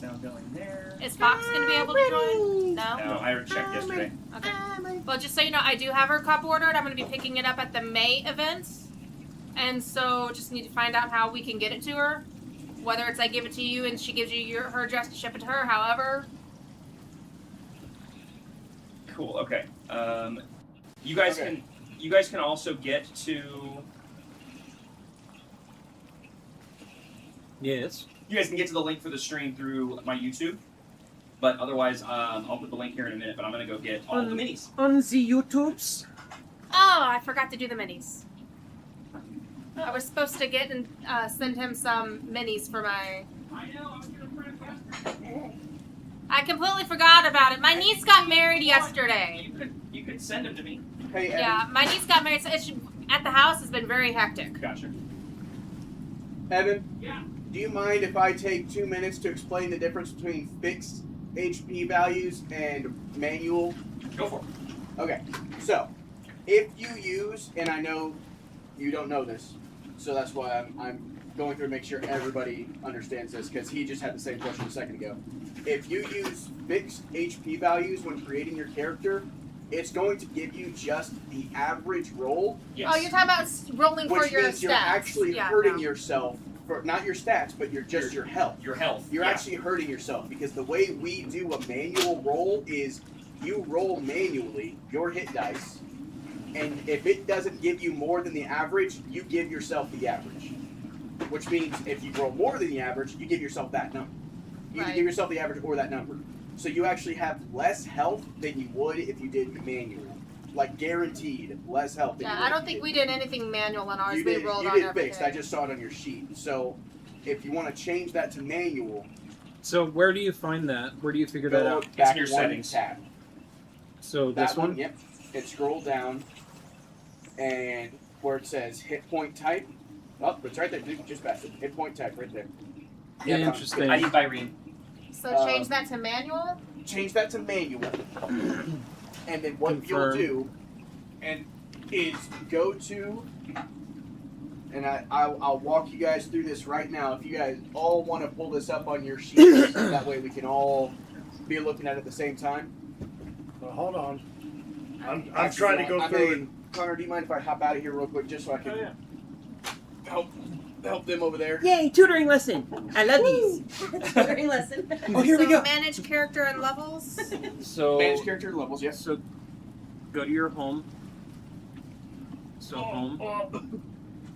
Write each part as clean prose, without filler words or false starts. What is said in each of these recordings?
now going there. Is Fox going to be able to join? No? No, I already checked yesterday. Okay. Well, just so you know, I do have her cup ordered. I'm going to be picking it up at the May event. And so just need to find out how we can get it to her. Whether it's I give it to you and she gives you her address to ship it to her, however. Cool. Okay. You guys can also get to. Yes. You guys can get to the link for the stream through my YouTube. But otherwise, I'll put the link here in a minute. But I'm gonna go get all the minis. On the YouTubes. Oh, I forgot to do the minis. I was supposed to get and send him some minis for my... I know. I was gonna print yesterday. I completely forgot about it. My niece got married yesterday. You could send them to me. Hey, Evan. Yeah, my niece got married. So at the house has been very hectic. Gotcha. Evan? Yeah. Do you mind if I take 2 minutes to explain the difference between fixed HP values and manual? Go for it. Okay, so if you use, and I know you don't know this, so that's why I'm going through to make sure everybody understands this, because he just had the same question a second ago. If you use fixed HP values when creating your character, it's going to give you just the average roll. Yes. Oh, you're talking about rolling for Which your means stats. you're actually Yeah, hurting no. yourself, for not your stats, but your health. Your health. You're Yeah. actually hurting yourself, because the way we do a manual roll is you roll manually your hit dice, and if it doesn't give you more than the average, you give yourself the average. Which means if you roll more than the average, you give yourself that number. You Right. can give yourself the average or that number. So you actually have less health than you would if you did manually. Like guaranteed less health than you Yeah, would I don't if think you we did anything manual on ours. You We did, rolled you on did everything. fixed. I just saw it on your sheet. So if you want to change that to manual, So where do you find that? Where do you figure that go out? back in your one settings. tab. So That this one? Yep. And scroll down, and where it says hit point type. Oh, it's right there. Dude, just past it. Hit point type right there. Yeah, Interesting. I need Byrene. So change that to manual? Change that to manual, and then what Confirm. you'll do, and is go to, and I'll walk you guys through this right now. If you guys all want to pull this up on your sheets, that way we can all be looking at it at the same time. Well, hold on. I'm Actually, trying to go I through mean, Connor, do you mind if I hop out of here real quick just so I can help them over there? Yay, tutoring lesson. I love these. Tutoring lesson. Oh, here we So go. manage character and levels. So Manage character levels, yes. So go to your home. So home.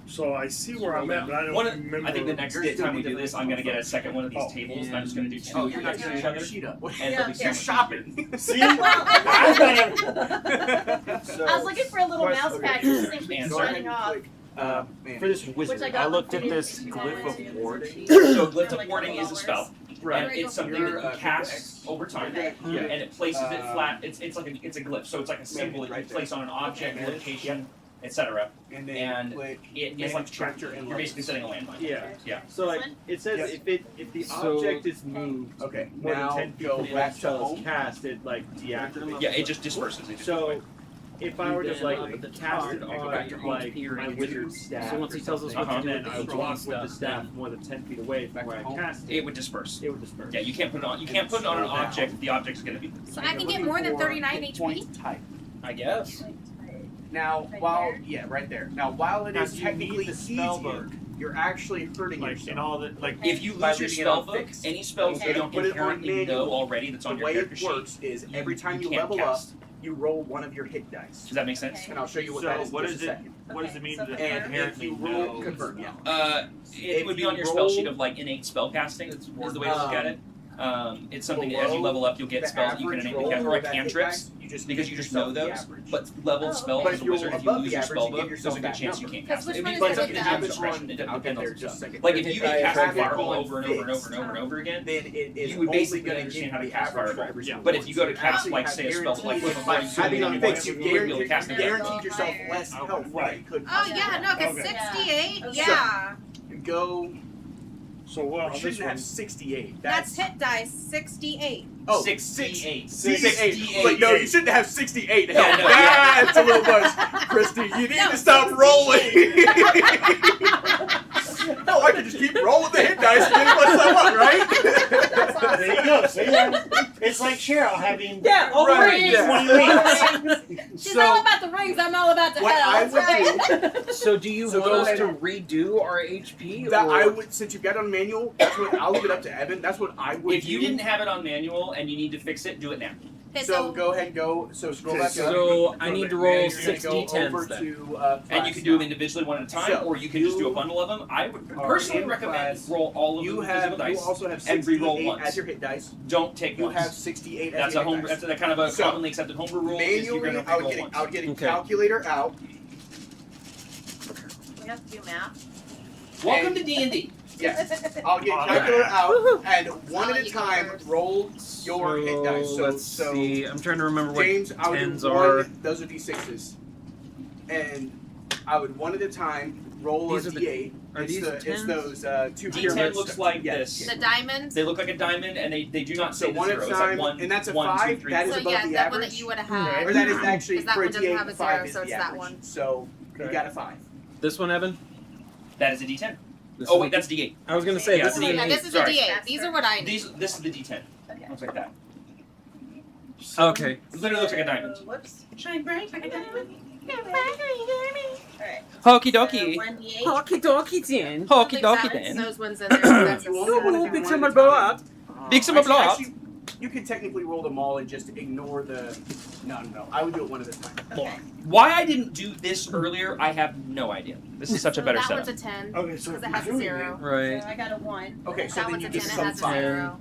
So I see where I'm at, but I don't remember. I think the next time we do this, I'm going to get a second one of these Oh. tables, and I'm just going to do two. Oh, you're not next to going each to other. sheet up. And Yeah, they'll be yeah. shopping. See? Well, I So, was looking for a little mouse okay. pad just to think And it's sorry. running off. man. For this Which wizard, I I, got looked from at this the glyph of design. warding. So glyph of warding is a spell. Right. And it's something that you cast over time. Okay. Yeah, and it places it flat. It's like it's a glyph, so it's like a symbol that you Right place on an object, Okay. location, etc. And then And click It's like tractor and you're basically setting a landmine. Yeah. Yeah. So like This one? it says Yes. if the So- object is moved Okay, more now than 10 feet go from the back to spell is home. cast, it like deactivates. Yeah, it just disperses. It just goes So away. if I were to Then like up at the cast top, it go on back to home like here my and wizard staff, So once he tells us what to and do then with I the walk stuff, with the staff then- more than 10 feet away from where I cast It it, would disperse. it would disperse. Yeah, you can't put it on. You can't put it on an object if the object's going to be. So I can get more than 39 hit HP? point type. I guess. Now, Right while there? right there. Now, while it Now, is do you need technically the spell easier, book? you're actually hurting Like yourself. in all the like If you By lose your leaving it on spell book, fixed. any spells Okay. you don't Put it on inherently know manual. already that's on The your way character it sheet. works is every time you can't level cast. up, you roll one of your hit dice. Does that make sense? Okay. And I'll show you what So that is what in is just a it? second. What does it mean So to confirm. And if inherently you roll, know? confirm, yeah. It If would be you on your spell sheet roll- of like innate spell casting. Is the way to look at it. It's something that Below as you level up, you'll get the spells that you can average innately cast, roll or of that hit cantrips, dice, you just because give you just know yourself the those. average. But leveled Oh, spells But as if a you wizard, roll if you above lose the your average, spell you give book, yourself there's a good that chance you number. can't Because cast which it. one It is means the like hit you die? have Average it one, on. I'll get there just a second. Like if you I cast have it fireball on over and over and over and over and over again, then it is you would only basically going to understand give how to the cast average for fireball. every single But one. if you go to So cast actually like have say a spell like guaranteed- Glyph of by Warding, having on fixed, you you wouldn't be able to guaranteed, cast it. guaranteed yourself less Okay. health. Right. Could Oh, yeah, no, because Okay. 68, Okay. yeah. go. So what Well, on this shouldn't one? have 68. That's hit dice, 68. Oh, 68. 68. But no, you shouldn't have 68 Yeah, health. no, yeah. That's a little much. Christy, you need No, to stop rolling. No, I can just keep rolling the hit dice and get as much as I want, right? That's awesome. Yeah, it's like Cheryl having Yeah, all the Right, rings. yeah. 20 rings. She's all about the rings. I'm all about the What I hell. would That's right. So do you So want go us ahead. to redo our HP? That or? I would, since you've got it on manual, that's what I'll leave it up to Evan. That's what I would. If you do. didn't have it on manual and you need to fix it, do it now. Okay, So go ahead and go. So scroll back up. So I need to roll And you're 6 gonna go over D10s then. to And you can do them individually one at a time, So, or you can just do a you bundle of them. I would are personally in recommend class. roll all of You them with have. physical You dice also have and re-roll 68 once. as your hit dice. Don't take You ones. have 68 as That's your a hit home. dice. That's a kind of a So, commonly accepted homebrew rule. Is you're Manually, gonna I would roll get once. I would get a Okay. calculator out. We have to do math. Welcome to D&D. Yes. I'll get a Oh, calculator out, Woohoo. and one I'll at let a you go time first. roll your hit dice. So, let's so see. I'm trying to remember what James, I would 10s do are. one. Those are d6s, and I would one at a time roll These a are the- d8. are it's these the, the it's 10s? those two D10 pyramid looks stuff. like Yes. this. The diamonds. They look like a diamond, and they do not So say the one at zero. a It's like time, one, and that's a 1, 2, 5. 3, That is So above yeah, the that one that average. you would have Okay. had. Or that is actually 'Cause that for one a doesn't d8, have a 5 zero, is so the it's that average. one. So you Okay. got a 5. This one, Evan. That is a D10. This Oh one? wait, that's D8. I was gonna say Yeah, this it's is a Yeah, an this 8. is Sorry. a D8. These are what I need. This is the D10. Okay. Looks like that. Okay. It literally looks like a diamond. Whoops. Shine bright. Alright. Hokey So dokey. 1d8. Hokey dokey then. I'll Hokey fix dokey that. then. Those ones in there. That's a You only want to do Big one summer at a blow time. up. Big summer blow up. Actually, you can technically roll them all and just ignore the. No. I would do it one at a time. Okay. Why I didn't do this earlier, I have no idea. This is such a better that setup. one's a 10. Okay, so Because if it has a you're doing 0. Right. So I got a 1. Okay, so That then one's you a 10. just It sum has a 5. 0.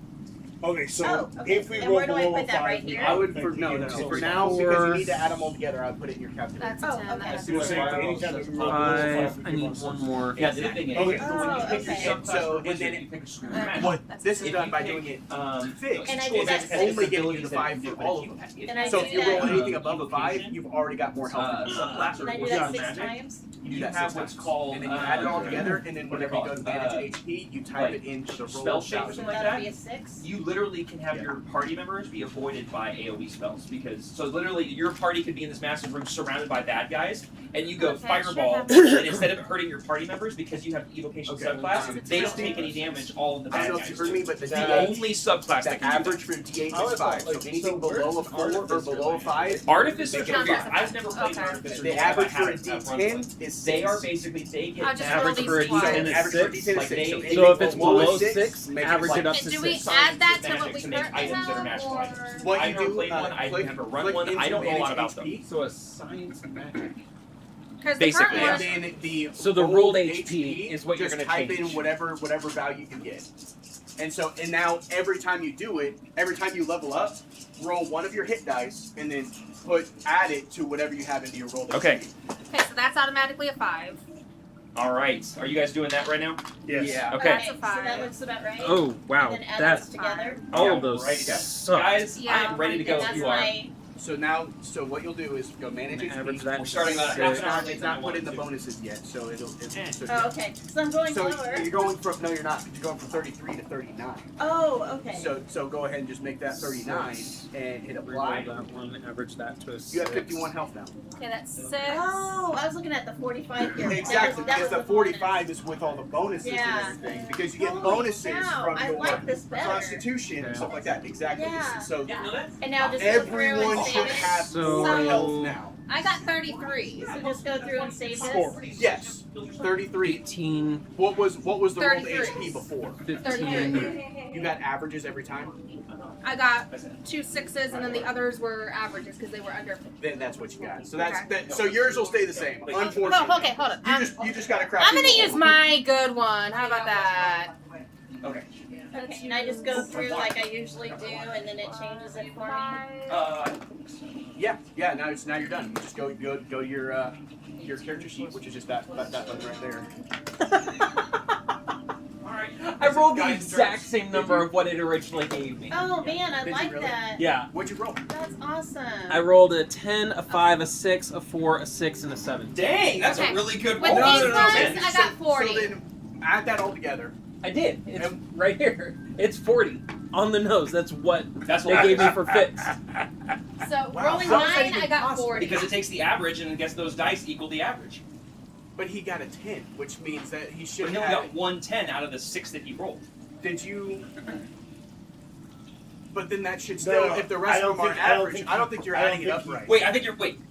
Okay, so Oh, okay. if we And roll where do I below put that, 5, right we here? I would think for we no. can So still for do now, it. because you need to add them all together, I would put it in your calculator. That's a Oh, 10. okay. That has You're a saying 0. anytime that we roll below 5, 5. we I give need us one some- more. Yeah, the other thing is, Okay. when you pick your Oh, okay. subclass So, for and wizard, then you pick a screw Right. match. What That's this is If done you by pick, doing it And fixed. I is do that it's second. only giving you the 5 for all of them. And I So do if you that- roll anything above a 5, you've already got more health. Subclass Can or I do wizard that 6 magic, times? you that have 6 what's times. called And then you add it all together, and then what do whenever they you go to call it? manage HP, you type like, it into the roll spell shapes or value. So something like that'll that. be a 6. You literally can have your party members be avoided by AoE spells because so literally your party could be in this massive room surrounded by bad guys, and you go Okay, fireball, sure. and instead of hurting your party members because you have evocation Okay. subclass, they don't take any damage. All of the I bad don't know if guys. you heard me, but the The D8, only subclass the that can do average for D8 I is was 5. So like, anything so below a where's 4 or Artificer below a like? 5, that. Artificer Make it can be. five. I've never played Okay. Artificer. the but I have average for a habits that runs with D10 them. is They 6. are basically taking I'll just Average roll for a these twice. D10 So is average for a 6. D10 is Like 6. they- So So anything if it's below below 6, 6, make it average like it up And to do we 6. add that to magic what we to make currently items that are have? magical Or... items. What I've you never do, played one. I click- never run click one. I into don't know a lot manage about them. HP. So a science magic. Because the Basically, current And one, then the So the rolled HP is what you're just gonna type change. in whatever value you can get. And now every time you do it, every time you level up, roll one of your hit dice and then add it to whatever you have into your roll. Okay. okay, so that's automatically a 5. All right. Are you guys doing that right now? Yes. Yeah. Okay. That's a So 5. that looks about right. Oh wow, And then add that's those together. all of those Right, guys. suck. Guys, I Yeah, am ready to go And if that's you are. my. So what you'll do is go manage HP. Average that We're starting to on It's half six. an hour. it's not put in the bonuses yet, so it'll. So, Oh, okay. So I'm going so lower. you're going from no, you're not. You're going from 33 to 39. Oh, okay. So go ahead and just make that 39 and hit apply. Reroll that one, average that to a 6. You have 51 health now. Okay, that's 6. Oh, I was looking at the 45 here. Exactly, That because was the 45 is with all the bonuses Yeah. and everything. Because you get Holy bonuses cow, from I your like this better. constitution and stuff like that. Exactly. Yeah. So And now just go through everyone and should save it. have So- more health now. I got 33. So just go through and save this. Score. Yes, 33. 18, What was the rolled 33. HP before? 15. You got averages every time. I got 2 6s, and then the others were averages because they were under. Then that's what you got. So that's Okay. that. So yours will stay the same. Unfortunately. No, okay, hold on. You just got to craft. I'm gonna use my good one. How about that? Okay. Okay, and I just go through like I usually do, and then it changes it for me. Yeah. Now you're done. You just go to your character sheet, which is just that button right there. I rolled the exact same number of what it originally gave me. Oh man, I Did you like really? that. Yeah. What'd you roll? That's awesome. I rolled a 10, a 5, a 6, a 4, a 6, and a 7. Dang, that's Okay. a really good With roll. these no, no, ones, okay. I got 40. So then add that all together. I did. It's right here. It's 40 on the nose. That's what That's they what gave me for fits. So Wow, rolling how is that mine, even I got possible? 40. because it takes the average and I guess those dice equal the average. But he got a 10, which means that he But should he only have. got 110 out of the 6 that he rolled. Did you? but then that should still, if the rest of them are average, I don't think you're adding it up right. Wait, I think you're Because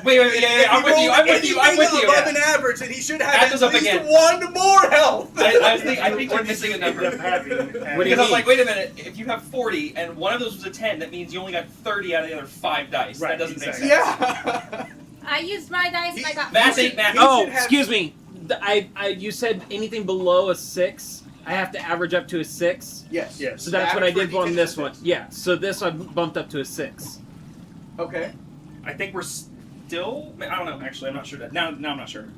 wait, I'm with you. I'm with you. I'm with you. Above an average, and he should have Add at those up least again. 1 more health. I think we're missing a number. What do you Because I'm like, wait a minute. If you have 40 and one of those was a 10, that means you only got 30 out of the other 5 dice. Right, That doesn't make exactly. sense. Yeah. I used my dice and I got Math 40. ain't math. Oh, should have- excuse me. You said anything below a 6, I have to average up to a 6. Yes. Yes. So that's what I did on this one. one. Yeah. So this I bumped up to a 6. Okay. I think we're still. I don't know. Actually, I'm not sure. Now I'm not sure.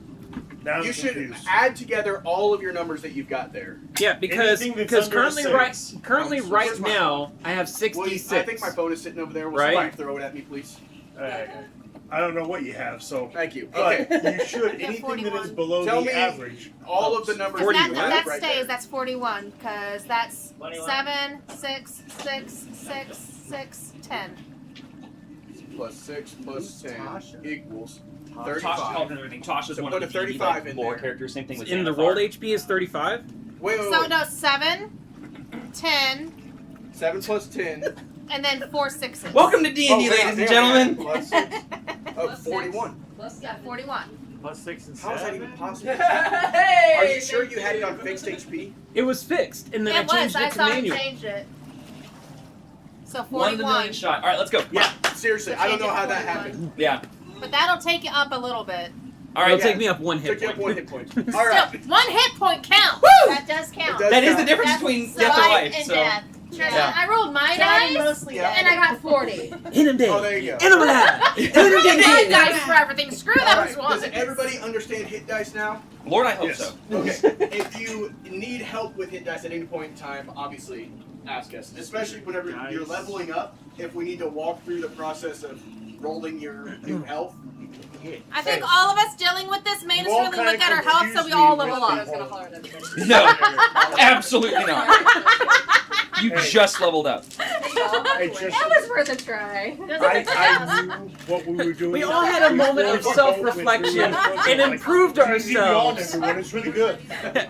Now I'm You should confused. add together all of your numbers that you've got there. Yeah, because Anything that's under a currently six. right Where's my now I have Will you- 66. I think my phone is sitting over there. Will Right? somebody throw it at me, please? I don't know what you have, so. Thank you. But Okay. you should, Yeah, anything that is 41. below Tell the me average. all of the numbers. That, you have that right stays. there. That's 41 because that's 21. 7, 6, 6, 6, 6, 10. Plus 6 plus 10 equals Tasha's 35. called and everything. Tasha's So one put of a the D&D, 35 like, in lore there. characters. Same thing with In the Xanathar. rolled HP is 35. Wait. So no, 7, 10, 7 plus 10. and then 4 6s. Welcome to D&D, Oh, hang on, ladies and hang on, gentlemen. hang on. Plus 6. Oh, Plus 41. Yeah, 41. Plus 6 and How is that 7. even possible? Hey, Are you sure you had it on fixed HP? It was fixed, and then It I changed was. I it to saw him manual. change it. So 1 in a 41. million shot. All right, let's go. Yeah, seriously, I don't know how that 41. happened. Yeah. But that'll take you up a little bit. All It'll right. take me up 1 hit Took you up 1 point. hit point. All right. Still, 1 hit point counts. That does count. It does That is the count. difference That's between so death and life. and So. death. Yeah. I rolled my Daddy dice, mostly Yeah. and I got 40. Hit him dead. Oh, there you go. Hit him alive. Hit him My dead. dice for everything. Screw All those right. ones. Does everybody understand hit dice now? Lord, I hope Yes. so. Okay. If you need help with hit dice at any point in time, obviously ask us. Especially whenever Nice. you're leveling up. If we need to walk through the process of rolling your new health. I think Hey. all of us dealing with this made us You all really kinda look at our health, so we confused all me level with up. the whole- No, absolutely not. You Hey. just leveled up. I just, That was worth a try. I knew what we were doing. We all had a moment of before we self-reflection went through it. and Like, improved easy on ourselves. everyone, it's really good.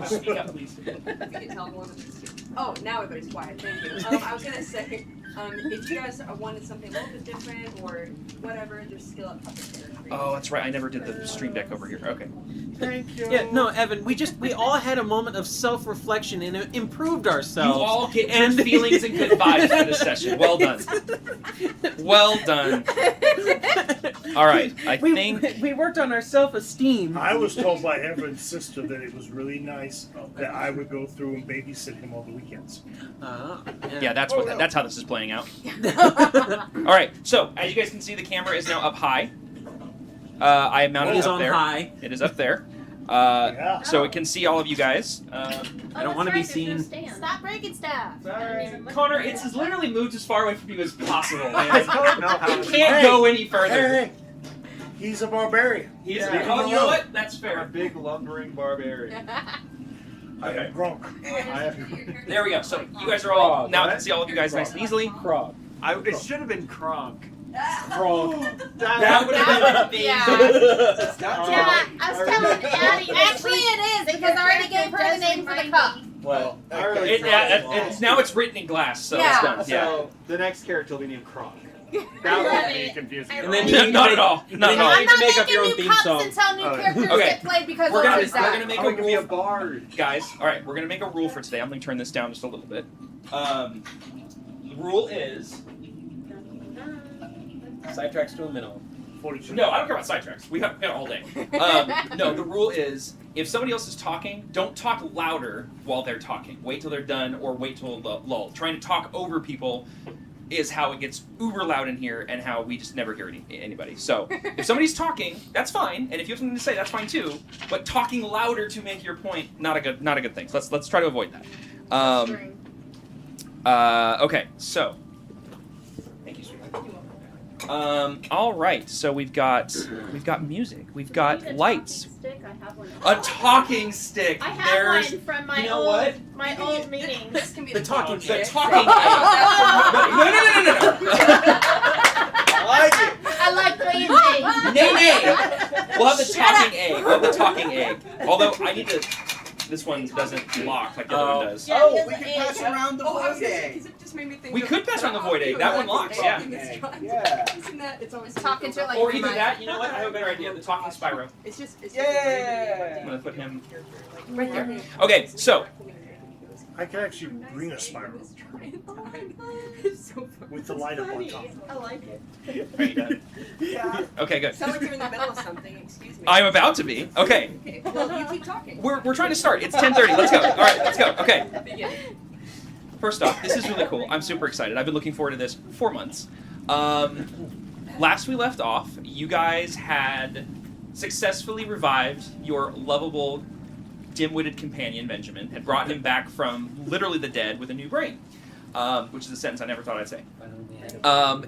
Speak up, please. You can tell more than this. Oh, now everybody's quiet. Thank you. I was gonna say, if you guys wanted something a little bit different or whatever, there's skill up top of there. Oh, that's right. I never did the stream deck over here. Okay. Thank you. Yeah, no, Evan, we all had a moment of self-reflection and improved You ourselves. all get And- good feelings and good vibes for this session. Well done. Well done. All right. I think. we worked on our self-esteem. I was told by Evan's sister that it was really nice that I would go through and babysit him all the weekends. Yeah, that's Oh, what. no. That's how this is playing out. All right. So as you guys can see, the camera is now up high. I mounted It it is up on there. high. It is up there. Yeah. So it can see all of you guys. I don't want to be seen. Stop breaking stuff. Connor, it's literally moved as far away from you as possible. I Man. don't know how You to can't Hey. go any further. Hey, he's a barbarian. He's Yeah. oh, you know what? That's a fair. big lumbering barbarian. I am drunk. There we go. So you guys are all now. I can see all of you guys nice and easily. It should have been Kronk. That would have been Yeah. It's not Yeah, too I was telling Addie. Actually, it is because I already gave her the name for the cup. Well, It, it's now it's written in glass, so Yeah. it's done. Yeah. So the next character will be named Kronk. That would be confusing. And then No, you not at all. Not at then all. you I'm need to not make up making your own new theme cups song. until new characters Okay. get played because We're Laura's gonna out. make Oh, a it could be a rule, bard. guys. All right, we're gonna make a rule for today. I'm gonna turn this down just a little bit. The rule is Sidetracks to a minimum. 42. no. I don't care about sidetracks. We got all day. No, the rule is if somebody else is talking, don't talk louder while they're talking. Wait till they're done, or wait till the lull. Trying to talk over people is how it gets uber loud in here, and how we just never hear anybody. So if somebody's talking, that's fine, and if you have something to say, that's fine too. But talking louder to make your point, not a good thing. So let's try to avoid that. Okay, so thank you, sweetheart. All right, so we've got music, we've got lights, Stick, I have one. a talking stick. I have There's one from my you know old what? my old meetings. This can be The talking the stick. talking. No. I like it. I like the way you think. Nay. We'll have the talking egg. We'll have the talking egg. Although I need to. this one doesn't lock like the other one does. Yeah, Oh, because we can it- pass around the Oh, I was void gonna say, egg. 'cause it just made me think We of- could pass around the void egg. Oh, That one that's locks, the yeah. thing that's trying to- Yeah. Isn't that? It's always Talking to it like Or you either might. that, you know what? I have a better idea. The talking Spyro. It's just. It's Yeah. I'm gonna put him. right there. Okay, so I can actually bring a spiral It's so funny. with the light up on top. I like it. are you done? Yeah. Okay, good. Sound like you're in the middle of something. Excuse me. I'm about to be. Okay, Okay. Well, you keep talking. we're trying to start. It's 10:30. Let's go. All right, let's go. Okay. Begin. First off, this is really cool. I'm super excited. I've been looking forward to this for months. Last we left off, you guys had successfully revived your lovable, dim-witted companion, Benjamin, had brought him back from literally the dead with a new brain, which is a sentence I never thought I'd say.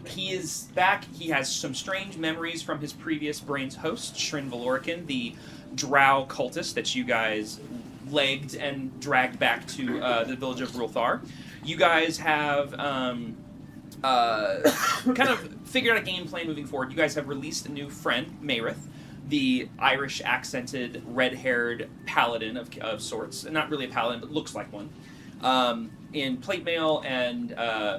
He is back. He has some strange memories from his previous brain's host, Shrin Valorican, the drow cultist that you guys legged and dragged back to the village of Rulthar. You guys have kind of figured out a game plan moving forward. You guys have released a new friend, Mayrith, the Irish accented, red-haired paladin of sorts. Not really a paladin, but looks like one. In plate mail and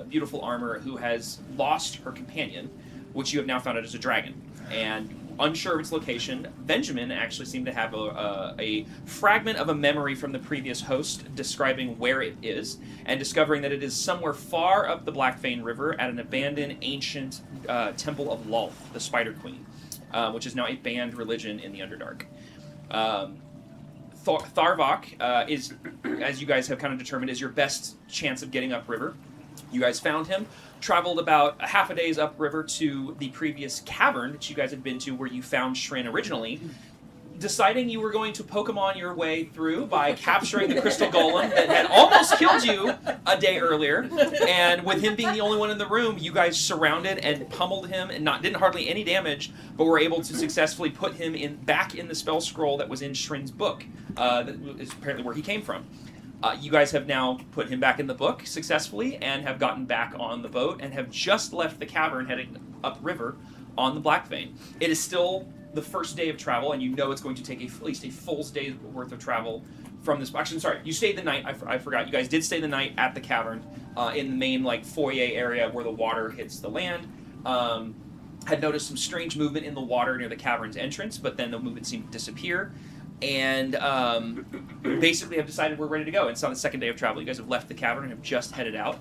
beautiful armor, who has lost her companion, which you have now found out is a dragon. And unsure of its location, Benjamin actually seemed to have a fragment of a memory from the previous host describing where it is, and discovering that it is somewhere far up the Blackfane River at an abandoned ancient temple of Lolth, the Spider Queen, which is now a banned religion in the Underdark. Tharvok is, as you guys have kind of determined, is your best chance of getting upriver. You guys found him, traveled about a half a day's upriver to the previous cavern that you guys had been to where you found Shrin originally, deciding you were going to Pokemon your way through by capturing the crystal golem that had almost killed you a day earlier, and with him being the only one in the room, you guys surrounded and pummeled him and didn't hardly any damage, but were able to successfully put him back in the spell scroll that was in Shrin's book. That is apparently where he came from. You guys have now put him back in the book successfully and have gotten back on the boat and have just left the cavern heading upriver on the Blackfane. It is still the first day of travel, and you know it's going to take at least a full day's worth of travel from this. Actually, sorry, you stayed the night. I forgot. You guys did stay the night at the cavern in the main foyer area where the water hits the land. Had noticed some strange movement in the water near the cavern's entrance, but then the movement seemed to disappear. And basically have decided we're ready to go. It's on the second day of travel. You guys have left the cavern and have just headed out.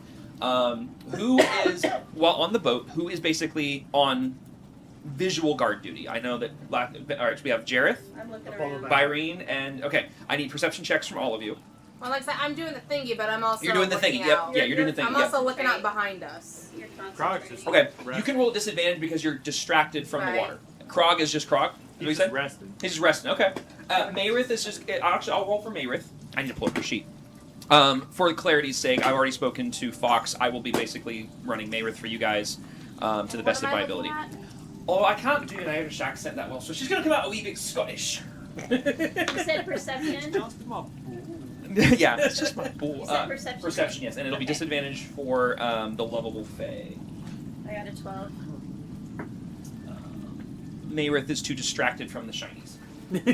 Who is, while on the boat, who is basically on visual guard duty? I know that, all right, so we have Jareth, I'm looking Follow around. back. Byrene, and, okay, I need perception checks from all of you. Well, like I said, I'm doing the thingy, but I'm also You're doing the looking thingy, yep. out. Yeah, you're doing the I'm thingy, yep. also looking out behind us. You're Krog's just Okay, you resting. can roll at disadvantage because you're distracted from the Right. water. Krog is just Krog. Is what you He's said? just resting. He's just resting. Okay. Mayrith is just. Actually, I'll roll for Mayrith. I need to pull up your sheet. For clarity's sake, I've already spoken to Fox. I will be basically running Mayrith for you guys to the best of my ability. Oh, I can't do an Irish accent that well, so she's going to come out a wee bit Scottish. You said perception. Yeah, that's just my bull. You said perception. Perception, yes, and it'll be Okay. disadvantage for the lovable Fae. I got a 12. Mayrith is too distracted from the shinies.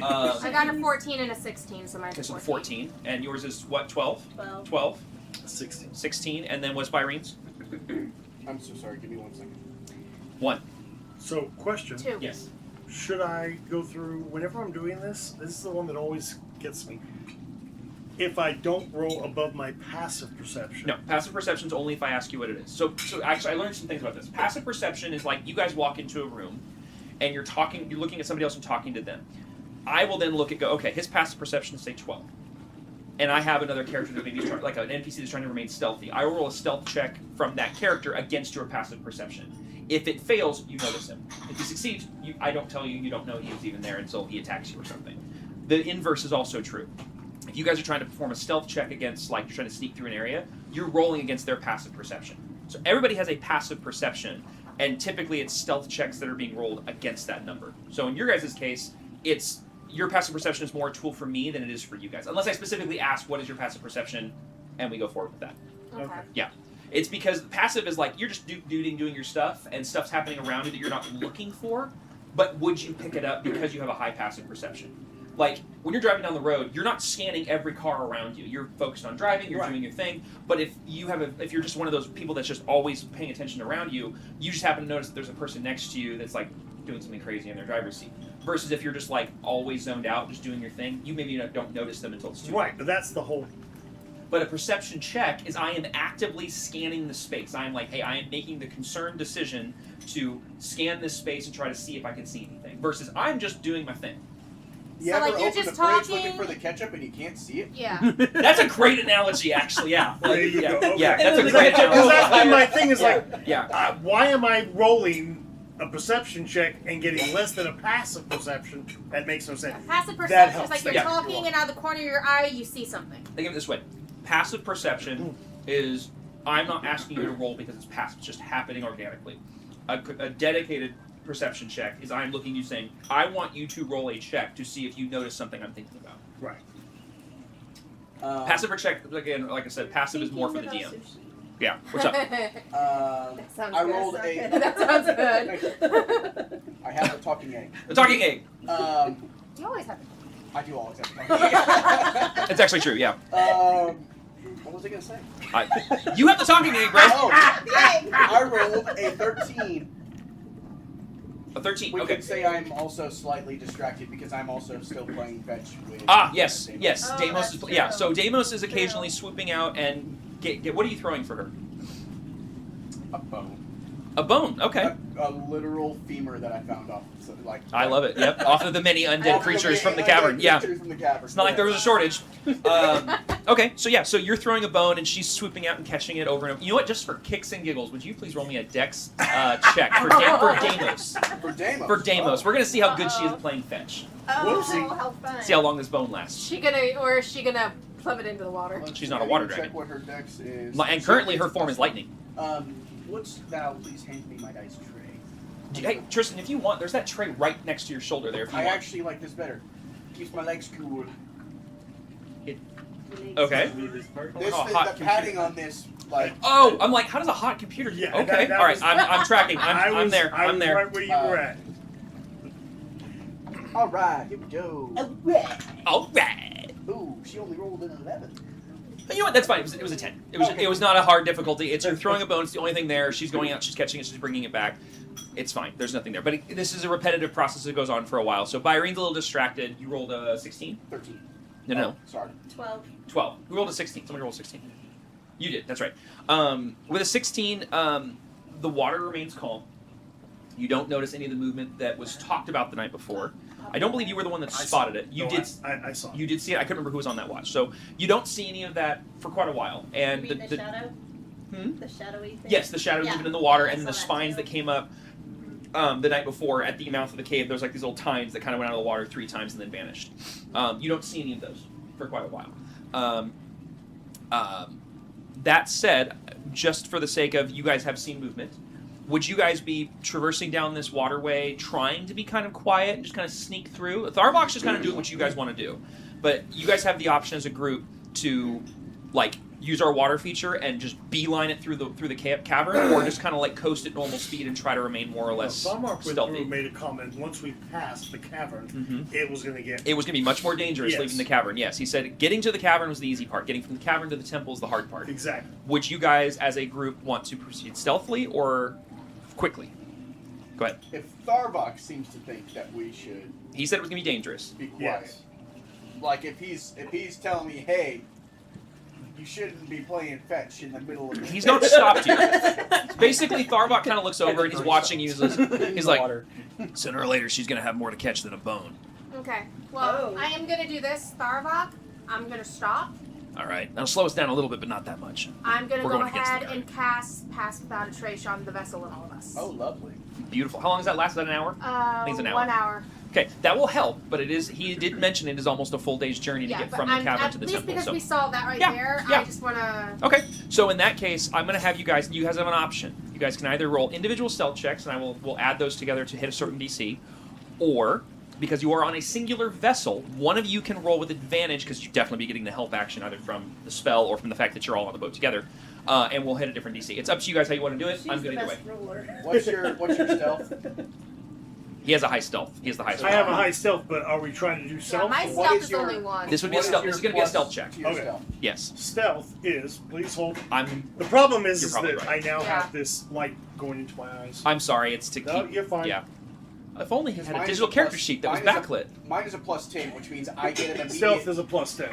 I got a 14 and a 16, so mine's Okay, so 14. 14. And yours is what, 12? 12. 12, 16. 16, and then what's Byrene's? I'm so sorry. Give me 1 second. 1. So, question. 2. Yes. Should I go through, whenever I'm doing this is the one that always gets me. If I don't roll above my passive perception. No, passive perception is only if I ask you what it is. So actually, I learned some things about this. Passive perception is like you guys walk into a room, and you're looking at somebody else and talking to them. I will then go, okay, his passive perception is say 12, and I have another character that maybe is like an NPC that's trying to remain stealthy. I will roll a stealth check from that character against your passive perception. If it fails, you notice him. If he succeeds, I don't tell you. You don't know he was even there until he attacks you or something. The inverse is also true. If you guys are trying to perform a stealth check against, like, you're trying to sneak through an area, you're rolling against their passive perception. So everybody has a passive perception, and typically it's stealth checks that are being rolled against that number. So in your guys' case, it's your passive perception is more a tool for me than it is for you guys. Unless I specifically ask, what is your passive perception, and we go forward with that. Okay. It's because passive is like, you're just doing your stuff, and stuff's happening around you that you're not looking for, but would you pick it up because you have a high passive perception? like when you're driving down the road, you're not scanning every car around you. You're focused on driving, you're doing your thing. But if you're just one of those people that's just always paying attention around you, you just happen to notice that there's a person next to you that's like doing something crazy in their driver's seat. Versus if you're just like always zoned out, just doing your thing, you maybe don't notice them until it's too late. Right, but that's the whole. But a perception check is I am actively scanning the space. I am like, hey, I am making the concerned decision to scan this space and try to see if I can see anything. Versus I'm just doing my thing. You So, ever like, you're open just the fridge talking- looking for the ketchup and you can't see it? Yeah. That's a great analogy, actually. Yeah. There you yeah, go. Okay. yeah, that's a Because great analogy. that's been my thing. Is Yeah, like, yeah. why am I rolling a perception check and getting less than a passive perception? That makes no sense. Passive That perception helps. is like you're Yeah. talking and out of the corner of your eye you see something. Think of it this way. Passive perception is I'm not asking you to roll because it's passive. It's just happening organically. A dedicated perception check is I'm looking at you saying, I want you to roll a check to see if you notice something I'm thinking about. Right. Passive or check, again, like I said, passive is more for the DM. Yeah, what's up? That sounds I good. rolled a. That sounds good. I have a talking egg. The talking egg. You always have it. I do always have a talking egg. It's actually true, yeah. What was I gonna say? You have the talking egg, bro. Oh, I rolled a 13. A 13, We okay. could say I'm also slightly distracted because I'm also still playing fetch with. Yes, yes. Oh, Deimos that's is, yeah. true. So Deimos is occasionally swooping out and get. What are you throwing for her? A bone. A bone. Okay. A literal femur that I found off. So, like. I love it. Yep. Off of the many undead Off creatures from the undead cavern. Yeah. creatures from the cavern. It's not like there was a shortage. Okay, so yeah, so you're throwing a bone and she's swooping out and catching it over and over. You know what? Just for kicks and giggles, would you please roll me a dex check for Deimos? For Deimos. For Deimos, we're gonna see how good she is at playing fetch. Oh, how fun. See how long this bone lasts. Is she gonna plummet into the water? She's not a water Check dragon. what her dex is. And currently her form is lightning. What's thou please hand me my dice tray? Hey, Tristan, if you want, there's that tray right next to your shoulder there. If you I want. actually like this better. Keeps my legs cool. Okay. This Oh, is hot the padding on this, like. Oh, I'm like, how does a hot computer? Yeah, Okay. that All right. was- I'm tracking. I'm there. I I'm was there. right where you were at. All right, here we go. All right. Ooh, she only rolled an 11. You know what? That's fine. It was a 10. It was not a hard difficulty. It's you're throwing a bone. It's the only thing there. She's going out. She's catching it. She's bringing it back. It's fine. There's nothing there. But this is a repetitive process that goes on for a while. So Byrene's a little distracted. You rolled a 16. 13. No. Oh, sorry. 12. 12. Who rolled a 16? Somebody rolled a 16. You did. That's right. With a 16, the water remains calm. You don't notice any of the movement that was talked about the night before. I don't believe you were the one that spotted it. You No, did. I saw it. You did see it. I couldn't remember who was on that watch. So you don't see any of that for quite a while. And You mean the shadow? The shadowy thing? yes, the shadow Yeah. moving in the water, I and then the saw that spines too. that came up the night before at the mouth of the cave. There's like these little tines that kind of went out of the water 3 times and then vanished. You don't see any of those for quite a while. That said, just for the sake of you guys have seen movement, would you guys be traversing down this waterway, trying to be kind of quiet and just kind of sneak through? Tharvok's just kind of doing what you guys want to do, but you guys have the option as a group to, like, use our water feature and just beeline it through the cavern, or just kind of like coast at normal speed and try to remain more or less stealthy. made a comment. Once we passed the cavern, Mhm. it was going to get. It was going to be much more dangerous Yes. leaving the cavern. Yes, he said getting to the cavern was the easy part. Getting from the cavern to the temple is the hard part. Exactly. Would you guys, as a group, want to proceed stealthily or quickly? Go ahead. If Tharvok seems to think that we should He said it was going to be dangerous. be quiet, Yes. like if he's telling me, hey, you shouldn't be playing fetch in the middle of the He's not stopped you. Basically, Tharvok kind of looks over and he's watching you. He's like, sooner or later, she's going to have more to catch than a bone. Okay. Well, Oh. I am gonna do this, Tharvok. I'm gonna stop. All right. Now slow us down a little bit, but not that much. I'm gonna We're go going against the ahead and cast Pass Without a Trace on the vessel and all of us. Oh, lovely. Beautiful. How long does that last? Is that an hour? I think it's an hour. 1 hour. Okay, that will help, but it is. He did mention it is almost a full day's journey to Yeah, get but from the I'm, cavern at to the least temple. because So. we saw that right Yeah, there, yeah. I just wanna. Okay, so in that case, I'm going to have you guys have an option. You guys can either roll individual stealth checks, and we'll add those together to hit a certain DC, or, because you are on a singular vessel, one of you can roll with advantage, because you'd definitely be getting the help action either from the spell or from the fact that you're all on the boat together, and we'll hit a different DC. It's up to you guys how you want to do it. She's I'm good the either way. best roller. What's your stealth? He has a high stealth. He has the highest. I have a high stealth, but are we trying to do Yeah, stealth? my What stealth is is your- only one. This would be a What is stealth. your This is going to be a plus stealth check. to your Okay. stealth? Yes. Stealth is, please hold. I'm. The problem is, You're is probably that right. I now Yeah. have this light going into my eyes. I'm sorry. It's to No, keep. you're fine. Yeah. If only he had a Mine is digital a character plus- sheet that was mine is a- backlit. Mine is a plus 10, which means I get an immediate. Stealth is a plus 10.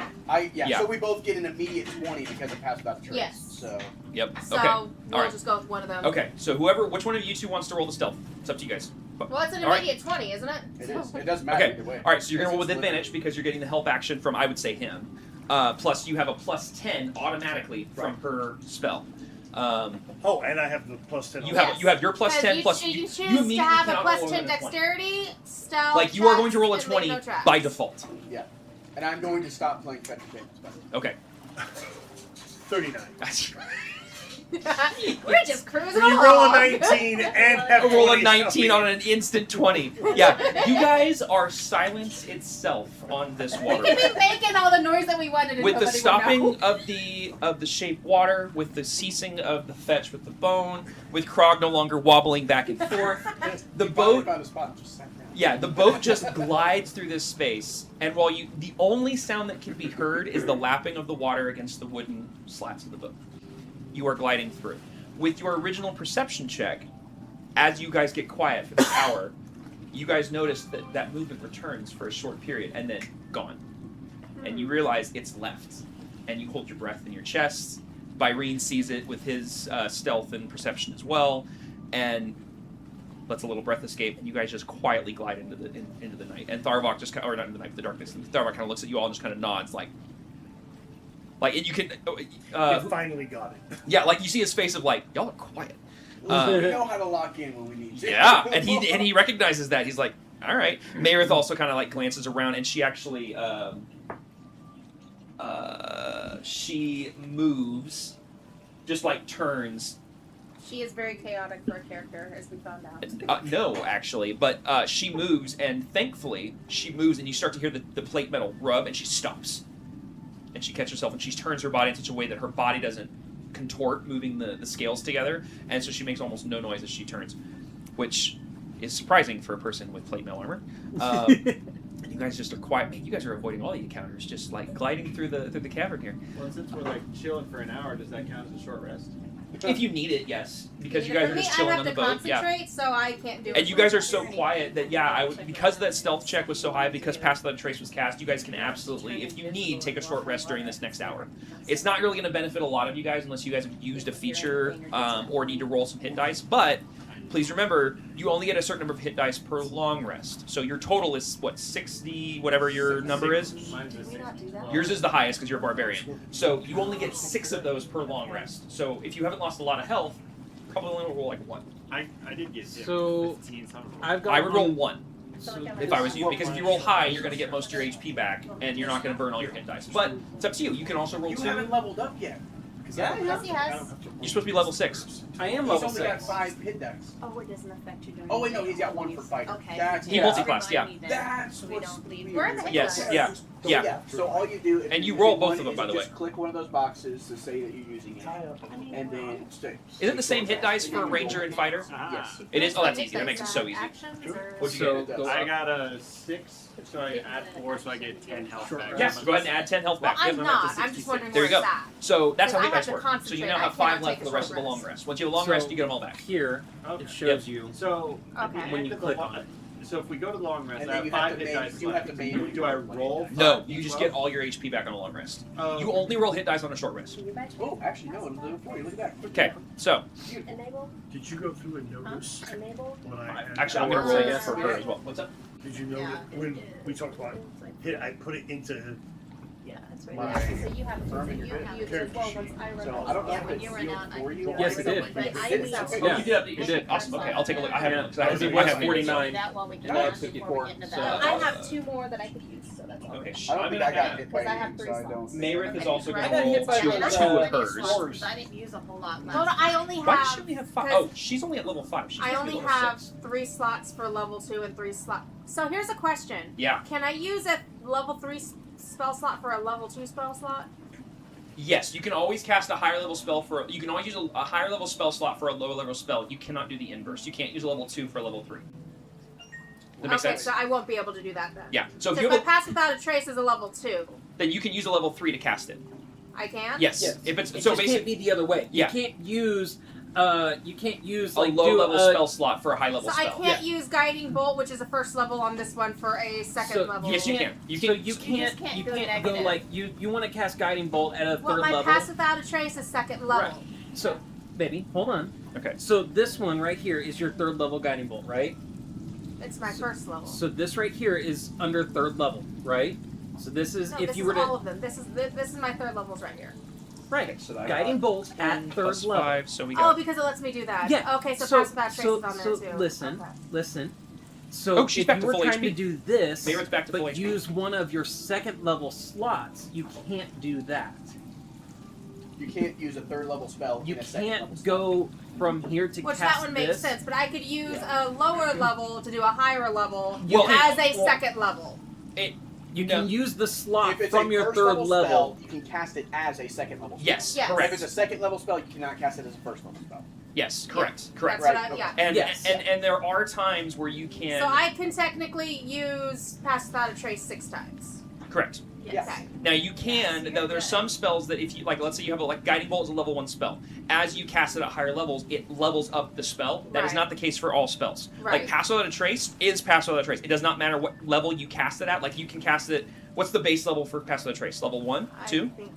Yeah. So we both get an immediate 20 because I passed without the trace. Yes. So Yep. So Okay. we'll Alright. just go with one of them. Okay. So which one of you two wants to roll the stealth? It's up to you guys. Well, it's an All right. immediate 20, isn't it? it is. It doesn't matter Okay. either way. All right. So you're gonna roll with It's advantage literally- because you're getting the help action from, I would say, him. Plus you have a plus 10 automatically from her spell. Oh, and I have the plus 10. You on have you have your plus 10 you, plus you you choose immediately to have a cannot plus roll 10 over a 20. dexterity, stealth. Like you are going to checks, roll a and leave 20 no tracks. by default. And I'm going to stop playing Fetch Pit. Okay. 39. We're just cruising We along. roll a 19 and have Roll a 20 19 on something. an instant 20. Yeah, you guys are silence itself on this We water. could be making all the noise that we wanted and With the nobody stopping would know. of the shape water, with the ceasing of the fetch with the bone, with Krog no longer wobbling back and forth, the We finally boat found a spot and just sat down. yeah, the boat just glides through this space, and while the only sound that can be heard is the lapping of the water against the wooden slats of the boat. You are gliding through. With your original perception check, as you guys get quiet for this hour, you guys notice that movement returns for a short period and then gone. And you realize it's left. And you hold your breath in your chest. Byrene sees it with his stealth and perception as well, and lets a little breath escape, and you guys just quietly glide into the night. And Tharvok just or not into the night, the darkness. And Tharvok kind of looks at you all and just kind of nods, like, and you can, You finally got it. yeah, like you see his face of like, y'all are quiet. We know how to lock in when we need to. Yeah, and he recognizes that. He's like, all right. Mayerith also kind of like glances around, and she actually she moves, just like turns. She is very chaotic for a character, as we found out. No, actually, but she moves, and thankfully she moves, and you start to hear the plate metal rub, and she stops, and she catches herself, and she turns her body in such a way that her body doesn't contort, moving the scales together, and so she makes almost no noise as she turns, which is surprising for a person with plate mail armor. You guys just are quiet. Man, you guys are avoiding all the encounters, just like gliding through the cavern here. Well, since we're like chilling for an hour, does that count as a short rest? If you need it, yes, because you guys For are me, just I chilling have on the to boat. Yeah. concentrate, so I can't do it. And you guys are so quiet that I would, because that stealth check was so high, because Pass Without a Trace was cast, you guys can absolutely, if you need, take a short rest during this next hour. It's not really going to benefit a lot of you guys unless you guys have used a feature or need to roll some hit dice, but please remember, you only get a certain number of hit dice per long rest. So your total is, what, 60, whatever your number is? Mine's a Did we 6. not do that? Yours is the highest because you're a barbarian. So you only get 6 of those per long rest. So if you haven't lost a lot of health, probably only roll like 1. I did get So, 15 something. I've got I would roll one- 1. If I was you, because if you roll high, you're going to get most of your HP back, and you're not going to burn all your hit dice. But it's up to you. You can also roll You 2. haven't leveled up yet. Yeah, Yes, he has. You're supposed to be level 6. I am He's level only got 6. 5 hit dice. Oh, it doesn't affect you during Oh, wait, the no, day. he's got 1 for fighter. Okay. That's He yeah. multi-classed, yeah. Remind me then, That's so we what's don't leave. weird. We're in the hit Yes, dice. yeah. So, Yeah. So all you do, if And you if roll do both one, of them, is by the you way. Just click one of those boxes to say that you're using it, and then stick. Is it the same hit dice for Ranger and Fighter? Ah. It is? Oh, that's Hit easy. That dice makes it so have easy. actions, or- What'd you So, get? go I up. got a 6, so I add 4, so I get 10 health back. Yeah, go ahead and add 10 health Well, back. I'm Yeah, not. I'm just wondering There where you it's go. at. So that's how Because hit I dice have to work. So you concentrate. now I have 5 cannot left take for the a rest of the short long rest. rest. Once you have a long So- rest, you get them all back. Here, Okay. it shows you. So Okay. When you click on it. So if we go to the long rest, And I then have you have 5 to hit main- dice you left. have to main- Do I roll? No, 5 you as just well? get all your HP back on a long rest. Oh, You only roll hit dice on a short rest. Oh, actually, no, it'll do it for you. Look at that. Okay, so Enable, Did you go through and notice enable. what I had? actually, I'm going to roll for her as well. What's up? Did you know that when we talked about hit, I put it into Yeah, that's right. my So you have to Firm in your you head. have to character well, sheet. once I run So out. I don't know Yeah, if when it's you run sealed out, for I you. can- Yes, it did. But I It use is. that Okay. Oh, Yeah. you did. It did. Awesome. Okay, I'll take a look. I have it. Because it was 49. That while we do Yeah, that it's before 54, we get into so- that. I have 2 more that I could use, so that's all. Okay, I don't I'm think gonna I got have. hit by Because I have you, 3 so I slots. don't. Mayerith is also going I to got roll hit by 2 one. of hers. Slots. I didn't use a whole lot last No, no, I only Why does she have. only have 5? because Oh, she's only at level 5. She's I supposed to be only level have 6. 3 slots for level 2 and 3 slots. So here's a question. Yeah. Can I use a level 3 spell slot for a level 2 spell slot? Yes, you can always cast a higher level spell for. You can always use a higher level spell slot for a lower level spell. You cannot do the inverse. You can't use a level 2 for a level 3. That makes Okay, sense? so I won't be able to do that then. Yeah. So So if you if have I pass without a trace is a level 2, then you can use a level 3 to cast it. I can? Yes. Yes. If it's It so just basically can't be the other way. Yeah. You can't use a like low level do, spell slot for a high level So I spell. can't use Guiding Bolt, which is a first level on this one, for a second So, level. Yes, you can. You can. So you just can't can't go go negative. like you want to cast Guiding Bolt at a Well, third my level. pass without a trace is second level. Right. So, baby, hold on. Okay. So this one right here is your third level Guiding Bolt, right? It's my first level. So this right here is under third level, right? So this is No, if this you is were to all of them. This is my third levels right here. right. So that Guiding Bolt at third Plus level. 5, so we Oh, got. because it lets me do that. Yeah. Okay, so, So- pass without trace so- is on there so too. listen. Okay. Listen. So Oh, she's if back you to were full trying HP. to do this, Maybe it's back to full but HP. use one of your second level slots, you can't do that. You can't use a third level spell. You in a second level can't spell. go from here to Which cast that one makes this. sense, but I could use a lower level to do a higher level Well, as a well- second level. You No. can use the slot If it's from a your first third level, level. spell, you can cast it as a second level spell. Yes. Yes. If Correct. it's a second level spell, you cannot cast it as a first level spell. Yes. Correct. Correct. That's Right, what I, yeah. And, Yes. and there are times where you can. So I can technically use pass without a trace 6 times. Correct. Yes. Okay. Now you can, Yes, though. you're There's good. some spells that if you like, let's say you have a Guiding Bolt is a level 1 spell. As you cast it at higher levels, it levels up the spell. That is Right. not the case for all spells. Right. Like Pass Without a Trace is Pass Without a Trace. It does not matter what level you cast it at. Like you can cast it. What's the base level for Pass Without a Trace? Level 1, 2. I think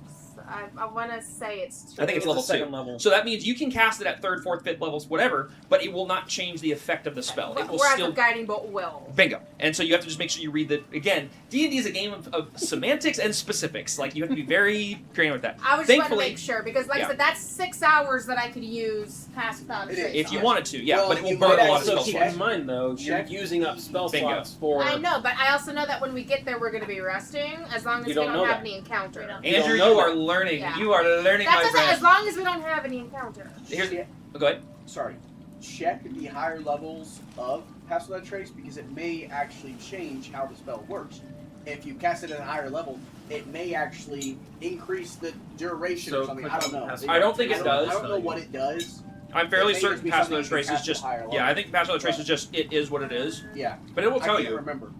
I want to say it's 2. I think it's level the second 2. level. So that means you can cast it at 3rd, 4th, 5th levels, whatever, but it will not change the effect of the spell. It will Whereas still a Guiding Bolt will. bingo. And so you have to just make sure you read the again. D&D is a game of semantics and specifics. Like you have to be very creative with that. I was just want to Thankfully- make sure because, like Yeah. I said, that's 6 hours that I could use pass without a It is. trace. If you on. wanted to, yeah, Well, but it will you burn might a lot of Also, spell keep slots. in mind though, you're Check. using up spell Bingo. slots for. I know, but I also know that when we get there, we're going to be resting as long as You we don't don't know have that. any encounter. We don't. You Andrew, don't know you are that. learning. Yeah. You are learning, That's my just friend. as long as we don't have any encounter. Here's, Yeah. oh, go ahead. Sorry. Check the higher levels of Pass Without Trace because it may actually change how the spell works. If you cast it at a higher level, it may actually increase the duration So or something. click I don't on know. Pass I don't think it does. I don't know what it does. I'm fairly It may certain just be Pass something Without a Trace you is cast just. at higher Yeah, I level. think Pass Without a Trace is just. It is what it is. Yeah. But it will I tell can't you. remember.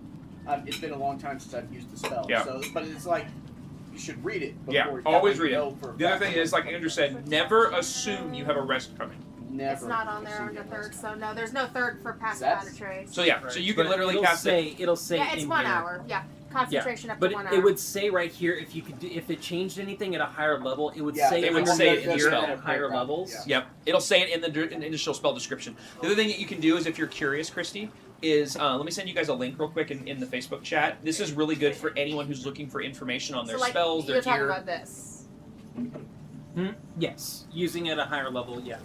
It's been a long time since I've used the spell. Yeah. So, but it's like you should read it. Before Yeah, that always way read you it. know for a The other fact. thing is, like Andrew said, never assume you have a rest coming. Never. It's not on there on the assume third, it so no, there's no third for pass That's- without a trace. So yeah, so you can But literally it'll cast it. It'll say Yeah, it's in 1 here. hour. Yeah, concentration up But to 1 it hour. would say right here if you could do, if it changed anything at a higher level, it would Yeah, say it would under say the it in the here spell. at higher levels. Yeah. Yep, it'll say it in the initial spell description. The other thing that you can do is, if you're curious, Christy, is let me send you guys a link real quick in the Facebook chat. This is really good for anyone who's looking for information on their so, like, spells, their you're talking gear. about this. Yes, using at a higher level, yeah.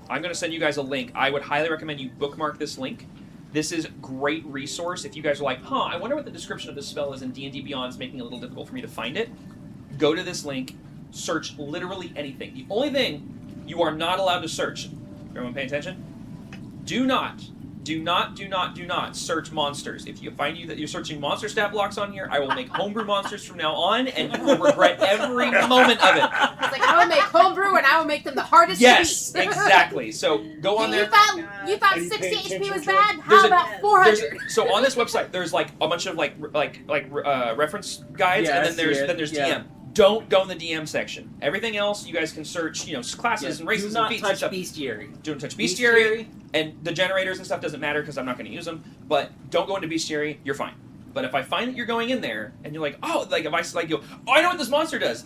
I'm going to send you guys a link. I would highly recommend you bookmark this link. This is a great resource. If you guys are like, I wonder what the description of this spell is in D&D Beyond, it's making it a little difficult for me to find it. Go to this link, search literally anything. The only thing you are not allowed to search, everyone pay attention? Do not search monsters. If you find that you're searching monster stat blocks on here, I will make homebrew monsters from now on, and you will regret every moment of it. It's like, I will make homebrew and I will make them the hardest Yes, to beat. exactly. So go on You there. thought Are you 60 paying HP attention was to it? bad? How There's a- about 400? So on this website, there's like a bunch of reference guides, Yeah, and I then see there's it. Yeah. DM. Don't go in the DM section. Everything else, you guys can search, classes and races do and not feats and touch stuff. bestiary. Don't touch bestiary, and the generators and stuff doesn't matter because I'm not going to use them. But don't go into bestiary. You're fine. But if I find that you're going in there and you're like, if I like you, I know what this monster does.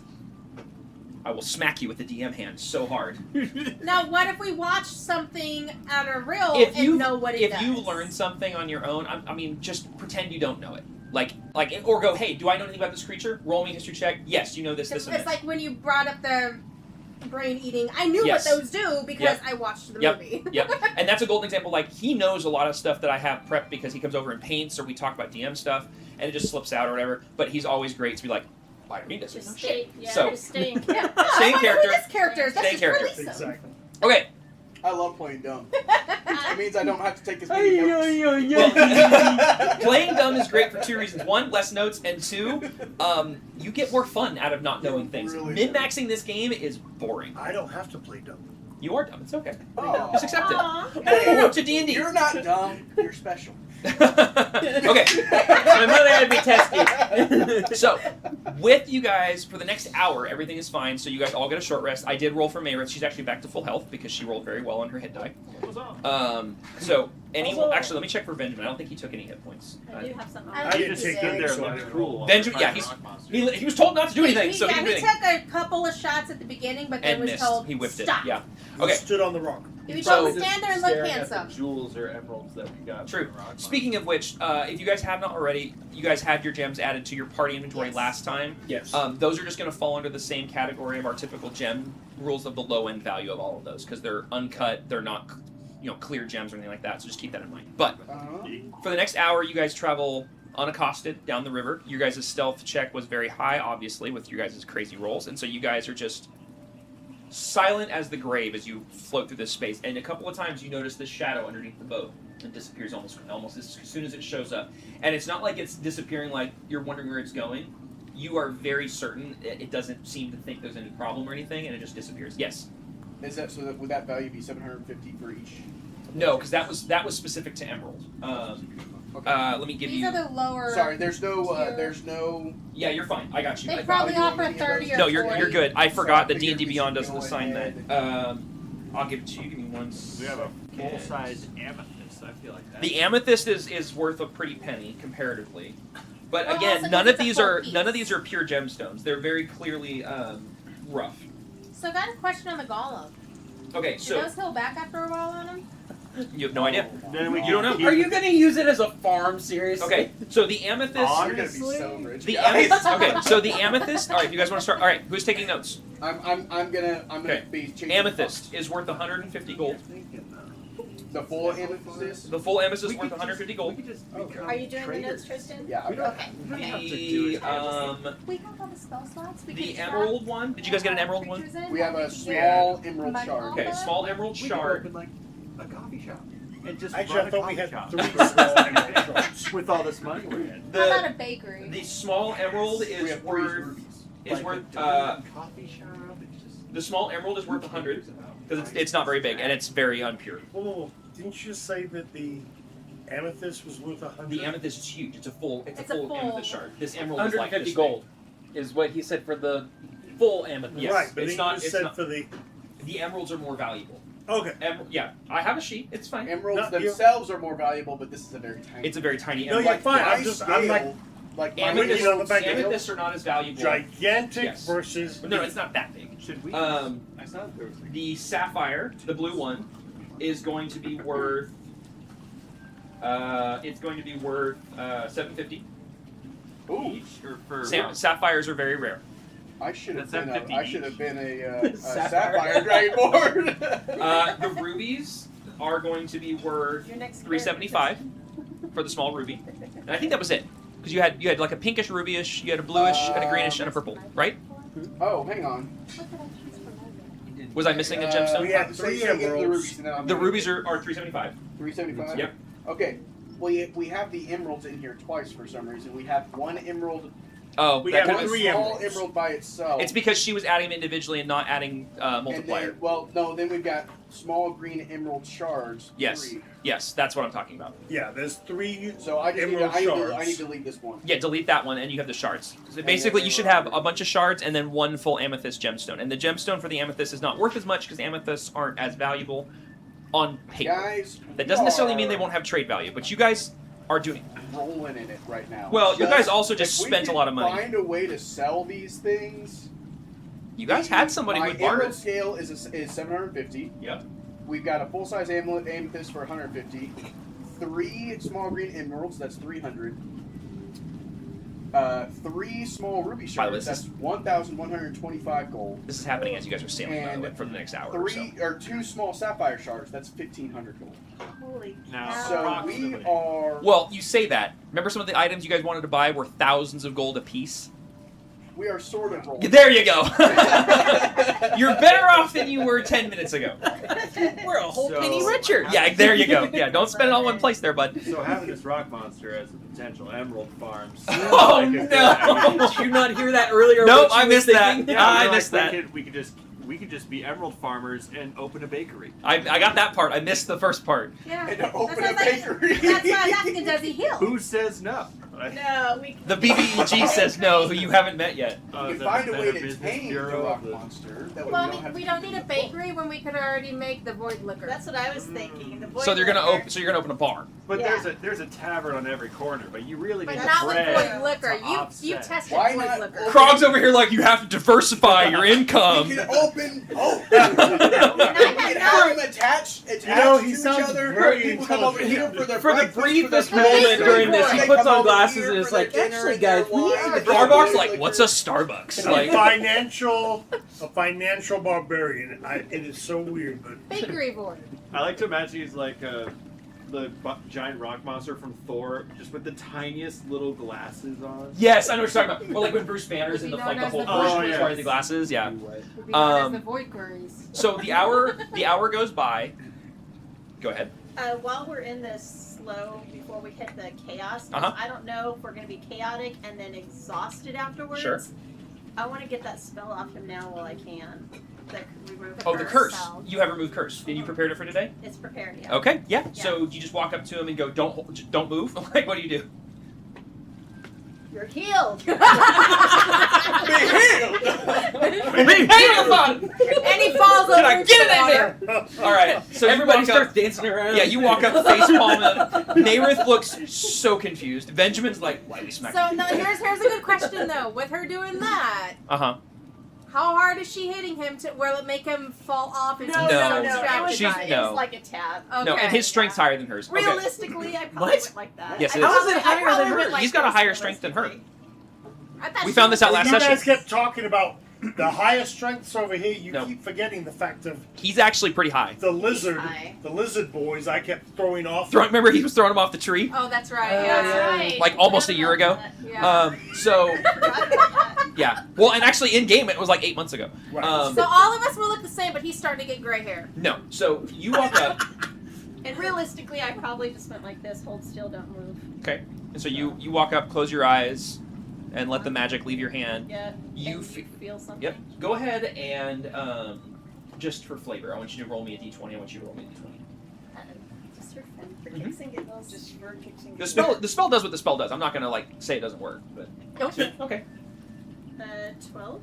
I will smack you with the DM hand so hard. Now, what if we watch something on a reel If and you know what it if does? you learn something on your own, I mean, just pretend you don't know it. Or go, hey, do I know anything about this creature? Roll me a history check. Yes, you know this, It's this, and this. like when you brought up the brain eating. I knew Yes. what those do because Yep. I watched the Yep. movie. Yep. And that's a golden example. Like, he knows a lot of stuff that I have prepped because he comes over and paints, or we talk about DM stuff, and it just slips out or whatever. But he's always great to be like, Irene doesn't know Just shit. stay, yeah, So- just stay in Yeah. character. I Same wonder character. Who this character is. Let's Same just character. release him. Exactly. Okay. I love playing dumb. Uh, It means I don't have to take as many notes. Well, playing dumb is great for two reasons. One, less notes, and two, you get more fun out of not knowing things. Really Min-maxing this game is boring. I don't have to play dumb. You are dumb. It's okay. Oh. Just accept it. Aw. Hey, Welcome to D&D. You're not dumb. You're special. Okay. My mother had me test you. So, with you guys for the next hour, everything is fine. So you guys all get a short rest. I did roll for Mayrith. She's actually back to full health because she rolled very well on her hit die. So anyone, actually, let me check for Benjamin. I don't think he took any hit points. I do have some. I I did just too. stood there So and I looked rolled. cruel. Benjamin, yeah, he was told not to do anything, so he yeah, didn't do he anything. took a couple of shots at the beginning, but then And was missed. told He whiffed stop. it. Yeah. He Okay. stood on the rock. He was So- told to stand there and look Staring at handsome. the jewels or emeralds that we got. True. from the rock Speaking of which, if you guys have not already, you guys had your gems added to your party inventory Yes. last time. Yes. Those are just going to fall under the same category of our typical gem rules of the low end value of all of those because they're uncut, they're not, clear gems or anything like that. So just keep that in mind. But for the next hour, you guys travel unaccosted down the river. Your guys' stealth check was very high, obviously, with your guys' crazy rolls, and so you guys are just silent as the grave as you float through this space. And a couple of times you notice this shadow underneath the boat. It disappears almost as soon as it shows up. And it's not like it's disappearing like you're wondering where it's going. You are very certain it doesn't seem to think there's any problem or anything, and it just disappears. Yes. Is that so? That would that value be 750 for each? No, because that was specific to Emerald. Let me give These you. are the lower. Sorry, there's no. tier. There's no. Yeah, you're fine. I got you. They I probably value offer any of 30 those? or No, you're 40. good. I forgot So I that D&D figured we Beyond should doesn't go assign ahead. that. I'll give it to you. Give me one. We have a second. full-size amethyst. I feel like that. The amethyst is worth a pretty penny comparatively, but Well, again, also none because of it's a these full are piece. none of these are pure gemstones. They're very clearly rough. So I got a question on the golem. Okay, Do so those heal back after a while on them? you have no idea. Then we You don't know? keep- Are you going to use it as a farm, seriously? Okay, so the amethyst. You're gonna be Honestly? so rich. The guys. amethyst. Okay, so the amethyst. All right, you guys want to start? All right, who's taking notes? I'm gonna Okay. be changing Amethyst is worth 150 gold. the full amethyst. The full amethyst is We worth could 150 We gold. could just Okay. Are you doing the traders. notes, Tristan? Yeah. We don't, Okay. we don't have to do The it. We have all the spell slots. We the can emerald one. Did you guys get an emerald one? We have a small emerald Combine shard. all Okay, that? small emerald We could shard. open like a coffee shop and just Actually, run I a thought we coffee had shop. 3 small emerald shards. With all this money we had. How about The a bakery? the small emerald We is have 3 worth rubies. is worth coffee shop. It's just the small emerald is worth 100 because it's not very big and it's very unpure. Whoa. Didn't you say that the amethyst was worth 100? The amethyst is huge. It's a full It's a full full- amethyst shard. This emerald is like 150 this gold is what he said for the full amethyst. Yes, Right, but it's then not- you just it's said not- for the. Big. The emeralds are more valuable. Okay. Yeah, I have a sheet. It's fine. Emeralds No, you- themselves are more valuable, but this is a very tiny. It's a very tiny No, emerald. you're fine. My I'm just. I'm like scale, like my Amethyst- Amethysts, on the back of the- amethysts are not as valuable. gigantic Yes. versus. No, it's not that big. should we? Um, I saw there was like The sapphire, the blue one, is going to be worth. It's going to be worth 750. Ooh, each or for Sapphires are very rare. I should have That's been. $7.50 I should have been a Sapphire. sapphire dragonborn. The rubies are going to be worth Your next 375 for the small ruby, and I think that was it. Because you had like a pinkish rubyish, you had a bluish, and a greenish, and a purple, right? Oh, hang on. Was I missing a gemstone? We had Say 3 again the emeralds. rubies. And then I'm The gonna- rubies are 375. 375. Yep. Okay. We have the emeralds in here twice for some reason. We have one emerald. Oh, We that have could- One 3 small emeralds. emerald by itself. it's because she was adding them individually and not adding And multiplier. then, well, no. Then we've got small green emerald shards. Yes. 3. Yes, that's what I'm talking about. Yeah, there's 3 So I just need to, emerald shards. I need to leave this one. Yeah, delete that one, and you have the shards. So basically, you should have a bunch of shards and then one full amethyst gemstone. And the gemstone for the amethyst is not worth as much because amethysts aren't as valuable on paper. Guys, That doesn't necessarily mean they are won't have trade value, but you guys are doing. rolling in it right now. Well, you guys also just if we spent a can lot of money. Find a way to sell these things. You guys had somebody My who bartered. emerald scale is 750. Yep. We've got a full size amethyst for 150. 3 small green emeralds. That's 300. 3 small ruby By the way, shards. this That's 1,125 gold. This is happening as you guys are sailing, by the way, And for the next hour or so. 3 or 2 small sapphire shards. That's 1,500 gold. Holy Now, So approximately. we are. Well, you say that. Remember some of the items you guys wanted to buy were thousands of gold apiece? We are sort of rolling. There you go. You're better off than you were 10 minutes ago. We're a whole So- penny richer. Yeah, there you go. Yeah, don't spend it all in one place there, bud. So having this rock monster as a potential emerald farm. seems Oh, like a good no. idea. Did you not hear that earlier? Nope, what you I were missed that. thinking? I like missed that. We could just we could just be emerald farmers and open a bakery. I got that part. I missed the first part. Yeah. And open That's a what I was like- bakery. That's why I was asking, does he heal? Who says no? No, we. The BBEG says no, who you haven't met yet. You can find a way to Business tame the Bureau rock of the- monster. That way Well, I we don't mean, have we to don't keep need a people. bakery when we could already make the void liquor. That's what I was thinking. The So you're gonna liquor. open. So you're gonna open a bar. But Yeah. there's a tavern on every corner, but you really But need not with bread void liquor. to You offset. tested Why void not liquor. open- Krog's over here like you have to diversify your income. We can open. Oh. No, we can have them attached You know, he to sounds each other. very People come over here for their For the breakfast, briefest for their moment dinner, during this, he they puts come on over glasses here and it's for their like, dinner actually, and their guys, we wine need and to their Starbucks, liquor. like, what's a Starbucks? A Like, financial barbarian. It is so weird, but Bakery void. I like to imagine he's like the giant rock monster from Thor, just with the tiniest little glasses on. yes, I know what you're talking about. Or like when Bruce Banner's in the Known like the as whole the version void. was wearing the glasses. Yeah. Would be known as Um, the void queries. So the hour goes by. Go ahead. While we're in this slow, before we hit the chaos, Uh-huh. I don't know if we're going to be chaotic and then exhausted afterwards. Sure. I want to get that spell off him now while I can. Remove Oh, the curse. spell. You have removed curse. And you prepared it for today? It's prepared, yeah. Okay. Yeah. Yeah. So you just walk up to him and go, don't move. Like, what do you do? You're healed. Be healed. And he falls over Can I into get the it in water. there? All right. So everybody you walk starts up. dancing around. Yeah, you walk up, face palm him. Nayrith looks so confused. Benjamin's like, why we smack So no, here's a good question though. With her doing that, Uh-huh. how hard is she hitting him to where it make him fall off? And No, No. no, no. It was, She's- it no. was like a tab. Okay. No, and his strength's higher than hers. Okay. Realistically, I probably What? went like that. Yes, I it is. probably- How is it I higher probably than went her? like He's got a this higher strength than her. realistically. I thought We she found this out was- last you session. guys kept talking about the highest strengths over here. You No. keep forgetting the fact of He's actually pretty high. the lizard, high. the lizard boys. I kept throwing off. Remember he was throwing him off the tree? Oh, that's right. Oh, Yeah. yeah. Right. Like almost a year ago? Yeah. So, yeah. Well, and actually in game it was like 8 months ago. Right. So all of us will look the same, but he's starting to get gray hair. No. So you walk up, And realistically, I probably just went like this: hold still, don't move. and so you walk up, close your eyes, and let the magic leave your hand. Yeah. You and fe- feel something. Yep. Go ahead and just for flavor, I want you to roll me a d20. I want you to roll me a d20. Just for fun, for Mhm. kicks and giggles. Just for kicks and The giggles. spell does what the spell does. I'm not gonna like say it doesn't work, but okay. 12.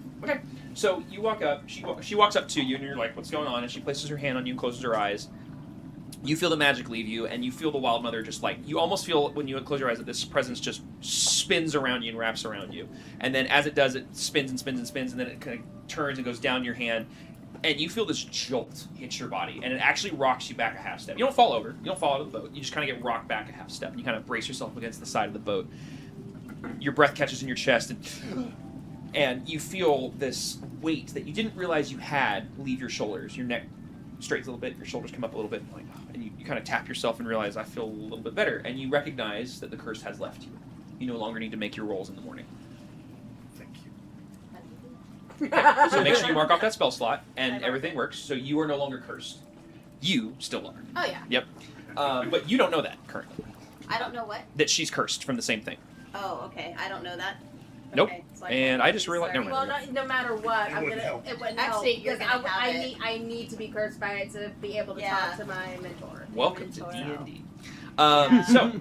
So you walk up. She walks up to you, and you're like, "What's going on?" And she places her hand on you and closes her eyes. You feel the magic leave you, and you feel the Wild Mother just like you almost feel when you close your eyes that this presence just spins around you and wraps around you, and then as it does, it spins and spins and spins, and then it kind of turns and goes down your hand, and you feel this jolt hit your body, and it actually rocks you back a half step. You don't fall over, you don't fall out of the boat, you just kind of get rocked back a half step, and you kind of brace yourself against the side of the boat. Your breath catches in your chest, and you feel this weight that you didn't realize you had leave your shoulders. Your neck straightens a little bit, your shoulders come up a little bit, and you kind of tap yourself and realize, I feel a little bit better. And you recognize that the curse has left you. You no longer need to make your rolls in the morning. Thank you. So make sure you mark off that spell slot, I and marked everything it. works. So you are no longer cursed. You still are. Oh yeah. But you don't know that currently, I don't know what. that she's cursed from the same thing. Oh, okay. I don't know that. Nope. Okay, so And I just realized- never Well, mind. no matter what, It I'm wouldn't gonna. help. It wouldn't Actually, help you're because gonna have it. I need to be cursed by it to be able to Yeah. talk to my mentor. Welcome to Mentor. D&D. Yeah. So,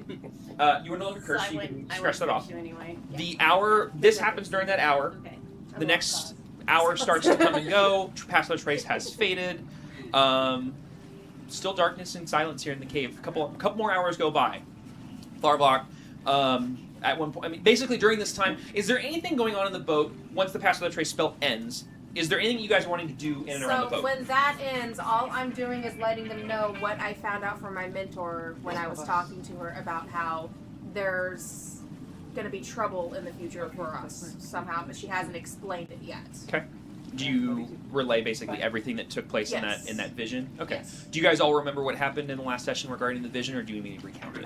you are no longer So cursed, I so you wouldn't- can I scratch that wouldn't off. fix you anyway. The hour, this happens during that hour. Okay. The next hour starts to come and go. Pass Without Trace has faded. Still darkness and silence here in the cave. A couple more hours go by. Tharblock, at one point, I mean, basically during this time, is there anything going on in the boat once the Pass Without Trace spell ends? Is there anything you guys are wanting to do in and around the So boat? when that ends, all I'm doing is letting them know what I found out from my mentor when I was talking to her about how there's going to be trouble in the future for us somehow, but she hasn't explained it yet. Do you relay basically everything that took place Yes. in that vision? Okay. Yes. Do you guys all remember what happened in the last session regarding the vision, or do you need me to recount it?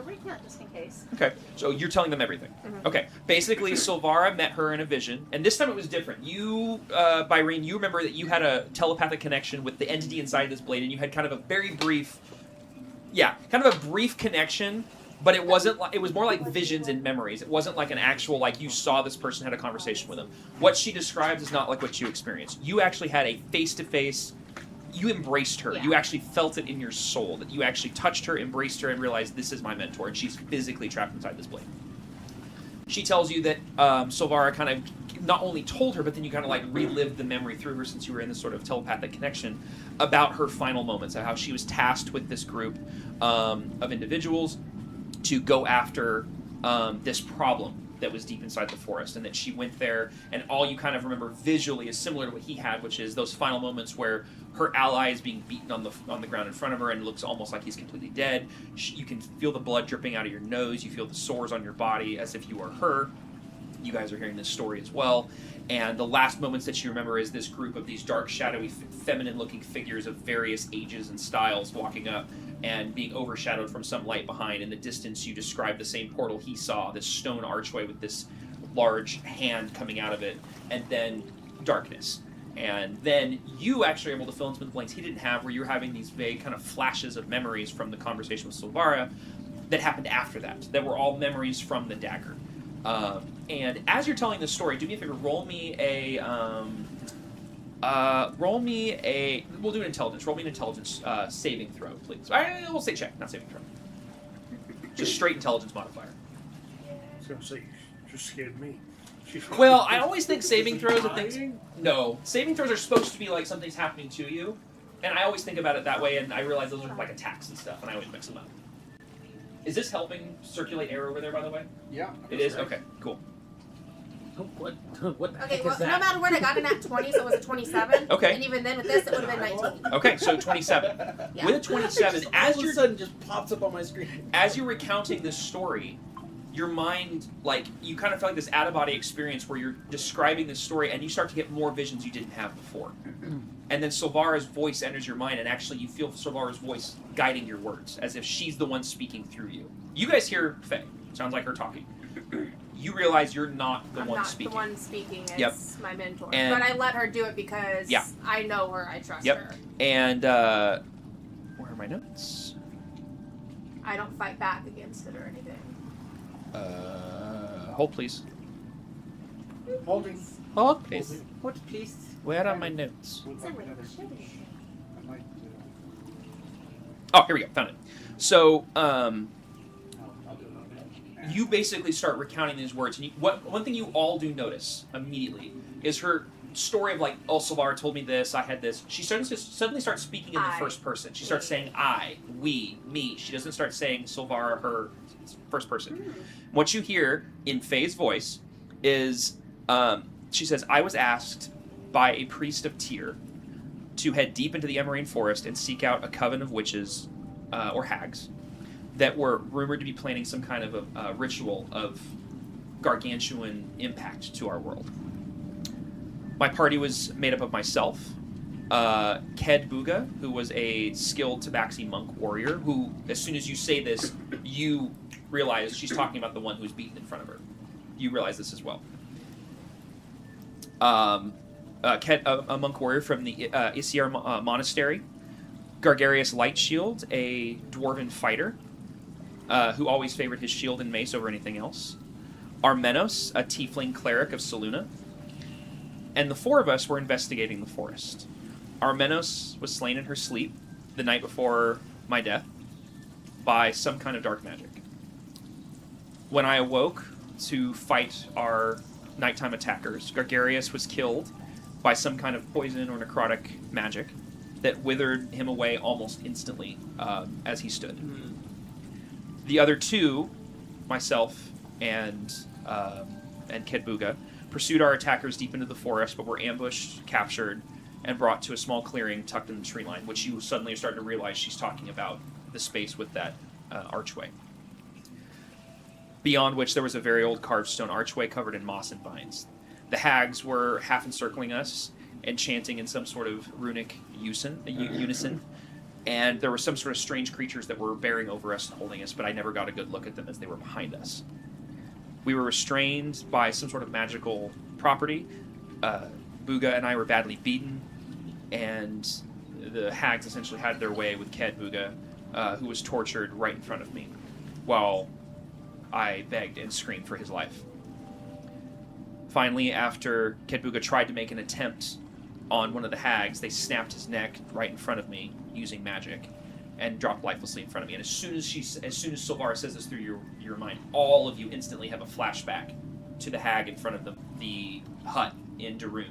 Recount just in case. Okay, so you're telling them everything. Mhm. Okay, basically, Silvara met her in a vision, and this time it was different. You, Byrene, you remember that you had a telepathic connection with the entity inside this blade, and you had kind of a very brief, kind of a brief connection But it wasn't like, it was more like visions and memories. It wasn't like an actual, like you saw this person, had a conversation with them. What she describes is not like what you experienced. You actually had a face-to-face, you embraced her. Yeah. You actually felt it in your soul, that you actually touched her, embraced her, and realized this is my mentor, and she's physically trapped inside this blade. She tells you that Silvara kind of not only told her, but then you kind of like relived the memory through her, since you were in this sort of telepathic connection, about her final moments, of how she was tasked with this group of individuals to go after this problem that was deep inside the forest, and that she went there, and all you kind of remember visually is similar to what he had, which is those final moments where her ally is being beaten on the ground in front of her, and it looks almost like he's completely dead. You can feel the blood dripping out of your nose. You feel the sores on your body as if you are her. You guys are hearing this story as well. And the last moments that you remember is this group of these dark, shadowy, feminine-looking figures of various ages and styles walking up and being overshadowed from some light behind. In the distance, you describe the same portal he saw, this stone archway with this large hand coming out of it, and then darkness. And then you actually are able to fill in some of the blanks he didn't have, where you're having these vague kind of flashes of memories from the conversation with Silvara that happened after that were all memories from the dagger. And as you're telling this story, do me a favor, roll me a, we'll do an intelligence, roll me an intelligence saving throw, please. We'll say check, not saving throw. Just straight intelligence modifier. I was gonna say, you just scared me. Well, I always think saving throws are things... No, saving throws are supposed to be like something's happening to you, and I always think about it that way, and I realize those are like attacks and stuff, and I always mix them up. Is this helping circulate air over there, by the way? Yeah. It is? Okay, cool. What the Okay, heck well, is no that? matter what, I got it at 20, so it was a 27. Okay. And even then with this, it would have been 19. Okay, so 27. Yeah. With a 27, all as of a you're sudden just pops up on my screen. as you're recounting this story, your mind, like, you kind of feel like this out-of-body experience where you're describing this story, and you start to get more visions you didn't have before. And then Silvara's voice enters your mind, and actually you feel Silvara's voice guiding your words, as if she's the one speaking through you. You guys hear Faye. Sounds like her talking. You realize you're not the I'm one not speaking. the one speaking. It's Yep. my mentor. And- but I let her do it because Yeah. I know her. I trust Yep. her. And, where are my notes? I don't fight back against it or anything. Hold, please. Holding. Hold, please. What, please? Where are my notes? I might, Oh, here we go. Found it. So, I'll do it. you basically start recounting these words, and one thing you all do notice immediately is her story of like, oh, Silvara told me this, I had this. She suddenly starts speaking in the I. first person. She starts saying I, we, me. She doesn't start saying Silvara, her. It's first person. What you hear in Faye's voice is, she says, I was asked by a priest of Tyr to head deep into the Emerine forest and seek out a coven of witches, or hags, that were rumored to be planning some kind of a ritual of gargantuan impact to our world. My party was made up of myself, Ked Buga, who was a skilled Tabaxi monk warrior, who, as soon as you say this, you realize she's talking about the one who's beaten in front of her. You realize this as well. Ked, a monk warrior from the Isiar Monastery. Gargarius Lightshield, a dwarven fighter, who always favored his shield and mace over anything else. Armenos, a tiefling cleric of Saluna. And the four of us were investigating the forest. Armenos was slain in her sleep the night before my death by some kind of dark magic. When I awoke to fight our nighttime attackers, Gargarius was killed by some kind of poison or necrotic magic that withered him away almost instantly as he stood. The other two, myself and Kedbuga, pursued our attackers deep into the forest, but were ambushed, captured, and brought to a small clearing tucked in the tree line, which you suddenly are starting to realize she's talking about the space with that archway. Beyond which there was a very old carved stone archway covered in moss and vines. The hags were half encircling us and chanting in some sort of runic unison, and there were some sort of strange creatures that were bearing over us and holding us, but I never got a good look at them as they were behind us. We were restrained by some sort of magical property. Buga and I were badly beaten, and the hags essentially had their way with Ked Buga, who was tortured right in front of me. while I begged and screamed for his life. Finally, after Ketbuga tried to make an attempt on one of the hags, they snapped his neck right in front of me using magic and dropped lifelessly in front of me. And as soon as Silvara says this through your mind, all of you instantly have a flashback to the hag in front of the hut in Darun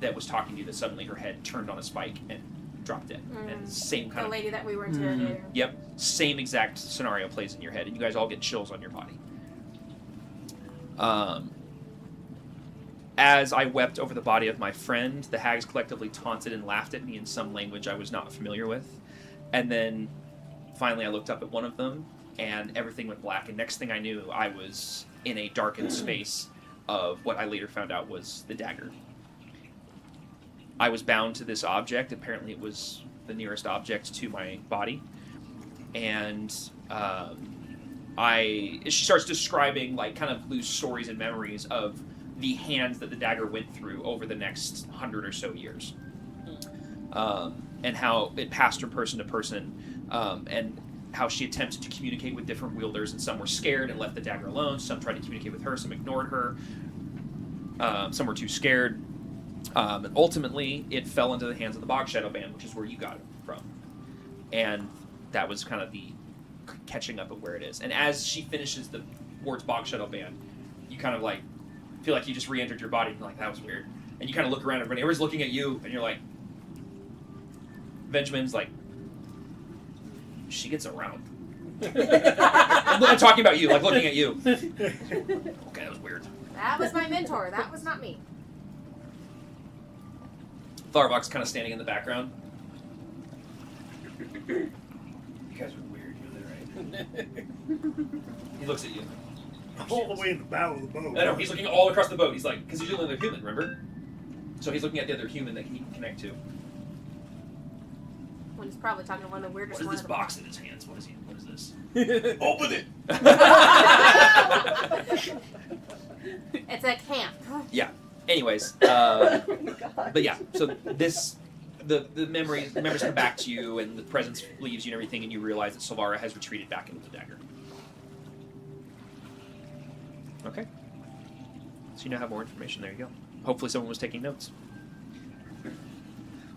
that was talking to you, that suddenly her head turned on a spike and dropped dead. And same kind The of... lady that we were interrogating. Yep, same exact scenario plays in your head, and you guys all get chills on your body. As I wept over the body of my friend, the hags collectively taunted and laughed at me in some language I was not familiar with. And then, finally, I looked up at one of them, and everything went black. And next thing I knew, I was in a darkened space of what I later found out was the dagger. I was bound to this object. Apparently, it was the nearest object to my body. And she starts describing, like, kind of loose stories and memories of the hands that the dagger went through over the next 100 or so years. And how it passed from person to person, and how she attempted to communicate with different wielders, and some were scared and left the dagger alone, some tried to communicate with her, some ignored her, some were too scared, and ultimately it fell into the hands of the Bog Shadow Band, which is where you got it from. And that was kind of the catching up of where it is. And as she finishes the words Bog Shadow Band, you kind of like feel like you just re-entered your body and you're like, that was weird. And you kind of look around, everybody's looking at you, and you're like, Benjamin's like, she gets around. I'm talking about you, like looking at you. Okay, that was weird. That was my mentor. That was not me. Tharvok's kind of standing in the background. You guys are weird, you're there, right? He looks at you. All the way in the bow of the boat. I know, he's looking all across the boat. He's like, because he's the only other human, remember? So he's looking at the other human that he can connect to. When he's probably talking to one of the weirdest What is ones. this box in his hands? What is this? Open it! It's a camp. Yeah. Anyways, but yeah, so the memories come back to you, and the presence leaves you and everything, and you realize that Silvara has retreated back into the dagger. Okay. So you now have more information. There you go. Hopefully someone was taking notes.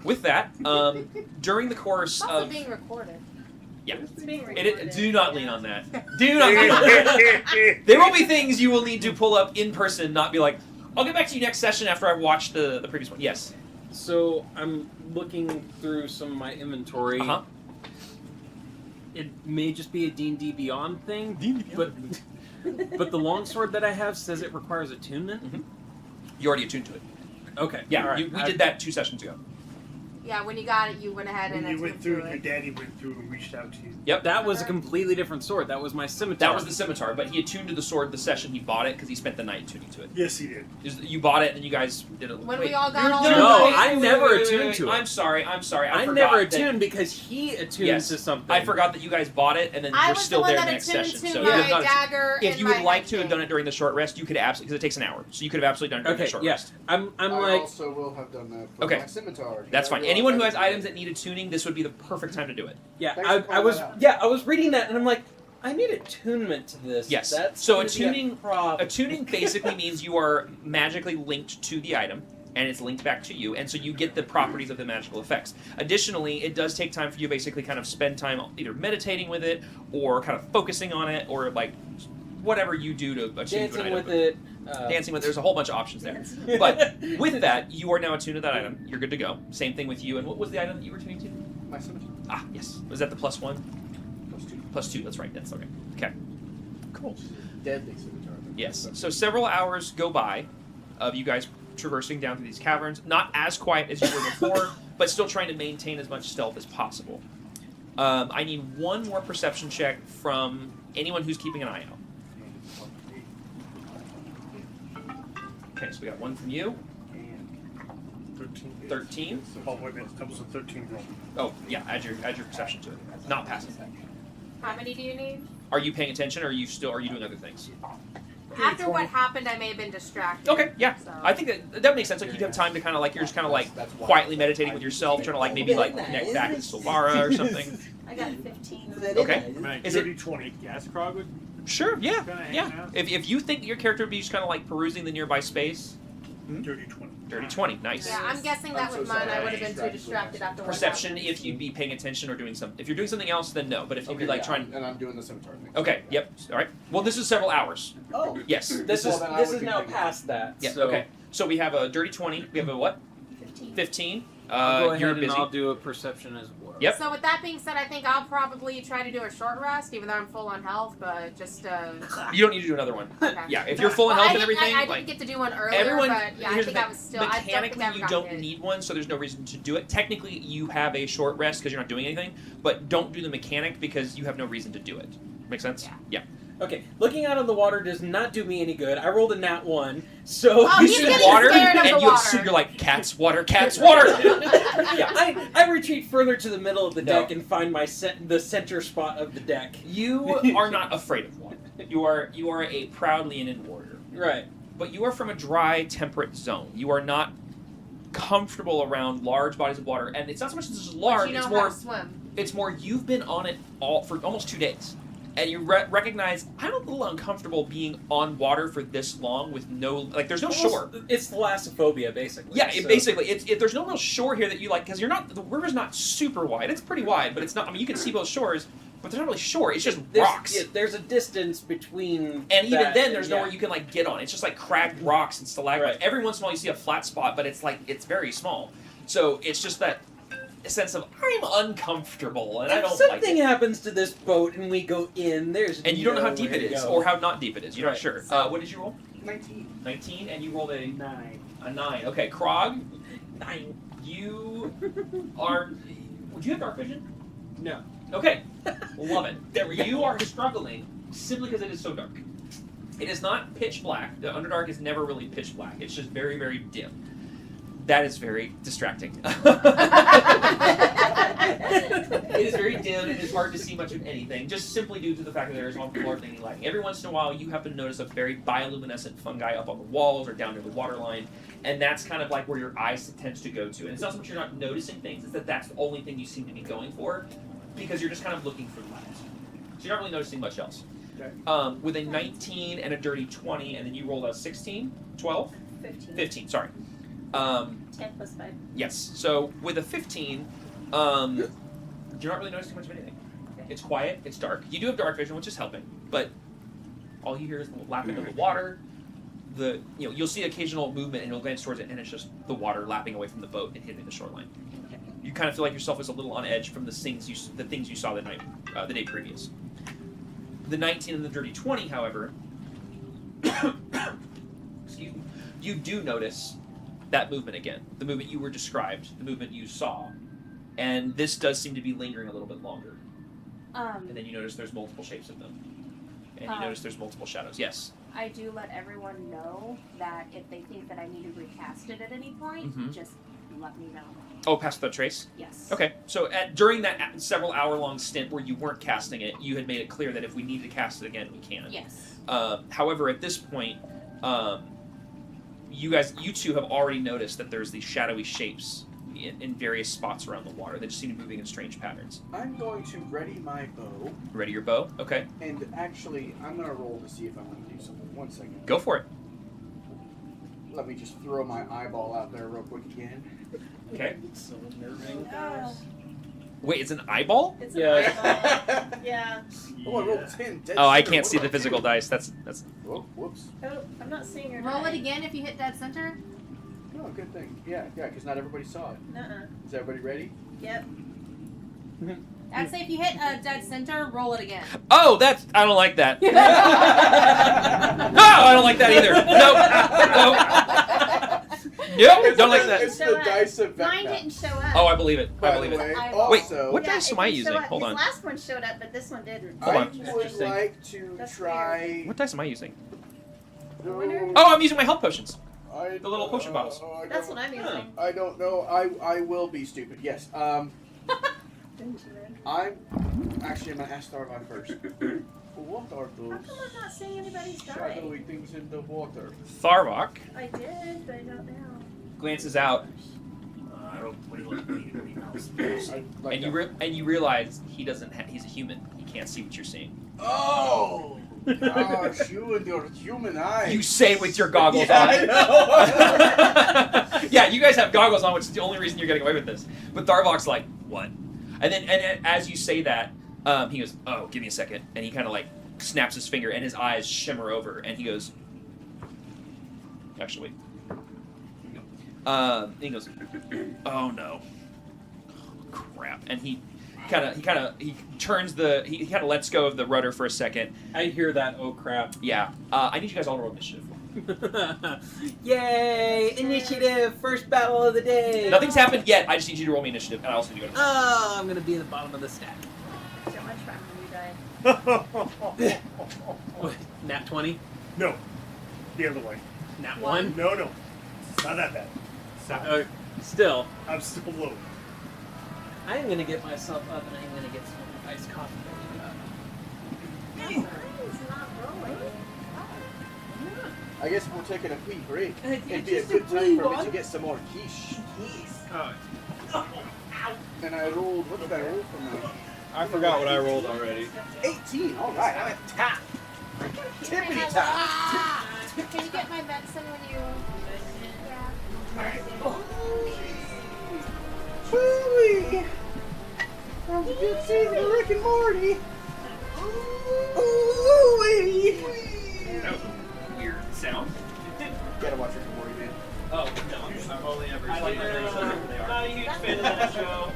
With that, during the course It's also of... being recorded. Yeah. It's being recorded. Do not lean on that. Do not lean on that. There will be things you will need to pull up in person, not be like, I'll get back to you next session after I've watched the previous one. Yes. So I'm looking through some of my inventory. Uh-huh. It may just be a D&D Beyond thing, D&D but the longsword that I have says it requires attunement. Mm-hmm. You already attuned to it. Okay. Yeah, all right. we did that 2 sessions ago. Yeah, when you got it, you went ahead and When you went attuned through, to your it. daddy went through and reached out to you. Yep. That was a completely different sword. That was my scimitar. That was the scimitar, but he attuned to the sword the session he bought it because he spent the night tuning to it. Yes, he did. You bought it and you guys did it. When wait, we all got you're- all No, wait, I never attuned to it. I'm sorry. I I forgot never that- attuned because he attuned Yes, to something. I forgot that you guys bought it and then I we're was still the one there that next attuned session. to So my you have not- dagger. if and you my would like head to have thing. done it during the short rest, you could absolutely, because it takes an hour. So you could have absolutely done it during the Okay, short yeah. rest. I'm I like, also will have done that for Okay. my scimitar. That's Yeah, fine. I Anyone who realize has I items that needed tuning, this would be the perfect time to do it. yeah, Thanks for I pointing was, that out. yeah, I was reading that and I'm like, I need attunement to this. Yes. That's So gonna be a attuning- problem. Attuning basically means you are magically linked to the item, and it's linked back to you, and so you get the properties of the magical effects. Additionally, it does take time for you to basically kind of spend time either meditating with it, or kind of focusing on it, or like whatever you do to attune to an dancing item. with it. Dancing with it. There's a whole bunch of options there. But with that, you are now attuned to that item. You're good to go. Same thing with you. And what was the item that you were tuning to? My scimitar. Ah, yes. Was that the +1? Plus 2. +2, that's right. That's okay. Okay. Cool. Deadly scimitar. Yes. So several hours go by of you guys traversing down through these caverns. Not as quiet as you were before, but still trying to maintain as much stealth as possible. I need one more perception check from anyone who's keeping an eye out. Okay, so we got one from you. 13. 13. Oh, wait a minute. That was a 13 roll. Oh, yeah, add your perception to it. Not passive. How many do you need? Are you paying attention, or are you doing other things? After what happened, I may have been distracted. Okay, yeah. So. I think that makes sense. Like you'd have time to kind of like you're just kind of like quietly meditating with yourself, trying to like maybe like connect back to Solvara or something. I got 15. Okay. I mean, Is it- 30-20. Gas Krog would Sure. Yeah. kinda hang Yeah. out. If you think your character would be just kind of like perusing the nearby space, Dirty 20. dirty 20, nice. Yeah, I'm guessing that I'm with so mine, I sorry. would have been too distracted after what Perception happened. if you'd be paying attention or doing something. If you're doing something else, then no. But if you'd Okay, be like yeah, trying. and I'm doing the scimitar thing. Okay. Yep. All right. Well, this is several hours. Oh. Yes. This Well, is then I this would is be now thinking- past that. Yeah. So Okay. So we have a dirty 20. We have a what? 15. 15. I'll go You're ahead busy. and I'll do a perception as well. Yep. So with that being said, I think I'll probably try to do a short rest, even though I'm full on health, but just You don't need to do another one. okay. Yeah. If you're full in Well, health I and didn't- everything, I didn't like get to do one earlier, everyone. but yeah, I Here's think the I thing. was still. I don't think Mechanically, I ever you got don't hit. need one, so there's no reason to do it. Technically, you have a short rest because you're not doing anything, but don't do the mechanic because you have no reason to do it. Make sense? Yeah. Okay, looking out on the water does not do me any good. I rolled a nat 1, so Oh, You he's see getting water scared of and the you water. assume you're like cats, water, cats, water. yeah, I retreat further to the middle of the No. deck and find the center spot of the deck. You are not afraid of water. You are a proud Leonin warrior, Right. but you are from a dry, temperate zone. You are not comfortable around large bodies of water, and it's not so much this is But large. you know It's how more. to swim. It's more you've been on it all for almost 2 days, and you recognize I'm a little uncomfortable being on water for this long with no there's no shore. It's thalassophobia, basically. Yeah, so. basically, there's no real shore here that you like because the river's not super wide. It's pretty wide, but it's not. I mean, you can see both shores, but there's not really shore. It's just rocks. Yeah, there's a distance between. And even that, then, there's yeah. nowhere you can get on. It's just cracked rocks and stalagmites. Right. Every once in a while, you see a flat spot, but it's very small. So it's just that sense of I'm uncomfortable and I If don't like something it. happens to this boat and we go in, there's And you don't know how nowhere deep it to is go. or how not deep it is. You're not Right. sure. What did you roll? 19. 19, and you rolled a 9. 9. Okay, Krog, 9. you are. Would you have dark vision? No. Okay, love it. There we go. You are struggling simply because it is so dark. It is not pitch black. The Underdark is never really pitch black. It's just very, very dim. That is very distracting. It is very dim. It is hard to see much of anything, just simply due to the fact that there is on floor any lighting. Every once in a while, you happen to notice a very bioluminescent fungi up on the walls or down near the waterline, and that's kind of where your eyes tends to go to. And it's not so much you're not noticing things; it's that that's the only thing you seem to be going for, because you're just kind of looking for light. So you're not really noticing much else. Okay. With a 19 and a dirty 20, and then you rolled a 16, 12, 15. 15. Sorry. 10 plus 5. Yes. So with a 15, you're not really noticing much of anything. It's quiet. It's dark. You do have dark vision, which is helping, but all you hear is the lapping of the water. You'll see occasional movement, and you'll glance towards it, and it's just the water lapping away from the boat and hitting the shoreline. You kind of feel like yourself is a little on edge from the things you saw the day previous. The 19 and the dirty 20, however, excuse me, you do notice that movement again. The movement you were described, the movement you saw. And this does seem to be lingering a little bit longer. And then you notice there's multiple shapes of them. And you notice there's multiple shadows. Yes. I do let everyone know that if they think that I need to recast it at any point, Mhm. just let me know. Oh, past the trace? Yes. Okay. So during that several hour-long stint where you weren't casting it, you had made it clear that if we need to cast it again, we can. Yes. However, at this point, you two have already noticed that there's these shadowy shapes in various spots around the water. They just seem to be moving in strange patterns. I'm going to ready my bow, Ready your bow? Okay. and actually, I'm going to roll to see if I'm going to do something. 1 second. Go for it. Let me just throw my eyeball out there real quick again. Okay. It's so unnerving. Wait, it's an eyeball? It's Yeah. an eyeball. Yeah. Oh, I rolled 10. Dead Oh, I center. can't What see do the I physical do? dice. That's. Oh, whoops. Oh, I'm not seeing your Roll die. it again if you hit dead center. Oh, good thing. Yeah, because not everybody saw it. Nuh-uh. Is everybody ready? Yep. I'd say if you hit a dead center, roll it again. Oh, that's. I don't like that. No, I don't like that either. Nope. Nope. Don't like that. It's So, the dice of Mine Vecna. didn't show up. Oh, I believe it. I By believe the it. way, Eyeball. Wait, also, what Yeah, dice it am I didn't show using? up. Hold His on. last one showed up, but this one didn't. Hold I on. would like to That's try. What dice am I using? wonder- Oh, I'm using my health potions. I, The little potion bottles. That's what I'm using. I don't know. I will be stupid. Yes. Didn't you, Red? I'm actually. I'm gonna ask Starlight first. What are How those come I'm not seeing anybody's die? shadowy things in the water? Tharvok I did, but I don't now. glances out, I don't play like anything else. and you realize he doesn't. He's a human. He can't see what you're seeing. Oh! Gosh, you and your human eyes. You say with your goggles Yeah, on. I know. Yeah, you guys have goggles on, which is the only reason you're getting away with this. But Tharvok's like, what? And then, as you say that, he goes, oh, give me a second. And he kind of like snaps his finger, and his eyes shimmer over, and he goes, actually, wait. He goes, oh no, crap. And he turns he kind of lets go of the rudder for a second. I hear that. Oh crap! Yeah. I need you guys all to roll initiative. Yay! Initiative! First battle of the day. Nothing's happened yet. I just need you to roll me initiative, and I also need you to go. Oh, I'm gonna be at the bottom of the stack. So much fun when you die. What? Nat 20? No, the other way. Nat 1? No, no, not that bad. Still, I'm still low. I'm gonna get myself up and I'm gonna get some iced coffee. Mine's not rolling. I guess we're taking a wee break. It's It'd be a just a good time wee for me one. to get some more quiche. Oh, And I rolled, what did I roll for my... I forgot what I rolled already. 18, alright, I'm at top. Tippity top. Can you get my medicine when you? Woo-wee. That was a good season of Rick and Morty. Ooh-wee. That was a weird sound. Gotta watch Rick and Morty, man. Oh no. I've only ever I like seen that. it. Not a huge fan of that show.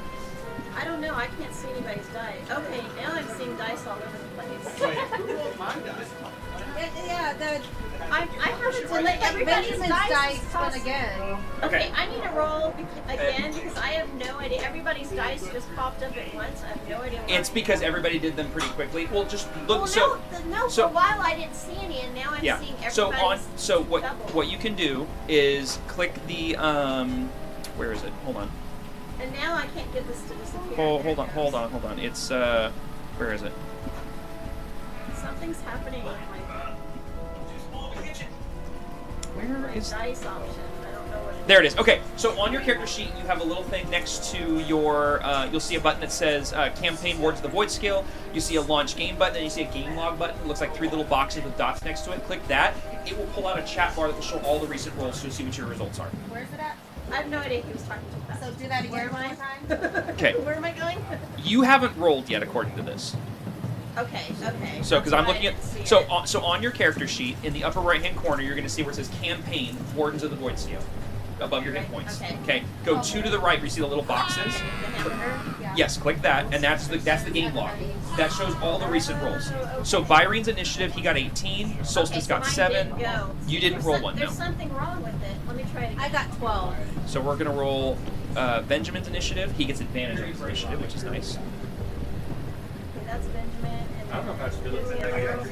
I don't know. I can't see anybody's die. Okay, now I'm seeing dice all over the place. Wait, who rolled my dice? Yeah, I haven't done it. Everybody's Benjamin's dice dice is went tossed. again. Okay, I need to roll again because I have no idea. Everybody's dice just popped up at once. I have no idea why. It's because everybody did them pretty quickly. Well, just look. Well, no, so for a while I didn't see any, and now I'm yeah. seeing So everybody's double. what you can do is click the where is it? Hold on. And now I can't get this to disappear. Hold There on. it goes. It's where is it? Something's happening with my Where is dice option. I don't know what it is. There it is. Okay, so on your character sheet, you have a little thing next to your. You'll see a button that says Campaign Wardens of the Void Scale. You see a Launch Game button, and you see a Game Log button. It looks like 3 little boxes with dots next to it. Click that. It will pull out a chat bar that will show all the recent rolls, so you'll see what your results are. Where's it at? I have no idea who was talking to that. So do that Where again am I? one time. Okay. Where am I going? You haven't rolled yet, according to this. Okay. So, because I'm That's looking why I at didn't see it. so on your character sheet in the upper right-hand corner, you're going to see where it says Campaign Wardens of the Void Scale above your hit points. Okay. Go 2 to the right where you see the little boxes. The hamburger? Yeah. Yes, click that, and that's the game log. That shows all the recent rolls. So Byron's initiative, he got 18. Solstice Okay, got so 7. mine didn't go. You didn't roll one, no. There's something wrong with it. Let me try it again. I got 12. So we're gonna roll Benjamin's initiative. He gets advantage on his initiative, which is nice. Okay, that's Benjamin. And I don't know if that's good. who's the other girl?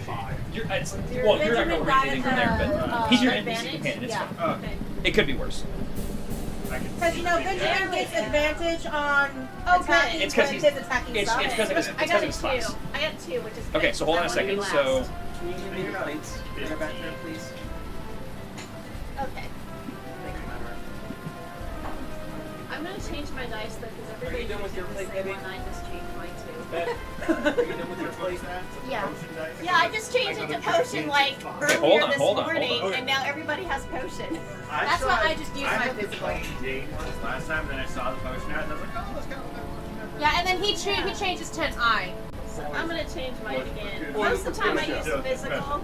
You're not Benjamin gonna got read anything from the, there, but he's your NPC advantage? companion. It's Yeah. fine. Oh, Okay. It could be worse. Because Benjamin gets advantage on attacking It's 'cause with he's- his attacking it's style. 'cause of his- I it's got 'cause of his a 2. class. I got 2, which is good. Okay, so hold on a I wanna be second. last. So Can you give me your plates in the back there, please? Okay. I'm gonna change my dice though because everybody done with your uses plate, the same baby? one. I just changed mine too. Are you done with your plate? Yeah. Yeah, I just changed it to potion like earlier hold on, this hold on. morning, Okay. and now everybody has potion. That's why I just used my I physical. played Jade once last time, then I saw the potion ad, and I was like, oh, let's go. Yeah, and then he changes to an eye. So I'm gonna change mine again. Most of the time I use physical.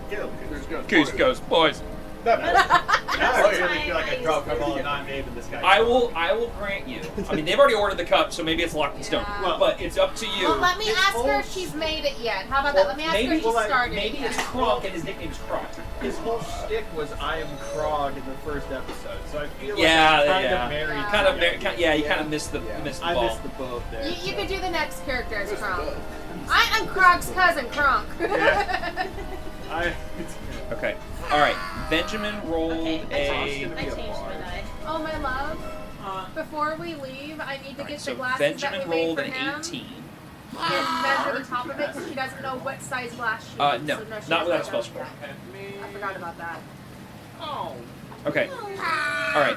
Goose goes, boys. Now I really time feel like I I dropped use my ball and not naming this guy. I will grant you. I mean, they've already ordered the cup, so maybe it's locked in stone. Yeah. Well, But it's up to you. Well, let me His ask her whole- if she's made it yet. How about that? Let me ask her maybe if she started maybe it yet. it's Kronk and his nickname's Kronk. His whole shtick was I am Krog in the first episode, so I feel like Yeah, I'm kind yeah. of married. Yeah. Kind of, to yeah, you Yeah. kind of missed the Yeah. missed the I ball. missed the boat there. You so. could do the next character as Missed the Kronk. boat. I'm Kronk's cousin, Kronk. Yeah. Okay. All right. Benjamin rolled Okay, a. I changed my die. Oh, my love. Before we leave, I need to Alright, get so the glasses Benjamin that we made rolled for an him. 18. and measure the top of it because she doesn't know what size glass she needs. No, So she not doesn't without a know spell that. scroll. I forgot about that. Okay. All right.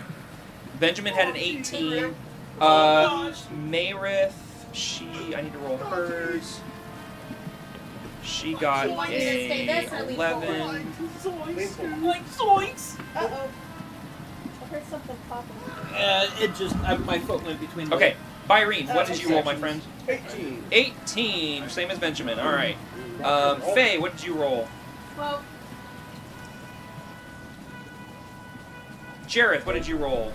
Benjamin had an 18. Mayrith, I need to roll hers. She got Do you want me to stay a this or lean 11. Zoinks! Uh-oh. I heard something popping. It just my foot went between. Okay, Byrene, what did you roll, my friend? 18. 18, same as Benjamin. All right. Faye, what did you roll? 12. Jareth, what did you roll?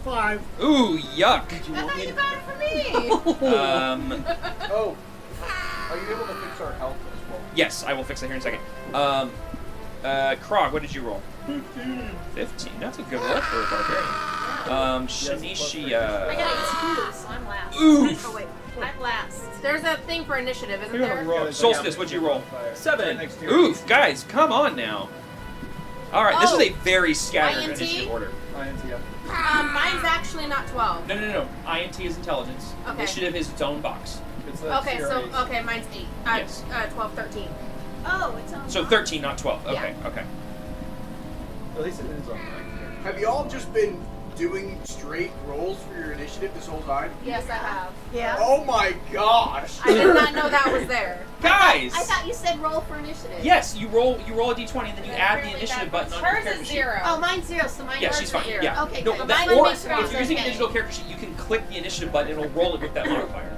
5. Ooh, yuck. I thought you got it for me. Oh, are you able to fix our health as well? Yes, I will fix that here in a second. Krog, what did you roll? 15. That's a good roll for a barbarian. I Shanicia. got a 2, so I'm last. Oof. Oh wait. I'm last. There's a thing for initiative, isn't there? Solstice, what'd you roll? 7. Oof, guys, come on now. All right, this is Oh. a very scattered INT? initiative order. Mine's actually not 12. No. INT is intelligence. Okay. Initiative is its own box. Okay, so mine's 8. Yes. 12, 13. Oh, it's on. So 13, not 12. Okay, okay. At least it is on mine. Have you all just been doing straight rolls for your initiative this whole time? Yes, I have. Yeah. Oh my gosh! I did not know that was there. Guys! I thought you said roll for initiative. Yes, you roll a d20 and then you add the Apparently initiative that- button on your Hers character is sheet. 0. Oh, mine's 0, so mine Yeah, yours she's are fine. 0. Yeah. Okay, No, good. that, Mine or makes sure if it's you're using the okay. digital character sheet, you can click the initiative button and it'll roll it with that modifier.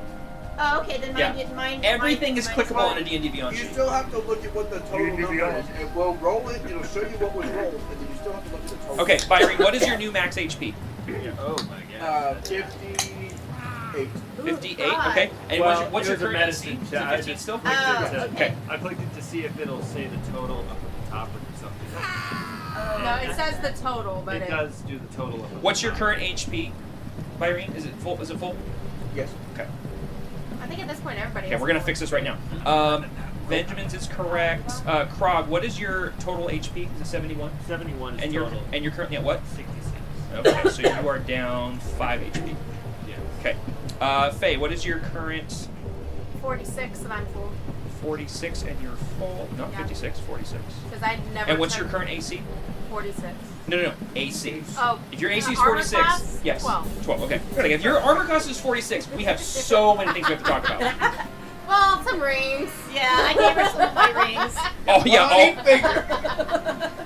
Oh, okay, then Yeah. mine. Everything is mine's clickable on a fine. D&D Beyond You sheet. still have to look at what the total D&D number Beyond. is. And we'll roll it, it'll show you what was rolled, and then you still have to look at the total. Okay, Byron, what is your new max HP? Oh my god. 58. 58, God. okay. And Well, what's your it was a current medicine AC? Is it check. I 15 just still? clicked it to- Okay. I clicked it to see if it'll say the total up at the top or something. No, it says the total, but It does do the total up at the What's your top. current HP, Byron? Is it full? Is it full? Yes. Okay. I think at this point everybody. Okay, has we're gonna one. fix this right now. Benjamin's is correct. Krog, what is your total HP? Is it 71? 71 is And you're total. currently at what? 66. Okay, so you are down 5 HP. Yeah. Okay. Faye, what is your current 46 and I'm full. 46 and you're full? Not Yeah. 56, 46. Because I never. And what's your turned current AC? 46. No, AC. Oh. If your AC is armor 46, class? yes. 12. 12, okay. Like if your armor class is 46, we have so many things we have to talk about. Well, some rings. Yeah, I gave her some of my rings. Oh, yeah,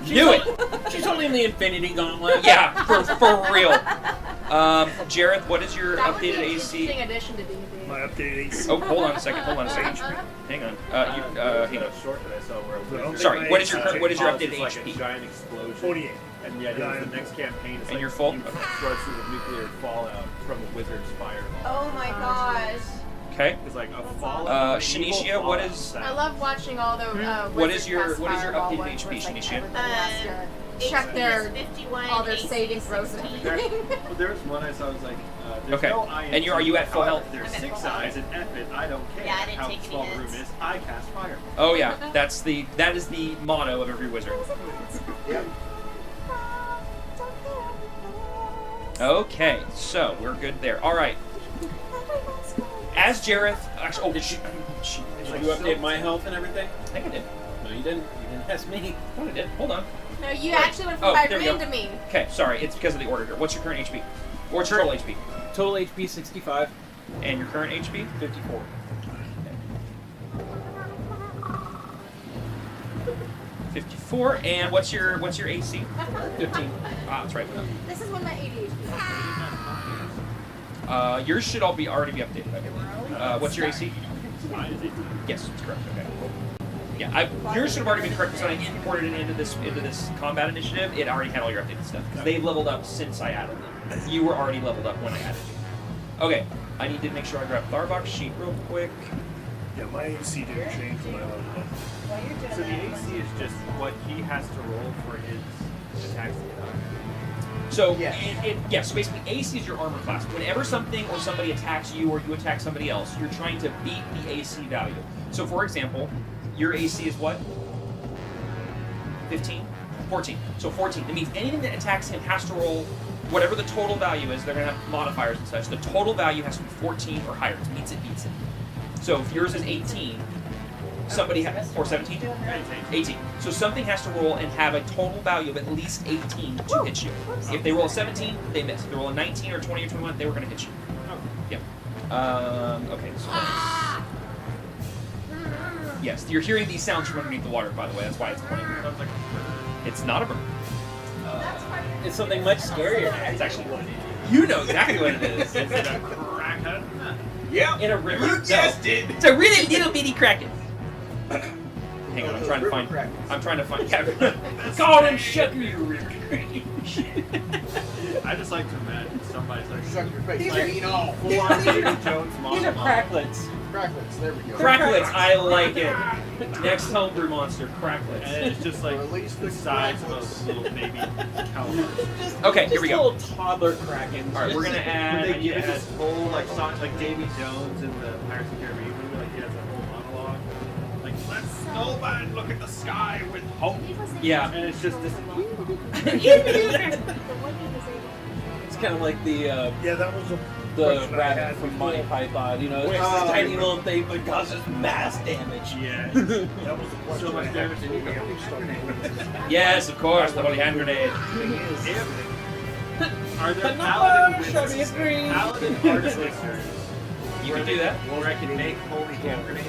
knew it. She's only in the Infinity Gauntlet. Yeah, for real. Jareth, what is your That would be updated an AC? interesting addition to D&D. My updated AC. Oh, hold on a second. Hang on. Hang on. Hang on. Short that I saw where it was. Sorry, what is your current- what is your It's updated like a HP? giant explosion. 48. And yeah, Yeah, the next campaign is And like you're full? you Okay. strike through the nuclear fallout from a wizard's fireball. Oh my gosh. Okay. It's like a fallout. Shanicia, what is- I love watching all the. What is your wizard cast updated fireball ones HP, where it's like Shanicia? everybody has to check their 51, all their AC saving throws and 16. everything. Well, there's one I saw. I was like, there's Okay. no INT. And are you at full However, health? There's I'm at 6 full health. eyes and F it. I don't care Yeah, I didn't how take any small the room hits. is. I cast fire. Oh yeah, that is the motto of every wizard. Yep. Okay, so we're good there. All right. As Jareth, actually, did she? Did you update my health and everything? I think I did. No, you didn't. You didn't ask me. I thought I did. Hold on. No, you Right. actually went from Oh, there we Byron go. to me. Okay, sorry. It's because of the order here. What's your current HP? What's your total HP? Total HP 65. And your current HP? 54. 54. And what's your AC? 15. Ah, that's right. This is when my ADHD. Yours should all already be updated. I believe. What's your AC? Mine is 18. Yes, it's correct. Okay. Cool. Yeah, yours should have already been correct. So when I imported it into this combat initiative, it already had all your updated stuff because they leveled up since I added them. You were already leveled up when I added you. Okay, I need to make sure I grab Tharbok's sheet real quick. Yeah, my AC didn't change when I leveled up. While you're doing So the that, AC is just what he has to roll for his attacks to get up. So Yes. so basically AC is your armor class. Whenever something or somebody attacks you or you attack somebody else, you're trying to beat the AC value. So for example, your AC is what? 15? 14. So 14. That means anything that attacks him has to roll whatever the total value is. They're going to have modifiers and such. The total value has to be 14 or higher. It means it beats it. So if yours is 18, somebody or 17? 18. So something has to roll and have a total value of at least 18 to hit you. If they roll a 17, they miss. If they roll a 19 or 20 or 21, they were going to hit you. Yep. Okay. So yes, you're hearing these sounds from underneath the water, by the way. That's why it's playing. It's not a bird. It's something much scarier. It's actually what it is. You know exactly what it is. Is it a kraken? Yeah. In a river. You guessed it. It's a really little bitty kraken. Hang on, I'm trying to find. Yeah. Call him shut me, you river kraken. I just like to imagine somebody's like Shut your face. These I are- mean all. full on David Jones These monster. are cracklets. Cracklets. There we go. Cracklets, I like it. Next homebrew monster, cracklets. And it's just like Or at least the size of a little baby cow. Okay, here we Just go. little toddler krakens. All right, we're gonna add. When they give it this whole like song, like Davy Jones in the Pirates of the Caribbean movie, like he has a whole monologue, like "Let's snowman look at the sky with hope," Yeah. and it's just this. It's kind of like the Yeah, that was a question I rabbit had from before. Monty Python. You know, it's Wait, just this oh, tiny yeah. little thing, but it causes mass damage. Yeah. That was the question So much I had damage before to we you. actually started doing this. Yes, of course, the holy hand grenade. Thing is, Are there But not paladin show me a wizards, screen. paladin artificers, You can do that. where I can make holy hand grenades?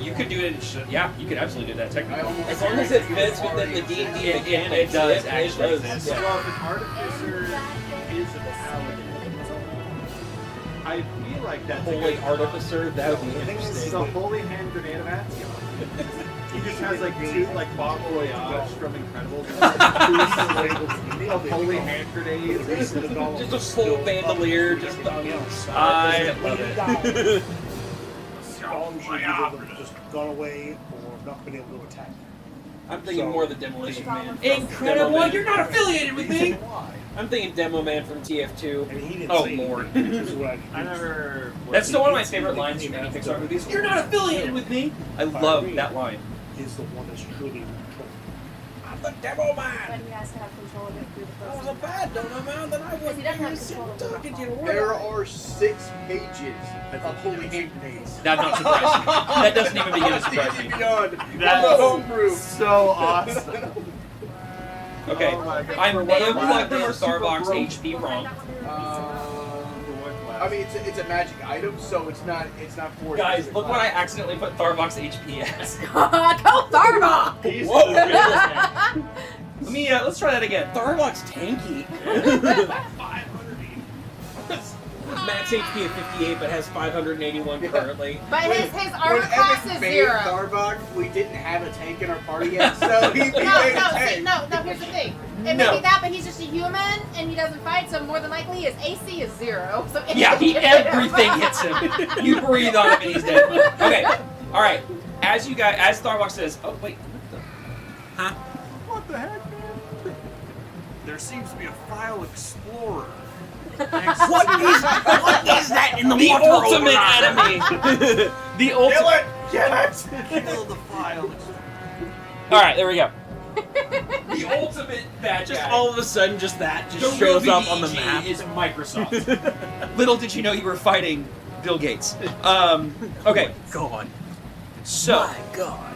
You could do it. Yeah, you could absolutely do that. I Technically, almost As long as it fits within the D&D It mechanics, does it actually. does. Yeah. Well, if an artificer is a paladin, I feel like that's a Holy good artificer, that would be It's interesting. the holy hand grenade of Axion. He just has like two like Bob Voyage from Incredibles. A holy hand grenade. Just a full bandolier, just I love it. Bombs would either have just gone away or not been able to attack. I'm thinking more of the Demolition Man. from Incredible! Demo Man. You're not affiliated with me. I'm thinking Demo Man from TF2. And he didn't Oh, say Lord. anything, which is what I never. That's still one of my favorite lines from any Pixar movies. You're not affiliated with me. I love that line. is the one that's truly in control. I'm the Demo But Man. he has to have control of it through the I was a person. bad Demo Man, then I Because he wouldn't doesn't have be control of talking to you. There are 6 pages of holy hand grenades. That's not surprising. That doesn't even begin to surprise me. Beyond. That's From the homebrew. so awesome. Okay, Oh my God. I may have One got of them the are super Starbucks broke. HP wrong. I mean, it's a magic item, so it's not for. Guys, look what I accidentally put Starbucks HP as. Go Tharma! He's Whoa. the real Let me, let's try that again. Starbucks tanky. Max HP of 58, but has 581 currently. But his armor When class Evan is made 0. Starbuck, we didn't have a tank in our party yet, so he made a No, tank. here's the thing. It No. may be that, but he's just a human and he doesn't fight, so more than likely his AC is 0. So Yeah, everything hits him. You breathe on him and he's dead. Okay, all right. As Starbucks says, oh wait, What the heck, man? There seems to be a file explorer. What is that in the the water ultimate over there? enemy. The ultimate. Kill the file explorer. All right, there we go. The ultimate bad Just guy. all of a sudden, just that just The real shows up on the BBG map. is Microsoft. Little did you know you were fighting Bill Gates. Okay, God. so My God.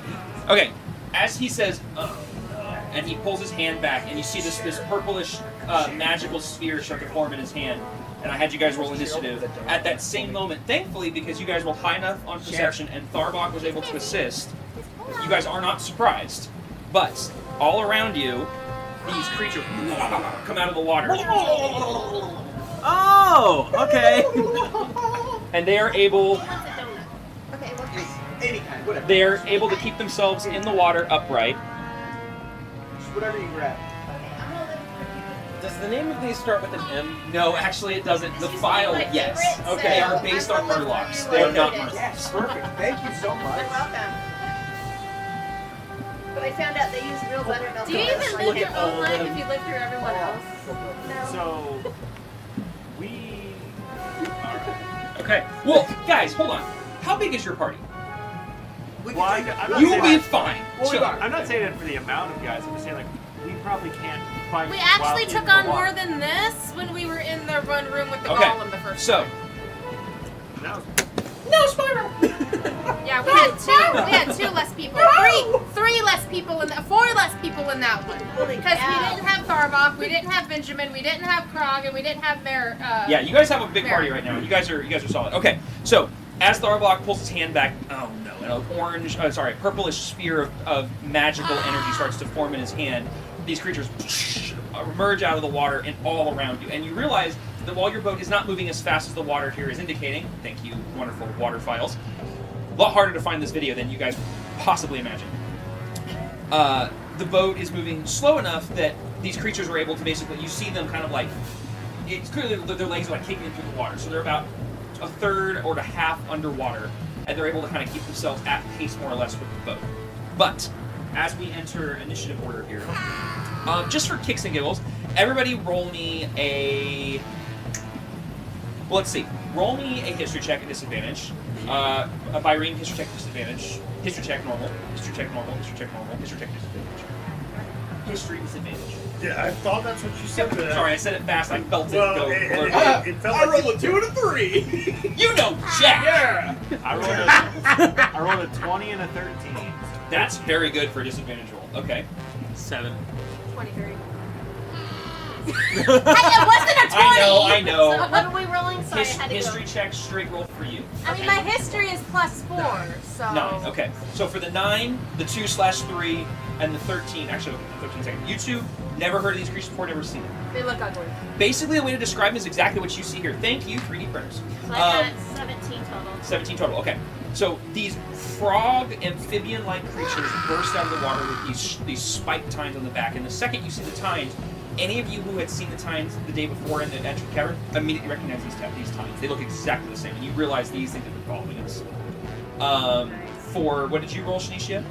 okay, as he says, and he pulls his hand back, and you see this purplish magical sphere start to form in his hand. And I had you guys roll initiative at that same moment. Thankfully, because you guys were high enough on perception, and Tharbok was able to assist, you guys are not surprised. But all around you, these creatures come out of the water, Oh, okay. and they are able. Okay, what's this? Any kind, whatever. They're able to keep themselves in the water upright. Just whatever you grab. Does the name of these start with an M? No, actually, it doesn't. The This used to be file, my yes. favorite, Okay, they so are based I'm on gonna murlocs. look They are through not it. murlocs. Yes, perfect. Thank you so much. You're welcome. But I found out they use real buttermilk. Do you even live Look your at all own life them. if you live through everyone else? No. So we. Okay. Well, guys, hold on. How big is your party? We Well, can take I'm not You saying will be that- fine. Well, we Chill. are. I'm not saying it for the amount of guys. I'm just saying like we probably can't find. We actually wild took people on to more walk. than this when we were in the one room with the Okay, golem the first so time. That was no spiral. We had 2 less people. 3 less people in that. 4 less people in that one. Holy Because we cow. didn't have Tharvok, we didn't have Benjamin, we didn't have Krog, and we didn't have Yeah, you guys have a big party right now. You guys are solid. Okay, so as Tharvok pulls his hand back, oh no, and a purplish sphere of magical energy starts to form in his hand. These creatures emerge out of the water and all around you, and you realize that while your boat is not moving as fast as the water here is indicating, thank you, wonderful water files, a lot harder to find this video than you guys possibly imagine. The boat is moving slow enough that these creatures are able to basically, you see them kind of like, it's clearly that their legs are like kicking through the water, so they're about a third or to half underwater, and they're able to kind of keep themselves at pace more or less with the boat. But as we enter initiative order here, just for kicks and giggles, everybody roll me a. Well, let's see. Roll me a history check at disadvantage. A Byrene history check disadvantage. History check normal. History check normal. History check normal. History check disadvantage. History disadvantage. Yeah, I thought that's what you said. But Sorry, I said it fast. I felt it well, go. it felt I like rolled a 2 and a 3. You know, Jack. Yeah. I rolled a 20 and a 13. That's very good for a disadvantage roll. Okay. 7. 23. Hey, it wasn't a 20! I know. So what are we rolling? Sorry, I had to History go. check straight roll for you. I mean, my history is +4, so. 9. Okay. So for the 9, the 2/3, and the 13. Actually, okay, 13 seconds. You two never heard of these creatures before, never seen them. They look ugly. Basically, the way to describe them is exactly what you see here. Thank you, 3D printers. So I got 17 total. 17 total. Okay. So these frog amphibian-like creatures burst out of the water with these spiked tines on the back. And the second you see the tines, any of you who had seen the tines the day before in the entrance cavern immediately recognize these tines. They look exactly the same, and you realize these things have been following us. For what did you roll, Shanicia?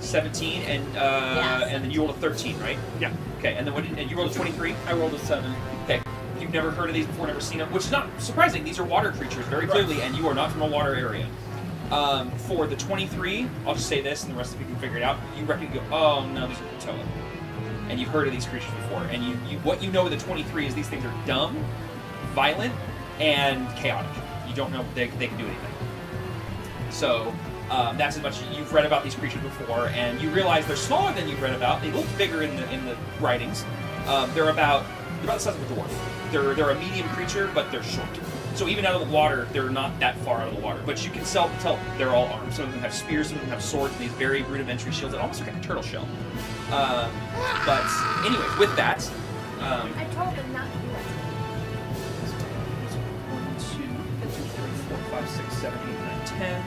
17, and then you rolled a 13, right? Yeah. Okay, and then and you rolled a 23. I rolled a 7. Okay. You've never heard of these before, never seen them, which is not surprising. These are water creatures, very clearly, and you are not from a water area. For the 23, I'll just say this, and the rest of you can figure it out. You reckon you go, oh no, these are Kotoa. And you've heard of these creatures before, and what you know of the 23 is these things are dumb, violent, and chaotic. You don't know they can do anything. So that's as much you've read about these creatures before, and you realize they're smaller than you've read about. They look bigger in the writings. They're about the size of a dwarf. They're a medium creature, but they're short. So even out of the water, they're not that far out of the water. But you can tell they're all armed. Some of them have spears, some of them have swords, and these very rudimentary shields that almost look like a turtle shell. But anyways, with that, I told them not to do that. 1, 2, 3, 4, 5, 6, 7, 8, 9, 10.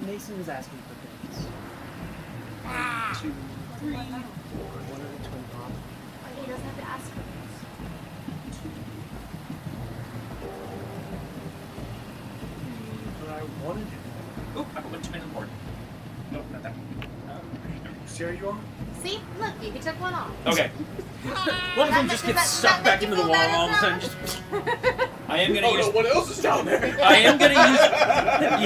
Mason was asking for things. 2, 3, 4. One of the twin pop. He doesn't have to ask for this. But I wanted to. Oh, I went 2 in the board. Nope, not that one. See how you are? See? Look, he took one off. Okay. One of them just gets sucked back into the wall and all of a sudden just... I am gonna Oh use. no, what else is down there? I am gonna use.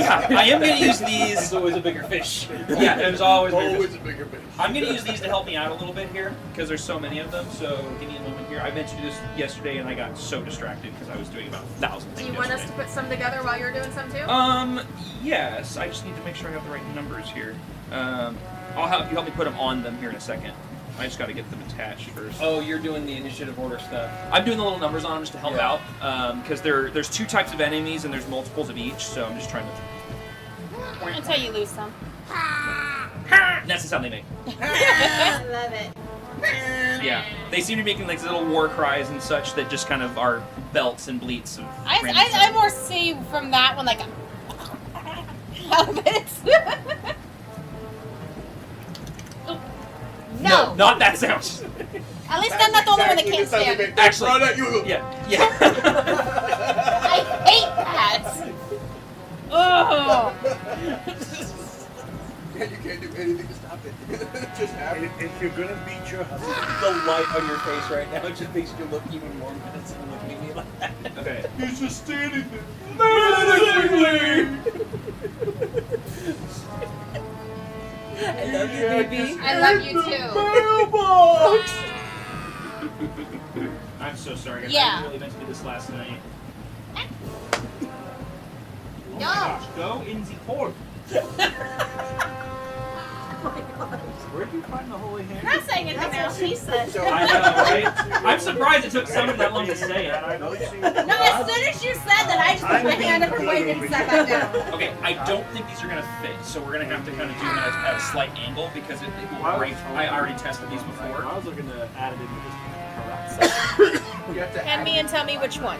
Yeah, I am gonna use these. There's always a bigger fish. Yeah, there's always. Always a bigger fish. I'm gonna use these to help me out a little bit here because there's so many of them. So give me a moment here. I meant to do this yesterday and I got so distracted because I was doing about 1,000 Do things. you want us to yesterday. put some together while you're doing some too? Yes. I just need to make sure I have the right numbers here. I'll help you help me put them on them here in a second. I just got to get them attached first. Oh, you're doing the initiative order stuff. I'm doing the little numbers on them just to help out because there's 2 types of enemies and there's multiples of each. So I'm just trying to. Until you lose some. And that's the sound they make. I love it. Yeah, they seem to be making like little war cries and such that just kind of are belts and bleats. Of I more see from that one like helmets. No. Not that sound. At least I'm not the only one that can't stand it. Actually, Run at you. yeah. I hate that. Oh. And you can't do anything to stop it. Just happen. If you're gonna beat your husband, The light on your face right now just makes you look even more menacing and looking at me like that. Okay. He's just standing there. I love you, baby. I love you too. I'm so sorry, guys. Yeah. I really meant to do this last night. Oh my Yo. gosh, go in the horde. Where'd you find the holy hand? You're not saying anything now. She said. So I know, right? I'm surprised it took someone that long to say it. No, as soon as you said that, I just put my hand up and waited and sat back down. Okay, I don't think these are gonna fit, so we're gonna have to kind of do them at a slight angle because it will break. I already tested these before. I was looking to add it into this. you have to Hand me and tell me which one.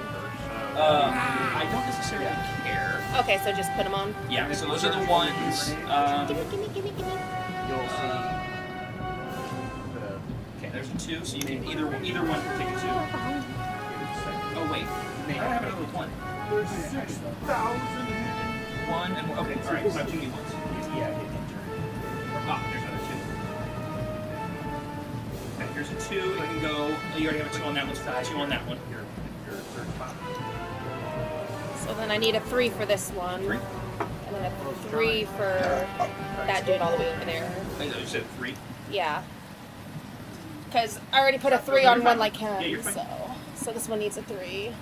I don't necessarily care. Okay, so just put them on. Yeah, so those are the ones. You'll see. Okay, there's a 2, so you can either one can take a 2. Oh wait, I don't have another 1. 1 and 1. Okay, all right. So I have 2 new ones. Yeah. Ah, there's another 2. Okay, here's a 2. You can go. You already have a 2 on that one. So 2 on that one. So then I need a 3 for this one. 3. And then a 3 for that dude all the way over there. I thought you said 3. Yeah. Because I already put a 3 on one like him, Yeah, you're fine. so this one needs a 3.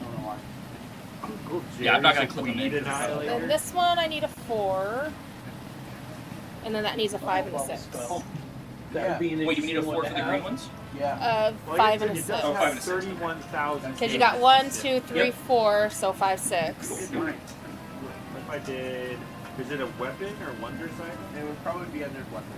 Yeah, I'm not gonna clip them in. And this one I need a 4. And then that needs a 5 and a 6. That would be an Wait, you need a 4 for the interesting one green to ones? Yeah. 5 and a 6. Oh, 5 and a 6. 31,000. Because you got 1, 2, 3, Yep. 4, so 5, 6. If I did, is it a weapon or wonder sight? It would probably be under weapon.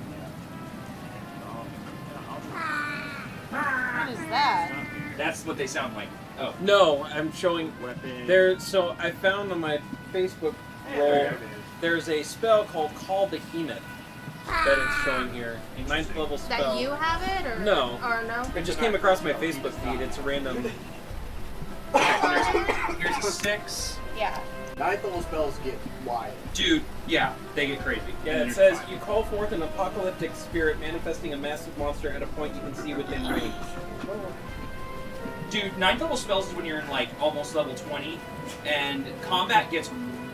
What is that? That's what they sound like. Oh. No, I'm showing. Weapon. There. So I found on my Facebook roll. There's a spell called Call Behemoth that it's showing here. A 9th level spell. That you have it, or No. Or no? It just came across my Facebook feed. It's a random. Here's a 6. Yeah. 9th level spells get wild. Dude, yeah, they get crazy. Yeah, And it then says you call forth an apocalyptic spirit manifesting a massive monster at a point you can see within range. Dude, 9th level spells is when you're in like almost level 20, and combat gets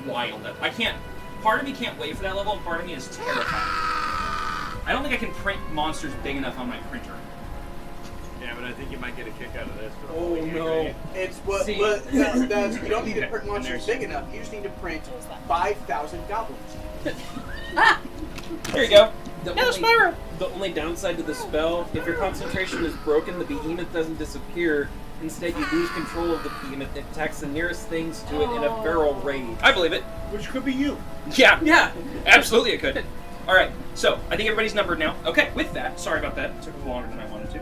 wild. I can't. Part of me can't wait for that level, and part of me is terrified. I don't think I can print monsters big enough on my printer. Yeah, but I think you might get a kick out of this. But Oh no! It's what. See- But that's, you don't need to print And monsters there's- big enough. You just need to print 5,000 goblins. Here you go. The only downside to the spell, if your concentration is broken, the behemoth doesn't disappear. Instead, you lose control of the behemoth. It attacks the nearest things to it in a feral rage. I believe it. Which could be you. Yeah, Yeah. absolutely it could. All right, so I think everybody's numbered now. Okay, with that, sorry about that. It took a little longer than I wanted to.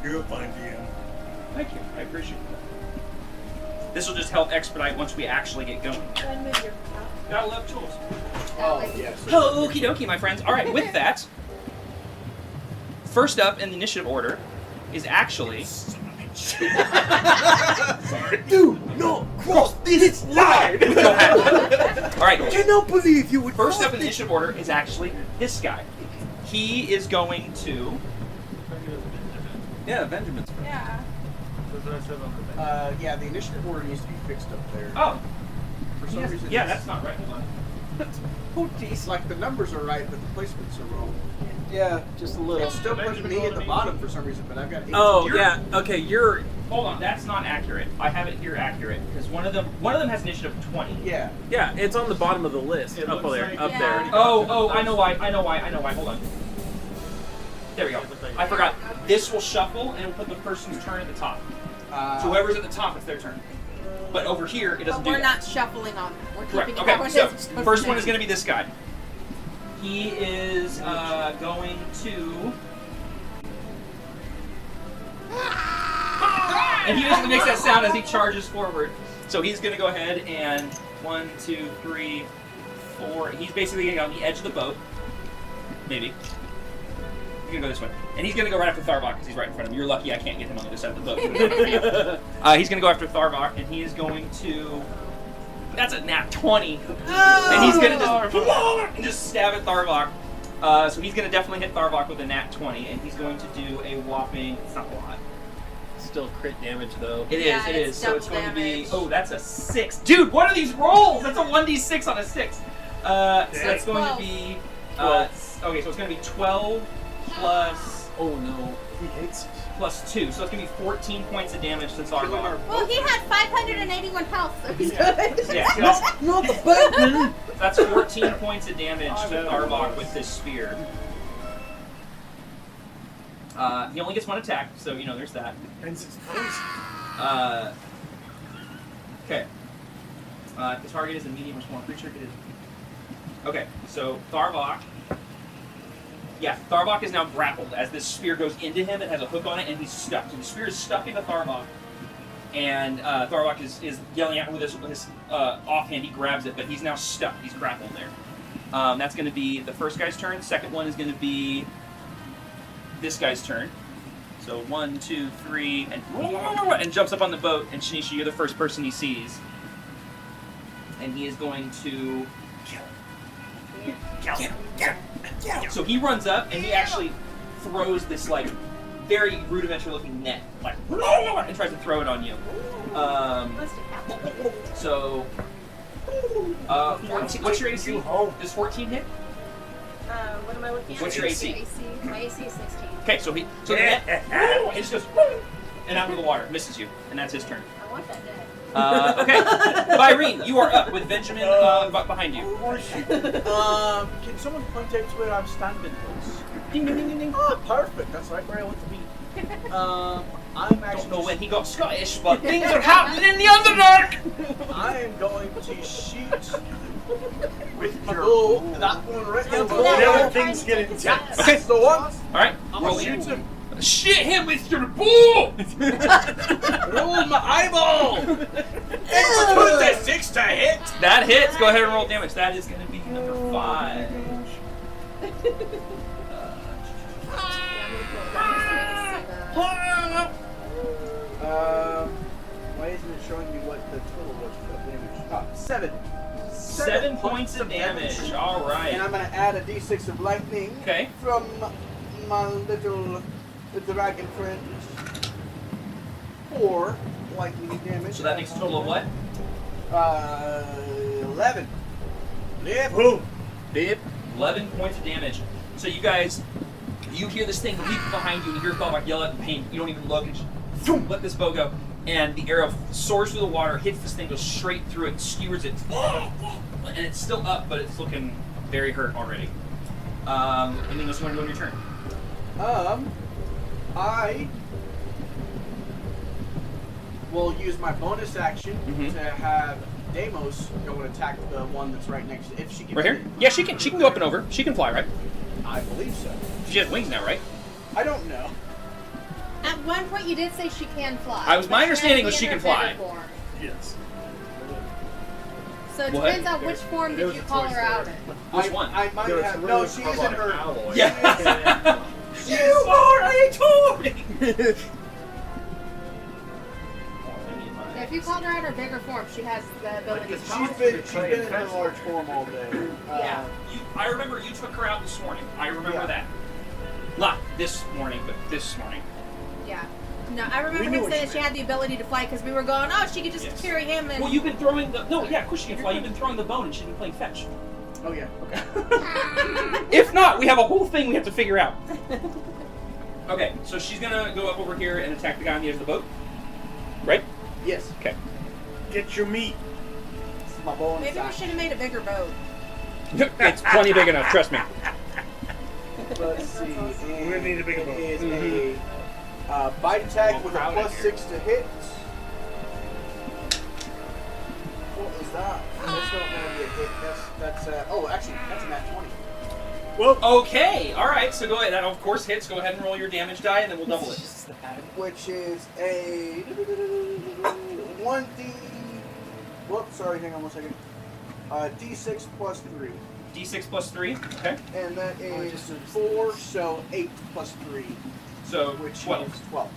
You're fine, DM. Thank you. I appreciate that. This will just help expedite once we actually get going. Gotta love tools. Oh, yes. Okie dokie, my friends. All right, with that, first up in the initiative order is actually. Do not cross this line! Go ahead. All right. Cannot believe you would First cross up in the initiative order is actually this guy. He is going to. Yeah, Benjamin's. Yeah. Yeah, the initiative order needs to be fixed up there. Oh, For some reason. yeah, it's- that's not right. Hold on. Oh, geez. Like the numbers are right, but the placements are wrong. Yeah, just a little. It's still puts me at the bottom for some reason, but I've got 18. Oh You're- yeah. Okay, you're. Hold on, that's not accurate. I have it here accurate because one of them has initiative 20. Yeah. Yeah, it's on the bottom of the list. It Up looks there. like- Up Yeah. there. Oh, I know why. Hold on. There we go. I forgot. This will shuffle and it'll put the person's turn at the top. So whoever's at the top, it's their turn. But over here, it doesn't But do we're that. not shuffling on them. We're Correct. keeping Okay, it how it so is. first one is going to be this guy. He is going to. And he usually makes that sound as he charges forward. So he's going to go ahead and 1, 2, 3, 4. He's basically going to get on the edge of the boat. Maybe. He's going to go this way. And he's going to go right after Tharvok because he's right in front of him. You're lucky I can't get him on the other side of the boat. He's going to go after Tharvok, and he is going to. That's a nat 20. And he's going to just stab at Tharvok. So he's going to definitely hit Tharvok with a nat 20, and he's going to do a whopping. It's not a lot. Still crit damage though. It is. Yeah, It it's is. So it's double going to be. damage. Oh, that's a 6. Dude, what are these rolls? That's a 1d6 on a 6. So that's going to 12. be Okay, so it's going to be 12 plus Oh no. He hates us. plus 2, so it's going to be 14 points of damage to Tharvok. Well, he had 581 health, so he's good. Yeah, Not the button. that's 14 points of damage to Tharvok with this spear. He only gets one attack, so you know there's that. And six points. Okay. If the target is a medium or small creature, it is. Okay, so Tharvok. Yeah, Tharvok is now grappled. As this spear goes into him, it has a hook on it, and he's stuck. So the spear is stuck into Tharvok, and Tharvok is yelling at him with his offhand. He grabs it, but he's now stuck. He's grappled there. That's going to be the first guy's turn. The second one is going to be this guy's turn. So 1, 2, 3, and jumps up on the boat. And Shanisha, you're the first person he sees, and he is going to kill him. So he runs up and he actually throws this like very rudimentary looking net, like, and tries to throw it on you. So 14, what's your AC? Does 14 hit? What am I looking at? What's your AC? My AC is 16. Okay, so the net, it just goes and out into the water, misses you, and that's his turn. I want that dead. Okay, Byrene, you are up with Benjamin behind you. Can someone point out to where I'm standing, please? Ding ding ding ding ding. Oh, perfect. That's right where I want to be. I'm actually. Don't know when he got Scottish, but things are happening in the Underdark. I am going to shoot with my bow. That one right there. Whenever things get intense. Okay. That's the one. All right, I'm roll gonna shoot him. Shit him with your bow! Roll my eyeball. It's a 6 to hit. That hits. Go ahead and roll damage. That is going to be number 5. Why isn't it showing me what the total was for the damage? 7. 7 points of damage. All And right. I'm going to add a d6 of lightning Okay. from my little dragon friend. 4 lightning damage. So that makes a total of what? 11. Yep. Boom. Dip. 11 points of damage. So you guys, you hear this thing leap behind you, and you hear Tharvok yell out in pain. You don't even look, and just boom, let this bow go. And the arrow soars through the water, hits this thing, goes straight through it, skewers it. And it's still up, but it's looking very hurt already. Anything else you want to do on your turn? I will use my bonus action to have Deimos go and attack the one that's right next to it. If she can. Right here? Yeah, she can. She can go up and over. She can fly, right? I believe so. She has wings now, right? I don't know. At one point, you did say she can fly. My understanding was But she in can her fly. better form. Yes. So it What? depends on which form did you call her out in. Which one? I might have. No, she's in her. Yeah. You are a toy! Yeah, if you called her out her bigger form, she has the ability to She's been in her large form all day. Yeah. I remember you took her out this morning. I remember Yeah. that. Not this morning, but this morning. Yeah. No, I remember him saying she had the ability to fly because we were going, oh, she could just Yes. carry him and. Well, you've been throwing the. No, yeah, of course she can fly. You've been throwing the bone and she's been playing fetch. Oh yeah. Okay. If not, we have a whole thing we have to figure out. Okay, so she's gonna go up over here and attack the guy on the edge of the boat. Right? Yes. Okay. Get your meat. This is my bonus Maybe we action. should have made a bigger boat. It's plenty big enough, trust me. Let's see. We're gonna need a bigger boat. It is a bite attack with a +6 to hit. What was that? That's not gonna be a hit. That's actually that's a nat 20. Well, Okay, alright, so go ahead. That of course hits. Go ahead and roll your damage die and then we'll double it. Which is a 1d. Whoops, sorry, hang on 1 second. D6 plus 3. D6 plus 3. Okay. And that is 4, so 8 plus 3, So which 12. is 12.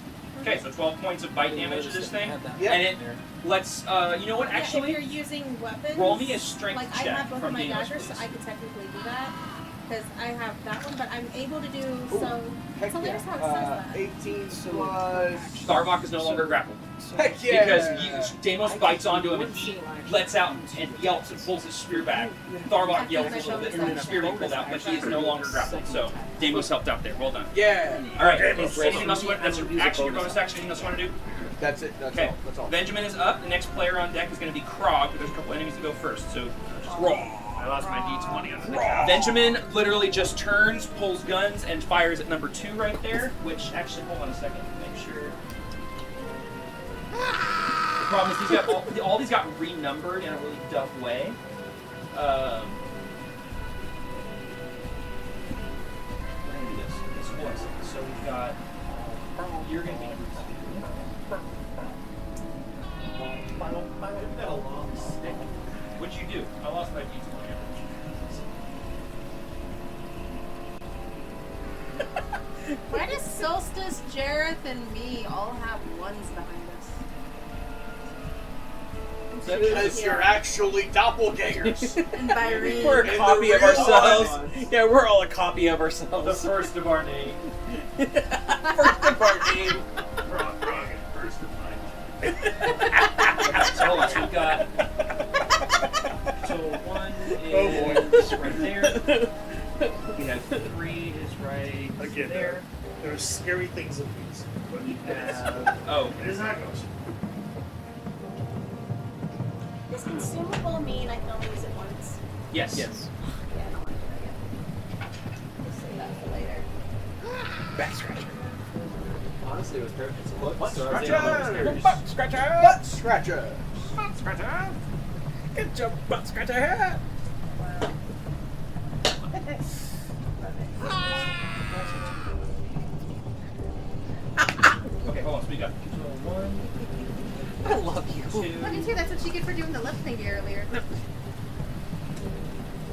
Okay, so 12 points of bite damage to this thing. Yep. And it let's you know what, Yeah, if actually you're using weapons. roll me a strength like I check have both from of my Deimos, daggers, so please. I could technically do that. Because I have that one, but I'm able to do so. Heck It's hilarious yeah. how it says that. 18 plus. Tharvok is no longer grappled. Heck yeah! Because Deimos bites onto him and he lets out and yelps and pulls his spear back. Tharbok yells a little bit and the spear being pulled out, but he is no longer grappled. So Deimos helped out there. Well done. Yeah. All right. Anything else you want? That's your action, your bonus action. Anything else you want to do? That's it. That's Okay. all. That's all. Benjamin is up. The next player on deck is going to be Krog, but there's a couple enemies to go first. So Krog. I lost my D20 on the next. Benjamin literally just turns, pulls guns, and fires at number 2 right there. Which actually, hold on a second, make sure. The problem is these got all these got renumbered in a really dumb way. We're gonna do this was. So we've got. You're gonna be number 2. Isn't that a long stick? What'd you do? I lost my D20. Why does Solstice, Jareth, and me all have ones behind us? Because you're actually doppelgangers. And Byrene. We're a And copy the of real ourselves. ones. Yeah, we're all a copy of The ourselves. first of our name. First of our name. Wrong, first of mine. So hold on, so we've got. So 1 is right there. We have 3 is right Again, there. there's scary things in these. But We have. Oh, it is how it goes. Does consumable mean I can only use it once? yes. Yes. Yeah, I don't want to do that yet. We'll save that for later. Back scratcher. Honestly, it was perfect. It's a look, Butt so I was able to scratcher! Butt scratcher. Butt scratcher! Scratcher. Good job, butt scratcher. Wow. Okay, hold on. So we got 1, I love you. 2. Look at you, that's what you get for doing the lip thing earlier.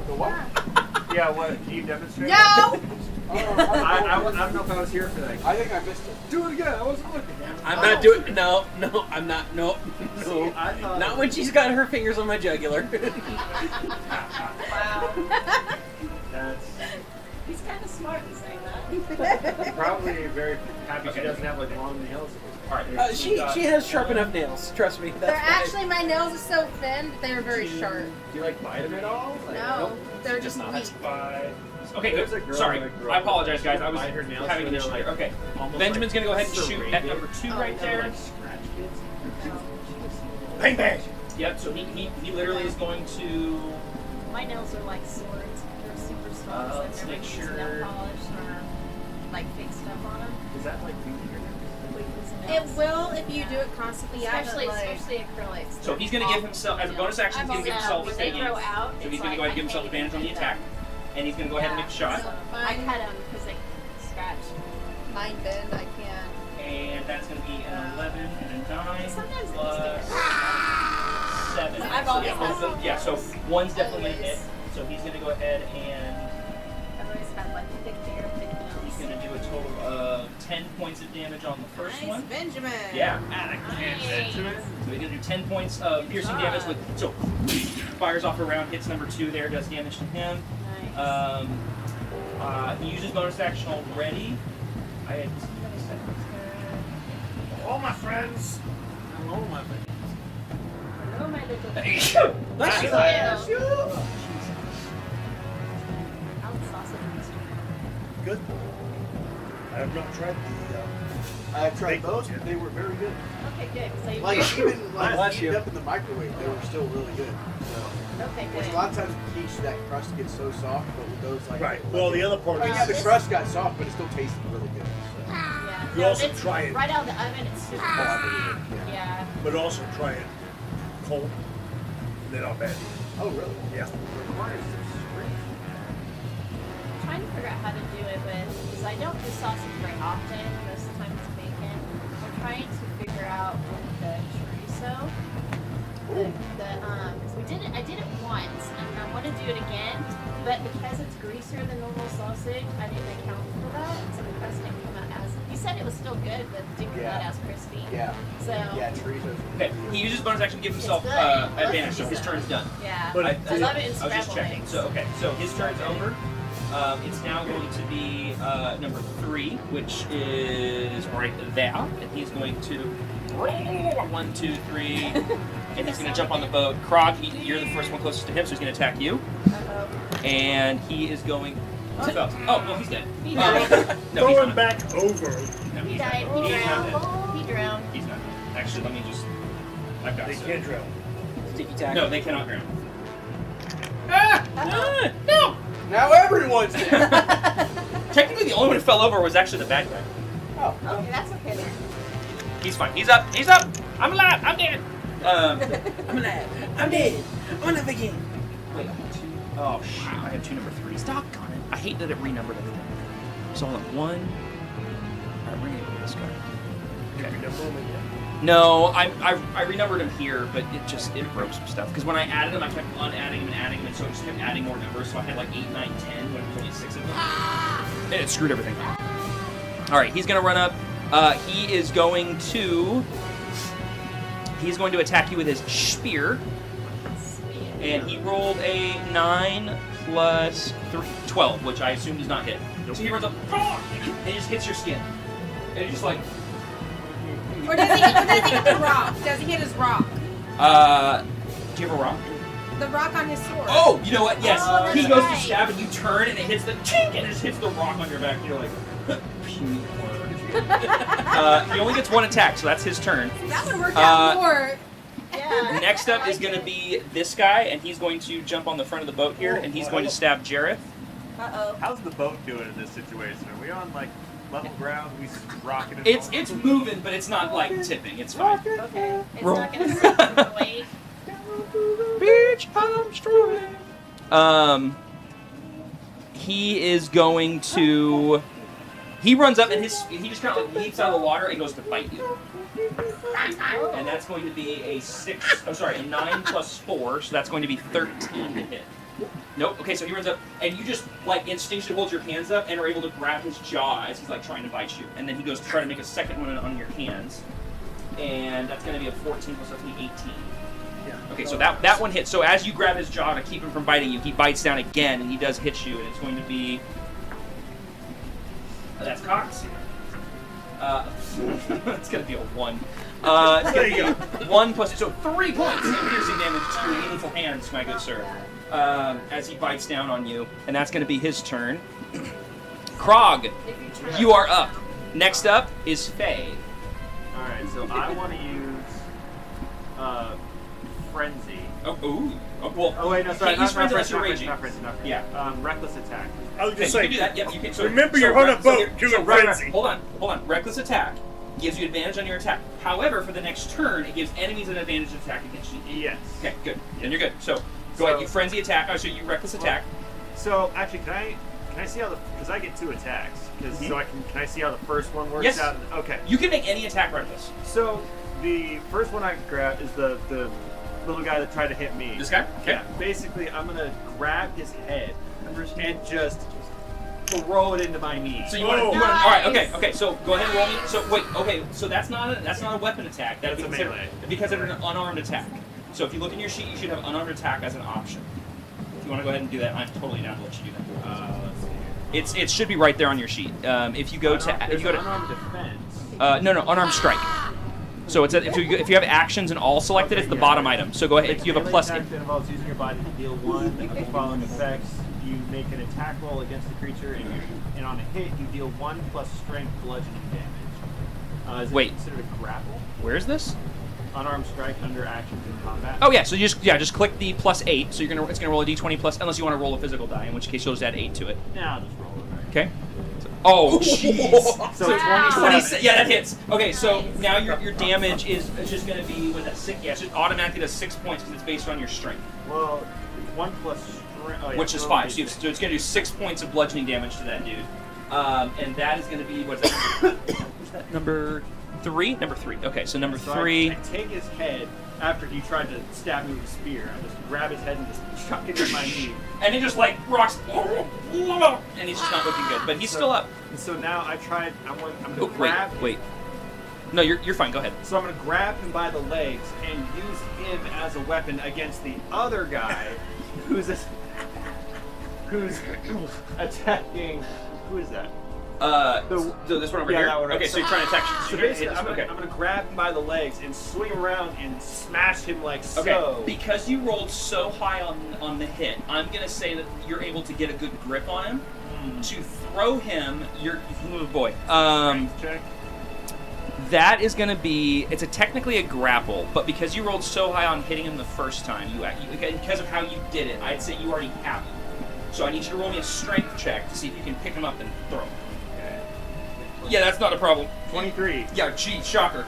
The what? Yeah, what? Can you demonstrate? No! I don't know if I was here for that. I think I missed it. Do it again. I wasn't looking. I'm not doing. No, I'm not. No, See, no. I thought Not when she's got her fingers on my jugular. Wow. That's He's kind of smart in saying that. probably very happy Okay. she doesn't have like long nails. All right. She has sharp enough nails. Trust me. That's They're why. actually, my nails are so thin, but they're very sharp. Do you like bite them at all? Like, No, nope. they're just not. weak. Okay, There's a good. girl Sorry. that grew I up apologize, guys. I was bite her nails having an when issue they're, there. like, Okay. almost Benjamin's like going to go ahead and shoot at serrated. number 2 right there. Like scratch kids. Bang bang! Yep, so he literally is going to. My nails are like swords. They're super strong. So Let's I've never make used sure- nail polish or like fake stuff on them. Is that like beauty or It will if you do it constantly. Yeah, Especially, but, like, especially acrylics. So he's going to give himself, as a bonus action, he's going to give himself when they advantage. grow out, So he's it's going to go ahead like and give himself I advantage on the can't attack. And he's going to go ahead and make a shot. So I cut them because they scratch. mine bend, I can't. And that's going to be an 11 and a 9 Sometimes it plus needs to 7. I've So always yeah, both had of- yeah, so one's definitely going to hit. Always. So he's going to go ahead and I've always had like thick hair, thick he's nails. going to do a total of 10 points of damage on the first Nice, one. Benjamin. Yeah. Nice. So he's going to do 10 points of piercing damage with. So fires off a round, hits number 2 there, does damage to him. Nice. He uses bonus action already. I had. All my friends. Hello, my friend. Hello, my little Bless Bless you. you. How's the sausage mixture? Good. I have not tried the. I've tried Bake those, yet. but they were very good. Okay, good. So you Like even like Bless heated you. up in the microwave, they were still really good. So, okay, which good. a lot of times with quiche, that crust gets so soft, but with those like Right. Well, the other part oh is yeah, the crust got soft, but it still tasted really good. So. Yeah. You No, also it's try it. right out of the oven. It's super crispy. Yeah. but also try it cold. And then I'll bad. Oh really? Yeah. I'm trying to figure out how to do it with, because I don't do sausage very often. Most of the time it's bacon. I'm trying to figure out with the chorizo. Because I did it once, and I want to do it again. But because it's greasier than normal sausage, I didn't account for that. So the crust didn't come out as. You said it was still good, but didn't come out Yeah. as crispy. Yeah. So. Yeah, chorizos. Okay, he uses bonus action to give himself It's good. advantage, so his turn's done. Yeah. But I love it in I was just scrambled checking. eggs. So okay, so his turn's over. It's now going to be number 3, which is right there, and he's going to 1, 2, 3, and he's gonna jump on the boat. Krog, you're the first one closest to him, so he's gonna attack you. And he is going. Oh, well, he's dead. He died. No, he's Going not. back over. No, He he's died. not. He He's not dead. drowned. He drowned. He's not dead. Actually, let me just. I've got They some. can't drown. Sticky tack. No, they cannot drown. No! Now everyone's dead. Technically, the only one who fell over was actually the bad guy. Okay, that's okay then. He's fine. He's up. He's up. I'm alive. I'm dead. I'm alive. I'm dead. I'm alive again. Wait, I have two. Oh, shoot. I have 2 number 3s. Doggone it. I hate that it renumbered everything. So hold on. 1. Alright, we're gonna go with this guy. Okay. No, I renumbered him here, but it broke some stuff. Because when I added him, I kept unadding him and adding him, and so it just kept adding more numbers. So I had like 8, 9, 10 when it was only 6 of them. And it screwed everything. Alright, he's gonna run up. He's going to attack you with his spear. And he rolled a 9 plus 3, 12, which I assume does not hit. So he runs up, and he just hits your skin. And he's just like, Or does he hit the rock? Does he hit his rock? do you have a rock? The rock on his sword. Oh, you know what? Yes. Oh, that's He goes right. to stab and you turn and it hits the chink and it just hits the rock on your back. And you're like, he only gets 1 attack, so that's his turn. That would work out more. Yeah. Next up is going to be this guy, and he's going to jump on the front of the boat here, and he's going to stab Jareth. Uh-oh. How's the boat doing in this situation? Are we on like level ground? We rocking it? It's moving, but it's not like tipping. It's fine. Okay. It's Roll. not gonna sink from the weight. Beach Armstrong. He is going to. He runs up and he just kind of like leaps out of the water and goes to bite you. And that's going to be a 9 plus 4, so that's going to be 13 to hit. Nope. Okay, so he runs up and you just like instinctually hold your hands up and are able to grab his jaw as he's like trying to bite you. And then he goes to try to make a second one on your hands. And that's going to be a 14 plus 13, 18. Okay, so that one hits. So as you grab his jaw to keep him from biting you, he bites down again, and he does hit you, and it's going to be... that's Cox. It's going to be a 1. It's going to be 1 plus... So 3 points of piercing damage to your meaningful hands, my good sir, as he bites down on you, and that's going to be his turn. Krog, you are up. Next up is Faye. Alright, so I want to use Frenzy. Well, Oh wait, no, sorry, can't use not frenzy unless you're frenzy, raging. not frenzy. Yeah. Reckless attack. I was Okay, just you saying, can do that. Yep, you can. So, remember you're on a boat doing frenzy. Hold on. Reckless attack gives you advantage on your attack. However, for the next turn, it gives enemies an advantage to attack against you. Yes. Okay, good. Then you're good. So go ahead. You frenzy attack. Oh, so you reckless attack. So actually, can I see how because I get 2 attacks? So can I see how the first one works Yes. out? Okay. You can make any attack reckless. So the first one I grab is the little guy that tried to hit me. This guy? Okay. Yeah. Basically, I'm gonna grab his head and just throw it into my knee. So you want to? All right. Okay. So go ahead and roll me. So wait. Okay. So that's not a weapon attack. That'd That's be a considered melee. because it's an unarmed attack. So if you look in your sheet, you should have unarmed attack as an option. If you want to go ahead and do that, I'm totally down to let you do that. Let's see. It should be right there on your sheet. If you go to unarmed defense. no, unarmed strike. So it's if you have actions and all selected, it's the bottom item. So go ahead. If you have a plus. Attack that involves using your body to deal 1 of the following effects. You make an attack roll against the creature, and on a hit, you deal 1 plus strength bludgeoning damage. Is Wait. it considered a grapple? Where is this? Unarmed strike under actions in combat. Oh yeah. So you just click the +8. So it's gonna roll a d20 plus, unless you want to roll a physical die, in which case you'll just add 8 to it. Now I'll just roll it. Okay. Oh jeez. So Wow. 27. Yeah, that hits. Okay, so now your damage is just going to be with a 6. Yeah, it's just automatically does 6 points because it's based on your strength, Well, 1 plus strength. Oh, yeah, which is so 5. So it's going to do 6 points of bludgeoning damage to that dude, and that is going to be what's that? What's that? Number 3. Number 3. Okay, so number So 3. I take his head after he tried to stab me with a spear. I just grab his head and just chuck it in my knee. And he just like rocks, and he's just not looking good, but he's still up. And so now I'm going to Oh, grab. wait. No, you're fine. Go ahead. So I'm going to grab him by the legs and use him as a weapon against the other guy who's attacking. Who is that? So this one over Yeah, here. that one right Okay, so you're trying to attack. So basically, I'm okay. gonna grab him by the legs and swing around and smash him like Okay, so. because you rolled so high on the hit, I'm gonna say that you're able to get a good grip on him. To throw him, you're oh boy. Strength check. That is gonna be. It's technically a grapple, but because you rolled so high on hitting him the first time, because of how you did it, I'd say you already have him. So I need you to roll me a strength check to see if you can pick him up and throw him. Okay. Yeah, that's not a problem. 23. Yeah, gee, shocker.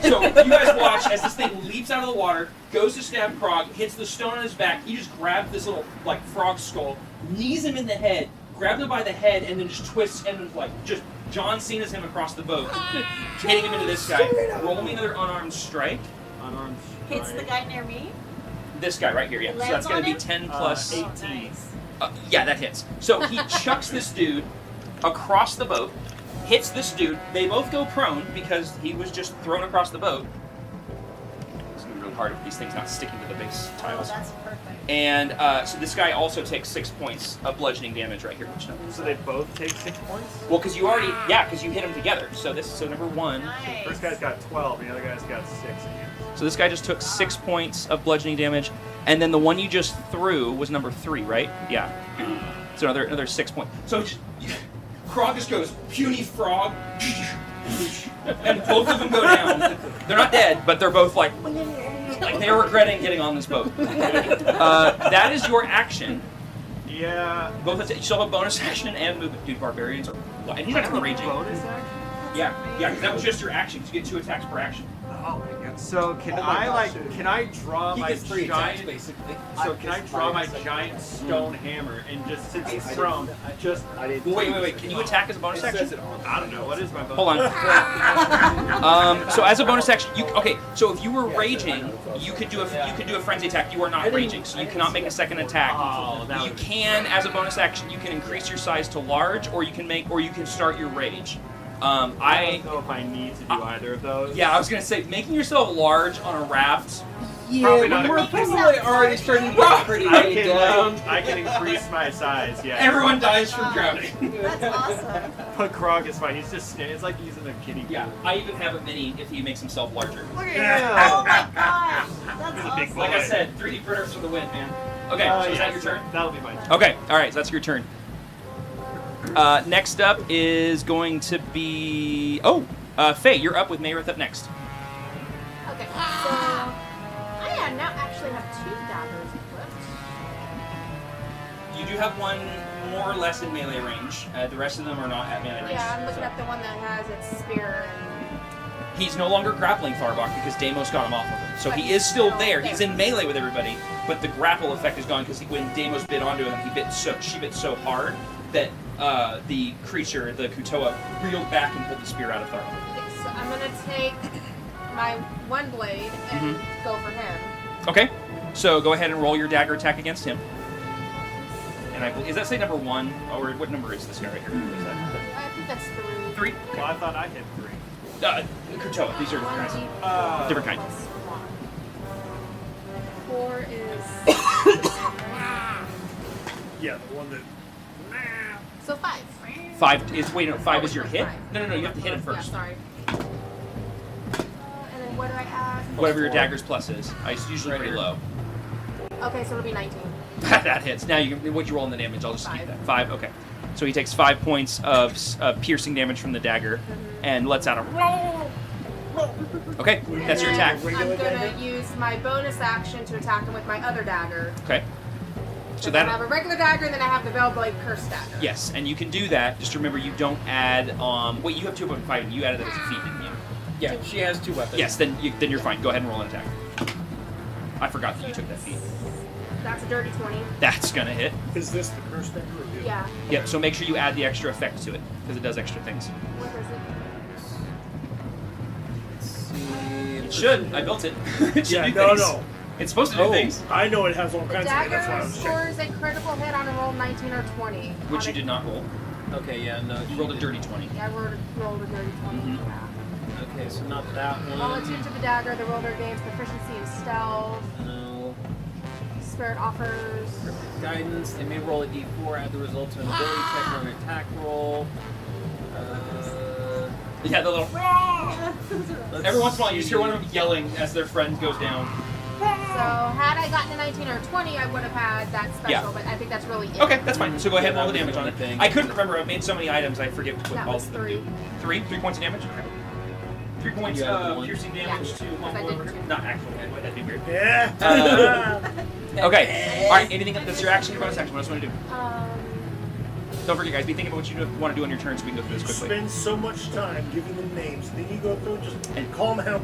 So you guys watch as this thing leaps out of the water, goes to stab Krog, hits the stone on his back. He just grabs this little like frog skull, knees him in the head, grabs him by the head, and then just twists and like just John Cena's him across the boat, hitting him into this guy. Roll me another unarmed strike. Unarmed Hits the guy near me. This guy right here, yeah. So Lands that's going on to be him? 10 plus. 18. Nice. Yeah, that hits. So he chucks this dude across the boat, hits this dude. They both go prone because he was just thrown across the boat. It's going to be really hard if these things not sticking to the base Oh, tiles. that's perfect. And so this guy also takes 6 points of bludgeoning damage right here. Which number is So that? they both take 6 points? Well, because you already, because you hit them together. So number 1. Nice. First guy's got 12, the other guy's got 6 again. So this guy just took 6 points of bludgeoning damage, and then the one you just threw was number 3, right? Yeah. So another 6 points. So Krog just goes puny frog, and both of them go down. They're not dead, but they're both like they're regretting getting on this boat. That is your action. Yeah. Both you still have a bonus action and movement. Dude, barbarians are. And he's not even raging. Bonus action? Yeah, because that was just your action. 'Cause you get 2 attacks per action. Oh my god. So can Oh my I gosh, like dude. can I draw He my gets 3 attacks, giant basically. so can I draw my giant stone hammer and just since it's thrown just I didn't. Well, wait. Can you attack as a bonus It action? says it on. I don't know what is my bonus? Hold on. So as a bonus action, So if you were raging, you could do a frenzy attack. You are not raging, so you cannot make a second attack. Oh, that You would can, as a bonus action, you can increase your size to large, or you can start your rage. I don't know if I need to do either of those. Yeah, I was gonna say making yourself large on a raft. Probably not. We're probably already starting to get pretty I can increase my size, yeah. Everyone dies from drowning. That's awesome. But Krog is fine. He's just standing. It's like using a kiddie pool. Yeah, I even have a mini if he makes himself larger. Look Oh at my gosh. That's He's a big awesome. boy. Like I said, 3D printers for the win, man. Okay, so is that your turn? That'll be my turn. Okay, all right, so that's your turn. Next up is going to be Faye. You're up with Mayrith up next. Okay, so I now actually have 2 daggers equipped. You do have one more or less in melee range. The rest of them are not at melee range. Yeah, I'm looking so. at the one that has its spear and He's no longer grappling Tharbok because Deimos got him off of him. So But he he's is still still there. there. He's in melee with everybody, but the grapple effect is gone because when Deimos bit onto him, she bit so hard that the creature, the Kutoa, reeled back and pulled the spear out of Tharbok. Okay, so I'm gonna take my one blade and go for him. Okay, so go ahead and roll your dagger attack against him. And is that say number 1, or what number is this guy right here? Is that I think that's 3. 3? Well, I thought I hit 3. Kutoa. These are different kinds. Different kind. 4 is Yeah, the one that. so 5. 5 is no, 5 is your hit. Five. No, you have to hit him Yeah, first. sorry. And then what do I add? Whatever your dagger's plus is. It's usually pretty low. Okay, so it'll be 19. That hits. Now what you roll in the damage, I'll just keep 5. that. 5. Okay. So he takes 5 points of piercing damage from the dagger, and lets out a roll. Okay, that's your attack. I'm gonna use my bonus action to attack him with my other dagger. Okay. So I have that a regular dagger, and then I have the Veilblade Curse dagger. yes, and you can do that. Just remember, you don't add. Wait, you have 2 weapon fighting. You added that as a feat, didn't you? Yeah, she has 2 weapons. Yes. Then you're fine. Go ahead and roll an attack. I forgot that you took that feat. That's a dirty 20. That's gonna hit. Is this the curse dagger? Or the- Yeah. Yep. So make sure you add the extra effect to it because it does extra things. What is it? It should. I built it. It should Yeah, do no, things. no. It's supposed to do things. I know it has all The kinds of. That's why I dagger was checking. scores a critical hit on a roll 19 or 20. Which On you a- did not roll. Okay, yeah, no. You rolled a dirty 20. Yeah, I rolled a dirty 20. Mhm. Yeah. Okay, so not that one. Relative to the dagger, the roller gains proficiency in stealth. No. Spirit offers. Guidance. They may roll a d4, add the result of an ability check or an attack roll. Yeah, the little. Every once in a while, you just hear one of them yelling as their friend goes down. So had I gotten a 19 or 20, I would have had that special, Yeah. but I think that's really it. Okay, that's fine. So go ahead and roll the damage on it. I couldn't remember. I've made so many items, I forget what That all was of them 3. do. 3 points of damage. 3 points of piercing damage to I Humble. did 2. Not actual hit, but that'd be weird. Yeah. Okay. All right. Anything that's your action, your bonus action? What else do you want to do? Don't forget, guys. Be thinking about what you want to do on your turn, so we can go through You this quickly. spend so much time giving them names, then you go through and just call them out.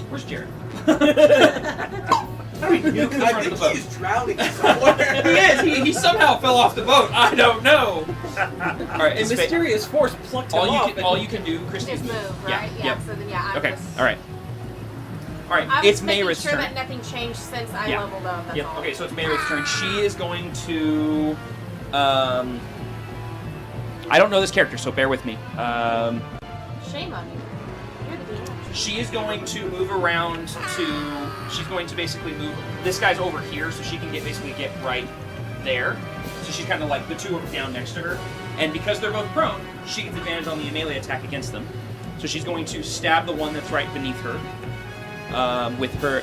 Where's Jared? How do we nuke the I front of think the boat? he's drowning somewhere. He is. He somehow fell off the boat. I don't know. All right. A It's mysterious force plucked him off. all you can do, Christy. Just is move, Yeah. right? Yep. So then, yeah, I'm Okay. just... All right. All right. I was It's making Mayra's sure turn. that nothing changed since I Yeah. leveled up. That's Yep. all. Okay. So it's Mayra's turn. She is going to. I don't know this character, so bear with me. Shame on you. You're the DM. She is going to move around to. She's going to basically move. This guy's over here, so she can basically get right there. So she's kind of like the two down next to her. And because they're both prone, she gets advantage on the melee attack against them. So she's going to stab the one that's right beneath her with her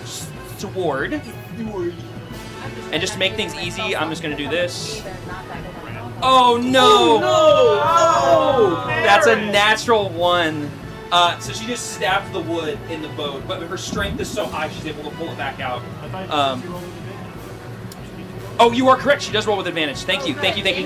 sword. And just to make things easy, I'm just going to do this. Oh no! No! That's a natural 1. So she just stabbed the wood in the boat, but her strength is so high she's able to pull it back out. Oh, you are correct. She does roll with advantage. Thank you. Thank you. Yep.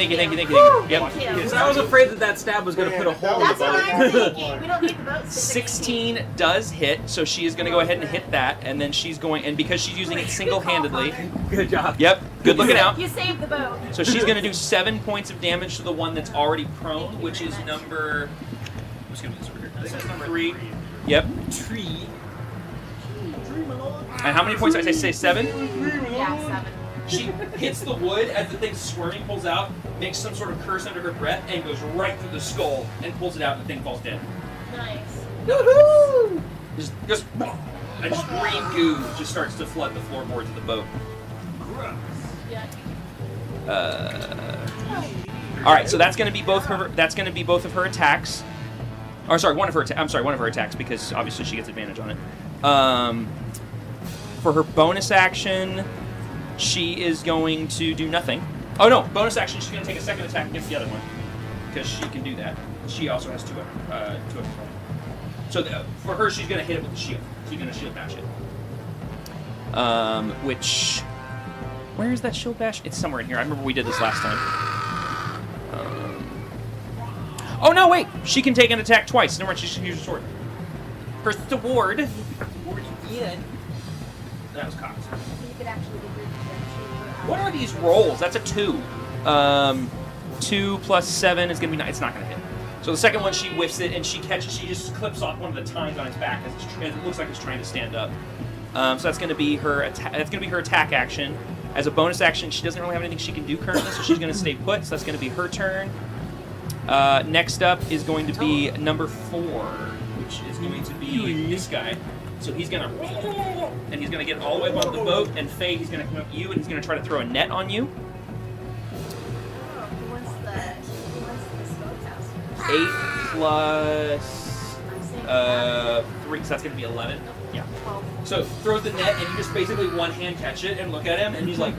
Because I was afraid that stab was going to put a hole in the That's what I'm boat. thinking. We don't need the boat. 16 does hit, so she is going to go ahead and hit that, and then she's going, and because she's using it single-handedly. Good job. Yep. Good looking out. You saved the boat. So she's going to do 7 points of damage to the one that's already prone, which is number. I'm just going to do this over here. This is number 3. Yep. Tree. And how many points did I say? 7? Yeah, 7. She hits the wood as the thing squirming pulls out, makes some sort of curse under her breath, and goes right through the skull and pulls it out, and the thing falls dead. Nice. Woohoo! Just and just green goo just starts to flood the floorboards of the boat. Yeah. All right, so that's going to be both her. That's going to be both of her attacks. Or sorry, one of her. I'm sorry, one of her attacks because obviously she gets advantage on it. For her bonus action, she is going to do nothing. Oh no, bonus action. She's going to take a second attack against the other one because she can do that. She also has 2 of them. So for her, she's going to hit it with the shield. She's going to shield bash it. Which, where is that shield bash? It's somewhere in here. I remember we did this last time. Oh no, wait! She can take an attack twice. Never mind, she should use her sword. Her sword. That was cocked. You could actually get rid of What are these rolls? That's a 2. 2 plus 7 is going to be 9. It's not going to hit. So the second one, she whiffs it, and she just clips off one of the tines on its back as it looks like it's trying to stand up. So that's going to be her attack action. As a bonus action, she doesn't really have anything she can do currently, so she's going to stay put. So that's going to be her turn. Next up is going to be number 4, which is going to be this guy. So he's going to, and he's going to get all the way up on the boat, and Faye, he's going to come up to you, and he's going to try to throw a net on you. What's the smokehouse? 8 plus 3, so that's going to be 11. Yeah. So throws the net, and you just basically one hand catch it and look at him, and he's like.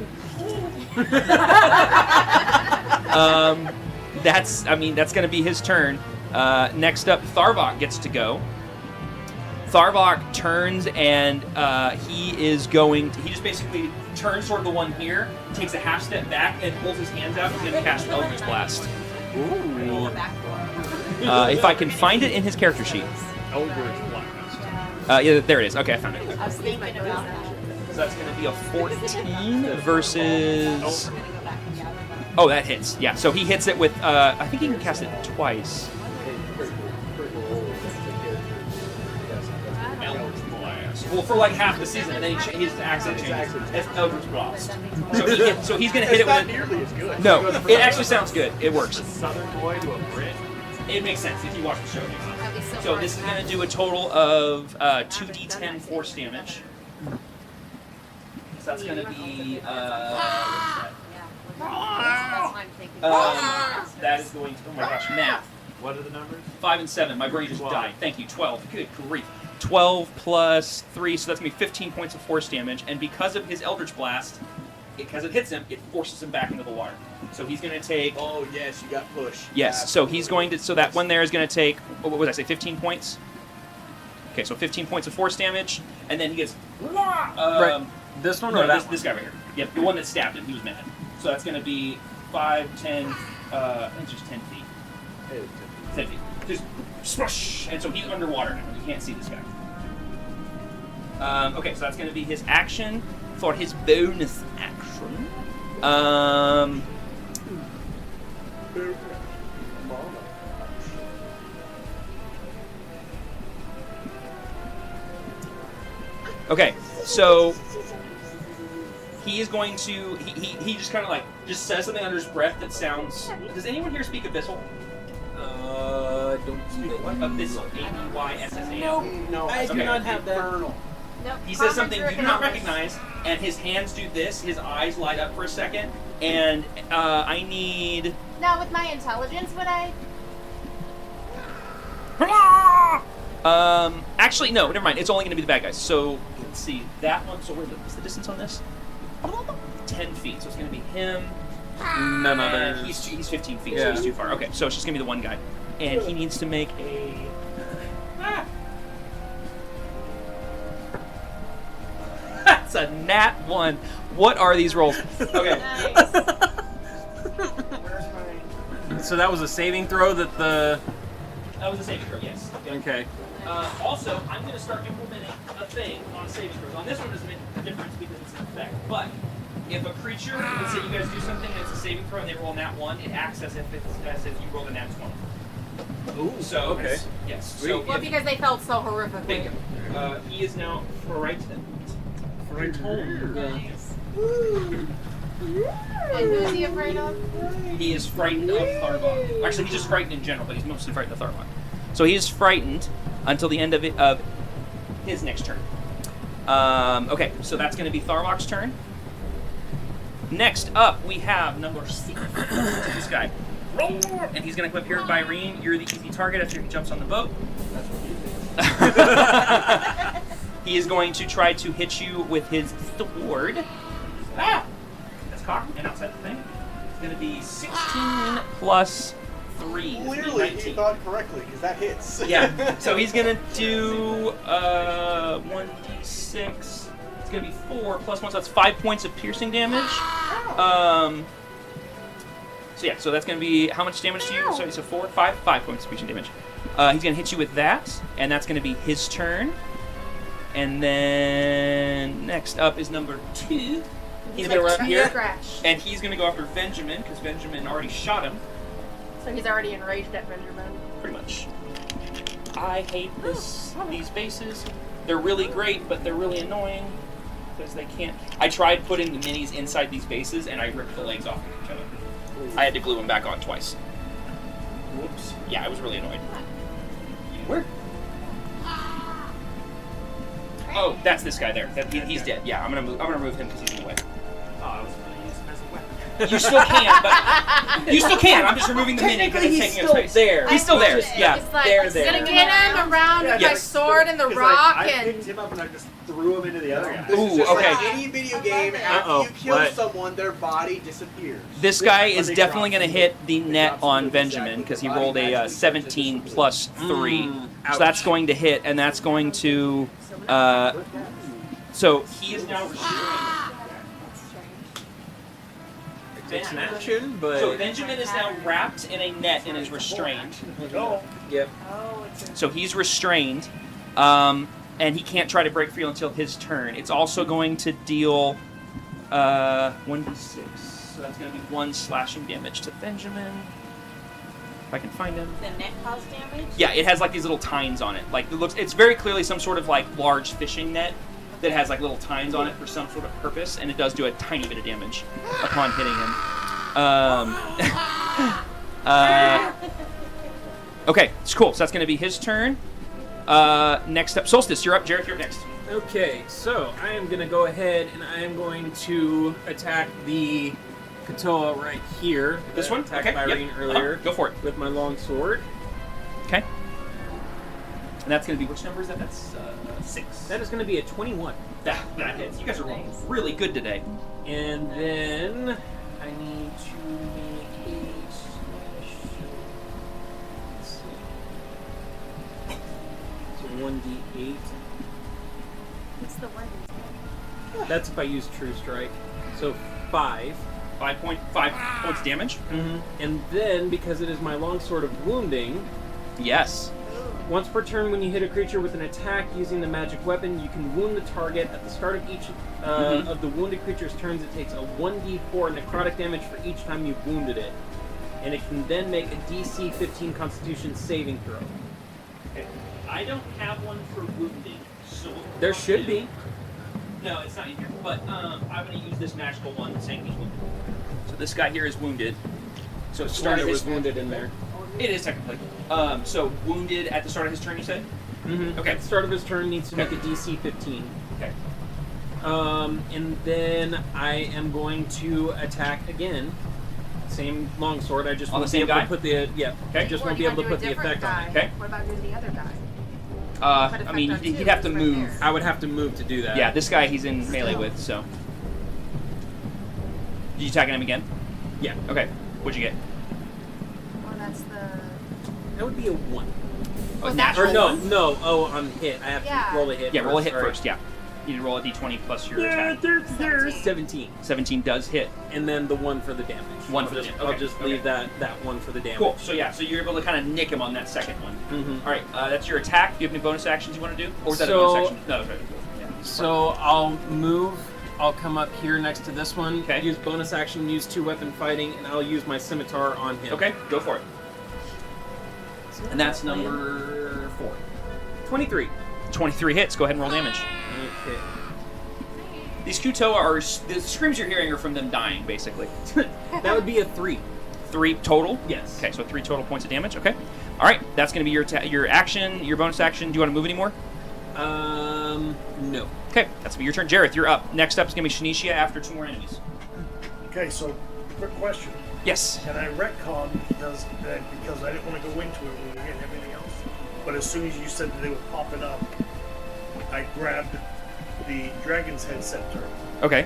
That's going to be his turn. Next up, Tharvok gets to go. Tharvok turns, and he just basically turns toward the one here, takes a half step back, and pulls his hands out, and he's going to cast Eldritch Blast. Ooh. If I can find it in his character sheet. Eldritch Blast. Yeah, there it is. Okay, I found it. I was thinking about that. So that's going to be a 14 versus... Oh, that hits. Yeah, so he hits it with... I think he can cast it twice. Well, for like half the season, and then his accent changes. It's Eldritch Blast. So he's going to hit it with... nearly as good. No, it actually sounds good. It works. A southern boy to a Brit. It makes sense if you watch the show. That'd be so So hard this is to going to do a total of 2d10 force damage. So that's going to be... that's that is going to, oh my gosh, math. What are the numbers? 5 and 7. My brain just 12. died. Thank you. 12. Good grief. 12 plus 3, so that's going to be 15 points of force damage. And because of his Eldritch Blast, because it hits him, it forces him back into the water. So he's going to take... Oh, yes, you got push. Yes, so he's going to... So that one there is going to take... What was I say? 15 points? Okay, so 15 points of force damage. And then he gets... Right. This one or No, that this guy right here. Yep, the one that stabbed him. He was mad. So that's going to be 5, 10... I think it's just 10 feet. 10 feet. Just smush! And so he's underwater now. You can't see this guy. Okay, so that's going to be his action. For his bonus action, okay, so he is going to he just kind of like just says something under his breath that sounds. Does anyone here speak Abyssal? Don't speak what? Abyssal, A-B-Y-S-S-A-L. No, I do Okay. not have that. Infernal. Nope. He says something Comments you are do not acknowledged. recognize, and his hands do this. His eyes light up for a second, and I need. Now, with my intelligence, would I? Actually, no, never mind. It's only going to be the bad guys. So let's see that one. So what's the distance on this? 10 feet. So it's going to be him. None And other. he's 15 feet, so Yeah. he's too far. Okay, so it's just going to be the one guy, and he needs to make a. That's a nat 1. What are these rolls? Okay. Nice. So that was a saving throw that the. That was a saving throw, yes. Okay. Also, I'm going to start implementing a thing on saving throws. On this one, doesn't make a difference because it's an effect. But if a creature, let's say you guys do something and it's a saving throw and they roll a nat 1, it acts as if you rolled a nat 20. Ooh. So, Okay. yes. Sweet. So Well, if, because they felt so horrifically. bingo. He is now frightened. Nice. And who's he afraid of? He is frightened of Tharbog. Actually, he's just frightened in general, but he's mostly frightened of Tharbog. So he is frightened until the end of his next turn. Okay, so that's going to be Tharbog's turn. Next up, we have number 6. This guy. And he's going to come up here by Irene. You're the easy target after he jumps on the boat. He is going to try to hit you with his sword. Ah! That's cocked and outside the thing. It's going to be 16 plus 3. It's gonna be Clearly, he 19. thought correctly, because that hits. Yeah, so he's going to do 1d6. It's going to be 4 plus 1, so that's 5 points of piercing damage. So yeah, so that's going to be, how much damage to you? So 5 points of piercing damage. He's going to hit you with that, and that's going to be his turn. And then next up is number 2. He's going to run here, Scratch. and he's going to go after Benjamin, because Benjamin already shot him. So he's already enraged at Benjamin. Pretty much. I hate these bases. They're really great, but they're really annoying because they can't. I tried putting the minis inside these bases, and I ripped the legs off of each other. I had to glue them back on twice. Whoops. Yeah, I was really annoyed. Where? Oh, that's this guy there. He's dead. Yeah, I'm gonna move him because he's in the way. Oh, I was going to use him as a weapon. You still can, but you still can. I'm just removing the mini because it's taking up space. there. He's still there. Yeah. It's like, They're I'm there. gonna get him around with my Yes. sword and the 'Cause, rock I and. picked him up and I just threw him into the other guy. This is Ooh, just okay. like any video game, after Uh-oh, you kill what? someone, their body disappears. This guy But is they definitely drop going to hit the net on Benjamin because he rolled a 17 plus 3. So that's going to hit, and that's going to. So he is now restrained. It's an action, but. So Benjamin is now wrapped in a net and is restrained. Yep. So he's restrained, and he can't try to break free until his turn. It's also going to deal 1d6. So that's going to be 1 slashing damage to Benjamin. If I can find him. The net cause damage? Yeah, it has like these little tines on it. Like it's very clearly some sort of like large fishing net that has like little tines on it for some sort of purpose, and it does do a tiny bit of damage upon hitting him. Okay, it's cool. So that's going to be his turn. Next up, Solstice, you're up. Jareth, you're next. Okay, so I am going to go ahead and I am going to attack the Katoa right here. This that one? attacked Okay. Irene Yep. earlier Go for it. with my long sword. Okay. And that's going to be, which number is that? That's 6. That is going to be a 21. That hits. You guys are Nice. really good today. And then I need to make a let's see. So 1d8. What's the one? That's if I use True Strike. So 5. 5 points damage. Mm-hmm. And then, because it is my longsword of wounding, Yes. once per turn when you hit a creature with an attack using the magic weapon, you can wound the target. At the start of each of the wounded creature's turns, it takes a 1d4 necrotic damage for each time you've wounded it. And it can then make a DC 15 Constitution saving throw. Okay. I don't have one for wounding, so There should be. No, it's not in here. But I'm going to use this magical one saying he's wounded. So this guy here is wounded. So it started Started his was wounded in there. It is technically. So wounded at the start of his turn, you said? Mm-hmm. Okay. At the start of his turn, needs to make a DC 15. Okay. And then I am going to attack again. Same longsword. I just On won't the be same able guy? to put the Okay. Just Or won't be you able to wanna put do a the different effect on guy. it. Okay. What about doing the other guy? Put I effect mean, on he'd two, have to it's right move. there. I would have to move to do that. Yeah, this guy he's in melee with, so. Did you attacking him again? Yeah. Okay. What'd you get? Well, that's the. That would be a 1. Oh, natural Or no, one? no. Oh, on hit. I have Yeah. to roll a hit. Yeah, roll a hit sorry. first, yeah. You need to roll a d20 plus your Yeah, attack. there's 17. 17 does hit. And then the 1 for the damage. One I'll for the just, damage. I'll Okay, just okay. leave that 1 for the damage. Cool. So yeah, so you're able to kind of nick him on that second one. Mm-hmm. All right, that's your attack. Do you have any bonus actions you want to do? Or was that So- a bonus action? No, that's right. Yeah. So I'll move. I'll come up here next to this one. Okay. Use bonus action, use 2-weapon fighting, and I'll use my scimitar on him. Okay, go for it. And that's number 4. 23. 23 hits. Go ahead and roll damage. Okay. These Kutoa are the screams you're hearing are from them dying, basically. That would be a 3. 3 total. Yes. Okay, so 3 total points of damage. Okay. All right, that's going to be your action, your bonus action. Do you want to move anymore? No. Okay, that's going to be your turn. Jareth, you're up. Next up is going to be Shinichia after 2 more enemies. Okay, so quick question. Yes. Can I retcon because I didn't want to go into it when we were getting everything else? But as soon as you said that they were popping up, I grabbed the Dragon's Head Scepter Okay.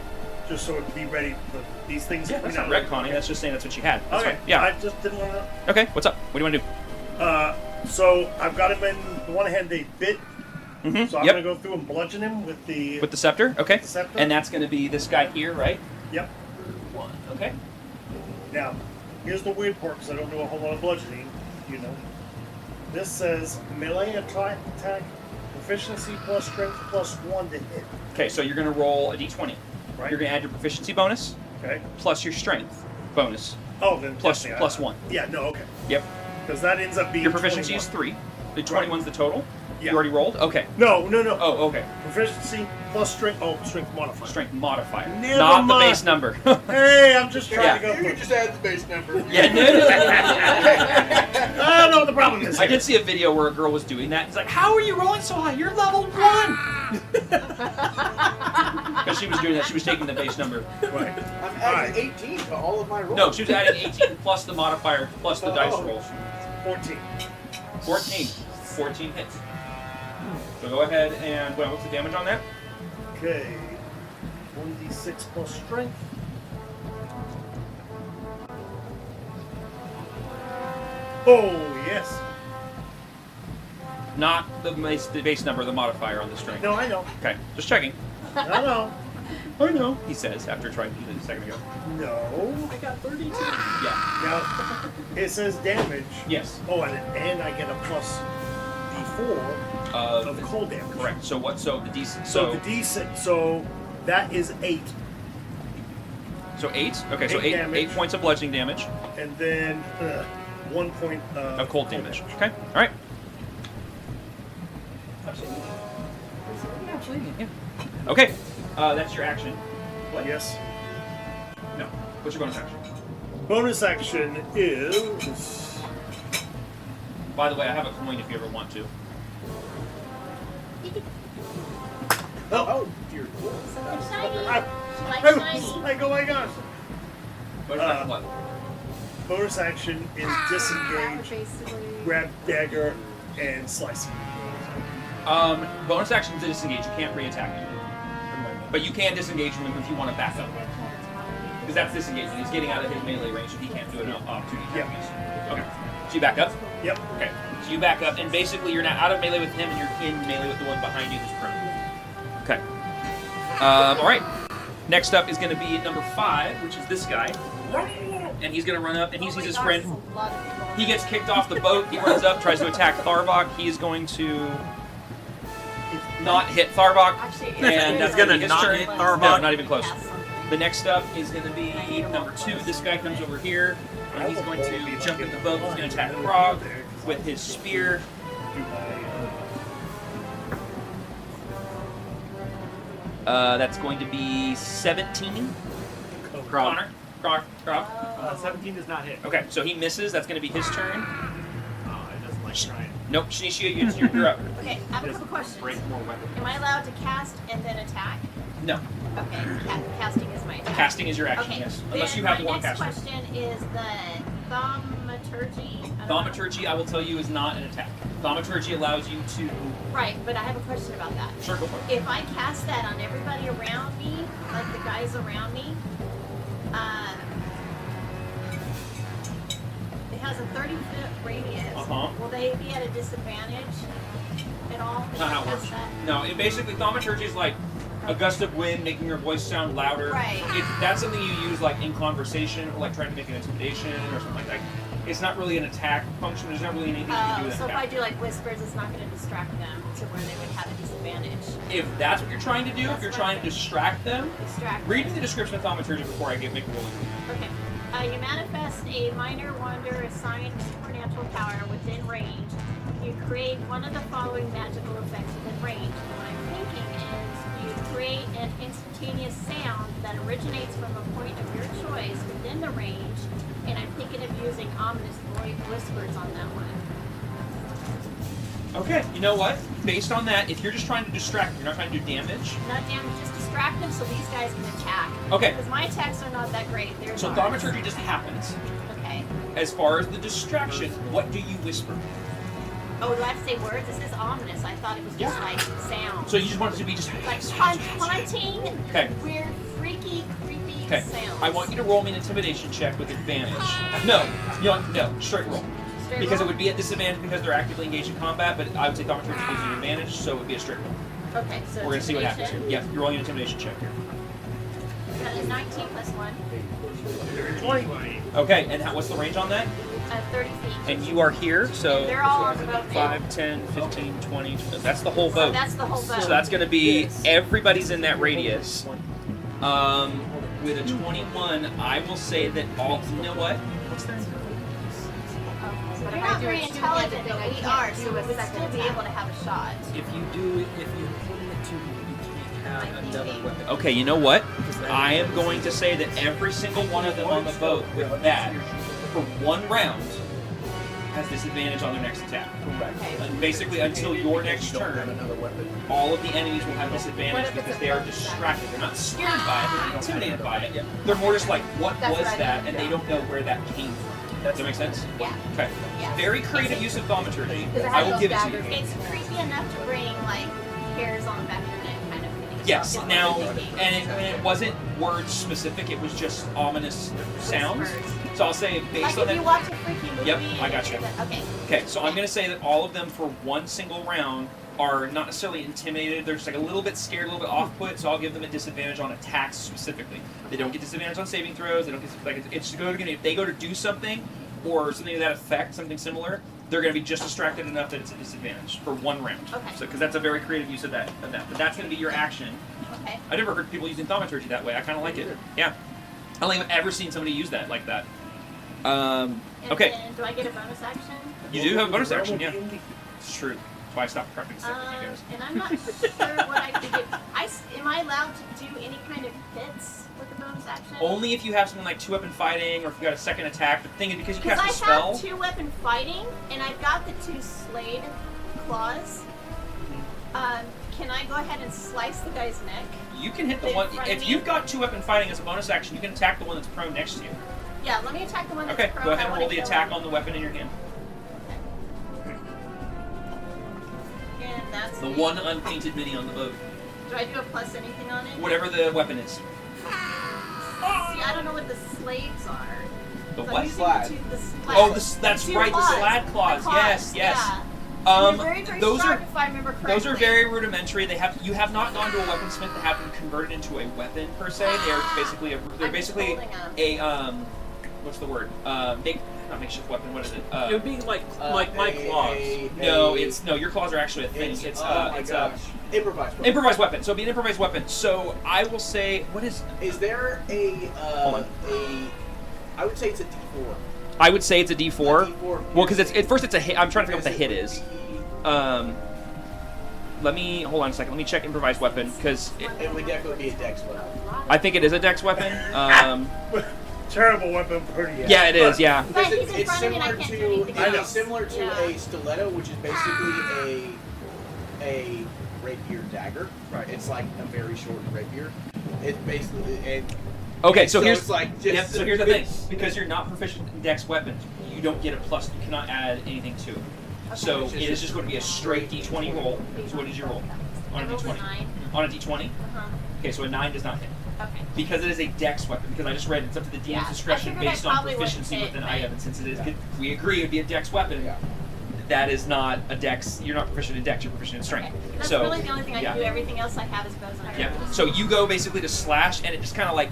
just so it would be ready for these things. Yeah, that's not retconning. That's just saying that's what you had. That's Okay. fine. Yeah. I just didn't want to. Okay, what's up? What do you want to do? So I've got him in the one hand they bit. Mm-hmm. So I'm Yep. gonna go through and bludgeon him with the. With the scepter? Okay. The scepter? And that's going to be this guy here, right? Yep. 1. Okay. Now, here's the weird part because I don't do a whole lot of bludgeoning. You know. This says melee attack, proficiency plus strength plus 1 to hit. Okay, so you're going to roll a d20. Right. You're going to add your proficiency bonus Okay. plus your strength bonus Oh, then plus definitely, plus 1. Yeah. No. Okay. Yep. Because that ends up being Your proficiency 21. is 3. The 21's the total? Yeah. You already rolled? Okay. No. Oh, okay. Proficiency plus strength. Oh, strength modifier. Strength modifier. Never not the mind. base number. Hey, I'm just trying Yeah. to go You through. could just add the base number. Yeah, no. I don't know what the problem is. I here. did see a video where a girl was doing that. It's like, how are you rolling so high? You're level 1! Because she was doing that. She was taking the base number. Right. I'm adding 18 to all of my rolls. No, she was adding 18 plus the modifier plus the dice roll. 14. 14. 14 hits. So go ahead and, well, what's the damage on that? Okay. 1d6 plus strength. Oh, yes. Not the base number, the modifier on the string. No, I know. Okay, just checking. I know. I know. He says after trying to do this a second ago. No. I got 32. Yeah. Now, it says damage. Yes. Oh, and I get a plus d4 of cold damage. Correct. So what? So the D6. So the d6. So that is 8. So 8. Okay. So 8 8. damage. 8 points of bludgeoning damage And then 1 point of cold damage. Okay. All right. Absolutely. Yeah. Okay. That's your action. What? Yes. No. What's your bonus action? Bonus action is. By the way, I have a coin if you ever want to. Oh, dear. So shiny. I Like was shiny. like, oh my gosh. What? Bonus action is disengage, Basically. grab dagger, and slice him. Bonus action is disengage. You can't re-attack him. But you can disengage from him if you want to back up. Because that's disengaging. He's getting out of his melee range, so he can't do an opportunity attack. Okay. So you back up? Yep. Okay. So you back up, and basically you're now out of melee with him, and you're in melee with the one behind you who's prone. Okay. All right. Next up is going to be number 5, which is this guy. And he's going to run up, and he sees his friend. He gets kicked off the boat. He runs up, tries to attack Tharbok. He is going to not hit Tharbok. And that's going to be his turn. hit Tharbok? No, not even close. The next up is going to be number 2. This guy comes over here, and he's going to jump in the boat. He's going to attack Krog with his spear. That's going to be 17. Connor. Krog. 17 does not hit. Okay, so he misses. That's going to be his turn. Oh, it doesn't like trying. Nope, Shinichio, you're up. Okay, I have a couple questions. Break more weapons. Am I allowed to cast and then attack? No, Okay, casting is my attack. casting is your action, Okay, yes. Unless you have then one my next caster. question is the thaumaturgy. I don't know. Thaumaturgy, I will tell you, is not an attack. Thaumaturgy allows you to... Right, but I have a question about that. Sure, go for it. If I cast that on everybody around me, like the guys around me, it has a 30-foot radius. Uh-huh. Will they be at a disadvantage at all? if Not I how it cast works. that? No, it basically, thaumaturgy is like a gust of wind making your voice sound louder. Right. That's something you use like in conversation or like trying to make an intimidation or something like that. It's not really an attack function. There's not really anything you can do with So an if I attack. do like whispers, it's not going to distract them to where they would have a disadvantage. If that's what you're trying to do, if That's you're what trying I'm to distract them, Distract read me them. the description of thaumaturgy before I make a rolling. Okay. You manifest a minor wonder assigned supernatural power within range. You create one of the following magical effects within range. What I'm thinking is you create an instantaneous sound that originates from a point of your choice within the range, and I'm thinking of using ominous whispers on that one. Okay, you know what? Based on that, if you're just trying to distract, you're not trying to do damage. Not damage, just distract them so these guys can attack. Okay. Because my attacks are not that great. They're So ours. thaumaturgy just happens. Okay. As far as the distraction, what do you whisper? Oh, do I have to say words? This is ominous. I thought it was just like sound. So you just want it to be just Like haunting, Okay. weird, freaky, creepy Okay. sounds. I want you to roll me an intimidation check with advantage. No, you know, no, straight roll. Straight Because roll? it would be at disadvantage because they're actively engaged in combat, but I would say thaumaturgy gives you advantage, so it would be a straight roll. Okay, so We're gonna see what happens here. intimidation. Yeah, you're rolling an intimidation check here. That is 19 plus 1. 20. Okay, and what's the range on that? 30 feet. And you are here, so They're all on the boat now. 5, 10, 15, 20. That's the whole So boat. that's the whole boat. So that's going to be everybody's in that radius. With a 21, I will say that all. You know what? What's that? We're not very intelligent, but we are, so we would still be able to have a shot. If you holding it to you can't have another weapon. Okay, you know what? I am going to say that every single one of them on the boat with that, for 1 round, has disadvantage on their next attack. Okay. And basically, until your next turn, all of the enemies will have disadvantage because they are distracted. They're not scared by it, they're not intimidated by it. They're more just like, what That's was what I that? mean. And they don't know where that came from. Does that make sense? Yeah. Okay. Yeah. Very creative use of thaumaturgy. Because I will give it to you. It's creepy enough to bring like hairs on the back of your neck kind of thing. Yes. So Now, I'm thinking and it wasn't word specific. It was just ominous sounds. whispers. So I'll say based Like on if that. you watch a freaky movie. Yep, and I got you you. hear that- Okay. Okay, so I'm going to say that all of them for 1 single round are not necessarily intimidated. They're just like a little bit scared, a little bit off-put, so I'll give them a disadvantage on attacks specifically. They don't get disadvantage on saving throws. They don't get like it's going to if they go to do something or something to that effect, something similar, they're going to be just distracted enough that it's a disadvantage for 1 round. Okay. So because that's a very creative use of that. But that's going to be your action. Okay. I never heard people using thaumaturgy that way. I kind of like it. Yeah. I don't think I've ever seen somebody use that like that. And Okay. then, do I get a bonus action? You do have a bonus action, yeah. It's true. That's why I stopped prepping stuff with you guys. And I'm not sure what I could get. Am I allowed to do any kind of hits with the bonus action? Only if you have something like 2-weapon fighting, or if you got a second attack. The thing is, because you Because cast a I spell. have 2-weapon fighting, and I've got the 2 Slade claws. Can I go ahead and slice the guy's neck? You can hit the in one. front of If me? you've got 2-weapon fighting as a bonus action, you can attack the one that's prone next to you. Yeah, let me attack the one that's Okay, prone. go ahead I and wanna roll the kill attack him. on the weapon in your hand. And that's The a- one unpainted mini on the boat. Do I do a plus anything on it? Whatever the weapon is. See, I don't know what the slaves are. The So what? I'm using Slad. the slad. Oh, that's two right, claws. the slad claws. Yes, yes. Yeah. And they're very, very Those sharp, are if I remember correctly. those are very rudimentary. You have not gone to a weaponsmith that have them converted into a weapon per se. They're basically I'm just holding 'em. what's the word? Not makeshift weapon. What is it? It would be like my claws. No, your claws are actually a thing. It's oh my it's gosh. Improvised weapon. improvised weapon. So it'd be an improvised weapon. So I will say, what is? Is there Hold on. I would say it's a D4. I would say it's a D4. A D4 Well, because at first it's a hit. I'm trying to figure out what the hit is. Let me hold on a second. Let me check improvised weapon because It would definitely be a dex weapon. I think it is a dex weapon. Terrible weapon for you. Yeah, it is. Yeah. But Because he's in front of me and I can't do anything I know. it's similar to Yeah. a stiletto, which is basically a rapier dagger. Right. It's like a very short rapier. It's basically Okay, so here's it's like just yep, so here's the thing. Because you're not proficient in dex weapons, you don't get a plus. You cannot add anything to it. So it is just going to be a straight D20 roll. So what did you roll on a I rolled a D20? 9. On a D20. Uh-huh. Okay, so a 9 does not hit. Okay. Because it is a dex weapon, because I just read it's up to the DM's Yeah, I discretion figured I based on probably wouldn't proficiency hit, with an but- item, and since it is, we agree it would be a dex weapon. Yeah. That is not a dex. You're not proficient in dex. You're proficient in strength. Okay. That's So really the only thing I yeah. can do. Everything else I have is bows and Yep. arrows. So you go basically to slash, and it just kind of like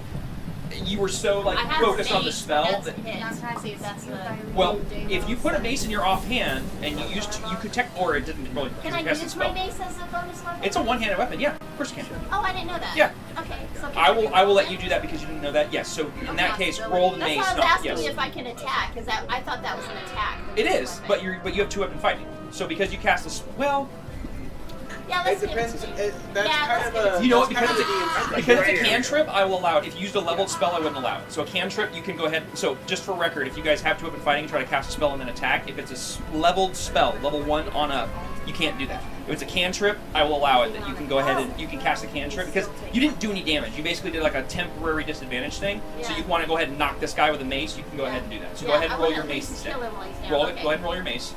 you were so like I have focused on the mace, spell That's that. hit. I'm trying to see if that's the. Well, if you put a mace in your offhand and you could or it didn't really. Can I cast the use spell. my mace as a bonus weapon? It's a one-handed weapon. Yeah, of course you can. Oh, I didn't know that. Yeah. Okay. So I will let you do that because you didn't know that. Yes. So in that case, roll the That's mace. why I was not, asking yes. if I can attack, because I thought that was an attack. It is, but you have two weapon fighting. So because you cast this, well, Yeah, It let's depends. give it to me. That's Yeah, kind let's of give it a. to you know what? that's Because kind it's of the because it's a cantrip, I will allow it. If you used a leveled spell, I wouldn't allow it. So a cantrip, you can go ahead. So just for record, if you guys have two weapon fighting and try to cast a spell and then attack, if it's a leveled spell, level 1 on up, you can't do that. If it's a cantrip, I will allow it. That you can go ahead and you can cast a cantrip because you didn't do any damage. You basically did like a temporary disadvantage thing. So you want to go ahead and knock this guy with a mace, you can go ahead and do that. So go ahead and roll your mace instead. Roll it. Go ahead and roll your mace.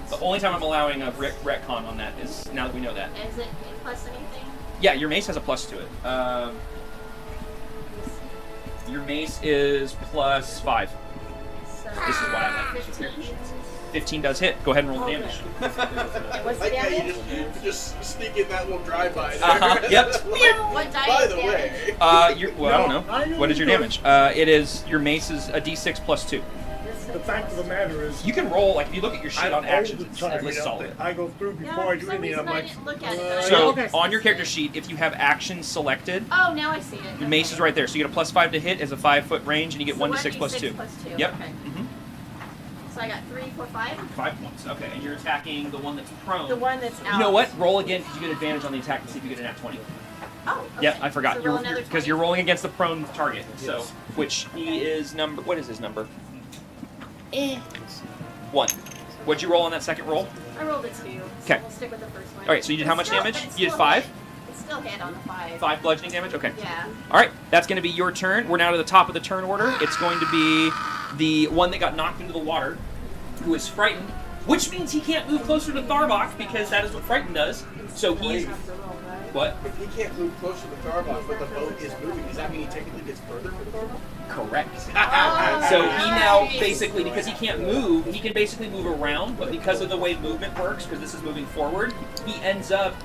The only time I'm allowing a retcon on that is now that we know that. Is it plus anything? Yeah, your mace has a plus to it. Your mace is plus 5. So, This is why I like 15. 15 does hit. Go ahead and roll the damage. And what's the Like how damage? you just sneak in that little drive-by. Yep. What die By is the damage? way, Well, I don't know. What is your damage? It is your mace is a d6 plus 2. The fact of the matter is, You can roll like if you look at your sheet I on actions, all the it time, lists all of that it. I go through Yeah, before I for do some anything. reason I'm I like, didn't look at it. So okay. on your character sheet, if you have actions selected, Oh, now I see it. your mace is right there. So you get a plus 5 to hit as a 5-foot range, and you get So 1d6 plus 2. plus 2. Yep. Okay. hmm So I got 3, 4, 5. 5 points. Okay, and you're attacking the one that's prone. The one that's out. You know what? Roll again because you get advantage on the attack to see if you get an nat 20. Oh, okay. Yep, I forgot. So roll another Because 20. you're rolling against the prone target. So, which he is number. What is his number? 1. What'd you roll on that second roll? I rolled a 2. So Okay. we'll stick with the first one. All right. So you did how much damage? You did 5. It's still hit on the 5. 5 bludgeoning damage. Okay. Yeah. All right. That's going to be your turn. We're now to the top of the turn order. It's going to be the one that got knocked into the water, who is frightened, which means he can't move closer to Tharbok because that is what frightened does. So he's what? if he can't move closer to Tharbok, but the boat is moving, does that mean he technically gets further from Tharbok? Correct. Oh, So he now nice. basically, because he can't move, he can basically move around, but because of the way movement works, because this is moving forward, he ends up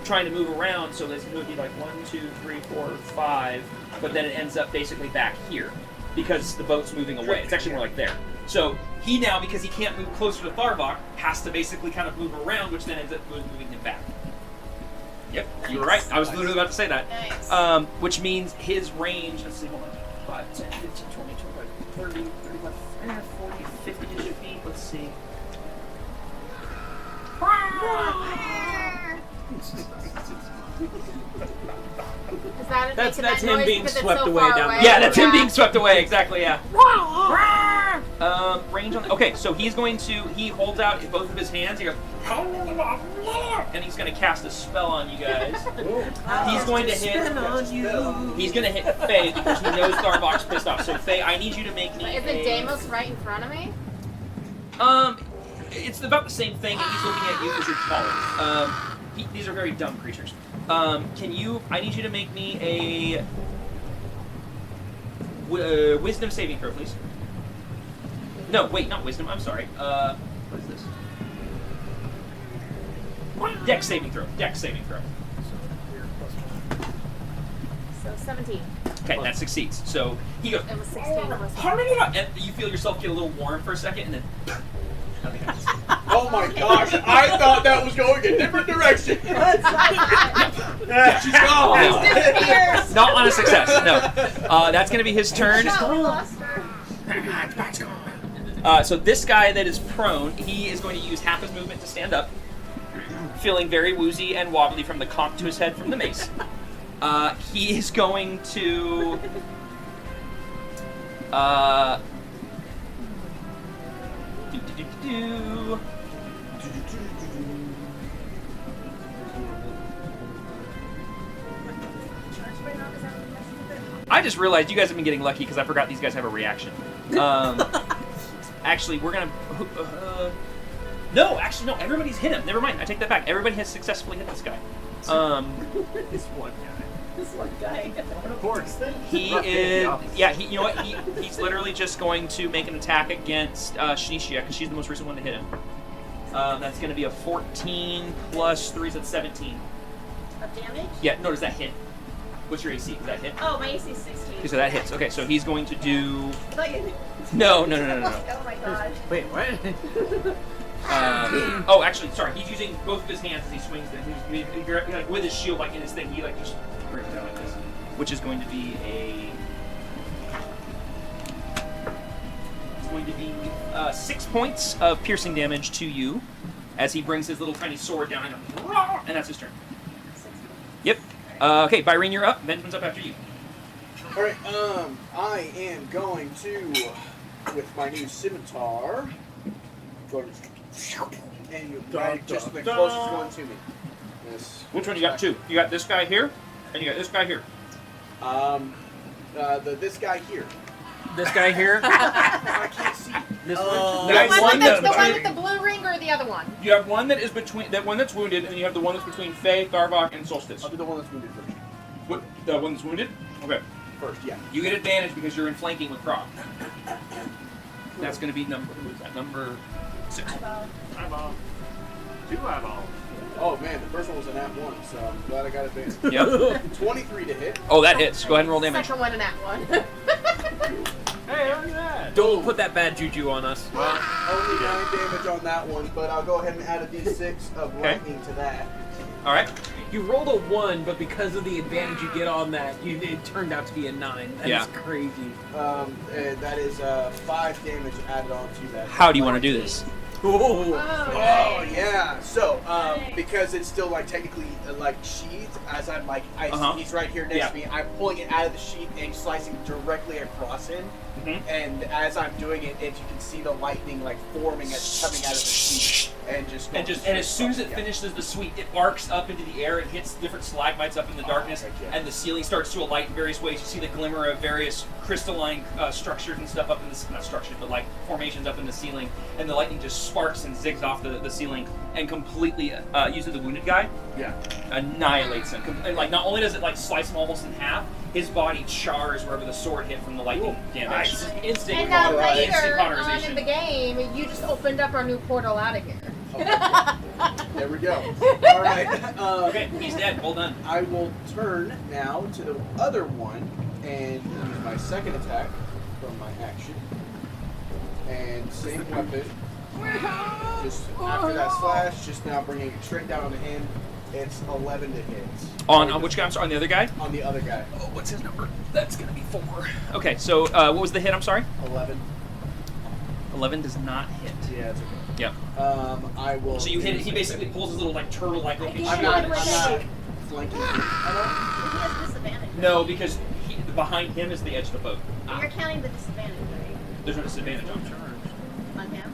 trying to move around. So this would be like 1, 2, 3, 4, 5, but then it ends up basically back here because the boat's moving away. It's actually more like there. So he now, because he can't move closer to Tharbok, has to basically kind of move around, which then ends up moving him back. Yep, you were right. I was literally about to say that. Nice. Which means his range, let's see, hold on. 5, 10, 15, 20, 25, 30, 35, 40, 50 feet. Let's see. Is that it? That's Making that him noise being because it's swept so away far down away? the- Yeah, that's him being swept away. Exactly. Yeah. Range range on? Okay, so he's going to. He holds out both of his hands. He goes, and he's going to cast a spell on you guys. He's going to hit. He's going to hit Faye because he knows Tharbok's pissed off. So Faye, I need you to make me. Is it Deimos right in front of me? It's about the same thing. He's looking at you because you're taller. These are very dumb creatures. Can you? I need you to make me a wisdom saving throw, please. No, wait, not wisdom. I'm sorry. What is this? Dex saving throw. Dex saving throw. So 17. Okay, that succeeds. So he goes. It was 16 plus. And you feel yourself get a little warm for a second, and then. Nothing happens. Oh my gosh! I thought that was going a different direction. She's gone. No. Not on a success. No. That's going to be his turn. No, we lost her. So this guy that is prone, he is going to use half his movement to stand up, feeling very woozy and wobbly from the conch to his head from the mace. He is going to. I just realized you guys have been getting lucky because I forgot these guys have a reaction. Actually, we're gonna. No, everybody's hit him. Never mind. I take that back. Everybody has successfully hit this guy. This one guy. This one guy. Of course. He is. Yeah. You know what? He's literally just going to make an attack against Shnisha because she's the most recent one to hit him. That's going to be a 14 plus 3 is at 17. Of damage? Yeah. No, does that hit? What's your AC? Does that hit? Oh, my AC is 16. Okay, so that hits. Okay, so he's going to do. I thought you- No. Oh my gosh. Wait, what? Oh, actually, sorry. He's using both of his hands as he swings them. He's like with his shield, like in his thing. He like just brings it down like this, which is going to be a. It's going to be 6 points of piercing damage to you, as he brings his little tiny sword down and that's his turn. Yep. Okay, Byrene, you're up. Benjamin's up after you. All right. I am going to, with my new scimitar, go to, and you right just the closest one to me. This. Which one you got? Two. You got this guy here, and you got this guy here. This guy here. This guy here. I can't see. This The one. one with the blue ring or the other one? You have one that is between that one that's wounded, and you have the one that's between Faye, Tharbok, and Solstice. I'll do the one that's wounded first. What? The one that's wounded? Okay. First, yeah. You get advantage because you're in flanking with Croc. That's going to be number. Who is that? Number 6. Eyeball. 2 eyeballs. Oh man, the first one was an at 1, so I'm glad I got advantage. Yep. 23 to hit. Oh, that hits. Go ahead and roll damage. Second one and that one. Hey, look at that. Don't put that bad juju on us. Well, Only 9 damage on that one, but I'll go ahead and add a d6 of lightning to that. All right. You rolled a 1, but because of the advantage you get on that, it turned out to be a 9. That is crazy. And that is 5 damage added on to that. How do you want to do this? Oh yeah. So because it's still like technically like sheathed, as I'm like he's right here next to me. I'm pulling it out of the sheath and slicing directly across him. Mm-hmm. And as I'm doing it, you can see the lightning like forming as coming out of the sheath and And as soon as it finishes the sweep, it arcs up into the air. It hits different stalagmites up in the darkness, and the ceiling starts to alight in various ways. You see the glimmer of various crystalline structures and stuff up in the not structures, but like formations up in the ceiling, and the lightning just sparks and zigs off the ceiling and completely uses the wounded guy. Yeah. Annihilates him. And like not only does it like slice him almost in half, his body chars wherever the sword hit from the lightning damage. Instant And now instant later on cauterization. in the game, you just opened up our new portal out of here. There we go. All right. Okay, he's dead. Well done. I will turn now to the other one and use my second attack from my action. And same weapon. Just after that slash, just now bringing it straight down on him. It's 11 to hit. On which guy? I'm sorry, on the other guy? On the other guy. Oh, what's his number? That's gonna be 4. Okay, so what was the hit? I'm sorry. 11. 11 does not hit. Yeah, it's okay. Yep. I will. So you hit it. He basically pulls his little like turtle-like looking I'm shield. not with flanking. He has disadvantage. No, because behind him is the edge of the boat. You're counting the disadvantage, right? There's no disadvantage on him. On him?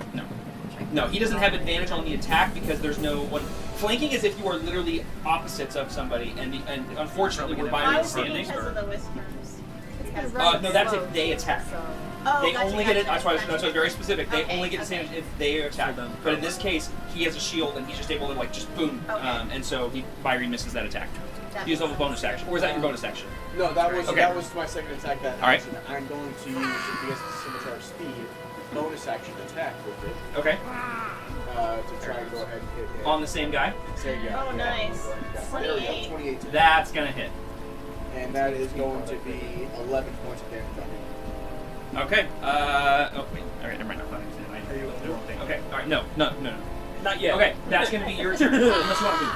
No, he doesn't have advantage on the attack because there's no one. Flanking is if you are literally opposites of somebody, and unfortunately we're I binary was thinking standing. because of the whispers. No, that's if they attack. Oh, They gotcha, only get it. gotcha, That's why gotcha. very specific. They Okay, only get okay. advantage if they attack. But in this case, he has a shield and he's just able to like just boom, Okay. and so Byrie misses that attack. That He uses a makes bonus action, or is that your bonus action? No, that was Okay. that was my second attack. That All right. action. I'm going to use because it's scimitar speed, bonus action attack with it Okay. to try and go ahead and hit him. On the same guy. Same guy. Oh, nice. There we go. 28. 28 to hit. That's gonna hit. And that is going to be 11 points of damage on him. Okay. Oh wait. All right. Never mind. I did the wrong thing. Okay. All right. No. Not yet. Okay. That's gonna be your turn. Unless you want me.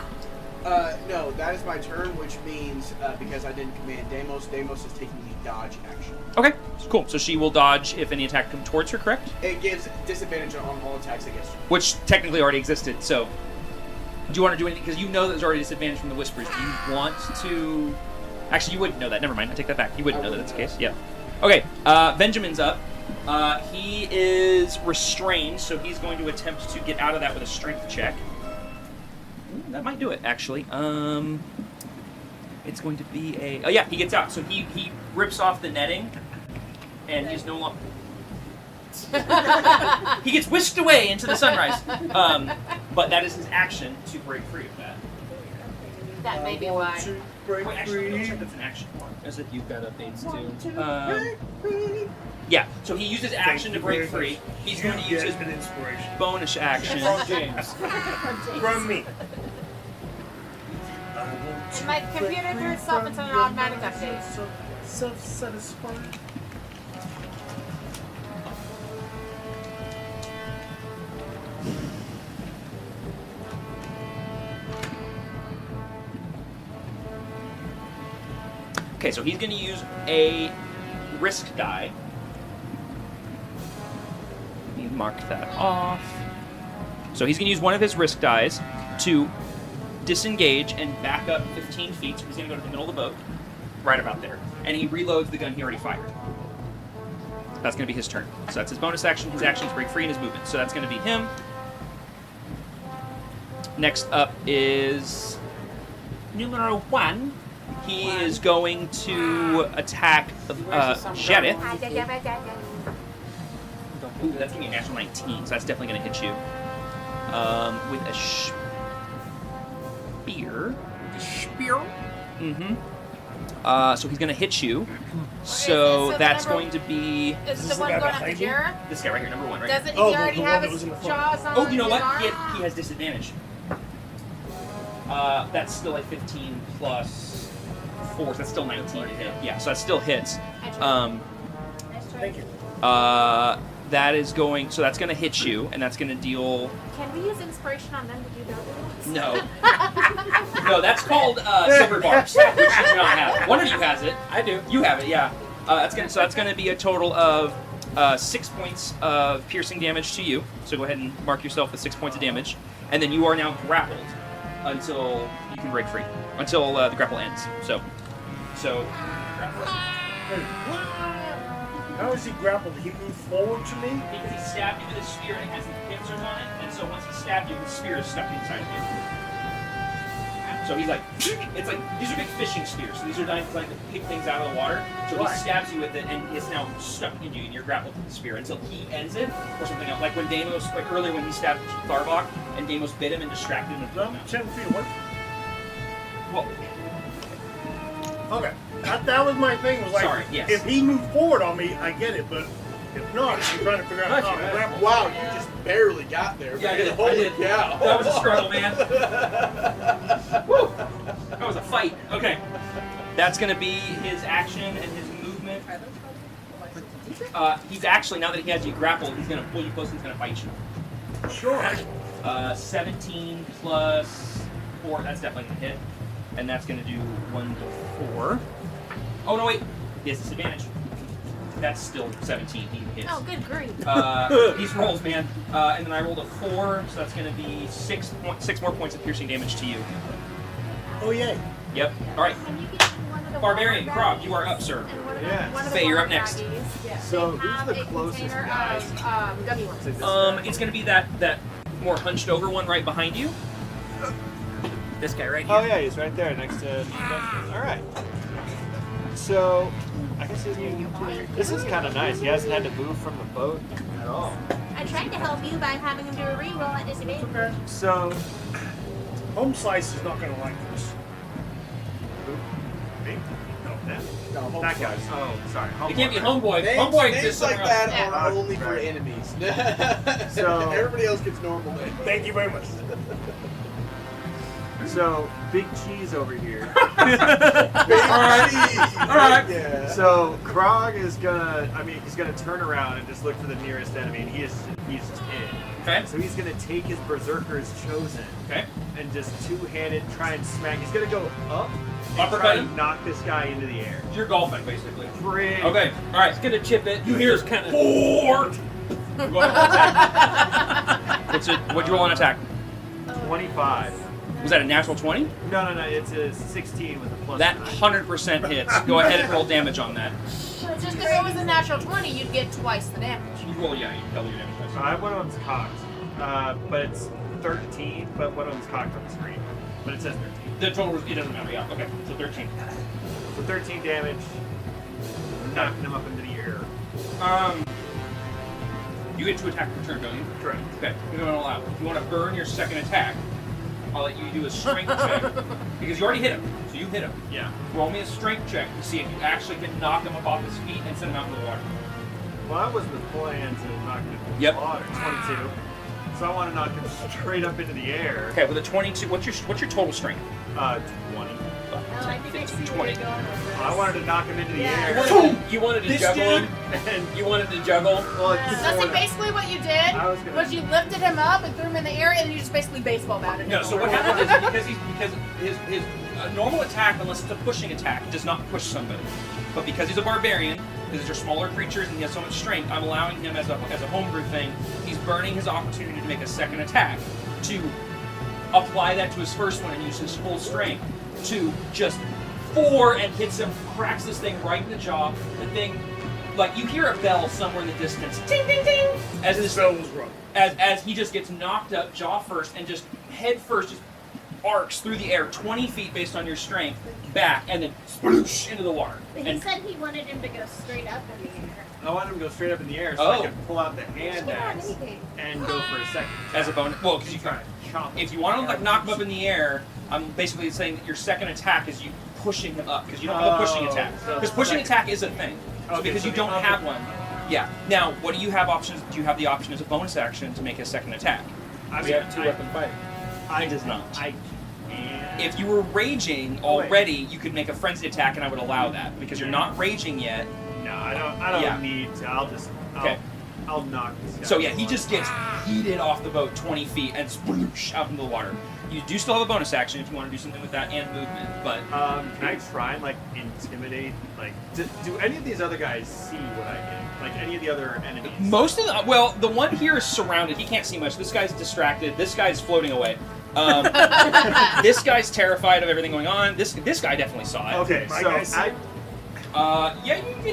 No, that is my turn, which means because I didn't command Deimos, Deimos is taking the dodge action. Okay. Cool. So she will dodge if any attack comes towards her. Correct? It gives disadvantage on all attacks against her. Which technically already existed. So, do you want to do anything? Because you know there's already disadvantage from the whispers. Do you want to? Actually, you wouldn't know that. Never mind. I take that back. You wouldn't know that that's the case. Yeah. Okay. Benjamin's up. He is restrained, so he's going to attempt to get out of that with a strength check. Ooh, that might do it, actually. It's going to be a. Oh yeah, he gets out. So he rips off the netting, and he's no longer. He gets whisked away into the sunrise. But that is his action to break free of that. That may be why. To break Wait, actually, free. no, check that's an action. As if you've got updates too. Yeah, so he uses action to break free. He's going to use his an inspiration. bonus action. From James. From me. And my computer threw itself into an automatic update. Self-satisfied. Okay, so he's going to use a risk die. Let me mark that off. So he's going to use one of his risk dies to disengage and back up 15 feet. So he's going to go to the middle of the boat, right about there. And he reloads the gun he already fired. That's going to be his turn. So that's his bonus action. His action is break free in his movement. So that's going to be him. Next up is numero 1. He is going to attack Jedith. Ooh, that's going to be a natural 19, so that's definitely going to hit you. With a spear. Spear. Mm-hmm. So he's going to hit you. So the that's number- going to be Is This the is one the guy going after behind you? Jera? this guy right here, number 1, right Doesn't Oh, he the already one have that his was in the front. jaws on? Oh, you know his what? arm? He has disadvantage. That's still a 15 plus 4, so that's still 19 to hit. Yeah, so that still hits. I tried. Nice try. Thank you. That is going, so that's going to hit you, and that's going to deal. Can we use inspiration on them to do the other ones? No. No, that's called silver bars, which you do not have. One of you has it. I do. You have it, yeah. So that's going to be a total of 6 points of piercing damage to you. So go ahead and mark yourself with 6 points of damage, and then you are now grappled until you can break free, until the grapple ends. So grapple. How is he grappled? Did he move forward to me? Because he stabbed you with his spear and it has the pincers on it, and so once he stabbed you, his spear is stuck inside of you. So he's like, it's like, these are big fishing spears, so these are designed to pick things out of the water. So he Right. stabs you with it, and it's now stuck in you, and you're grappled to the spear until he ends it, or something else. Like when Deimos, like earlier when he stabbed Tharbok, and Deimos bit him and distracted him and No, threw him out. 10 feet away. Well, Okay. That was my thing. Was like, Sorry, yes. if he moved forward on me, I get it. But if not, I'm trying to figure out how to grapple. Wow, you just barely got there. Yeah, I man. did. I Holy did. cow. That was a struggle, man. Woo! That was a fight. Okay. That's going to be his action and his movement. He's actually, now that he has you grappled, he's going to pull you close and he's going to fight you. Sure. 17 plus 4, that's definitely going to hit. And that's going to do 1d4. Oh, no, wait. He has disadvantage. That's still 17. He hits. Oh, good grief. These rolls, man. And then I rolled a 4, so that's going to be 6 more points of piercing damage to you. Oh, yay. Yep. All right. Can you get one of the Barbarian, water Krog, draggies? you are up, sir. And what are Yeah. one of the Faye, you're water up next. draggies, So they who's have the a closest container guy? of gummy worms. It's gonna be that more hunched over one right behind you. This guy right here. Oh yeah, he's right there next to. All right. So, I guess this is kind of nice. He hasn't had to move from the boat at all. I tried to help you by having him do a reroll at disadvantage. So, Home Slice is not going to like this. me? No, that. No, home That guy. slice. Oh, sorry. It can't be homeboy. Names, Homeboy names exists like somewhere that else. Yeah. are only for Right. enemies. So- Everybody else gets normal names. Thank you very much. So, Big Cheese over here. Big cheese. Alright. Yeah. So, Krog is he's gonna turn around and just look for the nearest enemy, and he's just in. Okay. So he's gonna take his Berserker's Chosen Okay. and just two-handed try and smack. He's gonna go up and Uppercut try him? and knock this guy into the air. You're golfing basically. Great. Okay. All right. It's gonna chip it. You hear kind of. fort. Go ahead and attack. What'd you roll on attack? 25. Was that a natural 20? No. It's a 16 with a plus. That 9. 100% hits. Go ahead and roll damage on that. Just if it was a natural 20, you'd get twice the damage. You roll, yeah, you double your damage. One of them's cocked, but it's 13. But one of them's cocked on the screen, but it says 13. The total, it doesn't matter. Yeah. Okay. So 13. So 13 damage, knocking him up into the air. You get to attack per turn, don't you? Correct. Okay. You're going to allow. If you want to burn your second attack, I'll let you do a strength check because you already hit him. So you hit him. Yeah. Roll me a strength check to see if you actually can knock him up off his feet and send him out into the water. Well, that was the plan to knock him into Yep. the water. 22. So I want to knock him straight up into the air. Okay, with a 22, what's your total strength? 20. Oh, I think I see where 20. you're going with this. I wanted to knock him into the Yeah. air. You wanted to This juggle dude- him. And You wanted to juggle. well, Yeah. it's So sorta- basically what you did I was gonna- was you lifted him up and threw him in the air, and then you just basically baseball batted him. No, so what happens is because his normal attack, unless it's a pushing attack, does not push somebody. But because he's a barbarian, because they're smaller creatures and he has so much strength, I'm allowing him as a homebrew thing. He's burning his opportunity to make a second attack to apply that to his first one and use his full strength to just and hits him, cracks this thing right in the jaw. The thing, like you hear a bell somewhere in the distance, ting ting ting, as this Bell was run. as he just gets knocked up jaw first and just head first just arcs through the air 20 feet based on your strength back and then sploosh into the water. But he And said he wanted him to go straight up in the air. I wanted him to go straight up in the air so I Oh. could pull out the hand axe and go for a second. as a bonus, well, because you Try to chop him. if you want to like knock him up in the air, I'm basically saying that your second attack is you pushing him up because you don't have a pushing Oh, attack. so Because pushing second- attack is a thing. So Okay, because so you the don't upper- have one. Yeah. Now, what do you have options? Do you have the option as a bonus action to make a second attack? I We mean, have two-weapon fighting. I does not. I can. If you were raging already, you could make a frenzy attack, and I would allow that because you're not raging yet. No, I don't Yeah. need to. Okay. I'll knock this guy. So yeah, he just gets heated off the boat 20 feet and sploosh out into the water. You do still have a bonus action if you want to do something with that and movement, but Can I try and like intimidate? Like, do any of these other guys see what I can? Like any of the other enemies? most of the one here is surrounded. He can't see much. This guy's distracted. This guy's floating away. This guy's terrified of everything going on. This guy definitely saw it. Okay, My so guy see it?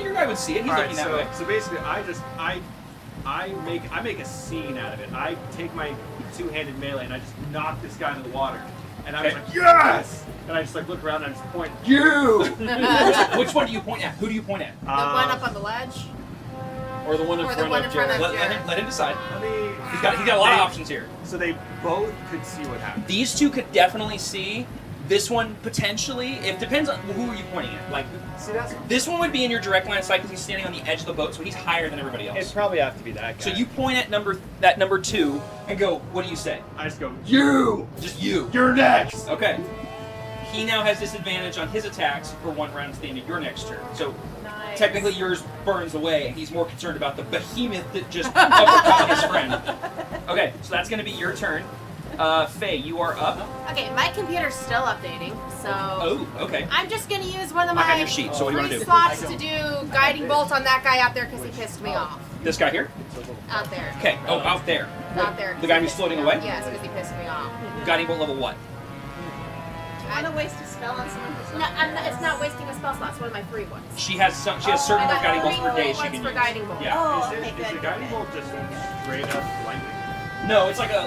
Your guy would see it. He's Alright, looking that way. so basically, I make a scene out of it. I take my two-handed melee and I just knock this guy into the water, and I'm Okay. like, yes! And I just like look around and I just point, You. Which one do you point at? Who do you point at? The one up on the ledge? Or the one in Or the front one of in front Jared. of- Let him decide. Let me. He's got a lot of options here. So they both could see what happened. These two could definitely see. This one potentially. It depends on who are you pointing at. Like See, that's. this one would be in your direct line of sight because he's standing on the edge of the boat, so he's higher than everybody It'd else. probably have to be that guy. So you point at number 2 and go. What do you say? I just go. You. Just you. You're next. Okay. He now has disadvantage on his attacks for one round to the end of your next turn. So Nice. technically yours burns away, and he's more concerned about the behemoth that just uppercut his friend. Okay, so that's going to be your turn. Faye, you are up. Okay, my computer's still updating, so Oh, okay. I'm just gonna use one of I have my your sheet, so what do you want to free do? slots to do guiding bolt on that guy out there because he pissed me off. This guy here? Out there. Okay, oh, out there. Out there. The guy who's floating away? Yes, because he pissed me off. Guiding bolt level what? want to waste a spell on someone who's No, not. it's not wasting a spell slot. It's one of my free ones. She has certain I got guiding bolts per three day she ones can for use. guiding bolt. Yeah. Oh, Is okay, it, good. is the guiding okay. bolt just straight up lightning? No, it's like a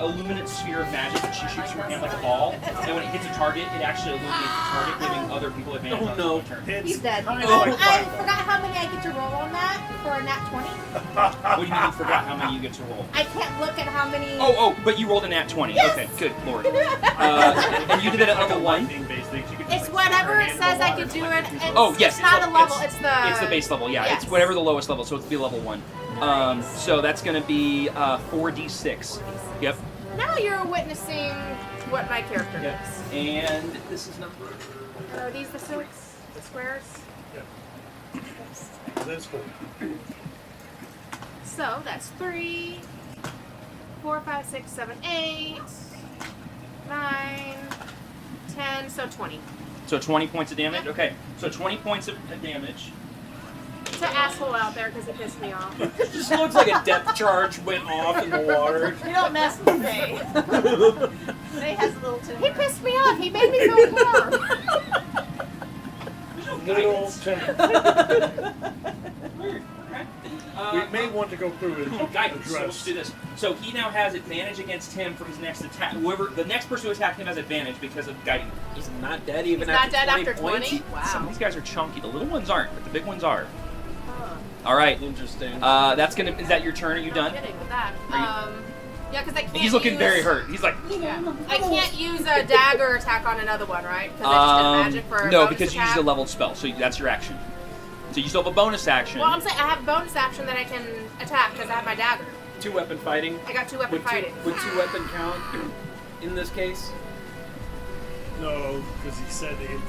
luminant sphere of magic that she shoots from her hand like a ball, and when it hits a target, it actually illuminates the target, giving other people advantage on no. the turn. It's He's dead. kind of Oh, like I fireball. forgot how many I get to roll on that for a nat 20. What do you mean you forgot how many you get to roll? I can't look at how many. Oh, but you rolled a nat 20. Yes. Okay, good lord. And you did it at level 1? Lightning-based thing. She could just, It's like, whatever stick it her hand says in I the could water do and, it. like, It's, Oh, yes, it's not it's a level. it's- It's the. It's the base level, yeah. Yes. It's whatever the lowest level, so it's be level 1. So that's going to be 4d6. Yep. Now you're witnessing what my character Yep. does. And this is number. Are these the silks? The squares? That's cool. So that's 3, 4, 5, 6, 7, 8, 9, 10, so 20. So 20 points of damage? Okay. So 20 points of damage. It's an asshole out there because he pissed me off. It just looks like a depth charge went off in the water. You don't mess with Faye. Faye has a little He temper. pissed me off. He made me feel warm. Good old temper. We Uh, may want to go through his guidance. So let's address. do this. So he now has advantage against him for his next attack. Whoever the next person who attacked him has advantage because of guiding. He's not dead even He's not after dead 20 after points. 20? Some of Wow. these guys are chunky. The little ones aren't, but the big ones are. Huh. All right. Interesting. That's gonna. Is that your turn? Are you No done? kidding with that. Are Yeah, because I can't. He's looking use, very hurt. He's like. Yeah. I can't use a dagger attack on another one, right? Because I just did magic for a no, bonus because you attack. used a leveled spell, so that's your action. So you still have a bonus action. Well, I'm saying I have a bonus action that I can attack because I have my dagger. 2-weapon fighting. I got 2-weapon Would fighting. would 2-weapon count in this case? No, because he said it.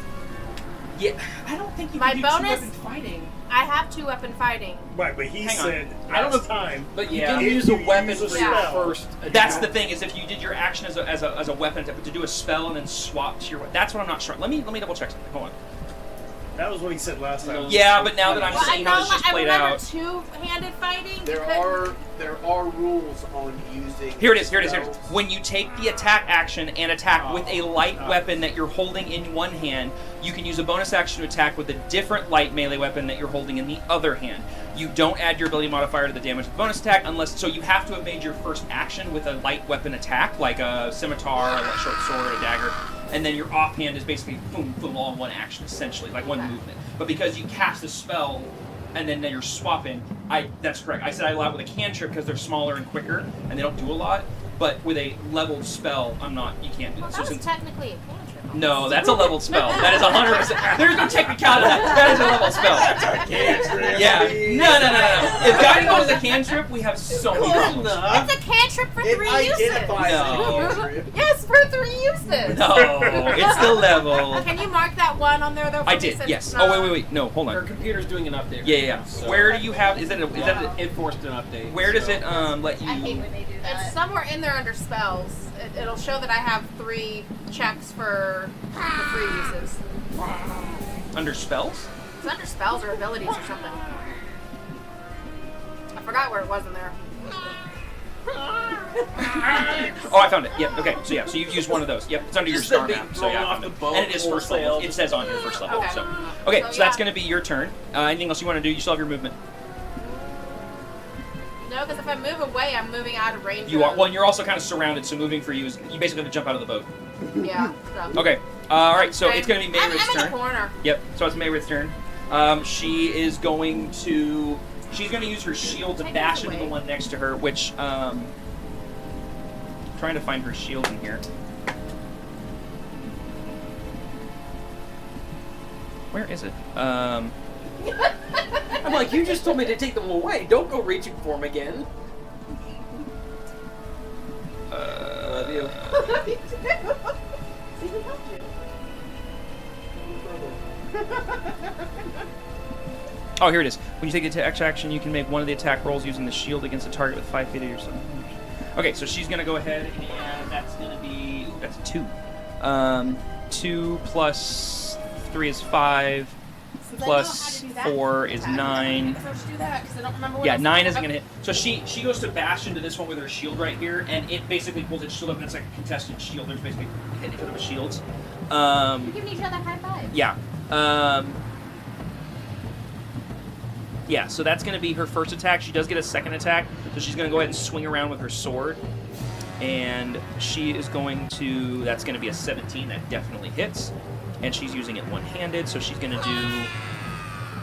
Yeah, I don't think you My can do bonus- two-weapon fighting. I have 2-weapon fighting. Right, but he Hang on. said I don't know last time. But you Yeah. can If use a you weapon use a for your spell. first attack. That's the thing, is if you did your action as a weapon, to do a spell and then swap to your weapon. That's what I'm not sure. Let me double check something. Hold on. That was what he said last time. Yeah, but now that I'm Well, seeing how this just I played remember out. two-handed fighting. There are rules on using. Here it is. Here spells. it is. When you take the attack action and attack with a light weapon that you're holding in one hand, you can use a bonus action to attack with a different light melee weapon that you're holding in the other hand. You don't add your ability modifier to the damage of the bonus attack unless. So you have to have made your first action with a light weapon attack, like a scimitar, a short sword, a dagger, and then your offhand is basically boom, boom, all in one action, essentially, like one movement. But because you cast a spell and then you're swapping, that's correct. I said I allow it with a cantrip because they're smaller and quicker and they don't do a lot. But with a leveled spell, you can't do Well, that. that was since- technically a cantrip. no, that's a leveled spell. That is 100%. There's no technicality to that. That is a leveled spell. Cantrip. Yeah. No. If guiding bolt is a cantrip, we have so many problems. It's a cantrip for It 3 uses. identifies No. as a cantrip. Yes, for 3 uses. No, it's the level. Can you mark that one on there though? For I me did. since Yes. it's Oh not- wait. No, hold Our on. computer's doing an update. Yeah, right yeah. now, so- Where do you have? Is that It forced an update. where does so- it let you? I hate when they do that. It's somewhere in there under spells. It'll show that I have 3 checks for the 3 uses. Under spells? It's under spells or abilities or something. I forgot where it was in there. Oh, I found it. Yep. Okay. So yeah. So you've used one of those. Yep. It's under your Just star that being map. So thrown yeah, I off found the it. boat And it is first level. wholesale. It says on here first level. Okay. So So, that's yeah. going to be your turn. Anything else you want to do? You still have your movement. No, because if I move away, I'm moving out of range. You are. of- Well, and you're also kind of surrounded. So moving for you is you basically have to jump out of the boat. Yeah. So. Okay. All right. So Okay. it's going to be I'm Mayrid's in the turn. corner. Yep. So it's Mayrid's turn. She is going to. She's going to use her shield to Take bash this into the away. one next to her, which. Trying to find her shield in here. Where is it? I'm like, you just told me to take them away. Don't go reaching for them again. Love you. Oh, here it is. When you take the action, you can make one of the attack rolls using the shield against a target with 5 feet of yourself. Okay, so she's gonna go ahead and that's gonna be that's 2. 2 plus 3 is 5. Since I plus know how to do that 4 is attack, 9. First do that because I don't remember what Yeah, else 9 I isn't have. gonna hit. So she goes to bash into this one with her shield right here, and it basically pulls its shield up, and it's like a contested shield. There's basically hitting each other with shields. We're giving each other high fives. Yeah. Yeah, so that's going to be her first attack. She does get a second attack, so she's going to go ahead and swing around with her sword. And she is going to... That's going to be a 17. That definitely hits. And she's using it one-handed, so she's going to do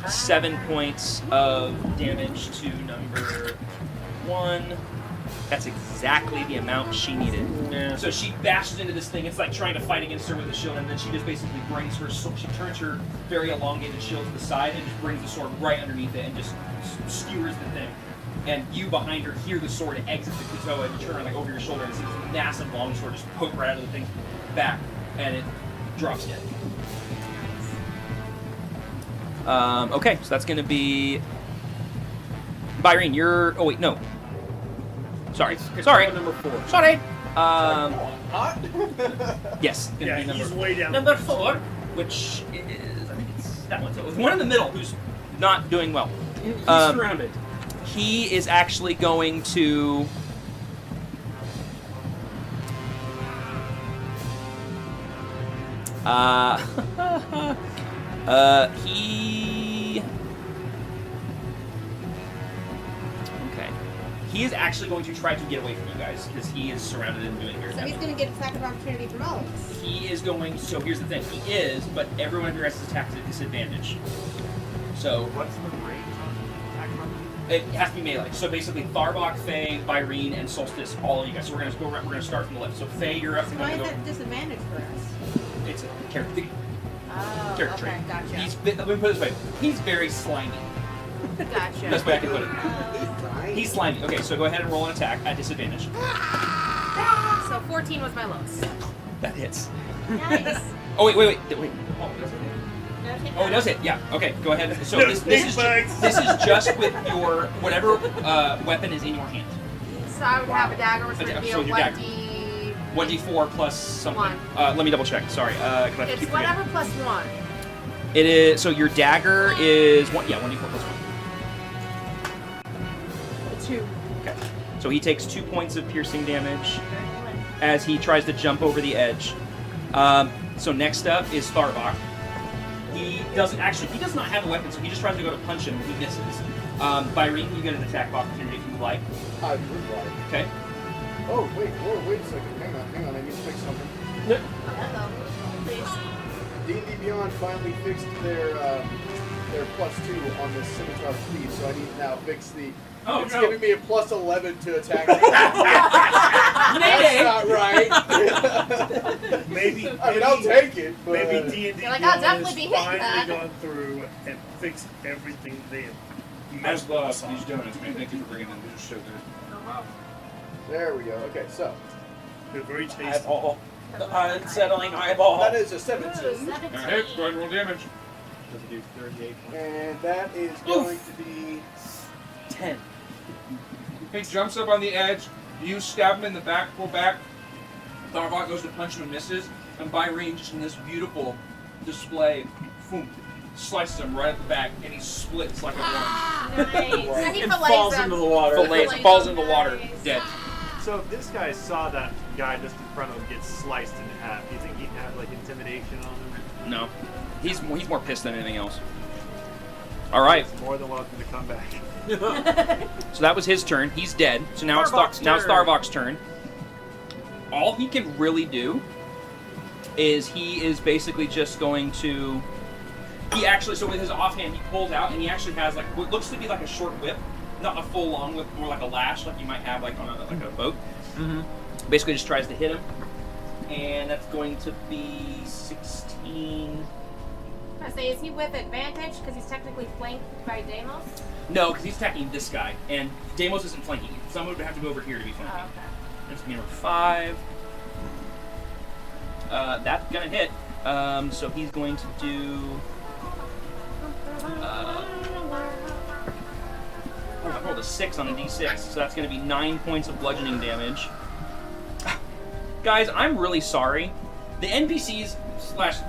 7 points of damage to number 1. That's exactly the amount she needed. Yeah. So she bashes into this thing. It's like trying to fight against her with the shield, and then she just basically brings her sword. She turns her very elongated shield to the side and just brings the sword right underneath it and just skewers the thing. And you behind her hear the sword exit the plateau and turn like over your shoulder and see this massive long sword just poke right out of the thing's back, and it drops dead. Okay, so that's going to be Byrene. You're. Oh wait, no. Sorry. Sorry. Number 4. Sorry. Hot? Yes. Gonna Yeah, be he's way down. number 4, which is I think it's that one. So it's one in the middle who's not doing well. He's surrounded. He is actually going to. He. Okay. He is actually going to try to get away from you guys because he is surrounded and doing weird So he's damage. going to get attack of opportunity from all of us. He is going. So here's the thing. He is, but everyone who has his attack is at disadvantage. So What's the range on attack roll? it has to be melee. So basically, Tharbok, Faye, Byrene, and Solstice, all of you guys. So we're gonna go. We're gonna start from the left. So Faye, you're up. So You're why gonna is go. that disadvantage for us? It's a character. Oh, Character okay, trait. gotcha. Let me put it this way. He's very slimy. Gotcha. Best way I can put it. He's slimy. Okay, so go ahead and roll an attack at disadvantage. So 14 was my lowest. That hits. Nice. Oh wait. Oh, does it hit? No, take Oh, it that. does hit. Yeah. Okay, go ahead. So No this is snake bites. this is just with your whatever weapon is in your hand. So I would have a dagger, which would be So a your dagger. 1d... 1d4 plus something. One. Let me double check. Sorry. 'Cause I keep It's forgetting. whatever plus 1. It is. So your dagger is one. Yeah, 1d4 plus 1. 2. Okay. So he takes 2 points of piercing damage as he tries to jump over the edge. So next up is Tharbok. He does not have a weapon, so he just tries to go to punch him and he misses. Byrene, you get an attack of opportunity if you would like. I would like. Okay. Oh, wait a second. Hang on. I need to fix something. Uh-oh. Please. D&D Beyond finally fixed their +2 on the scimitar speed, so I need to now fix the. Oh, it's no. giving me a +11 to attack. That's not right. Maybe. I mean, I'll take it, but Maybe D&D You're like, I'll Beyond definitely has be hitting finally that. gone through and fixed everything they had As messed with us on. he's doing it, thank you for bringing them to show there we go. Okay, so They're very tasty. Eyeball. The unsettling eyeball. that is a Ooh, 17, 17. Go ahead and roll damage. Does it do 38 points? and that is going to be 10. He jumps up on the edge. You stab him in the back, pull back. Tharbok goes to punch him and misses. And Byrene, just in this beautiful display, boom, slices him right at the back, and he splits like a orange. Nice. And he And fillets falls him. into the water. Falls into the water, Nice. dead. So if this guy saw that guy just in front of him get sliced in half, do you think he'd have like intimidation on him? No. He's more pissed than anything else. All right. He's more than welcome to come back. So that was his turn. He's dead. So now Tharbok's it's now it's turn. Tharbok's turn. All he can really do is he is basically just going to. He actually, so with his offhand, he pulls out and he actually has like what looks to be like a short whip, not a full long whip, more like a lash, like you might have like on a boat. Mm-hmm. Basically, just tries to hit him, and that's going to be 16. I say, is he with advantage because he's technically flanked by Deimos? No, because he's attacking this guy, and Deimos isn't flanking. Someone would have to go over here to be flanking. Oh, okay. That's number 5. That's gonna hit. So he's going to do. I rolled a 6 on a d6, so that's gonna be 9 points of bludgeoning damage. Guys, I'm really sorry. The NPCs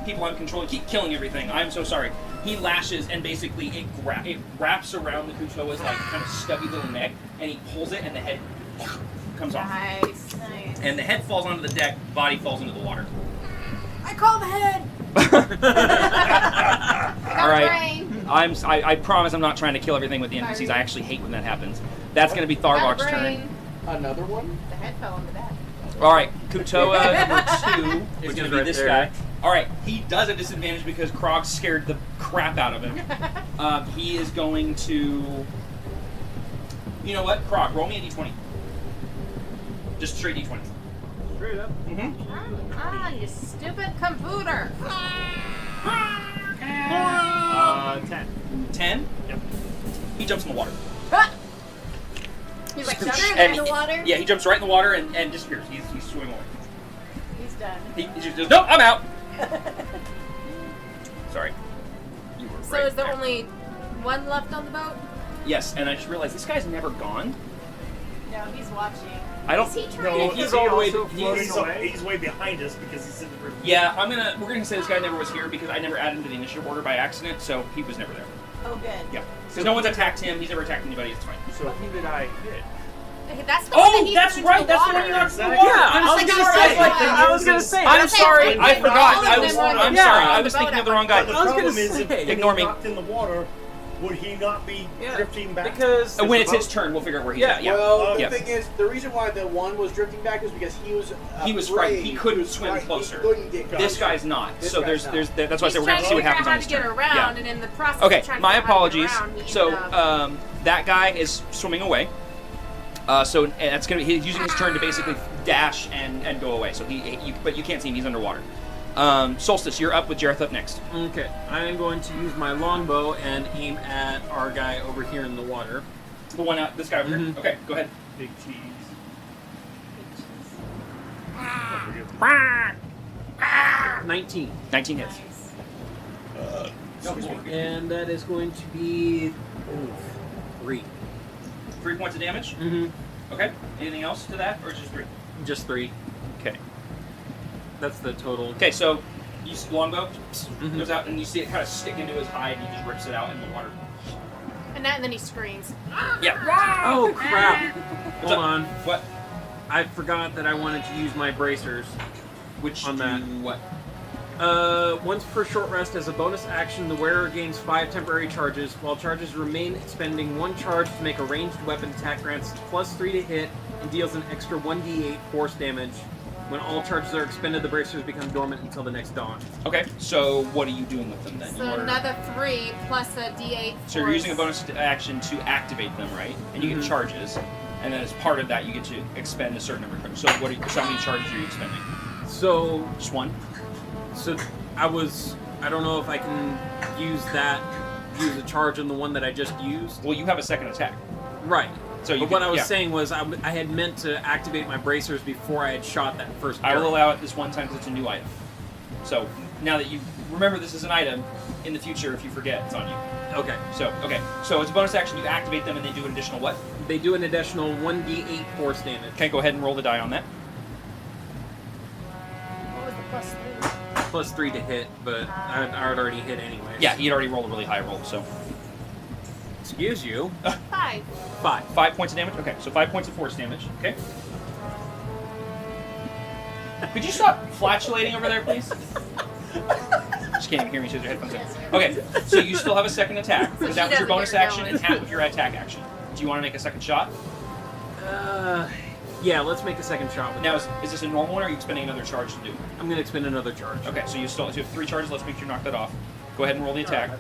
/ people I'm controlling keep killing everything. I'm so sorry. he lashes, and basically it wraps around the Kutoa's like kind of stubby little neck, and he pulls it, and the head comes off. Nice. Nice. And the head falls onto the deck, body falls into the water. I call the head. All right. Brain. I promise I'm not trying to kill everything with the NPCs. I actually hate when that happens. That's going to be Tharvok's turn. Another one? The head fell on the bed. All right, Kutoa number 2 is Which going is to be right this there. guy. All right, he does have disadvantage because Krog scared the crap out of him. He is going to... You know what? Krog, roll me a d20. Just straight d20. Straight up. Ah, you stupid computer. 10. 10? Yep. He jumps in the water. He's like shuddering And in the water. Yeah, he jumps right in the water and disappears. He's swimming away. He's done. He just goes, nope, I'm out. Sorry. You were So right is there there. only one left on the boat? Yes, and I just realized this guy's never gone. No, he's watching. I don't. Is he trying No, to he's get all the way. also floating He's, away? he's way behind us because he's in the river. Yeah, we're gonna say this guy never was here because I never added him to the initiative order by accident, so he was never there. Oh, good. Yeah, because no one's attacked him. He's never attacked anybody. It's fine. So who did I hit? Hey, that's the one that Oh, he that's threw right. into That's the one water. you knocked in the Exactly. water. Yeah, I'm I was thinking gonna of say. the right I was gonna say. I'm That's sorry. okay. I forgot. All of I them was. were on I'm the sorry. boat. I was thinking of the wrong But the guy. I was problem gonna is, if say. he Ignore me. knocked in the water, would he not be Yeah, drifting back? Because When it's his turn, we'll figure out where he's at. Yeah. Well, Yeah. the thing is, the reason why the one was drifting back was because he was frightened. He couldn't was swim frightened. closer. He couldn't get This closer. guy's not. This So guy's there's not. that's why I He's said we're trying gonna see what to figure happens out on how his to get turn. around, Yeah. and in the process Okay, of trying to my figure out how to get apologies. around, he So ended up- that guy is swimming away. So and that's gonna he's using his turn to basically dash and go away. So but you can't see him. He's underwater. Solstice, you're up with Jareth up next. okay, I am going to use my longbow and aim at our guy over here in the water. The one out. This guy over here. Mhm. Okay, go ahead. Big cheese. 19. 19 hits. And that is going to be 3. 3 points of damage. Mm-hmm. Okay. Anything else to that, or just 3? Just 3. Okay. That's the total. Okay, so you see the longbow Mhm. goes out, and you see it kind of stick into his hide, and he just rips it out in the water. and then he screams. Yeah. Oh crap! What's Hold up? on. What? I forgot that I wanted to use my bracers. Which On that. do what? Once per short rest, as a bonus action, the wearer gains 5 temporary charges. While charges remain, expending 1 charge to make a ranged weapon attack grants +3 to hit and deals an extra 1d8 force damage. When all charges are expended, the bracers become dormant until the next dawn. Okay, so what are you doing with them then? So You are- another 3 plus a d8. So you're using a bonus action to activate them, right? And you get Mhm. charges, and then as part of that, you get to expend a certain number of charges. So so how many charges are you expending? So, Just 1? I don't know if I can use a charge on the one that I just used. Well, you have a second attack. Right. So you But what can- I was yeah. saying was I had meant to activate my bracers before I had shot that first I will dart. allow it this one time because it's a new item. So now that you remember this is an item, in the future, if you forget, it's on you. Okay. So it's a bonus action. You activate them, and they do an additional what? They do an additional 1d8 force damage. Okay, go ahead and roll the die on that. What was the +3? +3 to hit, but I had already hit anyway. Yeah, he'd already rolled a really high roll, so Excuse you. 5. 5. 5 points of damage. Okay, so 5 points of force damage. Okay. Could you stop flatulating over there, please? Just can't even hear me. She has your headphones in. Okay, so you still have a second attack because that was your bonus action and half of your attack action. Do you want to make a second shot? Yeah, let's make a second shot with Now, that. is this a normal one, or are you expending another charge to do? I'm going to expend another charge. Okay, so you have 3 charges. Let's make sure you knock that off. Go ahead and roll the attack.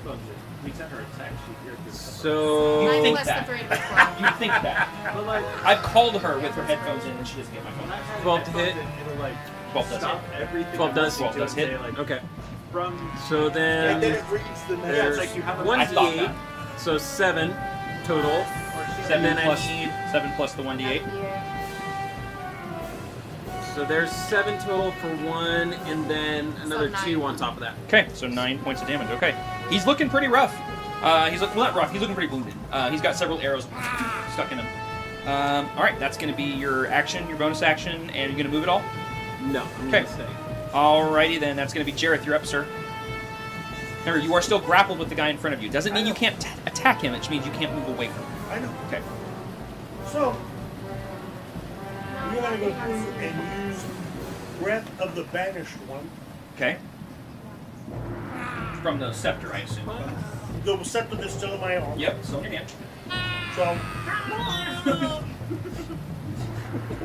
We sent her attack sheet here. So... You 9 think plus that. the 3 plus 12. You think that. But like, I've called her with her headphones in, and she doesn't get my when phone. I have 12 to hit. It'll like 12 does stop hit. everything. 12 I'm does. listening 12 to does and hit. say, like, Okay. From So And then then it reads the next. there's like you have a- I thought 1d8, so 7 total. or she 7 then I plus need- 7 plus the 1d8. So there's 7 total for 1, and then another 9. 2 on top of that. Okay, so 9 points of damage. Okay, he's looking pretty rough. Not rough. He's looking pretty wounded. He's got several arrows stuck in him. All right, that's going to be your action, your bonus action, and you're going to move it all. No, I'm Okay. going to say. Alrighty then, that's going to be Jareth. You're up, sir. Remember, you are still grappled with the guy in front of you. Doesn't mean you can't attack him. It just means you can't move away from him. I know. Okay. So, you're going to go through and use Breath of the Banished One. Okay. From the scepter, I assume. The scepter that's still in my arm. Yep, still in your hand. So,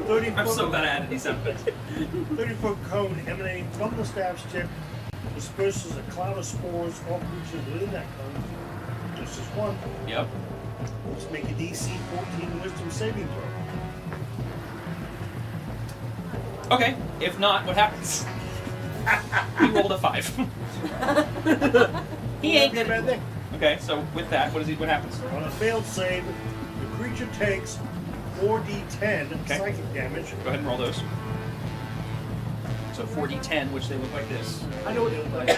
30 I'm foot, so bad at these sound effects. 30-foot cone emanating from the staff's tip disperses a cloud of spores all creatures within that cone. Just as one. Yep. Let's make a DC 14 Wisdom saving throw. Okay. If not, what happens? He rolled a 5. He ain't a bad thing. Okay, so with that, what happens? On a failed save, the creature takes 4d10 psychic damage. Go ahead and roll those. So 4d10, which they look like this. I know what they look like.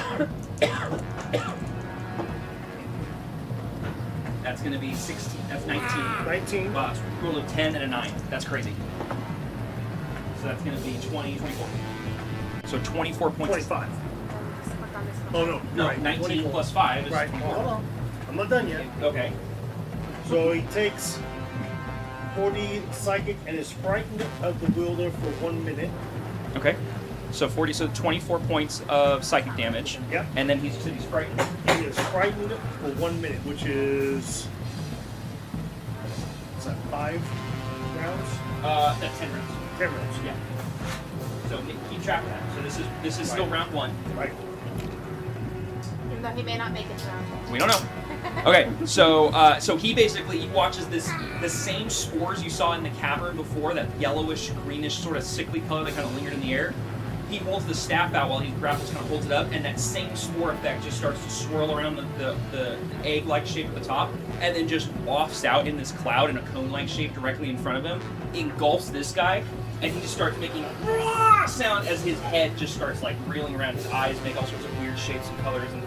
That's going to be 16. That's 19. 19. Wow, it's a roll of 10 and a 9. That's crazy. So that's going to be 20, 24. So 24 points. 25. Oh no, No, right. 19 24. plus 5 is Right. 24. Hold on. I'm not done yet. Okay. So he takes 40 psychic and is frightened of the wielder for 1 minute. Okay. So 24 points of psychic damage. Yep. And then he's frightened. He is frightened for 1 minute, which is that 5 rounds? That's 10 rounds. 10 rounds. Yeah. So keep track of that. So this is still round 1. Right. Even though he may not make it to round 1. We don't know. Okay, so he basically watches the same spores you saw in the cavern before, that yellowish, greenish, sort of sickly color that kind of lingered in the air. He holds the staff out while he grapples, kind of holds it up, and that same spore effect just starts to swirl around the egg-like shape at the top, and then just wafts out in this cloud in a cone-like shape directly in front of him, engulfs this guy, and he just starts making sound as his head just starts like reeling around. His eyes make all sorts of weird shapes and colors, and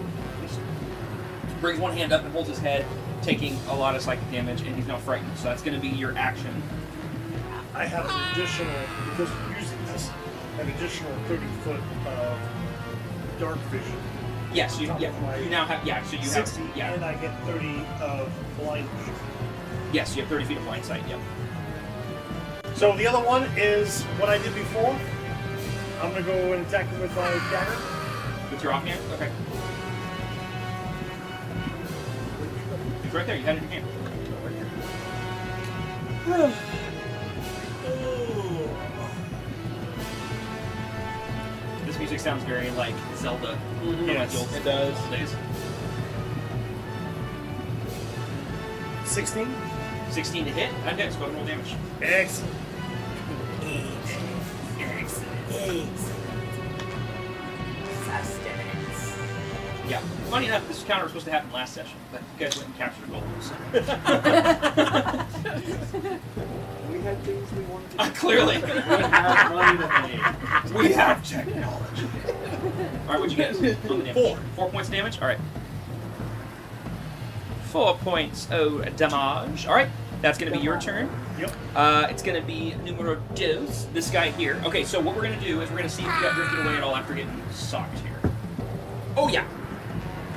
brings one hand up and holds his head, taking a lot of psychic damage, and he's now frightened. So that's going to be your action. I have an additional, because I'm using this, an additional 30 foot of dark vision. Yes, you Top of my now have, so you 60, have, yeah. and I get 30 of blind vision. Yes, you have 30 feet of blind sight, yep. So the other one is what I did before. I'm going to go and attack him with my dagger. With your offhand? Okay. It's right there, you had it in your hand. This music sounds very like Zelda. Yes, the old, it does. Old days. 16. 16 to hit. I'm dead, so go ahead and roll damage. Excellent. Yeah. Funny enough, this counter was supposed to happen last session, but you guys went and captured gold. So. We had things we wanted to do. Clearly. We have money to make. We have technology. Alright, what'd you get on the damage? 4. 4 points damage? Alright. 4 points damage. Alright, that's going to be your turn. Yep. It's going to be numero dos, this guy here. Okay, so what we're going to do is we're going to see if he got drifted away at all after getting socked here. Oh, yeah.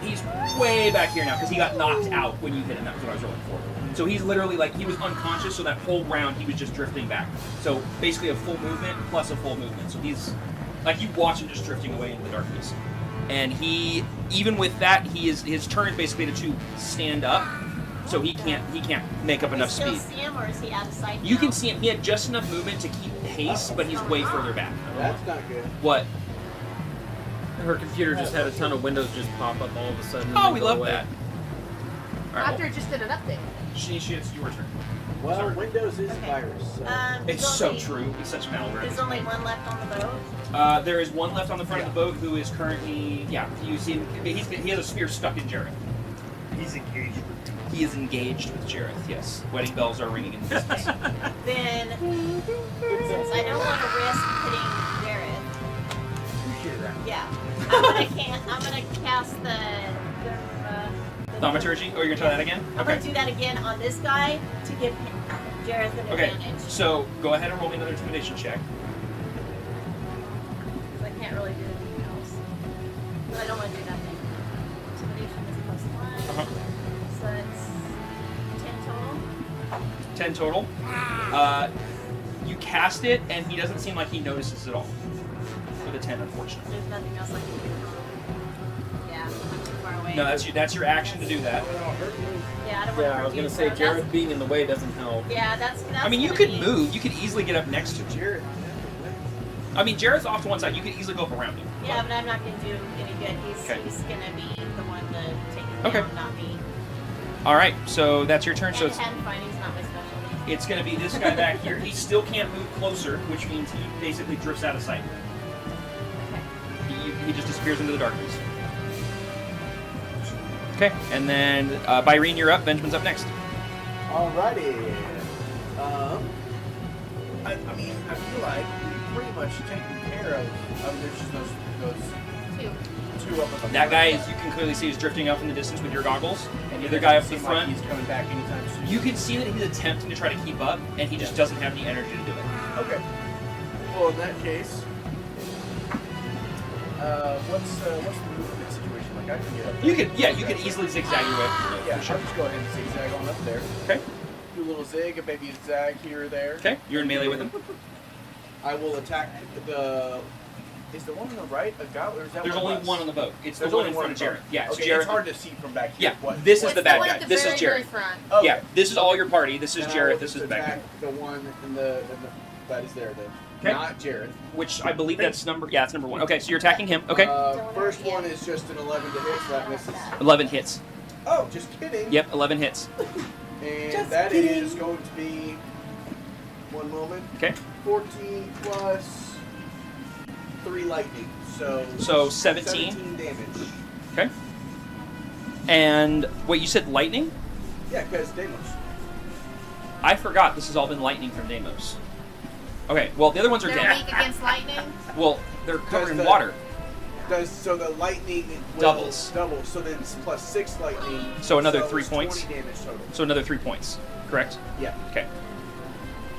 He's way back here now because he got knocked out when you hit him. That was what I was rolling for. So he's literally like, he was unconscious, so that whole round he was just drifting back. So basically a full movement plus a full movement. So he's, like, you watch him just drifting away into the darkness. And he, even with that, his turn is basically to stand up. So he can't make up enough Can you speed. still see him, or is he out of sight You now? can see him. He had just enough movement to keep pace, but he's way further back. That's not good. What? Her computer just had a ton of windows just pop up all of a sudden. and Oh, then we go love away. that. All right, After it just did an update. it's your turn. Well, Sorry. Windows is a Okay. virus. So. It's there's so only- true. He's such malware. There's only one left on the boat. There is one left on the front of the boat who is currently, you see him, he has a spear stuck in Jareth. He's engaged. He is engaged with Jareth, yes. Wedding bells are ringing in the distance. Then, since I don't want to risk hitting Jared, yeah, I'm gonna cast the Thaumaturgy? Oh, you're gonna try that again? I'm gonna do that again on this guy to give Jared an Okay, advantage. so go ahead and roll me another intimidation check. Because I can't really do anything else. But I don't want to do nothing. 10 total. You cast it, and he doesn't seem like he notices at all. With a 10, unfortunately. There's nothing else I can do. Yeah, I'm too far away. No, that's your action to do that. Yeah, I don't want to Yeah, I was hurt gonna you, say so Jared that's- being in the way doesn't help. Yeah, that's I mean, you gonna could be- move. You could easily get up next to Jared. I mean, Jared's off to one side. You could easily go up around him. Yeah, but I'm not going to do any good. Okay. He's going to be the one to take it Okay. down, not me. All right, so that's your turn. So And it's, hand fighting's not my specialty. it's going to be this guy back here. He still can't move closer, which means he basically drifts out of sight. He just disappears into the darkness. Okay, and then Byrene, you're up. Benjamin's up next. Alrighty. I mean, I feel like we pretty much taken care of. There's just those two up at the That front. guy, as you can clearly see, is drifting up in the distance with your goggles, and the other guy up the Seem like front. he's coming back anytime soon. You can see that he's attempting to try to keep up, and he just doesn't have the energy to do it. Okay. Well, in that case, what's the movement situation like? I can get up there. You could easily zigzag your way. Yeah, I'll just go ahead and zigzag on up there. Okay. Do a little zig, maybe a zag here or there. Okay, you're in melee with him. I will attack the. Is the one on the right a guy, or is that There's one only of us? one on the boat. It's the There's one only in one front of on the Jared. boat. Yeah, it's Okay, Jared. it's hard to see from back here. Yeah, What? this is What's the bad one guy. at the This is very, Jared. very front? Okay. Yeah, this is all your party. This is Then I Jared. will This is just the bad guy. attack the one in the that is there then. Okay. Not Jared. Which I believe that's number. Yeah, it's number 1. Okay, so you're attacking him. Okay, First one is just an 11 to hit, so that misses. 11 hits. Oh, just kidding. Yep, 11 hits. And Just that kidding. is going to be 1 moment. Okay. 14 plus 3 lightning. So 17. 17 damage. Okay. And wait, you said lightning? Yeah, because Deimos. I forgot this has all been lightning from Deimos. Okay, well the other ones are They're dead. weak against lightning. Well, they're covered in the- water. So the lightning will Doubles. Double. So then it's plus 6 lightning. So another it's 3 points? 20 damage total. So another 3 points, correct? Yeah. Okay.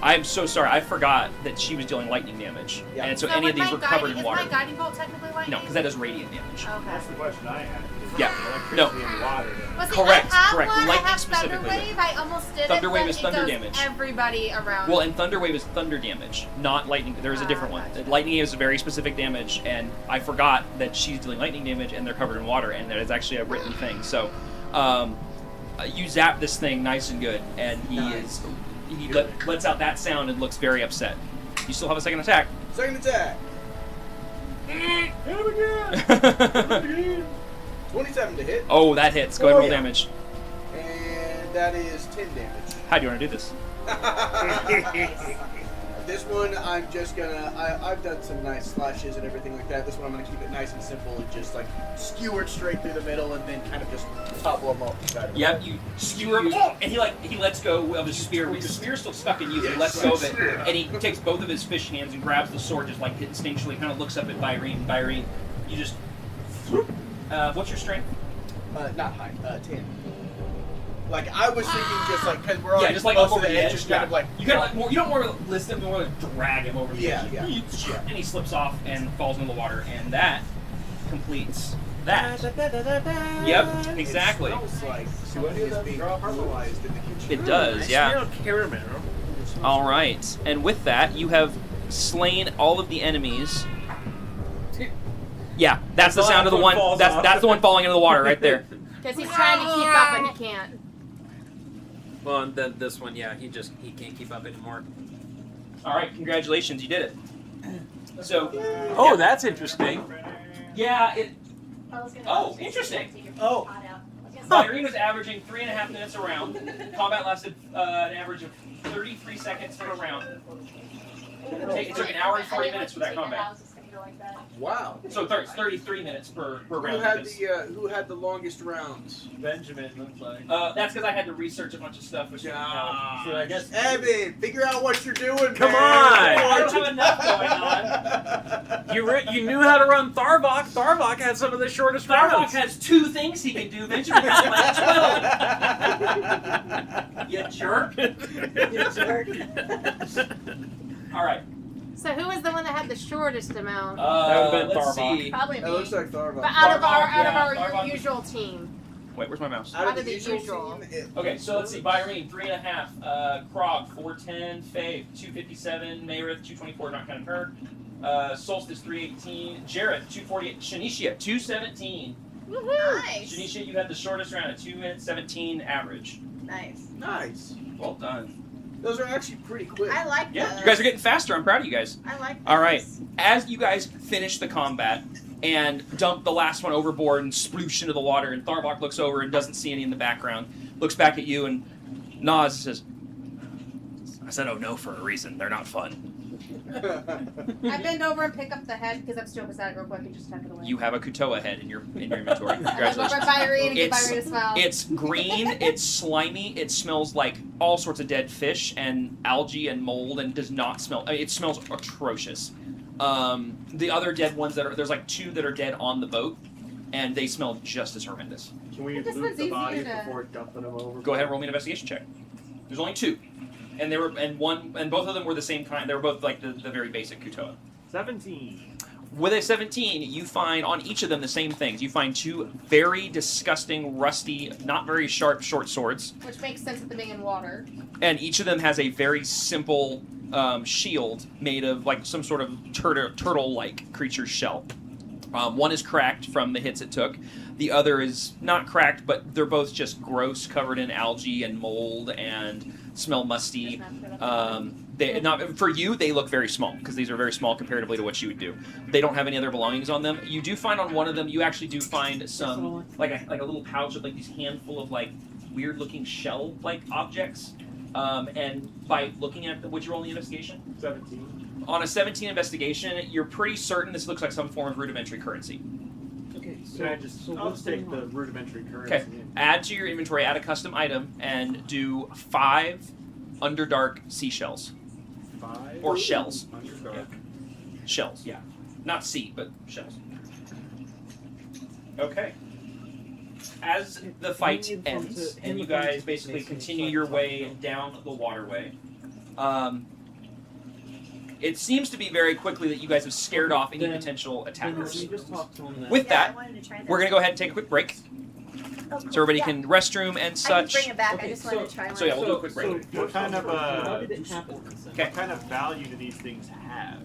I'm so sorry. I forgot that she was dealing lightning damage, Yeah. and so any of would these my were covered guiding- in water. Is my guiding bolt technically lightning? No, because that does radiant damage. Okay. That's the question I had. Yeah. Electricity and water. Well, see, Correct, I have correct. One, I Lightning have Thunder specifically. Wave. I almost did Thunder it, Wave but is it thunder goes damage. everybody around. Well, and Thunder Wave is thunder damage, not lightning. There is a different one. Gotcha. Lightning is a very specific damage, and I forgot that she's dealing lightning damage, and they're covered in water, and that is actually a written thing. So, you zap this thing nice and good, and he lets out that sound and looks very upset. You still have a second attack. Second attack. 27 to hit. Oh, that hits. Go ahead and roll damage. And that is 10 damage. How do you want to do this? This one, I'm just gonna. I've done some nice slashes and everything like that. This one, I'm gonna keep it nice and simple and just like skewer it straight through the middle and then kind of just topple him off the side of it. Yep, you skewer him, and he lets go of his spear. The spear's still stuck in you, but he lets go of it, and he takes both of his fish hands and grabs the sword, just like instinctually, kind of looks up at Byrene. Byrene, you just. What's your strength? Not high. 10. Like I was thinking, just like because we're already Yeah, just like close up over to the edge. just kind of like you kind of like more. You don't want to lift him, you want to drag him over the Yeah, edge. yeah. And he slips off and falls into the water, and that completes that. Yep, exactly. It smells like something is being caramelized in the kitchen. It does, yeah. Smell caramel. All right, and with that, you have slain all of the enemies. Yeah, that's the sound of the one. That's the one falling into the water right there. Because he's trying to keep up and he can't. Well, and then this one, yeah, he can't keep up anymore. All right, congratulations, you did it. So, Oh, that's interesting. yeah, it. I was gonna Oh, interesting. take your Oh. pot out. I was gonna say- Byrene was averaging 3.5 minutes a round. Combat lasted an average of 33 seconds per round. It took an hour and 40 minutes for that combat. I was just gonna go like that. Wow. So it's 33 minutes per round. Who had the longest rounds? Benjamin looks like. That's because I had to research a bunch of stuff. Which, So I guess. Evan, figure out what you're doing. Come man. on. I don't have enough going on. You knew how to run Tharvok. Tharvok had some of the shortest Starbucks rounds. has 2 things he can do. Benjamin has like 12. You jerk. You jerk. All right. So who was the one that had the shortest amount? That would've been let's Tharvok. see. Probably That me. looks like Tharvok. But out of Tharvok, our yeah, Tharvok. usual team. Wait, where's my mouse? Out of the usual. team, it Okay, so let's see. Byrene, 3.5. Krog, 410. Faye, 257. Mayerith, 224. Not counting her. Solstice, 318. Jarrett, 248. Shanicia, 217. Nice. Shanicia, you had the shortest round at 2 minutes 17 average. Nice. nice. Well done. Those are actually pretty quick. I like Yeah, those. you guys are getting faster. I'm proud of you guys. I like All right. those. As you guys finish the combat and dump the last one overboard and sploosh into the water, and Tharbok looks over and doesn't see any in the background, looks back at you and nods and says, I said, oh no, for a reason. They're not fun. I bend over and pick up the head because I'm still beside it real quick and just tuck it away. You have a Kutoa head in your inventory. I look Congratulations. at Byrene and give It's- Byrene a smile. It's green, it's slimy, it smells like all sorts of dead fish and algae and mold, and does not smell. It smells atrocious. The other dead ones there's like 2 that are dead on the boat, and they smell just as horrendous. Can we This loot one's the bodies easier to- before dumping them over? Go ahead and roll me an investigation check. There's only 2, and both of them were the same kind. They were both like the very basic Kutoa. 17. With a 17, you find on each of them the same things. You find 2 very disgusting, rusty, not very sharp short swords, Which makes sense with them being in water. and each of them has a very simple shield made of like some sort of turtle-like creature's shell. One is cracked from the hits it took. The other is not cracked, but they're both just gross, covered in algae and mold and smell musty. They not for you. They look very small because these are very small comparatively to what you would do. They don't have any other belongings on them. You do find on one of them. You actually do find some like a little pouch with like these handful of like weird looking shell like objects. And by looking at what you roll in the investigation, 17. on a 17 investigation, you're pretty certain this looks like some form of rudimentary currency. Okay, So I just I'll what's just take going the on? rudimentary currency. Okay. Add to your inventory, add a custom item, and do 5 Underdark seashells. 5 Or shells. Underdark. Shells, yeah. Not sea, but shells. Okay. As the fight ends, and you guys basically continue your way down the waterway, it seems to be very quickly that you guys have scared off any Then- potential Then attackers. you just talk to him then. With Yeah, I that, wanted to try that. we're going to go ahead and take a quick break, Oh, so everybody yeah. can restroom and I can such. bring it back. Okay, I just so- wanted to try one. so yeah, we'll do a quick break. What kind of how did it happen? Okay. what kind of value do these things have?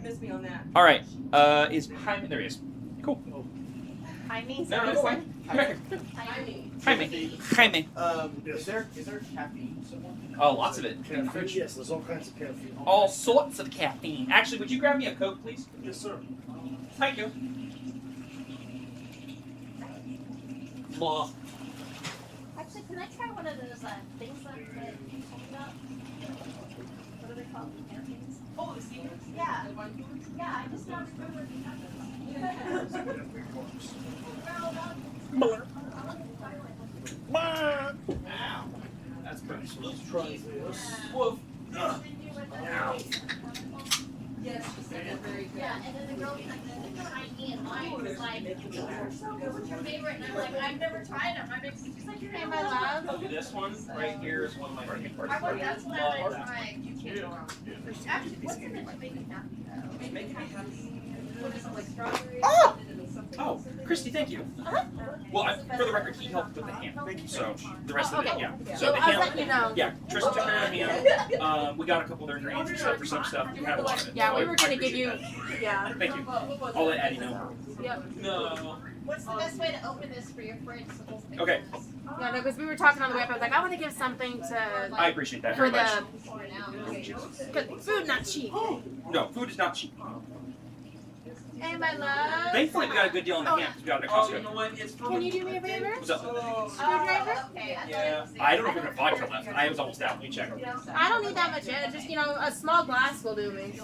miss me on that. All right. Is Jaime? There he is. Cool. I mean, No, that's fine. I Jaime. Is there caffeine somewhere? Oh, lots of it. Caffeine, yes, there's all kinds of caffeine. All sorts of caffeine. Actually, would you grab me a Coke, please? Yes, sir. Thank you. Blah. Actually, can I try one of those things that you told about? What are they called? Caffeines? Oh, the seniors? Yeah. The wine coolers? Yeah, I just don't remember if you have those. That's pretty sweet. Let's try this. Woof. Yes, she said they're very good. Yeah, and then the girl tried me and mine was like, they're so good. What's your favorite? And I'm like, I've never tried them. I'm just like, your name, my love. I'll do this one right here is one of my favorite parts. I want that's what I like. Like, You can't go wrong. actually, what's in it to make me happy though? Make me happy. What is it, like strawberry? Oh! Something Oh, Christy, thank you. Well, for the record, he helped with the ham. So the rest of it, yeah. So So the I was ham, letting you know. yeah, Tristan took care of the ham. We got a couple of their ingredients and stuff for some stuff. We had a lot of it. Yeah, So we I were gonna give appreciate you. that. Yeah. Thank you. I'll let Addie know. Yep. No. What's the best way to open this for your fridge? So those things Okay. Yeah, no, because we were talking on the way up. I was like, I want to give something to I like appreciate that for very much. the cause food not cheap. No, food is not cheap. Hey, my love. Thankfully, we got a good deal on the ham because we got it at Costco. what? It's Can you do me a favor? What's up? Screwdriver? Okay, Yeah. I don't know if we have vodka left. I was almost out. Let me check. I don't need that much. Just a small glass will do me.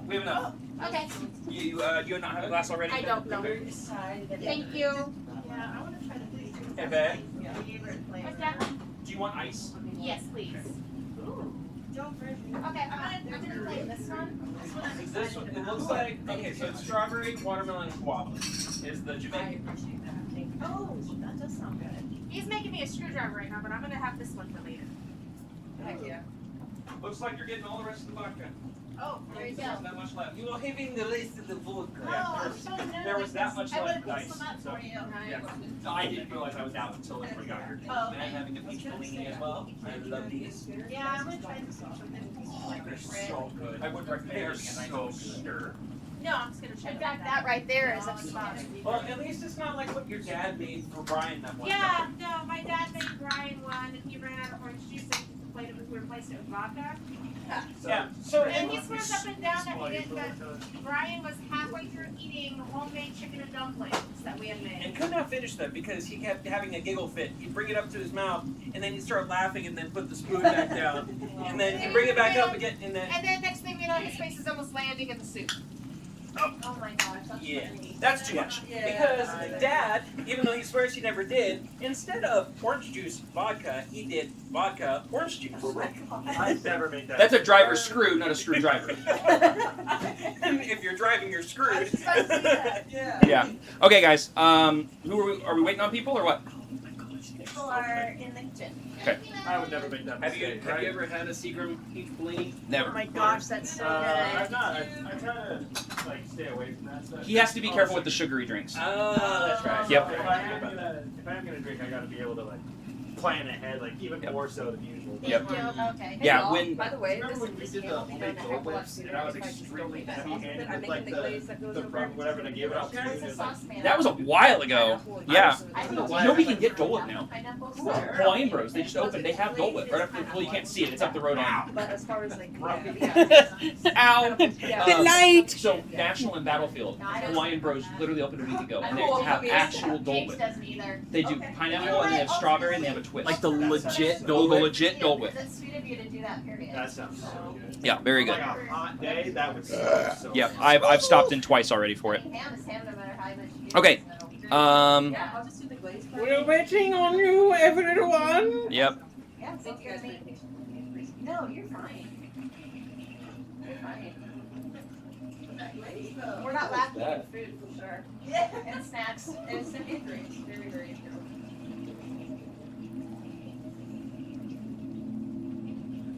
We have enough. Okay. You not have a glass already? I don't know. Okay. Thank you. Yeah, I want to try the thing. Hey, babe. What's that? Do you want ice? Yes, please. Okay, I'm gonna play this one. This one I'm Is this one? It looks like okay. So it's strawberry, watermelon, and guava. Is the Jamaican? Oh, that does sound good. He's making me a screwdriver right now, but I'm gonna have this one for later. Heck yeah. Looks like you're getting all the rest of the vodka. Oh, there you go. There's not much left. You are having the rest of the vodka. Oh, I'm so nervous. There was that much I would left. have Nice. picked some up So, for you. yeah. No, I didn't realize I was out until like we got here. Oh, And I'm having a peach bellini as well. I love these. Yeah, I'm gonna try this one. They're so good. I would recommend They're it. so good. No, I'm just gonna try In fact, that right there is a spot. Well, at least it's not like what your dad made for Brian that one Yeah, time. no, my dad made Brian one, and he ran out of orange juice, and we replaced it with vodka. Yeah. So And he swears up and down that he didn't, but Brian was halfway through eating homemade chicken and dumplings that we had and made. could not finish them because he kept having a giggle fit. He'd bring it up to his mouth, and then he'd start laughing, and then put the spoon back down, and then he'd bring it back up again, and then And then next thing you know, his face is almost landing in the soup. Oh my gosh, that's yeah, funny. that's too much. Because Dad, even though he swears he never did, instead of orange juice vodka, he did vodka orange juice. I'd never make that. That's a driver's screw, not a screwdriver. And if you're driving, you're screwed. Yeah. Yeah. Okay, guys. Who are we waiting on people or what? People are in the kitchen. I would never make that Have you mistake. have you ever had a Seagram peach bellini? Oh Never. my gosh, that's so I've good. not. I try to like stay away from that stuff. He has to be careful with the sugary drinks. Oh, that's right. Yep. If I am gonna drink, I gotta be able to like plan ahead, like even more so than usual. Yep. Thank you. Okay. Yeah, y'all, when- by the way, Remember when we this did the candle be done homemade a Dole heck of a lot Whips, sooner and I was if just extremely go with that heavy-handed sauce. I'm with like making the glaze that goes the over bread, whatever they gave it up to. There's a It's like, saucepan. That was a while ago. Yeah. I You know know we can get Dole Whip now. Pineapple Hawaiian Bros. They just opened. They have Dole Whip right up. Well, you can't see it. It's up the road on. But as far as like, Ow. Yeah. Light. So National and Battlefield, Hawaiian Bros. Literally opened a week ago, and they have actual Dole James Whip. doesn't either. They do pineapple and they have strawberry and they have a twist. Like the legit the Dole Whip? legit Dole Whip. That's sweet of you to do that, period. that sounds so good. Yeah, very good. Like a hot day, that would so Yeah, I've stopped in twice already for it. Ham is ham no matter how much you do. Okay. So. Yeah, I'll just do the glaze part. We're waiting on you, everyone. Yep. Yeah, Thank you guys for your patience. No, you're fine. You're fine. We're not lacking in food for sure. And snacks. And it's an drinks. Very, very true.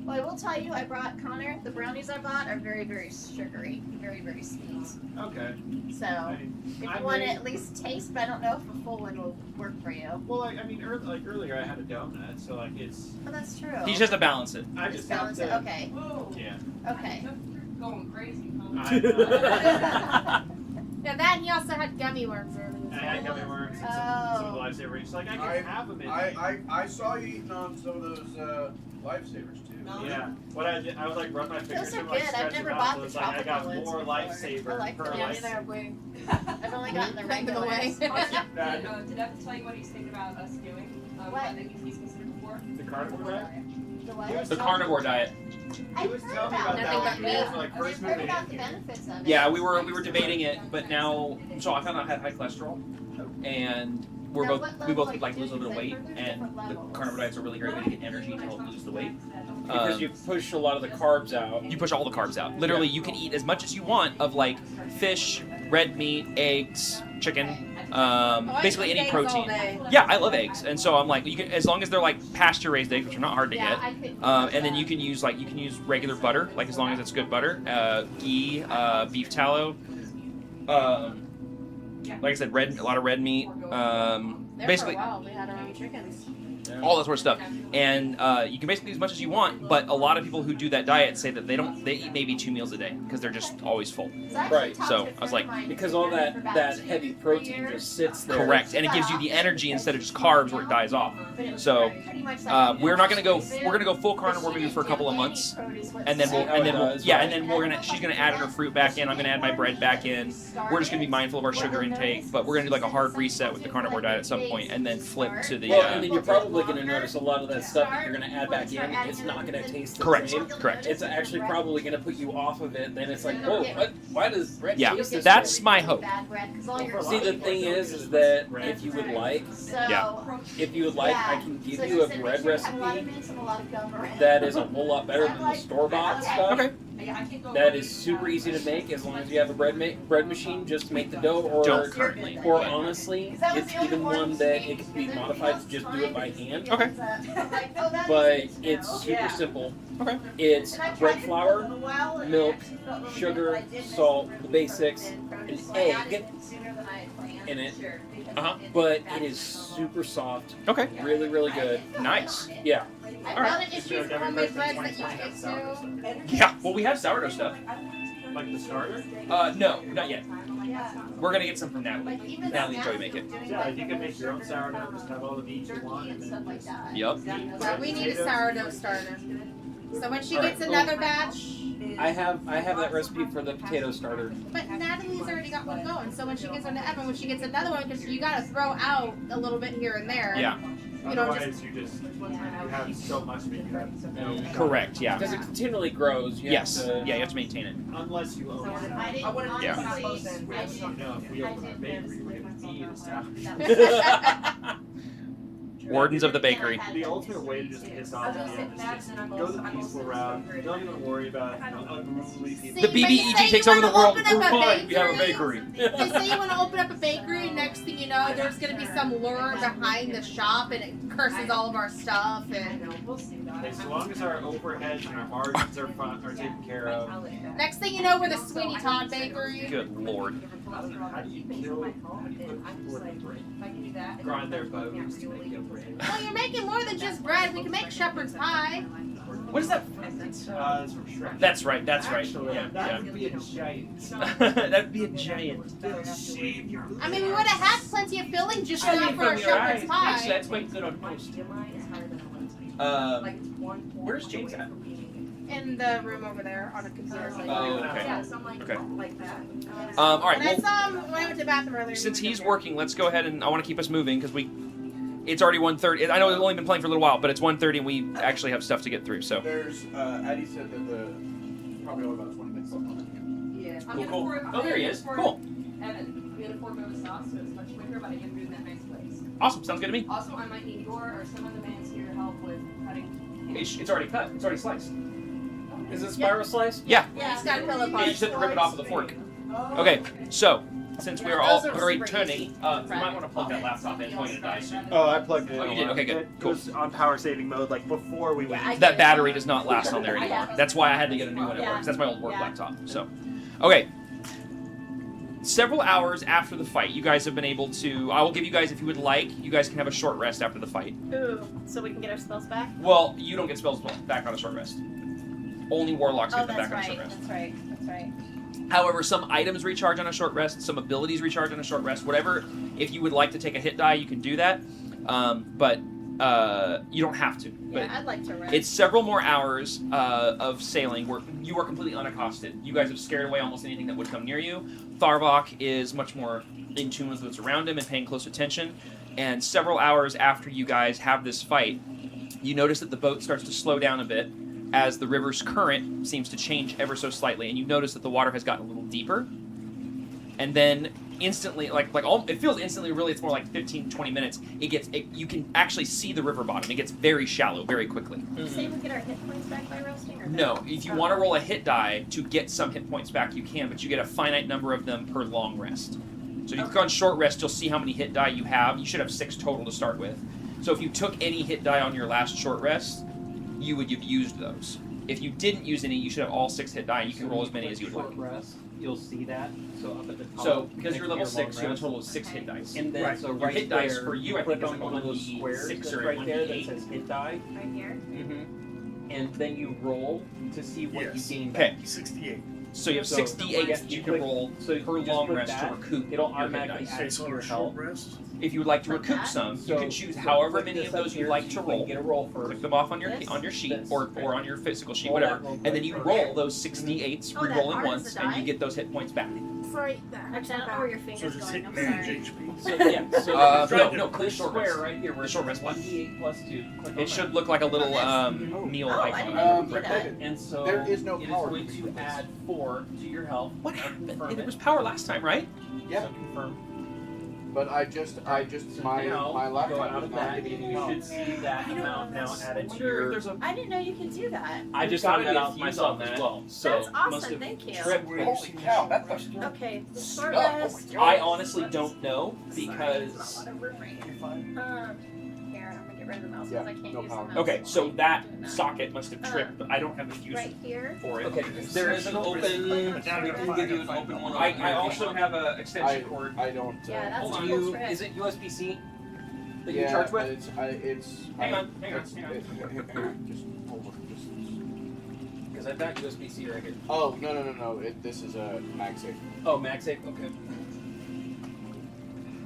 Well, I will tell you, I brought Connor. The brownies I bought are very, very sugary, very, very sweet. Okay. So if you I want to made- at least taste, but I don't know if a full one will work for you. Well, like I mean, earlier I had a donut, so like it's. But that's true. He just has to balance it. I Just just have balance it. to. Okay. Yeah. Okay. going crazy. Yeah, that and he also had gummy worms earlier. I had gummy worms and some of the lifesavers. She's like, I can have them in I saw you eating on some of those lifesavers too. Yeah. What I did, I was like, run my fingers Those are and like good. I've stretch never them out. bought So the it's like I got tropical more ones lifesaver before. I like per them. Yeah, life. they're way. I've only gotten the Put them regular away. ones. Did Evan tell you what he's thinking about us doing? What? I think he's considered before. The carnivore diet? The what? The carnivore diet. He was telling me about Nothing that but when meat. you guys were like I've first heard moving about the in. benefits of it. Yeah, we were debating it, but now so I found out I had high cholesterol, and we Now, both what we both level could like are you lose a little bit of weight, doing? There's and different the levels. carnivore diet's a really great way to get energy to help lose the weight. Because you push a lot of the carbs out. You push all the carbs out. Literally, you can eat as much as you want of like fish, red meat, eggs, chicken, basically any protein. Yeah, I love eggs, and so I'm like, you can as long as they're like pasture raised eggs, which are not hard to Yeah, get. I could. And then you can use regular butter, like as long as it's good butter, ghee, beef tallow. Like I said, a lot of red meat. Basically, For a while, we had our own chickens. all that sort of stuff. And you can basically eat as much as you want, but a lot of people who do that diet say that they eat maybe 2 meals a day because they're just always full. Right. So I was like, Because all that heavy protein just sits there. correct, and it gives you the energy instead of just carbs where it dies off. So we're gonna go full carnivore maybe for a couple of months, and then she's gonna add her fruit back in. I'm gonna add my bread back in. We're just gonna be mindful of our sugar intake, but we're gonna do like a hard reset with the carnivore diet at some point, and then flip to the. Well, and then you're probably going to notice a lot of that stuff that you're going to add back in. It's not going to taste the Correct. same. Correct. It's actually probably going to put you off of it. Then it's like, whoa, what? Why does bread Yeah, taste this that's way? my hope. See, the thing is that if you would like, Yeah. I can give you a bread recipe that is a whole lot better than the store-bought stuff. Okay. That is super easy to make as long as you have a bread machine just to make the dough. Don't currently. Or honestly, it's even one that it can be modified to just do it by hand. Okay. But it's super simple. Okay. It's bread flour, milk, sugar, salt, the basics, an egg in it. Uh-huh. But it is super soft, Okay. really, really good. Nice. Yeah. I found an issue with homemade breads that you take too. Yeah. Well, we have sourdough stuff. Like the starter? No, not yet. We're gonna get some from Natalie. Natalie and Joey make it. Yeah, you can make your own sourdough, just have all the meat you want. And then Yup. So we need a sourdough starter. So when she Alright, gets another batch, I have that recipe for the potato starter. but Natalie's already got one going. So when she gets one to Evan, when she gets another one, because you gotta throw out a little bit here and there. Yeah. You don't otherwise, you have so much meat. You have no. Correct. Yeah. Because it continually grows. You Yes. have to- Yeah. You have to maintain it. Unless you own it. I wouldn't Yeah. No, if we open a bakery, we would need a staff. Wardens of the bakery. The ultimate way to just piss off the end is just go the peaceful route. Don't even worry about unruly people. The See, but you BBEG say takes you over the wanna world. open We're up a fine. We have a bakery. bakery. They say you want to open up a bakery, and next thing you know, there's going to be some lure behind the shop, and it curses all of our stuff. And As long as our overheads and our margins are taken care of. next thing you know, we're the Sweeney Todd Bakery. Good lord. How do you kill people with a brain? Grind their bones to make a brain. Well, you're making more than just bread. We can make shepherd's pie. What is that? It's from Shrek. That's right. That's right. Actually, Yeah. that would be a giant. That'd be a giant. I mean, we would have had plenty of filling just enough for our shepherd's Actually, pie. that's quite good on toast. Where's James at? In the room over there on a computer. Oh, okay. Yeah, something Okay. like that. All right. And I Well, saw him when I went to the bathroom earlier. since he's working, let's go ahead and I want to keep us moving because it's already 1:30. I know we've only been playing for a little while, but it's 1:30 and we actually have stuff to get through. So There's Addie said that the probably only about 20 minutes left on Yeah. cool. Oh, there he is. Cool. Evan, we had a 4-minute sauce, so it's much quicker, but I can do it in that nice place. Awesome. Sounds good to me. Also, I might need your or some other man's here to help with cutting. It's already cut. It's already sliced. Is it spiral slice? Yeah. Yeah, he's got to fill it You up. just have to rip it off with a fork. Okay. So since we are all returning, you might want to plug that laptop in. It's going to die soon. Oh, I plugged it in. Oh, you did? Okay, good. It Cool. was on power saving mode like before we went. That battery does not last on there anymore. That's why I had to get a new one at work. 'Cause that's my old work laptop. So, okay. Several hours after the fight, you guys have been able to. I will give you guys, if you would like, you guys can have a short rest after the fight. Ooh, so we can get our spells back? Well, you don't get spells back on a short rest. Only warlocks Oh, get them that's back on a right. short rest. That's right. That's right. However, some items recharge on a short rest, some abilities recharge on a short rest, whatever. If you would like to take a hit die, you can do that. But you don't have to. But Yeah, I'd like to rest. it's several more hours of sailing where you are completely unaccosted. You guys have scared away almost anything that would come near you. Tharvok is much more in tune with what's around him and paying close attention. And several hours after you guys have this fight, you notice that the boat starts to slow down a bit as the river's current seems to change ever so slightly, and you notice that the water has gotten a little deeper. And then instantly, it feels instantly, really it's more like 15-20 minutes, you can actually see the river bottom. It gets very shallow very quickly. Did you say we get our hit points back by resting? Or No, if you want to roll a hit die to get some hit points back, you can, but you get a finite number of them per long rest. So if you click on short rest, you'll see how many hit die you have. You should have 6 total to start with. So if you took any hit die on your last short rest, you would have used those. If you didn't use any, you should have all 6 hit die, and you can roll as many as you would like. Rest, you'll see that. So up at the top. So because you're level next to 6, you your have a long total of 6 hit dice. And then, Right. so Your right hit dice there, for you, I click think, is on like one of a those squares 6 that's or a right there that 1d8. says hit die, Right here. and then you roll to see what Yes. you gain. Okay, 68. so you have So, 6 d8s yeah, that you you can click- roll So per just long put rest that, to recoup it'll your hit automatically dice. add Okay, so to on your a short health. rest. If you would like to Like recoup that? some, you So- can choose so however click many this of up those here you'd like so to you can roll. Get a roll first. Click them off on your This? sheet This. or on your physical sheet, Roll that whatever, roll and then right you there. roll those 6 d8s, Oh, that re-rolling part is once, the and you die? get those hit points back. Sorry. Actually, I don't know where your So finger's just going. hit I'm manage sorry. HP. So yeah, so No, click this short square rest. right here where The short rest one. 1d8 plus 2. Click on It should look like a little meal Oh, I icon. didn't know you could do Correct. that. that. And so There is no it power going to to this. add 4 to your health. What I'll happened? confirm It was power last time, right? Yeah. So confirm. But I just So my now, my go laptop out is of not that. giving me You power. should see that amount now added to Wonder your. if there's a I didn't know you could do that. I just There's found that gotta be a out fuse myself on that. as well. So That's awesome, must have thank you. tripped. Holy cow, that was Okay, the short Oh, rest. I honestly don't know Sorry, because. there's a lot of room right here. Here, I'm gonna get rid of the mouse because Yeah, I can't no use power. the mouse. Okay, so while that I'm doing socket must have tripped, but I don't have the fuse Right here. for it. Okay, there is an open. But now I gotta We'll give you an find open one. I also have an extension cord. I don't. Yeah, that's Hold a on. cool You, trick. is it USB-C that you yeah, charge but with? it's. Hang I- on, hang on, it's- hang on. Just hold on. Just. Because I've got USB-C right here. Oh no! This is a MagSafe. Oh, MagSafe. Okay.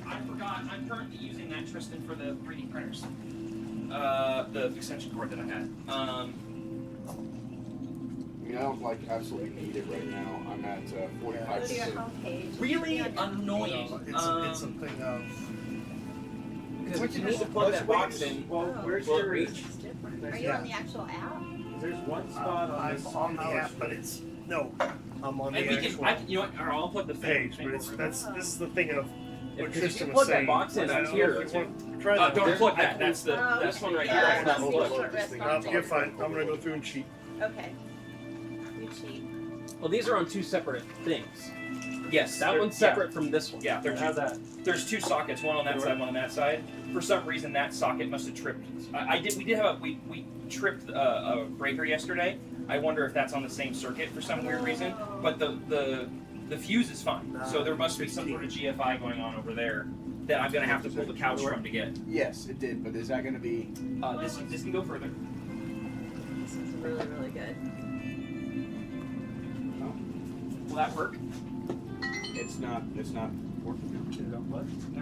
I forgot. I'm currently using that, Tristan, for the 3D printers. The extension cord that I had. I mean, I don't absolutely need it right now. I'm at Go to your 45%. homepage. Really Yeah. annoying. It's a thing of. Because What you you need to just- plug what's that box wait? in. Well, where's Will it your reach? It's different. Are you Yeah. on the actual app? There's one spot on I'm this on the power app, but it's no. I'm on the And we actual can, you know what? I'll plug the page, but it's this is the thing of what If you Tristan plug was that saying. box in, I don't it's know here, if you too. want to try that. Don't There's- plug I that. can- That's the Oh, this one right yeah, here. I That's see not the plugged. short rest No, on you're there. fine. I'm gonna go through and cheat. Okay. You cheat. Well, these are on 2 separate things. Yes, That they're- one's separate from this one. Yeah, they're How's that? There's 2 sockets, one on that side, one on that side. For some reason, that socket must have tripped. We tripped a breaker yesterday. I wonder if that's on the same circuit for some weird reason. But the fuse is fine. So there must be some sort of GFI going on over there that I'm gonna have to pull the couch from to get. Yes, it did, but is that going to be? This can go further. This is really, really good. Will that work? It's not. It's not working now.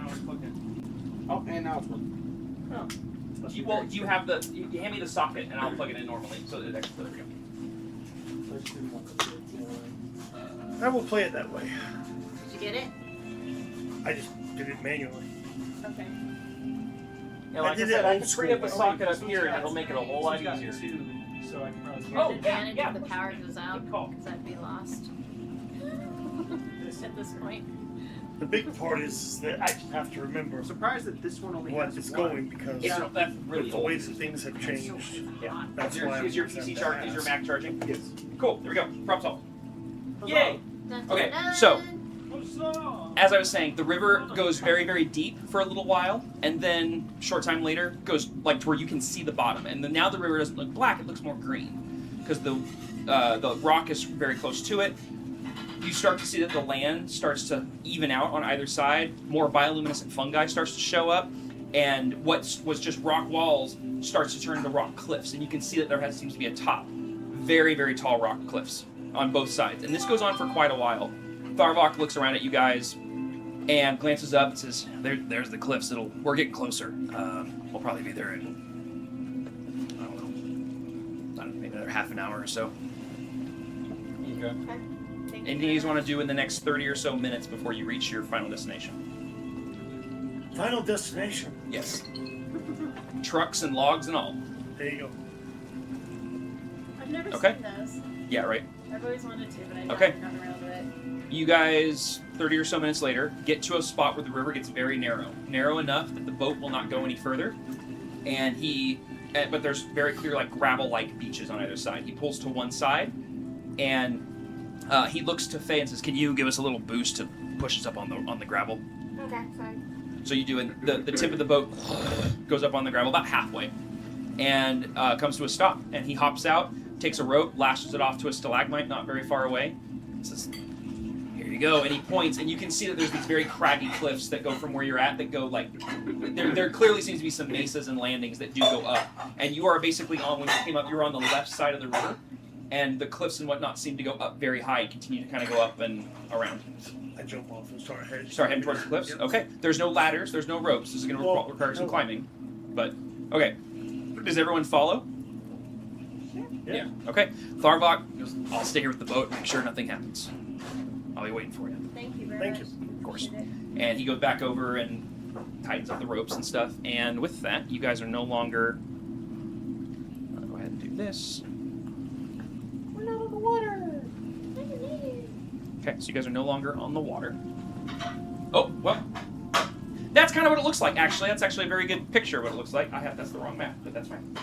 No, it's plugged in. Oh, and now it's working. Do you have the? You hand me the socket and I'll plug it in normally. So there we go. I will play it that way. Did you get it? I just did it manually. Okay. Yeah, like I did said, it I old can free up a school. socket up here and it'll make it a whole lot easier. So I can probably. Here's Oh, the advantage yeah, if the power goes out, Good call. because I'd be lost. At this point. The big part is that I have to remember I'm surprised that this one only what has is one. going because That's really with the old. way that things have changed. Yeah. That's Is your, why I'm is your concerned PC to charging? Is your ask. Mac charging? Yes. Cool. There we go. Problem solved. Yay! Dun, Okay, dun, dun. so as I was saying, the river goes very, very deep for a little while, and then short time later goes like to where you can see the bottom. And then now the river doesn't look black; it looks more green because the rock is very close to it. You start to see that the land starts to even out on either side. More bioluminescent fungi starts to show up, and what was just rock walls starts to turn into rock cliffs, and you can see that there seems to be a top. very, very tall rock cliffs on both sides. And this goes on for quite a while. Tharvok looks around at you guys and glances up and says, there's the cliffs. We're getting closer. We'll probably be there in, I don't know, maybe another half an hour or so. Okay. Anything you want to do in the next 30 or so minutes before you reach your final destination? Final destination. Yes. Trucks and logs and all. There you go. I've never Okay. seen those. Yeah, right. I've always wanted to, but I've Okay. never gotten around to it. You guys, 30 or so minutes later, get to a spot where the river gets very narrow. Narrow enough that the boat will not go any further. And but there's very clear, like, gravel-like beaches on either side. He pulls to one side, and he looks to Faye and says, "Can you give us a little boost to push us up on the gravel?" Okay, fine. So you do, and the tip of the boat goes up on the gravel about halfway, and comes to a stop. And he hops out, takes a rope, lashes it off to a stalagmite not very far away, and says, "Here you go." And he points, and you can see that there's these very craggy cliffs that go from where you're at that go like there clearly seems to be some mesas and landings that do go up. And you are basically when you came up, you were on the left side of the river. And the cliffs and whatnot seem to go up very high and continue to kind of go up and around. I jump off and start heading. Start heading towards the cliffs? Yep. Okay. There's no ladders. There's no ropes. This is going to require some climbing. But, okay. Does everyone follow? Yeah. Okay. Tharvok goes, "I'll stay here with the boat and make sure nothing happens. I'll be waiting for you." Thank you very Thank much. you. Of course. Appreciate it. And he goes back over and tightens up the ropes and stuff. And with that, you guys are no longer... I'll go ahead and do this. We're not on the water. Okay, so you guys are no longer on the water. Oh, well, that's kind of what it looks like, actually. That's actually a very good picture of what it looks like. That's the wrong map, but that's fine.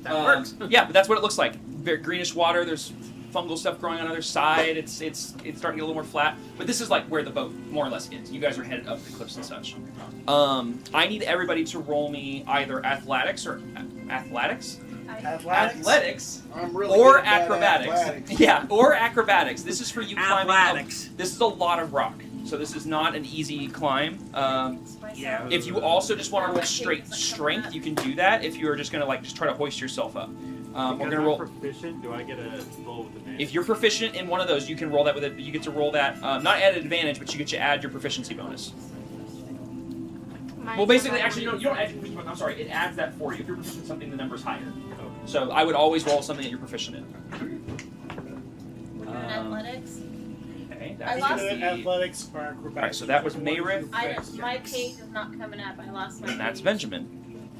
That works. Yeah, but that's what it looks like. Very greenish water. There's fungal stuff growing on the other side. It's starting to get a little more flat. But this is like where the boat more or less is. You guys are headed up the cliffs and such. I need everybody to roll me either athletics or athletics. Athletics I'm really or good at acrobatics. athletics. Yeah, or acrobatics. This is for you climbing up. Athletics. This is a lot of rock, so this is not an easy climb. Yeah. If you also just want to roll straight strength, you can do that. If you are just gonna just try to hoist yourself up, we're gonna roll. Proficient. Do I get a roll with advantage? If you're proficient in one of those, you can roll that with it. You get to roll that not at advantage, but you get to add your proficiency bonus. Well, basically, actually, you don't add your proficiency bonus. I'm sorry, it adds that for you. If you're proficient in something, the number's higher. So I would always roll something that you're proficient in. We're doing athletics. Okay, I that's lost Either the... athletics or acrobatics. Alright, so that was Mayrith. My page is not coming up. I lost my And that's page. Benjamin.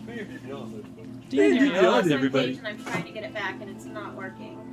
I lost my everybody. page and I'm trying to get it back and it's not working.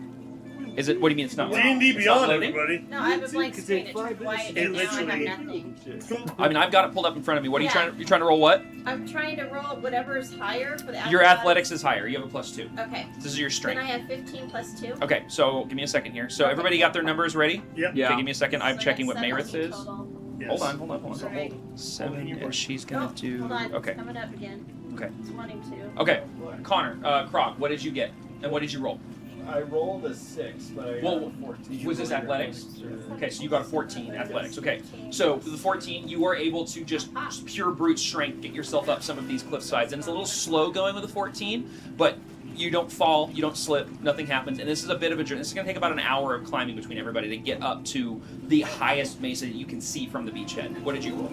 Is it? What do you mean it's not? D&D It's not Beyond, loading? everybody. No, I have a blank Could screen. take It's 5 white minutes. and now I Literally. have nothing. I mean, I've got it pulled up in front of me. What are you Yeah. trying? You're trying to roll what? I'm trying to roll whatever is higher for the Your athletics is higher. You have a +2. Okay. This is your Then I strength. have 15 plus 2. Okay, so give me a second here. So everybody got their numbers ready? Yep. Yeah. Okay, give me a second. I'm So checking that's what Mayrith 17 is. total. Yes. Hold on. Alright. 7, Hold on. and she's gonna Oh, do. Hold on. Okay. It's coming up again. Okay. It's wanting to. Okay. Connor, Croc, what did you get? And what did you roll? I rolled a 6, but I Well, got a 14. was this athletics? Okay, so you got a 14 athletics. Okay, so for the 14, you were able to just pure brute strength get yourself up some of these cliff sides, and it's a little slow going with the 14, but you don't fall, you don't slip, nothing happens, and this is a bit of a journey. This is going to take about an hour of climbing between everybody to get up to the highest mesa that you can see from the beachhead. What did you roll?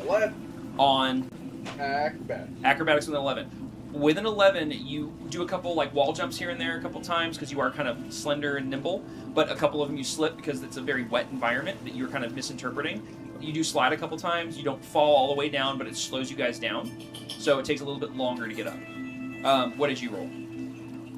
11. On Acrobatics. acrobatics with an 11. With an 11, you do a couple like wall jumps here and there a couple times because you are kind of slender and nimble, but a couple of them you slip because it's a very wet environment that you're kind of misinterpreting. You do slide a couple times, you don't fall all the way down, but it slows you guys down, so it takes a little bit longer to get up. What did you roll?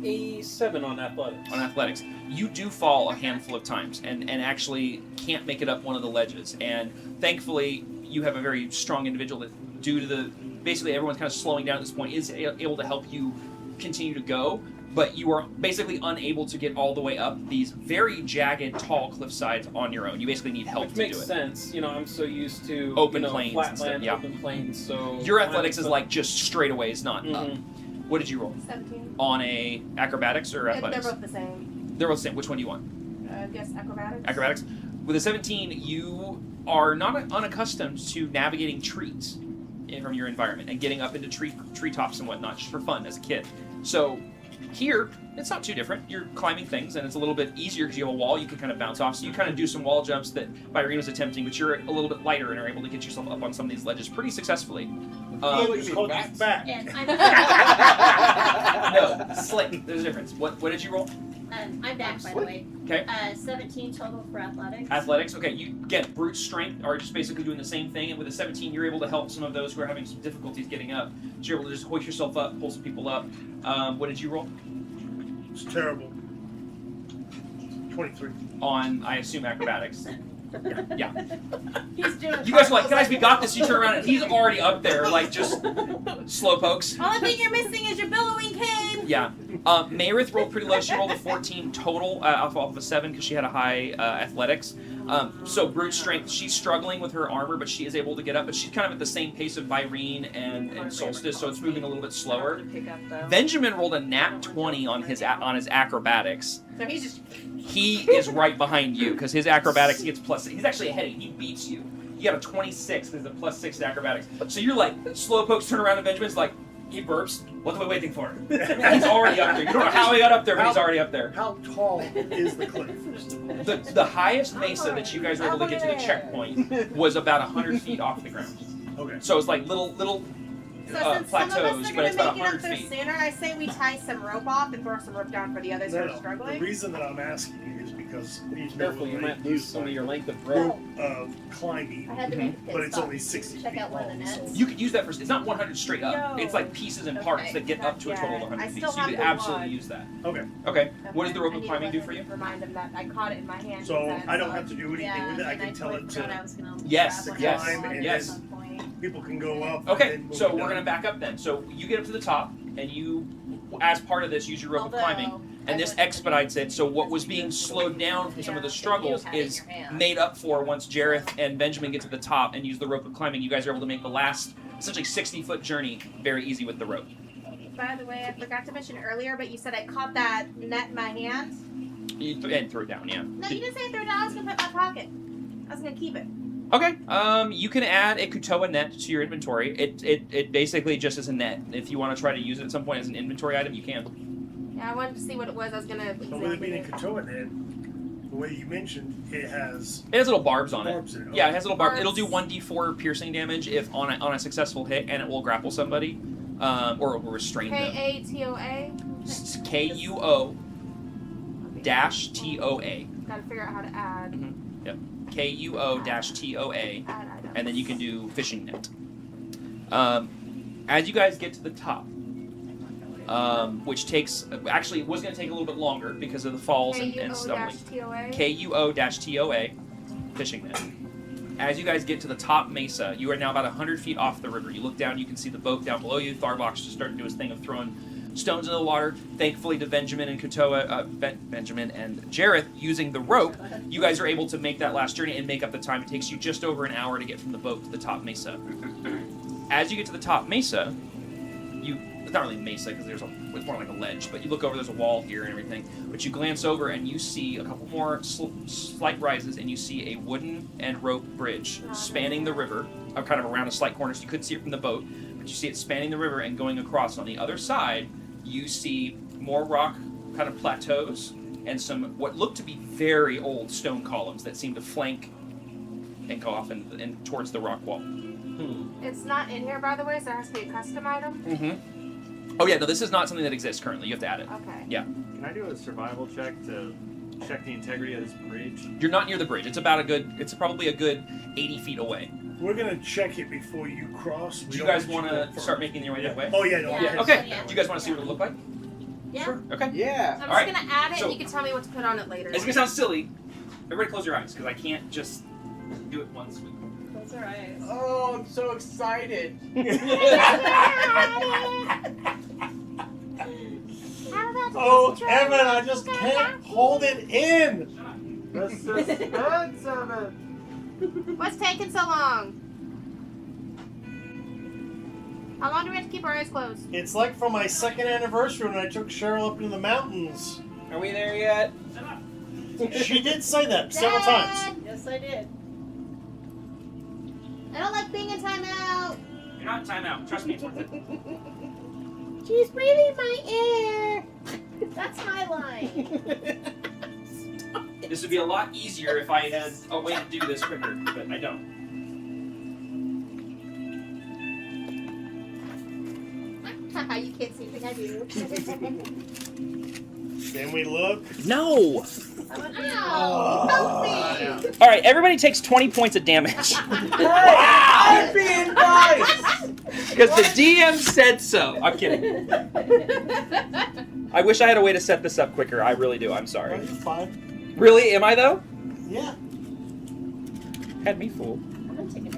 A 7 on athletics. On athletics? You do fall a handful of times and actually can't make it up one of the ledges, and thankfully you have a very strong individual that, due to the basically everyone's kind of slowing down at this point, is able to help you continue to go, but you are basically unable to get all the way up these very jagged, tall cliff sides on your own. You basically need help Which to makes do it. sense. You know, I'm so used to Open you know, plains flat and stuff, land, yeah. open plains. So Your athletics is climbing like just straightaways, not up. Mhm. What did you roll? 17. On a acrobatics or They're athletics? both the same. They're both the same. Which one do you want? I guess acrobatics. Acrobatics. With a 17, you are not unaccustomed to navigating trees from your environment and getting up into treetops and whatnot just for fun as a kid. So Here, it's not too different. You're climbing things, and it's a little bit easier because you have a wall you can kind of bounce off. So you kind of do some wall jumps that Irene was attempting, but you're a little bit lighter and are able to get yourself up on some of these ledges pretty successfully. It's called back. And No, slick. There's a difference. What did you roll? I'm back, by the way. Okay. 17 total for athletics. Athletics. Okay, you get brute strength, are just basically doing the same thing, and with a 17, you're able to help some of those who are having some difficulties getting up. So you're able to just hoist yourself up, pull some people up. What did you roll? It's terrible. 23. On, I assume, acrobatics. Yeah. He's doing. You guys are like, guys, we got this. You turn around and he's already up there, like just slow pokes. Only thing you're missing is your billowing cane. Yeah. Mayerith rolled pretty low. She rolled a 14 total off of a 7 because she had a high athletics. So brute strength, she's struggling with her armor, but she is able to get up. But she's kind of at the same pace of Byrene and Solstice, so it's moving a little bit slower. Benjamin rolled a nat 20 on his acrobatics. So he's just. He is right behind you because his acrobatics he gets plus. He's actually ahead of you. He beats you. You got a 26 because of +6 to acrobatics. So you're like slow pokes turn around and Benjamin's like he burps. What are we waiting for? He's already up there. You don't know how he got up there, but he's already up there. How tall is the cliff? The highest mesa that you guys were able to get to the checkpoint was about 100 feet off the ground. Okay. So it's like little So since some of plateaus, us are but going it's to about make it up 100 there feet. sooner, I say we tie some rope off and throw some rope down for the others who are The struggling. reason that I'm asking you is because he's Careful, you might lose some of your length of rope. of climbing, I had to make a pit but it's stop only to 60 check feet out one of the long. nets. So You could use that for. It's not 100 straight up. Yo. It's like pieces and parts Okay. that get up to a total of Yeah. 100 I feet. still So you have could the absolutely one. use that. okay. Okay. What does the rope I of need climbing to do for you? Remind them that I caught it in my hand. So and I don't so have to do anything Yeah, with it. I and can tell totally it thought I to was gonna Yes, grab one yes, of the yes. at some point. people can go up. Okay, and then so move we're down. gonna back up then. So you get up to the top, and you, as part of this, use your rope of climbing, and this expedites it. So what was being slowed down from some of the struggles is made up for once Jareth and Benjamin get to the top and use the rope of climbing. You guys are able to make the last, essentially 60-foot journey very easy with the rope. By the way, I forgot to mention earlier, but you said I caught that net in my hand. And throw it down, yeah. No, you didn't say throw it down. I was going to put it in my pocket. I was going to keep it. Okay. You can add a Kutoa net to your inventory. It basically just is a net. If you want to try to use it at some point as an inventory item, you can. Yeah, I wanted to see what it was. I was going to But with it being a Katoa net, the way you mentioned, it has It has little barbs on it. barbs in it. Yeah, it has little barbs. Barbs. It'll do 1d4 piercing damage if on a successful hit, and it will grapple somebody, or it will restrain them. K-A-T-O-A. K-U-O dash T-O-A. Got to figure out how to add. K-U-O dash T-O-A, Add items. and then you can do fishing net. As you guys get to the top, which takes, actually it was going to take a little bit longer because of the falls and stumbling. K-U-O-T-O-A. K-U-O-T-O-A, fishing net. As you guys get to the top mesa, you are now about 100 feet off the river. You look down, you can see the boat down below you. Tharbox just starting to do his thing of throwing stones into the water. Thankfully to Benjamin and Kutoa, Benjamin and Jareth using the rope, you guys are able to make that last journey and make up the time. It takes you just over an hour to get from the boat to the top mesa. As you get to the top mesa, it's not really mesa because it's more like a ledge, but you look over, there's a wall here and everything, but you glance over and you see a couple more slight rises, and you see a wooden and rope bridge spanning the river, kind of around a slight corner, so you couldn't see it from the boat, but you see it spanning the river and going across. On the other side, you see more rock kind of plateaus and some what look to be very old stone columns that seem to flank and go off and towards the rock wall. It's not in here, by the way, so it has to be a custom item. Mm-hmm. Oh yeah, no, this is not something that exists currently. You have to add it. Okay. Yeah. Can I do a survival check to check the integrity of this bridge? You're not near the bridge. It's probably a good 80 feet away. We're gonna check it before you cross. Do you guys want to start making your way that way? Oh yeah, no. Yeah. Okay. Yeah. Do you guys want to see what it look like? Yeah. Sure. Okay. Yeah. I'm just Alright, going to add it, so- and you can tell me what to put on it later. It's gonna sound silly. Everybody close your eyes, because I can't just do it once. Close our eyes. Oh, I'm so excited. Oh, Evan, I just can't hold it in. The suspense of it. What's taking so long? How long do we have to keep our eyes closed? It's like for my second anniversary when I took Cheryl up into the mountains. Are we there yet? She did say that several times. Yes, I did. I don't like being in timeout. You're not in timeout. Trust me, it's worth it. She's breathing my air. That's my line. This would be a lot easier if I had a way to do this quicker, but I don't. You can't see anything I do. Can we look? No! Oh, help me! All right, everybody takes 20 points of damage. I'm being nice. Because the DM said so. I'm kidding. I wish I had a way to set this up quicker. I really do. I'm sorry. You're fine. Really? Am I, though? Yeah. Had me fooled.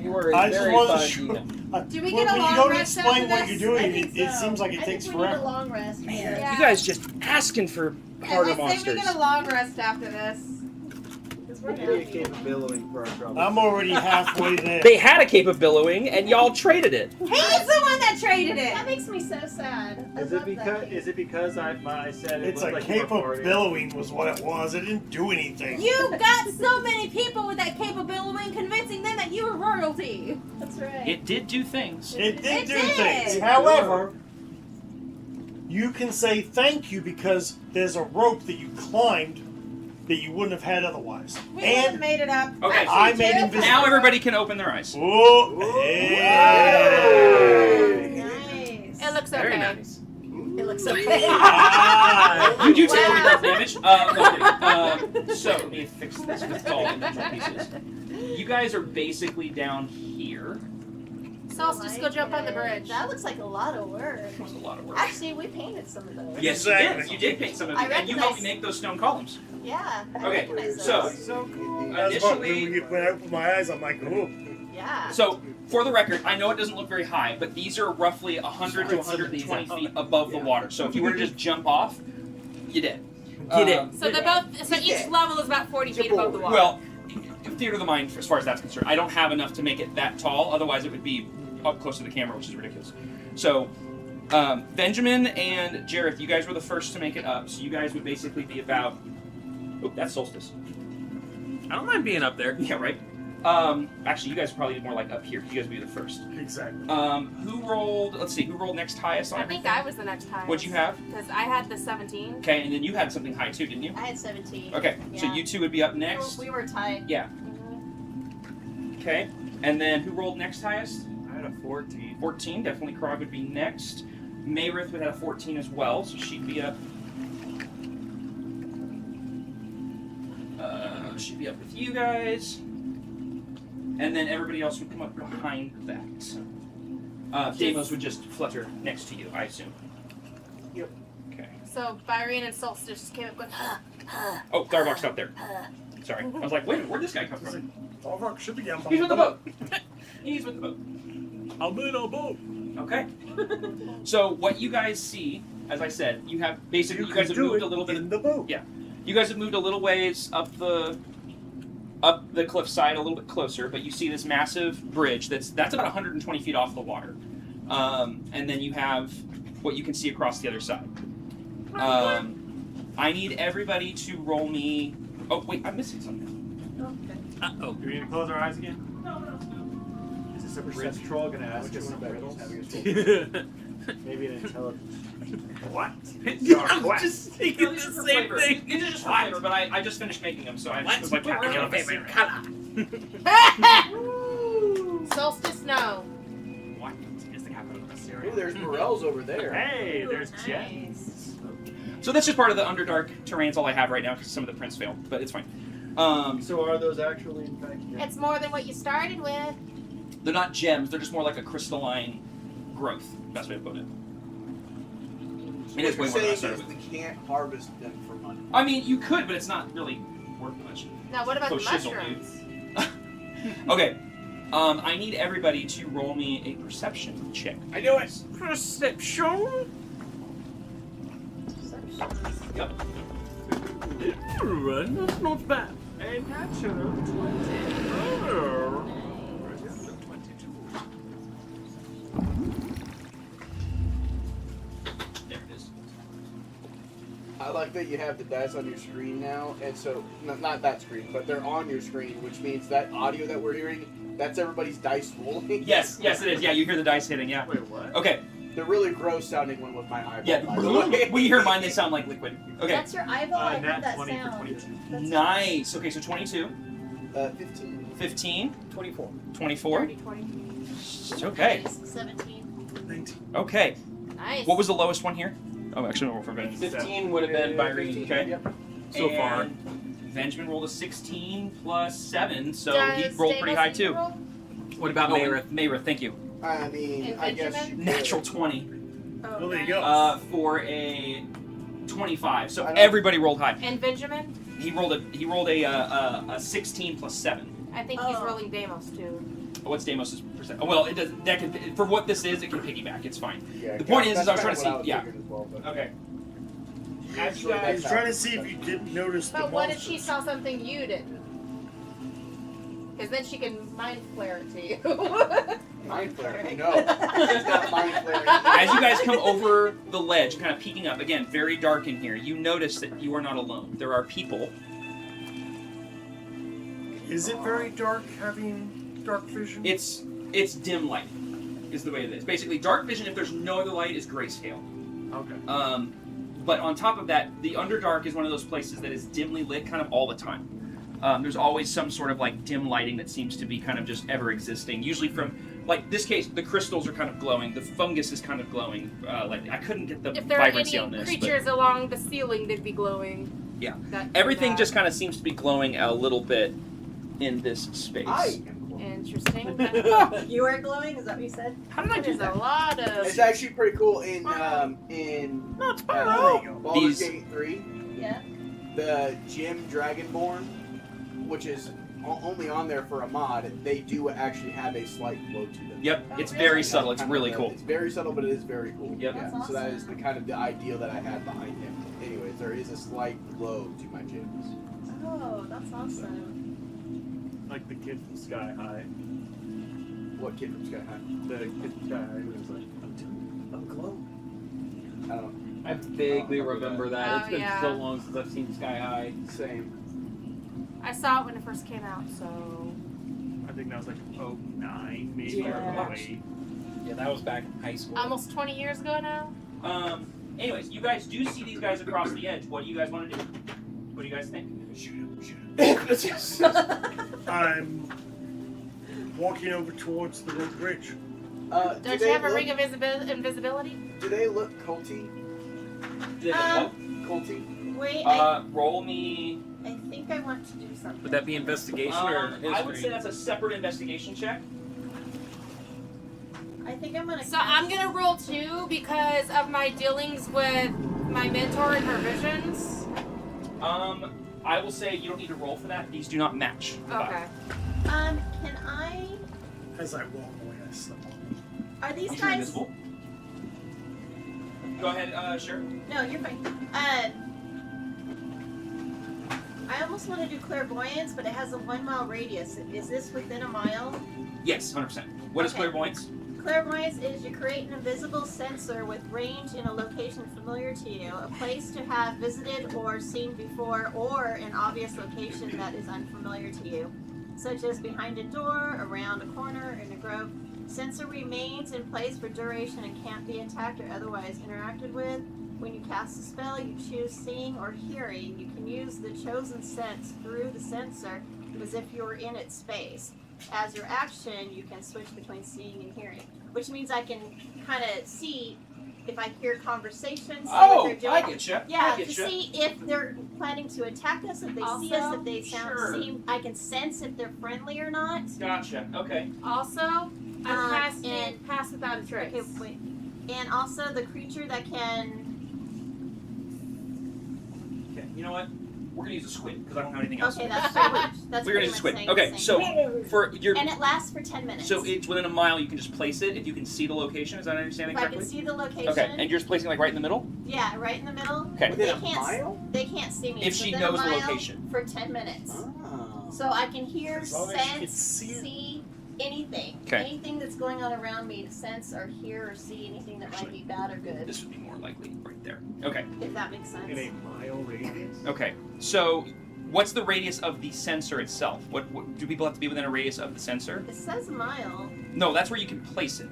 You were I a just very wasn't fun sure. DM. Do we When get a you long don't rest explain after what this? you're doing, I think it so. seems like it I takes think we need a forever. long rest. Man, Yeah. you guys just asking for harder I say monsters. we get a long rest after this. Because we're Maybe a happy. cave of billowing for our trouble. I'm already halfway there. They had a cape of billowing, and y'all traded it. He's the one that traded That it. makes me so sad. I Is love it that because? game. Is it because I said it It's looked a like cape you of were farting? billowing was what it was. It didn't do anything. You got so many people with that capability convincing them that you were royalty. That's right. It did do things. It did It do did. things. However, you can say thank you because there's a rope that you climbed that you wouldn't have had otherwise. We would have And made it up. Okay. I made Jared, invisible. Now everybody can open their eyes. Oh, hey. Nice. It looks Very okay. nice. It looks okay. Ah. You do take Wow. 40 damage. Okay. So let me fix this with all individual pieces. You guys are basically down here. Sauce, just go jump on the bridge. That looks like a lot of work. It was a lot of work. Actually, we painted some of those. Yes, you Exactly. did. You did paint some of I it, and you helped me recognize- make those stone columns. Yeah. I Okay, recognize so- those. So cool. That's what, Initially, when I opened my eyes, I'm like, oh. Yeah. so for the record, I know it doesn't look very high, but these are roughly 100 to 120 feet above the water. So if you were to just jump off, you did. Get it. So they're both. So each level is about 40 feet above the water. Well, theater of the mind, as far as that's concerned, I don't have enough to make it that tall. Otherwise, it would be up close to the camera, which is ridiculous. So, Benjamin and Jareth, you guys were the first to make it up. So you guys would basically be about. Oh, that's Solstice. I don't mind being up there. Yeah, right. Actually, you guys are probably more like up here. You guys would be the first. Exactly. Who rolled? Let's see. Who rolled next highest on I think everything? I was the next highest. What'd you have? Because I had the 17. Okay, and then you had something high too, didn't you? I had 17. Okay, so Yeah. you two would be up next. We were tied. Yeah. Okay, and then who rolled next highest? I had a 14. 14, definitely Krog would be next. Mayrith would have 14 as well, so she'd be up. She'd be up with you guys. And then everybody else would come up behind that. Deimos would just flutter next to you, I assume. Yep. Okay. So Byrene and Solstice just came up going, Oh, Darvok's out there. Sorry. I was like, wait, where'd this guy come from? Darvok should be down. He's with the boat. He's with the boat. I'm in a boat. Okay. So what you guys see, as I said, you have basically you guys have moved a little bit. in the boat. Yeah. You guys have moved a little ways up the cliffside, a little bit closer, but you see this massive bridge that's about 120 feet off the water, and then you have what you can see across the other side. I need everybody to roll me. Oh wait, I'm missing something. Uh-oh. Do we need to close our eyes again? No. Is this a bridge troll gonna ask us some riddles? Maybe an intelligence. What? I'm just thinking No, the these are for same flavor. thing. These are just for flavor, but I just finished making them, so I just was like, What wow, your favorite color? Solstice, no. What is the capital of Ooh, Assyria? there's morels over there. Hey, there's Jet. Nice. So that's just part of the Underdark terrains all I have right now because some of the prints failed, but it's fine. So are those actually in fact? It's more than what you started with. They're not gems, they're just more like a crystalline growth. Best way to put it. So It is what way you're more than I saying started is with. we can't harvest them for money. I mean, you could, but it's not really worth much. Now, what about So the shizzle, mushrooms? Okay. I need everybody to roll me a perception check. I do it. Perception. Yep. That's not bad. A natural 20. Oh. There it is. I like that you have the dice on your screen now, and so not that screen, but they're on your screen, which means that audio that we're hearing, that's everybody's dice rolling. Yes, it is. Yeah, you hear the dice hitting, yeah. Wait, what? Okay. The really gross sounding one was my eyeball. Yeah, by the way. when you hear mine, they sound like liquid. Okay. That's your eyeball. I nat heard that 20 for sound. 22. That's Nice. Okay, so 22, 15. 15, 24. 24. 30, 20. Okay. 17. 19. Okay. Nice. What was the lowest one here? Oh, actually, no, we're going 15 would have been by range. Okay. Yep. So far. Benjamin rolled a 16 plus 7, so he Does rolled Davis pretty high need to too. roll? What about Mayrith? Mayrith, thank you. I mean, And I guess Benjamin? you Natural could. 20 Oh, Well, there you nice. go. for a 25. So I don't- everybody rolled high. And Benjamin? He rolled a 16 plus 7. I think he's Oh. rolling Deimos too. What's Deimos' percent? Oh, well, it does. That can, for what this is, it can piggyback. It's fine. Yeah, The point is that's I was trying kinda to what see- yeah. figuring as well, but Okay. actually, I was that's trying how- to see if you didn't notice the But what if monsters. she saw something you didn't? Because then she can mind flare it to you. Mind flaring. No, it's not mind flaring. As you guys come over the ledge, kind of peeking up, again, very dark in here, you notice that you are not alone. There are people. Is it very dark having dark vision? It's dim light, is the way it is. Basically, dark vision, if there's no other light, is grayscale. Okay. But on top of that, the Underdark is one of those places that is dimly lit kind of all the time. There's always some sort of like dim lighting that seems to be kind of just ever existing. Usually from, like this case, the crystals are kind of glowing. The fungus is kind of glowing. Like I couldn't get the If there are vibrancy any on this. creatures along the ceiling, they'd be glowing. Yeah. That- Everything that- just kind of seems to be glowing a little bit in this space. I am cool. Interesting. You are glowing? Is that what you said? How did I do There's a that? lot of. It's actually pretty cool in No, it's fine. There you go. Baldur's These- Gate 3, Yeah. the Gym Dragonborn, which is only on there for a mod, they do actually have a slight glow to them. Yep, Oh, it's really? very subtle. It's Kind of really the- cool. It's very subtle, but it is very cool. Yep. Yeah, That's so that awesome. is the kind of the idea that I had behind him. Anyways, there is a slight glow to my gyms. Oh, that's awesome. Like the kid from Sky High. What kid from Sky High? The kid from Sky High who was like, A glow. I don't I vaguely remember that. Oh, It's been yeah. so long since I've seen Sky High. know. Same. I saw it when it first came out, so. I think that was like 09 maybe Yeah. or 08. Yeah, that was back in high school. Almost 20 years ago now? Anyways, you guys do see these guys across the edge. What do you guys want to do? What do you guys think? Shoot him, shoot him. Yes. I'm walking over towards the road bridge. Don't Do you they have a look- ring of invisibility? Do they look culty? Culty? Wait, Roll me. I think I want to do something. Would that be investigation or history? I would say that's a separate investigation check. I think I'm gonna. So I'm gonna roll 2 because of my dealings with my mentor and her visions. I will say you don't need to roll for that. These do not match. the vibe. Okay. Can I? As I walk away, I step on. Are these You're guys? invisible. Go ahead, sure. No, you're fine. I almost want to do clairvoyance, but it has a 1 mile radius. Is this within a mile? Yes, 100%. What is Okay. clairvoyance? Clairvoyance is you create an invisible sensor with range in a location familiar to you, a place to have visited or seen before, or an obvious location that is unfamiliar to you, such as behind a door, around a corner, in a grove. Sensor remains in place for duration and can't be attacked or otherwise interacted with. When you cast a spell, you choose seeing or hearing. You can use the chosen sense through the sensor as if you were in its space. As your action, you can switch between seeing and hearing, which means I can kind of see if I hear conversations, see what they're doing. I get you. Yeah, I get to you. see if they're planning to attack us, if they see us, if they seem. I can sense if they're friendly or not. Gotcha. Okay. Also, I'm casting and- Pass Without a Trace. Okay, wait. And also the creature that can. Okay. You know what? We're gonna use a squid because I don't have anything else. Okay, that's pretty much. That's We're gonna pretty use a much squid. saying Okay. the So same. for your And it lasts for 10 minutes. so it's within a mile. You can just place it if you can see the location. Is that understanding if I correctly? can see the location. Okay. And you're just placing like right in the middle. Yeah, right in the middle. Okay. They Within a can't. mile? They can't see me. If It's she within a knows the mile location. for 10 minutes. Oh. So I can hear, As long as she can sense, see it. see anything. Okay. Anything that's going on around me to sense or hear or see anything that might be bad or good. This would be more likely right there. Okay. If that makes sense. In a mile radius. Okay. So what's the radius of the sensor itself? What do people have to be within a radius of the sensor? It says a mile. No, that's where you can place it.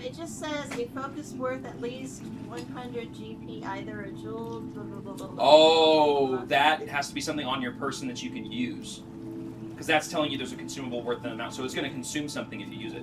It just says a focus worth at least 100 GP, either a jewel. Blah, blah, blah, blah, blah, Oh, blah, blah. that has to be something on your person that you can use. Because that's telling you there's a consumable worth an amount. So it's going to consume something if you use it.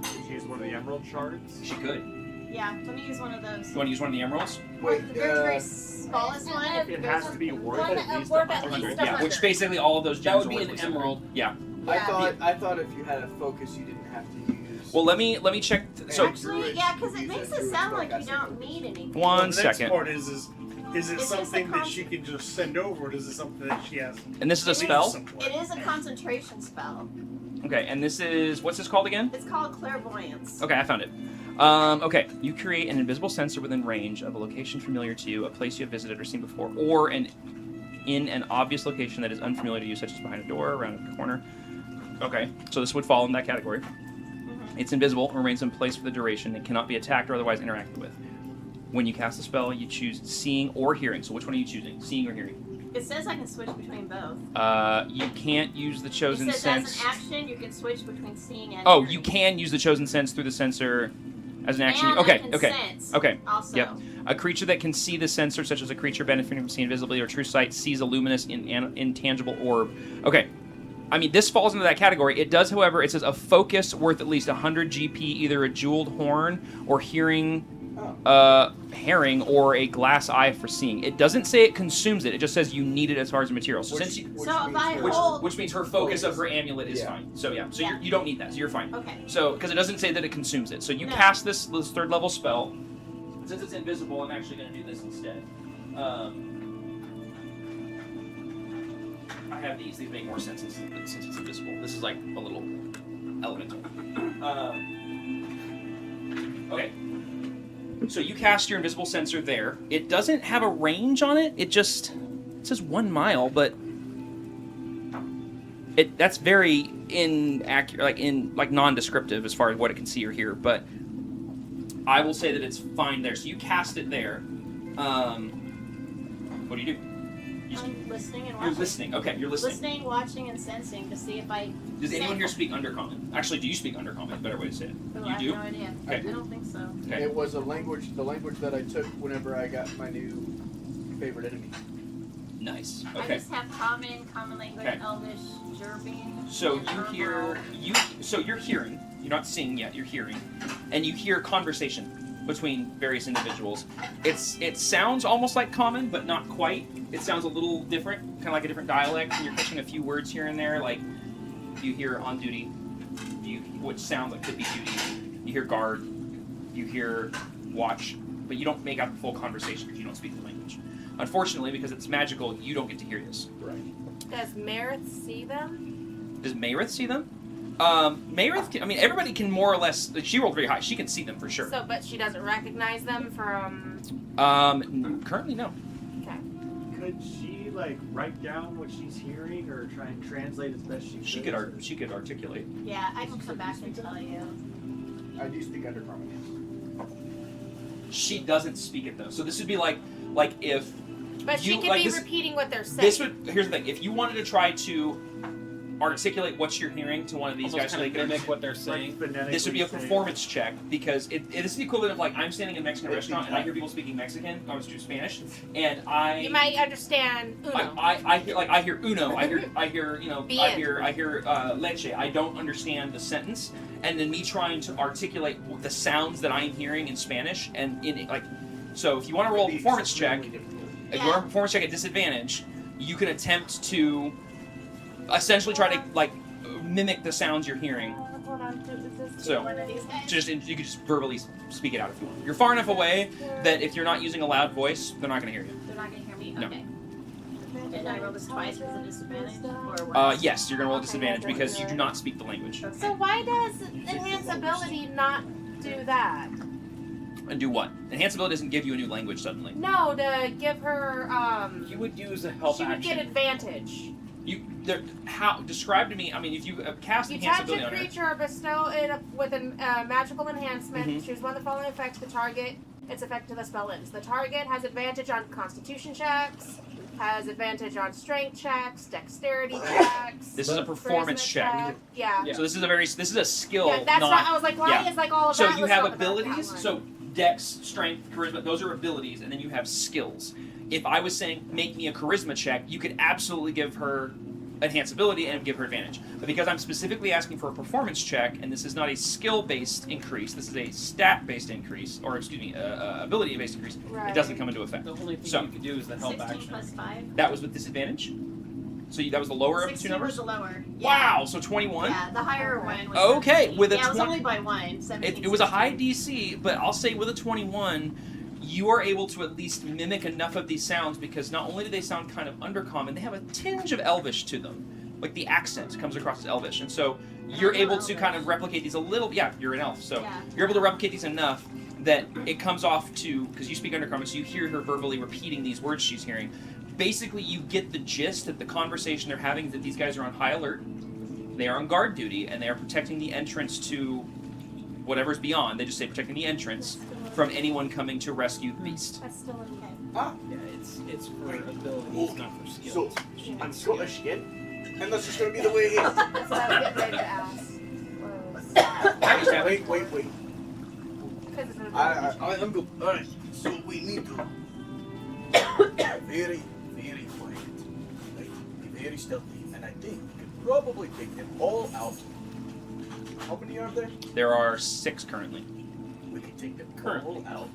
Could she use one of the emerald shards? She could. Yeah, let me use one of those. You want to use one of the emeralds? Wait, The very, very smallest one. It has to be worth One at least worth at 100. least Yeah, which basically all of those That gems would be are an worthless. emerald. Yeah. Yeah. I thought if you had a focus, you didn't have to use. Well, let me check. So Actually, yeah, because it makes it sound like you don't need anything. one the second. next part is it just something a that she can just send over, or is it something that she has? And this is a to leave spell. somewhere? It is a concentration spell. Okay, and this is what's this called again? It's called clairvoyance. Okay, I found it. Okay, you create an invisible sensor within range of a location familiar to you, a place you have visited or seen before, or in an obvious location that is unfamiliar to you, such as behind a door, around a corner. Okay, so this would fall in that category. It's invisible, remains in place for the duration, and cannot be attacked or otherwise interacted with. When you cast a spell, you choose seeing or hearing. So which one are you choosing? Seeing or hearing? It says I can switch between both. You can't use the chosen It says sense. as an action, you can switch between seeing and Oh, hearing. you can use the chosen sense through the sensor as an action. And Okay, I can okay, sense okay. Also. Yep. A creature that can see the sensor, such as a creature benefiting from seeing visibly or true sight, sees a luminous, intangible orb. Okay. I mean, this falls into that category. It does, however, it says a focus worth at least 100 GP, either a jeweled horn or herring, or a glass eye for seeing. It doesn't say it consumes it. It just says you need it as far as a material. So since you, So if I hold... which means her focus of her amulet is Yeah. fine. So yeah, so Yeah. you don't need that. So you're fine. Okay. So because it doesn't say that it consumes it. So you No. cast this third level spell. Since it's invisible, I'm actually going to do this instead. I have these. These make more sense since it's invisible. This is like a little elemental. Okay. So you cast your invisible sensor there. It doesn't have a range on it. It says 1 mile, but that's very inaccurate, like non-descriptive as far as what it can see or hear. But I will say that it's fine there. So you cast it there. What do you do? I'm listening and You're watching. listening. Okay, you're listening. Listening, watching, and sensing to see if I... Does anyone sense- here speak Undercommon? Actually, do you speak Undercommon? Better way to say it. Oh, I You have do? no idea. Okay. I don't think so. Okay. It was the language that I took whenever I got my new favorite enemy. Nice. I Okay. just have common language, Okay. Elvish, Jervine. So and you Urmar. hear So you're hearing. You're not seeing yet. You're hearing, and you hear conversation between various individuals. It sounds almost like common, but not quite. It sounds a little different, kind of like a different dialect. And you're catching a few words here and there, like you hear on duty, which sounds like could be duty. You hear guard. You hear watch, but you don't make out the full conversation because you don't speak the language. Unfortunately, because it's magical, you don't get to hear this. Right. Does Marith see them? Does Mayrith see them? Mayrith can, everybody can more or less. She rolled very high. She can see them for sure. So, but she doesn't recognize them from. Currently, no. Okay. Could she write down what she's hearing or try and translate as best she could? She could articulate. Yeah, I can come back and tell you. I do speak Undercommon. She doesn't speak it though. So this would be like if. But she You- can like be this- repeating what they're saying. This would. Here's the thing. If you wanted to try to articulate what you're hearing to one of these guys, so they can mimic what they're saying. this would be a performance check because it is the equivalent of I'm standing in a Mexican restaurant and I hear people speaking Mexican, I was speaking Spanish, and You might understand Uno. I hear uno, I hear I hear leche. I don't understand the sentence, and then me trying to articulate the sounds that I'm hearing in Spanish and so if you want to roll a performance check, if you want a performance check at disadvantage, you can attempt to essentially try to mimic the sounds you're hearing. Hold on. Is this So, One of these guys. you could just verbally speak it out if you want. You're far enough away that if you're not using a loud voice, they're not going to hear you. They're not going to hear me? No. Okay. Did I roll this twice with a disadvantage? Or once? Yes, you're going to roll a disadvantage because you do not speak the language. Okay. So why does enhance ability not do that? And do what? Enhanceability doesn't give you a new language suddenly. No, to give her You would use a help she would action. get advantage. Describe to me. If you cast You touch enhanceability a on her. creature or bestow it with a magical enhancement. Mhm. Choose one of the following effects. The target its effect to the spell ends. The target has advantage on Constitution checks, has advantage on Strength checks, Dexterity checks. This is a performance charisma check. Yeah. So this is a skill. Yeah, that's not, why I was like, why yeah. is like all of So that? you listed have on the back abilities. outline? So Dex, Strength, Charisma. Those are abilities, and then you have skills. If I was saying make me a Charisma check, you could absolutely give her enhance ability and give her advantage. But because I'm specifically asking for a performance check, and this is not a skill-based increase, this is a stat-based increase, or excuse me, ability-based increase, Right. it doesn't come into effect. The only thing So- you could do is the help 16 action. plus 5. That was with disadvantage? So that was the lower of the two 16 numbers? was the lower. Wow, so 21? Yeah, the higher one was Okay, 17. with a yeah, it was 20 only by 1. 17, It was a high 16. DC, but I'll say with a 21, you are able to at least mimic enough of these sounds because not only do they sound kind of undercommon, they have a tinge of Elvish to them. Like the accent comes across as Elvish, and so you're I'm able Elvish. to kind of replicate these a little. Yeah, you're an elf, so Yeah. you're able to replicate these enough that it comes off to because you speak undercommon, so you hear her verbally repeating these words she's hearing. Basically, you get the gist that the conversation they're having is that these guys are on high alert, they are on guard duty, and they are protecting the entrance to whatever's beyond. They just say protecting the entrance from anyone coming to rescue the beast. That's still okay. Ah, Yeah, it's for abilities, not for so skills. I'm Scottish again, and that's just gonna be the way it is. That's what I was getting ready to ask. Wait. Because it's an I'm good. Alright, so we need to very, very quiet. Right? Be very stealthy. And I think we could probably take them all out. How many are there? There are 6 currently. We could take them Currently. all out.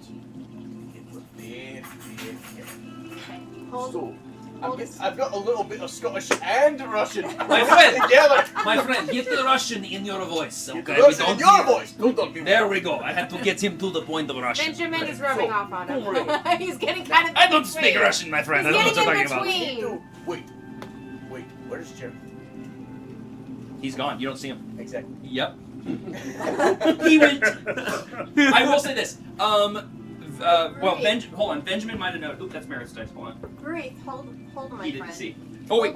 It was very, very careful. Okay. Hold. So, hold I've got a little bit of Scottish and Russian My friend! together. My friend, get the Russian in your voice, Get okay? the Russian in your voice. Don't be There we go. I had to get him to the point of Russian. Benjamin is rubbing So, off on him. over He's getting kind of. I don't speak Russian, my friend. He's I don't know what getting you're in talking about. between. Wait. Where's Jeremy? He's gone. You don't see him. Exactly. Yep. He went. I will say this. Well, hold on. Benjamin might have known. Oop, that's Meredith's dice. Hold on. Breathe. Hold my He didn't friend. see. Oh wait.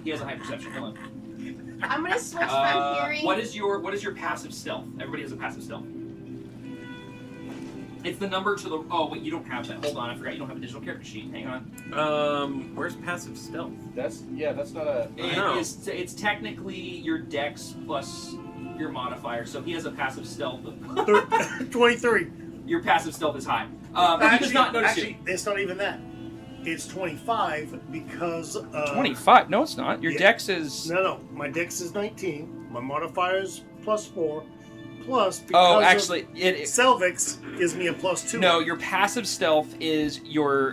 He has a high perception. Hold on. I'm gonna switch from hearing. What is your passive stealth? Everybody has a passive stealth. It's the number to the. Oh wait, you don't have that. Hold on, I forgot you don't have a digital character sheet. Hang on. Where's passive stealth? That's not a. No. It's technically your dex plus your modifier. So he has a passive stealth. Of, 23. your passive stealth is high. He does not notice you. It's not even that. It's 25 because. 25? No, it's not. Your Yeah. dex is. No. My dex is 19. My modifier is +4. Plus, because Oh, actually, Selvix gives me a +2. No, your passive stealth is your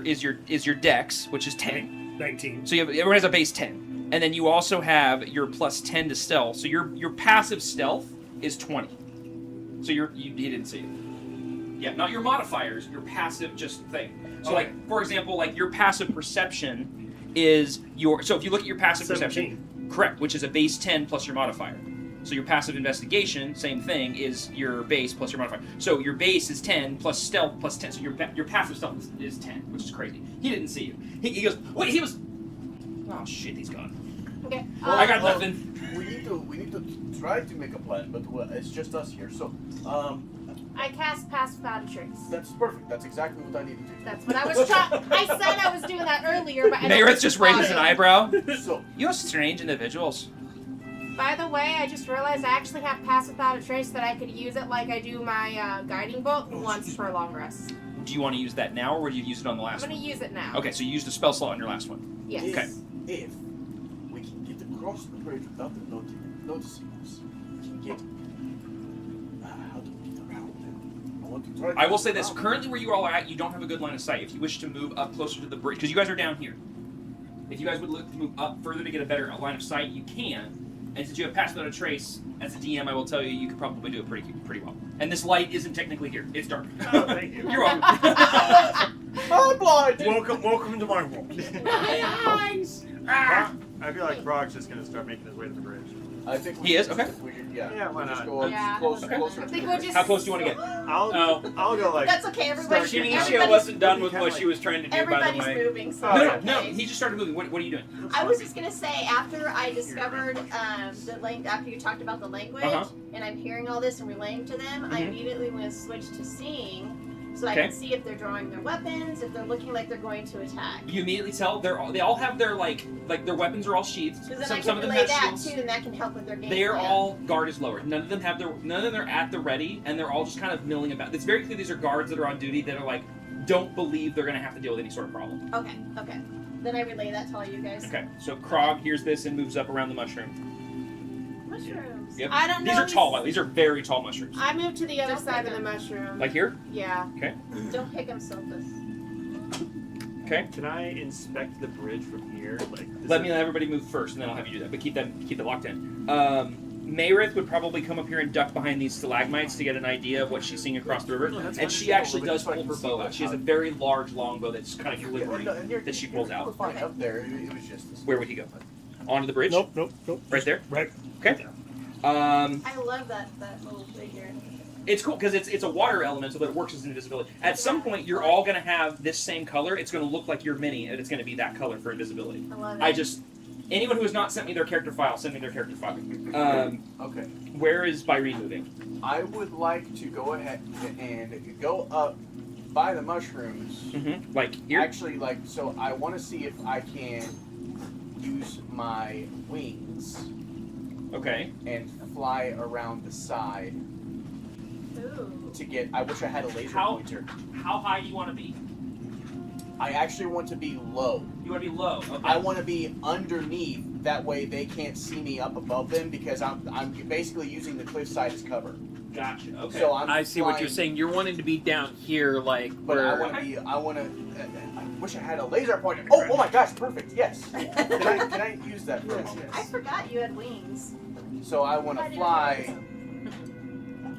dex, which is 10. 19. So everyone has a base 10, and then you also have your plus 10 to stealth. So your passive stealth is 20. So you didn't see it. Yeah, not your modifiers. Your passive just thing. So Okay. like for example, like your passive perception is your. So if you look at your passive 17. perception, correct, which is a base 10 plus your modifier. So your passive investigation, same thing, is your base plus your modifier. So your base is 10 plus stealth plus 10. So your passive stealth is 10, which is crazy. He didn't see you. He goes, wait, he was. Oh shit, he's gone. Okay. I got nothing. We need to try to make a plan, but it's just us here. So, I cast Pass Without a Trace. that's perfect. That's exactly what I need to do. That's what I was trying. I said I was doing that earlier, but I don't Meredith think just you got raises an it. eyebrow. So, You're strange individuals. By the way, I just realized I actually have Pass Without a Trace that I could use it like I do my guiding bolt once per long rest. Do you want to use that now, or would you use it on the I'm last gonna one? use it now. Okay, so you used a spell slot on your last one. Yes. Okay. if we can get across the bridge without them noticing us, we can get. How do we get around them? I want to try. I will say this: currently, where you all are at, you don't have a good line of sight. If you wish to move up closer to the bridge, because you guys are down here. If you guys would look to move up further to get a better line of sight, you can. And since you have Pass Without a Trace, as a DM, I will tell you, you could probably do it pretty well. And this light isn't technically here; it's dark. Oh, thank you. You're welcome. I'm blind. Welcome to my world. I feel like Brock's just gonna start making his way to the bridge. I think He is? Okay. Yeah, why Just not? go Yeah. closer I to think the we'll bridge. just. How close do you want to get? I'll go like. That's okay. Everybody. Shinichia wasn't done with what she was trying to do, by the Everybody's way. moving. So No, it's no, okay. he just started moving. What are you doing? I was just gonna say after I discovered after you talked about the language, Uh-huh. and I'm hearing all this and relaying to them, I Mhm. immediately want to switch to seeing. so I Okay. can see if they're drawing their weapons, if they're looking like they're going to attack. You immediately tell they all have their like their weapons are all sheathed. Because then Some I of can them relay have that shields. too, and that can help with their game They are plan. all guard is lowered. None of them are at the ready, and they're all just kind of milling about. It's very clear these are guards that are on duty that are like don't believe they're going to have to deal with any sort of problem. Okay. Then I relay that to all you guys. Okay, so Krog hears this and moves up around the mushroom. Mushrooms. Yep. I don't know. These are tall. These are very tall mushrooms. I moved to the other Don't side pick of the them. mushroom. Like here? Yeah. Don't pick them, Sophus. Okay. Can I inspect the bridge from here? Like, Let everybody move first, and then I'll have you do that. But keep it locked in. Mayrith would probably come up here and duck behind these stalagmites to get an idea of what she's seeing across the river. And she actually does pull her bow out. She has a very large longbow that's kind of filigree that she pulls out. Fine up there. It was just. Where would he go? Onto the bridge? Nope. Right there? Right. Okay. I love that little figure. It's cool because it's a water elemental, but it works as invisibility. At some point, you're all going to have this same color. It's going to look like your mini, and it's going to be that color for invisibility. I love it. Anyone who has not sent me their character file, send me their character file. Okay. Where is Byrene moving? I would like to go ahead and go up by the mushrooms. Mm-hmm. Like here? Actually, so I want to see if I can use my wings. Okay. And fly around the side. Ooh. To get. I wish I had a laser pointer. How high do you want to be? I actually want to be low. You want to be low. Okay. I want to be underneath. That way they can't see me up above them because I'm basically using the cliffside as cover. Gotcha. Okay. So I see what you're saying. You're wanting to be down here, like. But I want to be. I wish I had a laser pointer. Oh my gosh! Perfect. Yes. Can I use that for a moment? I forgot you had wings. So I want to fly.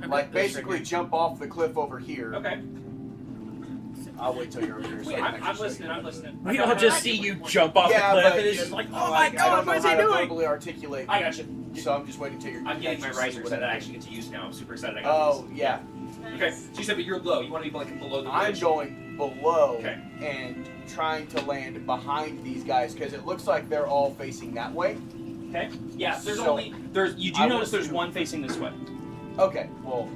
Like basically jump off the cliff over here. Okay. I'll wait till you're over here. So I'm listening. We don't just see you jump off the cliff and it's just like, oh my god, what is he I don't know how to doing? verbally articulate. I got you. So I'm just waiting till you're. I'm getting my actually see risers what that I I'm actually get to use now. I'm super excited. I got Oh yeah. Okay. So you said, but you're low. You want to be like below the I'm bridge. going below Okay. and trying to land behind these guys because it looks like they're all facing that way. Okay. Yeah. So, You do I notice will there's do- one facing this way. Okay, well,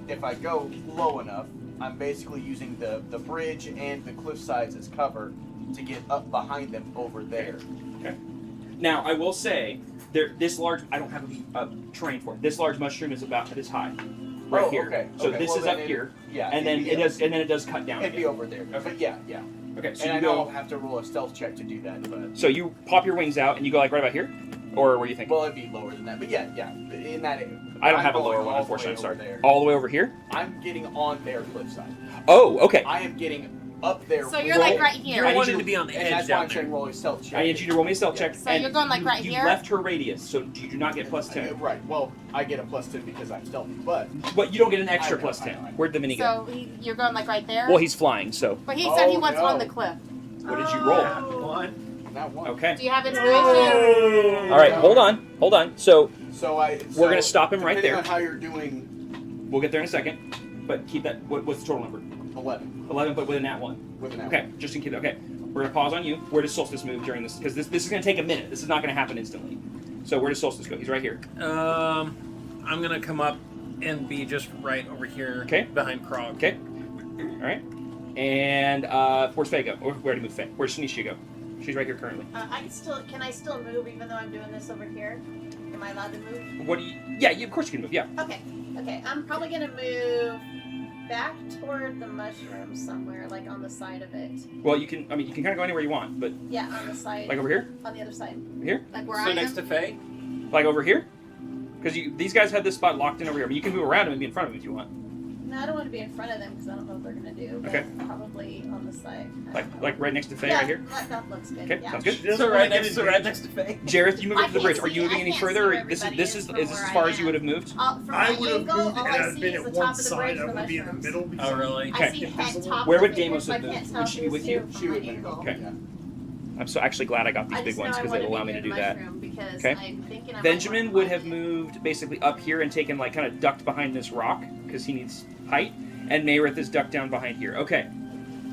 if I go low enough, I'm basically using the bridge and the cliff sides as cover to get up behind them over there. Okay. Now I will say, this large. I don't have a terrain for it. This large mushroom is about this high, right Oh, here. okay. So Okay, this well, is then up it- here, Yeah. and then it does cut down. It'd be again. over there. Okay. But yeah. Okay. So And I you know go. I'll have to roll a stealth check to do that, but So you pop your wings out and you go like right about here, or where do you think? well, it'd be lower than that. But yeah, in that area. I don't I'm have a going lower one, all the way unfortunately. I'm sorry. over there. All the way over here. I'm getting on their cliffside. Oh, okay. I am getting up there. So you're like right here. I need wanted you to be on the And edge that's why down I'm saying there. roll a stealth check. I need you to roll me a stealth check. So and you're going like right you here? left her radius, so you do not get plus 10. Right. Well, I get a plus 10 because I'm stealthy, but But you don't get an extra I know, plus I 10. know, I know. Where'd the mini go? So you're going like right there? Well, he's flying, so. But he said he Oh, wants no. on the cliff. What did you roll? not one. Okay. Do you have inspiration? All right, hold on. So So I. We're gonna stop him right depending there. on how you're doing, we'll get there in a second, but keep that. What's the total number? 11 11, but with a nat 1. with an hour. Okay, just in case. Okay, we're gonna pause on you. Where does Solstice move during this? Because this is gonna take a minute. This is not gonna happen instantly. So where does Solstice go? He's right here. I'm gonna come up and be just right over here, Okay. behind Krog. Okay. All right. And where's Faye go? Or where did move Faye? Where's Shanisha go? She's right here currently. Can I still move even though I'm doing this over here? Am I allowed to move? What do you? Yeah, of course you can move. Yeah. Okay. I'm probably gonna move back toward the mushroom somewhere, like on the side of it. Well, you can. I mean, you can kind of go anywhere you want, but Yeah, on the side. like over here, On the other side. here, Like where So I next am. to Faye? like over here, because these guys have this spot locked in over here. But you can move around them and be in front of them if you want. No, I don't want to be in front of them because I don't know what they're gonna do. But Okay. probably on the side. Like right next to Faye, yeah, right here. That looks good. Okay, yeah. sounds good. She doesn't So wanna right get next engaged. to Faye? Jareth, you moved I to the can't bridge. Are see- you moving I any can't further? see Or where this everybody is is from as where I far as you am. would have moved. From I my would have angle, moved all and I I'd see been is the at top one of the side. bridge I of the would be in the mushrooms. middle. because Oh, really? I see If head there's a top. Where of would the bridge, Gamos but I have moved? can't tell Would she be who's with you? who from She my would move. angle. Okay. Yeah. I'm so actually glad I got these I big just know ones I because wanna they be allow me to near do the that. mushroom because Okay. I'm thinking I might Benjamin want would to have find it. moved basically up here and taken like kind of ducked behind this rock because he needs height, and Mayrith is ducked down behind here. Okay.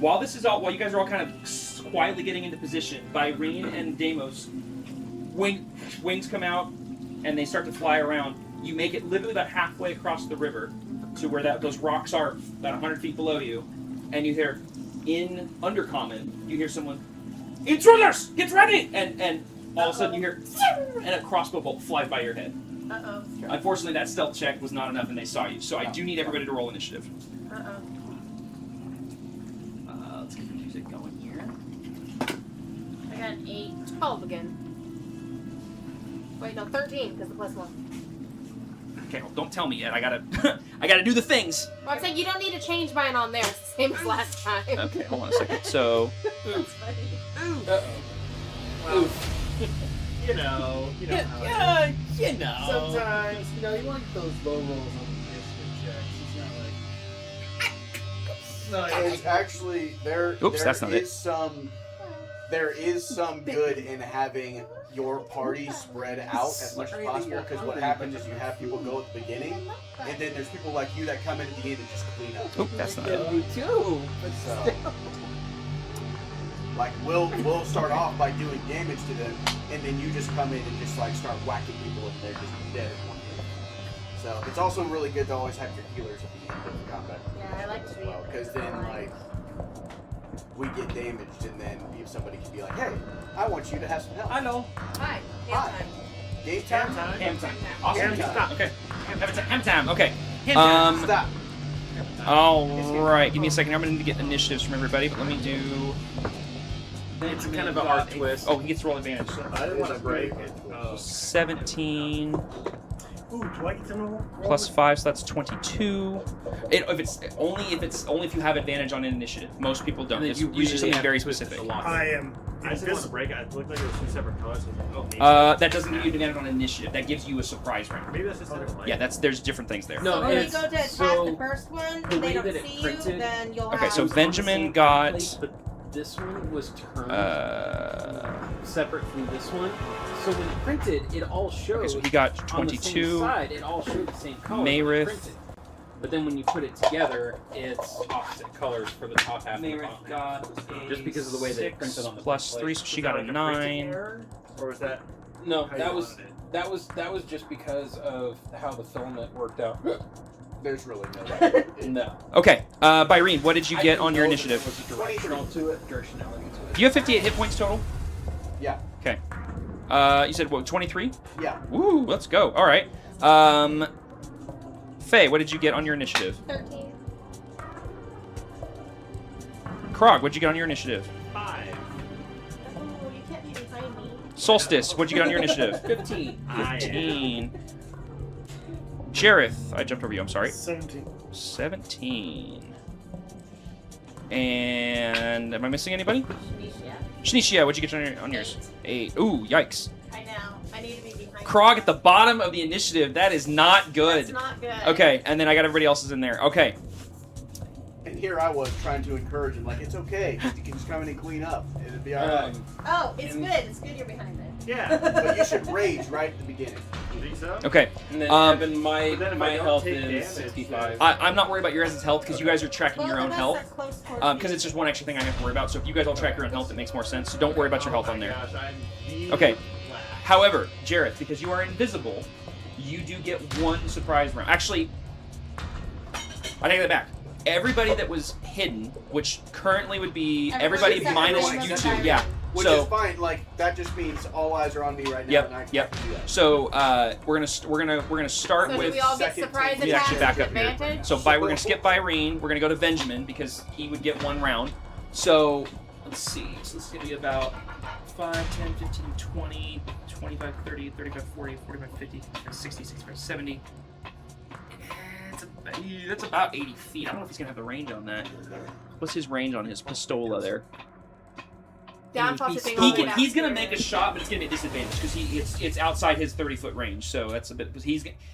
While you guys are all kind of quietly getting into position, Byrene and Deimos, wings come out and they start to fly around. You make it literally about halfway across the river to where those rocks are, about 100 feet below you, and you hear in Undercommon, you hear someone, "Intruders, get ready!" And all of a sudden you hear, and a crossbow bolt flies by your head. Uh-oh. Unfortunately, that stealth check was not enough, and they saw you. So I do need everybody to roll initiative. Uh-oh. Let's get the music going here. I got an 8. 12 again. Wait, no, 13 because the plus 1. Okay, well, don't tell me yet. I gotta, I gotta do the things. Well, I'm saying you don't need to change mine on there. It's the same as last time. Okay, hold on a second. So, That's funny. Well, you know how it is. you know. Sometimes, you want those low rolls on the initiative checks. It's not like. It's actually there. Oops, that's not it. There is some good in having your party spread out as much as possible, because what happens is you have people go at the beginning, and then there's people like you that come in at the end and just clean up. Oop, that's not it. Me too. But So, like we'll start off by doing damage to them, and then you just come in and just like start whacking people, and they're just dead at one hit. So it's also really good to always have your healers at the end of the combat. Yeah, I like to as be well, because then like we get damaged, and then if somebody can be like, "Hey, I want you to have some help." I know. Hi. Hi. Game Game time. Ham time. time. Awesome. Ham time. Okay. Ham time. Okay. Stop. All right. Give me a second. I'm gonna need to get initiatives from everybody, but let me do. It's kind of a hard twist. Oh, he gets to roll advantage. I didn't want to break it. 17 Ooh, do I get to know? plus 5, so that's 22. If you have advantage on an initiative. Most people don't. It's usually something very specific. I am. I just didn't want to break it. It looked like it was 2 separate colors. That doesn't give you advantage on initiative. That gives you a surprise round. Maybe that's just a different light. Yeah, there's different things there. No, When you it's go to attack so the first one, the and way they don't that it see you, printed- then you'll Okay, have... so on the Benjamin same got. template, but this one was turned Uh, separate from this one. So when it printed, it all showed. okay, so he got on the same 22. side, it all showed the same color. when it Mayrith. printed. But then when you put it together, it's opposite colors for the top half and the bottom half. got Just because of the way they printed on the plus template. 3, so she Was that got a like printing 9. error? Or was that No, how that you was wanted it? that was just because of how the filament worked out. There's really no. No. Okay, Byrene, what did you get on your initiative? Was a directional to it, directionality to it. You have 58 hit points total? Yeah. Okay. You said what, 23? Yeah. Woo, let's go. All right. Faye, what did you get on your initiative? 13. Krog, what did you get on your initiative? 5? Oh, you can't be behind me. Solstice, what did you get on your initiative? 15. 15. Jareth, I jumped over you, I'm sorry. 17. 17. And am I missing anybody? Shanicia. Shanicia, what'd you get on yours? 8. Ooh, yikes. I know. I need to be behind Krog at the bottom of the initiative. That is not good. That's not good. Okay, and then I got everybody else's in there. Okay. And here I was trying to encourage him, like, it's okay. You can just come in and clean up. It'll be alright. Oh, it's good. It's good you're behind it. Yeah. But you should rage right at the beginning. You think so? Okay. And then But Evan, then my if I don't health take is damage, 65. I'm not worried about your guys' health because you guys are tracking Well, your own the health. best are close towards Because you. it's just one extra thing I have to worry about. So if you guys all track your own health, it makes more sense. So don't worry about your health on there. Gosh, I'm the Okay. last. However, Jareth, because you are invisible, you do get one surprise round. Actually, I take that back. Everybody that was hidden, which currently would be everybody Everybody minus except you for two, Byron. yeah. Which So is fine. Like that just means all eyes are on me right now, Yep, and I yep. can do that. so we're gonna start So do with. we all get second surprise team. Let me actually attacks back with up here. advantage? So we're gonna skip Byrene. We're gonna go to Benjamin because he would get one round. So let's see. So this is gonna be about 5, 10, 15, 20, 25, 30, 35, 40, 45, 50, 60, 65, 70. That's about 80 feet. I don't know if he's gonna have the range on that. What's his range on his pistola there? Downfall He's- tipping all the way he's gonna downstairs. make a shot, but it's gonna be a disadvantage because it's outside his 30-foot range. So that's a bit.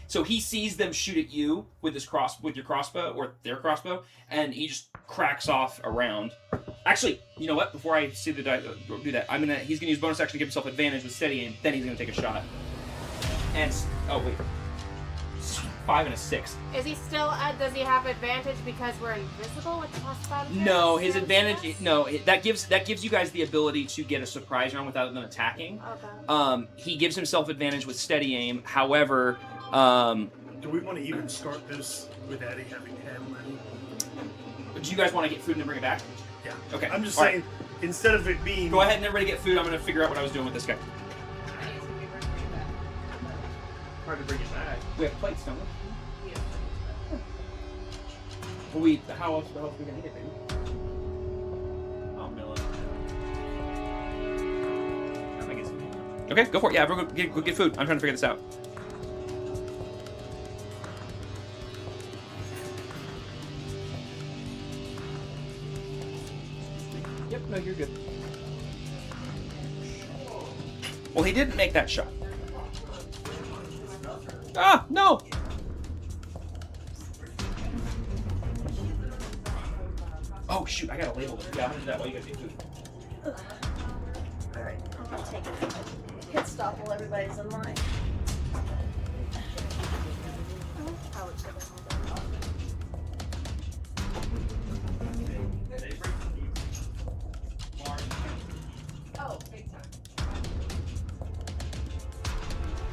So he sees them shoot at you with your crossbow or their crossbow, and he just cracks off a round. Actually, you know what? Before I see the die do that, he's gonna use bonus action to give himself advantage with steady aim. Then he's gonna take a shot. And oh wait, 5 and a 6. Is he still? Does he have advantage because we're invisible with plus 5? No, his advantage. No, that gives you guys the ability to get a surprise round without them attacking. Okay. He gives himself advantage with steady aim. However, Do we want to even start this with Eddie having to handle any? Do you guys want to get food and then bring it back? Yeah. Okay. I'm just all saying, instead of it being. Go ahead and everybody get food. I'm going to figure out what I was doing with this guy. Hard to bring it back. We have plates, don't we? How else are we going to eat it, baby? Oh, Miller. I think it's. Okay, go for it. Yeah, we're going to go get food. I'm trying to figure this out. Yep, no, you're good. Well, he didn't make that shot. Ah, no! Oh, shoot, I gotta label it. Yeah, I'm gonna do that while you guys eat food. Alright, I'll take a pit stop while everybody's in line. Oh, big time.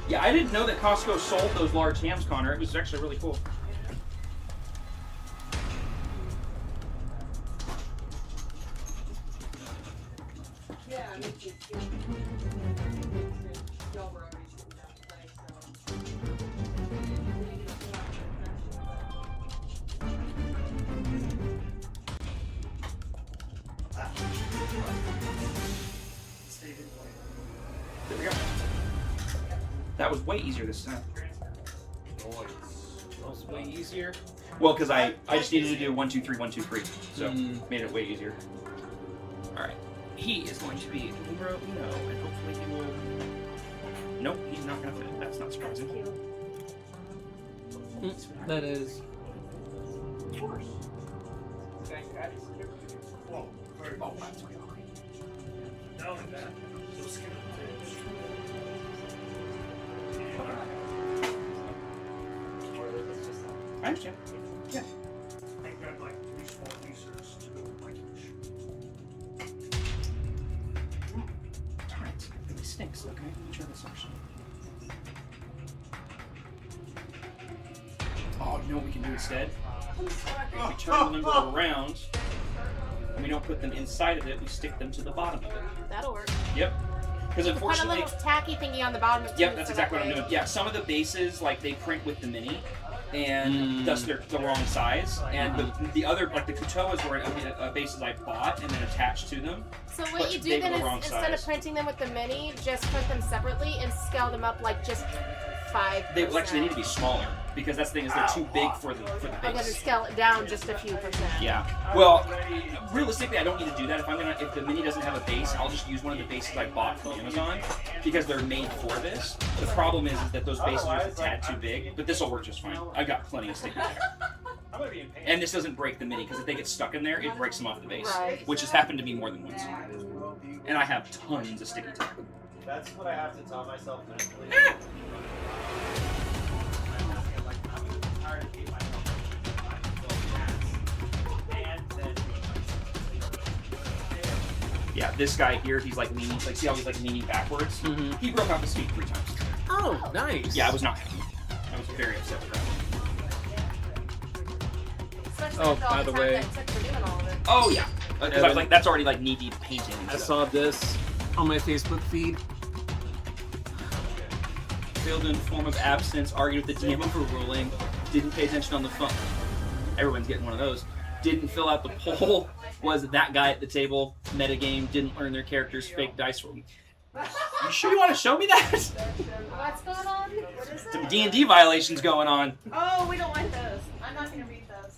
Yeah, I didn't know that Costco sold those large hams, Connor. It was actually really cool. Yeah, I mean, y'all were already shooting down the place, There we go. That was way easier this time. That was way easier. Well, because I just needed to do 1, 2, 3, 1, 2, 3. So made it way easier. Alright. He is going to be numero uno, and hopefully he will. Nope, he's not going to fit. That's not surprising. That is. Whoa, very Oh, much. that's way off. Not only that, those skin page. I understand. Yeah. I got like 3 small pieces to go with my quiche. Darn it. It really stinks. Okay, let me try this option. Oh, you know what we can do instead? If we turn the number around, and we don't put them inside of it, we stick them to the bottom of it. That'll work. Yep. Because Put a unfortunately... little tacky thingy on the bottom of it. Yep, too, that's so exactly that what I'm way- doing. Yeah, some of the bases, like, they print with the mini, and thus they're the wrong size. And the other, like the Kutoas were bases I bought and then attached to them. So But what you they do then were is wrong instead of size. printing them with the mini, just print them separately and scale them up like just 5%. They actually need to be smaller, because that's the thing is they're too big for the I'm going to base. scale it down just a few percent. Yeah. Well, realistically, I don't need to do that. If the mini doesn't have a base, I'll just use one of the bases I bought from Amazon because they're made for this. The problem is that those bases are just a tad too big, but this will work just fine. I've got plenty of sticky there. And this doesn't break the mini because if they get stuck in there, it breaks them off the base, Right. which has happened to me more than once. And I have tons of sticky tack. That's what I have to tell myself mentally. Yeah, this guy here, he's like leaning, like see how he's like leaning backwards? Mm-hmm. He broke off his feet 3 times. Oh, nice. Yeah, I was not happy. I was very upset with that. Especially Oh, after all by the time way- that it took for doing all of it. Oh yeah, because I was like, that's already like knee-deep painting. And I stuff. saw this on my Facebook feed. Failed to inform of absence, argued with the DM overruling, didn't pay attention on the phone. Everyone's getting one of those. Didn't fill out the poll, was that guy at the table, metagame, didn't learn their character's fake dice roll. You sure you want to show me that? What's going on? What is Some it? D&D violations going on. Oh, we don't like those. I'm not going to read those.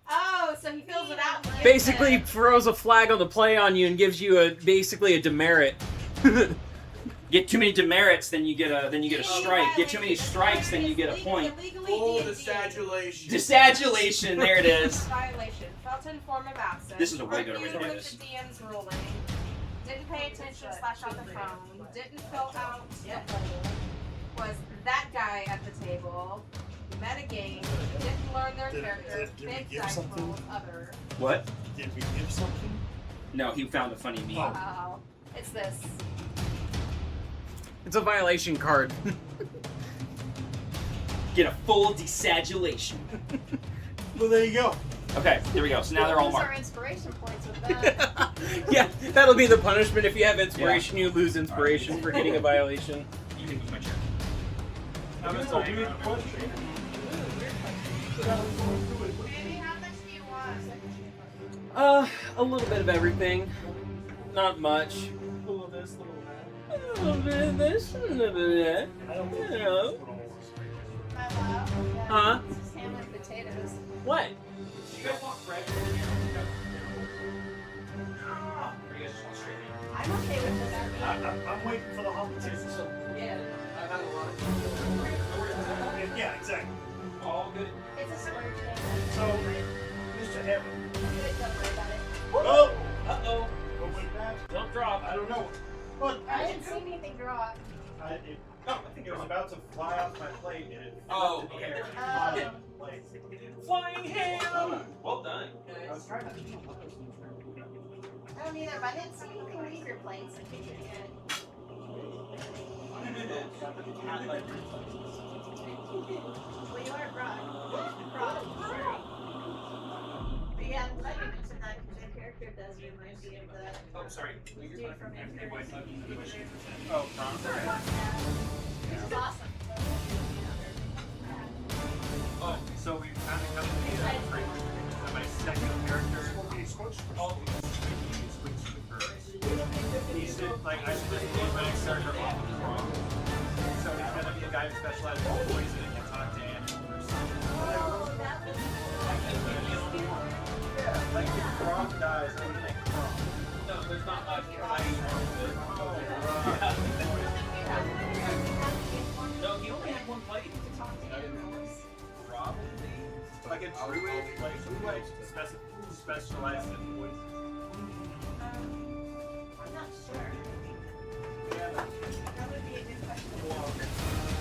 Oh, so he fills it out. and Basically, gives throws a flag on the play on you and gives you basically a demerit. Get too many demerits, then you get a strike. Get too many strikes, then you get a point. Full disagulation. Disagulation, there it is. Violation. Failed to inform of absence. This is a way better way to Argued do with this. the DM's ruling. Didn't pay attention / on the phone. Didn't fill out the poll. Was that guy at the table. Metagame. Didn't learn their character. did we Big give dice something? roll. Other. What? Did we give something? No, he found a funny meme. Wow. It's this. It's a violation card. Get a full desagulation. Well, there you go. Okay, here we go. So now they're all Lose our marked. inspiration points with that. Yeah, that'll be the punishment. If you have inspiration, you lose inspiration for getting a violation. You can move my chair. That's a weird question. Andy, how much do you want? A little bit of everything. Not much. A little of this, a little of that. A little bit of this, a little bit of I don't think You know. My love. Huh? This is ham and potatoes. What? You guys want bread? Or you guys just want straight meat? I'm okay with this. I'm waiting for the hot potatoes. Yeah, I've had a lot of Yeah, exactly. All good. It's a splurge thing. So, Mr. Hammond. Don't worry about it. Oh! Uh-oh. What was that? Don't drop. I don't know. But I didn't see anything drop. No, I think It was about to fly off my plate and it Oh, flew in the okay. air and caught it on the plate. Flying ham! Well done. I was trying to. I don't either, but I didn't see anything leave your plates. I think you're good. Well, you are Brock. Brock, sorry. But yeah, I'm glad you mentioned that because your character does remind me of the Oh, sorry. dude from Infinity. Oh, Tom. Which is awesome. Oh, so we've kind of come to the end of my second character. Oh, he's like, I should just name my next character off of wrong. So he's gonna be a guy who specializes in poison and can talk to animals or something. Oh, that was Yeah, like if Gronk dies, I'm gonna make Gronk. No, there's not much. No, he only had one plate. Probably. Like a druid, like who like specializes in poison? I'm not sure. Yeah. That would be a good question.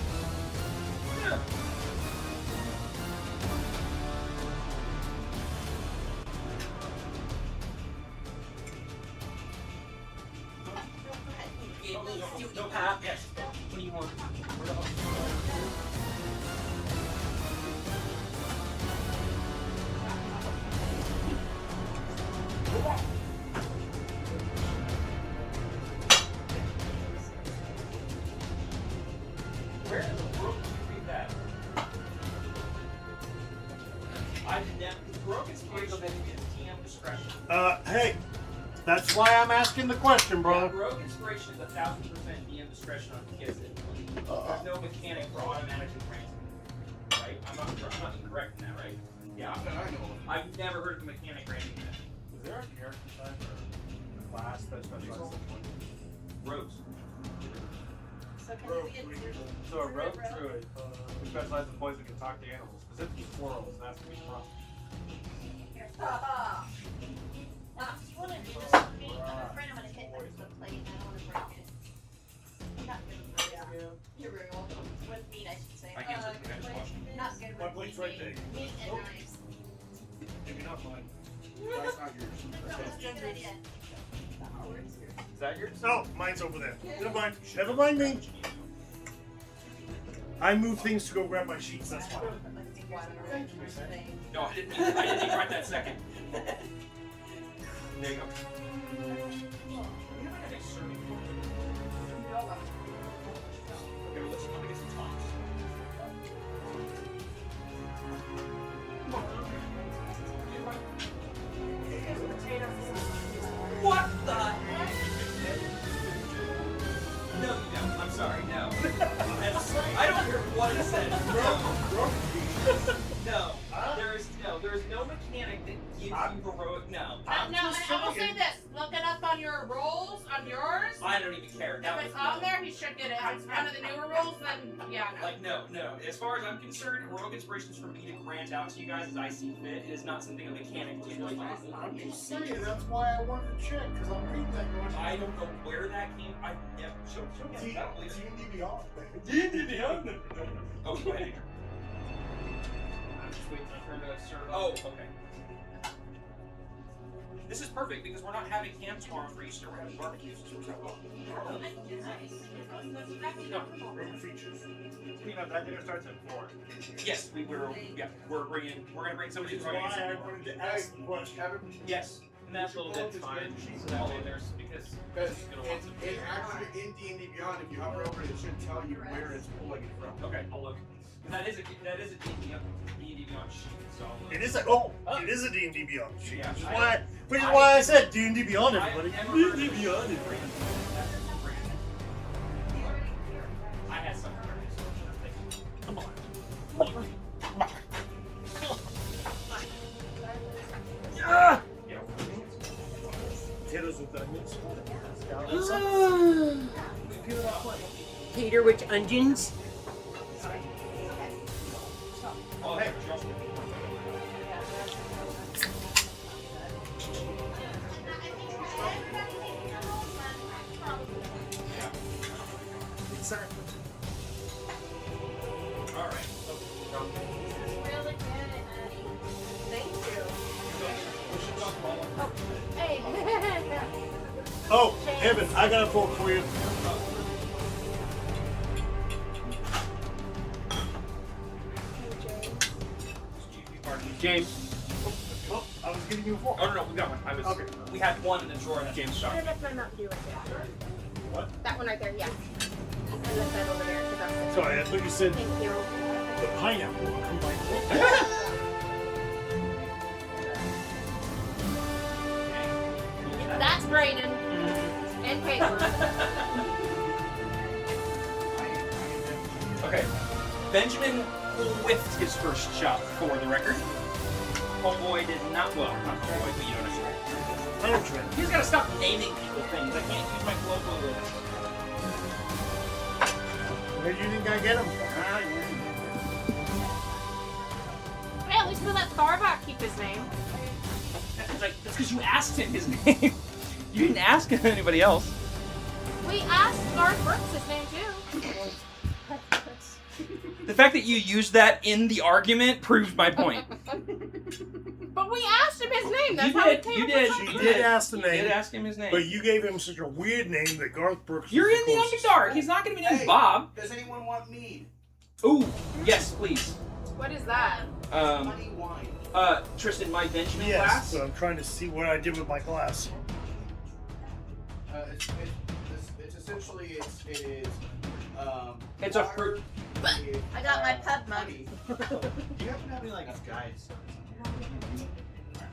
Yes. What do you want? Where in the world did you read that? I've never. Rogue Inspiration is TM discretion. Hey, that's why I'm asking the question, brother. Rogue Inspiration is 1000% DM discretion on kids. There's no mechanic for automatically granting. Right? I'm not incorrect in that, right? Yeah. I've never heard of a mechanic granting that. Is there a character type or a class that specializes in poison? Rogues. So can we get So a rogue druid who specializes in poison can talk to animals, specifically squirrels, and that's gonna be tough. you want to do this with me? I'm afraid I'm going to hit the plate and I don't want to break it. I'm not good with that. You're very welcome. With meat, I should say. I can't just wash them. Not good My with plate's meat. right there. Meat and knives. Maybe not mine. That's not yours. That was a good idea. Is that yours? Oh, mine's over there. Never mind. Never mind me. I move things to go grab my sheets. That's why. No, I didn't think right that second. There you go. Okay, well, let's get some tongs. What the heck? No, you don't. I'm sorry, no. I don't care what it says. No. There is no mechanic that gives you heroic. No. No, and I will say this. Look it up on your rolls, on yours. I don't even care. If it's on there, he should get it. If it's one of the newer rules, then yeah. No. Like, no. As far as I'm concerned, heroic inspiration is for me to grant out to you guys as I see fit. It is not something a mechanic can do. I'm just saying. That's why I wanted to check because I'm reading that going. I don't know where that came. I never showed you. I don't believe you. D&D Beyond. D&D Oh, go ahead. I'm just waiting for her to serve. Oh, okay. This is perfect because we're not having ham tomorrow for Easter. We're having barbecue. So it's not well. No. That dinner starts at 4. Yes, we're gonna bring somebody Which to is why I wanted to ask the question. Yes. And that little bit's fine. So that way there's because Because she's gonna want some. it actually in D&D Beyond, if you hover over it, it should tell you where it's pulling it from. Okay, I'll look. That is a D&D Beyond sheet. So I'll look. It is a D&D Beyond sheet. Yeah, Which is why I said D&D Beyond, everybody. I've never heard D&D of Beyond. I had some. Come on. Yeah. Potatoes with onions. Peter with onions. Oh, hey, Exactly. all right. Really good, Thank you. Hey. Oh, Evan, I got a fork for you. James. Oh, I was getting you a fork. Oh no, we got one. Okay. We had one in the drawer. That James shot. That's my Mountain Dew right there. What? That one right there, yeah. I left that over there because I was Sorry, I thought you said thank you. the pineapple will come by. That's Brayden. And Caitlin. Okay. Benjamin whiffed his first shot for the record. Homeboy did not. Well, not homeboy, but you know what I'm saying. He's got to stop naming people things. I can't use my colloquial list. Where do you think I get them? Hey, at least we let Tharbot keep his name. That's because you asked him his name. You didn't ask anybody else. We asked Garth Brooks his name too. The fact that you used that in the argument proves my point. But we asked him his name. That's You how did, we came you up did. with She something. did ask the You name, did ask him his name. but you gave him such a weird name that Garth Brooks. You're was in the closest. Underdark. He's not going to be named Hey. Bob. Does anyone want mead? Ooh, yes, please. What is that? Honey wine. Tristan, my Benjamin Yes, class. so I'm trying to see what I did with my glass. It's essentially it is. It's a fruit. I got my pub mug. Honey. Do you happen to have any like guides?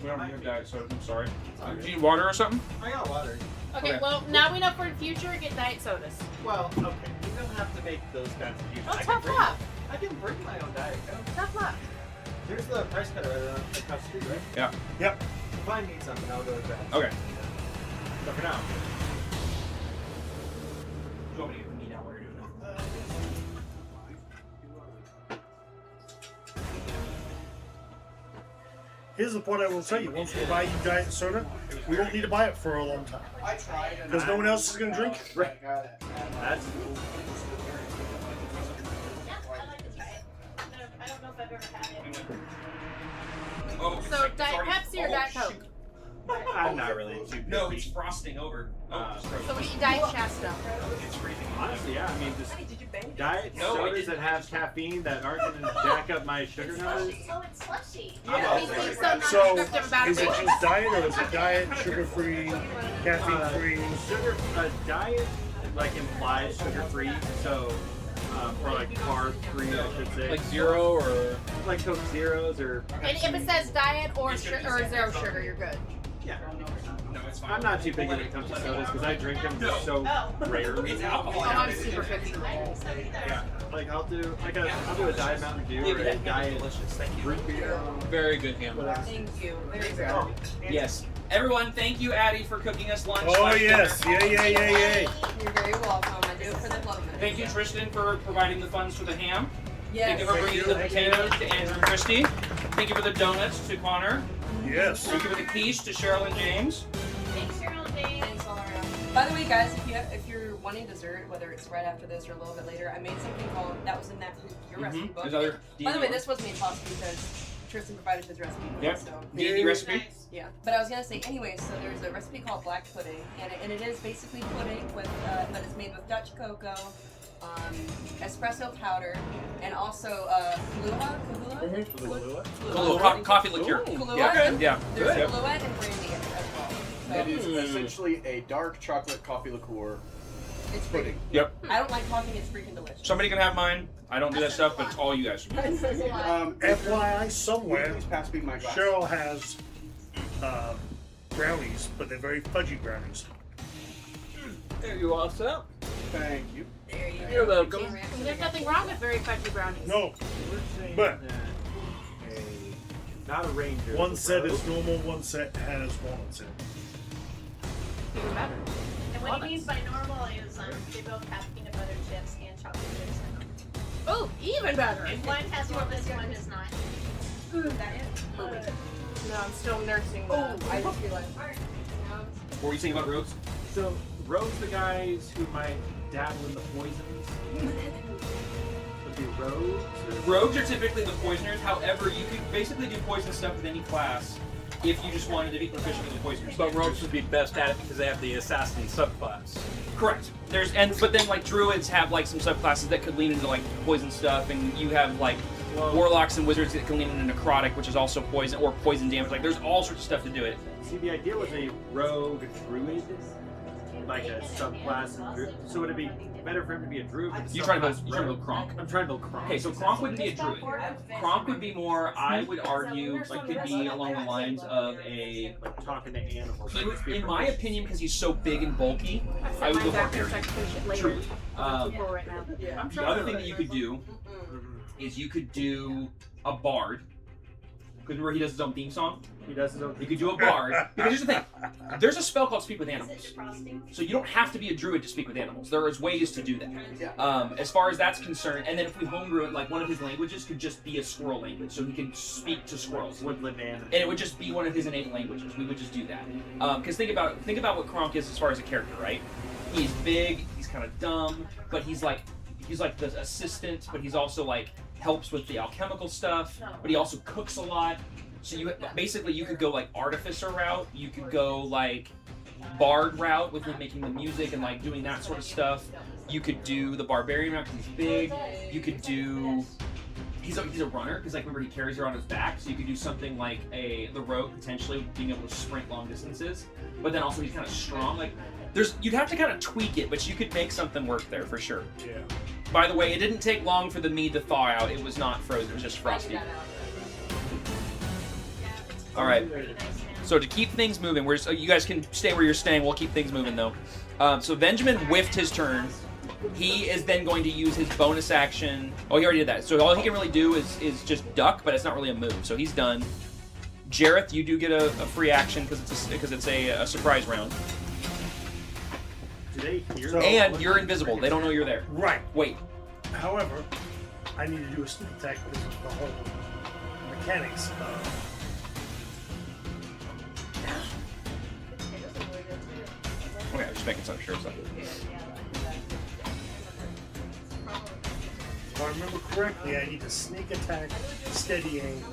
We don't have diet soda. I'm sorry. Do you need water or something? I got water. Okay, Okay. well, now we know for the future, get diet sodas. Well, okay. You don't have to make those kinds of juices. Oh, tough luck. I can bring my own diet coke. Tough luck. Here's the price cutter right across the street, right? Yeah. Yep. If I need something, I'll go with that. Okay. So for now. You want me to get the meat out while you're doing that? Here's the point I will tell you. Once we buy you diet soda, we won't need to buy it for a long time. I tried. and Because no one else is going to drink it. Right. Got it. That's Yeah, I like to try it. I don't know if I've ever had it. Oh, So, it's Diet already- Pepsi or oh, Diet shoot. Coke? I'm not really too picky. No, it's frosting over. Oh, So what do you Diet Shasta? it's freezing. Honestly, yeah. I mean, just Honey, did you bang? diet No, I sodas didn't. that have caffeine that aren't going to jack up my sugar numbers. Oh, it's slushy. Yeah, he's being so So, non-descriptive about is it it. just diet or is it diet, sugar-free, caffeine-free? Diet like implies sugar-free, so or like carb-free, I should say. Like zero or like Coke Zeros or And if it says diet or zero sugar, you're good. yeah. No, it's fine. I'm not too big when it comes to sodas because I drink them so rarely. It's alcohol. Oh, I'm super picky. Yeah. Like I'll do a diet Mountain Dew or a diet root beer. very good ham. Thank you. Very good. Oh, Yes. Everyone, thank you, Addie, for cooking us lunch. Oh, slash yes. dinner. You're very welcome. I do it for the love of it. Thank you, Tristan, for providing the funds for the ham. Yes. Thank you for bringing the potatoes to Andrew and Christy. Thank you for the donuts to Connor. Yes. Thank you for the quiche to Cheryl and James. Thanks, Cheryl James. Thanks, Laura. By the way, guys, if you're wanting dessert, whether it's right after this or a little bit later, I made something called that was in that your recipe book. There's other By the way, this was made possible because Tristan provided his recipe. Yep. So. D&D recipe? Yeah, but I was gonna say anyway. So there's a recipe called black pudding, and it is basically pudding with, but it's made with Dutch cocoa, espresso powder, and also Kahlua, coffee liqueur. Kahlua. Yeah. There's Good. Kahlua and brandy in it as well. So It is essentially a dark chocolate coffee liqueur it's pudding. Yep. I don't like coffee. It's freaking delicious. Somebody can have mine. I don't do that stuff, but it's all you guys. FYI, somewhere, Please pass me my glass. Cheryl has brownies, but they're very fudgy brownies. There you all set. Thank you. There you You're go. welcome. There's nothing wrong with very fudgy brownies. No, We're saying But- that not a ranger. one a set rogue. is normal, one set has walnuts in it. Even better. And what he means by normal is they both have peanut butter chips and chocolate chips in them. Oh, even better. If one has walnuts, one does not. No, I'm still nursing Oh, the. I just realized. What were you saying about rogues? So rogues, the guys who might dabble in the poisons. Would be rogues. Or... Rogues are typically the poisoners. However, you could basically do poison stuff with any class if you just wanted to be proficient in the poisoners. But rogues would be best at it because they have the assassin subclass. Correct. But then like druids have like some subclasses that could lean into like poison stuff, and you have like warlocks and wizards that can lean into necrotic, which is also poison or poison damage. Like there's all sorts of stuff to do it. See, the idea was a rogue druid, like a subclass of druid. So would it be better for him to be a druid? With a You trying to subclass build rogue? Kronk? I'm trying to build Kronk. Okay, so Kronk wouldn't be a druid. Kronk would be more, I would argue, like could be along the lines of a. Like talking to animals. In my opinion, because he's so big and bulky, I would go barbarian. Druid. Right now. The other thing that you could do is you could do a bard. Because remember he does his own theme song? He does his own. You could do a bard. Because here's the thing. There's a spell called Speak with Animals. So you don't have to be a druid to speak with animals. There is ways to do that. As far as that's concerned, and then if we homebrew it, like one of his languages could just be a squirrel language. So he can speak to squirrels. Woodland animal. And it would just be one of his innate languages. We would just do that. Because think about what Kronk is as far as a character, right? He's big, he's kind of dumb, but he's like the assistant, but he's also like helps with the alchemical stuff, but he also cooks a lot. So you could go like artificer route, you could go like bard route with him making the music and like doing that sort of stuff. You could do the barbarian route because he's big. You could do he's a runner because like remember he carries her on his back, so you could do something like the rogue potentially being able to sprint long distances. But then also he's kind of strong. Like you'd have to kind of tweak it, but you could make something work there for sure. Yeah. By the way, it didn't take long for the mead to thaw out. It was not frozen. It was just frosty. All right. So to keep things moving, you guys can stay where you're staying. We'll keep things moving though. So Benjamin whiffed his turn. He is then going to use his bonus action. Oh, he already did that. So all he can really do is just duck, but it's not really a move. So he's done. Jareth, you do get a free action because it's a surprise round. Do they hear? And you're invisible. They don't know you're there. Right. Wait. However, I need to do a sneak attack because of the whole mechanics of. Okay, I'm just making some sure stuff. If I remember correctly, I need to sneak attack, steady aim.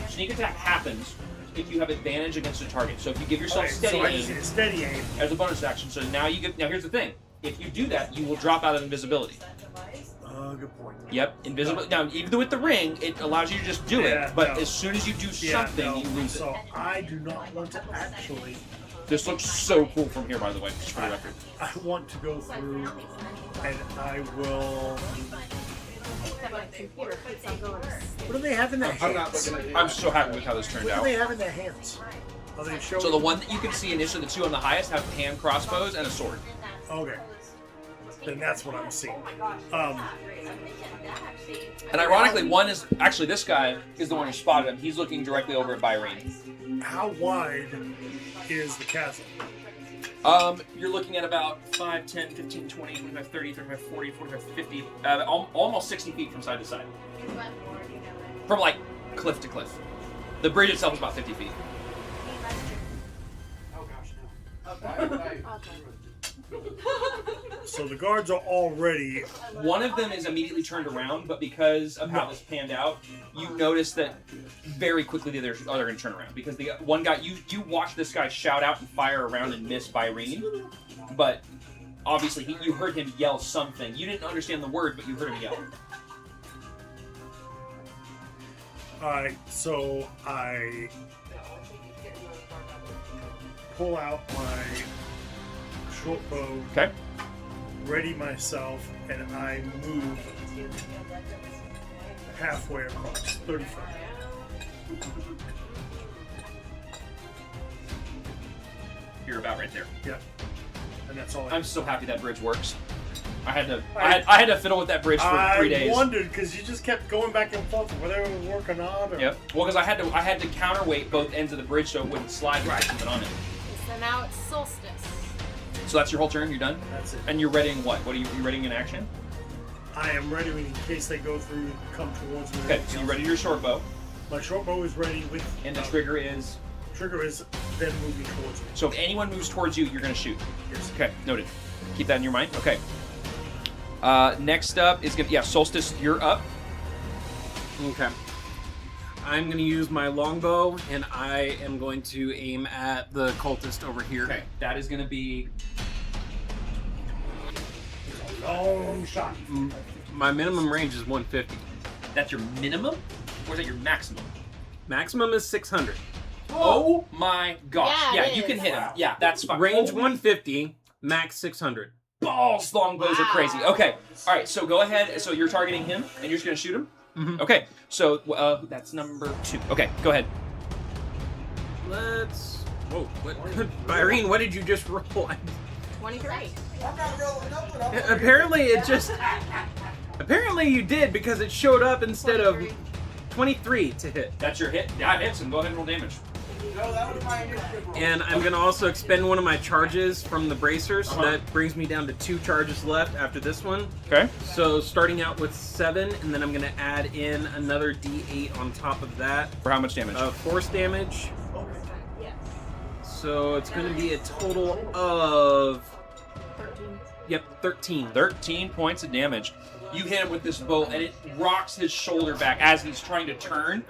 Sneak attack happens if you have advantage against a target. So if you give yourself steady so I just aim need a steady aim. as a bonus action, so now here's the thing. If you do that, you will drop out of invisibility. Good point. Yep, invisible. Now, even with the ring, it allows you to just do it. But as soon as you do something, you lose it. So I do not want to actually. This looks so cool from here, by the way, just for the record. I want to go through, and I will. What do they have in their hands? I'm so happy with how this turned What do out. they have in their hands? Are they showing? So the one that you can see initially, the two on the highest, have hand crossbows and a sword. Okay. Then that's what I'm seeing. And ironically, one is actually this guy is the one who spotted him. He's looking directly over at Byrene. How wide is the chasm? You're looking at about 5, 10, 15, 20, 25, 30, 35, 40, 45, 50, almost 60 feet from side to side. From like cliff to cliff. The bridge itself is about 50 feet. Oh gosh, no. So the guards are already. One of them is immediately turned around, but because of how this panned out, you notice that very quickly the others are going to turn around. Because the one guy, you watch this guy shout out and fire around and miss Byrene, but obviously you heard him yell something. You didn't understand the word, but you heard him yell. Alright, so I pull out my short bow, Okay. ready myself, and I move halfway across, 30 feet. You're about right there. Yeah. And that's all I I'm so happy that bridge works. I had to fiddle with that bridge for 3 days. I wondered because you just kept going back and forth whether it was working on or. Yep. Well, because I had to counterweight both ends of the bridge so it wouldn't slide right something on it. So now it's solstice. So that's your whole turn. You're done. That's it. And you're readying what? What are you readying in action? I am ready in case they go through and come towards me. Okay. So you ready your short bow, My short bow is ready with. and the trigger is. Trigger is then moving towards me. So if anyone moves towards you, you're gonna shoot. Yes. Okay. Noted. Keep that in your mind. Okay. Next up is Solstice. You're up. Okay. I'm going to use my longbow, and I am going to aim at the cultist over here. Okay. That is gonna be. Long shot. My minimum range is 150. That's your minimum, or is that your maximum? Maximum is 600. Oh my gosh! Yeah, Yeah, it you can is. hit him. Yeah, that's fine. Range Holy 150, max 600. balls, longbows are crazy. Okay, all right. So go ahead. So you're targeting him, and you're just gonna shoot him. Mhm. Okay. So that's number 2. Okay, go ahead. Let's. Whoa. What? Byrene, what did you just roll? 23. I'm not rolling up, but I'm Apparently, it just. Apparently, you did because it showed up instead of 23 to hit. That's your hit. Yeah, it hits him. Go ahead and roll damage. No, that was my initiative roll. And I'm gonna also expend one of my charges from the bracers. So that brings me down to 2 charges left after this one. Okay. So starting out with 7, and then I'm gonna add in another D8 on top of that. For how much damage? Force damage. Yes. So it's gonna be a total of 13. 13. 13 points of damage. You hit him with this bow, and it rocks his shoulder back as he's trying to turn,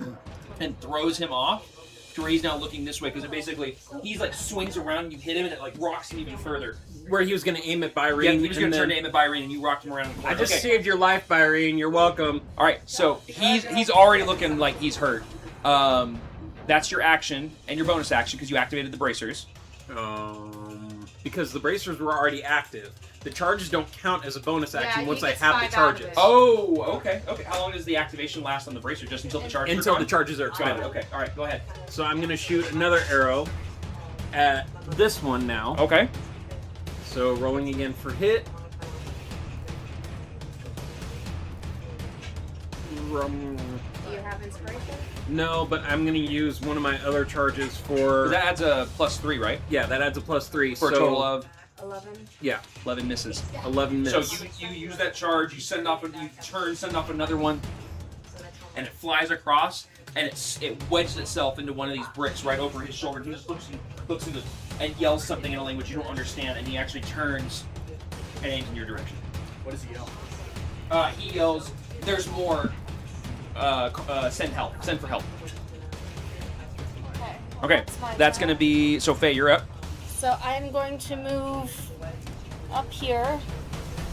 and throws him off to where he's now looking this way because it basically he's like swings around, and you hit him, and it like rocks him even further. Where he was gonna aim at Byrene. Yeah, he was and going to turn then- to aim at Byrene, and you rocked him around the corner. I just Okay. saved your life, Byrene. You're welcome. All right, so he's already looking like he's hurt. That's your action and your bonus action because you activated the bracers. Because the bracers were already active. The charges don't count as a bonus action he once I gets have 5 the out of charges. it. Oh, okay. How long does the activation last on the bracer? Just until the charges Until are the gone? charges are Got expended. it. Okay. All right. Go ahead. So I'm gonna shoot another arrow at this one now. Okay. So rolling again for hit. Do you have inspiration? No, but I'm gonna use one of my other charges for. That adds a +3, right? Yeah, that adds a +3. For so, a total of 11. Yeah, 11 misses. 11 miss. So you use that charge. You send off. You turn. Send off another one, and it flies across, and it wedges itself into one of these bricks right over his shoulder. He just looks and yells something in a language you don't understand, and he actually turns and aims in your direction. What does he yell? He yells, "There's more. Send help. Send for help." Okay. Okay, that's gonna be. So Faye, you're up. So I'm going to move up here.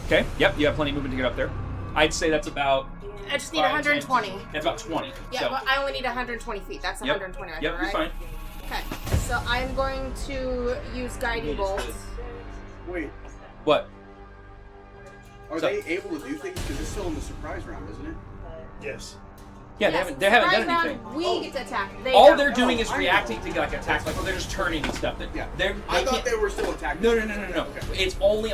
Okay. Yep. You have plenty of movement to get up there. I'd say that's about. I just need 5, 10, 120. That's about 20. Yeah, So, well, I only need 120 feet. That's Yep. 120 right yep. there, You're right? fine. Okay, so I'm going to use Guiding Bolt. Wait, What? are So- they able to do things? Because it's still in the surprise round, isn't it? Yes. Yeah, Yes, they haven't right done now, anything. We get to attack. They All don't. they're doing is I know. reacting to like attacks. Like, they're just turning and stuff. Yeah. They're, I they thought can't. they were still attacking. No. Okay. It's only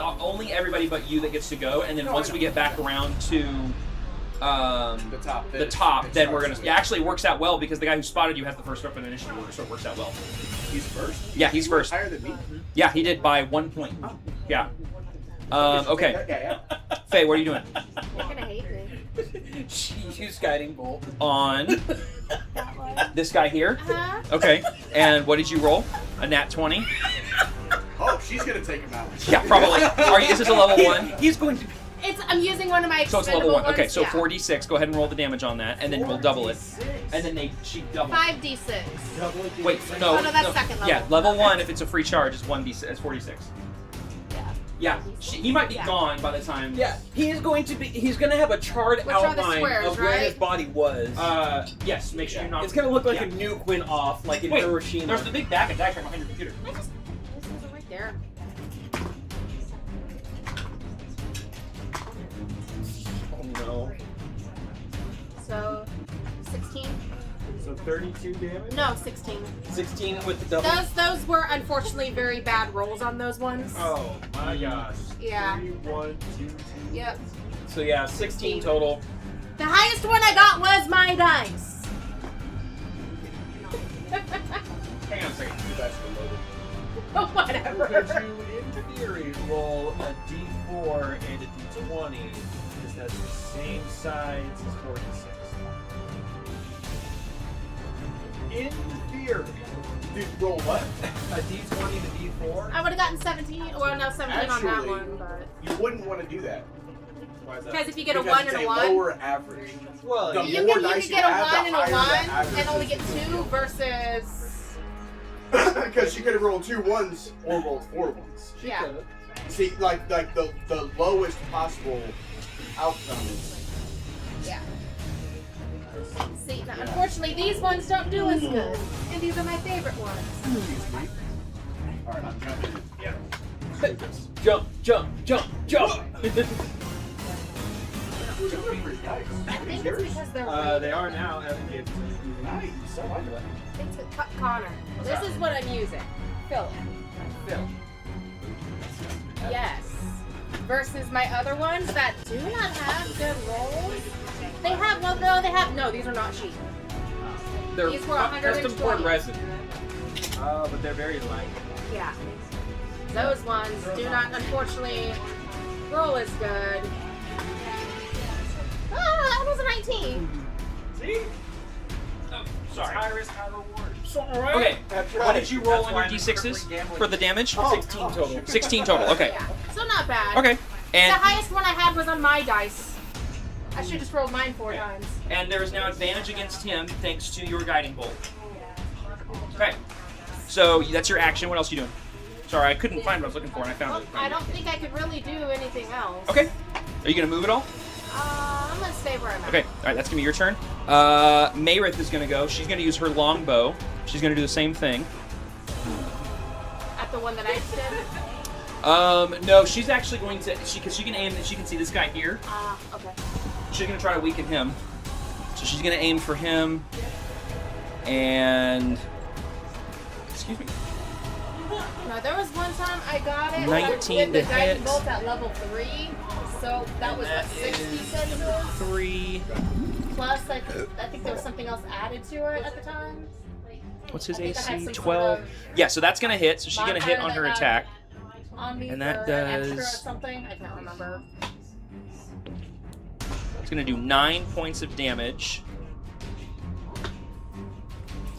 everybody but you that gets to go, and then No, once I we know. get back around to The top. then we're gonna. It actually works out well because the guy who spotted you has the first weapon initiative order, so it works out well. He's first. Yeah, he's first. Higher than me. Yeah, he did by 1 point. Yeah. Okay. Yeah. Faye, what are you doing? You're gonna hate me. She used guiding bolt. On this guy here. Uh-huh. Okay. And what did you roll? A nat 20. Oh, she's gonna take him out. Yeah, probably. Is this a level 1? He's going to. I'm using one of my So it's expendable level 1. Okay, ones, so yeah. 4d6. Go ahead and roll the damage on that, and then we'll double it. And then she doubles. 5d6. Wait, no. Oh, no, that's second level. Yeah, level 1, if it's a free charge, is 1d6. It's 46. Yeah, he might be gone by the time. Yeah, he's going to have a charred Which are the outline squares, of where right? his body was. Yes, make sure you're not. It's gonna look like Yeah. a nuke went off, like in Wait, Hiroshima. there's the big bag of dice right behind your computer. This is right there. Oh no. So, 16? So 32 damage? No, 16. 16 with the double. Those were unfortunately very bad rolls on those ones. Oh my gosh. Yeah. 3, 1, 2, 2. Yep. So yeah, 16 total. The highest one I got was my dice. Hang on a second. You guys are loaded. Oh, whatever. Could you, in theory, roll a d4 and a d20? Because that's the same size as 46. In theory. Dude, roll what? A d20 and a d4? I would have gotten 17. Well, no, 17 on that Actually, one, but. You wouldn't want to do that. Why is that? Because if you get a Because 1 it's and a a 1. lower average. Well, The You more can dice get a have, 1 the and a 1 higher the average and only is. get 2 versus. Because she could have rolled 2 1s or rolled 4 1s. Yeah. See, like the lowest possible outcome is. Yeah. See, now, unfortunately, these ones don't do as good. And these are my favorite ones. Excuse me. Alright, I'm jumping in. Yeah. Jump, jump, jump, jump! I think it's because they're they are now having it. Nice. I like that. It's Connor. This is what I'm using. Philip. Phil. Yes. Versus my other ones that do not have good rolls. They have, well, no, they have, no, these are not cheap. They're These were custom poured 120. resin. But they're very light. Yeah. Those ones do not, unfortunately, roll as good. Ah, that was a 19. See? Oh, sorry. High risk, high reward. Okay, That's what right. did you roll That's on why your I'm d6s gambling. for the damage? 16 total. 16 total, okay. Yeah. So not bad. Okay, The and highest one I had was on my dice. I should just rolled mine 4 times. there is now advantage against him thanks to your guiding bolt. Okay, so that's your action. What else are you doing? Sorry, I couldn't find what I was looking for, and I found Well, it. I don't think I could really do anything else. Okay, are you gonna move at all? I'm gonna stay where I'm at. Okay, all right, that's gonna be your turn. Mayrith is gonna go. She's gonna use her longbow. She's gonna do the same thing. At the one that I did. No, she's actually going to. Because she can aim. She can see this guy here. Okay. She's gonna try to weaken him. So she's gonna aim for him. And excuse me. No, there was one time I got it. 19 with the to guiding hit. bolt at level 3. So that was what, 60 centimeters? 3. Plus, I think there was something else added to it at the time. What's his I think I had AC? some 12. sort of Yeah, so that's gonna hit. So she's gonna hit on her attack. On me And that for an extra or does- something. I can't remember. It's gonna do 9 points of damage.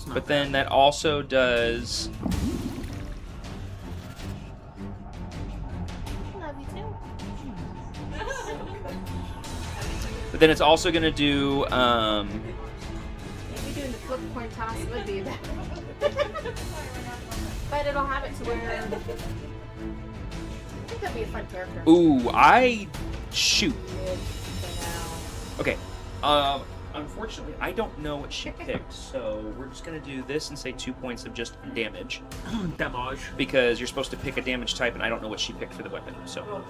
But then that also does. Love you too. But then it's also gonna do. Maybe doing the flip coin toss would be better. But it'll have it to where. I think that'd be a fun character. Ooh, shoot. Mid for now. Okay. Unfortunately, I don't know what she picked, so we're just gonna do this and say 2 points of just damage. Damage. Because you're supposed to pick a damage type, and I don't know what she picked for the weapon. So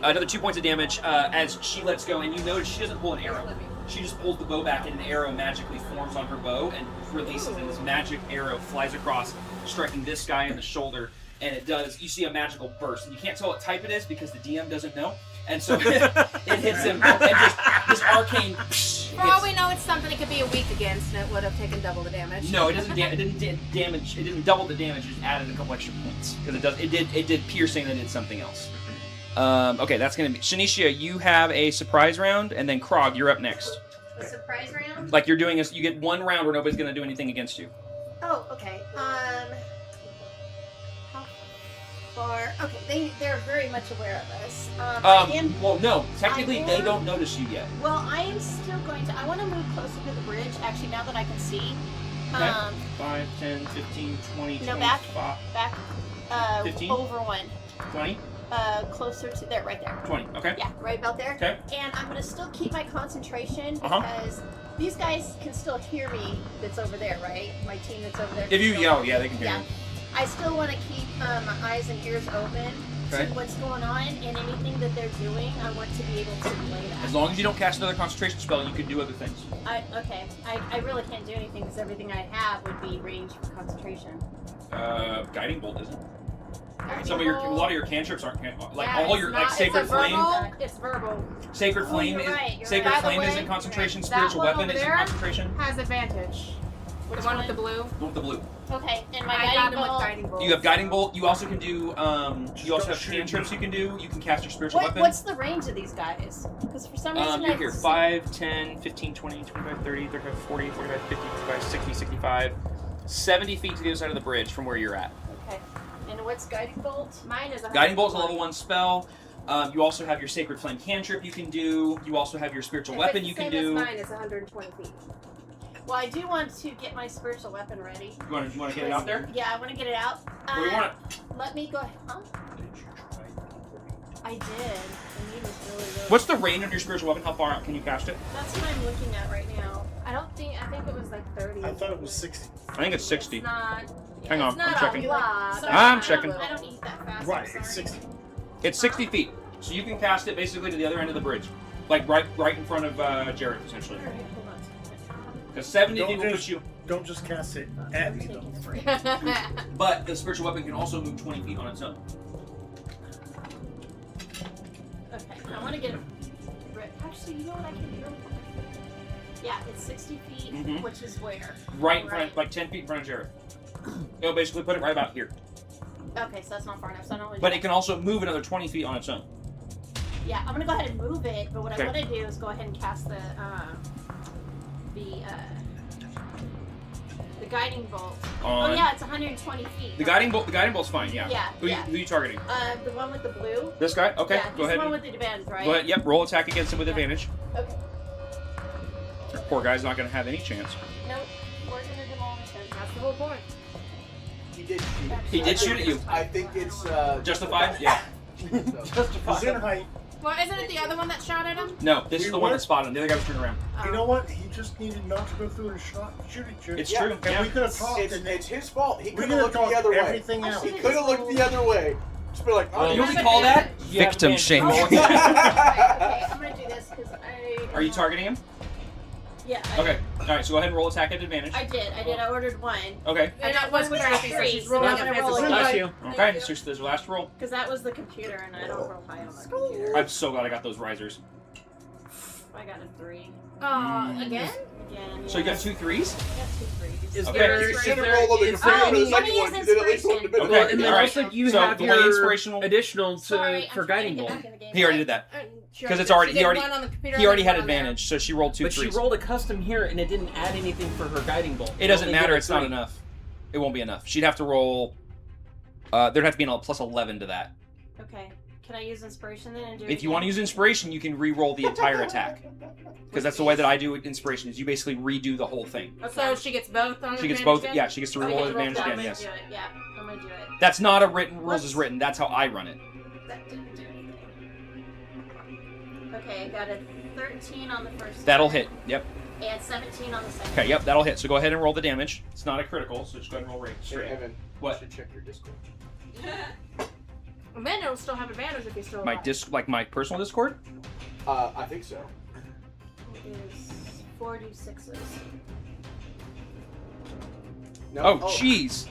another 2 points of damage as she lets go, and you notice she doesn't pull an arrow. She just pulls the bow back, and an arrow magically forms on her bow and releases, and this magic arrow flies across, striking this guy in the shoulder. And it does. You see a magical burst, and you can't tell what type it is because the DM doesn't know. And so it hits him, and just this arcane. For all we know, it's something it could be a weak against, and it would have taken double the damage. No, it doesn't. It didn't damage. It didn't double the damage. It just added a couple extra points because it does. It did piercing, and it did something else. Okay, that's gonna be Shanicia. You have a surprise round, and then Krog, you're up next. A surprise round? Like you're doing you get one round where nobody's gonna do anything against you. Oh, okay. far. Okay, they're very much aware of us. I am, Well, no. Technically, I they am- don't notice you yet. well, I am still going to. I want to move closer to the bridge. Actually, now that I can see. Okay. 5, 10, 15, 20, No, 25, back. 15? Over one. 20? Closer to there, right there. 20. Okay. Yeah, right about there. Okay. And I'm gonna still keep my concentration Uh-huh. because these guys can still hear me. That's over there, right? My team that's over there. If can you still- yell, yeah, they can hear Yeah. you. I still want to keep my eyes and ears open Okay. to what's going on, and anything that they're doing, I want to be able to relay that. As long as you don't cast another concentration spell, you can do other things. I really can't do anything because everything I have would be range for concentration. Guiding bolt isn't. Guiding A bolt- lot of your cantrips aren't like Yeah, all it's your not- like sacred it's a flame. verbal. It's verbal. Sacred Oh, flame you're is right, you're sacred right. By the flame way, isn't concentration. that Spiritual one weapon over isn't there concentration. Has advantage. Which The one one? with the blue. The one with the blue. Okay, and my I got guiding him with bolt. guiding bolt. You have guiding bolt. You also can do. You also have shoot. cantrips. You can do. You can cast your spiritual weapon. What's the range of these guys? Because for some reason You're I here. see- 5, 10, 15, 20, 25, 30, 35, 40, 45, 50, 55, 60, 65, 70 feet to the other side of the bridge from where you're at. Okay. And what's guiding bolt? Mine is a Guiding bolt is a level 1 spell. You also have your sacred flame cantrip you can do. You also have your spiritual weapon you can do. Mine is 120 feet. Well, I do want to get my spiritual weapon ready. You want to get it out there? Yeah, I want to get it out. Where do you want it? Let me go. Huh? I did. And he was really. What's the range on your spiritual weapon? How far out can you cast it? That's what I'm looking at right now. I think it was like 30. I thought it was 60. I think it's 60. It's not. Hang on, it's not I'm checking. A lot. Sorry, I'm checking. I don't eat that fast. Right, I'm it's sorry. 60. It's 60 feet. So you can cast it basically to the other end of the bridge. Like right in front of Jared, essentially. All right, hold on. Because 70 Don't feet will just- put you. Don't just cast it at me, though. But the spiritual weapon can also move 20 feet on its own. Okay, I want to get it. Actually, you know what I can do? Yeah, it's 60 feet, Mhm. which is where? Right in front, like 10 feet in front of Jared. It'll basically put it right about here. Okay, so that's not far enough. So I don't. Really But it can also move another 20 feet on its own. Yeah, I'm gonna go ahead and move it. But what Okay. I want to do is go ahead and cast the guiding bolt. On Oh yeah, it's 120 feet. the guiding bolt's fine. Yeah. Yeah, Who yeah. you targeting? The one with the blue. This guy? Okay. Yeah, Go this ahead. one with the advantage, right? Go ahead. Yep. Roll attack against him with advantage. Okay. Poor guy's not going to have any chance. Nope. We're gonna demolish him. That's the whole point. He did shoot. He did shoot at you. I think it's Justified? Yeah. He's in height. Well, isn't it the other one that shot at him? No, this is We the one were- that spotted him. The other guy was turned around. You know what? He just needed not to go through and shoot at you. It's Yeah, true. And Yeah. we could have talked. It's his fault. He We could could have have looked talked the other way. everything I out. He should've could have just looked the other way. Just be like, oh, You know what we Yeah. call that? You have Victim advantage. shaming. Okay, I'm gonna do this because I. Are you targeting him? Yeah. Okay. All right. So go ahead and roll attack at advantage. I did. I ordered one. Okay. I got one with Crafty, so three, she's so rolling I'm gonna defensive roll save. again. Bless you. Okay. So there's your last roll. Because that was the computer, and I don't roll high on the computer. I'm so glad I got those risers. I got a 3. Again? Again. So you got 2 threes? I got 2 3s. Is Okay. there, You is should have there, rolled on the is computer there for the any, second one. You did at least one in the middle. Okay. well, and then all right. also you So have the your way inspirational. additional to Sorry, for I'm guiding trying to bolt. get back in the game. He already did that. She 'Cause it's did- already- she he did already- one on the computer He already and had one on there. advantage, so she rolled 2 But she threes. rolled a custom here, and it didn't add anything for her guiding bolt. It doesn't Only matter. did a It's not 3. enough. It won't be enough. She'd have to roll. There'd have to be a plus 11 to that. Okay. Can I use inspiration then and do it If you want to use inspiration, you can re-roll the entire attack. Because that's the way that I do inspiration. Is you basically redo the whole thing. So she gets both on She gets advantage both. again? Yeah, she gets to re-roll Okay, advantage I'm again. gonna Yes. do it. Yeah, I'm gonna do it. That's not a written rules as written. That's how I run it. That didn't do anything. Okay, I got a 13 on the first. That'll one, hit. Yep. And 17 on the second. Okay. Yep. That'll hit. So go ahead and roll the damage. It's not a critical, so just go ahead and roll rate Hey, straight. Evan, What? you should check your Discord. And then it'll still have advantage if he's still My alive. like my personal Discord. I think so. Is 4d6s. No. Oh, jeez.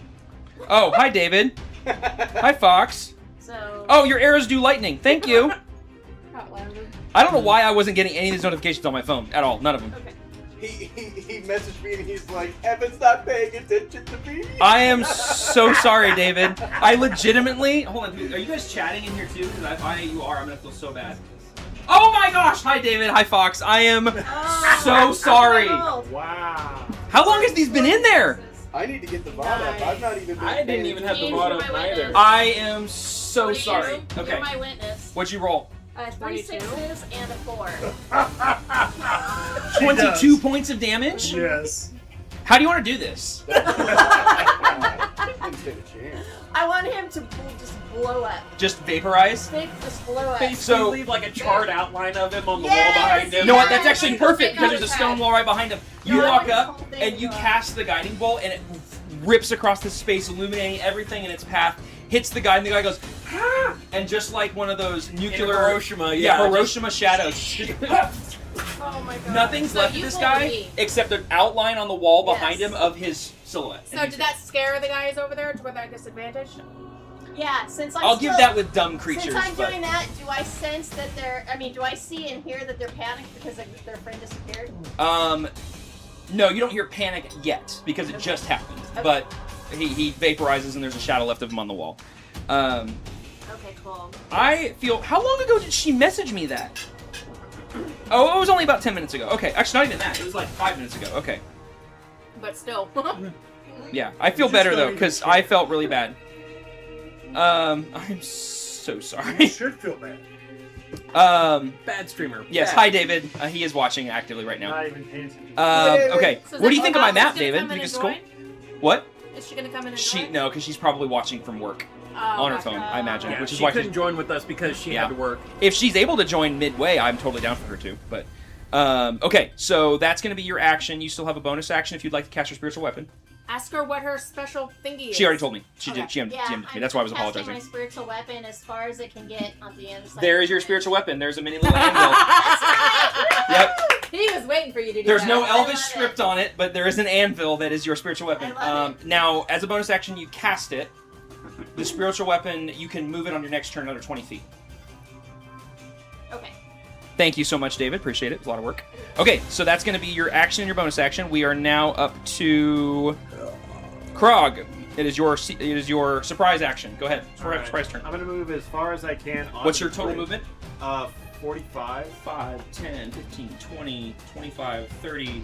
Oh, hi, David. Hi, Fox. So. Oh, your arrows do lightning. Thank you. Outlander. I don't know why I wasn't getting any of these notifications on my phone at all. None of them. Okay. He messaged me and he's like, Evan's not paying attention to me. I am so sorry, David. I legitimately. Hold on. Are you guys chatting in here too? Because if you are, I'm gonna feel so bad. Oh my gosh! Hi, David. Hi, Fox. I am so sorry. Wow. How long has these been in there? I need to get the VOD up. I've not even been I didn't even have the James, VOD you're up my either. witness. I am so What do you sorry. do? Okay. You're my witness. What'd you roll? 3 6s and a 4. 22 points of damage? Yes. How do you want to do this? Didn't stand a chance. I want him to just blow up. Just vaporize? Just blow up. So- leave like a charred outline of him on the Yes! wall behind him. You know what? That's Yeah, actually like perfect a because there's a big stone attack. wall right behind him. You No, I walk want this up whole thing and to you go up. cast the guiding bolt and it rips across the space, illuminating everything in its path, hits the guy, and the guy goes, ah! And just like one of those nuclear Hiroshima, yeah, yeah, Hiroshima shadows. Oh my god. Nothing's So left of you this pulled guy me. except an outline on the wall behind Yes. him of his silhouette. So did that scare the guys over there to where they're disadvantaged? Yeah, since I'm I'll still, give that with dumb creatures. Since I'm but doing that, do I sense that they're? I mean, do I see and hear that they're panicked because their friend disappeared? No, you don't hear panic yet because it just happened. Okay. But he vaporizes and there's a shadow left of him on the wall. Okay, cool. I feel. How long ago did she message me that? Oh, it was only about 10 minutes ago. Okay, actually, not even that. It was like 5 minutes ago. Okay. But still. Yeah, I feel Just better don't though even because care. I felt really bad. I'm so You sorry. should feel bad. Bad streamer. Yes, Bad. hi David. He is watching actively right now. Not even paying attention. Okay, So what do you is think of my Bob map, gonna David? come in Think it's and cool? join? What? Is she gonna come in and She join? no, because she's probably watching from work on her gotcha. phone, I imagine. Yeah, which is she why couldn't join with us because she Yeah. had to work. if she's able to join midway, I'm totally down for her too. But okay, so that's going to be your action. You still have a bonus action if you'd like to cast your spiritual weapon. Ask her what her special thingy is. She already told me. She Okay. did. She DM'd Yeah, me. That's why I was casting apologizing. my spiritual weapon as far as it can get on the other side. There is your spiritual weapon. There's a mini little anvil. Yep. He was waiting for you to do There's that. no I Elvish love script it. on it, but there is an anvil that is your spiritual weapon. I love it. Now, as a bonus action, you cast it. The spiritual weapon, you can move it on your next turn another 20 feet. Okay. Thank you so much, David. Appreciate it. It's a lot of work. Okay, so that's going to be your action and your bonus action. We are now up to Krog. It is your surprise action. Go ahead. All right. Surprise turn. I'm gonna move as far as I can. On What's the your total bridge. movement? 45. 5, 10, 15, 20, 25, 30,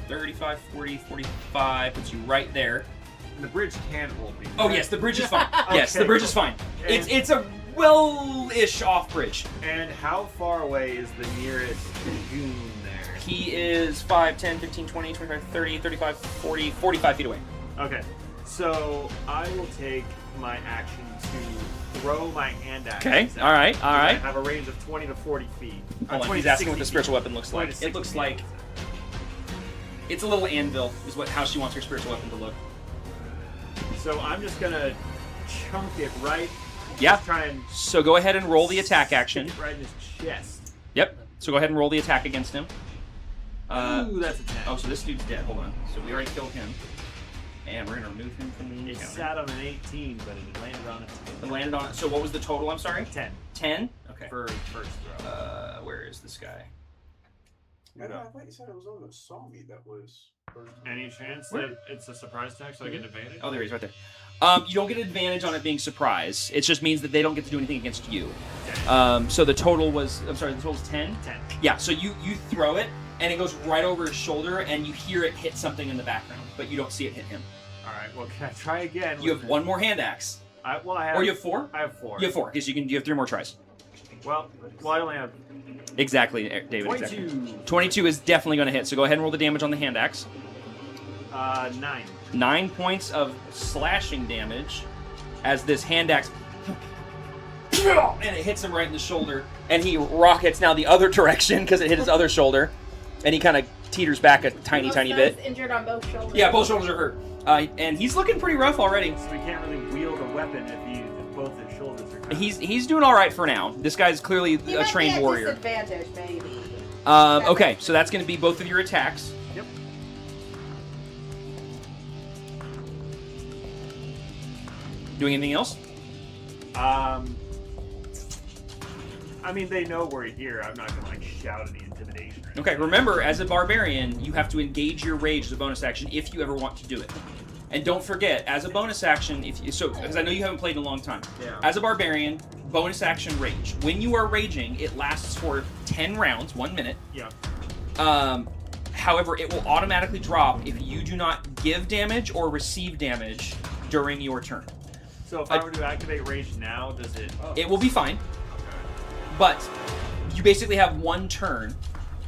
35, 40, 45. Puts you right there. And the bridge can hold me. Oh, right? yes, the bridge is fine. Yes, the Okay, bridge cool. is fine. And- It's a well-ish off bridge. And how far away is the nearest goon there? He is 5, 10, 15, 20, 25, 30, 35, 40, 45 feet away. Okay, so I will take my action to throw my hand axe. Okay, all right, all I right. have a range of 20 to 40 feet. Hold on, 20 he's to asking what 60 the spiritual feet. weapon looks 20 like. to It looks 60 like feet. it's a little anvil, is how she wants her spiritual weapon to look. So I'm just gonna chunk it right. Yeah. Just try and So go ahead and roll the attack stick action. it right in his chest. Yep. So go ahead and roll the attack against him. Ooh, that's a 10. Oh, so this dude's dead. Hold on. So we already killed him. And we're going to remove him from the It encounter. sat on an 18, but it landed on a 10. It landed on it. So what was the total? I'm sorry? 10 10? Okay. for first throw. Where is this guy? I thought you said it was someone that saw me that was. Any chance that it's a surprise attack so I get advantage? Oh, there he is, right there. You don't get an advantage on it being surprise. It just means that they don't get to do anything against you. So the total was, I'm sorry, the total was 10? 10. Yeah, so you throw it, and it goes right over his shoulder, and you hear it hit something in the background, but you don't see it hit him. Alright, well, can I try again? You with have it? one more hand axe. I have. Or you have 4? I have 4. You have 4, because you have 3 more tries. Well, I only have Exactly, David. 22. Exactly. 22 is definitely going to hit, so go ahead and roll the damage on the hand axe. 9. 9 points of slashing damage as this hand axe and it hits him right in the shoulder, and he rockets now the other direction because it hit his other shoulder, and he kind of teeters back a tiny bit. Injured on both shoulders. Yeah, both shoulders are hurt, and he's looking pretty rough already. So we can't really wield a weapon if both his shoulders are cut. He's doing all right for now. This guy's clearly You a might trained be at warrior. disadvantage, maybe. Okay, so that's going to be both of your attacks. Yep. Doing anything else? I mean, they know we're here. I'm not gonna shout any intimidation. Or Okay, remember, as a barbarian, you have to engage your rage as a bonus action if you ever want to do it. And don't forget, as a bonus action, because I know you haven't played in a long time. Yeah. As a barbarian, bonus action rage. When you are raging, it lasts for 10 rounds, 1 minute. Yeah. However, it will automatically drop if you do not give damage or receive damage during your turn. So if I were to activate Rage now, does it... It will be fine. But you basically have one turn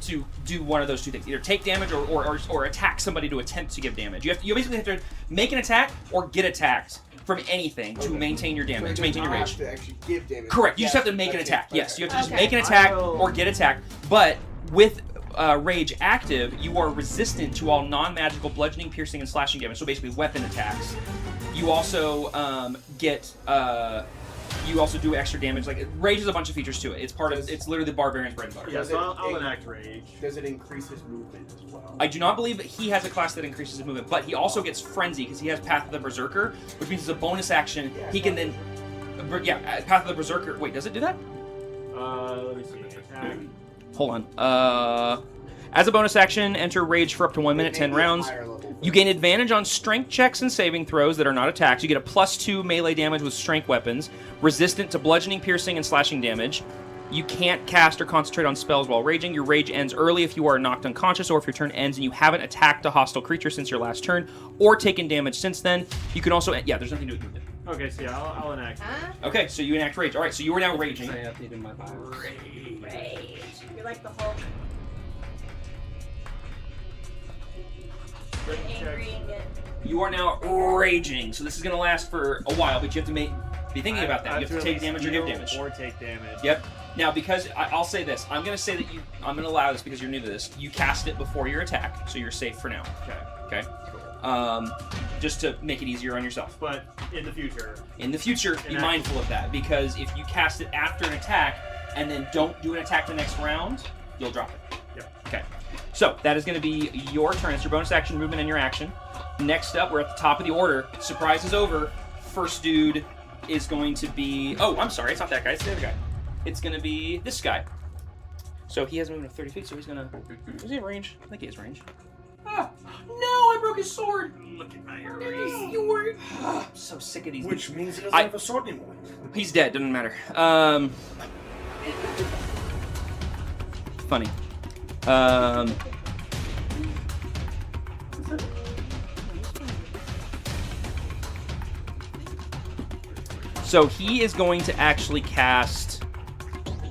to do one of those two things. Either take damage or attack somebody to attempt to give damage. You basically have to make an attack or get attacked from anything to maintain your damage, to maintain your rage. To actually give damage. Correct. You just have to make an attack. Yes, you have to just Okay. make an attack or get attacked. But with Rage active, you are resistant to all non-magical bludgeoning, piercing, and slashing damage. So basically, weapon attacks. You also get. You also do extra damage. Like Rage has a bunch of features to it. It's part of. It's literally the barbarian's bread and butter. Yeah, so I'll enact Rage. Does it increase his movement as well? I do not believe that he has a class that increases his movement, but he also gets Frenzy because he has Path of the Berserker, which means it's a bonus action. He can then. Yeah, Path of the Berserker. Wait, does it do that? Let me see. Attack. Hold on. As a bonus action, enter Rage for up to 1 minute, 10 rounds. You gain advantage on strength checks and saving throws that are not attacks. You get a +2 melee damage with strength weapons, resistant to bludgeoning, piercing, and slashing damage. You can't cast or concentrate on spells while raging. Your rage ends early if you are knocked unconscious or if your turn ends and you haven't attacked a hostile creature since your last turn or taken damage since then. You can also... Yeah, there's nothing to do with it. Okay, so yeah, I'll enact. Okay, so you enact Rage. All right, so you are now raging. Rage. You're like the Hulk. Angry and get... You are now raging, so this is going to last for a while, but you have to be thinking about that. You have to take damage or give damage. Or take damage. Yep. Now, because I'll say this, I'm going to say that I'm going to allow this because you're new to this. You cast it before your attack, so you're safe for now. Okay. Okay. Just to make it easier on yourself. But in the future. In the future, be mindful of that because if you cast it after an attack and then don't do an attack the next round, you'll drop it. Yep. Okay. So that is going to be your turn. It's your bonus action, movement, and your action. Next up, we're at the top of the order. Surprise is over. First dude is going to be... Oh, I'm sorry. It's not that guy. It's the other guy. It's going to be this guy. So he has movement of 30 feet, so he's going to... Is he in range? I think he has range. Ah! No, I broke his sword! Look at my sword! I'm so sick of these. Which means he doesn't have a sword anymore. He's dead. Doesn't matter. Funny. So he is going to actually cast...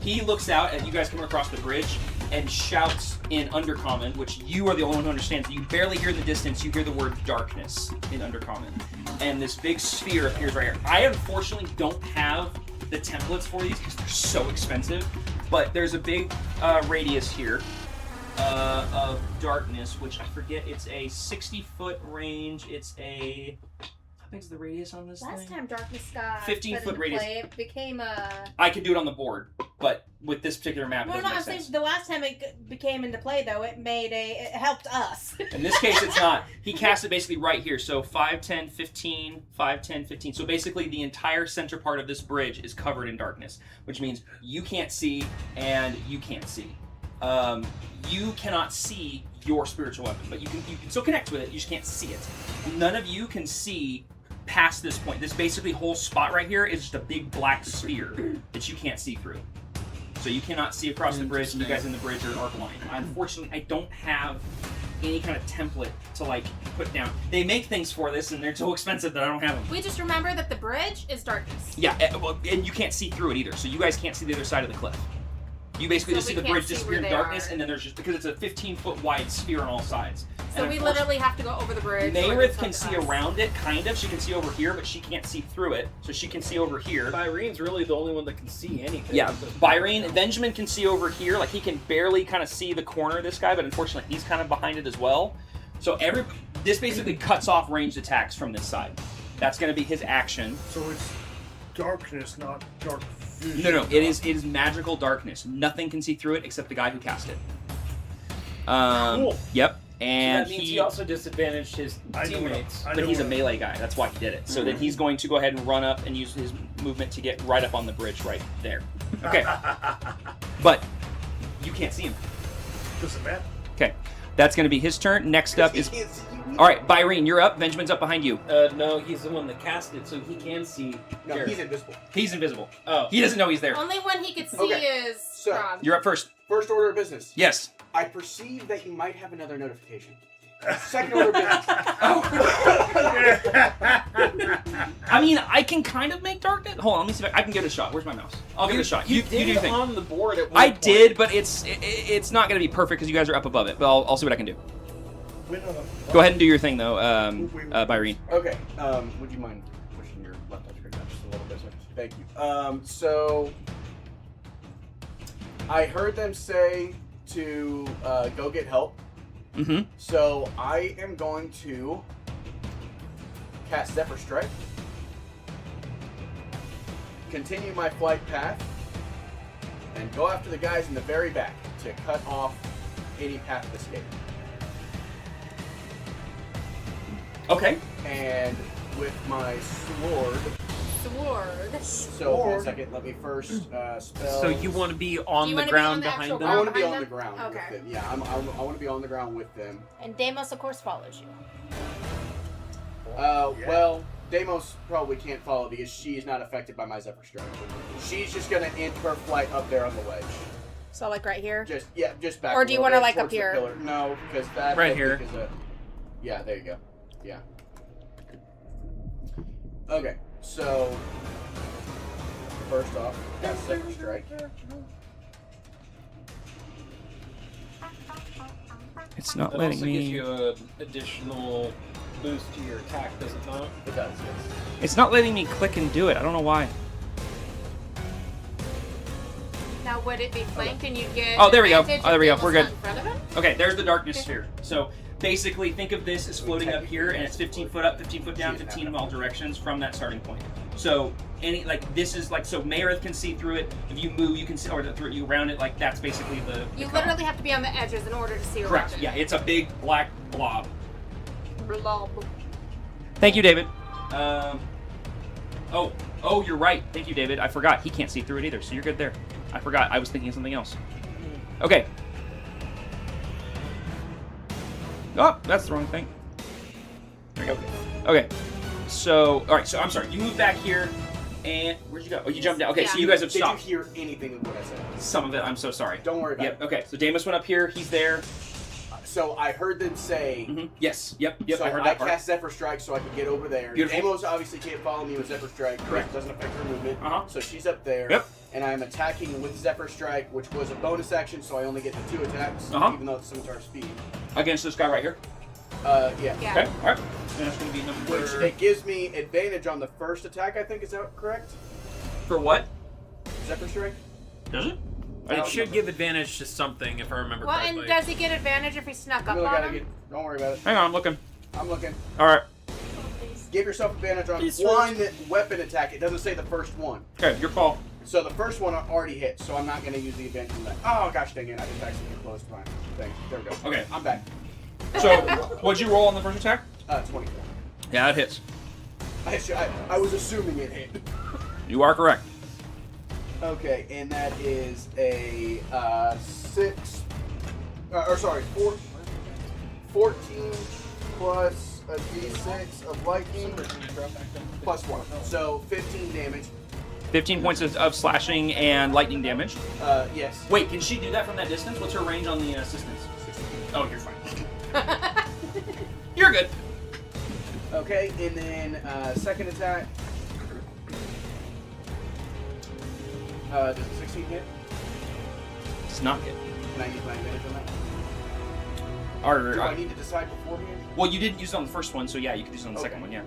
He looks out at you guys coming across the bridge and shouts in Undercommon, which you are the only one who understands. You barely hear in the distance. You hear the word darkness in Undercommon. And this big sphere appears right here. I unfortunately don't have the templates for these because they're so expensive. But there's a big radius here of darkness, which I forget. It's a 60-foot range. It's a... How big's the radius on this Last thing? time Darkness got 15-foot put into radius. play, it became a... I can do it on the board, but with this particular map, it No, doesn't I'm make saying sense. the last time it became into play, though, it helped us. In this case, it's not. He cast it basically right here. So 5, 10, 15, 5, 10, 15. So basically the entire center part of this bridge is covered in darkness, which means you can't see and you can't see. You cannot see your spiritual weapon, but you can still connect with it. You just can't see it. None of you can see past this point. This basically whole spot right here is just a big black sphere that you can't see through. So you cannot see across the bridge, and you guys in the bridge are blind. Unfortunately, I don't have any kind of template to like put down. They make things for this, and they're so expensive that I don't have them. We just remember that the bridge is darkness. Yeah, and you can't see through it either. So you guys can't see the other side of the cliff. You basically So just see we the can't bridge see disappear in where they darkness, are. and then there's just because it's a 15-foot wide sphere on all sides. So And we literally have to go over the bridge. or Nayrith it's can up see to us. around it, kind of. She can see over here, but she can't see through it. So she can see over here. Byrene's really the only one that can see anything. Yeah, Byrene, Benjamin can see over here. Like, he can barely kind of see the corner of this guy, but unfortunately, he's kind of behind it as well. So this basically cuts off ranged attacks from this side. That's going to be his action. So it's darkness, not dark vision. No, it is magical darkness. Nothing can see through it except the guy who cast it. Cool. Yep. And so that means he also disadvantaged his teammates. but he's a melee guy. That's why he did it. So then he's going to go ahead and run up and use his movement to get right up on the bridge right there. Okay. But you can't see him. Doesn't matter. Okay. That's going to be his turn. Next up is... All right, Byrene, you're up. Benjamin's up behind you. No, he's the one that cast it, so he can see. No, Jared. he's invisible. He's invisible. Oh. He doesn't know he's there. Only one he could see Okay. is So- Rob. You're up first. First order of business. Yes. I perceive that you might have another notification. Second order business. I mean, I can kind of make darkness. Hold on, let me see if I can give it a shot. Where's my mouse? I'll give it a shot. You do your thing. on the board at one I point. did, but it's not going to be perfect because you guys are up above it. But I'll see what I can do. Go ahead and do your thing though, Byrene. Okay. Would you mind pushing your left touch screen down just a little bit? Thank you. So I heard them say to go get help. Mm-hmm. So I am going to cast Zephyr Strike, continue my flight path, and go after the guys in the very back to cut off any path of escape. Okay. And with my sword. So hold on a second. Let me first spell. So you want to be on Do you the wanna be ground on the behind actual them? I want to be behind on the them? ground Okay. with them. Yeah, I want to be on the ground with them. And Deimos, of course, follows you. Well, Deimos probably can't follow because she is not affected by my Zephyr Strike. She's just gonna end her flight up there on the ledge. So, like, right here? Just back. Or a do you little wanna, bit like, up towards the here? pillar. No, because that Right I think here. is a. Yeah, there you go. Yeah. Okay, so first off, that's Zephyr Strike. It's not That letting also me. gives you an additional boost to your attack, does it not? It does. Yes. It's not letting me click and do it. I don't know why. Now, would it be flanked and you'd get? Oh, there we go. advantage Oh, there we if go. it We're was good. in front of him? Okay, there's the darkness sphere. So basically, think of this as floating up here, and it's 15 foot up, 15 foot down, 15 in all directions from that starting point. So this is like, so Mayerith can see through it. If you move, you can see, or through you around it. Like that's basically the. You cone. literally have to be on the edges in order to see around Correct. it. Yeah, it's a big black blob. Blob. Thank you, David. Oh, you're right. Thank you, David. I forgot. He can't see through it either, so you're good there. I forgot. I was thinking of something else. Okay. Oh, that's the wrong thing. There we go. Okay. So, all right. So, I'm sorry. You moved back here, and where'd you go? Oh, you jumped down. Okay, so you guys have stopped. Did you hear anything of what I said? Some of it. I'm so sorry. Don't worry about Yep. it. Okay. So Damus went up here. He's there. So I heard them say. Mm-hmm. Yes. Yep. So I heard that part. cast Zephyr Strike so I could get over there. Beautiful. Deimos obviously can't follow me with Zephyr Strike. Correct. It doesn't affect her movement. Uh-huh. So she's up there. Yep. And I'm attacking with Zephyr Strike, which was a bonus action, so I only get the 2 attacks, Uh-huh. even though it's scimitar speed. Against this guy right here. Yeah. Okay. All right. And that's going to be number. Which it gives me advantage on the first attack, I think. Is that correct? For what? Zephyr Strike? Does it? It should give advantage to something, if I remember Well, correctly. and does he get advantage if he snuck up Really on gotta him? get. Don't worry about it. Hang on, I'm looking. I'm looking. All right. Give yourself advantage on Please, one weapon attack. It doesn't say the first one. Okay, your call. So the first one already hit, so I'm not going to use the advantage on that. Oh, gosh dang it. I just accidentally closed mine. Thanks. There we go. Okay. I'm back. So, what'd you roll on the first attack? 24. Yeah, that hits. I was assuming it hit. You are correct. Okay, and that is a 14 plus a d6 of lightning plus 1. So 15 damage. 15 points of slashing and lightning damage. Yes. Wait, can she do that from that distance? What's her range on the assistance? Oh, you're fine. You're good. Okay, and then second attack. Does a 16 hit? It's not good. Can I use my advantage on that? Or, Do I need to decide beforehand? well, you didn't use it on the first one, so yeah, you could use it on the Okay. second one, yeah.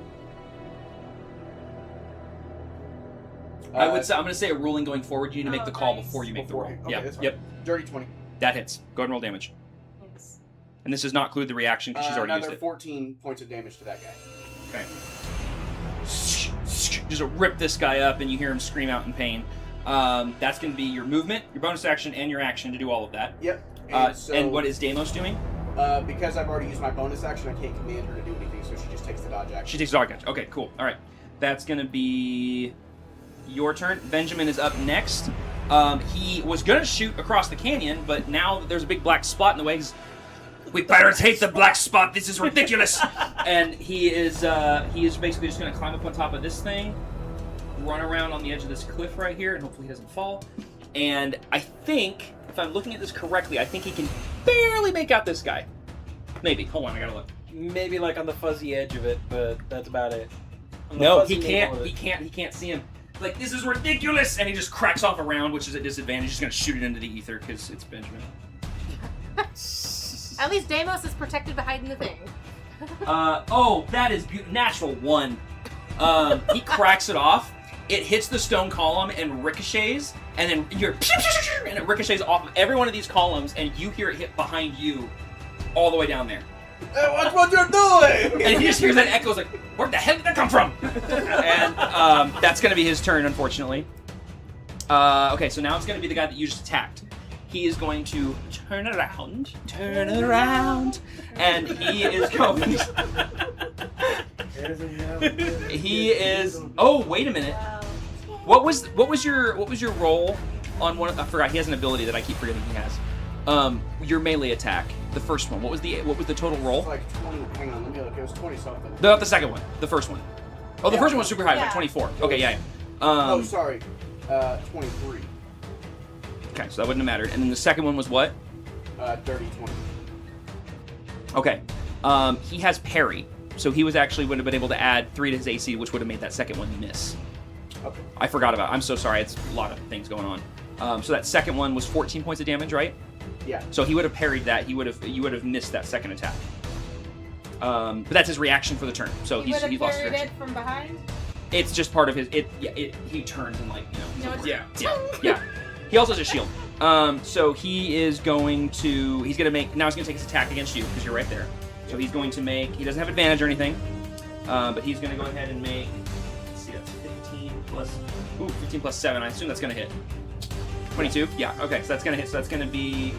I would say, I'm going to say a ruling going forward. You need to make the call before you make the roll. Okay, Yeah. that's fine. Yep. Dirty 20. That hits. Go ahead and roll damage. And this does not include the reaction because she's already used Another it. 14 points of damage to that guy. Okay. Just rip this guy up, and you hear him scream out in pain. That's going to be your movement, your bonus action, and your action to do all of that. Yep. And what is Deimos doing? Because I've already used my bonus action, I can't command her to do anything, so she just takes the dodge action. She takes dog action. Okay, cool. All right. That's going to be your turn. Benjamin is up next. He was going to shoot across the canyon, but now that there's a big black spot in the way, he's, we pirates hate the black spot. This is ridiculous. And he is basically just going to climb up on top of this thing, run around on the edge of this cliff right here, and hopefully he doesn't fall. And I think, if I'm looking at this correctly, I think he can barely make out this guy. Maybe. Hold on, I gotta look. Maybe like on the fuzzy edge of it, but that's about it. No, he can't. He can't see him. Like, this is ridiculous, and he just cracks off a round, which is a disadvantage. He's gonna shoot it into the ether because it's Benjamin. At least Deimos is protected behind the thing. Oh, that is natural 1. He cracks it off. It hits the stone column and ricochets, and then you're and it ricochets off of every one of these columns, and you hear it hit behind you, all the way down there. Hey, watch what you're doing! And he just hears that echo. It's like, where the hell did that come from? And that's going to be his turn, unfortunately. Okay, so now it's going to be the guy that you just attacked. He is going to turn around, and he is going. He is. Oh, wait a minute. What was your roll on one? I forgot. He has an ability that I keep forgetting he has. Your melee attack, the first one. What was the total roll? It's like 20. Hang on, let me look. It was 20 something. No, the second one. The first one. Oh, the first one was super high, like 24. Okay, yeah. Oh, sorry. 23. Okay, so that wouldn't have mattered. And then the second one was what? Dirty 20. Okay. He has parry, so he would have been able to add 3 to his AC, which would have made that second one miss. Okay. I forgot about it. I'm so sorry. It's a lot of things going on. So that second one was 14 points of damage, right? Yeah. So he would have parried that. You would have missed that second attack. But that's his reaction for the turn. So he lost his parried reaction. it from behind. It's just part of his. He turns and Yeah. He also has a shield. So he's going to make. Now he's going to take his attack against you because you're right there. So he's going to make. He doesn't have advantage or anything, but he's going to go ahead and make. Let's see, that's 15 plus 7. I assume that's going to hit. 22? Yeah, okay, so that's gonna hit. So that's gonna be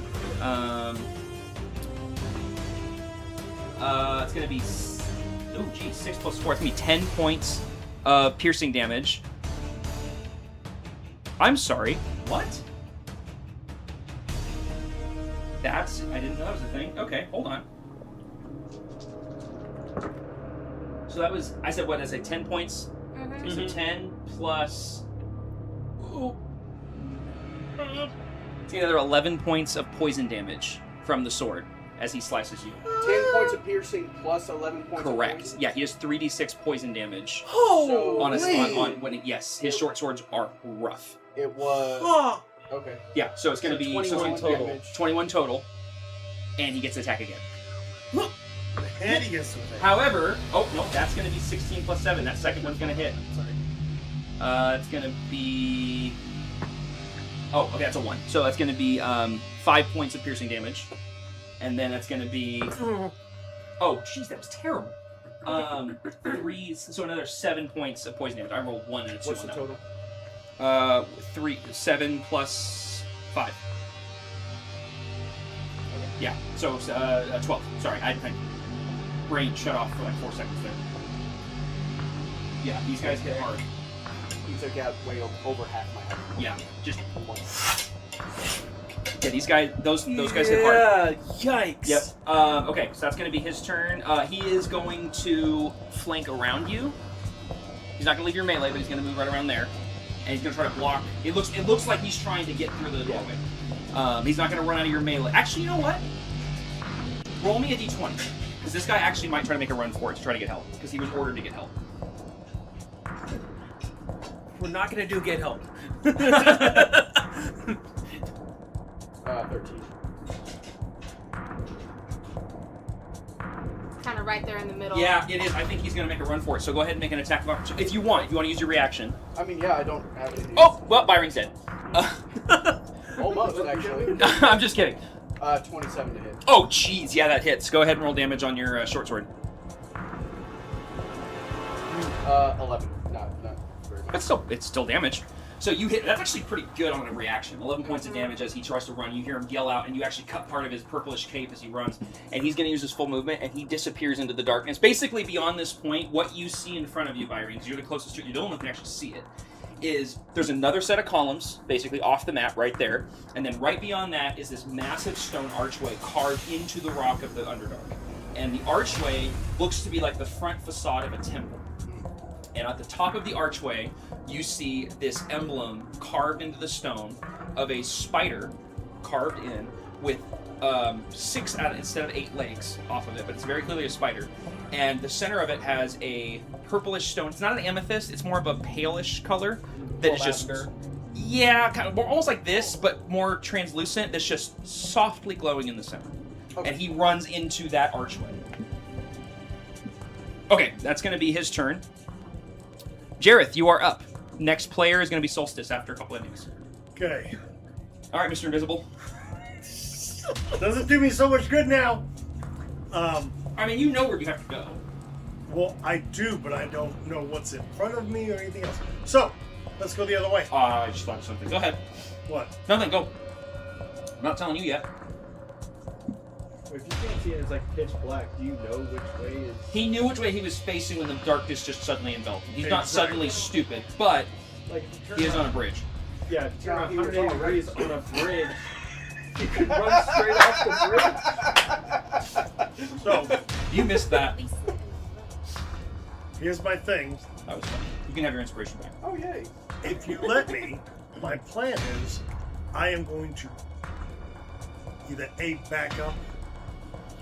it's gonna be 6 plus 4. It's gonna be 10 points of piercing damage. I'm sorry, what? I didn't know that was a thing. Okay, hold on. So that was, I said 10 points? Mm-hmm. So 10 plus... Ooh. It's another 11 points of poison damage from the sword as he slices you. 10 points of piercing plus 11 points Correct. of poison? Yeah, he has 3d6 poison damage. Yes, his short swords are rough. It was... Okay. Yeah, so it's going to be 21 total. Damage. 21 total, and he gets to attack again. And he gets to attack. However, that's going to be 16 plus 7. That second one's going to hit. It's going to be... Oh, okay, that's a 1. So that's going to be 5 points of piercing damage. And then that's going to be... Oh, jeez, that was terrible. 3, so another 7 points of poison damage. I rolled 1 and a 2. What's the total? 7 plus 5. Yeah, so 12. Sorry, I brain shut off for like 4 seconds there. Yeah, these guys hit hard. He took out way over half my health. Yeah, just... Yeah, these guys, those guys hit hard. Yeah, yikes. Yep. Okay, so that's going to be his turn. He is going to flank around you. He's not going to leave your melee, but he's going to move right around there. And he's going to try to block. It looks like he's trying to get through the doorway. He's not going to run out of your melee. Actually, you know what? Roll me a d20. Because this guy actually might try to make a run for it to try to get help. Because he was ordered to get help. We're not going to do get help. 13. Kind of right there in the middle. Yeah, it is. I think he's going to make a run for it. So go ahead and make an attack of opportunity. If you want to use your reaction. I mean, yeah, I don't have anything. Oh, well, Byron's dead. Almost, actually. I'm just kidding. 27 to hit. Oh, jeez. Yeah, that hits. Go ahead and roll damage on your short sword. 11. Not very much. It's still damage. So you hit. That's actually pretty good on a reaction. 11 points of damage as he tries to run. You hear him yell out, and you actually cut part of his purplish cape as he runs. And he's going to use his full movement, and he disappears into the darkness. Basically, beyond this point, what you see in front of you, Byron, because you're the closest to it, you're the only one who can actually see it, is there's another set of columns, basically off the map right there. And then right beyond that is this massive stone archway carved into the rock of the Underdark. And the archway looks to be like the front facade of a temple. And at the top of the archway, you see this emblem carved into the stone of a spider carved in with 6 instead of 8 legs off of it, but it's very clearly a spider. And the center of it has a purplish stone. It's not an amethyst, it's more of a palish color that is just... Yeah, kind of more, almost like this, but more translucent, that's just softly glowing in the center. Okay. And he runs into that archway. Okay, that's going to be his turn. Jareth, you are up. Next player is going to be Solstice after a couple innings. Okay. All right, Mr. Invisible. Doesn't do me so much good now. I mean, you know where you have to go. Well, I do, but I don't know what's in front of me or anything else. So, let's go the other way. I just thought of something. Go ahead. What? Nothing, go. I'm not telling you yet. If you can't see it, it's like pitch black. Do you know which way is... He knew which way he was facing when the darkness just suddenly enveloped him. He's not Exactly. suddenly stupid, but Like, he is on a bridge. Yeah, if you turn 180 degrees on a bridge, you could run straight off the bridge. So, You missed that. here's my thing. That was fun. You can have your inspiration back. Oh, yay. If you let me, my plan is I am going to either A, back up,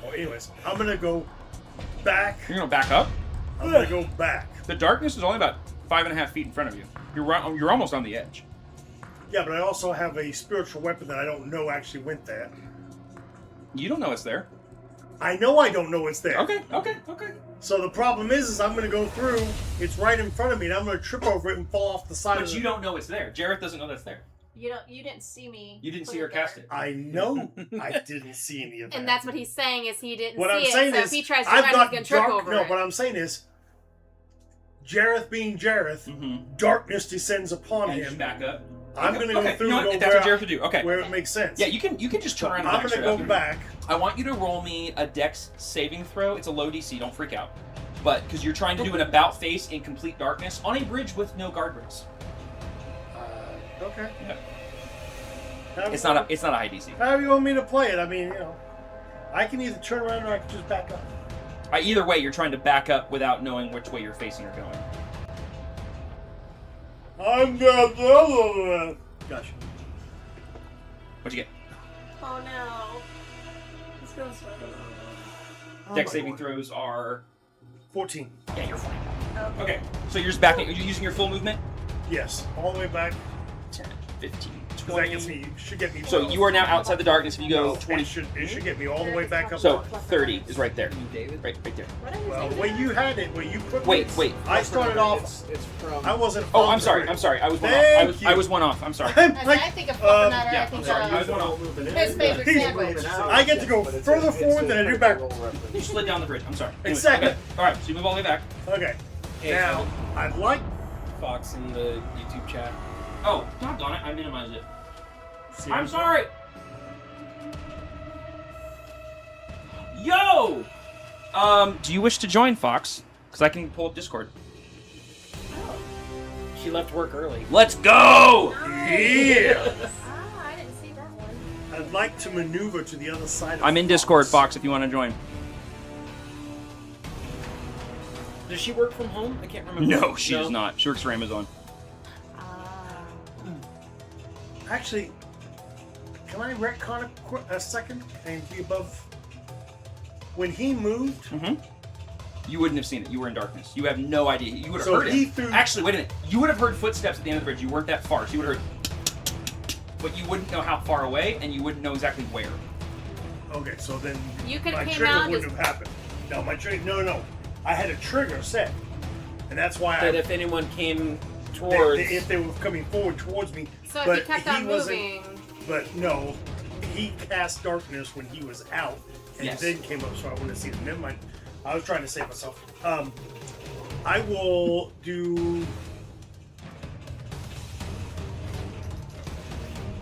or anyways, I'm going to go back. You're going to back up? I'm going to go back. The darkness is only about 5.5 feet in front of you. You're almost on the edge. Yeah, but I also have a spiritual weapon that I don't know actually went there. You don't know it's there. I know I don't know it's there. Okay. So the problem is I'm going to go through, it's right in front of me, and I'm going to trip over it and fall off the side of But it. you don't know it's there. Jareth doesn't know that's there. You didn't see me. You didn't put see her there. cast it. I know I didn't see any of that. And that's what he's saying is he didn't What see I'm it. saying So is, if he tries to I've run, got he's gonna trip dark. over No, it. what I'm saying is, Jareth being Jareth, darkness descends upon And him. you back up. I'm going to go through You know and what? go That's what where, Jareth would do. Okay. where it makes sense. Yeah, you can just turn around and I'm back going to straight go up. back. I want you to roll me a Dex saving throw. It's a low DC. Don't freak out. But because you're trying to do an about face in complete darkness on a bridge with no guardrails. Okay. Yeah. However It's not a high DC. However you want me to play it. I mean, I can either turn around or I can just back up. Either way, you're trying to back up without knowing which way you're facing or going. I'm gonna. Gotcha. What'd you get? Oh no. It's going swimming. Dex saving throws are 14. Yeah, you're fine. Okay. Okay, so you're just backing. Are you using your full movement? Yes, all the way back. 10, 15, 'Cause that 20. gets me. Should get me. So you are now outside the darkness. If you go 20, It should get me all the way back up. so 30 is right there. Right there. Well, the way you had it, where you put. Wait. I started off. It's from. I wasn't. Oh, off I'm sorry. the- I'm sorry. I was one Thank off. you. I was one off. I'm sorry. I'm As like, I think of flipping that, yeah, I think I'm sorry. I was of one off. his favorite He's- sandwich. I get to go further forward than I do backward. You slid down the bridge. I'm sorry. Anyway, Exactly. okay. All right. So you move all the way back. Okay. Hey, Now I'd like. Fox in the YouTube chat. Oh, doggone it! I minimized it. See I'm what's sorry. Yo. Do you wish to join, Fox? Because I can pull up Discord. She left work early. Let's go! Yeah. Ah, I didn't see that one. I'd like to maneuver to the other side. Of I'm in Discord, Fox, if you want to join. Does she work from home? I can't remember. No, she does not. She works for Amazon. Actually, can I retcon a second and be above? When he moved, You wouldn't have seen it. You were in darkness. You have no idea. You would have So heard he it. threw- Actually, wait a minute. You would have heard footsteps at the end of the bridge. You weren't that far, so you would have heard. But you wouldn't know how far away, and you wouldn't know exactly where. okay, so then You could my have came trigger out and wouldn't just, have happened. No, my trigger. No. I had a trigger set, and that's why That I. if anyone came towards. If they were coming forward towards me, so if but you kept on wasn't- moving. But no, he cast darkness when he was out, and Yes. then came up, so I wouldn't see him. Never mind. I was trying to save myself. I will do.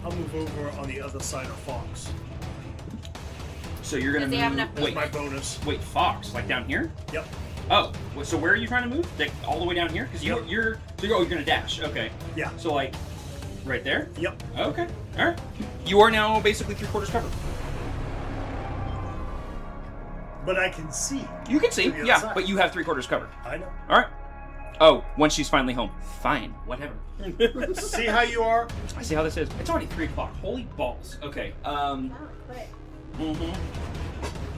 I'll move over on the other side of Fox. So you're gonna Does he move. have enough That's Wait, my bonus. wait, Fox, like down here? Yep. Oh, so where are you trying to move? Like all the way down here? Because you're gonna dash. Okay. Yeah. So like, right there. Yep. Okay. All right. You are now basically 3/4 covered. But I can see. You can see, To the other yeah, side. but you have 3/4 covered. I know. All right. Oh, once she's finally home. Fine, whatever. See how you are? I see how this is. It's already 3 o'clock. Holy balls. Okay. All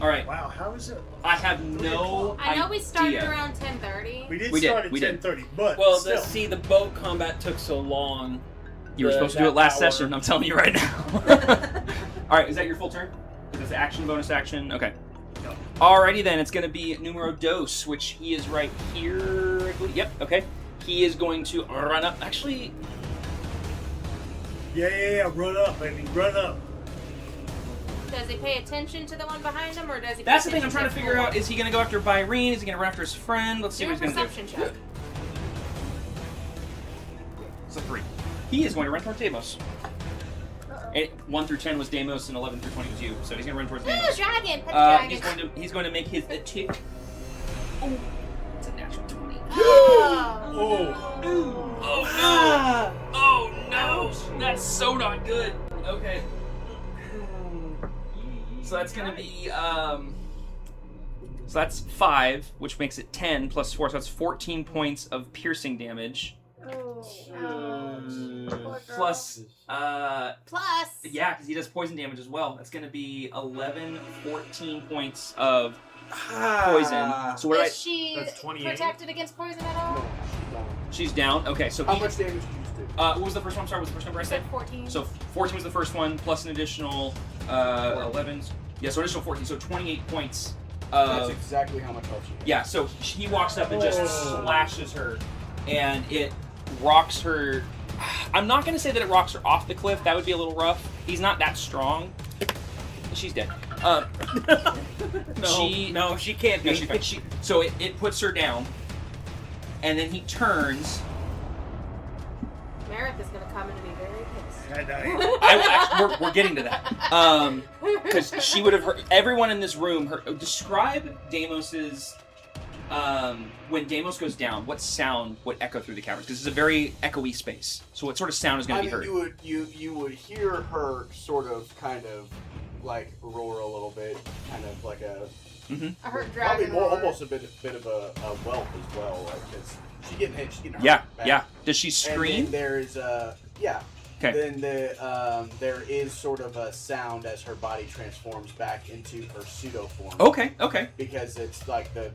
right. Wow, how is it? I have no I know we started idea. around 10:30. We did We did, start at we did. 10:30, but Well, still. see, the boat combat took so long. You were supposed to do it last session, I'm telling you right now. Alright, is that your full turn? Is this action, bonus action? Okay. Alrighty then, it's going to be numero dos, which he is right here, I believe. Yep, okay. He is going to run up. Actually, Yeah, run up, baby, run up. Does he pay attention to the one behind him, or does he? that's pay the thing I'm trying to attention figure four? out. Is he going to go after Byrene? Is he going to run after his friend? Let's see Do a what he's going to do. perception check. It's a 3. He is going to run towards Deimos. 1 through 10 was Deimos, and 11 through 20 was you. So he's going to run towards Ooh, Deimos. dragon! Pet the dragon. He's going to make his attack. Oh, it's a natural 20. Oh. Oh no! Oh no! That's so not good. Okay. So that's gonna be so that's 5, which makes it 10 plus 4, so that's 14 points of piercing damage. Plus yeah, because he does poison damage as well. That's gonna be 14 points of poison. So what Is she That's 28. protected against poison at all? she's down. Okay, so How much damage did you do? what was the first one? I'm sorry, what was the first number I I said? said 14. So 14 was the first one, plus an additional 11. Yeah, so additional 14. So 28 points. That's exactly how much health she has. Yeah, so he walks up and just slashes her, and it rocks her. I'm not going to say that it rocks her off the cliff. That would be a little rough. He's not that strong. She's dead. No, she can't be. No, she's fine. So it puts her down, and then he turns. Merrick is going to come in and be very pissed. And We're getting to that. Because she would have heard everyone in this room. Describe Deimos's. When Deimos goes down, what sound would echo through the caverns? Because it's a very echoey space. So what sort of sound is going to be heard? You would hear her sort of kind of like roar a little bit, kind of like a I heard probably dragon more, roar. almost a bit of a whelp as well. Like it's she's getting hit, she's getting hurt. Yeah, bad. yeah. Does she And scream? then there's yeah. Okay. Then there is sort of a sound as her body transforms back into her pseudo form. Okay, okay. Because it's like the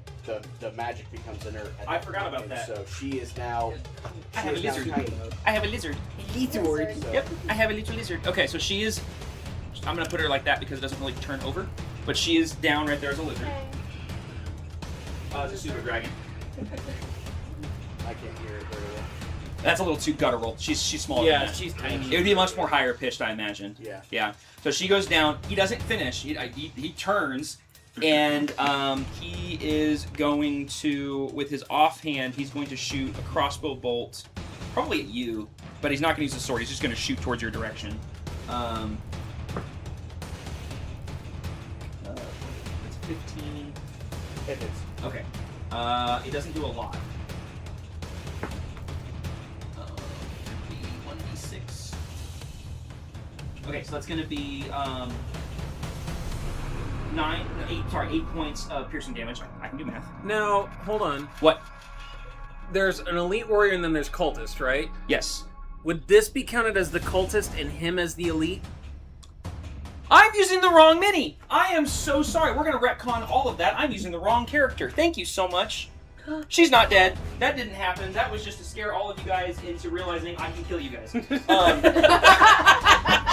magic becomes inert. at I that forgot point, about and that. So she is now. I have a she is now lizard. tiny. I have a lizard. Lizard. Yep, I have a little lizard. Okay, so she is. I'm gonna put her like that because it doesn't really turn over, but she is down right there as a lizard. It's a super dragon. I can't hear it very well. That's a little too guttural. She's smaller. Yeah, than that. she's tiny. It would be much more higher pitched, I imagine. Yeah. Yeah. So she goes down. He doesn't finish. He turns, and he is going to, with his offhand, he's going to shoot a crossbow bolt, probably at you, but he's not going to use the sword. He's just going to shoot towards your direction. It's 15. It is. Okay. It doesn't do a lot. 1d6. Okay, so that's going to be 8 points of piercing damage. I can do math. Now, hold on. What? There's an elite warrior and then there's cultist, right? Yes. Would this be counted as the cultist and him as the elite? I'm using the wrong mini. I am so sorry. We're going to retcon all of that. I'm using the wrong character. Thank you so much. She's not dead. That didn't happen. That was just to scare all of you guys into realizing I can kill you guys.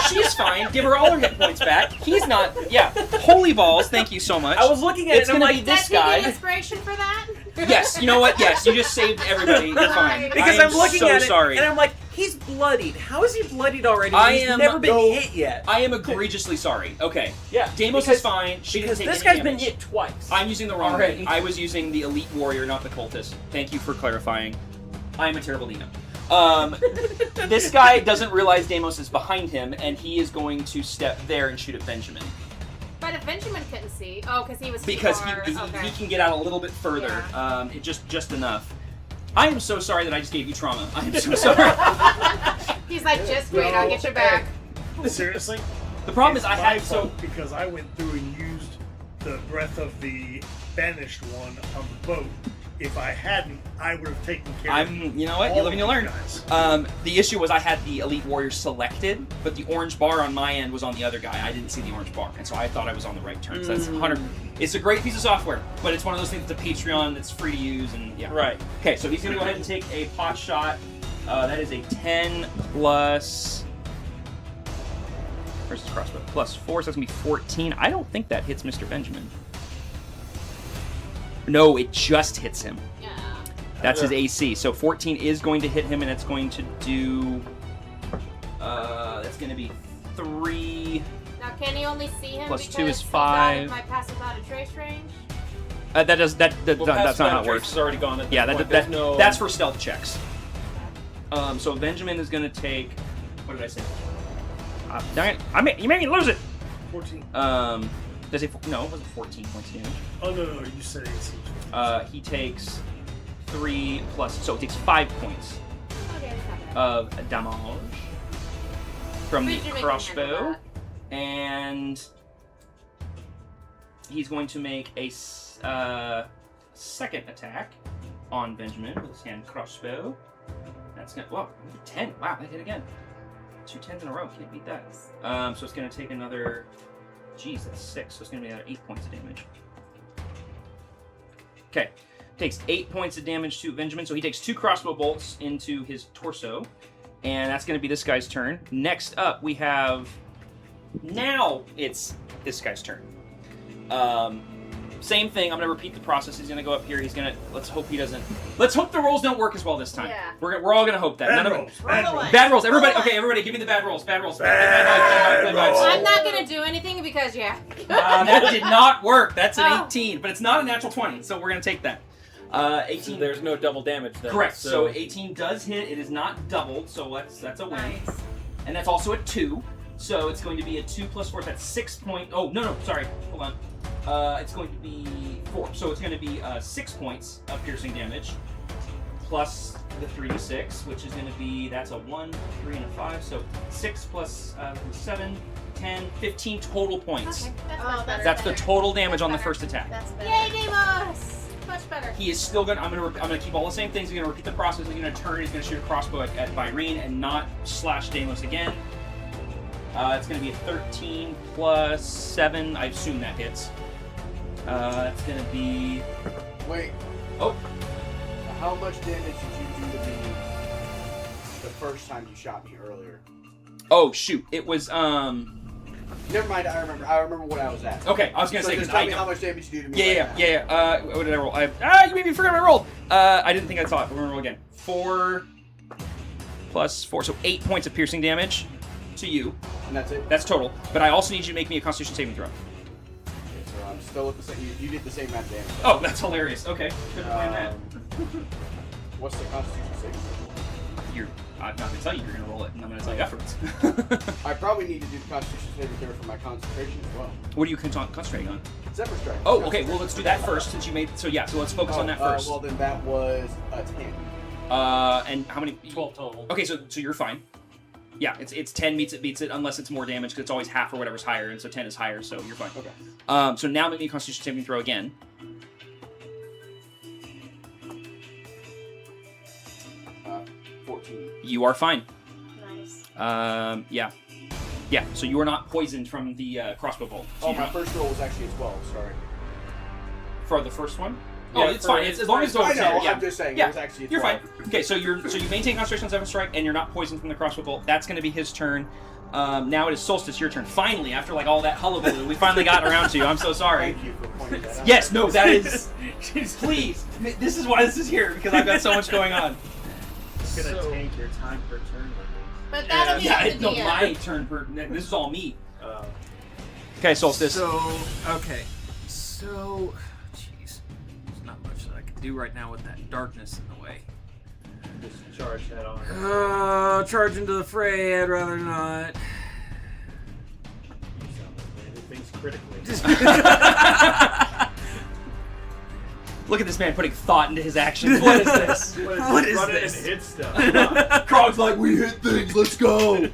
She's fine. Give her all her hit points back. He's not. Yeah. Holy balls. Thank you so much. I was looking at It's it and I'm gonna like, be this Does he get guy. inspiration for that? Yes. You know what? Yes. You just saved everybody. You're fine. because I am I'm looking so at it sorry. and I'm like, he's bloodied. How is he bloodied already? I He's am never been no- hit yet. I am egregiously sorry. Okay. Yeah. Deimos because, is fine. She because didn't this take any guy's been damage. hit twice. I'm using the wrong Already. thing. I was using the elite warrior, not the cultist. Thank you for clarifying. I'm a terrible DM. This guy doesn't realize Deimos is behind him, and he is going to step there and shoot at Benjamin. But if Benjamin couldn't see, because he was too Because far. he Okay. can get out a little bit further. Just enough. I am so sorry that I just gave you trauma. I am so sorry. He's like, just wait, I'll get your back. seriously? The problem is I It's had my so fault because I went through and used the breath of the banished one on the boat If I hadn't, I would have taken care of You know what? You live and you learn. guys. The issue was I had the Elite Warrior selected, but the orange bar on my end was on the other guy. I didn't see the orange bar, and so I thought I was on the right turn. So that's 100. It's a great piece of software, but it's one of those things that's a Patreon that's free to use, and yeah. Right. Okay, so he's gonna go ahead and take a pot shot. That is a 10 plus. Versus crossbow plus 4, so that's gonna be 14. I don't think that hits Mr. Benjamin. No, it just hits him. Yeah. That's his AC. So 14 is going to hit him, and it's going to do. That's going to be 3. Now, can you only see him Plus because 2 is he's 5. out of my pass without a trace range? Well, that's not Pass how without it trace works. is already gone at this Yeah, point. There's no... that's for stealth checks. So Benjamin is going to take. What did I say? Dang it! You made me lose it. 14. Does it? No, it wasn't 14 points of damage. Oh no, you said AC. He takes 3 plus, so it takes 5 points Okay, of damage from the Benjamin can crossbow, handle and he's going to make a second attack on Benjamin with his hand crossbow. That's gonna 10. Wow, that hit again. 2 10s in a row. Can't beat that. So it's gonna take another. Geez, that's 6. So it's gonna be another 8 points of damage. Okay, takes 8 points of damage to Benjamin. So he takes 2 crossbow bolts into his torso, and that's gonna be this guy's turn. Next up, we have. Now it's this guy's turn. Same thing. I'm gonna repeat the process. He's gonna go up here. He's gonna. Let's hope he doesn't. Let's hope the rolls don't work as well this time. Yeah. We're all gonna hope that. Bad None rolls. of Bad Roll rolls. away. Bad rolls. Everybody. Roll Okay, away. everybody. Give me the bad rolls. Bad rolls. Bad Bad vibes. I'm not gonna do anything because That did not work. That's an Oh. 18, but it's not a natural 20, so we're gonna take that. 18. There's no double damage there. Correct. So 18 does hit. It is not doubled, so that's a win. Nice. And that's also a 2. So it's going to be a 2 plus 4. That's 6 points. Oh no, sorry. Hold on. It's going to be 4. So it's going to be 6 points of piercing damage, plus the 3d6, which is going to be that's a 1, 3, and a 5. So 6 plus 7, 10, 15 total points. Okay, that's Oh, much better. That's the total damage on the Better. first attack. That's better. Yay, Deimos! Much better. He is still gonna. I'm gonna keep all the same things. He's gonna repeat the process. He's gonna turn. He's gonna shoot a crossbow at Byrene and not slash Deimos again. It's gonna be a 13 plus 7. I assume that hits. That's gonna be. Wait. Oh. How much damage did you do to me the first time you shot me earlier? Oh shoot! It was Never mind. I remember what I was at. Okay, I was gonna So say just 'cause tell I me don't- how much damage you do to me. Yeah. What did I roll? You made me forget what I rolled. I didn't think I saw it. We're gonna roll again. 4 plus 4, so 8 points of piercing damage to you. And that's it. That's total. But I also need you to make me a Constitution saving throw. Okay, so I'm still at the same. You did the same amount of damage. Oh, that's hilarious. Okay, couldn't plan that. What's the Constitution saving throw? I'm not gonna tell you. You're gonna roll it, and I'm gonna tell you afterwards. I probably need to do the Constitution saving throw for my concentration as well. What are you concentrating on? Zephyr Strike. Oh, okay. Well, let's do that first since you made. So yeah. So let's focus on that first. Well, then that was a 10. And how many? 12 total. Okay, so you're fine. Yeah, it's 10 beats it unless it's more damage because it's always half or whatever's higher, and so 10 is higher, so you're fine. Okay. So now make me a Constitution saving throw again. 14. You are fine. Nice. Yeah. So you are not poisoned from the crossbow bolt. So Oh, you're my not- first roll was actually a 12. Sorry. for the first one. Yeah, Oh, it's fine. It's, as long as it's I over know. 10. Yeah. I'm just saying. Yeah, It was actually a 12. You're fine. Okay, so you maintain concentration on Zephyr Strike, and you're not poisoned from the crossbow bolt. That's going to be his turn. Now it is Solstice, your turn. Finally, after like all that hullabaloo, we finally got around to you. I'm so sorry. Thank you for pointing that out. Yes, no, that is. Please, this is why this is here because I've got so much going on. It's gonna take your time per turn. But that'll be Yeah, up to no, DM. my turn. This is all me. Okay, Solstice. Okay. So, jeez, there's not much that I can do right now with that darkness in the way. Just charge that on. Charge into the fray. I'd rather not. You sound like Randy thinks critically. Look at this man putting thought into his actions. What is this? What is Run it this? and hit stuff. Krog's like, we hit things. Let's go.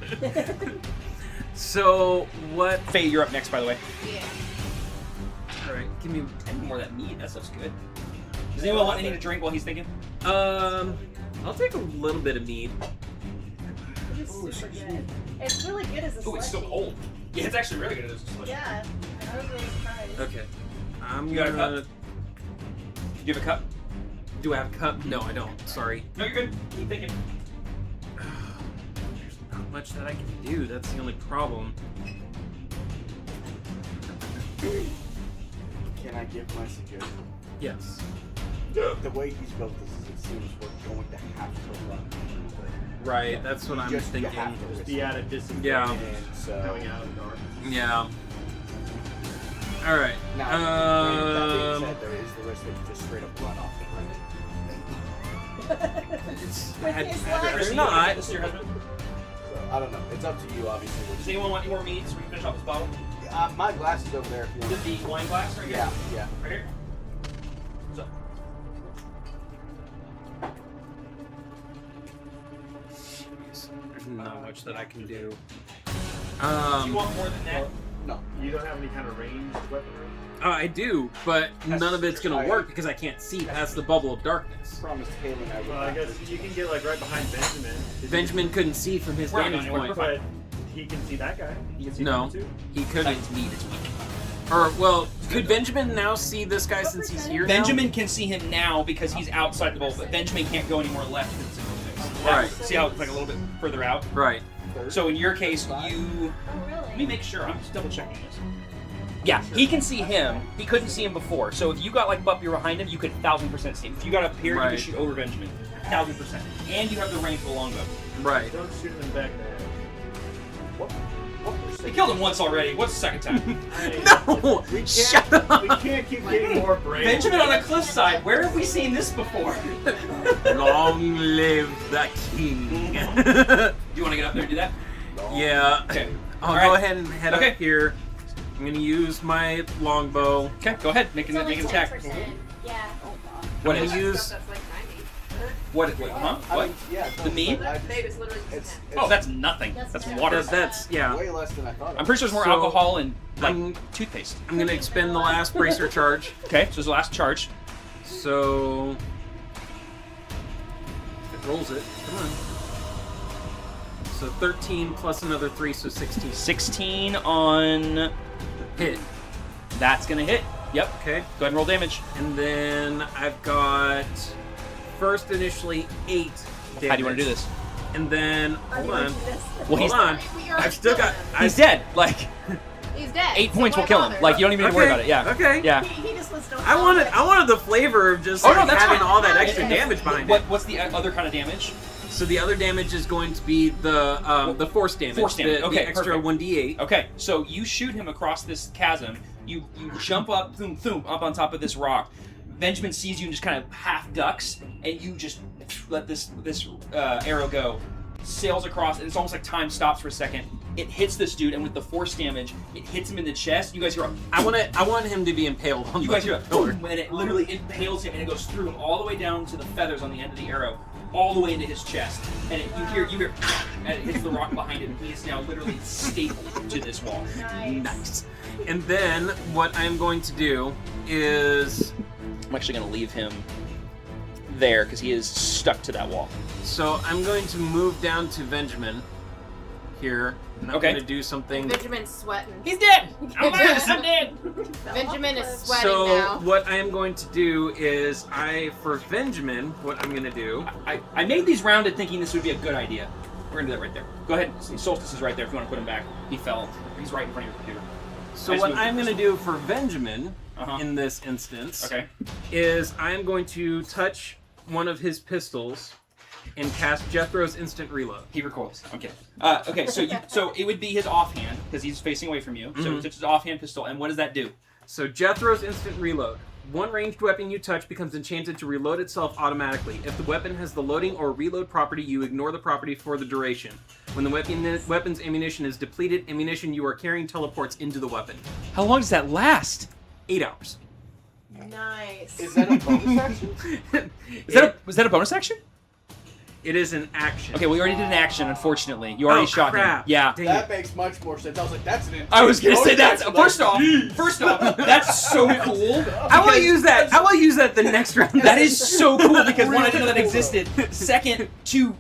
So what? Faye, you're up next, by the way. Yeah. All right, give me. 10 more of that meat. That stuff's good. Does anyone want anything to drink while he's thinking? I'll take a little bit of mead. It's super good. It's really good as a Oh, it's still slushie. cold. Yeah, it's actually really good as a slushie. Yeah, I was really surprised. Okay. I'm You got a gonna. cup? Do you have a cup? Do I have a cup? No, I don't. Sorry. No, you're good. Keep thinking. There's not much that I can do. That's the only problem. Can I give my suggestion? Yes. The way he's built this, it seems we're going to have to run. Right. That's what I'm Just you thinking. have to risk Be it. at a disadvantage. Yeah. And so Coming out of the dark. Yeah. All right. now, granted, that being said, there is the risk that you just straight up run off the I'd his rather Chrissy, not. This is your husband. So I don't know. It's up to you, obviously. Does anyone want any more mead so we can finish off this bottle? My glass is over there. If you want. Is the wine glass right here? Yeah, yeah. Right here? So. There's not much that I can do. Do you want more than that? No. You don't have any kind of ranged weaponry? I do, but That's none of it's gonna I- work because I can't see past the bubble of darkness. Promised Haley and I would Well, I not guess hurt you can get like right behind Benjamin. Benjamin couldn't see from his We're not vantage going point. But he can see that guy. He can see No. him too. He couldn't. It's mead, it's weak. Or well, could Benjamin now see this guy since he's here? Benjamin can see him now because he's outside the bubble, but Benjamin can't go any more left than 6 inches. Right. See how it's like a little bit further out? Now? Right. So in your case, you... Oh, Let me really? make sure. I'm just double checking this. Yeah, he can see him. He couldn't see him before. So if you got like Buppy behind him, you could 1000% see him. If you got up here, you Right. could shoot over Benjamin. 1000%. And you have the range of the longbow. Right. Don't shoot him in the back there. They killed him once already. What's the second time? No! We can't, Shut up! we can't keep getting more brave. Benjamin on a cliffside. Where have we seen this before? Long live the king. Do you want to get up there and do that? Yeah. Okay. I'll All go right. ahead and head Okay. up here. I'm gonna use my longbow. Okay, go ahead. Make It's an only attack. 10%. Yeah. What I'm is? gonna use. That's like 90. What? Wait, huh? I What? mean, yeah, The mead? Babe, it's literally just It's, a Oh, that's nothing. That's That's nothing. water. That's yeah. way less than I thought. I'm pretty sure there's more So, alcohol and like I'm- toothpaste. I'm gonna expend the last bracer charge. Okay, so it's the last charge. So it rolls it. Come on. So 13 plus another 3, so 16. 16 on. Hit. That's gonna hit. Yep. Okay. Go ahead and roll damage. And then I've got first initially 8 damage. How do you want to do this? And then hold on. Well, he's Hold on. I've still got. he's dead. Like He's dead. 8 so points why will kill him. bother? Like you don't even need to worry Okay, about it. Yeah. okay. Yeah. He just wants to. I wanted the flavor of just Oh no, like, that's having fine. all that extra And damage behind what, it. What's the other kind of damage? So the other damage is going to be the force damage. Force damage, The, okay, the extra perfect. 1d8. Okay, so you shoot him across this chasm. You jump up, boom, boom, up on top of this rock. Benjamin sees you and just kind of half ducks, and you just let this arrow go. Sails across, and it's almost like time stops for a second. It hits this dude, and with the force damage, it hits him in the chest. You guys hear a I want him to be impaled on You the guys hear a pillar. boom, and it literally impales him, and it goes through him all the way down to the feathers on the end of the arrow, all the way into his chest. And you hear, and it hits the rock behind him. He is now literally stapled to this wall. Nice. And then what I'm going to do is I'm actually going to leave him there because he is stuck to that wall. so I'm going to move down to Benjamin here. And I'm Okay. going to do something. Benjamin's sweating. He's dead. I'm dead. Benjamin is sweating So now. what I am going to do is for Benjamin, what I'm going to do. I made these rounded thinking this would be a good idea. We're going to do that right there. Go ahead. Solstice is right there if you want to put him back. He fell. He's right in front of your computer. So I just what moved I'm him. going to do for Benjamin Uh-huh. in this instance Okay. is I am going to touch one of his pistols and cast Jethro's instant reload. He recoils. Okay. Okay. So it would be his offhand because he's facing away from you. So Mhm. it's his offhand pistol. And what does that do? So Jethro's instant reload. One ranged weapon you touch becomes enchanted to reload itself automatically. If the weapon has the loading or reload property, you ignore the property for the duration. When the weapon's ammunition is depleted, ammunition you are carrying teleports into the weapon. How long does that last? 8 hours. Nice. Is that a bonus action? Was that a bonus action? It is an action. Okay, we already did an action. Unfortunately, you already shot crap. him. Yeah. Dang That it. makes much more sense. I was like, that's an. I was gonna say that's Like, first off, that's so cool. I will use that. I will use that the next round. That is so cool because one, I didn't know that existed. Second, to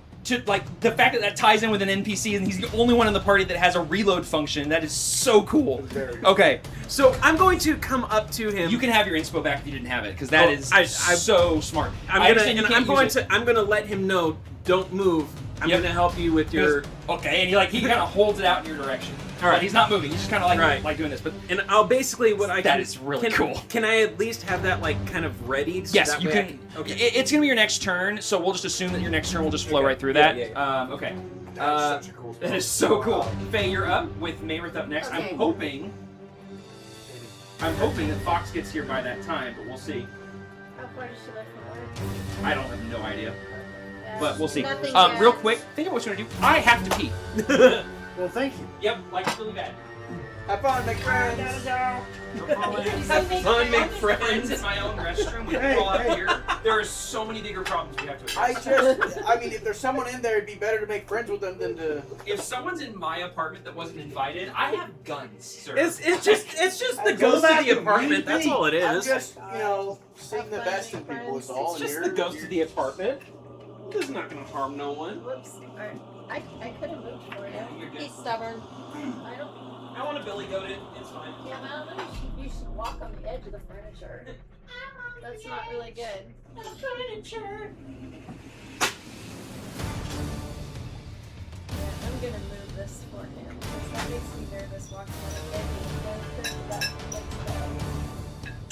like the fact that ties in with an NPC and he's the only one in the party that has a reload function. That is so cool. Okay, So I'm going to come up to him. you can have your inspo back if you didn't have it because that is I- so smart. I'm I gonna. understand you And can't I'm use going it. to. I'm going to let him know. Don't move. I'm Yep. going to help you with your. Okay, and he kind of holds it out in your direction. All right. But he's not moving. He's just kind of like Right. doing this. But And I'll basically what I That can. is really can, cool. Can I at least have that like kind of readied? So yes, that you way I can. Okay. It's gonna be your next turn, so we'll just assume that your next turn will just flow right through that. Yeah, Okay. That's such a cool That is so cool. Faye, you're up with Mayrith up next. Okay. I'm hoping that Fox gets here by that time, but we'll see. How far does she live from work? I don't have no idea, but we'll see. Nothing Real yet. quick, think of what you want to do. I have to pee. Well, thank you. Yep, like it's really bad. Have fun, make friends. Fun, make Friends friends. in my own restroom. We Hey, crawl up hey. here. There are so many bigger problems we have to I address. mean, if there's someone in there, it'd be better to make friends with them than to. If someone's in my apartment that wasn't invited, I have guns, sir. It's just the I go ghost back of the to apartment. That's me. all it I'm is. just, seeing the best in people is all. It's and just you're- the ghost of the apartment. It's not gonna harm no one. Whoops. Alright. I could have moved for you. You're good. He's stubborn. I don't. I want to billy goat it. It's fine. Yeah, I don't know. You should walk on the edge of the furniture. That's not really good. Furniture. Yeah, I'm gonna move this for him because that makes me nervous walking on the edge of the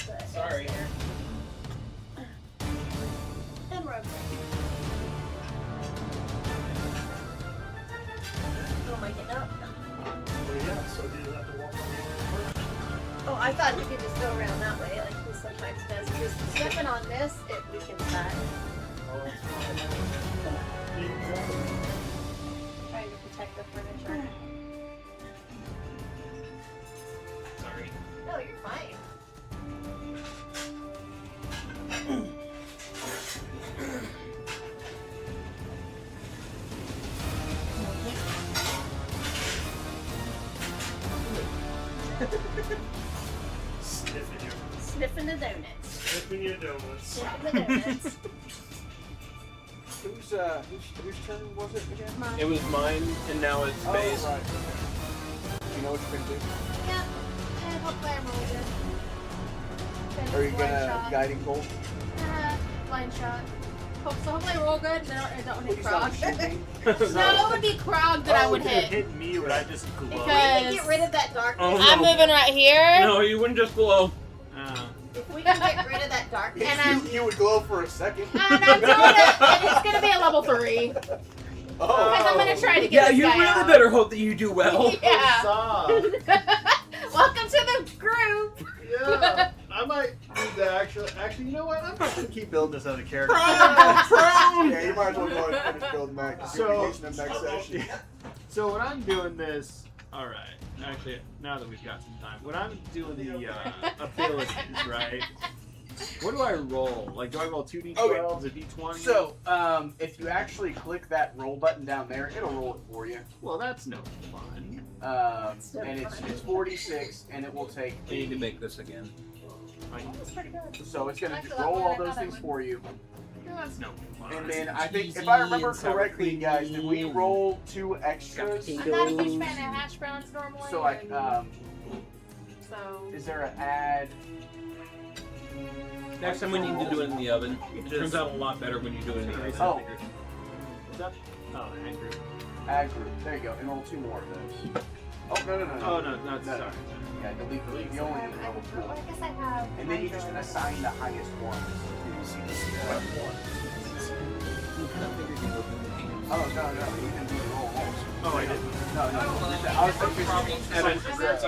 furniture. Sorry. And rub. Oh, am I getting up? Well, yeah, so you have to walk on the Oh, I thought you could just go around that way, like he sometimes does. Because stepping on this, it weakens that. Trying to protect the furniture. Sorry. No, you're fine. Sniffing your, Sniffing the donuts. sniffing your donuts. Sniffing the donuts. Whose turn was it again? It was mine, and now it's Oh, Faye's. right. Okay. You know what you're gonna do? Yeah. And hopefully I'm really good. Are you Blind gonna shot. guiding bolt? Blind shot. So hopefully I roll good and I don't hit Please don't Krog. shoot me. No, it would be Krog that I would If it hit. hit me, would I just glow? If we Because can get rid of that darkness. Oh, I'm moving right here. No, you wouldn't just glow. If we can get rid of that darkness. And you would glow for a second. And I'm doing it, and it's gonna be a level 3. Oh. Because I'm gonna try to get Yeah, this you guy really out. better hope that you do well. Yeah. Huzzah. Welcome to the group. Yeah, I might need to actually, you know what? I'm just gonna keep building this other character. Yeah, you might as well go ahead and finish building that. 'Cause you'll be using them next session. So when I'm doing this, all right. Actually, now that we've got some time, when I'm doing the abilities, right? What do I roll? Like, do I roll 2d12s, a d20? So, if you actually click that roll button down there, it'll roll it for you. well, that's no fun. And it's 46, and it will take. I need to make this again. That's pretty good. So it's gonna I feel just that roll way, all I those thought I things would. for you. That's no fun. And then I think, if I remember correctly, guys, did we roll 2 extras? I'm not a huge fan of hash browns normally. So like, so is there an add? Next time we need to do it in the oven. It turns out a lot better when you do it in the oven. Oh. Is that? Oh, Andrew. Add group. There you go. And roll 2 more of those. Oh no. Oh no, sorry. Yeah, delete. You only need level 4. I guess I have. And then you just assign the highest one. Oh no, you didn't do the roll also. Oh, I didn't. No. I was thinking.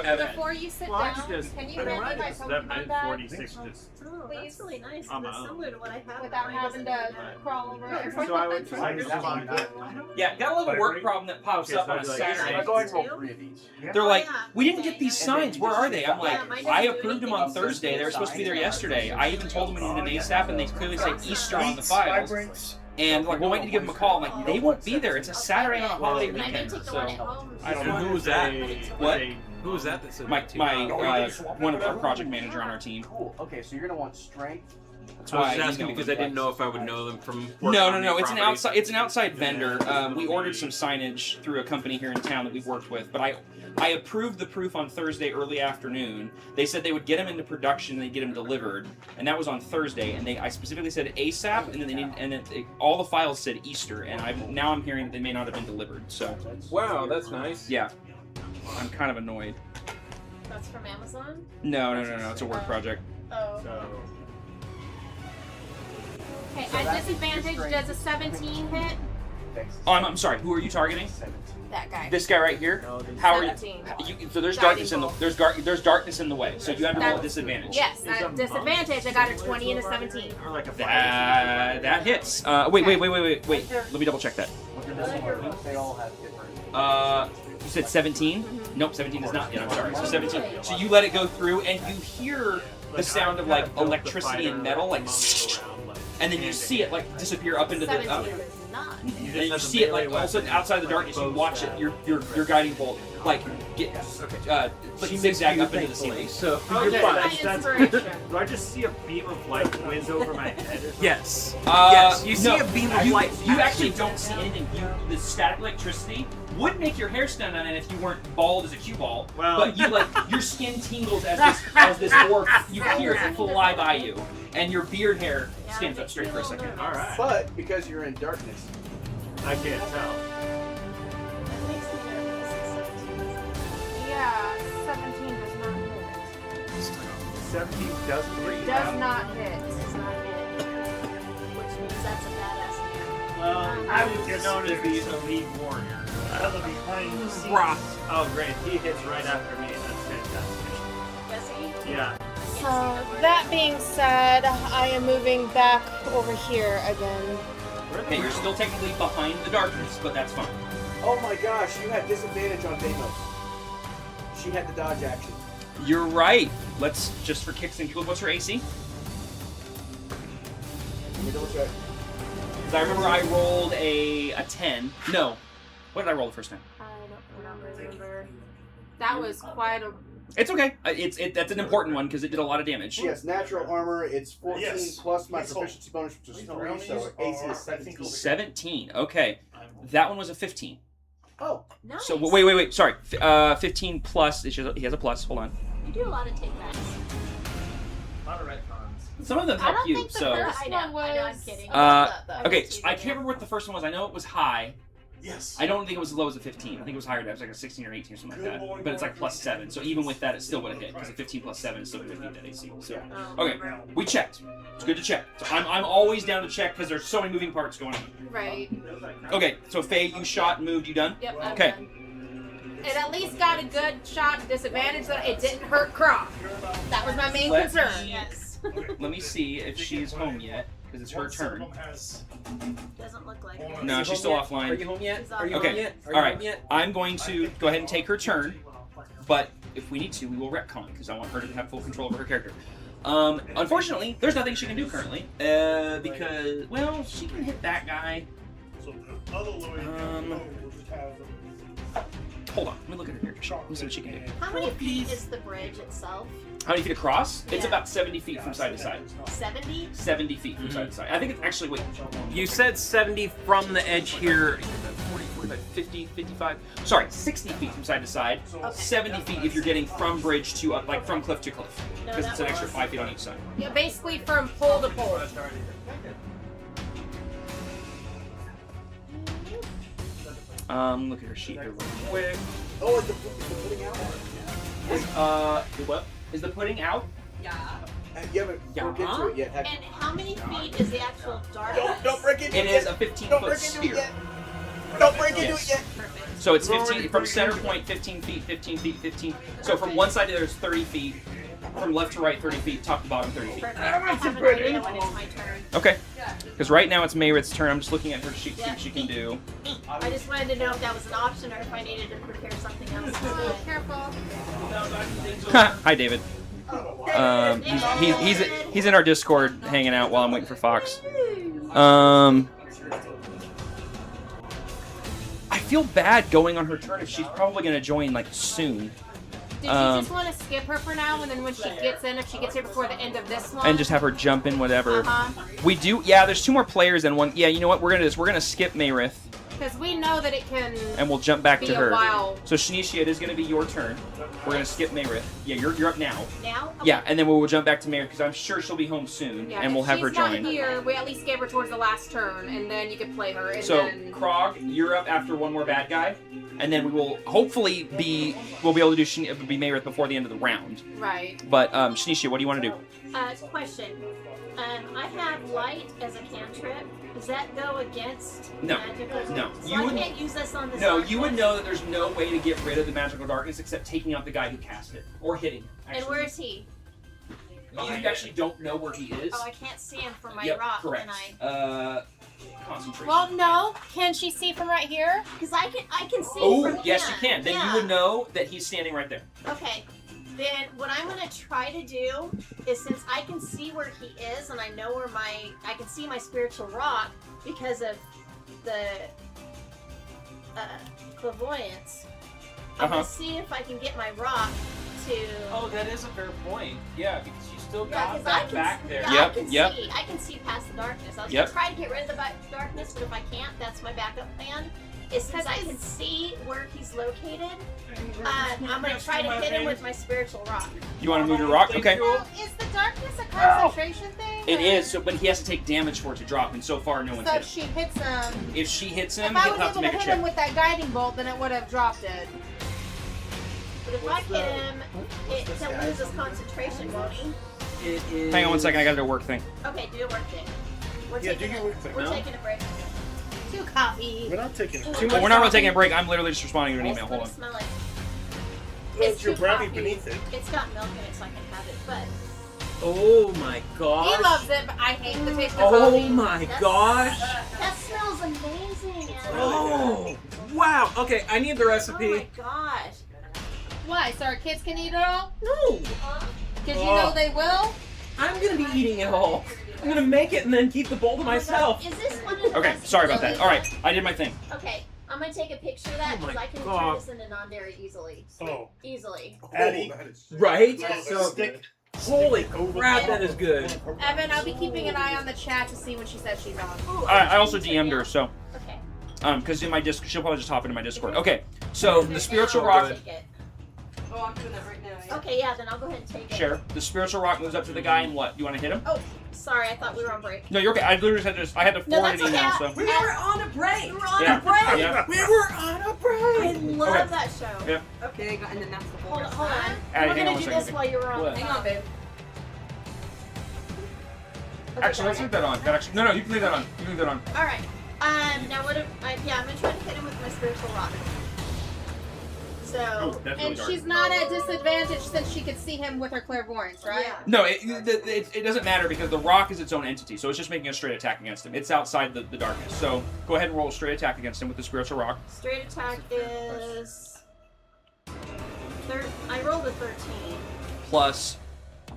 Evan. before you sit Well, I down, just can you when hand I me my did 7, I Pokemon did bag 46 just. Oh, that's really nice. On my That's own. similar to what I have. without Mine having doesn't to have crawl over it? So I would try to That find one, that. Yeah, got a little work problem that pops Okay, up so on a I'd be like, Saturday. I'm going to roll 3 of these. They're like, yeah. we didn't get these signs. Where are they? I'm like, Yeah, mine doesn't I do approved them anything. on Thursday. They were supposed to be there yesterday. I even told them we needed an ASAP, and they clearly say Easter on the files. And like, we're waiting to give them a call. I'm like, they won't be there. It's a Saturday on a holiday And I may weekend. take the So one at home. I don't know. Who was that? What? Who was that said My that to you? one of our project manager on our team. Cool. Okay, so you're gonna want strength. That's I was why just I asking emailed because them. I didn't know if I would know them from. No. It's an outside. It's an outside vendor. We ordered some signage through a company here in town that we've worked with, but I approved the proof on Thursday early afternoon. They said they would get them into production and they'd get them delivered, and that was on Thursday. And I specifically said ASAP, and then all the files said Easter, and I'm hearing that they may not have been delivered. So Wow, that's nice. yeah, I'm kind of annoyed. That's from Amazon? No, it's a work project. Oh. Okay, So at that's disadvantage, strength. does a 17 hit? Oh, I'm sorry. Who are you targeting? That guy. This guy right here. How are you? 17. So there's Guiding darkness in the bolt. there's darkness in the way. So you have to roll a disadvantage. Yes, at disadvantage, I got a 20 and a 17. Or like a That hits. Wait. Let me double check that. They all have different. You said 17? Nope, 17 is not yet. I'm sorry. So 17. So you let it go through, and you hear the sound of like electricity and metal, like, and then you see it like disappear up into the. 17 is not. And you see it like all of a sudden outside the darkness. You watch it. Your guiding bolt like get like zigzag up into the ceiling. So Okay, you're fine. that's- Inspiration. Do I just see a beam of light whiz over my head? Or something? Yes. Yes, you see a beam of light. You actually don't see anything. The static electricity would make your hair stand on end if you weren't bald as a cue ball. Well- But you like your skin tingles as this orb. You hear it fly by you, and your beard hair stands up straight for a second. All right. But because you're in darkness, I can't tell. That makes me nervous. Yeah, 17 does not hit. 17 doesn't read. Does not hit. It's not it. Which means that's a badass man. Well, I was just known to be a lead warrior. Another behind the scenes. Rock. Oh, great. He hits right after me. That's fantastic. Does he? Yeah. So that being said, I am moving back over here again. Okay, you're still technically behind the darkness, but that's fine. oh my gosh, you had disadvantage on Deimos. She had the dodge action. You're right. Let's just for kicks and giggles. What's her AC? Let me double check. Because I remember I rolled a 10. No. What did I roll the first time? I don't remember. That was quite a. It's okay. That's an important one because it did a lot of damage. She has natural armor. It's 14 Yes. plus my Yes. proficiency bonus, which is 3, Around so these AC are, is I think, 17. 17. Okay. That one was a 15. Oh, Nice. So wait. Sorry. 15 plus. He has a plus. Hold on. You do a lot of take-backs. A lot of retcons. Some of them I help don't you. think the So. first I know, one was. I know, I'm kidding. Okay. I can't remember what the first one was. I know it was high. Yes. I don't think it was as low as a 15. I think it was higher. It was like a 16 or 18 or something like that. But it's like plus 7. So even with that, it still would have hit because a 15 plus 7 is still going to beat that AC. So okay, we checked. It's good to check. So I'm always down to check because there's so many moving parts going on. Right. Okay. So Faye, you shot, moved. You done? Yep. I'm Okay. done. It at least got a good shot. Disadvantage that it didn't hurt Croc. That was my main Let concern. me- Yes. Let me see if she's home yet because it's her turn. Doesn't look like it. No, she's still Are offline. you home yet? She's Are you Okay. home yet? Are you All right. home yet? I'm going to go ahead and take her turn, but if we need to, we will retcon because I want her to have full control over her character. Unfortunately, there's nothing she can do currently because, well, she can hit that guy. So the other Louis will just have Hold on, let me look at her character sheet. Let me see what she can do. How many feet is the bridge itself? How many feet across? It's Yeah. about 70 feet from side to side. 70? 70 feet from side to side. I think it's actually, wait, You said 70 from the edge here. 40, 45, 50, 55. Sorry, 60 feet from side to side. Okay. 70 feet if you're getting from bridge to, like from cliff to cliff. No, Because that it's an extra was- 5 feet on each side. Yeah, basically from pole to pole. Look at her sheet here real quick. oh, is the pudding out? The what? Is the pudding out? Yeah. You haven't broke into it yet, have you? And how many feet is the actual darkness? Don't break into It it is yet. a 15 Don't foot break into it sphere. yet. Don't break into Yes. it yet. Perfect. So it's 15 from center point, 15 feet, 15 feet, 15. So from one side to the other is 30 feet. From left to right, 30 feet. Top to bottom, 30 feet. Perfect. I have an idea when it's my turn. Okay. Because right now it's Mayrit's turn. I'm just looking at her sheet to see what she can do. I just wanted to know if that was an option or if I needed to prepare something else. Careful. Hi, David. He's in our Discord hanging out while I'm waiting for Fox. feel bad going on her turn if she's probably going to join like soon. Did you just want to skip her for now, and then when she gets in, if she gets here before the end of this one, and just have her jump in whatever. Uh-huh. We do. Yeah, there's 2 more players and one. Yeah, you know what? We're gonna skip Mayrith. Because we know that it can. And we'll jump back be to a her. while. So Shanicia, it is going to be your turn. We're going to skip Mayrith. Yeah, you're up now. Now? Okay. Yeah, and then we'll jump back to Mayrith because I'm sure she'll be home soon, Yeah, and we'll if have her she's not join. here, we at least gave her towards the last turn, and then you could play her. And So then... Krog, you're up after one more bad guy, and then we will hopefully we'll be able to do be Mayrith before the end of the round. Right. But Shanicia, what do you want to do? Question. I have light as a cantrip. Does that go against magical? No. So I can't use this on this. No, you would know that there's no way to get rid of the magical darkness except taking out the guy who cast it or hitting. Actually. And where is he? You actually don't know where he is. Oh, I can't see him from my Yep, rock, correct. can I? Concentration. Well, no. Can she see from right here? Because I can see Oh, from yes, him. you can. Then you would know that he's standing right there. Okay. Then what I'm going to try to do is, since I can see where he is and I know where I can see my spiritual rock because of the clairvoyance, I'm going to see if I can get my rock to... Oh, that is a fair point. Yeah, because you still Yeah, got 'cause that back there. Yeah, I can see past the darkness. I was Yep. going to try to get rid of the darkness, but if I can't, that's my backup plan. Is since I can see where he's located, I'm going to try to hit him with my spiritual rock. You want to move your rock? Okay. Well, is the darkness a concentration thing? It is, so, but he has to take damage for it to drop, and so far no one's So hit if him. she hits him... If she hits him, If I he'll was have to able to make a hit check. him with that guiding bolt, then it would have dropped it. But if I hit him, he'll lose his concentration, won't he? It is... Hang on 1 second, I gotta do a work thing. Okay, do a work thing. We're Yeah, do taking your work thing. We're No? taking a break. 2 coffee. We're not taking it. Well, we're not really taking a break, I'm literally just responding to an email. Hold on. Smell like It's your too brownie coffee. beneath it. It's got milk in it, so I can have it. But Oh my gosh. He loves it, but I hate the taste of Oh coffee. my gosh. that smells amazing. Oh, wow. Okay, I need the Oh recipe. my gosh. Why? So our kids can eat it all? No. Because you know they will? I'm going to be eating it all. I'm going to make it and then keep the bowl to myself. Is this one of the Okay, best sorry about that. abilities? Alright, I did my thing. Okay, I'm gonna take a picture of that Oh my because I can God. turn this into non-dairy easily. Oh. Easily. Addie. Right? So stick. Holy crap, that is good. Evan, I'll be keeping an eye on the chat to see when she says she's on. Ooh, I also DM'd her, so. Okay. Because in my Discord, she'll probably just hop into my Discord. Okay, so the spiritual rock. Take it. Oh, I'm doing that right now. Yeah. Okay, yeah, then I'll go ahead and take it. Share. The spiritual rock moves up to the guy and what? You want to hit him? Oh, sorry, I thought we were on break. No, you're okay. I literally just I had to No, forward that's an email, okay. so. We were on a break. We were on Yeah. a break. Yeah. We were on a break. I love Okay. that show. Yeah. Okay, and then that's the whole Hold on. Addie, We're hang on gonna one do second. this while you're on. What? Hang on, babe. Okay, Actually, let's leave that on. That actually, no, you can leave that on. You can leave that on. all right. Now what? Yeah, I'm gonna try to hit him with my spiritual rock. So. That's And she's not at disadvantage since she could see him with her clairvoyance, right? Yeah. No, it doesn't matter because the rock is its own entity, so it's just making a straight attack against him. It's outside the darkness. So go ahead and roll a straight attack against him with the spiritual rock. Straight attack is. I rolled a 13. Plus,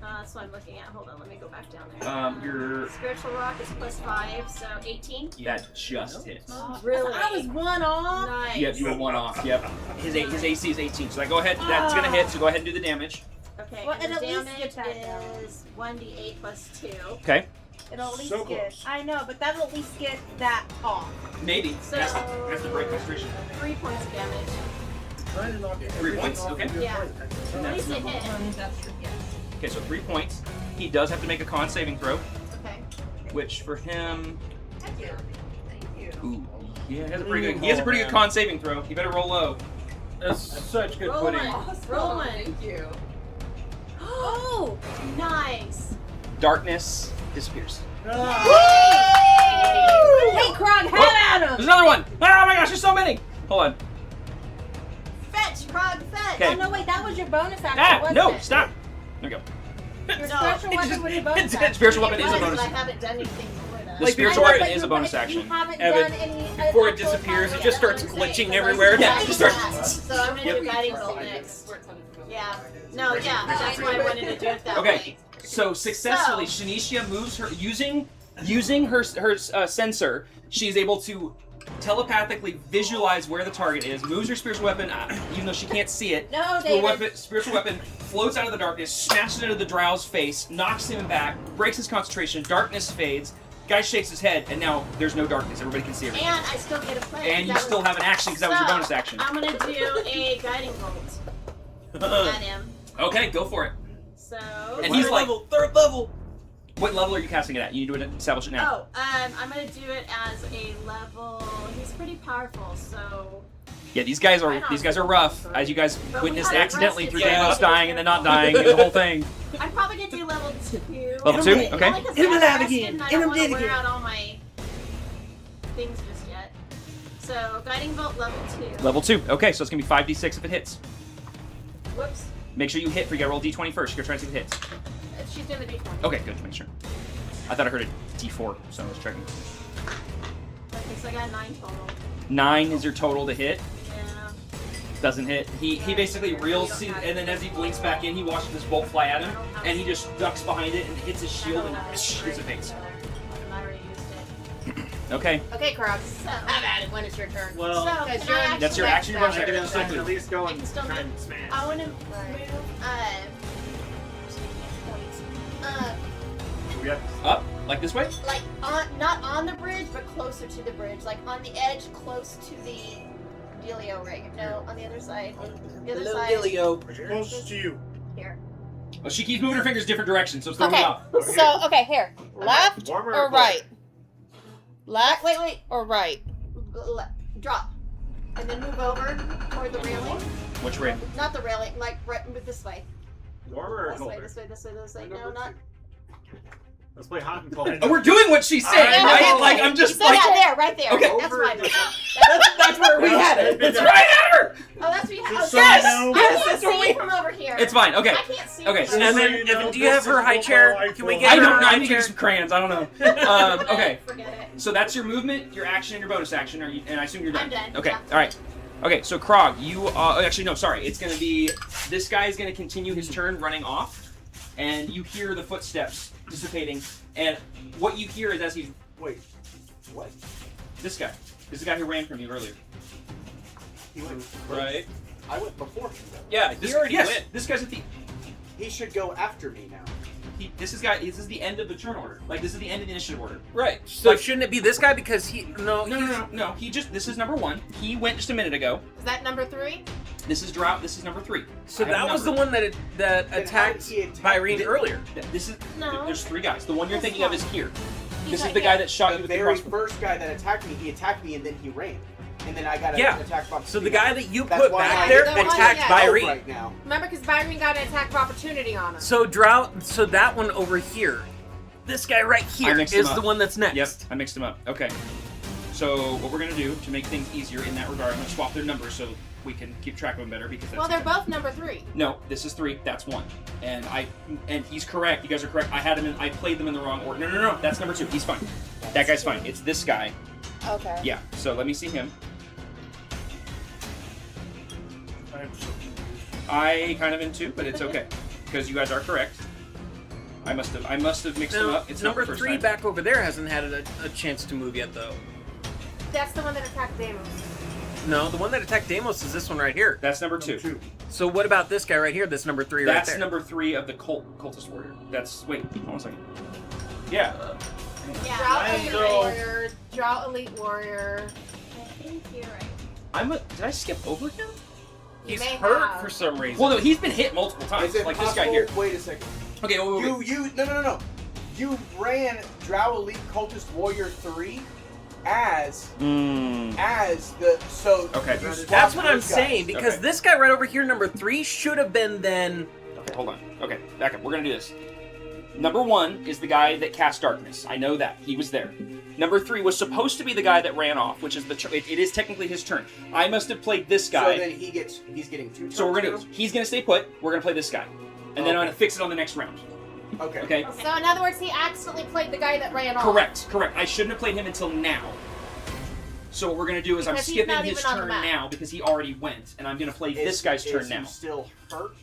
That's what I'm looking at. Hold on, let me go back down there. your Spiritual rock is +5, so 18. that just hits. Really? I was one off. Nice. Yep, you were one off. Yep. His AC is 18. So go ahead. That's gonna hit. So go ahead and do the damage. Okay, Well, and it'll the at least damage get that down. is 1d8 plus 2. Okay. It'll at least So get. close. I know, but that'll at least get that off. Maybe. So- That's the break concentration. 3 points of damage. Trying to knock 3 points. Okay. Yeah. And At that's least it hit. That's true. Yes. Okay, so 3 points. He does have to make a con saving throw, Okay. which for him, Thank you. Thank you. ooh, yeah, he has a pretty good con saving throw. You better roll low. That's such good Roll pudding. one. Roll one. Thank you. Oh, nice. Darkness disappears. Hey, Krog, head at There's him! another one. Oh my gosh, there's so many. Hold on. Fetch, Krog, fetch. Okay. Oh, no, wait, that was your bonus action, Ah, wasn't no, it? stop. There we go. Your No, special weapon was your bonus action. Spiritual weapon It is a was, bonus. but I haven't done anything before that. The Like, spiritual I know, weapon But is a you- bonus but You action. haven't Evan, done any before it actual disappears, it combat. just starts That's what I'm glitching saying, everywhere. because I Yeah, did just start- that. So I'm gonna do guiding bolt next. Yeah. No, yeah. That's why I wanted to do it that Okay, way. so successfully, Shanicia moves her using her sensor. She's able to telepathically visualize where the target is, moves her spiritual weapon, even though she can't see it. No, David. Spiritual weapon floats out of the darkness, smashes into the Drow's face, knocks him back, breaks his concentration, darkness fades. Guy shakes his head, and now there's no darkness. Everybody can see everything. And I still get a play. And you still have an action because that was your bonus action. I'm gonna do a guiding bolt at him. Okay, go for it. So. And he's like, third level. what level are you casting it at? You need to establish it now. Oh, I'm gonna do it as a level. He's pretty powerful, so. Yeah, these guys are rough, as you guys But we witnessed haven't accidentally rested through yet. Damos dying and then not dying, and the whole thing. I'm probably gonna do level 2. Level 2? Okay. Only 'cause I'm rested and I don't want to wear out all my things just yet. So guiding bolt level 2. Level 2. Okay, so it's gonna be 5d6 if it hits. Whoops. Make sure you hit. For you gotta roll d20 first. You're trying to see if it hits. She's doing the d20. Okay, good. Make sure. I thought I heard a d4, so I was checking. Okay, so I got 9 total. 9 is your total to hit. Yeah. Doesn't hit. He basically reels, and then as he blinks back in, he watches this bolt fly at him, and he just ducks behind it and hits his shield and dissipates. I already used it. Okay. Okay, Krog. So. Have at it when it's your turn. Well, So, Because can I you're That's your action. You're I bonus can action. at least go I and can still try move. and smash. I want to move. We got Up, like this way. Like not on the bridge, but closer to the bridge, like on the edge, close to the dealio ring. No, on the other side. The other side. Closest to you. Here. Oh, she keeps moving her fingers different directions, so it's throwing Okay. me off. So okay, here. Left Warmer or or right? Left Wait. or right? Drop. And then move over toward the railing. Which way? Not the railing, like right, move this way. warmer or This way, colder? this way. No, not. Let's play hot and cold. Oh, we're doing what she's saying, Yeah, right? yeah, Like yeah. I'm just So like. yeah, there, right there. Okay. That's Over right. the- That's where we had it. It's right at her. Oh, that's what you have. So Yes! now- I can't That's what see from over here. It's fine. Okay. I can't see. Okay, From and over then- here. Evan, do you have her high chair? Can we get I her don't know. I high need to chair? use some crayons. I don't know. Okay. Forget it. So that's your movement, your action, and your bonus action. And I assume you're done. I'm done, Okay. yeah. All right. Okay. So Krog, you actually no, sorry. It's gonna be this guy is gonna continue his turn running off, and you hear the footsteps dissipating, and what you hear is as he's Wait, what? this guy. This is the guy who ran from you earlier. He went Right. I went before him. Though. Yeah. He already yes, went. this guy's at the. He should go after me now. This is the end of the turn order. Like this is the end of the initiative order. Right. So Like- shouldn't it be this guy because he? No. He just this is number 1. He went just a minute ago. Is that number 3? This is drop. This is number 3. So I have that a was the number. one that Then how attacked did he attack Byrene the- earlier. This is No. there's 3 guys. The one you're This thinking of one. is here. He's This is right the guy here. that shot you The with the very crossbow. first guy that attacked me, he attacked me and then he ran. And then I got Yeah. attacked by So the guy that you That's put why back I there did that one, attacked yeah. Byrene. right now. Remember, because Byron got an attack of opportunity on him. So so that one over here. This guy right here mixed is them the up. one that's next. Yep, I mixed them up. Okay. So what we're gonna do to make things easier in that regard, I'm gonna swap their numbers so we can keep track of them better because that's Well, they're both number 3. No, this is 3. That's 1. And he's correct. You guys are correct. I played them in the wrong order. No. That's number 2. He's fine. That guy's fine. It's this guy. Okay. Yeah. So let me see him. I'm so confused. I kind of am too, but it's okay because you guys are correct. I must have mixed them No, up. It's not number the first 3 time. back over there hasn't had a chance to move yet, though. That's the one that attacked Damos. No, the one that attacked Deimos is this one right here. That's number 2. So what about this guy right here? That's number 3 right That's there. number 3 of the cultist warrior. That's wait, hold on a second. Yeah. Drow I elite know. warrior. Drow elite warrior. I think you're right. Did I skip over him? You He's may hurt have. for some reason. Well, no, he's been hit multiple times. Is it Like possible? this guy here. Wait a second. Okay, wait. You no. You ran Drow Elite Cultist Warrior 3 as the so Okay. you swapped That's what I'm those guys. saying, because Okay. this guy right over here, number 3, should have been then. Okay, hold on. Okay, back up. We're gonna do this. Number 1 is the guy that cast darkness. I know that he was there. Number 3 was supposed to be the guy that ran off, which is it is technically his turn. I must have played this guy. So then he's getting 2 turns. So we're now? gonna he's gonna stay put. We're gonna play this guy, and then I'm gonna fix it on the next round. Okay. Okay. So in other words, he accidentally played the guy that ran off. Correct. I shouldn't have played him until now. So what we're gonna do is I'm Because he's skipping not his even on the turn map. now because he already went, and I'm gonna play this guy's turn is now. He still hurt?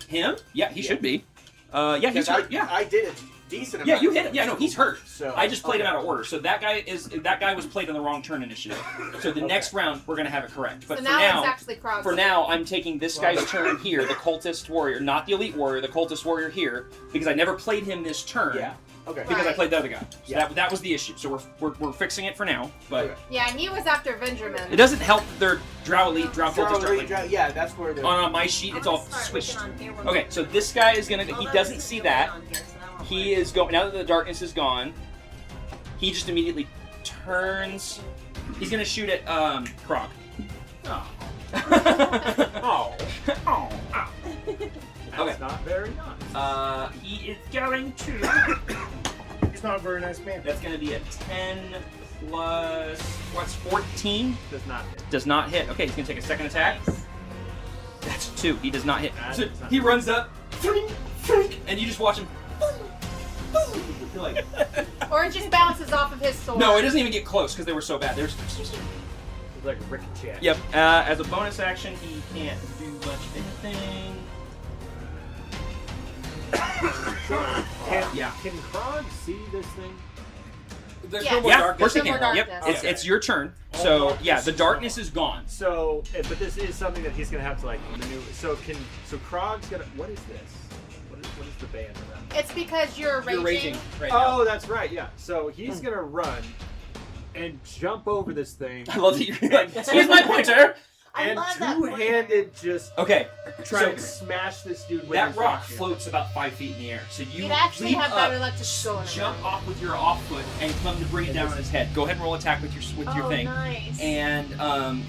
Him? Yeah, he should be. Yeah, he's Because hurt. Yeah. I did it. decent Yeah, amount. you hit him. Yeah, no, he's hurt. So I just played him out of order. So that guy was played on the wrong turn initiative. So the next round we're gonna have it correct. But So for now now, it's actually Krog's for turn. now, I'm taking this guy's turn here, the cultist warrior, not the elite warrior, the cultist warrior here, because I never played him this turn. Yeah. Okay. Because I Right. played the other guy. So Yeah. that was the issue. So we're fixing it for now. But Okay. Yeah, and he was after Benjamin. it doesn't help their Drow elite, Drow cultist. Drow elite. Yeah, that's where the. On my sheet, it's all Start switched. looking on here when Okay, so this guy is gonna. Although He doesn't it's see still that. on here, so that won't He is going. Now that the darkness is gone, he just immediately turns. He's gonna shoot at Krog. Oh. Oh. Oh. That's Okay. not very nice. He is going to. He's not a very nice man. That's gonna be a 10 plus what's 14? Does not hit. Does not hit. Okay, he's gonna take a second attack. Nice. That's 2. He does not hit. That So does not he hit. runs up, and you just watch him. You're like, Or it just bounces off of his sword. no, it doesn't even get close because they were so bad. There's. It's like a ricochet. Yep. As a bonus action, he can't do much anything. Yeah. Can Krog see this thing? There's Yeah. no more Yeah, darkness. of course he No more can. Yep. darkness. It's your turn. So yeah, the darkness is gone. So, but this is something that he's gonna have to like maneuver. So Krog's gonna. What is this? What is the band of that? It's because you're raging. You're raging right now. Oh, that's right. Yeah. So he's gonna run and jump over this thing. I love that you're like, here's my pointer. I and love that two-handed just Okay. try So to smash this dude with that his rock rapier. floats about 5 feet in the air. So you You'd actually leap have up, better luck just going jump around. off with your off foot and come to bring it down on his head. Go ahead and roll attack with your Oh, thing. nice. And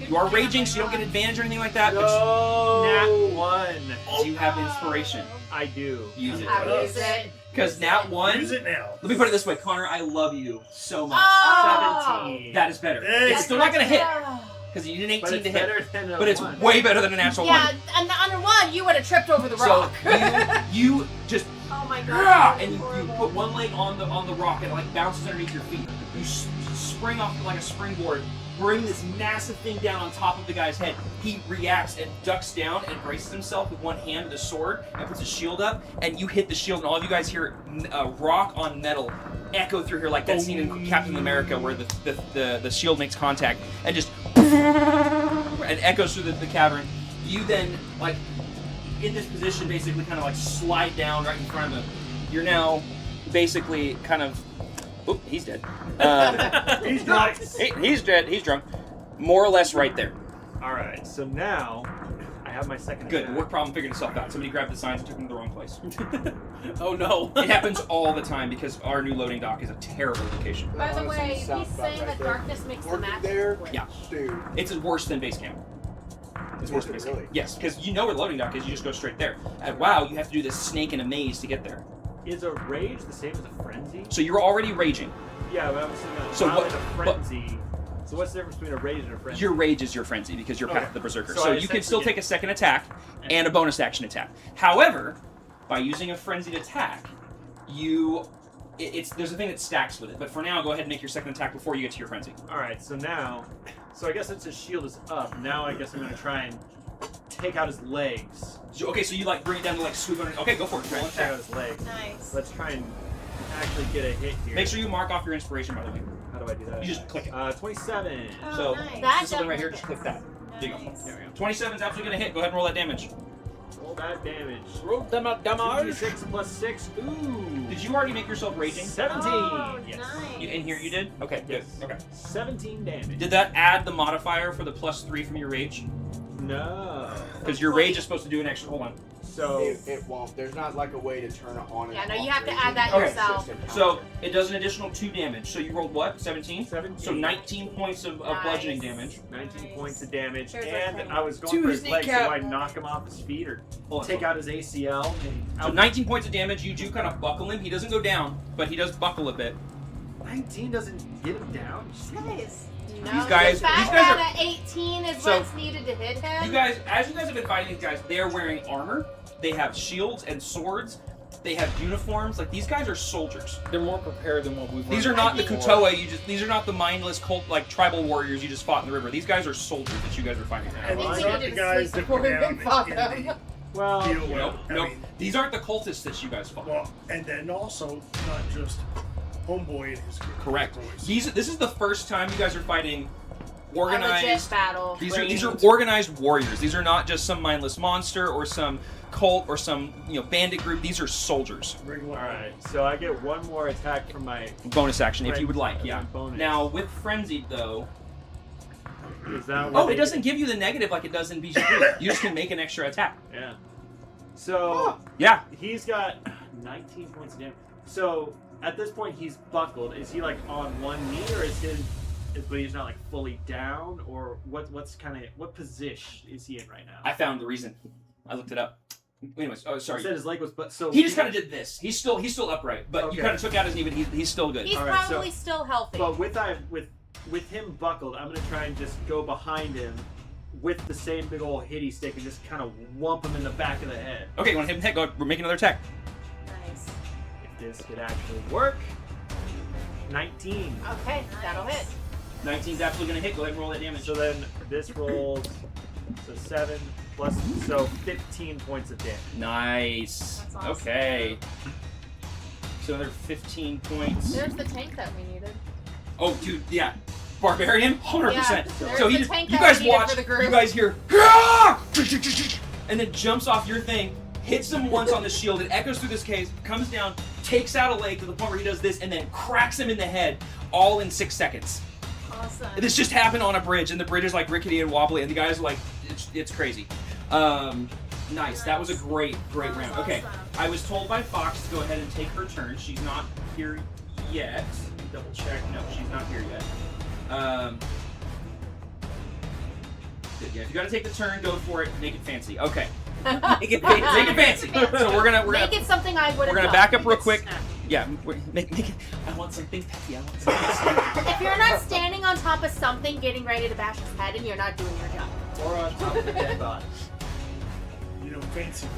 you are raging, so you don't get advantage or anything like that. But No, nat 1. you have inspiration. I do. Use it. I use it. Because nat 1. Use it now. Let me put it this way, Connor. I love you so much. Oh! 17. That is better. Hey. It's still not gonna hit Oh. because you need an But 18 it's to hit. better than a But it's 1. way better than a natural Yeah, one. and under one, you would have tripped over the So rock. you just Oh my "Rah!" god. and you put one leg on the rock and it like bounces underneath your feet. You spring off like a springboard, bring this massive thing down on top of the guy's head. He reacts and ducks down and braces himself with one hand with a sword and puts his shield up, and you hit the shield, and all of you guys hear rock on metal echo through here like that scene in Captain America where the shield makes contact and just and echoes through the cavern. You then, like, in this position, basically kind of like slide down right in front of him. You're now basically kind of... Oop, he's dead. He's drunk. He's dead. He's drunk. More or less right there. Alright, so now I have my second Good. attack. Work problem figured itself out. Somebody grabbed the signs and took them to the wrong place. Oh no. It happens all the time because our new loading dock is a terrible location. By the Honestly, way, he's sounds about saying right that there. darkness makes the Working magic there? work. Yeah. Dude. It's worse than base camp. It's worse than base camp. Really? Yes, because you know where the loading dock is. You just go straight there. At WoW, you have to do this snake in a maze to get there. Is a rage the same as a frenzy? So you're already raging. Yeah, but I'm saying that So while what- in a frenzy. So what's the difference between a rage and a frenzy? Your rage is your frenzy because you're Path Okay. of the Berserker. So So I you can still essentially take a second attack and a bonus action attack. However, by using a frenzied attack, there's a thing that stacks with it. But for now, go ahead and make your second attack before you get to your frenzy. Alright, so now, I guess since his shield is up, now I guess I'm gonna try and take out his legs. Okay, so you like bring it down to like swoop under. Okay, go for it. Try Roll and take out attack. his legs. Nice. Let's try and actually get a hit here. Make sure you mark off your inspiration, by the way. How do I do that? You just click it. 27. Oh, So nice. this is something right here. Just click that. There you go. Nice. There we go. 27 is absolutely gonna hit. Go ahead and roll that damage. Roll that damage. Roll them up, damage. 6 plus 6. Ooh. Did you already make yourself raging? 17. Oh, yes. nice. In here you did? Okay, good. Yes. Okay. 17 damage. Did that add the modifier for the +3 from your rage? No. Because your rage is supposed to do an extra. Hold on. So It won't. There's not like a way to turn it on and Yeah, no, off. you have to There's add that Okay. yourself. So it does an additional 2 damage. So you rolled what? 17? 17. So 19 points of Nice. bludgeoning damage. 19 Nice. points of damage, Here's and what I was going To for his his legs, so kneecap. I knock him off his feet or Hold on, take hold on. out his ACL. So 19 points of damage. You do kind of buckle him. He doesn't go down, but he does buckle a bit. 19 doesn't get him down. Nice. No, These guys- the fact these guys that an 18 is So- what's needed to hit him. You guys, as you guys have been fighting these guys, they are wearing armor. They have shields and swords. They have uniforms. Like, these guys are soldiers. They're more prepared than what we've. These run are not the before. Kutoa. These are not the mindless cult like tribal warriors you just fought in the river. These guys are soldiers that you guys are fighting now. And I think these we aren't the needed to guys sleep that before go we down fought in them. the Well, deal with. Nope. I Nope. mean, These aren't the cultists that you guys fought. well, and then also not just Homeboy and his group. Correct. Boys. This is the first time you guys are fighting A legit organized. battle. These are organized warriors. These are not just some mindless monster or some cult or some bandit group. These are soldiers. Bring one. all right. So I get one more attack from my Bonus action if you would like. Yeah. bonus. Now with frenzied though. Is that Oh, what it they- doesn't give you the negative like it does in BGP. You just can make an extra attack. Yeah. So Yeah. he's got 19 points of damage. So at this point he's buckled. Is he like on one knee, or but he's not like fully down, or what position is he in right now? I found the reason. I looked it up. Anyways, oh You sorry. said his leg was, but so He just kind of did this. He's still upright, but Okay. you kind of took out his knee, but he's still good. He's All right, probably still healthy. But with him buckled, I'm gonna try and just go behind him with the same big old hitty stick and just kind of whump him in the back of the head. Okay, you want to hit him in the head? Go. We're making another attack. Nice. If this could actually work. 19. Okay, that'll hit. 19's absolutely gonna hit. Go ahead and roll that damage. So then this rolls 7 plus 15 points of damage. Nice. That's awesome. Okay. So another 15 points. There's the tank that we needed. Oh, dude, yeah. Barbarian, 100%. Yeah, there's so the you tank guys that we needed watch, for the group. you guys hear, "Ah!" and then jumps off your thing, hits him once on the shield, it echoes through this cave, comes down, takes out a leg to the point where he does this, and then cracks him in the head, all in 6 seconds. Awesome. This just happened on a bridge, and the bridge is like rickety and wobbly, and the guys are like, it's crazy. Nice. That was a great round. Okay, I was told by Fox to go ahead and take her turn. She's not here yet. Double check. No, she's not here yet. Good. Yeah, if you got to take the turn, go for it. Make it fancy. Okay. Make it fancy. So we're gonna Make it something I would have we're gonna done. back up real quick. Yeah, make it. I want something petty. I want something. If you're not standing on top of something, getting ready to bash his head, and you're not doing your job. Or on top of the dead body. You know, fancy.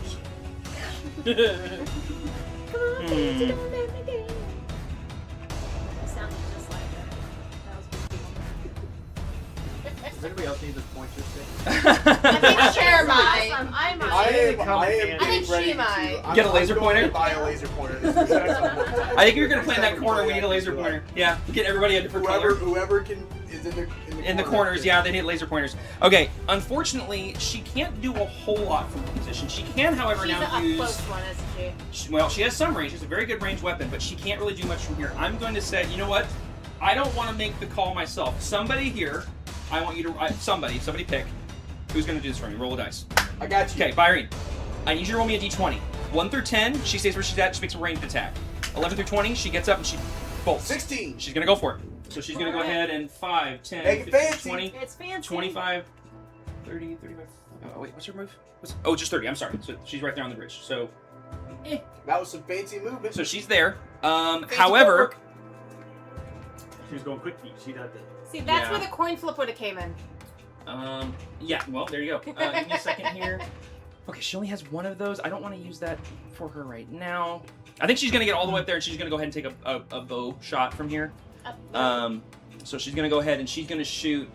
Sounded just like her. That was pretty Does anybody else need this pointer stick? I think share mine. I might. I am I think getting she ready to. might. I'm- Get a laser I'm going pointer? to buy a laser pointer. This is- I think you're gonna play in that corner. We need a laser pointer. Yeah, get everybody a different color. Whoever is in the corners, yeah, they need laser pointers. Okay, unfortunately, she can't do a whole lot from her position. She can, however, She's now an use. up close one, isn't she? Well, she has some range. She's a very good ranged weapon, but she can't really do much from here. I'm going to say, you know what? I don't want to make the call myself. Somebody here, I want you to. Somebody pick. Who's going to do this for me? Roll a dice. I got you. Okay, Byrene. I need you to roll me a d20. 1 through 10, she stays where she's at. She makes a ranged attack. 11 through 20, she gets up and she bolts. 16. She's going to go for it. So she's going to go ahead and 5, 10, Make it 15, fancy. 20, It's fancy. 25, 30, 35. Oh, wait, what's her move? Oh, just 30. I'm sorry. So she's right there on the bridge. So That was some fancy movement. so she's there. Fancy However, footwork. She was going quick feet. She had the. See, that's Yeah. where the coin flip would have came in. yeah. Well, there you go. Give me a second here. Okay, she only has one of those. I don't want to use that for her right now. I think she's gonna get all the way up there, and she's gonna go ahead and take a bow shot from here. So she's gonna go ahead and she's gonna shoot.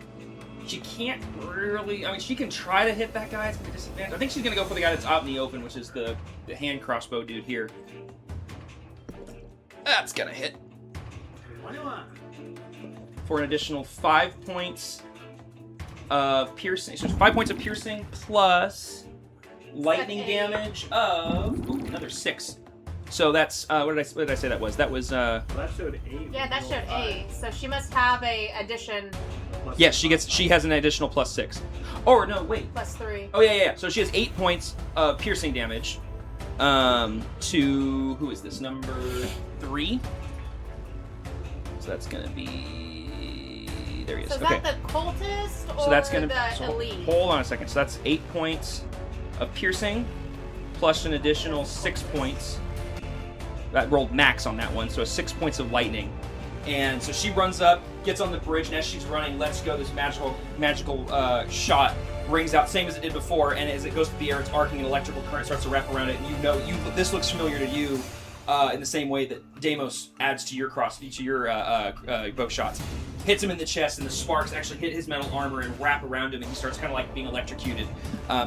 She can't really. I mean, she can try to hit that guy. It's gonna be disadvantage. I think she's gonna go for the guy that's out in the open, which is the hand crossbow dude here. That's gonna hit for an additional 5 points of piercing. So 5 points of piercing plus lightning damage of another 6. So that's what did I say that was? That was Well, that showed 8. Yeah, that showed 8. So she must have a addition yes, she has an additional plus 6. Or no, wait. plus 3. Oh yeah. So she has 8 points of piercing damage. To who is this? Number 3. So that's gonna be there he is. So is Okay. that the cultist or So that's gonna the so elite? hold on a second. So that's 8 points of piercing plus an additional 6 points. That rolled max on that one, so 6 points of lightning. And so she runs up, gets on the bridge, and as she's running, lets go this magical shot, rings out, same as it did before, and as it goes through the air, it's arcing, and electrical current starts to wrap around it, and this looks familiar to you in the same way that Deimos adds to your bow shots. Hits him in the chest, and the sparks actually hit his metal armor and wrap around him, and he starts kind of like being electrocuted.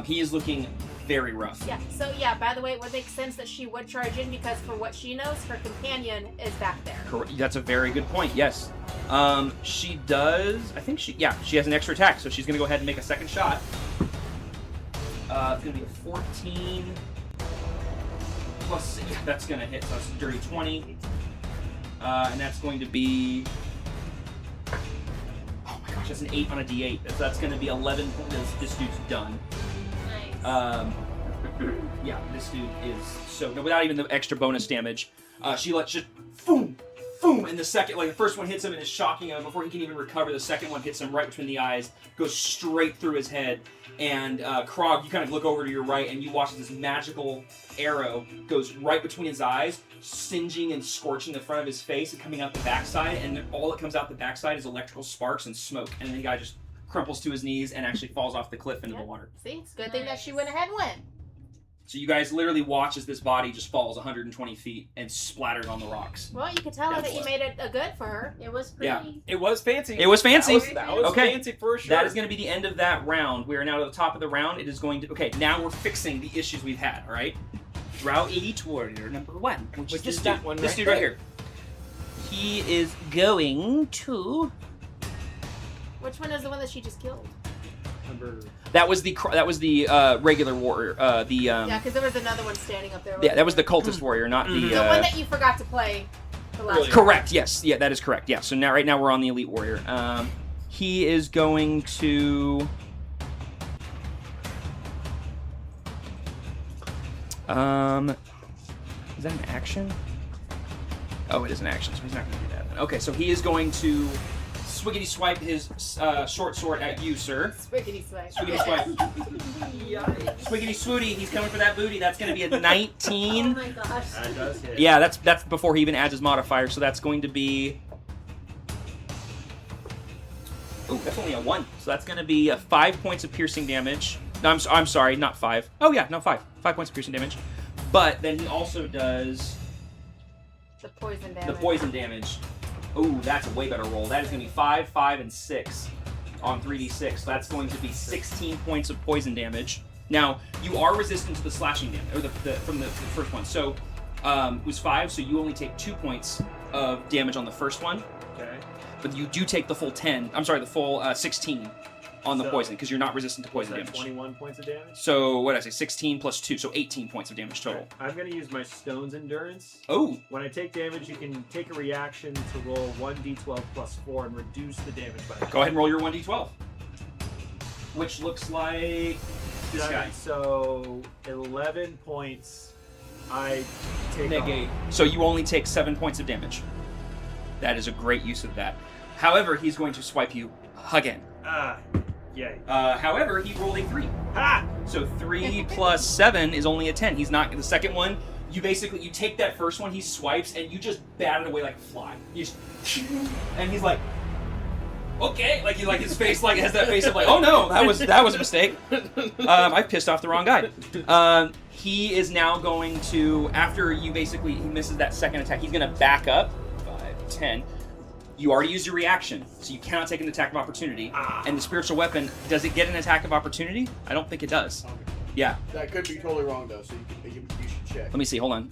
He is looking very rough. Yeah, so by the way, it would make sense that she would charge in because for what she knows, her companion is back there. Correct. That's a very good point, yes. She does, I think she has an extra attack, so she's going to go ahead and make a second shot. It's going to be a 14 plus, that's going to hit, so it's a dirty 20. And that's going to be, oh my gosh, that's an 8 on a d8. That's going to be 11 points. This dude's done. Nice. Yeah, this dude is so, without even the extra bonus damage, she lets just, boom, boom, and the second, like the first one hits him and is shocking him before he can even recover. The second one hits him right between the eyes, goes straight through his head, and Krog, you kind of look over to your right and you watch as this magical arrow goes right between his eyes, singeing and scorching the front of his face and coming out the backside, and all that comes out the backside is electrical sparks and smoke, and then the guy just crumples to his knees and actually falls off the cliff into the water. See, it's a good thing that she went ahead and went. So you guys literally watch as this body just falls 120 feet and splatters on the rocks. Well, you can tell her that you made it a good for her. It was pretty. Yeah. It was fancy. It was fancy. That was Okay. fancy for sure. That is going to be the end of that round. We are now at the top of the round. It is going to... Okay, now we're fixing the issues we've had, all right? Drow Elite Warrior number 1, which is this that dude. one This right dude right there. here. He is going to... Which one is the one that she just killed? That was the regular warrior. Yeah, because there was another one standing up there. Yeah, that was the cultist warrior, not the... The one that you forgot to play the last Correct, yes. Yeah, that is correct. Yeah, so right now we're on the Elite Warrior. He is going to... Is that an action? Oh, it is an action, so he's not going to do that. Okay, so he is going to swiggity swipe his short sword at you, sir. Swiggity swipe. Swiggity swipe. Swiggity swooty, he's coming for that booty. That's going to be a 19. Oh my gosh. That does hit. Yeah, that's before he even adds his modifier, so that's going to be... Oh, that's only a 1. So that's going to be 5 points of piercing damage. No, I'm sorry, not 5. Oh yeah, no, 5. 5 points of piercing damage. But then he also does... The poison damage. The poison damage. Ooh, that's a way better roll. That is going to be 5, 5, and 6 on 3d6. So that's going to be 16 points of poison damage. Now, you are resistant to the slashing damage, or from the first one. So, it was 5, so you only take 2 points of damage on the first one. Okay. But you do take the full 10. I'm sorry, the full 16 on the poison, because you're not resistant to poison damage. 21 points of damage? So, what did I say? 16 plus 2, so 18 points of damage total. I'm going to use my Stone's Endurance. Oh! When I take damage, you can take a reaction to roll 1d12 plus 4 and reduce the damage by Go ahead and roll your 1d12. Which looks like this guy. So, 11 points. I take Negate. So you only take 7 points of damage. That is a great use of that. However, he's going to swipe you again. Yay. However, he rolled a 3. Ha! So 3 plus 7 is only a 10. He's not... The second one, you take that first one, he swipes, and you just bat it away like a fly. You just... And he's like... Okay, like his face has that face of like, oh no, that was a mistake. I pissed off the wrong guy. He is now going to, after he misses that second attack, he's going to back up 5, 10. You already used your reaction, so you cannot take an attack of opportunity. And the spiritual weapon, does it get an attack of opportunity? I don't think it does. Yeah. That could be totally wrong though, so you should check. Let me see. Hold on.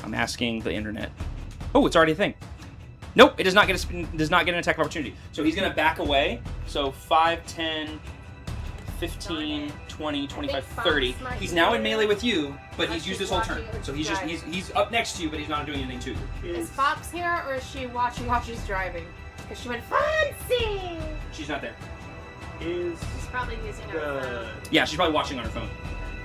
I'm asking the internet. Oh, it's already a thing. Nope, it does not get an attack of opportunity. So he's going to back away. So 5, 10, 15, 20, 25, 30. He's now in melee with you, but he's used his whole turn. So he's up next to you, but he's not doing anything to you. Is Fox here, or is she watching while she's driving? Because she went fancy. She's not there. She's probably using her phone. Yeah, she's probably watching on her phone.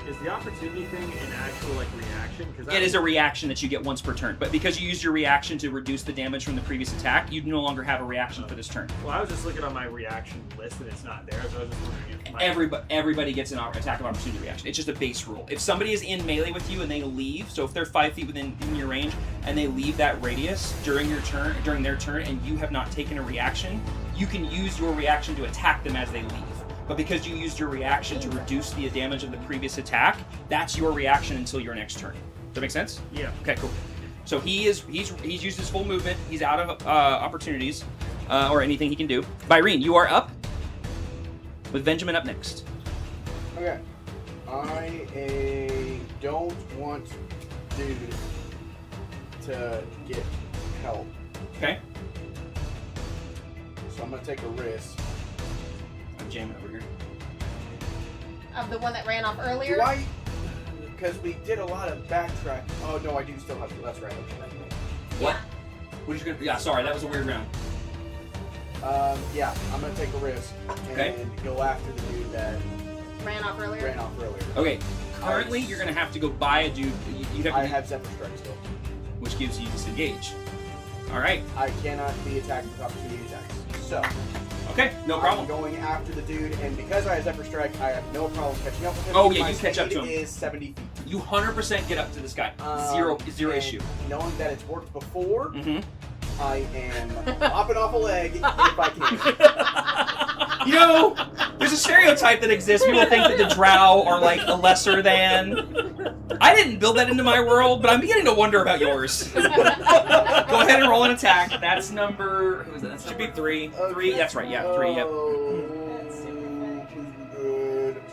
Is the opportunity thing an actual reaction? It is a reaction that you get once per turn, but because you used your reaction to reduce the damage from the previous attack, you no longer have a reaction for this turn. Well, I was just looking on my reaction list and it's not there, so I was just wondering if Everybody gets an attack of opportunity reaction. It's just a base rule. If somebody is in melee with you and they leave, so if they're 5 feet within your range and they leave that radius during their turn, and you have not taken a reaction, you can use your reaction to attack them as they leave. But because you used your reaction to reduce the damage of the previous attack, that's your reaction until your next turn. Does that make sense? Yeah. Okay, cool. So he's used his full movement. He's out of opportunities or anything he can do. Byrene, you are up. with Benjamin up next. Okay. I don't want dude to get help. Okay. So I'm gonna take a risk. I'm jamming over here. Of the one that ran off earlier? Do I? Because we did a lot of backtrack. Oh no, I do still have to. That's right. What? What is you gonna? Yeah, sorry, that was a weird round. Yeah, I'm gonna take a risk and go after the dude that ran off earlier. Okay. Currently, you're gonna have to go buy a dude. You have to I have Zephyr Strike still, which gives you disengage. All right. I cannot be attacked with opportunity attacks. So. Okay, no problem. I'm going after the dude, and because I have Zephyr Strike, I have no problem catching up with him. Oh yeah, My you catch up to him. speed is 70 feet. You 100% get up to this guy. Zero and issue. Knowing that it's worked before, Mm-hmm. I am hopping off a leg if I can. You know, there's a stereotype that exists. People think that the drow are like a lesser than. I didn't build that into my world, but I'm beginning to wonder about yours. Go ahead and roll an attack. That's number. Who is that? That should be 3. 3. That's right. Yeah, 3. Yep.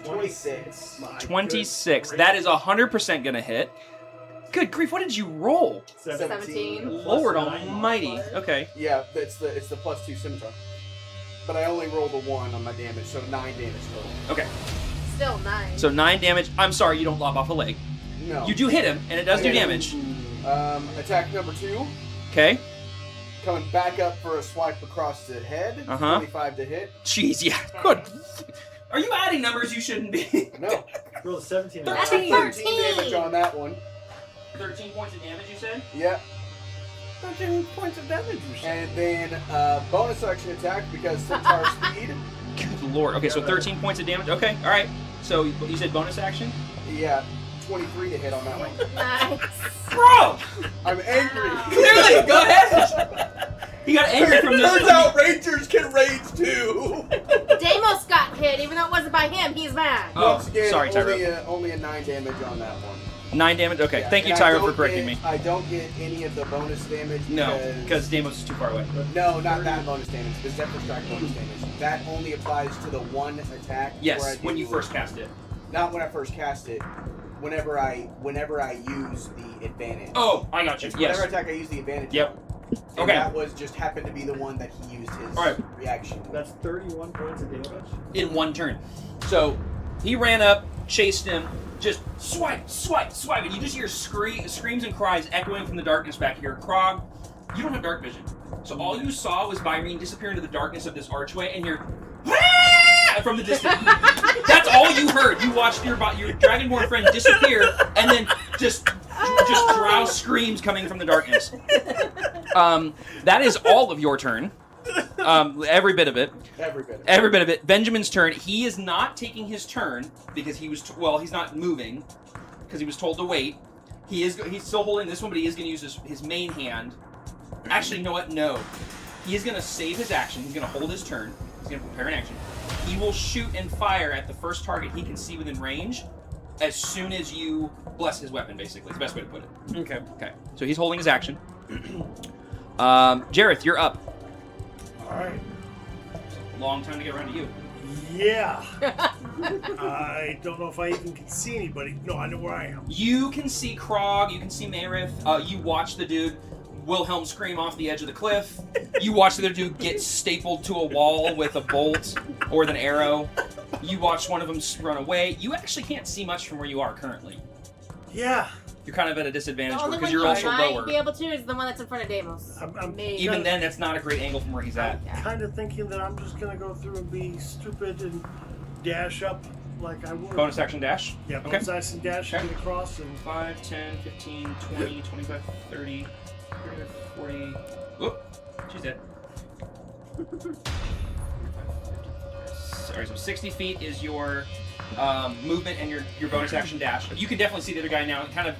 26. 26. That is 100% gonna hit. Good grief! What did you roll? 17. Lord Almighty. Okay. Yeah, it's the +2 scimitar. But I only rolled a 1 on my damage, so 9 damage total. Okay. Still 9. So 9 damage. I'm sorry, you don't lob off a leg. No. You do hit him, and it does do damage. Attack number 2. Okay. Coming back up for a swipe across the head. 25 to hit. Jeez, yeah. Good. Are you adding numbers you shouldn't be? No. Roll a 17. 13. 13 damage on that one. 13 points of damage, you said? Yep. 13 points of damage, you said. And then bonus action attack because scimitar speed. Good lord. Okay, so 13 points of damage. Okay, all right. So you said bonus action? Yeah, 23 to hit on that one. Nice. Bro! I'm angry. Clearly, go ahead. He got angry from this. Turns out Rangers can rage too. Deimos got hit, even though it wasn't by him. He's mad. Oh, Once again, sorry, Tyro. only a 9 damage on that one. 9 damage? Okay, Yeah, thank you, and I Tyro, don't for correcting me. I don't get any of the bonus damage. No, because Deimos is too far away. No, not that bonus damage. The Zephyr Strike bonus damage. That only applies to the one attack. Yes, where I when do- you first cast it. Not when I first cast it. Whenever I use the advantage. Oh, I got you. It's Yes. whenever attack I use the advantage. Yep. And Okay. that was just happened to be the one that he used his All right. reaction. That's 31 points of damage. In one turn. So he ran up, chased him, just swipe, swipe, swipe, and you just hear screams and cries echoing from the darkness back here. Krog, you don't have dark vision. So all you saw was Byrene disappear into the darkness of this archway, and you're from the distance. That's all you heard. You watched your Dragonborn friend disappear, and then just drow screams coming from the darkness. That is all of your turn. Every bit of it. Every bit of it. Benjamin's turn. He is not taking his turn because he was he's not moving because he was told to wait. He's still holding this one, but he is going to use his main hand. Actually, you know what? No. He is going to save his action. He's going to hold his turn. He's going to prepare an action. He will shoot and fire at the first target he can see within range as soon as you bless his weapon, basically. It's the best way to put it. Okay. Okay. So he's holding his action. Jareth, you're up. Alright. Long time to get around to you. Yeah. I don't know if I even can see anybody. No, I know where I am. You can see Krog, you can see Marith. You watch the dude Wilhelm scream off the edge of the cliff. You watch the other dude get stapled to a wall with a bolt or with an arrow. You watch one of them run away. You actually can't see much from where you are currently. Yeah. You're kind of at a disadvantage The only because one you're you also might lower. be able to is the one that's in front of Deimos. Maybe. Even then, that's not a great angle from where he's at. Kind of thinking that I'm just going to go through and be stupid and dash up like I would. Bonus action dash? Yeah, Okay. bonus action dash and get across. And 5, 10, 15, 20, 25, 30, 40. Whoop. She's dead. Sorry, so 60 feet is your movement and your bonus action dash. You can definitely see the other guy now, kind of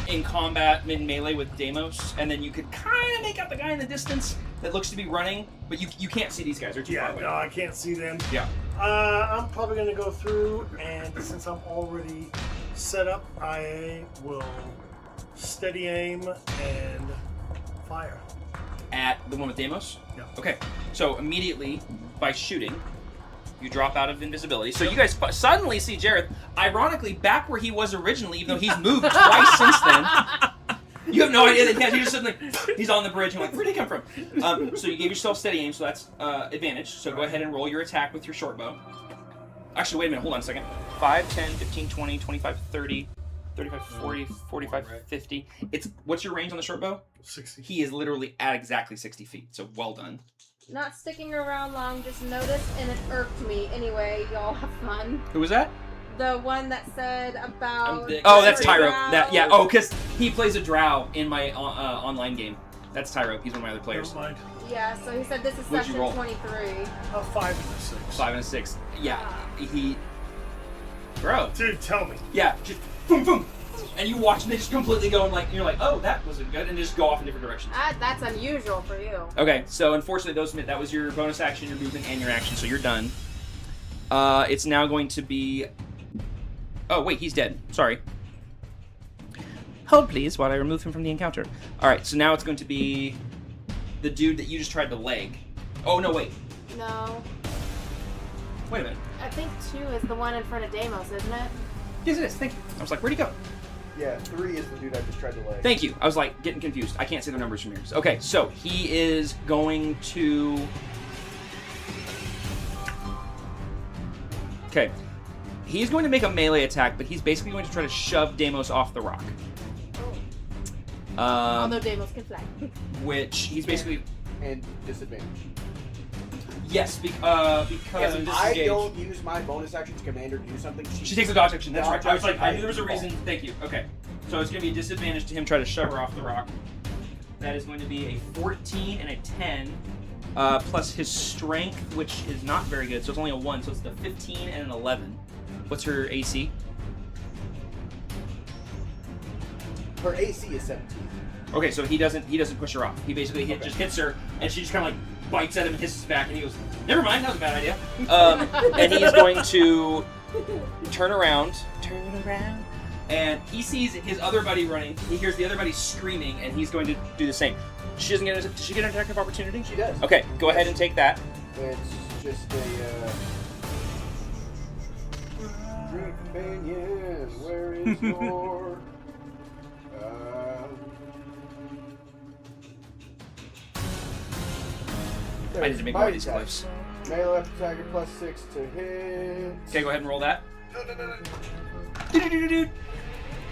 in combat, mid-melee with Deimos, and then you could kind of make out the guy in the distance that looks to be running, but you can't see these guys. They're too far away. no, I can't see them. Yeah. I'm probably going to go through, and since I'm already set up, I will steady aim and fire. At the one with Deimos? Yeah. Okay, so immediately, by shooting, You drop out of invisibility. So you guys suddenly see Jareth, ironically, back where he was originally, even though he's moved twice since then. You have no idea that he's just suddenly, he's on the bridge. I'm like, where'd he come from? So you gave yourself steady aim, so that's advantage. So go ahead and roll your attack with your short bow. Actually, wait a minute. Hold on a second. 5, 10, 15, 20, 25, 30, 35, 40, 45, 50. What's your range on the short bow? 60. He is literally at exactly 60 feet, so well done. Not sticking around long, just noticed, and it irked me. Anyway, y'all have fun. Who was that? The one that said about... Oh, that's Tyro. Because he plays a drow in my online game. That's Tyro. He's one of my other players. Never mind. Yeah, so he said this is What'd you section roll? 23. A 5 and a 6. 5 and a 6. Yeah, he... Bro. Dude, tell me. Yeah, just boom, boom. And you watch them, they just completely go and you're like, oh, that wasn't good, and just go off in different directions. That's unusual for you. Okay, so unfortunately that was your bonus action, your movement, and your action, so you're done. It's now going to be... Oh, wait, he's dead. Sorry. Hold, please, while I remove him from the encounter. Alright, so now it's going to be the dude that you just tried to leg. Oh, no, wait. No. Wait a minute. I think 2 is the one in front of Deimos, isn't it? Yes, it is. Thank you. I was like, where'd he go? Yeah, 3 is the dude I just tried to leg. Thank you. I was like getting confused. I can't say the numbers from yours. Okay, so he is going to... Okay. He's going to make a melee attack, but he's basically going to try to shove Deimos off the rock. Although Deimos can fly. Which he's basically... And disadvantage. Yes, because If I don't use my bonus action to command her to do something, she takes a dodge action. That's right. I was like, I action. knew there was a reason. Thank you. Okay. So it's going to be a disadvantage to him trying to shove her off the rock. That is going to be a 14 and a 10, plus his strength, which is not very good. So it's only a 1. So it's the 15 and an 11. What's her AC? Her AC is 17. Okay, so he doesn't push her off. He basically just hits her, and she just kind of like bites at him and hisses back, and he goes, "Never mind, that was a bad idea." And he's going to turn around, and he sees his other buddy running. He hears the other buddy screaming, and he's going to do the same. Does she get an attack of opportunity? She does. Okay, go ahead and take that. It's just a dream companion. Where is your I need to make more of these glyphs. Melee left attacker plus 6 to hit. Okay, go ahead and roll that.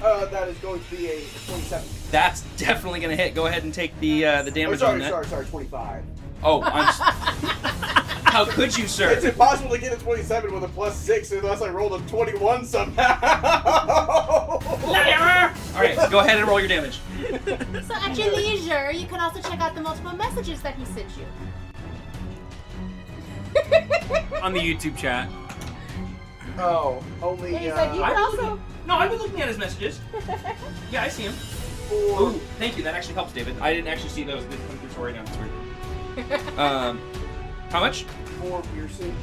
That is going to be a 27. That's definitely going to hit. Go ahead and take the damage on that. Sorry, 25. Oh, how could you, sir? It's impossible to get a 27 with a plus 6 unless I rolled a 21 somehow. Alright, go ahead and roll your damage. So at your leisure, you can also check out the multiple messages that he sent you. On the YouTube chat. Oh, only. Yeah, he said you can also. No, I've been looking at his messages. Yeah, I see him. Ooh, thank you. That actually helps, David. I didn't actually see those. They come through story now. It's weird. How much? 4 piercing.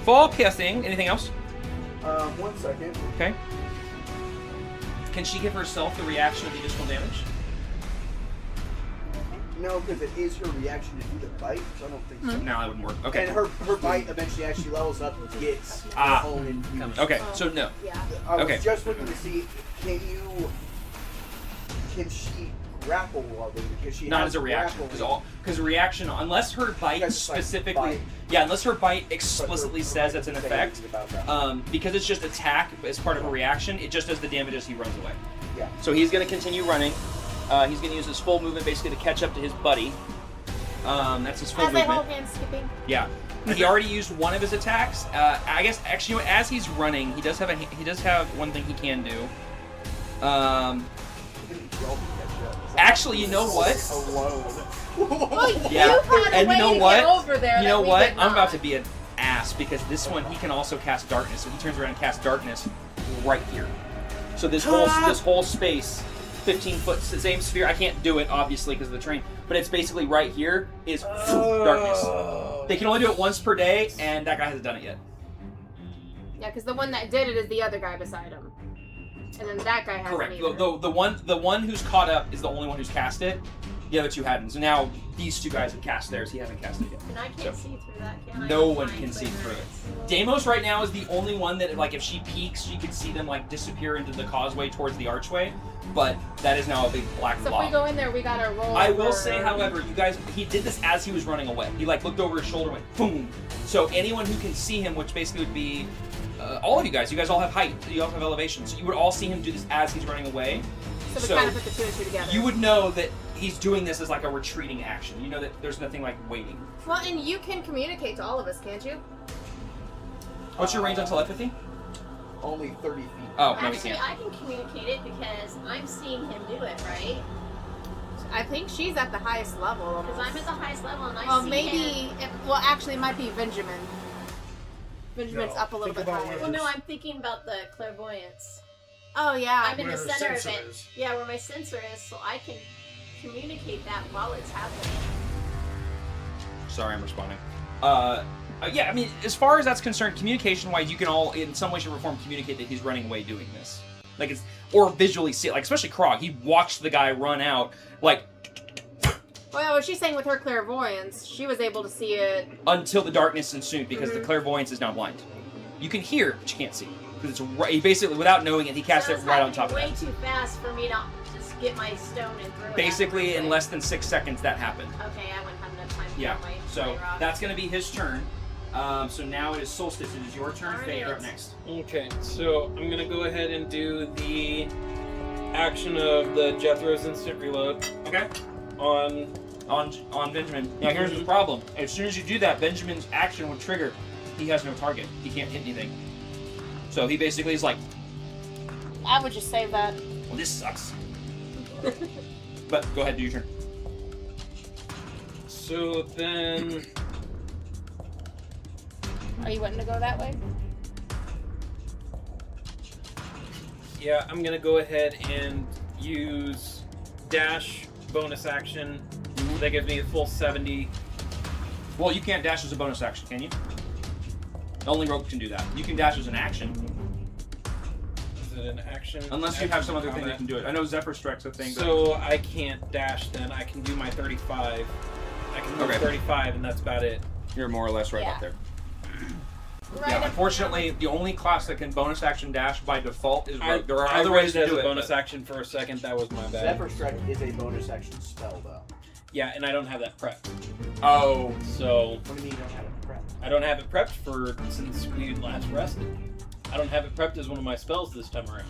4 piercing. Anything else? 1 second. Okay. Can she give herself the reaction of the additional damage? No, because it is her reaction to do the bite, so I don't think so. No, that wouldn't work. Okay. And her bite eventually actually levels up and gets her own infused. Okay, so no. Yeah. I was Okay. just looking to see, can she grapple while doing it? Because she Not has as a reaction, grapple. because reaction, unless her bite Just like specifically, bite. yeah, unless her bite explicitly says that's an Say effect, anything about that. because it's just attack as part of a reaction, it just does the damage as he runs away. Yeah. So he's going to continue running. He's going to use his full movement basically to catch up to his buddy. That's his full As I movement. hold hands skipping. Yeah. He already used one of his attacks. I guess actually, you know, as he's running, he does have one thing he can do. Actually, you know what? Well, Yeah. you found a And way you know to what? get over there. You know that we what? did I'm about not. to be an ass because this one he can also cast darkness. So he turns around and casts darkness right here. So this whole space, 15 foot, same sphere. I can't do it obviously because of the terrain, but it's basically right here is darkness. They can only do it once per day, and that guy hasn't done it yet. Yeah, because the one that did it is the other guy beside him, and then that guy hasn't Correct. either. The one who's caught up is the only one who's cast it. The other two hadn't. So now these two guys have cast theirs. He hasn't cast it yet. And I can't see through that, can I? No one can see through it. Deimos right now is the only one that, like, if she peeks, she can see them, like, disappear into the causeway towards the archway. But that is now a big black So if blob. we go in there, we gotta roll. I will for- say, however, you guys, he did this as he was running away. He, like, looked over his shoulder and went, boom. So anyone who can see him, which basically would be all of you guys all have height, you all have elevation. So you would all see him do this as he's running away. So we kind of put the two and two together. You would know that he's doing this as, like, a retreating action. You know that there's nothing like waiting. Well, and you can communicate to all of us, can't you? What's your range on telepathy? Only 30 feet. Oh, no, he Actually, can't. I can communicate it because I'm seeing him do it, right? I think she's at the highest level. Because I'm at the highest level and I Well, see maybe. him. Well, actually, it might be Benjamin. Benjamin's No, up a little think bit about higher. Well, no, I'm thinking about the clairvoyance. Oh yeah. I'm in Where the her center of sensor it. is. Yeah, where my sensor is, so I can communicate that while it's happening. Sorry, I'm responding. Yeah, I mean, as far as that's concerned, communication-wise, you can all, in some way, shape, or form, communicate that he's running away doing this. Like, it's, or visually see it. Like, especially Krog, he watched the guy run out, like, Well, what she's saying with her clairvoyance, she was able to see it. until the darkness ensued, because the clairvoyance is now blind. You can hear, but you can't see. Because it's right, he basically, without knowing it, he cast So it it's right on happening top of way that. too fast for me to just get my stone and throw it. Basically, after in less than 6 seconds, that happened. Okay, I wouldn't have enough time to Yeah, throw my so rock. that's going to be his turn. So now it is Solstice. It is your turn. Darn Faye, you're it. up next. Okay, so I'm gonna go ahead and do the action of the Jethro's instant reload Okay. on. On Benjamin. Now here's the problem. As soon as you do that, Benjamin's action would trigger. He has no target. He can't hit anything. So he basically is like, I would just save that. well, this sucks. But go ahead, do your turn. So then, Are you wanting to go that way? yeah, I'm gonna go ahead and use dash bonus action. That gives me a full 70. Well, you can't dash as a bonus action, can you? Only rope can do that. You can dash as an action, Is it an action? unless you have some other Action thing that can do it. I know Zephyr Strike's a thing. So I can't dash then. I can do my 35. I can move Okay. 35, and that's about it. but you're more or less right Yeah. up there. Right. Yeah, unfortunately, the only class that can bonus action dash by default is rope. There are I other read ways it to as do a it. bonus but- action for a second. That was my bad. Zephyr Strike is a bonus action spell, though. Yeah, and I don't have that prepped. Oh, So What do you mean you don't have it prepped? I don't have it prepped for since we last rested. I don't have it prepped as one of my spells this time around.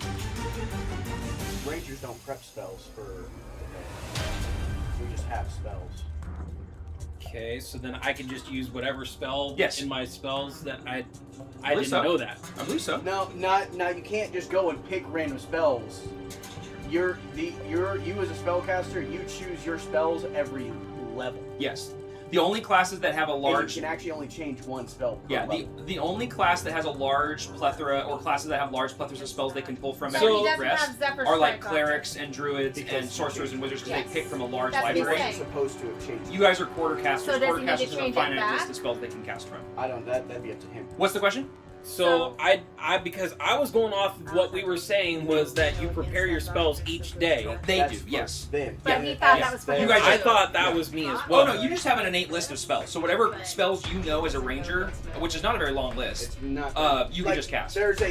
Rangers don't prep spells for the day. We just have spells. Okay, so then I can just use whatever spell Yes. in my spells that I believe didn't so. know that. I believe so. No, not now. You can't just go and pick random spells. You as a spellcaster, you choose your spells every level. Yes. The only classes that have a And large you can actually only change one spell per Yeah, level. the only class that has a large plethora, or classes that have large plethora of spells they can pull from So every he doesn't rest, have Zephyr are like Strike on clerics and druids Because and sorcerers and wizards, because Yes. they pick from a large That's what he's library. saying. It's supposed to have changed. You guys are quartercasters. So does he need to Quartercasters have a change it finite back? list of spells they can cast from. I don't. That'd be up to him. What's the question? So I because I was going off of what we were saying was that you prepare your spells each day. They That's do, for yes. Them. But he thought Yeah. that was for You him. guys I just- thought that was me as well. Oh no, you just have an innate list of spells. So whatever spells you know as a ranger, which is not a very long list, It's not. you can like, just cast. There's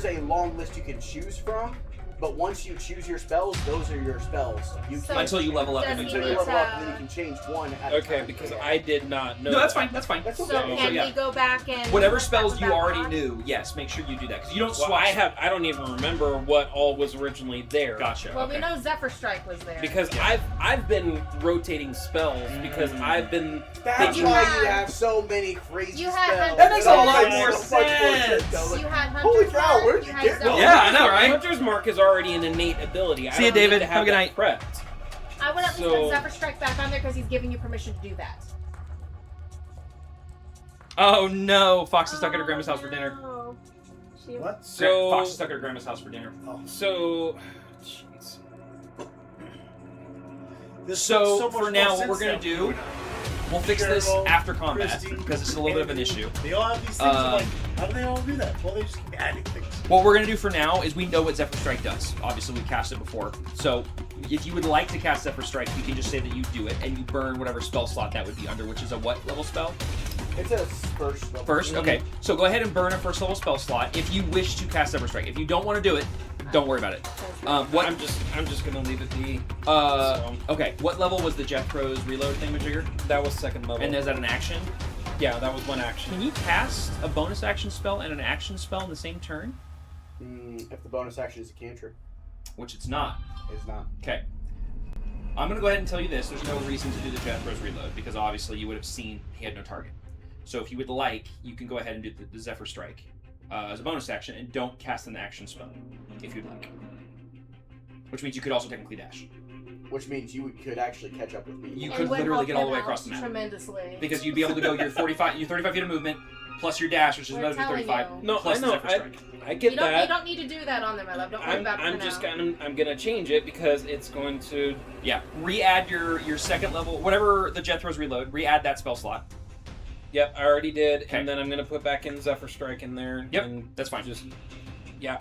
a long list you can choose from, but once you choose your spells, those are your spells. You So- can, until you level up. Does and he until then you need you level to- up, and then you can change one at a Okay, time. because I did not know. No, that's that. fine. That's fine. That's So okay. can yeah. we go back and Whatever spells you back already on? knew, yes, make sure you do that because you don't Well, swap. I don't even remember what all was originally there. Gotcha. Well, okay. we know Zephyr Strike was there. Because I've been rotating spells because I've been That's You why had- you have so many crazy you had spells. That makes It a all lot makes more so much sense. though. You had Hunter's Holy cow, Mark, where'd you you had get Zephyr that? Yeah, I know, right? Hunter's Mark is already an innate ability. I See ya, don't need David. to Have a good that prepped. I would at least So- put Zephyr Strike back on there because he's giving you permission to do that. Oh no, Fox is stuck at her grandma's house for dinner. No. She- What? So Fox is stuck at her grandma's house for dinner. So, jeez. This So, makes so for much now, more what we're sense gonna now. do, we'll fix this Carol, after combat Christy, because it's a little bit of an issue. They all have these things. I'm Um, like, how do they all do that? Well, they just keep adding things. What we're gonna do for now is we know what Zephyr Strike does. Obviously, we cast it before, so if you would like to cast Zephyr Strike, you can just say that you do it, and you burn whatever spell slot that would be under, which is a what level spell? It's a first level. First? Okay. So go ahead and burn a first level spell slot if you wish to cast Zephyr Strike. If you don't want to do it, don't worry about it. What? I'm just gonna leave it be. Okay. What level was the Jethro's reload thingamajigger? That was second level. And is that an action? Yeah, that was one action. Can you cast a bonus action spell and an action spell in the same turn? If the bonus action is a cantrip. Which it's not. It's not. Okay. I'm going to go ahead and tell you this. There's no reason to do the Jethro's reload because obviously you would have seen he had no target. So if you would like, you can go ahead and do the Zephyr Strike as a bonus action and don't cast an action spell if you'd like. Which means you could also technically dash. Which means you could actually catch up with me. You could literally get all the way across the map. Tremendously. Because you'd be able to go your 35 feet of movement plus your dash, which is another 35. No, plus I know. The Zephyr Strike. I get that. You don't need to do that on there, my love. Don't worry about it I'm gonna change it because it's going to. Yeah, re-add your second level, whatever the Jethro's reload. Re-add that spell slot. Yep, I already did, Okay. and then I'm gonna put back in Zephyr Strike in there. Yep, and that's fine. Just yeah,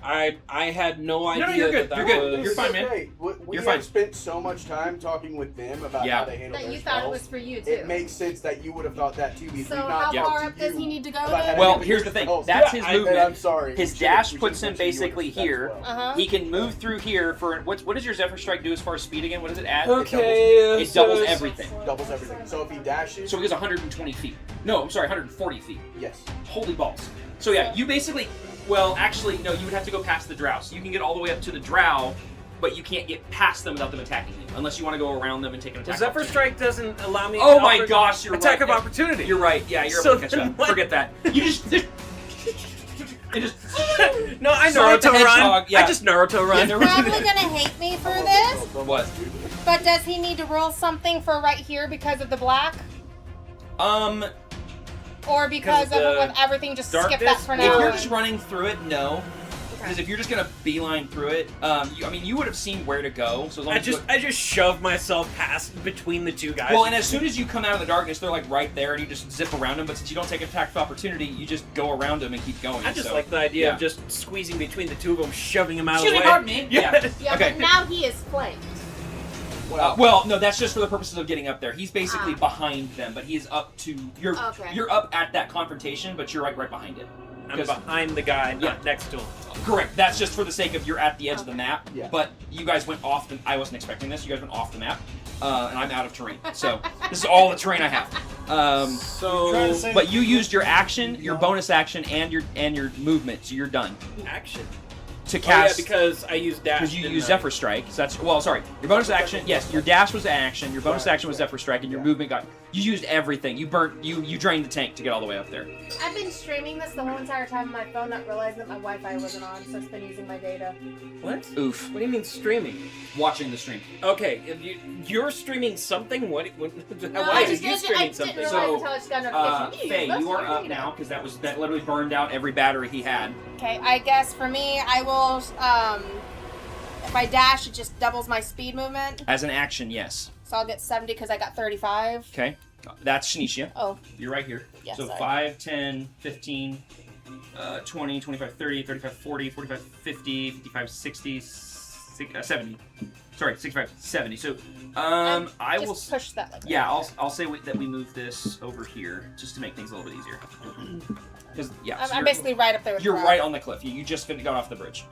I had no idea. No, you're good. That You're that good. was- You're fine, man. Okay. We You're have fine. spent so much time talking with them about Yeah. how they handle That their you thought it spells. was for you, too. It makes sense that you would have thought that too. Because So we've how not far talked up to does you he need to go about how then? to Well, handle here's your the thing. spells. That's his movement. I'm sorry. His We should've- dash we puts should've him mentioned yours basically as here. well. Uh-huh. He can move through here for what does your Zephyr Strike do as far as speed again? What does it add? Okay, It doubles so- everything. Doubles everything. So if he dashes, So he goes 120 feet. No, I'm sorry, 140 feet. yes. Holy balls. So yeah, you basically, well, actually, no, you would have to go past the drow. So you can get all the way up to the drow, but you can't get past them without them attacking you, unless you want to go around them and take an The attack. Zephyr opportunity. Strike doesn't allow me. Oh to my offer gosh, you're attack right. of opportunity. You're right. Yeah, you're So able to catch then up. what? Forget that. You just. It just. No, I Sonic the Naruto run. Hedgehog, yeah. I just Naruto run. Yeah, Probably gonna hate me for this, What? but does he need to roll something for right here because of the black? Or because of the with everything, just skip that darkness? for If now? you're just running through it, no. Because if you're just gonna beeline through it, you would have seen where to go. So as long as you I just shove myself past between the two guys. well, and as soon as you come out of the darkness, they're like right there, and you just zip around them. But since you don't take an attack of opportunity, you just go around them and keep going. I just so, like the idea yeah. of just squeezing between the two of them, shoving them out Shooting of the way. hard, me. Yeah. Yeah, Okay. but now he is flanked. Well, no, that's just for the purposes of getting up there. He's basically behind them, but he's up to Okay. You're up at that confrontation, but you're right behind it. I'm 'Cause- behind the guy, not Yeah. next to him. Correct. That's just for the sake of you're at the edge of the map. Yeah. But you guys went off the. I wasn't expecting this. You guys went off the map, and I'm out of terrain. So this is all the terrain I have. Trying to So say But you used your action, your bonus action, and your movement, so you're done action. to Oh, yeah, cast. because I used dash. Because you didn't use I? Zephyr Strike, so that's sorry. Your bonus action, yes, your dash was action. Your bonus action was Zephyr Strike, and your movement got. You used everything. You burnt. You drained the tank to get all the way up there. I've been streaming this the whole entire time on my phone, not realizing that my Wi-Fi wasn't on, so it's been using my data. What? Oof. What do you mean streaming? Watching the stream. Okay, if you're streaming something. Why No, are I you just didn't streaming something? realize So, until I just got a notification. Faye, That's you are what up now because that literally burned out every battery he had. Okay, I guess for me, I will, if I dash, it just doubles my speed movement, As an action, yes. so I'll get 70 because I got 35. Okay, that's Shinichia. Oh, You're right here. Yeah, so sorry. 5, 10, 15, 20, 25, 30, 35, 40, 45, 50, 55, 60, 70. Sorry, 65, 70. So, I just will. push that like Yeah, that. I'll say that we move this over here just to make things a little bit easier. Because yeah, so I'm basically right up there with you're Brock. right on the cliff. You just got off the bridge.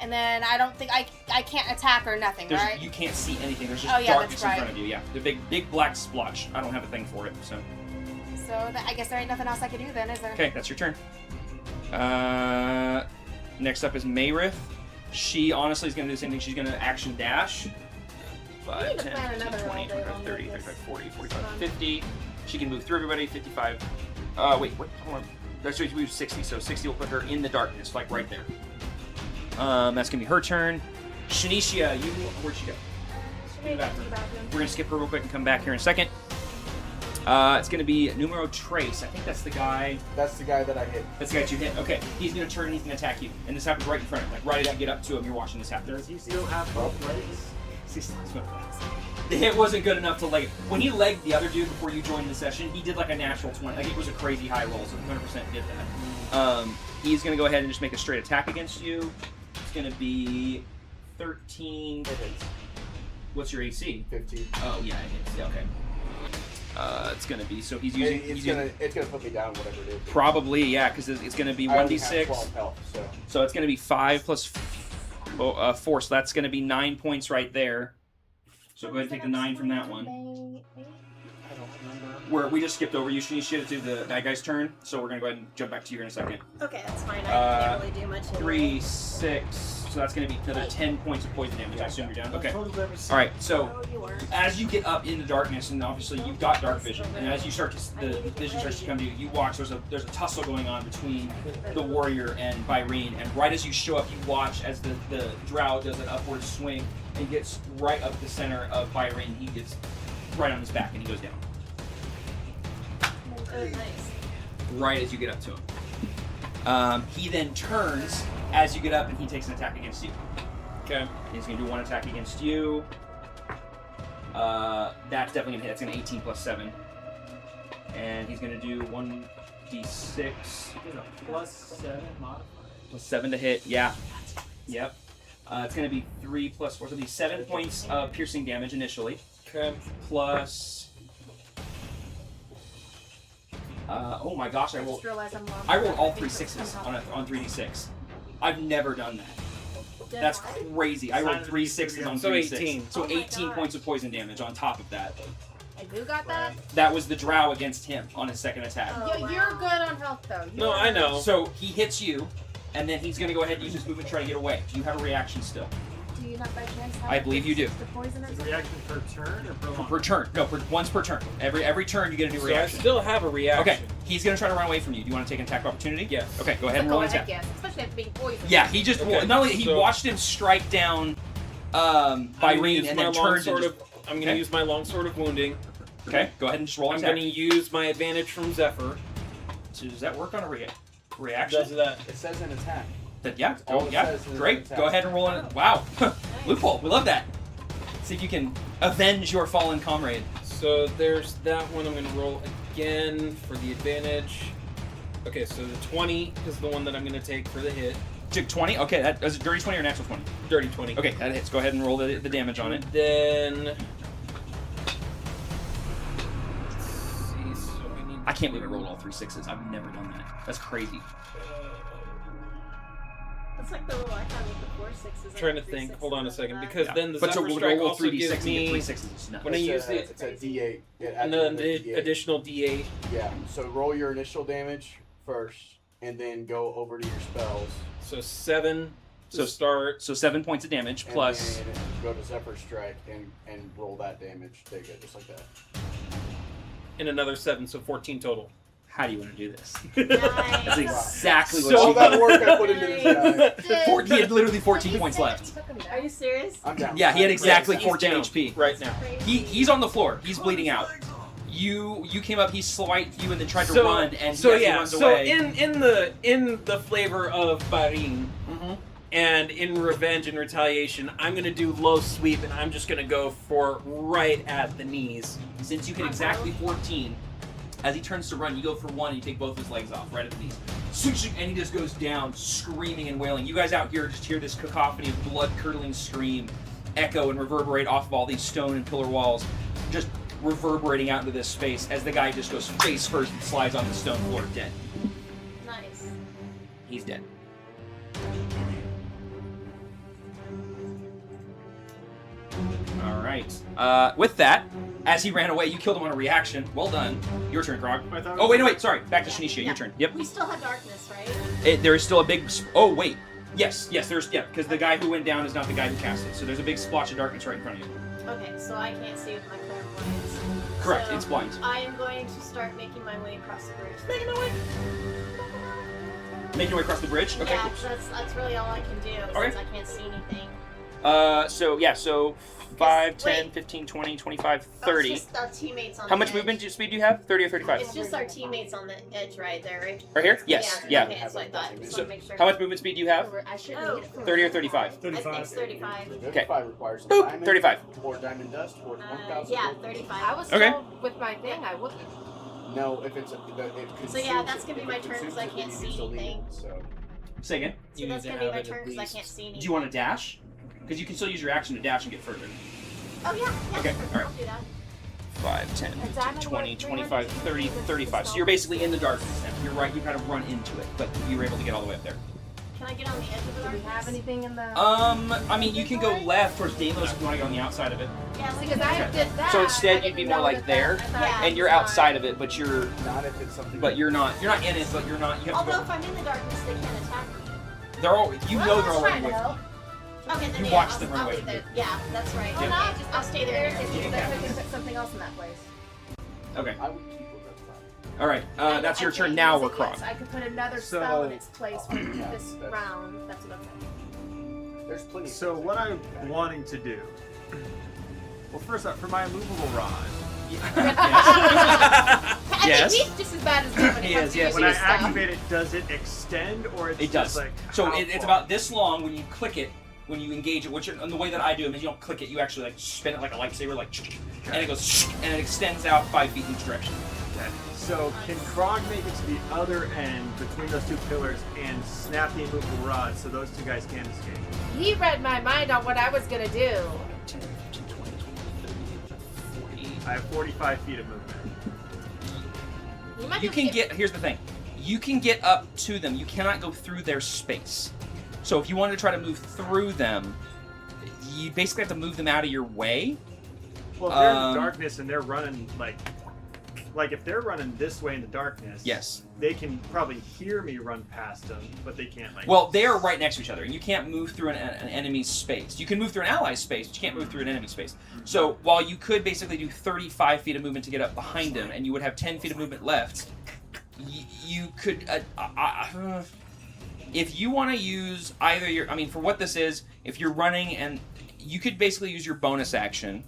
And then I don't think I can't attack or nothing, right? You can't see anything. There's just Oh, yeah, darkness that's right. in front of you. Yeah, the big black splotch. I don't have a thing for it. So So I guess there ain't nothing else I can do then, is there? okay, that's your turn. Next up is Mayrith. She honestly is going to do the same thing. She's going to action dash. We 5, need to 10, plan 15, another 20, all day 25, long 30, with 35, this. 40, 45, Fun. 50. She can move through everybody. 55. Wait, what? Hold on. That's we move 60. So 60 will put her in the darkness, like right there. That's going to be her turn. Shinichia, where'd she go? Should we go to the bathroom? We're going to skip her real quick and come back here in a second. It's going to be Numero Trace. I think that's the guy. That's the guy that I hit. That's the guy that you hit. Okay, he's going to turn and he's going to attack you. And this happens right in front of him. Like, right as you get up to him, you're watching this happen. Does he still have both legs? The hit wasn't good enough to leg it. When he legged the other dude before you joined the session, he did like a natural 20. Like, it was a crazy high roll, so 100% did that. He's going to go ahead and just make a straight attack against you. It's going to be 13. What's your AC? 15. Oh yeah, it hits. Yeah, okay. It's gonna be so he's using. It's gonna put me down whatever it is. Probably yeah, because it's gonna be I only 1d6. have 12 health, So it's gonna be 5 plus 4, so that's gonna be 9 points right there. So go ahead and take the 9 from that one. I don't remember. Where we just skipped over. You should initiate it to the bad guy's turn, so we're gonna go ahead and jump back to you in a second. Okay, that's fine. I can't really do much. 3, 6. So that's going to be another 10 points of poison damage. I assume you're down. Okay. All right. So Oh, you were. as you get up in the darkness, and obviously you've got dark vision, and as you start to, the vision starts to come to you, you watch. There's a tussle going on between the warrior and Byrene, and right as you show up, you watch as the drow does an upward swing and gets right up the center of Byrene. He gets right on his back, and he goes down. Oh, nice. Right as you get up to him. He then turns as you get up, and he takes an attack against you. Okay. He's going to do one attack against you. That's definitely going to hit. That's going to 18 plus 7. And he's going to do 1d6. Plus 7 modifier. Plus 7 to hit. Yeah. Yep. It's going to be 3 plus 4. So it'll be 7 points of piercing damage initially. Okay. Plus... oh my gosh, I rolled all 3 6s on 3d6. I've never done that. That's crazy. I rolled 3 6s on 3d6. 18. So 18 points of poison damage on top of that. And who got that? That was the drow against him on his second attack. You're good on health though. No, I know. So he hits you, and then he's going to go ahead and use his movement to try to get away. Do you have a reaction still? Do you not by chance have I believe you do. the poison or something? Reaction per turn or per Per turn. No, once per turn. Every turn you get a new So reaction. I still have a reaction. Okay, he's going to try to run away from you. Do you want to take an attack of opportunity? Yes. Okay, go ahead and roll an attack. Yes, especially after being poisoned. Yeah, he just Okay, not only he so- watched him strike down Byrene and then turned and just, I'm going to Okay. use my longsword of wounding. okay, go ahead and just roll an I'm attack. going to use my advantage from Zephyr. So does that work on a reaction? Does that? It says an attack. Yeah, all go, it yeah, says is great. attack. Go ahead and roll an wow. Loophole, we love that. See if you can avenge your fallen comrade. So there's that one. I'm going to roll again for the advantage. Okay, so the 20 is the one that I'm going to take for the hit. Took 20? Okay, that is it dirty 20 or natural 20? Dirty 20. Okay, that hits. Go ahead and roll the damage on it. And then... Let's see, so we need I can't believe I rolled all 3 6s. I've never done that. That's crazy. That's like the rule I had with the 4 6s. Trying to think. Hold on a second, because Yeah. then the But so Zephyr we'll Strike roll also 3d6 gives and get me 3 6s. It's nuts. when I use the It's a D8. It and adds then a the D8. additional D8. Yeah. So roll your initial damage first, and then go over to your spells. So 7 to So- start. So 7 points of damage And plus. then go to Zephyr Strike and roll that damage. Take it just like that. And another 7, so 14 total. How do you want to do this? Nice. That's exactly what So- she All that work I put into this guy. He had literally 14 points left. Are you serious? I'm down. Yeah, he had exactly He's 14 down HP. right now. He's on the floor. He's bleeding out. You came up. He swiped you and then tried to So, run, and so he yeah, runs so away. in the flavor of Byrene, and in revenge and retaliation, I'm gonna do low sweep, and I'm just gonna go for right at the knees. Since you hit exactly 14, as he turns to run, you go for 1 and you take both his legs off right at the knees. And he just goes down, screaming and wailing. You guys out here just hear this cacophony of blood-curdling scream echo and reverberate off of all these stone and pillar walls, just reverberating out into this space as the guy just goes face first and slides on the stone floor dead. Nice. He's dead. All right. With that, as he ran away, you killed him on a reaction. Well done. Your turn, Grog. Oh, wait, no, wait. Sorry. Back to Shanicia. Your turn. Yep. We still have darkness, right? There is still a big... Oh, wait. Yes, there's... Yeah, because the guy who went down is not the guy who cast it. So there's a big splotch of darkness right in front of you. Okay, so I can't see with my clairvoyance. Correct, So it's blind. I am going to start making my way across the bridge. Making my way. Making your way across the bridge? Okay, Yeah, cool. that's really all I can do Okay. since I can't see anything. So 5, 10, wait. 15, 20, 25, Oh, 30. it's just our teammates on How the much edge. movement speed do you have? 30 or 35? It's just our teammates on the edge right there, right? Right here? Yes, yeah. Okay, so I thought. Just So, want to make sure. how much movement speed do you have? I shouldn't need it for 30 or 35? I think it's 35. 35 requires some Boop, diamond, 35. or diamond dust, or 1,000 Yeah, gold. 35. I was Okay. told with my thing I wouldn't. No, if it's So yeah, that's gonna be my turn because I can't see anything. Say again. So that's gonna be my turn because I can't see anything. Do you want to dash? Because you can still use your action to dash and get further. Oh yeah. Okay, all right. I'll do that. 5, 10, And 15, diamond 20, work 25, 30, 300 35. So you're basically in the darkness now. You're right, you kind of run into it, but you were able to get all the way up there. Can I get on the edge of the Do we darkness? have anything in the? I mean, you can go left towards Deimos if you want to go on the outside of it. Yeah, Because I did that. So instead, I you'd be didn't more know like that there, I thought Yeah. and you're outside of it, but you're Not if it's something. you're not in it, but you're not. You have to Although go. if I'm in the darkness, they can't attack me. They're all. You know they're Let's all try running to away. help. Okay, then You yeah, watch I'll, them run I'll away. leave it. Yeah, that's right. Yeah. Okay, I'll stay there. I could put something else in that place. Okay. I would keep what that's fine. All right. That's your I turn can't now, use it yet, Wacron. so I could put another So- spell in its place for Yeah, this that's- round. That's what I'm saying. There's plenty. So what I'm wanting to do. Well, first off, for my immovable rod, I Yes. think he's just as bad as me when it He comes is, to yes, using when I his stuff. activate it, does it extend or it's It does. just like So how it's far? about this long when you click it. When you engage it, and the way that I do it is you don't click it, you actually like spin it like a lightsaber, like, and it goes, and it extends out 5 feet in each direction. Okay. So can Krog make it to the other end between those two pillars and snap the immovable rod so those two guys can't escape? He read my mind on what I was gonna do. 10, 15, 20, 30, 40. I have 45 feet of movement. You can get. Here's the thing. You can get up to them. You cannot go through their space. So if you wanted to try to move through them, you basically have to move them out of your way. Well, if they're in the darkness and they're running like if they're running this way in the darkness, Yes. they can probably hear me run past them, but they can't like. Well, they are right next to each other, and you can't move through an enemy's space. You can move through an ally's space, but you can't move through an enemy's space. So while you could basically do 35 feet of movement to get up behind him, and you would have 10 feet of movement left, you could. If you want to use either your, I mean, for what this is, if you're running and you could basically use your bonus action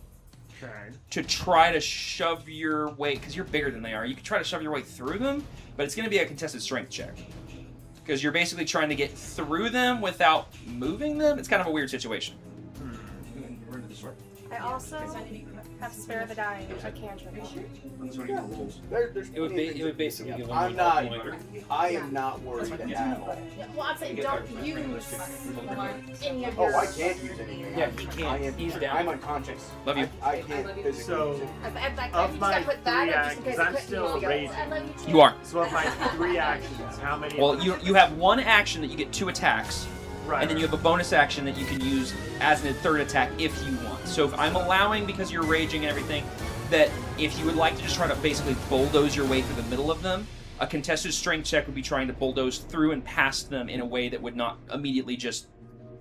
to try to shove your way, because you're bigger than they are, you could try to shove your way through them, but it's going to be a contested strength check. Because you're basically trying to get through them without moving them. It's kind of a weird situation. We're into this one. I also have spare the dying. I can't trip. There's It would basically give them I'm a not. point. I am not worried at all. Well, I'm saying don't use any of Oh, your. I can't use anything. Yeah, he can't. I am, He's down. I'm unconscious. Love you. I can't physically So- use it. Of my put that three in just in case actions, I'm I couldn't still use it. raging. I love you too. You are. So of my 3 actions, how many? Well, you have one action that you get 2 attacks, Right. and then you have a bonus action that you can use as a third attack if you want. So if I'm allowing, because you're raging and everything, that if you would like to just try to basically bulldoze your way through the middle of them, a contested strength check would be trying to bulldoze through and past them in a way that would not immediately just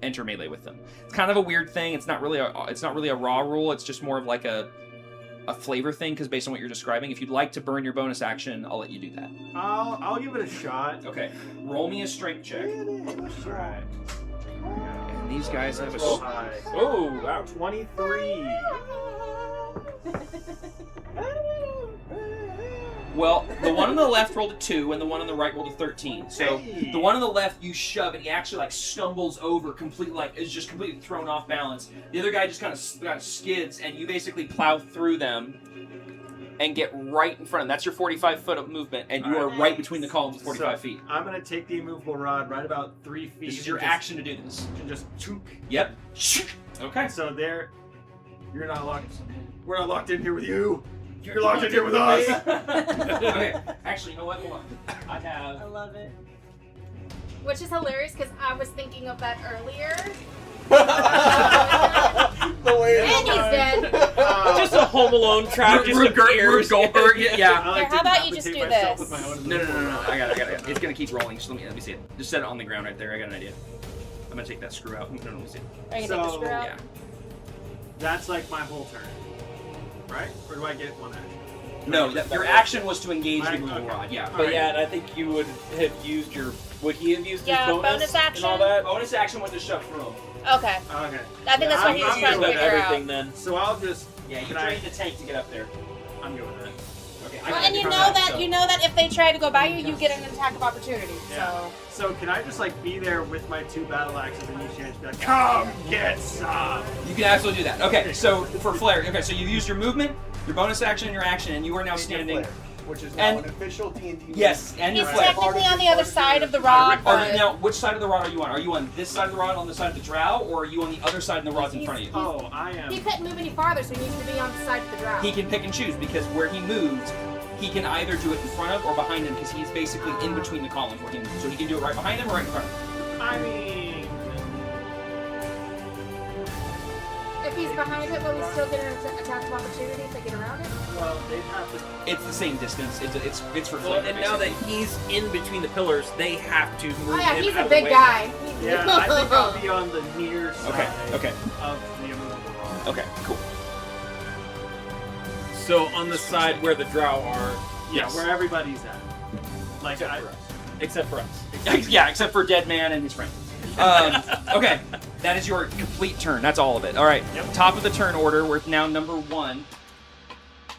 enter melee with them. It's kind of a weird thing. It's not really a raw rule. It's just more of like a flavor thing, because based on what you're describing, if you'd like to burn your bonus action, I'll let you do that. I'll give it a shot. Okay, roll me a strength check. Right. And these guys have a. Oh, wow. 23. Well, the one on the left rolled a 2, and the one on the right rolled a 13. So Hey. the one on the left you shove, and he actually like stumbles over, completely like is just completely thrown off balance. The other guy just kind of skids, and you basically plow through them and get right in front of them. That's your 45 foot of movement, and you are right between the columns with 45 So, feet. I'm gonna take the immovable rod right about 3 feet. This is your and just- action to do this. And just chook. Yep. Okay. So there, you're not locked. We're not locked in here with you. You're locked in here with us. Okay. Actually, you know what? Hold on. I have. I love it. Which is hilarious because I was thinking of that earlier. The way And he's dead. Just a Home Alone trap just appears. Goldberg. Yeah. I like Here, how to about you just decapitate do myself this? with my own No. I got it. It's gonna keep rolling. Just let me see it. Just set it on the ground right there. I got an idea. I'm gonna take that screw out. No, let me see it. Are you gonna take the screw out? Yeah. That's like my whole turn, right? Or do I get one action? No, your action was to engage the Right, moving okay. rod. Yeah. But yeah, and I think you would have used your. Would he have used Yeah, his bonus, bonus action. and all that? Bonus action went to shove through him. Okay. Okay. I think that's what he was I'm trying to good with figure everything out. then. So I'll just. Yeah, you Can I- drained the tank to get up there. I'm good with that. Okay. Well, and you know that if they try to go by you, you get an attack of opportunity. Yeah. So can I just like be there with my 2 battle axes and each hand be like, come get some? You can absolutely do that. Okay, so for flare, okay, so you used your movement, your bonus action, and your action, and you are now standing which is now And- an official D&D. Yes, and He's your flip. technically on the other side of the rod, but Now, which side of the rod are you on? Are you on this side of the rod, on the side of the drow, or are you on the other side and the rod's in front of you? Oh, I am. He couldn't move any farther, so he needs to be on the side of the drow. He can pick and choose because where he moves, he can either do it in front of or behind him because he's basically in between the columns where he moves. So he can do it right behind him or right in front of him. I mean, If he's behind it, will we still get an attack of opportunity if they get around it? well, they'd have to. It's the same distance. It's for Well, flavor. and now that he's in between the pillars, they have to move Oh yeah, him he's out a of the big way. guy. Yeah, I think I'll be on the near side Okay. of the immovable rod. Okay. Cool. So on the side where the drow are, Yeah, yes. where everybody's at. Like, except for us. Yeah, except for Dead Man and his friend. Okay, that is your complete turn. That's all of it. All right. Yep. Top of the turn order. We're now number 1.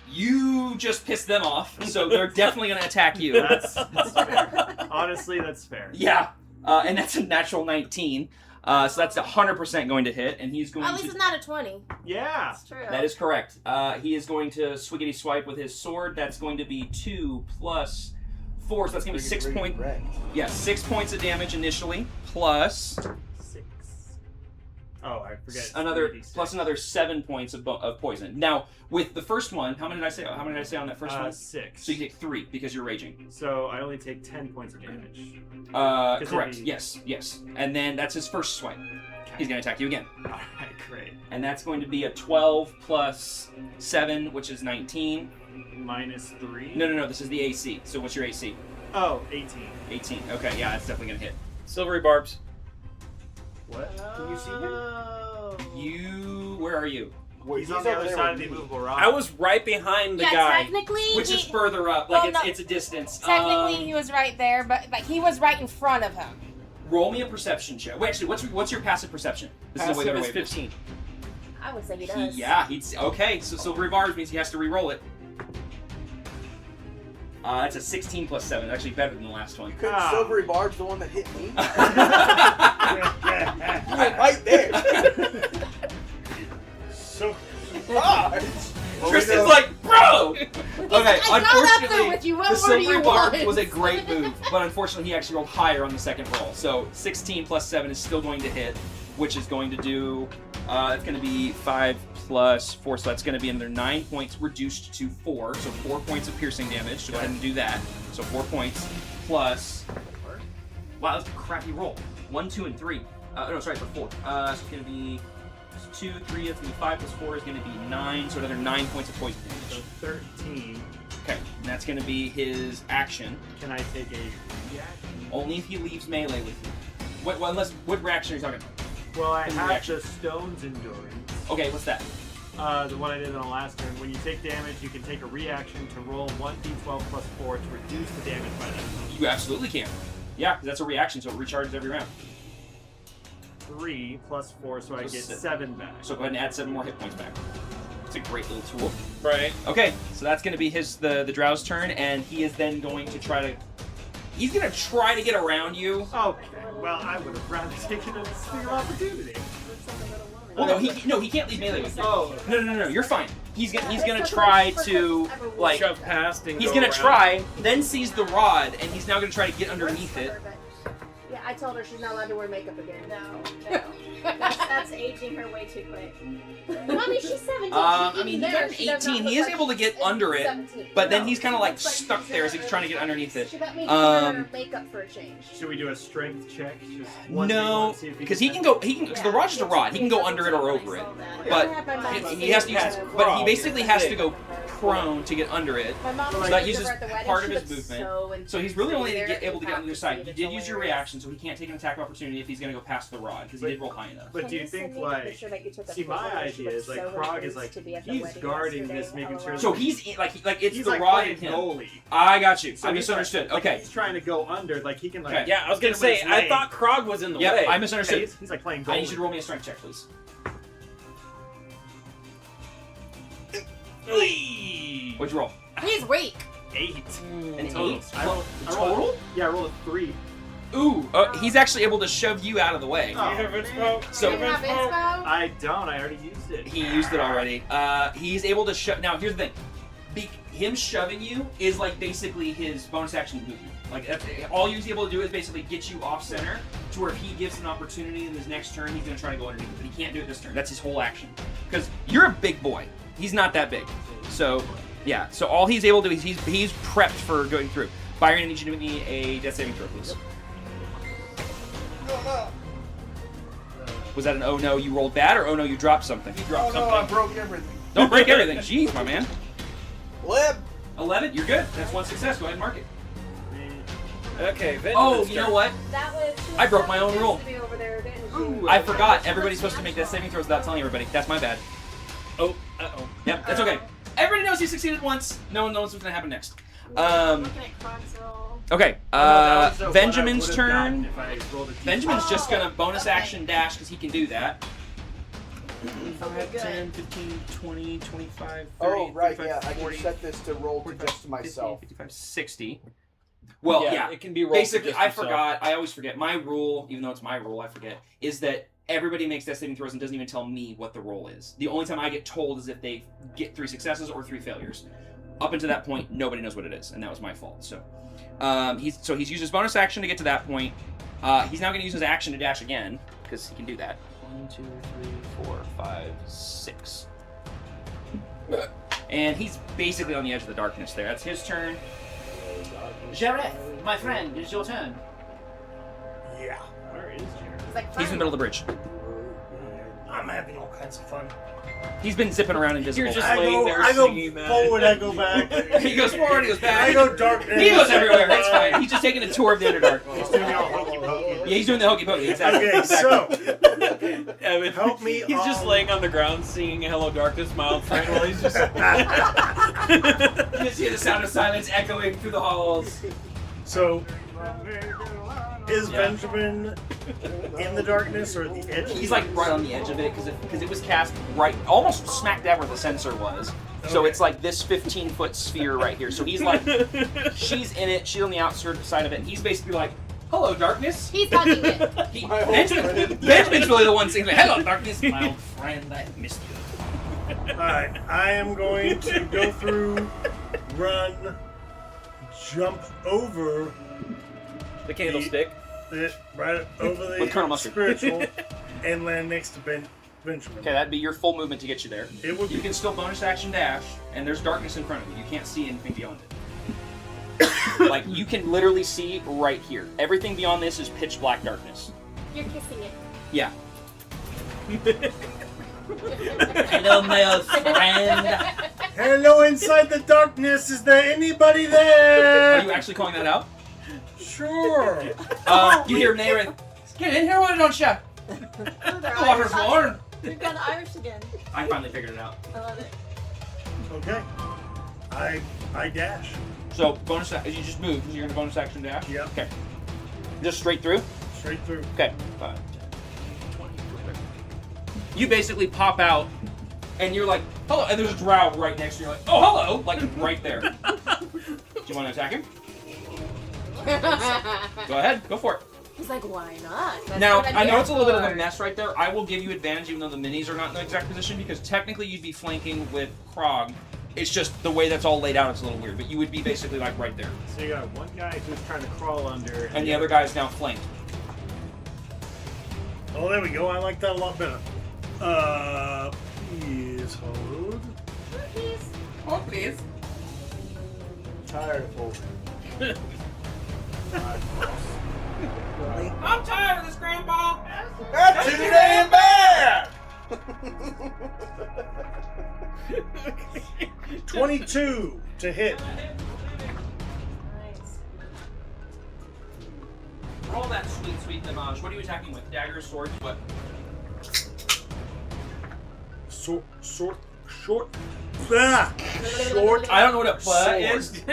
You just pissed them off, so they're definitely going to attack you. That's fair. Honestly, that's fair. Yeah, and that's a natural 19. So that's 100% going to hit, and he's going At least to... it's not a 20. Yeah. That's true. That is correct. He is going to swiggity swipe with his sword. That's going to be 2 plus 4, so that's going to be 6 points. Yeah, 6 points of damage initially, plus 6. Oh, I forget. another 3d6. plus another 7 points of poison. Now, with the first one, how many did I say? How many did I say on that first one? 6. So you take 3 because you're raging. So I only take 10 points of damage. Correct. he- Yes. And then that's his first swipe. He's going to attack you again. Alright, great. And that's going to be a 12 plus 7, which is 19. Minus 3? No. This is the AC. So what's your AC? Oh, 18. 18. Okay, yeah, that's definitely going to hit. Silvery barbs. What? Can you see him? You... Where are you? He's on the other side of the immovable rock. I was right behind the Yeah, guy. technically, Which he, is further up. Like, Well, no. it's a distance. technically he was right there, but like he was right in front of him. Roll me a perception check. Wait, actually, what's your passive perception? This is the way Passive the is other way. 15. I would say he He, does. yeah, he's okay. So silvery bars means he has to re-roll it. That's a 16 plus 7. Actually better than the last one. Couldn't Ah. Silvery Barb's the one that hit me? You went right there. So, Gosh. Tristan's like, bro! Okay, I got up there unfortunately, with you. What the more do silvery you barb want? was a great move, but unfortunately he actually rolled higher on the second roll. So 16 plus 7 is still going to hit, which is going to do, it's going to be 5 plus 4, so that's going to be another 9 points reduced to 4, so 4 points of piercing damage. So go ahead and do that. So 4 points plus, wow, that's a crappy roll. 1, 2, and 3. No, sorry, for 4. So it's going to be 2, 3, it's going to be 5 plus 4 is going to be 9, so another 9 points of poison damage. So 13. Okay, and that's going to be his action. Can I take a reaction? Only if he leaves melee with you. What reaction are you talking about? Well, I Any have reaction? the Stone's Endurance. Okay, what's that? The one I did on the last turn. When you take damage, you can take a reaction to roll 1d12 plus 4 to reduce the damage by that. You absolutely can. Yeah, 'cause that's a reaction, so it recharges every round. 3 plus 4, so I So get six. 7 back. So go ahead and add 7 more hit points back. It's a great little tool. Right. Okay, so that's going to be the Drow's turn, and he is then going to try to... He's going to try to get around you. Okay, well, I would have rather taken a sphere of opportunity. Well, no, he can't leave melee with you. Oh, No, you're fine. He's gonna try to, like... Shove past and He's go gonna around. try, then sees the rod, and he's now gonna try to get underneath it. Yeah, I told her she's not allowed to wear makeup again. No. That's aging her way too quick. Mommy, she's 17. I mean, he got an 18. He is able to get under it, but then he's kind of like stuck there as he's trying to get underneath it. She let me do her makeup for a change. should we do a strength check? Just No, because he can go. Because the rod's just a rod. He can go under it or over it, but he has to use. But he basically has to go prone to get under it. My mom So was that with uses her at the wedding. part She of his looked movement. So he's really only able to get on the other side. You did use your reaction, so he can't take an attack of opportunity if he's going to go past the rod because he did roll high enough. But do you think, like, see, my idea is, like, Krog is, like, he's guarding this, making sure... So he's like it's he's the like rod playing in him. goalie. I got you. So I he's misunderstood. like, Okay. He's trying to go under, like, he can, like... Okay. Yeah, I was gonna get him with say, his I leg. thought Krog was in the Yeah, way. I misunderstood. Yeah, he's like playing goalie. I need you to roll me a strength check, please. What'd you roll? He's weak. 8. An Total. 8? I rolled, Total? Yeah, I rolled a 3. Ooh, he's actually able to shove you out of the way. Oh, So Do you have inspo? I don't. I already used it. he used it already. He's able to shove. Now here's the thing. him shoving you is like basically his bonus action movement. Like all he's able to do is basically get you off center to where if he gives an opportunity in his next turn, he's gonna try to go underneath, but he can't do it this turn. That's his whole action. Because you're a big boy. He's not that big. So yeah. So all he's able to do is he's prepped for going through. Byron, I need you to give me a death saving throw, please. Was that an oh no you rolled bad or oh no you dropped something? You dropped something. No, I broke everything. Don't break everything. Jeez, my man. 11. 11. You're good. That's one success. Go ahead and mark it. Okay. Oh, you know what? That was. I broke my own rule. To be over there, didn't she? Ooh, I forgot. Everybody's supposed to make that saving throws without telling everybody. That's my bad. Oh. Uh-oh. Yep. That's okay. Everybody knows he succeeded once. No one knows what's gonna happen next. Looking at Krog's roll. Okay. that was what I Benjamin's would've gotten turn. if I rolled a Benjamin's just Oh, gonna bonus action dash because he can do that. 5, 10, 15, 20, 25, 30, Oh, right, 35, yeah. I 40, can set this to roll to just myself. 55, 60. Well, yeah. It can be rolled. Basically, just I yourself. forgot. I always forget. My rule, even though it's my rule, I forget, is that everybody makes death saving throws and doesn't even tell me what the roll is. The only time I get told is if they get 3 successes or 3 failures. Up until that point, nobody knows what it is, and that was my fault. So, he's used his bonus action to get to that point. He's now going to use his action to dash again because he can do that. 1, 2, 3, 4, 5, 6. And he's basically on the edge of the darkness there. That's his turn. Jareth, my friend, it's your turn. Yeah. Where is Jared? He's like, He's in the middle of the bridge. I'm having all kinds of fun. He's been zipping around invisible. You're just I laying go, there I go singing that. forward, I go back. He goes forward, he goes back. I go dark. He goes everywhere. It's fine. He's just taking a tour of the Underdark. He's doing all hokey pokey. Yeah, he's doing the hokey pokey. Exactly. Okay, so Evan, help me. He's just laying on the ground singing "Hello Darkness, My Old Friend" while he's just. You just hear the sound of silence echoing through the halls. So, is Yeah. Benjamin in the darkness or at the edge? He's like right on the edge of it because it was cast right, almost smack dab where the sensor was. So Okay. it's like this 15-foot sphere right here. So he's like, she's in it, she's on the outskirts side of it. He's basically like, hello, darkness. He's hugging it. My old Benjamin's really the one saying, hello, darkness, my old friend, I missed you. Alright, I am going to go through, run, jump over The candlestick. right over With Colonel the Mustard. spiritual and land next to Benjamin. Okay, that'd be your full movement to get you there. It would You be can still bonus action dash, and there's darkness in front of you. You can't see anything beyond it. Like, you can literally see right here. Everything beyond this is pitch black darkness. You're kissing it. Yeah. Hello, my old friend. Hello inside the darkness, is there anybody Are there? you actually calling that out? Sure. You hear Nayrin, get in here, why don't you? The water's warm. We've got Irish again. I finally figured it out. I love it. Okay. I dash. So, bonus action, you just move, you're gonna bonus action dash? Yeah. Okay. Just straight through? Straight through. Okay. 5, 10, 20. You basically pop out, and you're like, hello, and there's a drow right next to you. You're like, oh, hello, like right there. Do you want to attack him? Go ahead, go for it. He's like, why not? That's Now, what I'm I know here it's a little bit of a for. mess right there. I will give you advantage even though the minis are not in the exact position because technically you'd be flanking with Krog. It's just the way that's all laid out is a little weird, but you would be basically like right there. So you got one guy who's trying to crawl under, And the other guy's now flanked. Oh, there we go. I like that a lot better. Please hold. Oh, please. Tired of holding. I'm tired of this, Grandpa. That's too damn bad! 22 to hit. Nice. Roll that sweet, sweet damage. What are you attacking with? Daggers, swords, what? Short. I don't know what a pla Sword. is.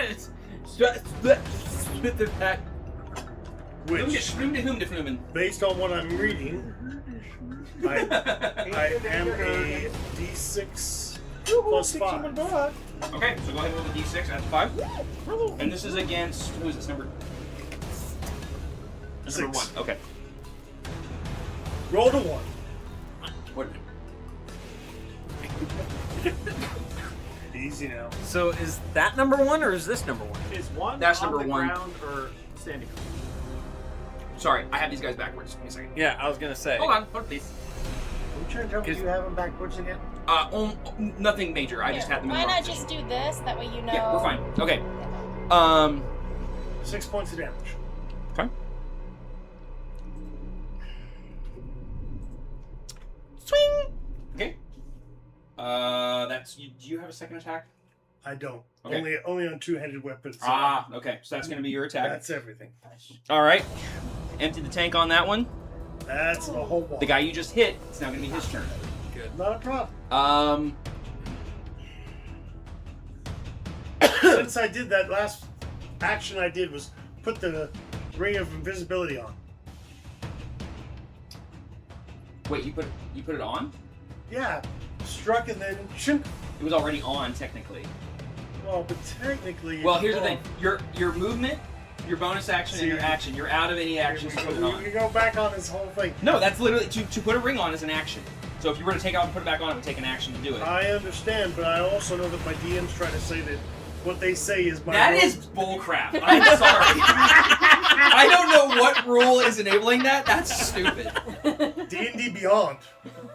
Which, based on what I'm reading, I am a D6 plus 5. Okay, so go ahead and roll the d6, add 5. And this is against, who is this, number 6. 1. Okay. Roll to 1. What? He's easy now. So is that number 1 or is this number 1? Is one That's on number the 1. ground or standing up? Sorry, I have these guys backwards. Give me a second. Yeah, I was gonna say. Hold on, please. Are you trying to tell me you have them backwards again? Nothing major. I just had them in Why the wrong not position. just do this? That way you know. Yeah, we're fine. Okay. 6 points of damage. Okay. Swing. Okay. That's. Do you have a second attack? I don't. Okay. Only on two-handed weapons. So Okay. So that's gonna be your attack. that's everything. All right. Empty the tank on that one. That's the whole wall. The guy you just hit. It's now gonna be his turn. Not a problem. Since I did that last action I did was put the ring of invisibility on. Wait, you put it on? Yeah. Struck and then shimp. It was already on technically. Well, but technically. Well, here's the thing. Your movement, your bonus action, and your action. You're out of any actions to put it on. You go back on this whole thing. No, that's literally to put a ring on is an action. So if you were to take it off and put it back on, it would take an action to do it. I understand, but I also know that my DM's trying to say that what they say is my That rule. is bullcrap. I'm sorry. I don't know what rule is enabling that. That's stupid. D&D Beyond.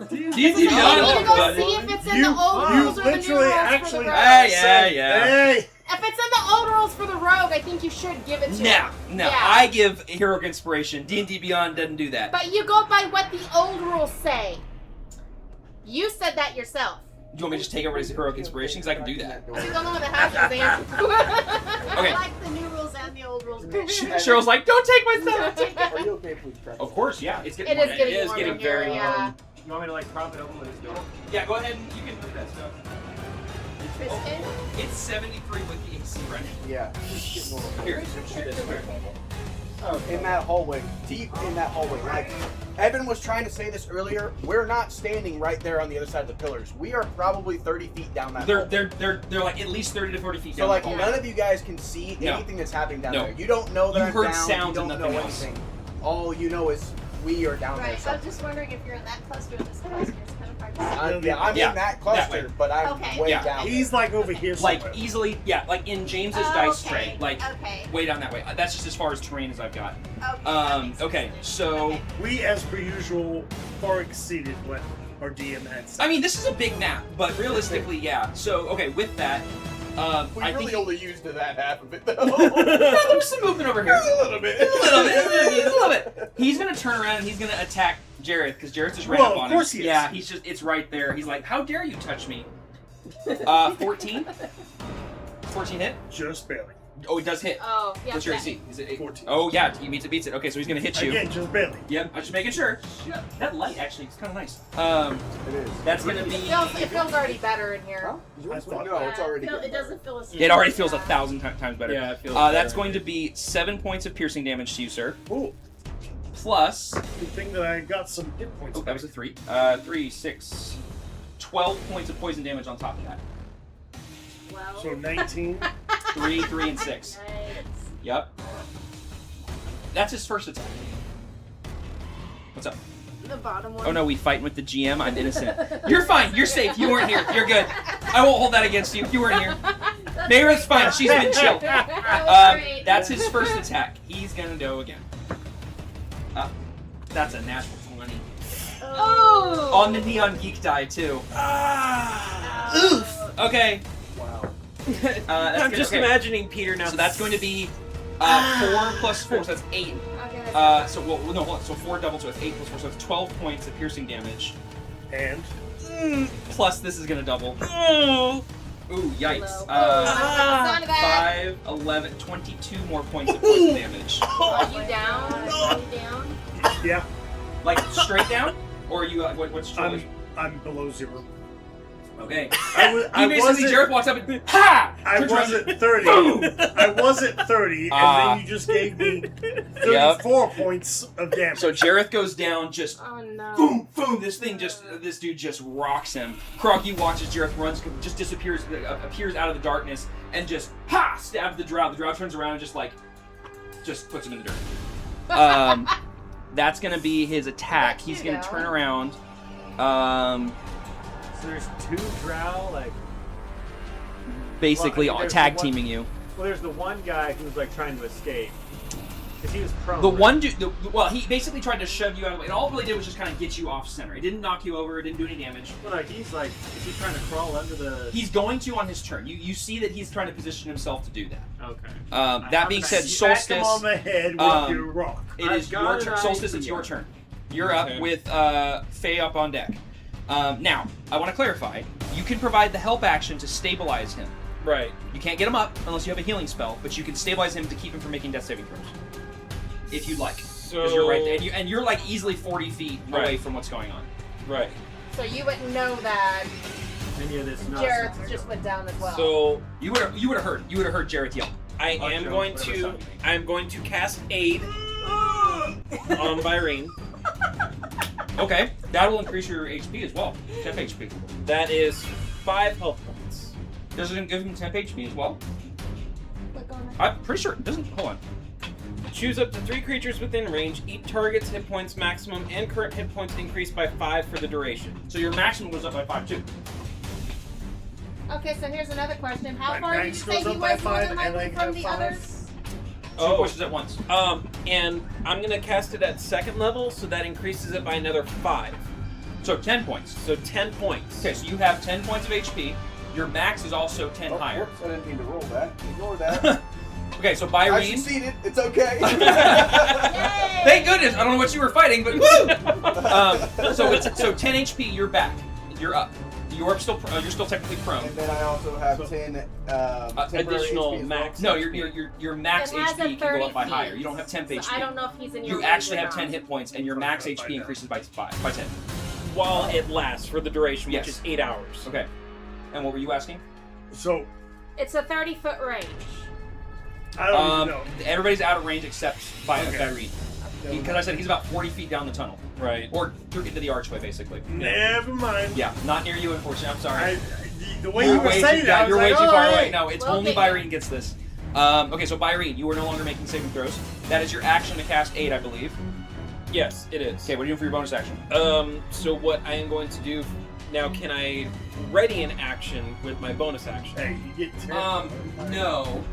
D&D You need to Beyond. go buddy. see if it's in the old You rules or the new literally rules actually for the rogue. Yeah. Hey! If it's in the old rules for the rogue, I think you should give it to him. No. Yeah. I give heroic inspiration. D&D Beyond doesn't do that. But you go by what the old rules say. You said that yourself. Do you want me to just take over as heroic inspiration? Because I can do that. He's the only one that has his answer. Okay. I like the new rules and the old rules. Cheryl's like, don't take my stuff. Are you okay if we press? Of course, yeah. It's It is getting warm in here, very yeah. warm. You want me to like prop it open with his door? Yeah, go ahead and you can move that stuff. Kristen? It's 73 with the AC running. Yeah. Here, shoot this. In that hallway, deep in that hallway. Like Evan was trying to say this earlier, we're not standing right there on the other side of the pillars. We are probably 30 feet down that hall. They're like at least 30 to 40 feet So down. like the hall. none of you guys can see No. anything that's happening down No. there. You don't know that You I'm heard down. sounds You and don't know nothing else. anything. All you know is we are down Right, there. I was just wondering if you're in that cluster or this cluster. It's kind of hard to see. I'm Yeah, in that cluster, but I'm Okay. way Yeah. down. He's like over here Like somewhere. easily, yeah, like in James's Oh, dice okay. tray, like Okay. way down that way. That's just as far as terrain as I've got. Okay. Okay, so We, as per usual, far exceeded what our DM had said. I mean, this is a big map, but realistically, yeah. So okay, with that, We I really think only used that half of it though. there was some movement over here. A little bit. A little bit. He's gonna turn around and he's gonna attack Jareth because Jareth just ran Well, up on of course him. he is. Yeah, it's right there. He's like, "How dare you touch me?" 14. 14 hit. Just barely. Oh, it does hit. Oh, yeah. What's your that- AC? Is it 8? 14. Oh yeah, he meets it, beats it. Okay, so he's gonna hit you. Again, just barely. Yep, I'm just making sure. That light actually is kind of nice. It is. That's gonna be. It feels already better in here. I thought. No, it's already No, good. it doesn't feel as It already feels 1,000 times better. Yeah, it feels That's better. going to be 7 points of piercing damage to you, sir. Cool. Plus. Good thing that I got some hit points. Oh, that was a 3. 3, 6, 12 points of poison damage on top of that. well. So 19. 3, 3, and 6. Nice. Yep. That's his first attack. What's up? The bottom one. Oh no, we fighting with the GM. I'm innocent. You're fine. You're safe. You weren't here. You're good. I won't hold that against you. You weren't here. Mayra's fine. She's been chill. That was great. That's his first attack. He's gonna go again. That's a natural 20. Oh! On the Neon Geek die too. Oof. Okay. Wow. That's I'm good. just Okay. imagining Peter now. So that's going to be 4 plus 4, so that's 8. Okay, So well, no, hold on. So 4 doubled, so it's 8 plus 4, so it's 12 points of piercing damage. And Plus this is gonna double. Ooh, yikes. Son of that. 5, 11, 22 more points of poison damage. Are you down? Are you down? yeah, Like straight down, or are you what's your I'm below 0. Okay. I Basically, wasn't. Jareth walks up and ha! I Turns around wasn't and 30. boom! I wasn't 30, and then you just gave me 34 points of damage. So Jareth goes down, just Oh no. boom, boom. This dude just rocks him. Kroggy watches Jareth runs, just disappears, appears out of the darkness, and just ha! Stabs the drow. The drow turns around and just puts him in the dirt. That's gonna be his attack. He's gonna turn around. So there's 2 drow, like. basically Well, I mean, tag there's the teaming you. Well, there's the one guy who's like trying to escape because he was prone. The right? one dude, well, he basically tried to shove you out of the way, and all it really did was just kind of get you off center. It didn't knock you over. It didn't do any damage. Well, like he's like, is he trying to crawl under the? He's going to on his turn. You see that he's trying to position himself to do that. Okay. That being said, Smack him Solstice. on the head with your rock. It is your turn. Solstice, it's your turn. You're up with Faye up on deck. Now, I want to clarify. You can provide the help action to stabilize him. Right. You can't get him up unless you have a healing spell, but you can stabilize him to keep him from making death saving throws. If you'd like. So Because you're right there. And you're like easily 40 feet away from what's going on. Right. So you wouldn't know that Any of this Jared nonsense. just went down as well. So You would have heard Jareth yell. I am going to cast Aid on Byrene. Okay. That'll increase your HP as well. Temp HP. That is 5 health points. Does it give him temp HP as well? Click on it. I'm pretty sure it doesn't. Hold on. Choose up to 3 creatures within range. Each target's hit points maximum and current hit points increase by 5 for the duration. So your maximum goes up by 5 too. Okay, so here's another question. How My far did you max say goes he up by was more 5 than and likely I from have the 5. others? Two pushes at once. And I'm gonna cast it at 2nd level, so that increases it by another 5. So 10 points. So 10 points. Okay, so you have 10 points of HP. Your max is also 10 Oh, higher. whoops, I didn't mean to roll that. Ignore that. Okay, so I Byrene. succeeded. It's okay. Thank goodness. I don't know what you were fighting, but woo! So 10 HP. You're back. You're up. You're still technically prone. And then I also have 10 temporary additional HP as max. No, your max It has a HP can go up by 30 higher. feet. You don't have temp So HP. I don't know if he's in your You range actually or have not. 10 hit points, and your max HP increases by 10. While it lasts for the duration, Yes. which is 8 hours. Okay. And what were you asking? So, It's a 30-foot range. I don't even know. Everybody's out of range except Okay. Byrene. Because I said he's about 40 feet down the tunnel. Right. Or through into the archway, basically. Never mind. Yeah, not near you, unfortunately. I'm sorry. The way you were way saying too, that, I was you're way like, too oh, far hey. away. No, it's We'll only get you. Byrene gets this. Okay, so Byrene, you are no longer making saving throws. That is your action to cast Aid, I believe. Yes, it is. Okay, what are you doing for your bonus action? So what I am going to do now? Can I ready an action with my bonus action? Hey, you get 10. No.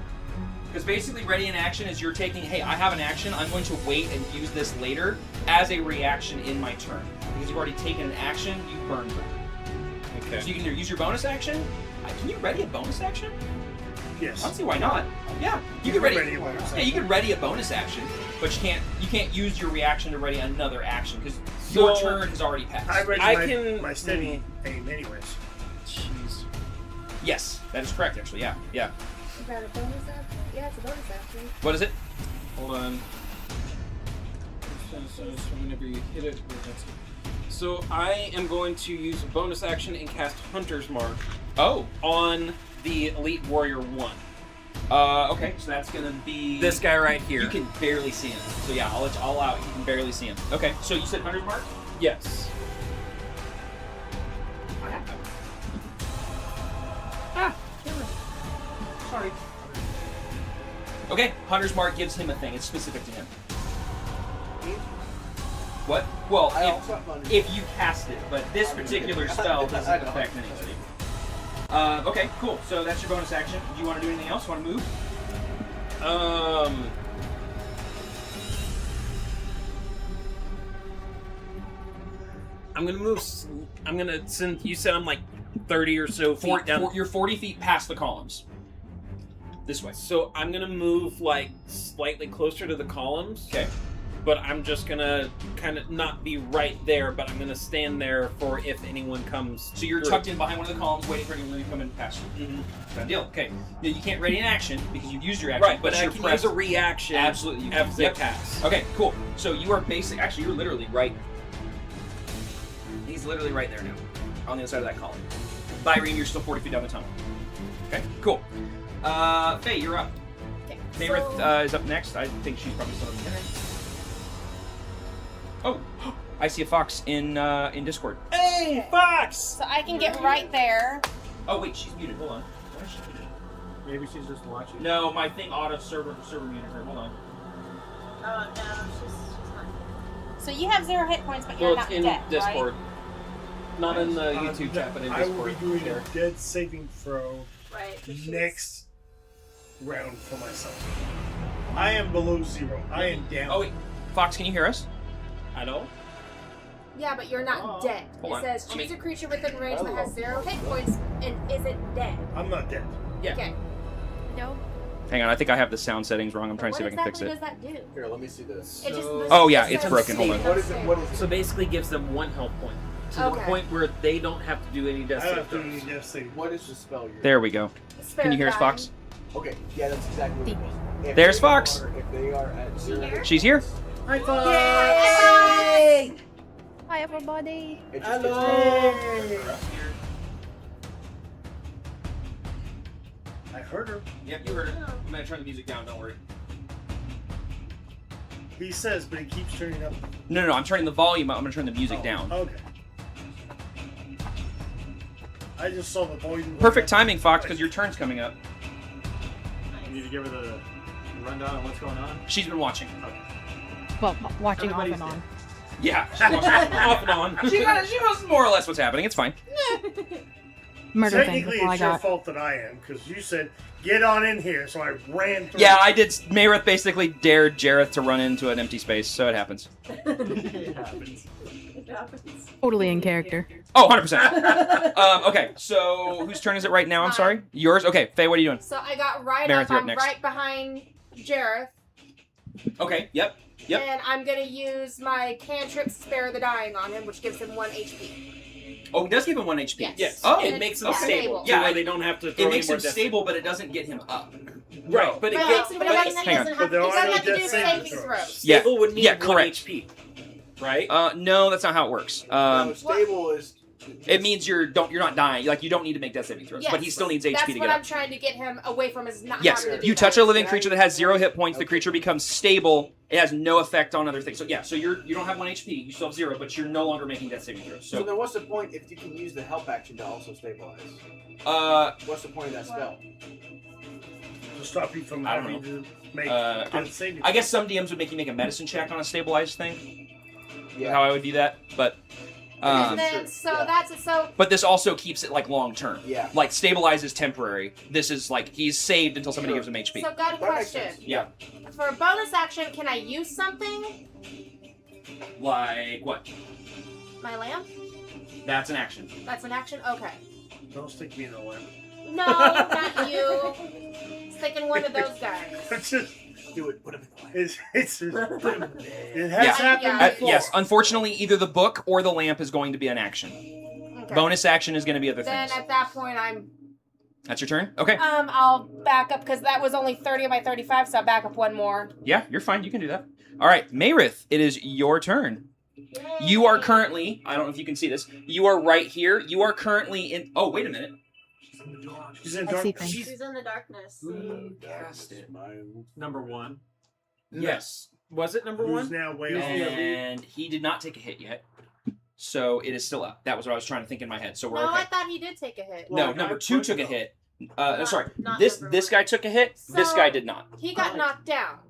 Because basically, ready in action is you're taking, hey, I have an action, I'm going to wait and use this later as a reaction in my turn. Because you've already taken an action, you burn them. Okay. So you can either use your bonus action. Can you ready a bonus action? Yes. I don't see why not. Yeah, you can ready. Yeah, you can ready a bonus action, but you can't use your reaction to ready another action because your So, turn has already passed. I read I my, can- my steady aim anyways. Jeez. Yes, that is correct. Actually, yeah. Is that a bonus action? Yeah, it's a bonus action. What is it? Hold on. So whenever you hit it, so I am going to use a bonus action and cast Hunter's Mark Oh. on the Elite Warrior 1. Okay, so that's gonna be This guy right here. You can barely see him. So yeah, I'll let you all out. You can barely see him. Okay, so you said 100 mark? Yes. I have that. Sorry. Okay, Hunter's Mark gives him a thing. It's specific to him. What? Well, I also have Hunter's if you cast it, but this particular spell doesn't affect anything. Okay, cool. So that's your bonus action. Do you want to do anything else? Want to move? I'm gonna move. I'm gonna send. You said I'm like 30 or so feet down. You're 40 feet past the columns. This way. So I'm gonna move like slightly closer to the columns. Okay. But I'm just gonna kind of not be right there, but I'm gonna stand there for if anyone comes. So you're through. tucked in behind one of the columns, waiting for anyone to come in past you. Mm-hmm. Done deal. Okay. Now, you can't ready an action because you've used your action. Right, but I you're can pressed. use a reaction. Absolutely. You can. After they pass. Okay, cool. So you are Actually, you're literally right. He's literally right there now, on the other side of that column. Byrene, you're still 40 feet down the tunnel. Okay, cool. Faye, you're up. Okay. Fayrith is up next. I think she's probably still up there. Oh, I see a fox in Discord. Hey, Fox! So I can get right there. Oh wait, she's muted. Hold on. Why is she muted? Maybe she's just watching. No, my thing auto server muted her. Hold on. Oh no, she's not. So you have 0 hit points, but you're Well, it's not in dead, Discord. right? Not in the YouTube chat, but in I Discord. will be doing There. a dead saving throw Right. next round for myself. I am below 0. I am down. Oh wait, Fox, can you hear us? Hello? Yeah, but you're not dead. Hold It on. says choose a creature within range that has 0 hit points and isn't dead. I'm not dead. Yeah. Okay. No. Hang on, I think I have the sound settings wrong. I'm trying to see if I can fix What it. exactly does that do? Here, let me see this. It just, Oh, yeah, it it's says broken. Hold on. What is it? What is it? So basically gives them 1 health point. To the Okay. point where they don't have to do any death I don't save have to do throws. any death save. What is the spell you're There we go. Spare Can you hear us, dying. Fox? Okay, yeah, that's exactly what it is. If There's they Fox. If they are at 0, She's here. High five! Yay! Hi, everybody. it just Hello! I heard her. Yep, you heard it. I'm gonna turn the music down. Don't worry. He says, but he keeps turning up. No, I'm turning the volume up. I'm gonna turn the music Oh, down. Okay. I just saw the volume. Perfect timing, Fox, because your turn's coming up. You need to give her the rundown on what's going on. She's been watching. Well, watching off Everybody's and on. Yeah, she's watching off and on. She knows more or less what's happening. It's fine. Murder things. Technically, That's all I it's your got. fault that I am, because you said, get on in here, so I ran through. Yeah, I did. Mayrith basically dared Jareth to run into an empty space, so it happens. It happens. Totally in character. Oh, 100%. Okay, so whose turn is it right now? I'm sorry. Yours? Okay, Faye, what are you doing? So I got right Meredith, up. you're up I'm next. right behind Jareth. Okay, yep. And I'm gonna use my cantrip Spare the Dying on him, which gives him 1 HP. Oh, it does give him 1 HP. Yes. Yes. Oh, It makes them okay. stable. Yeah, To where they don't have to throw It any makes more him death stable, but it doesn't get him up. Right, but it But gets. it But doesn't hang on. have, But there it are doesn't no have to do death saving saving throws. throws. Yeah. Stable would need Yeah, 1 correct. HP. Right? No, that's not how it works. No, stable is. It means you're not dying. Like, you don't need to make death saving throws, but he still needs HP That's to get what up. I'm trying to get him away from his not Yes, having to do you that. touch a living creature that has 0 hit points, the creature becomes stable. It has no effect on other things. So yeah, so you don't have 1 HP, you still have 0, but you're no longer making death saving throws. So So then, what's the point if you can use the help action to also stabilize? What's the point of that spell? To stop you from I don't having to make I'm- death saving. I guess some DMs would make you make a medicine check on a stabilized thing. Yeah. How I would view that, but And then, so Yeah. that's it. So but this also keeps it like long term. Yeah. Like stabilize is temporary. This is like he's saved until somebody gives him HP. So got a That makes question. sense. Yeah. For a bonus action, can I use something? Like what? My lamp? That's an action. That's an action? Okay. Don't stick me in the lamp. No, not you. Sticking one of those guys. It's just, Do it. Put him in the lamp. it's it has Yeah. happened Yeah. before. Yes, unfortunately, either the book or the lamp is going to be an action. Okay. Bonus action is going to be other Then things. at that point, That's your turn? Okay. I'll back up because that was only 30 of my 35, so I'll back up one more. Yeah, you're fine. You can do that. All right, Mayrith, it is your turn. You are currently, I don't know if you can see this, you are right here. You are currently in, oh, wait a minute. She's in I see darkness. things. She's in the darkness. Cast it. Number 1. Yes. Was it number Who's 1? now way off. And he did not take a hit yet. So it is still up. That was what I was trying to think in my head. So we're No, okay. I thought he did take a hit. No, Well, number I 2 put took a it hit. Not- Sorry, not this number this one. guy took a hit. This So- guy did not. He got knocked down.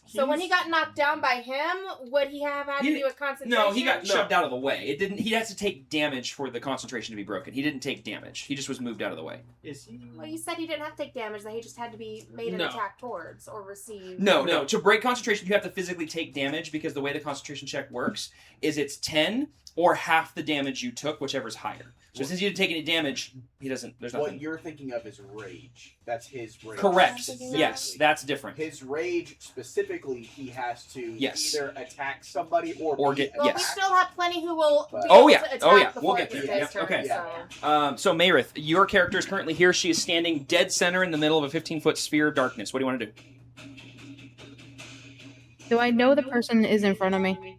So when he got knocked down by him, would he have had to He- do a concentration? No, he got shoved out of the way. It didn't. He has to take damage for the concentration to be broken. He didn't take damage. He just was moved out of the way. Is he? Well, you said he didn't have to take damage, that he just had to be made an No. attack towards or receive. No. To break concentration, you have to physically take damage because the way the concentration check works is it's 10 or half the damage you took, whichever's higher. So since you didn't take any damage, he doesn't. There's What nothing. you're thinking of is rage. That's his rage. Correct. Specifically. Yes, that's different. His rage specifically, he has to Yes. either attack somebody or Or be get- Well, yes. we still have plenty who will be Oh, able yeah. to attack Oh, yeah. before We'll it get there. gets Yep. his turn, Okay. so. So Mayrith, your character is currently here. She is standing dead center in the middle of a 15-foot sphere of darkness. What do you want to do? Do I know the person is in front of me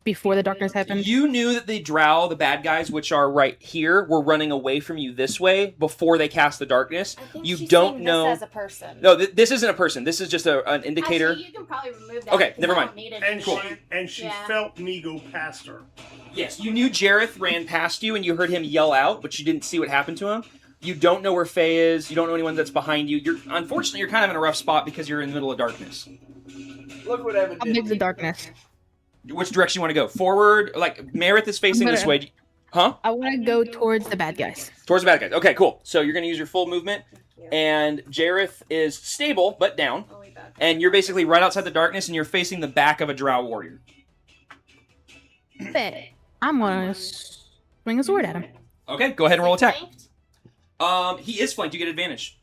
before the darkness happened? You knew that the drow, the bad guys, which are right here, were running away from you this way before they cast the darkness. I think You she's don't seeing know. this as a person. No, this isn't a person. This is just an indicator. Actually, you can probably remove that. Okay, because never I mind. don't need it And anymore. she Yeah. felt me go past her. Yes, you knew Jareth ran past you and you heard him yell out, but you didn't see what happened to him. You don't know where Faye is. You don't know anyone that's behind you. Unfortunately, you're kind of in a rough spot because you're in the middle of darkness. Look what Evan How did. big's the darkness? Which direction you want to go? Forward? Like, Mayrith is facing I'm this gonna- way. Huh? I want to go towards the bad guys. Towards the bad guys. Okay, cool. So you're going to use your full movement, and Jareth is stable but down, and you're basically right outside the darkness, and you're facing the back of a drow warrior. Bet. I'm going to swing a sword at him. Okay, go ahead and roll attack. He is flanked. You get advantage.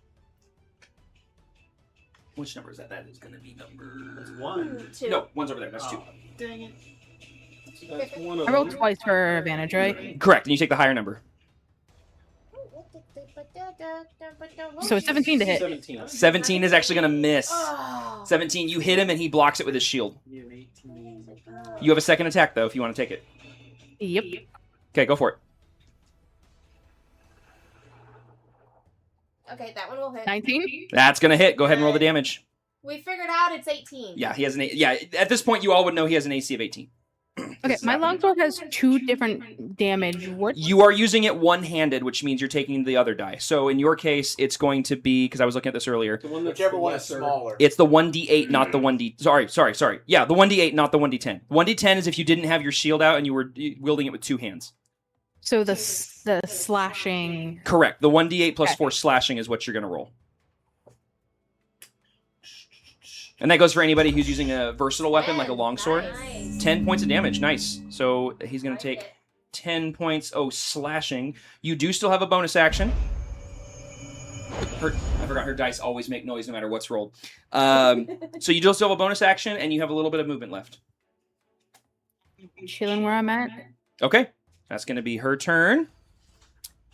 Which number is that? That is going to be number... That's 1. 2. No, 1's over there. That's 2. Dang it. That's 1 of I rolled them. twice for advantage, right? Correct, and you take the higher number. So it's 17 to hit. 17. 17 is actually going to miss. 17, you hit him, and he blocks it with his shield. You have a second attack, though, if you want to take it. Yep. Okay, go for it. Okay, that one will hit. 19? That's going to hit. Go ahead and roll the damage. We figured out it's 18. Yeah, he has an... Yeah, at this point, you all would know he has an AC of 18. Okay, my longsword has 2 different damage. What? You are using it one-handed, which means you're taking the other die. So in your case, it's going to be, because I was looking at this earlier, Whichever one is smaller. it's the 1d8, not the 1d... Sorry. Yeah, the 1d8, not the 1d10. 1d10 is if you didn't have your shield out and you were wielding it with 2 hands. So the slashing... Correct. The 1d8 plus 4 slashing is what you're going to roll. And that goes for anybody who's using a versatile weapon like a longsword. Nice. 10 points of damage. Nice. So he's going to take 10 points. Oh, slashing. You do still have a bonus action. I forgot her dice always make noise no matter what's rolled. So you do still have a bonus action, and you have a little bit of movement left. Chilling where I'm at. Okay. That's going to be her turn.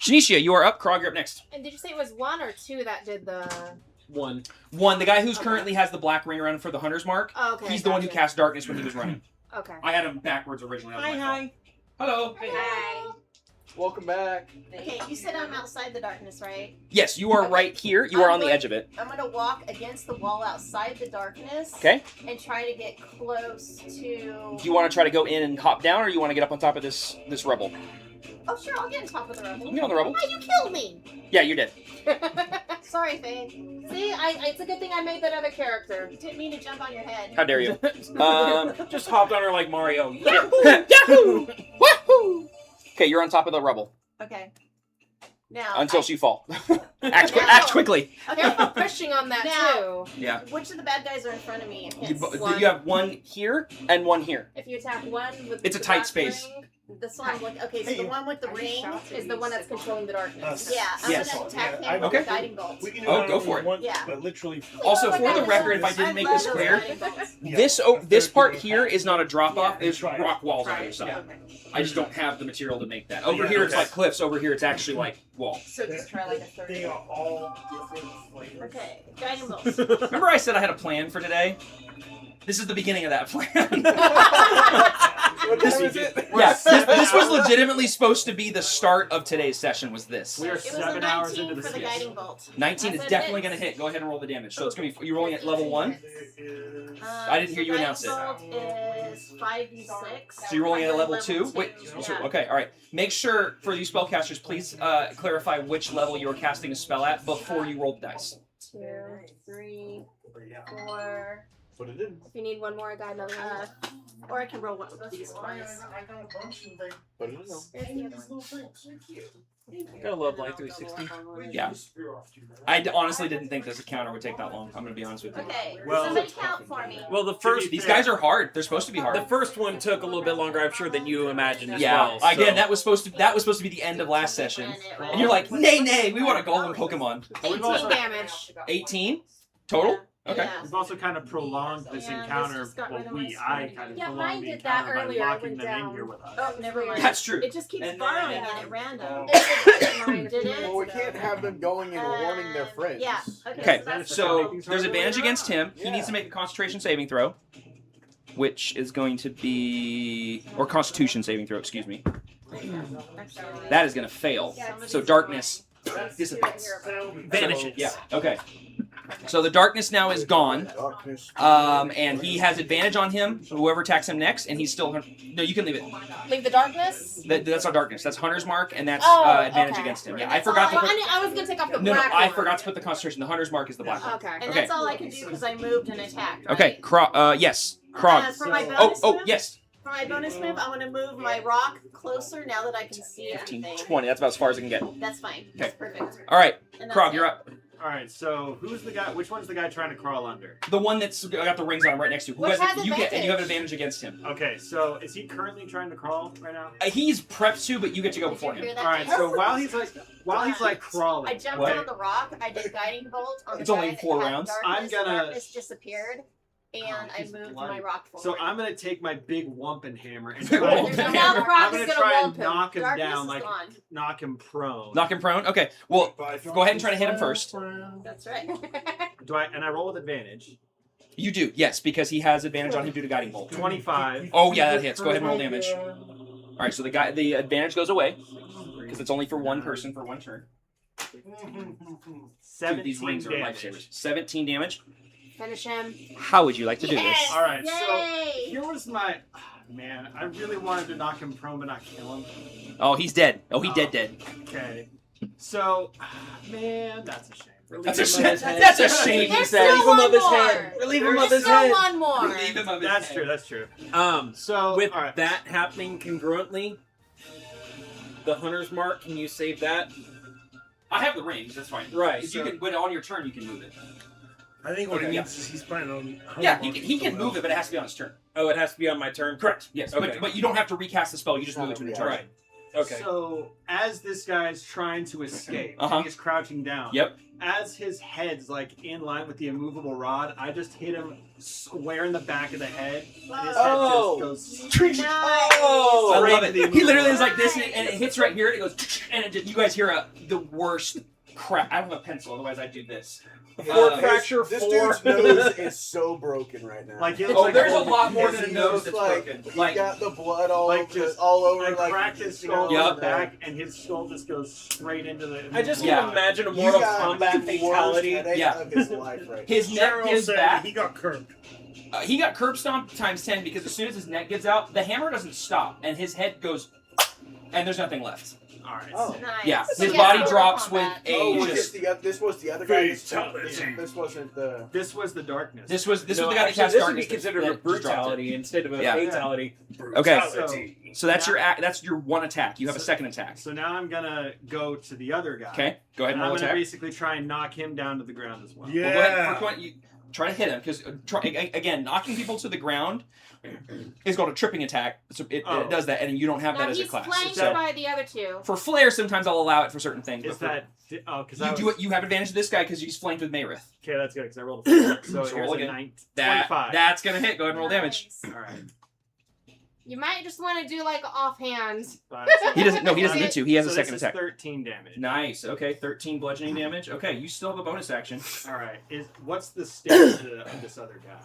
Shanicia, you are up. Krog, you're up next. And did you say it was 1 or 2 that did the... 1. The guy who's currently has the black ring around him for the hunter's mark. Oh, okay, He's the one who gotcha. cast darkness when he was running. Okay. I had him backwards originally. That was my fault. Hello. Hi. Welcome back. Okay, you said I'm outside the darkness, right? Yes, you are right here. You are on the edge of it. I'm gonna walk against the wall outside the darkness. Okay. And try to get close to. Do you want to try to go in and hop down, or you want to get up on top of this rubble? Oh sure, I'll get on top of the rubble. You get on the rubble. Oh, you killed me. Yeah, you did. Sorry, Faye. See, it's a good thing I made that other character. Didn't mean to jump on your head. How dare you? Just hopped on her like Mario. Yahoo! Woohoo! Okay, you're on top of the rubble Okay. Now. until she fall. Act quickly. Okay. Careful pushing on that Now, too. Yeah. Which of the bad guys are in front of me? You have one here and one here. If you attack one with It's a the tight black space. ring, this one, okay, so the one with the ring Is the one that's controlling the darkness. Yeah, I'm Yes. gonna attack Yeah, him okay. with the guiding bolt. We can do Oh, that go only for it. once, Yeah. But literally. Also, for the record, if I didn't make this clear, Yeah. this part here is not a drop off. It's Right. rock walls on the other side. I just don't have the material to make that. Over here, it's like cliffs. Over here, it's actually like wall. So just try like a third. They are all different flavors. Okay, guiding bolt. Remember I said I had a plan for today? This is the beginning of that plan. What time is it? Yes, this was legitimately supposed to be the start of today's session. Was this? We are It was a 7 hours 19 into the for the skits. guiding bolt. 19 is That's definitely it. going to hit. Go ahead and roll the damage. So it's going to be. You're rolling at level 1. I didn't hear you announce it. Guiding bolt is 5d6. So you're rolling at a level 2. Wait. So, Yeah. okay. All right. Make sure for you spellcasters, please clarify which level you're casting a spell at before you roll the dice. 2, 3, 4. Put it in. If you need one more, I got another one. Or I can roll one of these ones. Put it in. Here's the other one. Gotta love Light 360. Yeah. I honestly didn't think this encounter would take that long. I'm going to be honest with you. Okay, Well- somebody count for me. Well, the first These guys are hard. They're supposed to be hard. The first one took a little bit longer, I'm sure, than you imagined as Yeah. well. So. Again, that was supposed to be the end of last session, and you're like, nay, we want a golden Pokemon. 18 damage. 18 total. Okay. Yeah. We've also kind of prolonged this Yeah, this encounter. just got Well, rid of my I screen. kind of Yeah, prolonged mine the did that encounter by earlier. I locking went them down. in here with us. Oh, never mind. That's true. It just keeps And borrowing then- it at random. Oh. Did it? Well, we can't have them going and warning their friends. Yeah. Okay, that's so there's advantage against him. He needs to make a concentration saving throw, which is going to be... Or constitution saving throw, excuse me. That is going to fail. So darkness dissipates. Vanishes. Yeah, okay. So the darkness now is gone, Darkness. and he has advantage on him, whoever attacks him next, and he's still... No, you can leave it. Leave the darkness? That's not darkness. That's Hunter's Mark, and that's Oh, advantage okay. against him. Yeah, I That's all forgot to I- put... I was gonna take off the No, black I one. forgot to put the concentration. The Hunter's Mark is the black one. Okay. And Okay. that's all I can do because I moved and attacked. Right? Okay, yes. Krog. For my bonus Oh, move? yes. For my bonus move, I want to move my rock closer now that I can see 15, everything. 20. That's about as far as I can get. That's fine. Okay. That's perfect. All right, And that's Krog, it. you're up. All right. So who's the guy? Which one's the guy trying to crawl under? The one that's got the rings on him right next to you. Which has you get, and you have advantage. advantage against him. Okay. So is he currently trying to crawl right now? He's prepped to, but you get to go Did before you him. hear that? All right. So while he's like crawling, I jumped What? on the rock. I did guiding bolt on It's the only guy that 4 had rounds. Darkness, I'm gonna- darkness disappeared, and I he's moved bloody. my rock forward. So I'm gonna take my big wumping hammer and Big try, wumping Now hammer. Krog I'm is gonna gonna try wump and him. knock him Darkness down, is like gone. knock him prone. Knock him prone? Okay. Well, go ahead and try to hit him first. That's right. And I roll with advantage. You do, yes, because he has advantage on him due to guiding bolt. 25. Oh yeah, that hits. Go ahead and roll damage. All right, so the advantage goes away because it's only for one person for one turn. Dude, 17 these rings are damage. lifesavers. 17 damage. Finish him. How would you like to do this? All right, Yay! so here was my man. I really wanted to knock him prone, but not kill him. Oh, he's dead. Oh, he dead. Okay, so man, that's a shame. That's a shame. That's a shame. He There's said. still one of his more. head. Relieve him of There's his still head. one more. Relieve him of his That's head. true. That's true. So So with all right. that happening congruently, the hunter's mark. Can you save that? I have the rings. That's fine. Right. If you can, when on your turn, you can move it. I think what Okay, it yeah. means is he's planning on. Yeah, he can move it, but it has to be on his turn. Oh, it has to be on my turn. Correct. Yes. Okay. But you don't have to recast the spell. You just move it to a new target. Right. Okay. So as this guy's trying to escape, Uh-huh. he's crouching down. Yep. As his head's like in line with the immovable rod, I just hit him square in the back of the head, and his Oh. head just goes. Nice. Oh, I love Straight it. to the He literally is immovable like this, and it hits right here, and it goes, and it just, you guys hear the worst crap. I don't have a pencil, otherwise I'd do this. Four fracture, This 4. dude's nose is so broken right now. Like it Oh, like there's a gold- lot more Is than a he nose just that's like, broken. He Like, got the blood all like over, just- all over, I like cracked his you know, skull Yup. in the back, and his skull just goes straight into the. I just Yeah. can imagine a You Mortal got Kombat the fatality. worst headache Yeah. of his life right his neck Cheryl gives said back. he got curbed. He got curb stomp times 10 because as soon as his neck gives out, the hammer doesn't stop, and his head goes, and there's nothing left. All right. Oh. Nice. Yeah, So his yeah, body Mortal drops with Kombat. a Oh, was just. this was the other guy. Fatality. This wasn't the. This was the darkness. This was No, the guy that actually, cast this would be darkness. considered that a just dropped it. brutality instead of a Yeah. fatality. Okay, Brutality. so that's that's your one attack. You have a second attack. So now I'm gonna go to the other guy. Okay, go ahead and And I'm roll gonna attack. basically try and knock him down to the ground as well. Yeah. Well, go ahead. First one, you try to hit him because again, knocking people to the ground is called a tripping attack. So it does that, and you don't have Now that as a he's class. flanked So by the other two. for flair, sometimes I'll allow it for certain things. Is but that? Oh, because you do it. You have advantage to this guy because he's flanked with Mayrith. Okay, that's good because I rolled a 4. So So here's roll a again. 25. That's gonna hit. Go ahead and roll damage. Nice. All right. You might just want to do like offhand. He doesn't. No, he doesn't need to. He has so a second this attack. Is 13 damage. Nice. Okay, 13 bludgeoning damage. Okay, you still have a bonus action. All right. What's the state of this other guy?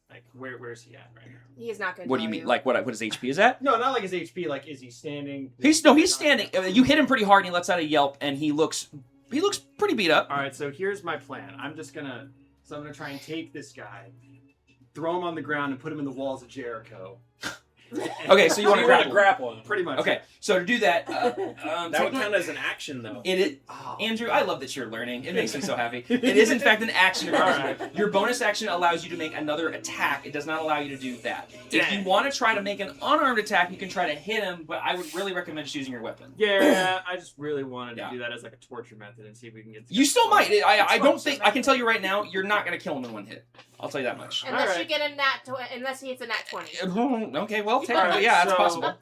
Like where's he at right now? He's not going to What do you mean? Like what his HP is at? No, not like his HP. Like is he standing? He's standing. You hit him pretty hard, and he lets out a yelp, and he looks pretty beat up. All right. So here's my plan. I'm gonna try and take this guy, throw him on the ground, and put him in the walls of Jericho. Okay, so you want to grapple him. Pretty much. Okay, so to do that, That would count as an action, though. It is, Andrew, I love that you're learning. It makes me so happy. It is, in fact, an action. Alright. Your bonus action allows you to make another attack. It does not allow you to do that. If you Dang. want to try to make an unarmed attack, you can try to hit him, but I would really recommend just using your weapon. Yeah, I just really wanted to Yeah. do that as like a torture method and see if we can get. You still might. I don't think. I can tell you right now, you're not going to kill him in one hit. I'll tell you that much. Unless Alright. you get a unless he hits a nat 20. Okay, well, technically, Alright, yeah, that's so- possible.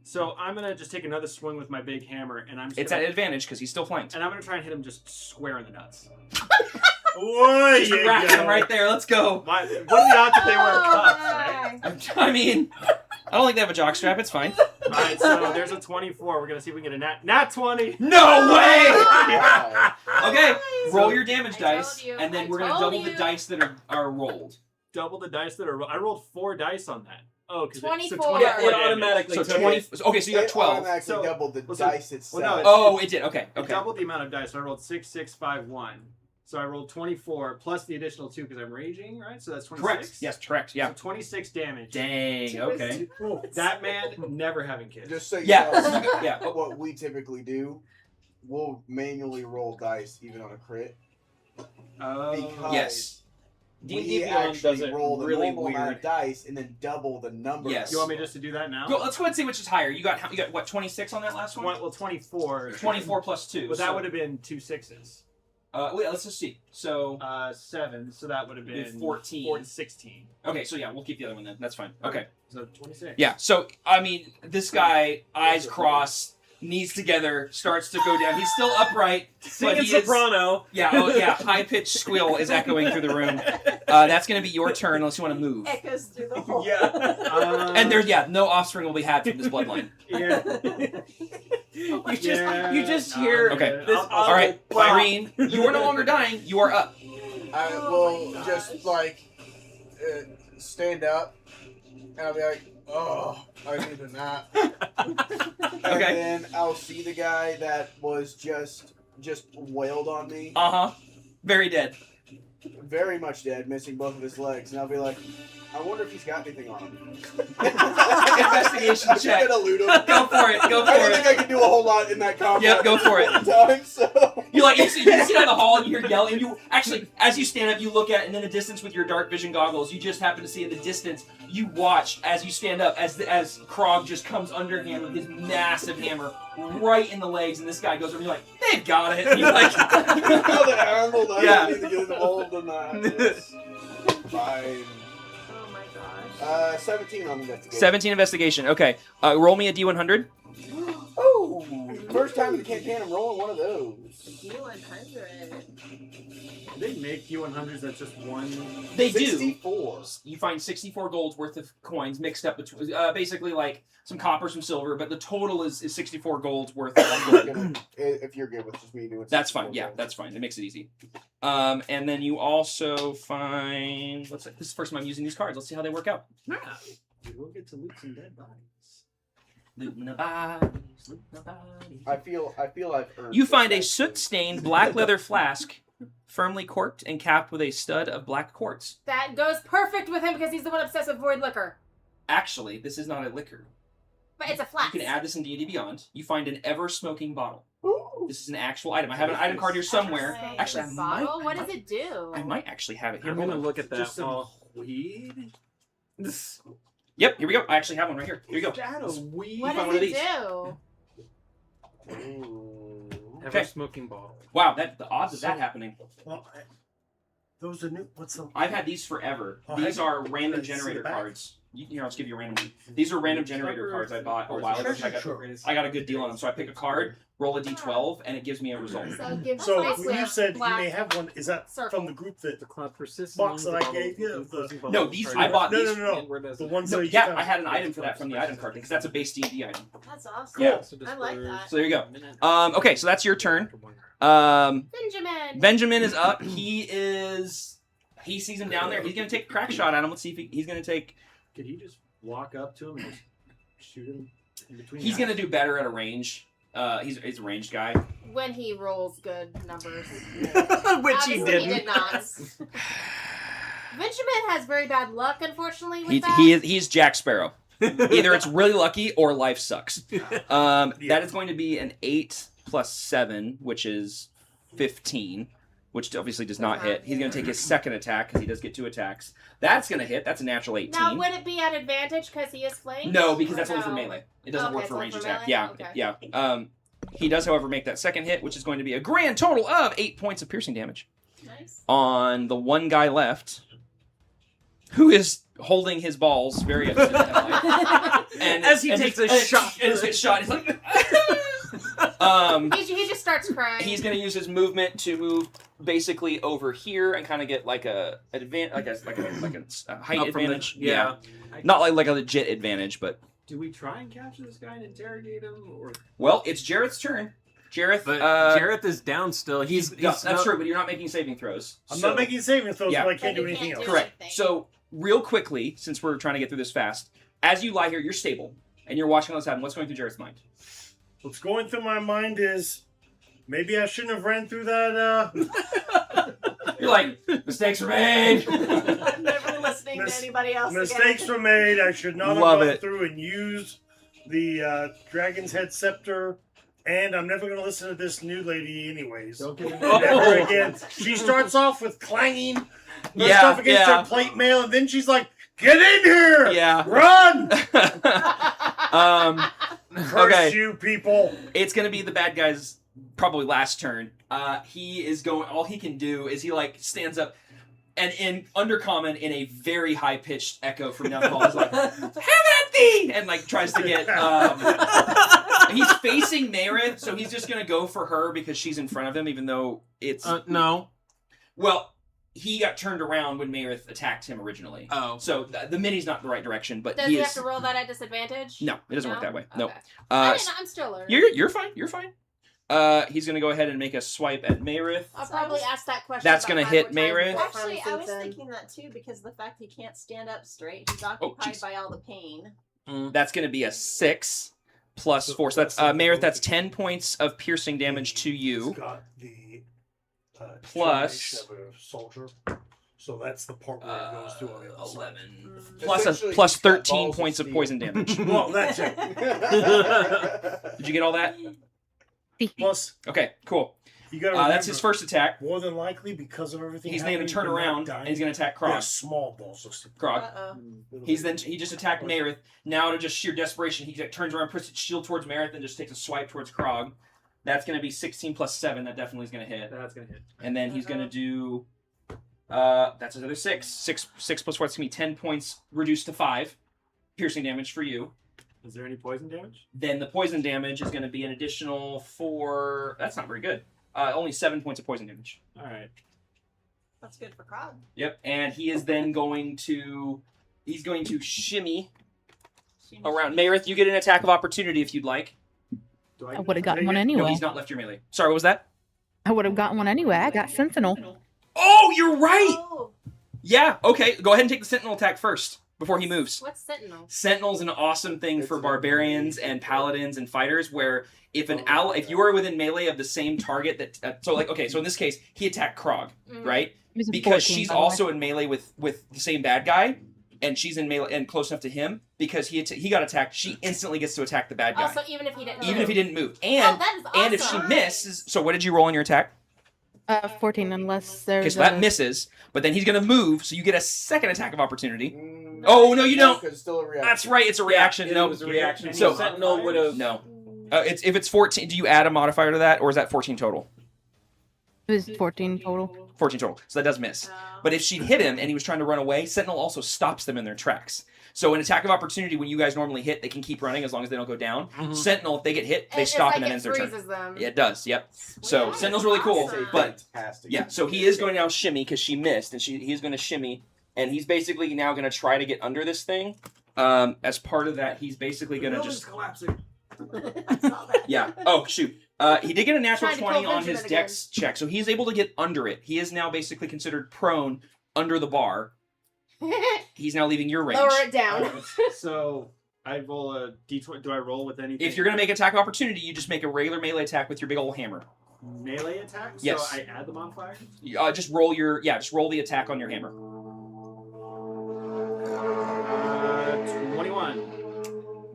So I'm gonna just take another swing with my big hammer, and I'm just It's gonna, at advantage because he's still flanked. and I'm gonna try and hit him just square in the nuts. Why Just you rack go? him right there. Let's go. What are the odds that they wear Oh, cuffs, right? I mean, I don't think they have a jock strap. It's fine. All right, so there's a 24. We're gonna see if we can get a nat 20. No way! Wow. Okay, roll your damage I told dice, you. and then I we're gonna told double the you. dice that are rolled. Double the dice that are. I rolled 4 dice on that. Oh, because 24. Yeah, it damage. automatically So took 20. it. Okay, so you got It 12. automatically So- doubled the well, so- dice itself. well, no, Oh, it did. Okay, It okay. doubled the amount of dice. So I rolled 6, 6, 5, 1. So I rolled 24 plus the additional 2 because I'm raging, right? So that's 26. Correct. Yes, correct. Yeah. So 26 damage. Dang. Okay. That man never having kids. Just so you Yeah. know, Yeah. Oh, what we typically do, we'll manually roll dice even on a crit. Oh. Because yes. D&D we Beyond actually does it roll the really normal amount weird. of dice and then double the number. Yes. You want me just to do that now? Go, let's go ahead and see which is higher. You got what, 26 on that last one? Well, 24. 24 plus 2. But that would have been 2 6s. Wait, let's just see. So 7, so that would have been 14. 16. Okay, so yeah, we'll keep the other one then. That's fine. Okay. So 26. Yeah, so, I mean, this guy, eyes crossed, knees together, starts to go down. He's still upright. Singing but he soprano. High-pitched squeal is echoing through the room. That's going to be your turn unless you want to move. Echoes through the whole. And there's, no offspring will be had from this bloodline. You just hear Okay. this All right, Irene, you are no longer dying. You are up. I will just like stand up, and I'll be like, "Oh, I need a nap." And then I'll see the guy that was just wailed on me. Very dead. Very much dead, missing both of his legs, and I'll be like, "I wonder if he's got anything on him." Investigation check. I'm gonna loot him. Go for it. Go for I don't it. think I can do a whole lot in that combat. Yep, go for it. Time, so. You sit down the hall and you hear yelling. You actually, as you stand up, you look at, and in the distance with your dark vision goggles, you just happen to see in the distance. You watch as you stand up, as Krog just comes underhand with his massive hammer right in the legs, and this guy goes over. And you're like, they got it. And you're like, How the handle? I Yeah. don't need to get involved in that. Fine. Oh my gosh. 17 on investigation. 17 investigation. Okay, roll me a D100. Oh, first time in the campaign I'm rolling one of those. D100. They make U100s that's just one. They 64. do. You find 64 gold's worth of coins mixed up between, basically like some copper, some silver, but the total is 64 gold's worth of gold. If you're good with just me doing. That's fine. Yeah, that's fine. It makes it easy. And then you also find. This is the first time I'm using these cards. Let's see how they work out. Yeah. We'll get to loot some dead bodies. Looting the bodies, looting the bodies. I feel I've earned. You find a soot-stained black leather flask, firmly corked and capped with a stud of black quartz. That goes perfect with him because he's the one obsessed with void liquor. Actually, this is not a liquor. But it's a flask. You can add this in D&D Beyond. You find an ever-smoking bottle. Ooh. This is an actual item. I have an item card here somewhere. Ever-smoking Actually, I bottle? might. What does it do? I might actually have it here. I'm gonna Hold on. look at that. Just some weed? Yep, here we go. I actually have one right here. Here you go. That a weed? What find does one of it these. do? Ooh. Ever Okay. smoking bottle. Wow, the odds of that happening. Well, those are new. What's the? I've had these forever. Oh, These have you? are random Let's see generator the back. cards. Here, I'll just give you a random one. These are random generator cards I bought a while ago. I got a good deal on them. So I pick a card, roll a d12, and it gives me a result. So it gives So basically when you a said you black may have one, is that circle. from the group that The cloud persists. box along that the I bottle, gave you? closing The, bottle No, these starting I bought no, these. no, no, and where does the it- ones No, that you yeah, found. I had an item for that from the item card because that's a base D&D item. That's awesome. Yeah. I like that. So there you go. Okay, so that's your turn. Benjamin. Benjamin is up. He sees him down there. He's gonna take a crack shot at him. Let's see if he's gonna take. Could you just walk up to him and just shoot him in between? He's gonna do better at a range. He's a ranged guy. When he rolls good numbers. Which Obviously, he didn't. He did not. Benjamin has very bad luck, unfortunately, with that. He's Jack Sparrow. Either it's really lucky or life sucks. That is going to be an 8 plus 7, which is 15, which obviously does not hit. He's going to take his second attack because he does get 2 attacks. That's going to hit. That's a natural 18. Now, would it be at advantage because he is flanked? No, because that's Or only for no? melee. It doesn't Okay, work it's for only ranged for attack. melee? Yeah, Okay. yeah. He does, however, make that second hit, which is going to be a grand total of 8 points of piercing damage Nice. on the one guy left, who is holding his balls very upset. And As he takes a shot. And gets shot. He's like, He just starts crying. he's going to use his movement to move basically over here and kind of get like a height Up from the- advantage. yeah. Not like a legit advantage, but Do we try and capture this guy and interrogate him, or? well, it's Jareth's turn. Jareth, But Jareth is down still. He's that's true, but you're not making saving throws. I'm So- not making saving throws, Yeah. but I can't But do you anything can't else. do Correct. anything. So, real quickly, since we're trying to get through this fast, as you lie here, you're stable, and you're watching all this happen. What's going through Jareth's mind? What's going through my mind is maybe I shouldn't have ran through that. You're like, mistakes were made. I'm never listening to anybody else Mistakes again. were made. I should not have Love gone it. through and used the Dragon's Head Scepter And I'm never going to listen to this new lady anyways. Don't get Never again. She starts off with clanging the Yeah, stuff against yeah. her plate mail, and then she's like, "Get in here! Yeah. Run! Okay. Curse you people!" It's gonna be the bad guy's probably last turn. He is going. All he can do is he like stands up, and in Undercommon, in a very high pitched echo from down the hall, is like, "Have at thee!" and like tries to get. He's facing Marith, so he's just gonna go for her because she's in front of him, even though it's no. Well, he got turned around when Marith attacked him originally. Oh. So the mini's not the right direction, but Does he he is. have to roll that at disadvantage? No, it doesn't work No? that way. No. Okay. I'm still learning. You're fine. You're fine. He's gonna go ahead and make a swipe at Marith. I'll probably ask that question. That's about gonna 5 hit more times Mayriff. before Actually, finally I was sinks in. thinking that too because the fact he can't stand up straight, he's Oh, occupied jeez. by all the pain. That's gonna be a 6 plus 4. So that's Marith. That's 10 points of piercing damage to you. He's got the Plus- determination of a soldier. So that's the part where it goes through on the other side. 11. Essentially, Plus he's got 13 balls of points of steel. poison damage. Well, that's it. Did you get all that? Plus, Okay, cool. you got to that's his first attack. More than likely, because of everything He's going to happening, turn you're not around dying. and he's going to attack They're Krog. small balls of steel. Krog. Uh-oh. He just attacked Marith. Now, to just sheer desperation, he turns around, puts his shield towards Marith, and just takes a swipe towards Krog. That's going to be 16 plus 7. That definitely is going to hit. That's gonna hit. And then he's going to do. That's another 6. 6 plus 4. That's going to be 10 points reduced to 5 piercing damage for you. Is there any poison damage? Then the poison damage is going to be an additional 4. That's not very good. Only 7 points of poison damage. All right. That's good for Krog. Yep. And he is then going to. He's going to shimmy around. Marith, you get an attack of opportunity if you'd like. I would have gotten one No, anyway. he's not left your melee. Sorry, what was that? I would have gotten one anyway. I got Sentinel. Oh, you're right! Oh, Yeah, okay. Go ahead and take the Sentinel attack first before he moves. What's Sentinel? Sentinel's an awesome thing for barbarians and paladins and fighters where if if you are within melee of the same target that so in this case he attacked Krog, right? It was a Because 14, she's by the way. also in melee with the same bad guy and she's in melee and close enough to him because he got attacked, she instantly gets to attack the bad guy. Oh, so even if he didn't. Even move. if he didn't move. And that is awesome. and if she misses, so what did you roll on your attack? 14, unless there's. Okay, so that misses, but then he's gonna move, so you get a second attack of opportunity. Oh no, you don't. Because it's still a reaction. That's right, it's a reaction. it No, was a reaction. So Sentinel would have. no. If it's 14, do you add a modifier to that, or is that 14 total? It was 14 total. 14 total. So that does miss. But if she'd hit him and he was trying to run away, Sentinel also stops them in their tracks. So an attack of opportunity, when you guys normally hit, they can keep running as long as they don't go down. Sentinel, if they get hit, they It's stop like and then it ends their turn. freezes them. Yeah, it does. Yep. So Sentinel's really cool, but Fantastic. yeah. So he is going to now shimmy because she missed, and he's going to shimmy, and he's basically now going to try to get under this thing. As part of that, he's basically going to just collapsing. yeah. Oh shoot. He did get a natural Tried to 20 pull on his Benjamin dex check, so he's able to get under it. He is now basically considered prone under the bar. He's now leaving your range. Lower it down. So I roll a d20. Do I roll with anything? If you're going to make attack of opportunity, you just make a regular melee attack with your big old hammer. Melee attack? Yes. So I add the modifier? Just roll the attack on your hammer. 21.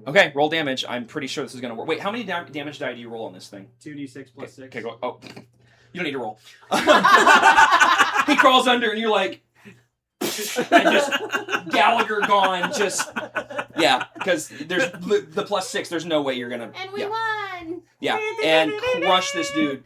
Okay, roll damage. I'm pretty sure this is going to work. Wait, how many damage die do you roll on this thing? 2d6 plus 6. Okay, go. Oh, you don't need to roll. He crawls under, and you're like, and just Gallagher gone. Just because there's the +6. There's no way you're gonna. And we won. Yeah, and crush this dude,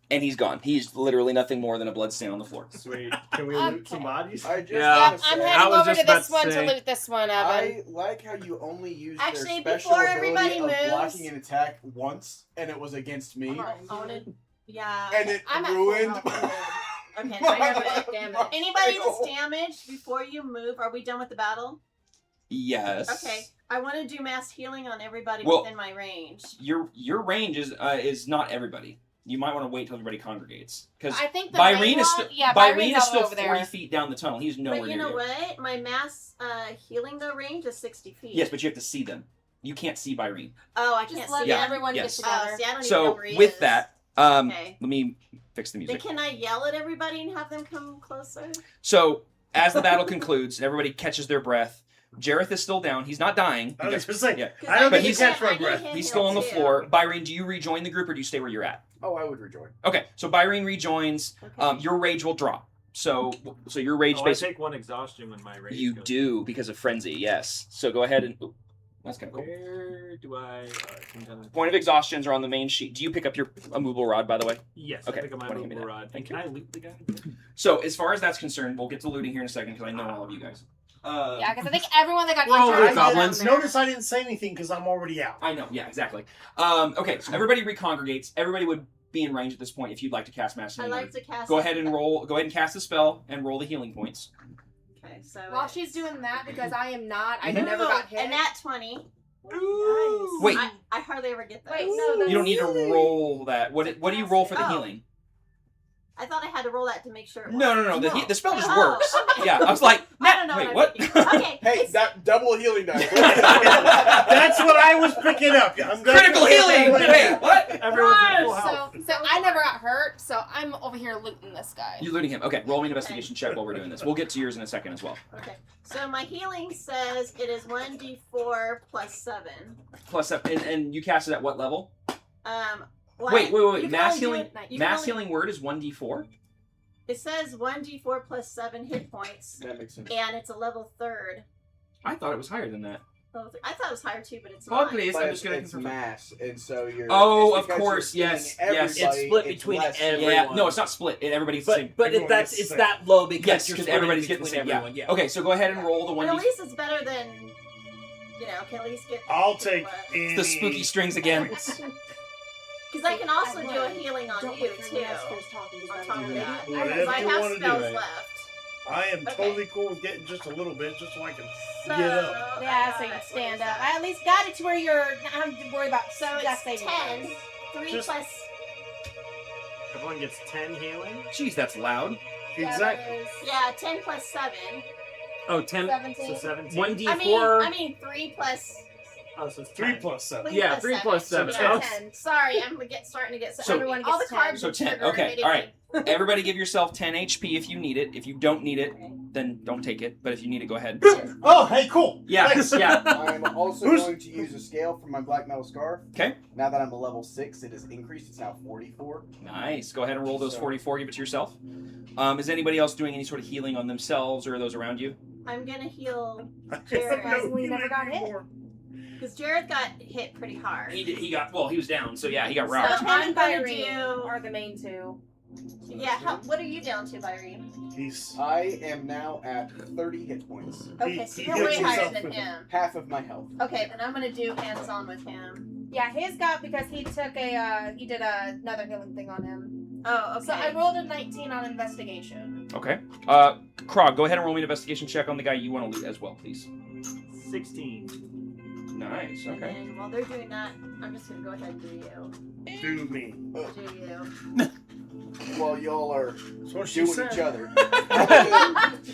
and he's gone. He's literally nothing more than a blood stain on the floor. Sweet. Can we loot some bodies? I just Yeah. wanna I'm say, heading over to just about this to one to say- loot this one, Evan. I like how you only used Actually, their special before ability everybody of moves- blocking an attack once, and it was against me, Yeah. and it I'm at ruined. full health. Okay, my- I have it. Damn it. Anybody my that's whole- damaged before you move, are we done with the battle? Yes. Okay. I want to do mass healing on everybody Well- within my range. Your range is not everybody. You might want to wait till everybody congregates because I think the main Byrene is one- still yeah, Byrene Byrene's is all still over 40 there. feet down the tunnel. He's nowhere But you near know you. what? My mass healing though range is 60 feet. Yes, but you have to see them. You can't see Byrene. Oh, I Just can't let see Yeah. everyone Yes. get together. Oh, see, I don't even know So where he with is. that, Okay. let me fix the Then music. can I yell at everybody and have them come closer? So as the battle concludes and everybody catches their breath, Jareth is still down. He's not dying. I was just saying, yeah. I don't But think he's, you catch my breath. he's still on the floor. Byrene, do you rejoin the group or do you stay where you're at? Oh, I would rejoin. Okay, so Byrene rejoins. Your rage will drop. So your rage I basically. take 1 exhaustion when my rage You goes. do because of frenzy. Yes. So go ahead and. Ooh, that's kind of cool. Where do I? Point of exhaustions are on the main sheet. Do you pick up your immovable rod, by the way? Yes. Okay. I pick up my why don't you give me immovable that? rod. Thank And you. can I loot the guy? So as far as that's concerned, we'll get to looting here in a second because I know all of you guys. Yeah, because I think everyone that got Well, injured. goblins. Notice I didn't say anything because I'm already out. I know. Yeah, exactly. Okay, so everybody recongregates. Everybody would be in range at this point if you'd like to cast Mass I Healing. like to cast. Go ahead and roll. Go ahead and cast the spell and roll the healing points. Okay, so While she's doing that, because I am not, I Mhm. never got hit. And that 20. Ooh. Wait. I hardly ever get those. Wait, no, You don't need to roll that. What do you roll for the Oh. healing? I thought I had to roll that to make sure. It No. worked. The spell just Oh, works. okay. Yeah, I was like, I don't know wait, what what? I'm thinking. Okay. Hey, that double healing die. That's what I was picking up. I'm Critical healing. Wait, what? Everyone's at full health. So I never got hurt, so I'm over here looting this guy. You're looting him. Okay, roll me an investigation check while we're doing this. We'll get to yours in a second as well. Okay. So my healing says it is 1d4 plus 7. Plus, and you cast it at what level? Well, Wait. you can Mass only do healing. it- you can Mass only- healing word is 1d4. It says 1d4 plus 7 hit points. That makes sense. And it's a level 3rd. I thought it was higher than that. I thought it was higher too, but it's Oh, not. please. But I'm just gonna it's confirm. mass, and so you're. Oh, it's of because course, you're yes, seeing yes. everybody, It's split between less. everyone. Yeah, no, it's not split. Everybody gets the same. But Everyone that's gets it's the that low because Yes, you're because splitting everybody's getting the between same. everyone. Yeah. Okay, so go ahead and roll the But at 1d. least it's better than, can at least get. I'll take It's the spooky strings again. Because I can also do a healing on you too. On top of that, Whatever because I you have wanna do. spells Right. left. I am Okay. totally cool with getting just a little bit, just so I can So, get up. Yeah, so you can stand up. I at least got it to where you're not having to worry about So death it's saving 10. throws. 3 Just- plus. Everyone gets 10 healing. Jeez, that's loud. Exactly. Yeah, 10 plus 7. Oh, 10. 17. So 17. 1d4. I mean 3 plus. Oh, so it's 3 10. plus 7. 3 Yeah, plus 3 plus 7. Yeah, Oh. 10. Sorry, I'm starting to get. So- Everyone all the gets carbs. 10. So 10. sugar Okay, immediately. all right. Everybody give yourself 10 HP if you need it. If you don't need it, then don't take it. But if you need it, go ahead. Oh, hey, cool. Yeah, Thanks. yeah. I'm also Who's- going to use a scale for my black metal scarf. Okay. Now that I'm a level 6, it has increased. It's now 44. Nice. Go ahead and roll those So- 44. Give it to yourself. Is anybody else doing any sort of healing on themselves or those around you? I'm gonna heal Surprisingly, Jared never got hit. anymore. because Jared got hit pretty hard. He got. Well, he was down. So yeah, he got So rocked. I'm I'm gonna Byrene do. are the main two. Yeah, what are you down to, Byrene? He's I am now at 30 hit points. Okay, so he you're heals way higher himself than with him. Half of my health. Okay, then I'm gonna do hands-on with him. Yeah, his got because he took he did another healing thing on him. Oh, okay. So I rolled a 19 on investigation. Okay. Krog, go ahead and roll me an investigation check on the guy you want to loot as well, please. 16. Nice. And Okay. then while they're doing that, I'm just gonna go ahead and do you. do me. Do you. While y'all are That's what she doing said. each other.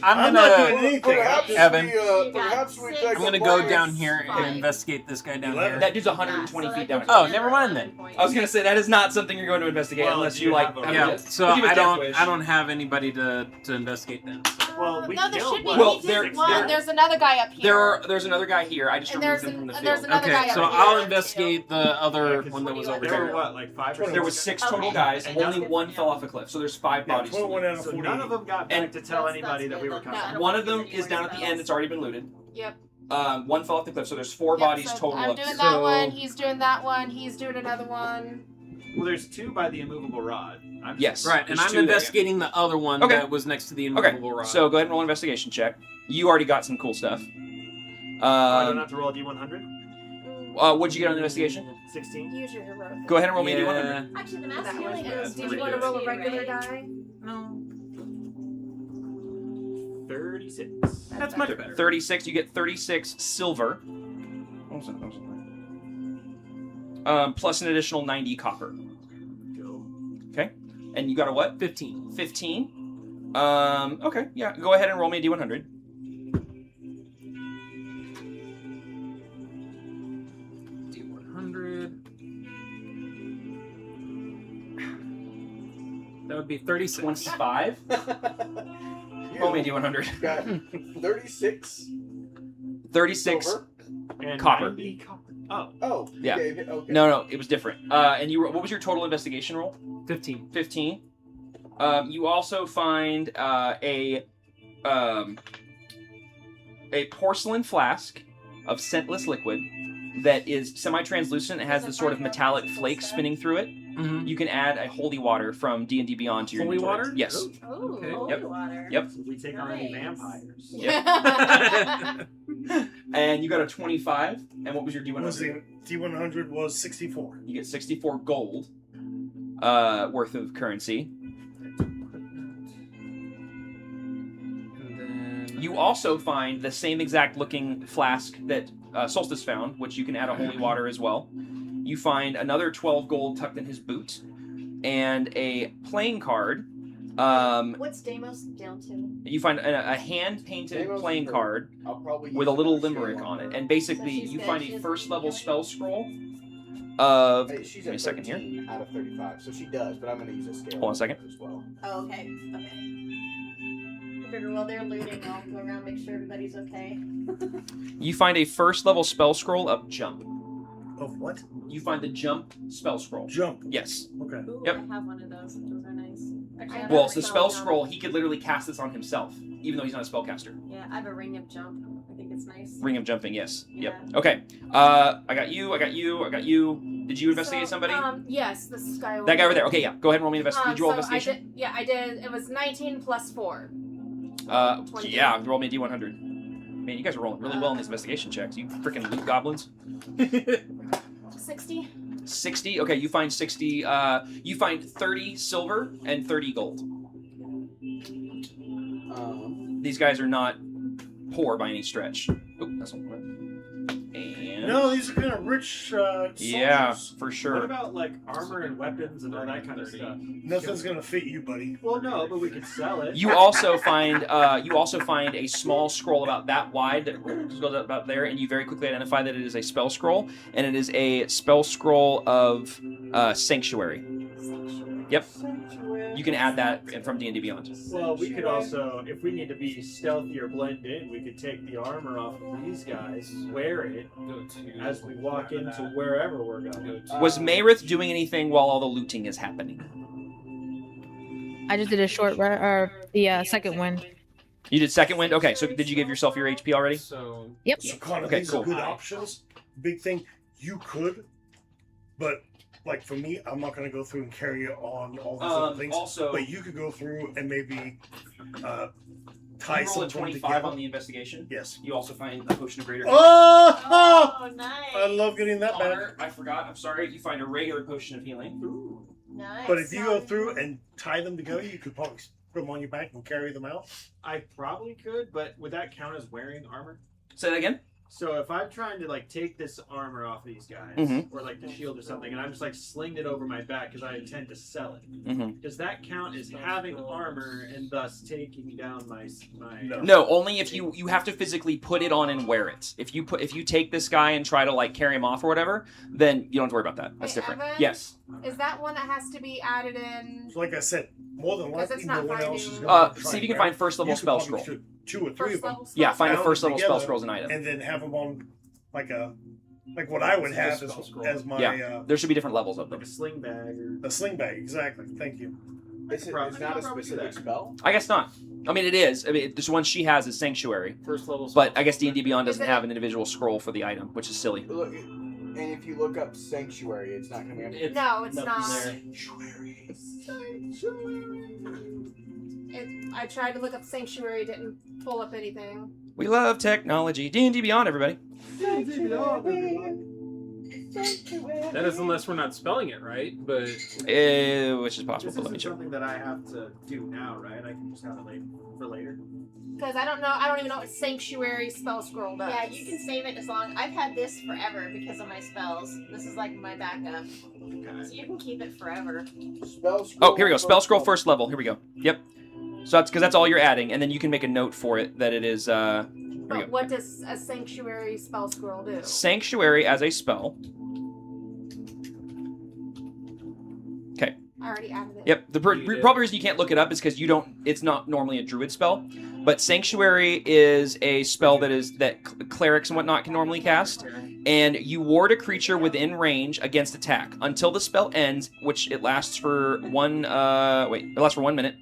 I'm not doing gonna. anything. Perhaps Evan. we, You got perhaps we 6 take I'm gonna a go break. down here Fine. and investigate this guy down 11. here. That dude's 120 feet down. Oh, never mind then. I was gonna say that is not something you're going to investigate Well, unless you you like. have a- have Yeah, a- so give a I death wish. don't have anybody to investigate then. Well, we no, there killed should be. one. Well, We there- did one. there- There's another guy up here. There's another guy here. I just And removed there's him from the an- there's field. another guy Okay, up so here. I'll investigate the other Yeah, one that was what over do you There want here. were what, like 5 or 6? There was 6 total Okay. guys. And Only that's one good. fell off a cliff, so there's 5 Yeah, bodies. to 21 loot. out of So 40. none of them got back And to tell that's anybody that we were good. coming. No, I don't One want of them to use is down at the spells. end. It's already been looted. Yep. One fell off the cliff, so there's 4 Yep, bodies so total. I'm up. doing So- that one. He's doing that one. He's doing another one. Well, there's 2 by the immovable rod. I'm Yes. Right, and There's I'm 2 there, yeah. investigating the other one Okay. that was next to the Okay, immovable rod. so go ahead and roll an investigation check. You already got some cool stuff. I don't have to roll a d100? What'd you get on the investigation? 16? Use your heroic. Go ahead and roll me a Yeah. D100. Actually, the mass That healing was is. good. Did Did you want to roll a regular right? die? No. 36. That's much better. 36. You get 36 silver. Plus an additional 90 copper. Go. Okay. And you got a what? 15. 15. Okay. Yeah. Go ahead and roll me a D100. D100. That would be 36. 25. Roll me a D100. Got 36. 36 Silver? And copper. 90 copper. Oh. Oh. Yeah. Okay. No, it was different. And you, what was your total investigation roll? 15. 15. You also find a porcelain flask of scentless liquid that is semi-translucent. It has this sort of metallic flakes spinning through it. Mm-hmm. You can add a holy water from D&D Beyond to your Holy inventory. water? Yes. Oh, Okay. holy Yep. water. Yep. So we take on any vampires. Yep. And you got a 25. And what was your Was D100? the D100 was 64. You get 64 gold worth of currency. You also find the same exact looking flask that Solstice found, which you can add a holy water as well. You find another 12 gold tucked in his boot, and a playing card. What's Deimos down to? You find a hand-painted Deimos playing is card I'll probably with a use little that shield limerick on her. it, and basically So she's you good, find she a doesn't first-level kill spell scroll of. Hey, she's Give me at a second here. 13 out of 35, so she does, but I'm going to use a scale. Hold on a second. As well. Oh, okay. Okay. I figure while they're looting, I'll go around and make sure everybody's okay. You find a first-level spell scroll of jump. Of what? You find the jump spell scroll. Jump. Yes. Okay. Ooh, Yep. I have one of those. Those are nice. Actually, I have Well, a it's the ring spell of jump. scroll. He could literally cast this on himself, even though he's not a spellcaster. Yeah, I have a ring of jump. I think it's nice. Ring of jumping, yes. Yep. Yeah. Okay. I got you. I got you. Did you investigate somebody? Yes, this is guy over That guy over there. Okay, yeah. Go ahead and roll me an did you roll so investigation? I did. It was 19 plus 4. 20. Yeah. Roll me a D100. Man, you guys are rolling really well in these investigation checks. You freaking loot goblins. 60. 60. Okay, you find 60. You find 30 silver and 30 gold. These guys are not poor by any stretch. Oh, that's one. And No, these are kind of rich yeah, soldiers. for sure. What about like armor and weapons and all that kind of stuff? Nothing's going to fit you, buddy. Well, no, but we could sell it. You also find a small scroll about that wide that goes about there, and you very quickly identify that it is a spell scroll, and it is a spell scroll of Sanctuary. Yep. You can add that from D&D Beyond. Well, we could also, if we need to be stealthy or blend in, we could take the armor off of these guys, wear it as we walk into wherever we're going. Was Mayrith doing anything while all the looting is happening? I just did a short second one. You did second wind? Okay, so did you give yourself your HP already? So Yep. So, Connor, Okay, these cool. are good options. Big thing, you could, but like for me, I'm not going to go through and carry on all these other things. Also, but you could go through and maybe tie you roll a something 25 together. on the investigation. Yes. You also find a potion of greater. Oh, nice. I love getting that back. Honor, I forgot. I'm sorry. You find a regular potion of healing. Ooh, nice. But if you go through and tie them together, you could probably put them on your back and carry them out. I probably could, but would that count as wearing armor? Say that again. So if I'm trying to like take this armor off these guys, Mhm. or like the shield or something, and I'm just like slinged it over my back because I intend to sell it, Mhm. does that count as having armor and thus taking down my? No, only if you have to physically put it on and wear it. If you take this guy and try to like carry him off or whatever, then you don't have to worry about that. That's Hey, different. Evan? Yes. Is that one that has to be added in? So like I said, more than Because likely, it's not no one finding- else is going to try See if you and can find grab. first level You could spell probably scroll. shoot 2 or 3 First of them. level Yeah, find a bound first level spell together, scroll as an item. and then have them on like what I would It's a have spell scroll. as my Yeah, there should be different levels of them. Like a sling bag or a sling bag. Exactly. Thank you. It's not a specific spell. I guess not. I mean, it is. I mean, this one she has is Sanctuary, first level. but I guess D&D Beyond Is doesn't it- have an individual scroll for the item, which is silly. Look, and if you look up Sanctuary, it's not coming up. No, it's nothing not. there. Sanctuary. I tried to look up Sanctuary, didn't pull up anything. We love technology. D&D Beyond, everybody. That is unless we're not spelling it right, but Which is possible. This But let me isn't check. something that I have to do now, right? I can just have it for later. Because I don't even know what Sanctuary spell scroll does. Yeah, you can save it as long. I've had this forever because of my spells. This is like my backup, so you can keep it forever. Spell scroll. Oh, here we go. Spell scroll first level. Here we go. Yep. So that's because that's all you're adding, and then you can make a note for it that it is. Here we But go. what does a Sanctuary spell scroll do? Sanctuary as a spell. Okay. I already added it. Yep. The probably reason you can't look it up is because you don't. It's not normally a druid spell. But Sanctuary is a spell that clerics and whatnot can normally cast, and you ward a creature within range against attack until the spell ends, which it lasts for It lasts for 1 minute.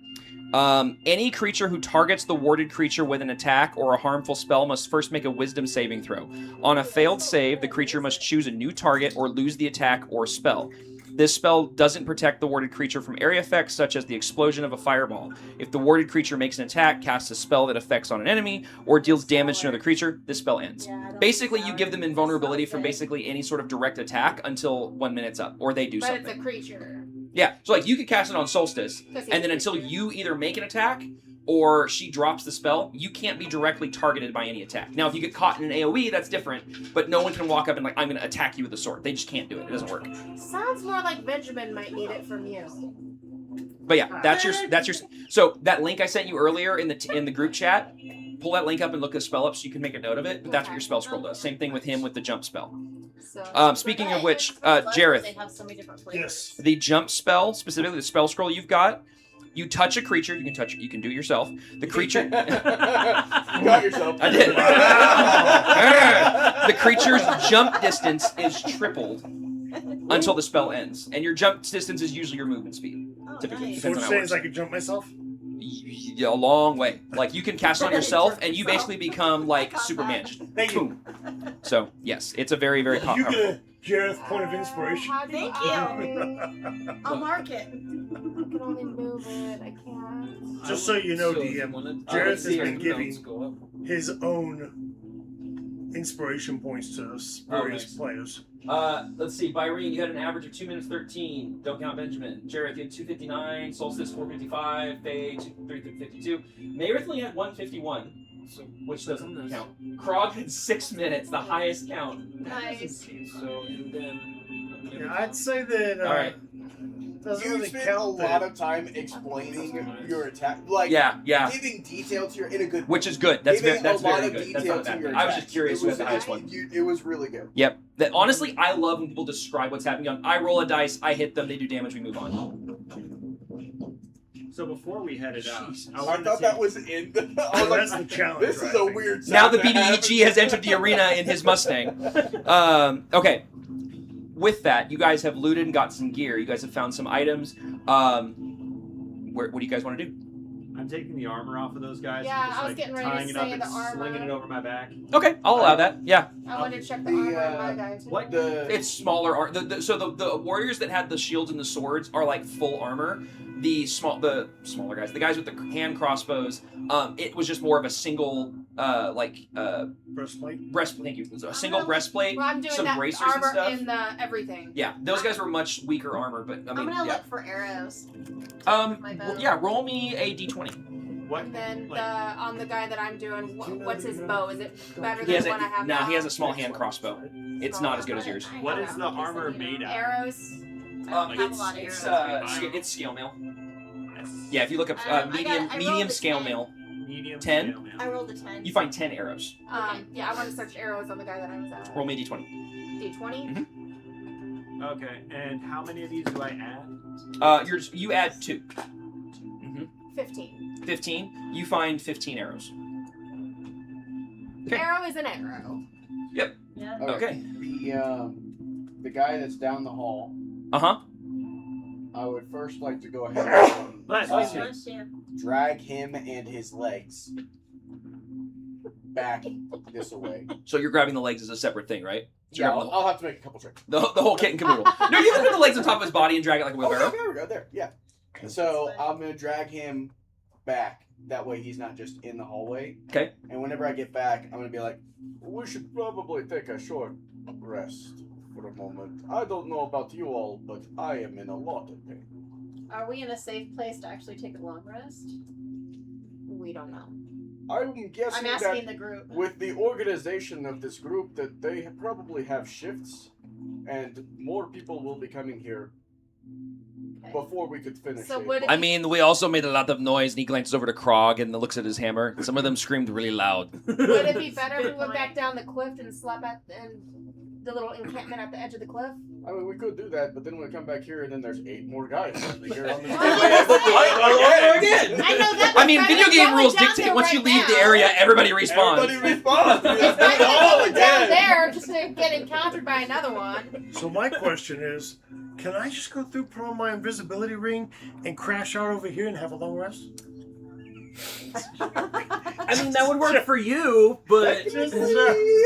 Any creature who targets the warded creature with an attack or a harmful spell must first make a Wisdom saving throw. On a failed save, the creature must choose a new target or lose the attack or spell. This spell doesn't protect the warded creature from area effects such as the explosion of a fireball. If the warded creature makes an attack, casts a spell that affects on an enemy, or deals damage to another creature, this spell ends. Basically, you give them invulnerability from basically any sort of direct attack until 1 minute's up, or they do But something. it's a creature. Yeah, so like you could cast it on Solstice, and then until you either make an attack or she drops the spell, you can't be directly targeted by any attack. Now, if you get caught in an AoE, that's different, but no one can walk up and like, I'm going to attack you with a sword. They just can't do it. It doesn't work. Sounds more like Benjamin might need it from you. But yeah, that's your. So that link I sent you earlier in the group chat, pull that link up and look the spell up so you can make a note of it. But that's what your spell scroll does. Same thing with him with the jump spell. Speaking of which, Jareth, They have so many different flavors. Yes. the jump spell, specifically the spell scroll you've got, you touch a creature. You can do it yourself. The creature. You got yourself. I did. The creature's jump distance is tripled until the spell ends, and your jump distance is usually your movement speed. Typically, So what depends you're on how it saying works. is I could jump myself? A long way. Like you can cast it on yourself, and you basically become like Superman. Thank you. Boom. So yes, it's a very very You powerful. get a Jareth point of inspiration. Thank you. I'll mark it. I can only move it. I can't. Just so you know, So if you DM, wanna- Jareth let's has see been if the notes giving go up. his own inspiration points to various nice. players. Let's see. Byrene, you had an average of 2 minutes 13. Don't count Benjamin. Jareth, you had 2:59. Solstice 4:55. Faye 3:52. Mayrith only had 1:51. So, which doesn't count. Krog had 6 minutes, the highest count. Nice. So, and then... Yeah, I'd say that. All right. Doesn't You really spent count a lot of time explaining your attack, like Yeah. giving detail to your in a good. Which is good. That's giving that's a lot very of good. That's detail not to bad. your I was attacks. just curious It who had was- the highest one. It was really good. Yep. That honestly, I love when people describe what's happening. I roll a dice, I hit them, they do damage, we move on. So before we headed out, I thought that was in. I was Well, like, that's the challenge. this is right? a weird. Now the sound to have. BBEG has entered the arena in his Mustang. Okay. With that, you guys have looted and got some gear. You guys have found some items. What do you guys want to do? I'm taking the armor off of those guys. Yeah, and just, I was like, getting ready to tying it say up and the armor. slinging it over my back. Okay, I'll allow that. Yeah. I wanted to check the The, armor on my guy too. What? It's smaller so the warriors that had the shields and the swords are like full armor. The smaller guys, the guys with the hand crossbows, it was just more of a single Breastplate. breastplate. Thank you. A single breastplate, Well, I'm doing some that bracers and armor stuff. in the everything. Yeah, those guys were much weaker armor, but I I'm mean, gonna yeah. look for arrows. My bow. Well, yeah, roll me a d20. What? And then Like- on the guy that I'm doing, what's his bow? Is it better He than has the one I have now? he has a small hand crossbow. It's not as good as yours. What is the armor made out of? Arrows. I don't have a It's lot of it's arrows. it's scale mail. Yeah, if you look up I medium rolled medium a scale 10. mail, Medium 10? scale mail. I rolled a 10. you find 10 arrows. Yeah, I want to search arrows on the guy that I was at. Roll me a d20. D20. Okay, and how many of these do I add? You add 2. 15. 15. You find 15 arrows. Okay. Arrow is an arrow. Yep. Yeah. Okay. The guy that's down the hall. Uh-huh. I would first like to go ahead and Bless you. drag him and his legs back this away. So you're grabbing the legs as a separate thing, right? So Yeah, you're grabbing I'll have to make a couple tricks. the whole kit and caboodle. No, you can put the legs on top of his body and drag it like a wheelbarrow. Okay, there we go. There, yeah. So I'm gonna drag him back. That way he's not just in the hallway. Okay. And whenever I get back, I'm gonna be like, we should probably take a short rest for a moment. I don't know about you all, but I am in a lot of pain. Are we in a safe place to actually take a long rest? We don't know. I'm guessing I'm asking that the group. with the organization of this group, that they probably have shifts, and more people will be coming here before we could finish. So it. would it I mean, we also made a lot of noise, and he glances over to Krog and looks at his hammer. Some of them screamed really loud. Would it be better if we went back down the cliff and slept at the little encampment at the edge of the cliff? I mean, we could do that, but then when we come back here, and then there's 8 more guys here on the Again. I know that. I mean, video game rules dictate once you leave the area, everybody respawns. Everybody respawns. If I all go down again. there just to get encountered by another one. So my question is, can I just go through, put on my invisibility ring, and crash out over here and have a long rest? I mean, that would work for you, but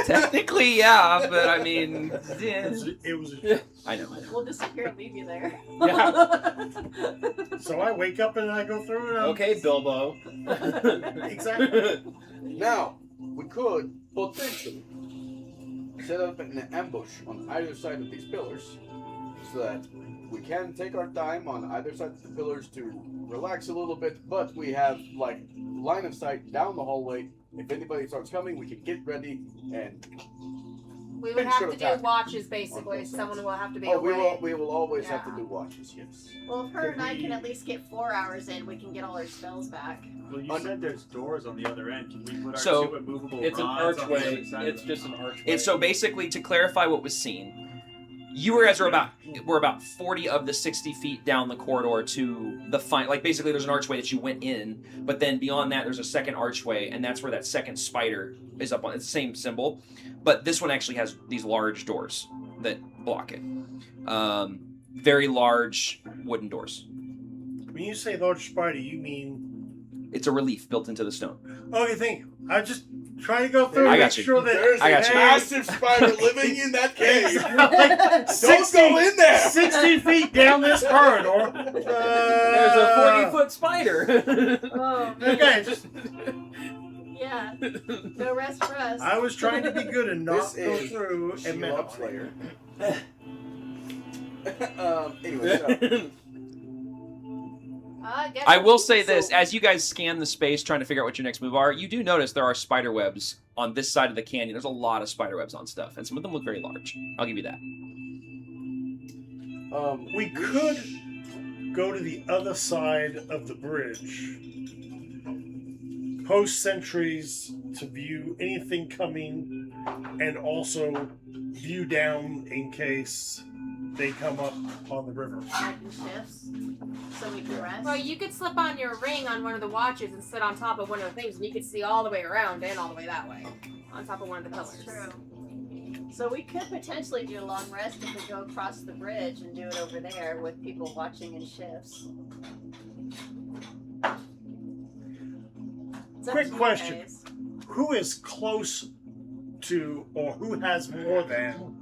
Technically, yeah, but I mean, yeah. It was. I know. We'll disappear and leave you there. So I wake up and I go through and I'm... Okay, Bilbo. Exactly. Now, we could potentially set up an ambush on either side of these pillars so that we can take our time on either side of the pillars to relax a little bit, but we have, like, line of sight down the hallway. If anybody starts coming, we can get ready and... We would have to do watches, basically. Someone will have to be away. We will always have to do watches, yes. Well, if her and I can at least get 4 hours in, we can get all our spells back. Well, you said there's doors on the other end. Can we put our So, 2 immovable It's an rods on the archway. other side It's of the- just an archway. And so basically, to clarify what was seen, you guys were about 40 of the 60 feet down the corridor to the like basically there's an archway that you went in, but then beyond that there's a second archway, and that's where that second spider is up on. It's the same symbol, but this one actually has these large doors that block it. Very large wooden doors. When you say large spider, you mean... It's a relief built into the stone. Okay, thank you. I just try to go through I and got make you. sure that... There's I a got you. massive spider living in that cave. Like, Don't go in there. 60 feet down this corridor. There's a 40-foot spider. Oh, Okay, just... Yeah. No rest for us. I was trying to be good and not This go is through and She-Hulk mess Slayer. Anyway, so... I will say this, as you guys scan the space trying to figure out what your next move are, you do notice there are spider webs on this side of the canyon. There's a lot of spider webs on stuff, and some of them look very large. I'll give you that. We could go to the other side of the bridge, post sentries to view anything coming, and also view down in case they come up on the river. Making shifts, so we can rest. Well, you could slip on your ring on one of the watches and sit on top of one of the things, and you could see all the way around and all the way that way, on top of one of the pillars. That's true. So we could potentially do a long rest if we go across the bridge and do it over there with people watching in shifts. It's up Quick to you question. guys. Who is close to, or who has more than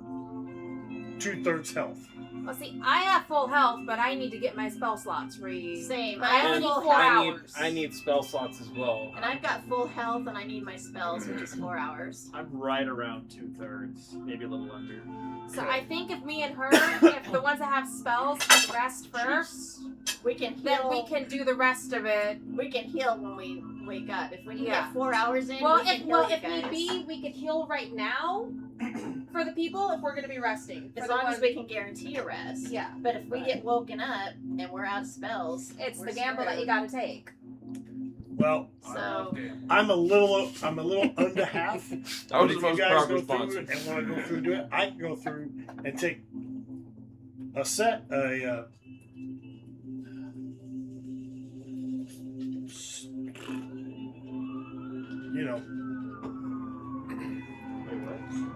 2/3 health? Well, see, I have full health, but I need to get my spell slots Same. I I only have need full 4 health. hours. I need spell slots as well. And I've got full health and I need my spells, which is 4 hours. I'm right around 2/3, maybe a little under. So I think if me and her, if the ones that have spells can rest first, we can heal. then we can do the rest of it. We can heal when we wake up. If we can Yeah. get 4 hours in, Well, we can if heal you if guys. need be, we could heal right now for the people if we're going to be resting. As For the long as ones- we can guarantee a rest. Yeah. But if we get woken up and we're out of spells, It's we're the gamble that you screwed. got to take. Well, So I'm a little under half. That was But the if most you guys proper go response. through and want to go through and do it, I can go through and take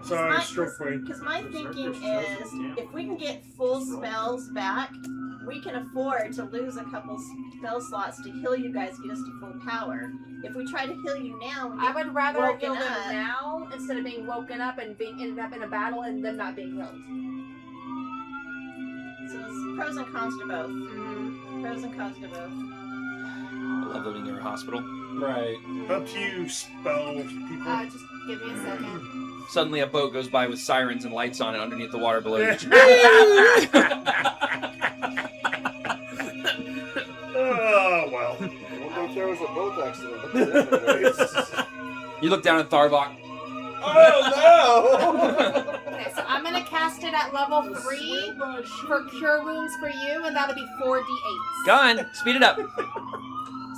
Sorry, stroke brain. Because my thinking is, if we can get full spells back, we can afford to lose a couple spell slots to heal you guys, get us to full power. If we try to heal you now, I would rather woken heal them up. now instead of being woken up and being ended up in a battle and them not being healed. So there's pros and cons to both. Pros and cons to both. I love living near a hospital. Right. Up to you, spell people. Just give me a second. Suddenly a boat goes by with sirens and lights on it underneath the water below you. Oh, well. I wonder if there was a boat accident. You look down at Tharvok. Oh, no! Okay, so I'm gonna cast it at level 3 for cure wounds for you, and that'll be 4d8s. Gun, speed it up.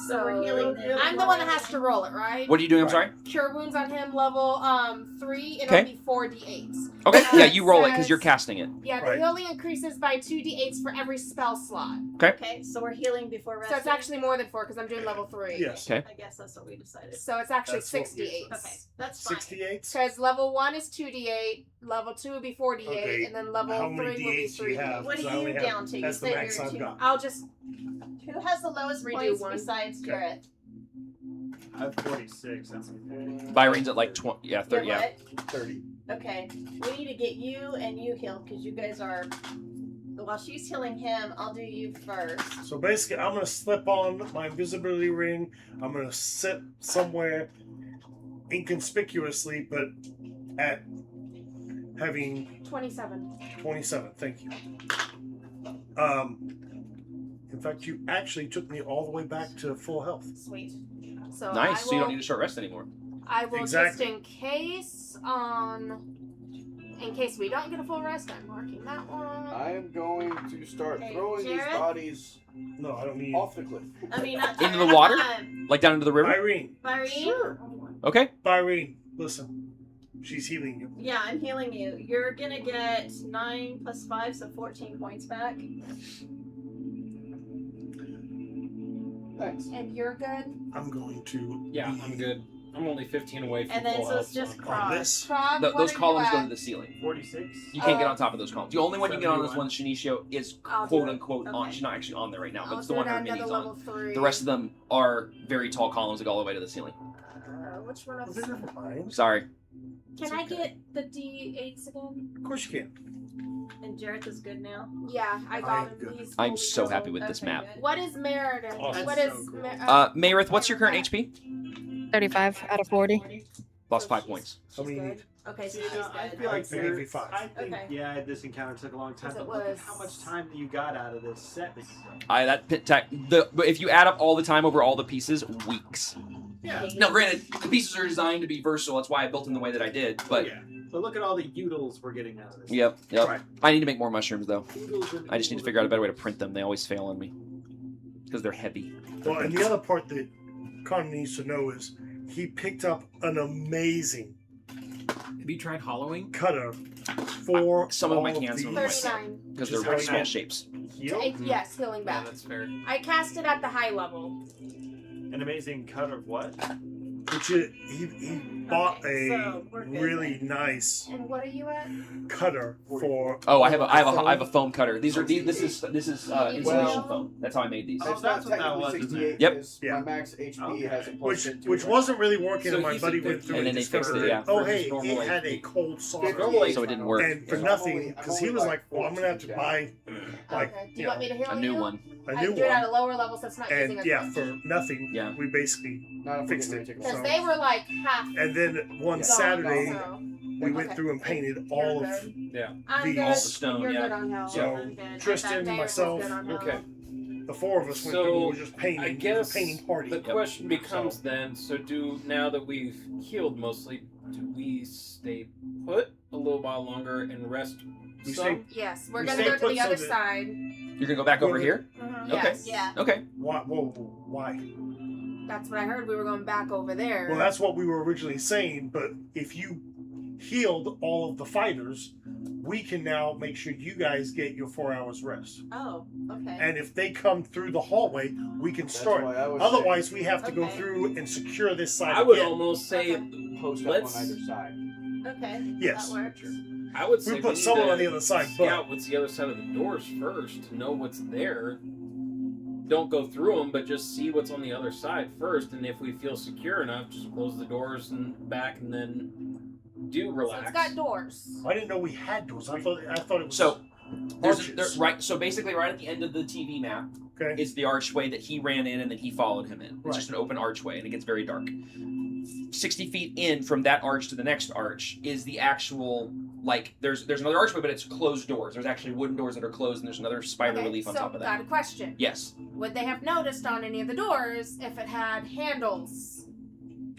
So we're healing them. I'm the one that has to roll it, right? What are you doing? I'm sorry. Cure wounds on him, level 3, and Okay. it'll be 4d8s. Okay. Yeah, you roll it says- because you're casting it. Yeah, the healing increases by 2d8s for every spell slot. Okay. Okay, so we're healing before resting. So it's actually more than 4 because I'm doing level 3. Yes. Okay. I guess that's what we decided. So it's actually That's what we 6d8s. Okay, that's fine. 68? Because level 1 is 2d8, level 2 would be 4d8, Okay. and then level How 3 many will be D8s do you 3d8. have? What are 'Cause I only you have- down to? You That's the said max you're I've two. got. I'll just Who has the lowest Redo points one. besides Okay. Jarrett? I have 46. That's Byron's at like 20. Yeah, 30. You're Yeah. what? 30. Okay, we need to get you and you healed because you guys are. While she's healing him, I'll do you first. So basically, I'm going to slip on my invisibility ring. I'm going to sit somewhere inconspicuously, but at having 27. 27. Thank you. In fact, you actually took me all the way back to full health. Sweet. So Nice. I So you don't will- need a short rest anymore. I will Exactly. just in case we don't get a full rest, I'm marking that one. I am going to start Okay, throwing these Jared? bodies No, I don't need. off the cliff. I mean, not Into the Jarrett, water? um, Like down into the river. Irene, Irene? Okay. Irene, listen. She's healing you. Yeah, I'm healing you. You're gonna get 9 plus 5, so 14 points back. Thanks. And you're good? I'm going to. Yeah, I'm good. I'm only 15 away from And then full so it's health, just so- Krog. This. Krog, Those what are columns you go at? to the ceiling. 46. You can't get on top of those columns. The only one you get on is 71. one Shinichio is I'll do quote it. unquote on. Okay. She's not actually on there right now, but I'll it's the do one it her at mini's another level on. 3. The rest of them are very tall columns that go all the way to the ceiling. Which one of This is fine. Sorry. Can I get the d8s again? Of course you can. And Jarrett is good now. Yeah, I got I'm him. good. He's I'm fully so healed. happy with this Okay, map. good. What is Meriden? Awesome. What That's is so cool. Mayrith, what's your current HP? 35 out of 40. Lost So 5 she's- points. How many you need? Good. Okay, so You she's know, I good. feel like I gave you 5. I think, Okay. yeah, this encounter took a long time, Because but it look at was- how much time that you got out of this set that you done. That pit tech. But if you add up all the time over all the pieces, weeks. Yeah. Now, granted, the pieces are designed to be versatile. That's why I built them the way that I did. But yeah. But look at all the utils we're getting out of this. yep. Right. I need to make more mushrooms though. Utils are- I just need to figure out a better way to print them. They always fail on me because they're heavy. Well, and the other part that Connor needs to know is he picked up an amazing Have you tried hollowing? cutter for Some of them I all can't, some of them I these. 39. Because Just they're how small you- shapes. Heal? Yes, healing Yeah, back. that's fair. I cast it at the high level. An amazing cut of what? Which he bought Okay, so we're a good really nice And what are you at? cutter for. Oh, I have a foam cutter. This is insulation Well- foam. That's how I made these. Oh, It's that's not what that technically was, isn't 68 it? Yep. because Yeah. my max HP Okay. has a Which plus into which it. wasn't really working, So and my he's buddy a went through and and then they fixed discovered it, yeah. oh For his hey, normal it had a HP. cold soft. Normally- So it didn't work. And for I'm nothing, only- I'm because he only was like like, well, I'm gonna have to 14 buy like Okay. Do you you want me to heal A you? new one. a I new do it at one, a lower level, so it's not using and as yeah, much. for nothing, Yeah. we basically Not if we fixed get it. ready to Because So- they were like half And then one Yeah. Saturday, so. we went Okay. through and painted You're all of good. Yeah. I'm these. good. All the stone, You're yeah. good on health. So, I'm good. Tristan, That myself, good on health. Okay. the 4 of us went So, through. We were just painting. I It was guess a painting party. the question becomes then, so now that we've healed mostly, do we stay put a little while longer and rest We some? Yes, we're We gonna stay go to put the so other that- side. You're gonna go back over here. Yes. Yeah. Okay. Why? Whoa, why? That's what I heard. We were going back over there. Well, that's what we were originally saying. But if you healed all of the fighters, we can now make sure you guys get your 4 hours rest. Oh, okay. And if they come through the hallway, we can That's start. why I was Otherwise, we have to go Okay. through and secure this side I would again. almost say, saying post up let's. on either side. Okay. Yes. That works. I would say We put need someone to on the other side, but scout what's the other side of the doors first to know what's there. Don't go through them, but just see what's on the other side first. And if we feel secure enough, just close the doors and back, and then do So relax. it's got doors. I didn't know we had doors. I thought it was. So there's arches. right. So basically, right at the end of the TV map Okay. is the archway that he ran in, and then he followed him in. It's Right. just an open archway, and it gets very dark. 60 feet in from that arch to the next arch is the actual there's another archway, but it's closed doors. There's actually wooden doors that are closed, and there's another spider Okay, relief on so top of got that. a question. Yes. Would they have noticed on any of the doors if it had handles?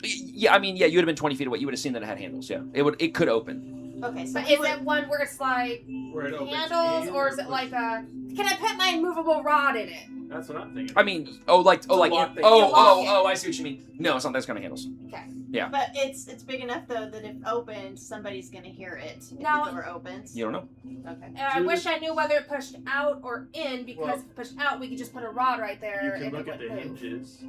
Yeah, I mean, yeah, you would have been 20 feet away. You would have seen that it had handles. Yeah, it could open. Okay, so But is it one where it's like Where it opens handles, in or is it like a? Can I put my immovable rod in it? That's what I'm thinking. I mean, like lock thing. I see what you mean. No, it's not those kind of handles. Okay. Yeah. But it's big enough though that if opened, somebody's gonna hear it if No. the door opens. You don't know. Okay. And I wish I knew whether it pushed out or in, because Well, if it pushed out, we could just put a rod right there. You can and look it at the wouldn't move. hinges.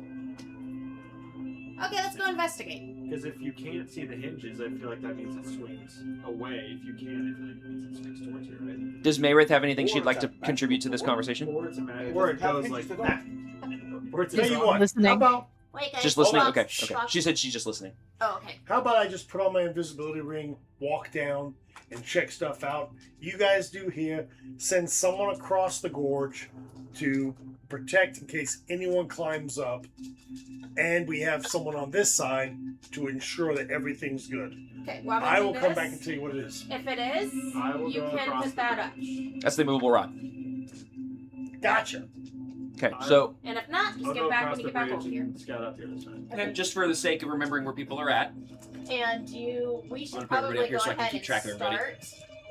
Okay, let's go investigate. Because if you can't see the hinges, I feel like that means it swings away. If you can, I feel like it means it swings towards you, right? Does Mayrith have anything Or she'd like it's to a contribute to this magical conversation? Or it's a magic. Or Or it it goes goes like like that. Or it's Tell you a what, Listening. how about Wait, guys. Just listening? hold on. Okay. She said she's just listening. Oh, okay. How about I just put on my invisibility ring, walk down, and check stuff out? You guys do here. Send someone across the gorge to protect in case anyone climbs up. And we have someone on this side to ensure that everything's good. Okay, well, I will do come this. back and tell you what it is. If it is, I will you go can across put the that up. That's the movable rod. Gotcha. Okay, so And if not, just I'll get go back across when you the get back bridge over here. and scout out the other side. okay, just for the sake of remembering where people are at. And we I'm should gonna put everybody probably up here go so I can ahead keep and track of everybody. start.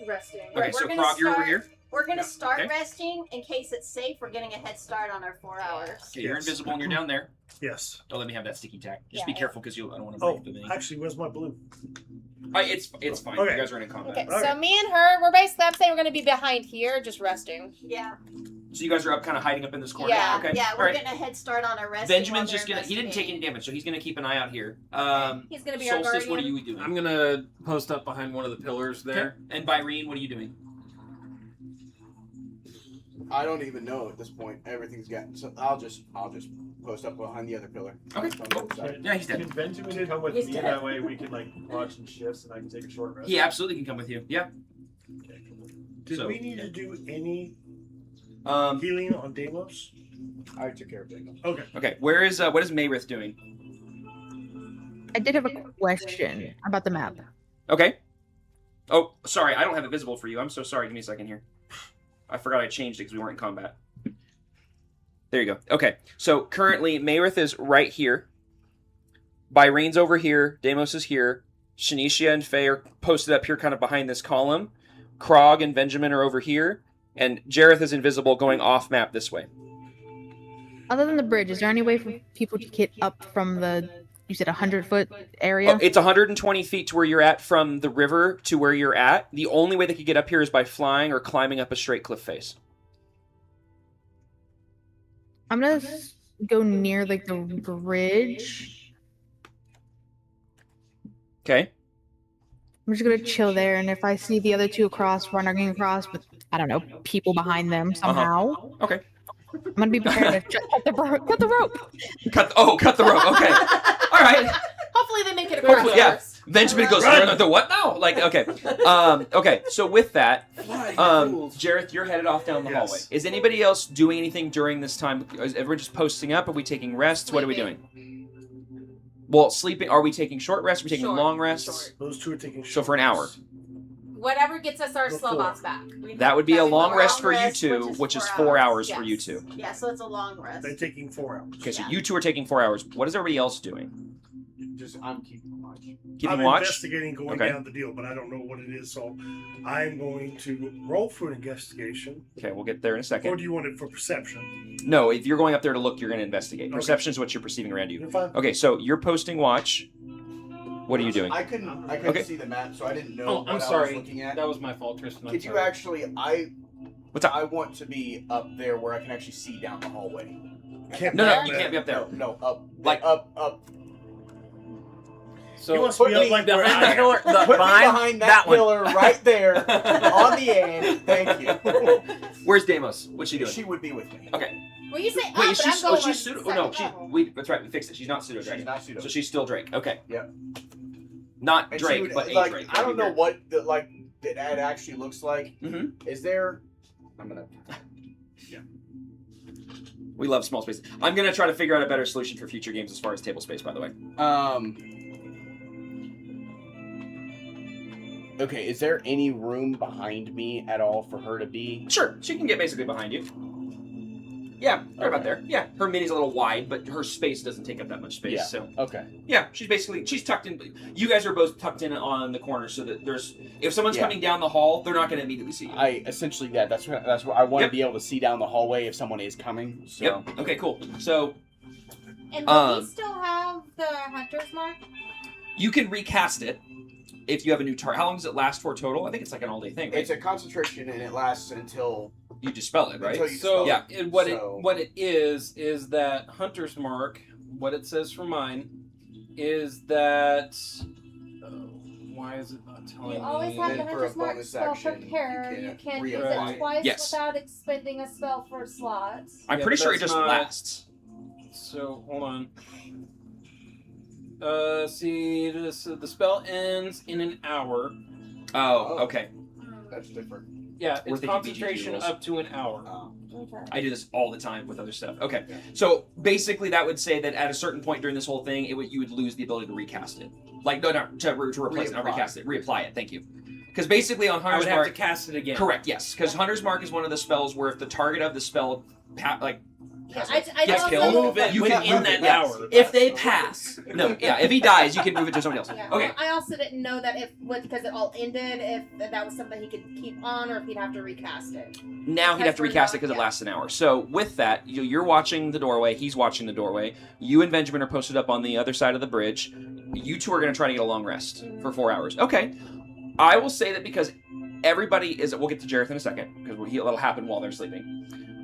Resting. Okay, We're so gonna Krog, you're over start- here. We're gonna start Okay. resting in case it's safe. We're getting a head start on our 4 hours. Okay, you're Yes. invisible and you're down there. Yes. Don't let me have that sticky tack. Just Yeah, be yeah. careful because I don't want to Oh, break the thing. actually, where's my blue? It's fine. Okay. You guys are in a combat. Okay, Okay. so me and her, we're basically, I'm saying we're going to be behind here, just resting. Yeah. So you guys are up, kind of hiding up in this corner. Yeah. Okay. Yeah. All We're right. getting a head start on our resting. Benjamin's while just they're gonna. He didn't take any investigating. damage, so he's gonna keep an eye out here. He's going to be our Solstice, guardian. what are you doing? I'm gonna post up behind one of the pillars there. Okay. And Byrene, what are you doing? I don't even know at this point. Everything's gotten. So I'll just post up behind the other pillar. Okay. On the other side. Yeah, he's dead. Can Benjamin come with He's me? dead. That way we can like watch in shifts and I can take a short rest. He absolutely can come with you. Yeah. Did So, we need to do any Um. healing on Deimos? I took care of things. Okay. Okay. Where is what is Mayrith doing? I did have a question about the map. Okay. Oh, sorry. I don't have it visible for you. I'm so sorry. Give me a second here. I forgot I changed it because we weren't in combat. There you go. Okay. So currently, Mayrith is right here. Byrane's over here. Deimos is here. Shanicia and Faye are posted up here kind of behind this column. Krog and Benjamin are over here. And Jareth is invisible going off map this way. Other than the bridge, is there any way for people to get up from the, you said 100-foot area? Oh, it's 120 feet to where you're at from the river to where you're at. The only way they could get up here is by flying or climbing up a straight cliff face. I'm gonna go near like the bridge. Okay. I'm just gonna chill there, and if I see the other two running across with, I don't know, people behind them somehow, Okay. I'm gonna be prepared to cut the rope. Cut the rope. Okay. All right. Hopefully they make it across. Hopefully, yeah. Benjamin goes, the what now? Like, okay. Okay, so with that, Jareth, you're headed off down the hallway. Is anybody else doing anything during this time? Is everyone just posting up? Are we taking rests? What are we doing? Well, sleeping. Are we taking short rests? Are we taking Short, long rests? Those two are taking. So for an hour. Whatever gets us our slow Before. bots back. That would be a long Long rest for you rest, two, which is 4 hours for you Yes. two. Yeah, so it's a long rest. They're taking 4 hours. Okay, so Yeah. you two are taking 4 hours. What is everybody else doing? I'm keeping watch. Keeping I'm watch? investigating going Okay. down the deal, but I don't know what it is, so I'm going to roll for an investigation. Okay, we'll get there in a Or second. do you want it for perception? No, if you're going up there to look, you're going to investigate. Okay. Perception is what you're perceiving around you. You're fine. Okay, so you're posting watch. What are you doing? I couldn't Okay. see the map, so I didn't know Oh, what I'm I was sorry. looking at. That was my fault, Tristan. I'm Could you sorry. actually? What's up? I want to be up there where I can actually see down the hallway. Can't No, be no, up you there. can't be up there. No, up. Like- up. So He wants to be up like where I am. pillar, Put me behind that one. pillar right there on the end. Thank you. Where's Deimos? What's she doing? She would be with me. Okay. Well, you say Wait, up, is but she? I'm going She's like pseudo. Oh, second no, she. level. That's right. We fixed it. She's not pseudo She's Drake. not pseudo. So she's still Drake. Okay. Yep. Not And she Drake, would, but a like, Drake. I don't know what that actually looks like. Mm-hmm. Is there? I'm gonna. We love small spaces. I'm gonna try to figure out a better solution for future games as far as table space. By the way. Okay, is there any room behind me at all for her to be? Sure. She can get basically behind you. Yeah, right about there. Yeah, her mini's a little wide, but her space doesn't take up that much space. Yeah. So Okay. yeah, she's tucked in. You guys are both tucked in on the corner, so that if someone's coming down the hall, they're not going to immediately see you. That's what I want Yep. to be able to see down the hallway if someone is coming. So. Yep. Okay. Cool. So. And will he still have the hunter's mark? You can recast it if you have a new target. How long does it last for total? I think it's like an all-day thing, right? It's a concentration, and it lasts until you dispel it, right? Until you So dispel yeah, what it is that hunter's mark. What it says for mine is that. Why is it not telling me? You always have the Then for a hunter's mark bonus spell action, prepared. you You can can use reapply it it. twice Yes. without expending a spell for slots. I'm Yeah, pretty but sure it that's just not- lasts. So hold on. See, the spell ends in an hour. Oh, okay. That's different. Yeah, We're it's thinking concentration BGG rules. up to an hour. Okay. I do this all the time with other stuff. Okay, so basically that would say that at a certain point during this whole thing, you would lose the ability to recast it. Like, no, to replace it, not recast it. Reapply it, thank you. Because basically on I Hunter's would have Mark... to cast it again. Correct, yes. Because Hunter's Mark is one of the spells where if the target of the spell, Yeah, I gets also- killed, Move it you can within move that it, yeah. hour. If they pass. No, yeah, if he dies, you can move it to somebody else. Yeah. Okay. I also didn't know that because it all ended, if that was something he could keep on or if he'd have to recast it. Now he'd have to recast it because it lasts an hour. So with that, you're watching the doorway. He's watching the doorway. You and Benjamin are posted up on the other side of the bridge. You two are going to try to get a long rest for 4 hours. Okay. I will say that because everybody is... We'll get to Jareth in a second because it'll happen while they're sleeping.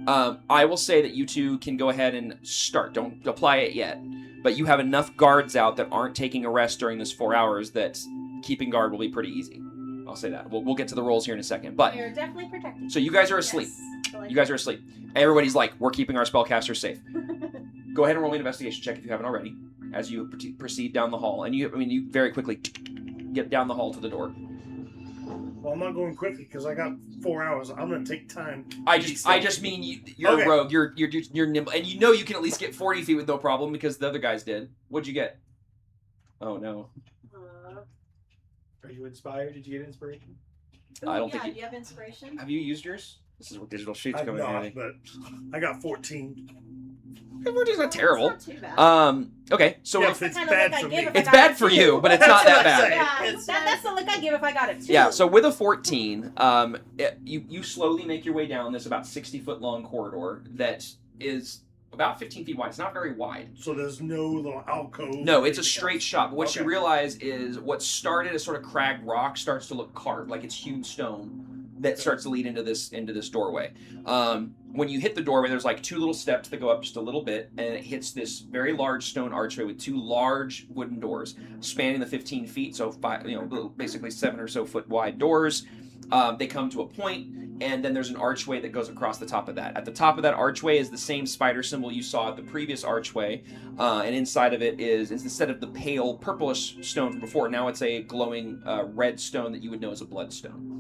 I will say that you two can go ahead and start. Don't apply it yet. But you have enough guards out that aren't taking a rest during this 4 hours that keeping guard will be pretty easy. I'll say that. We'll get to the rolls here in a second. But You're definitely protected. so you guys are asleep. You guys are asleep. Everybody's like, we're keeping our spellcasters safe. Go ahead and roll me an investigation check if you haven't already, as you proceed down the hall. And you very quickly get down the hall to the door. Well, I'm not going quickly because I got 4 hours. I'm going to take time. I just mean you're Okay. a rogue. You're nimble, and you know you can at least get 40 feet with no problem because the other guys did. What'd you get? Oh no. Are you inspired? Did you get inspiration? I don't think Do you. you have inspiration? Have you used yours? This is where digital sheets I'm come in not, handy. but I got 14. 14's not terrible. Not too bad. Okay, so Yeah, if it's Kind of bad look for I me. give if I it's got bad it for too. you, but it's That's not what that I'm bad. saying. Yeah, that's the look I give if I got it too. Yeah, so with a 14, you slowly make your way down this about 60-foot long corridor that is about 15 feet wide. It's not very wide. So there's no little alcove. No, it's a straight shot. But what you Okay. realize is what started as sort of cragged rock starts to look carved, like it's hewn stone that starts to lead into this doorway. When you hit the doorway, there's like 2 little steps that go up just a little bit, and it hits this very large stone archway with 2 large wooden doors spanning the 15 feet, so basically 7 or so foot wide doors. They come to a point, and then there's an archway that goes across the top of that. At the top of that archway is the same spider symbol you saw at the previous archway, and inside of it is instead of the pale purplish stone from before, now it's a glowing red stone that you would know as a bloodstone.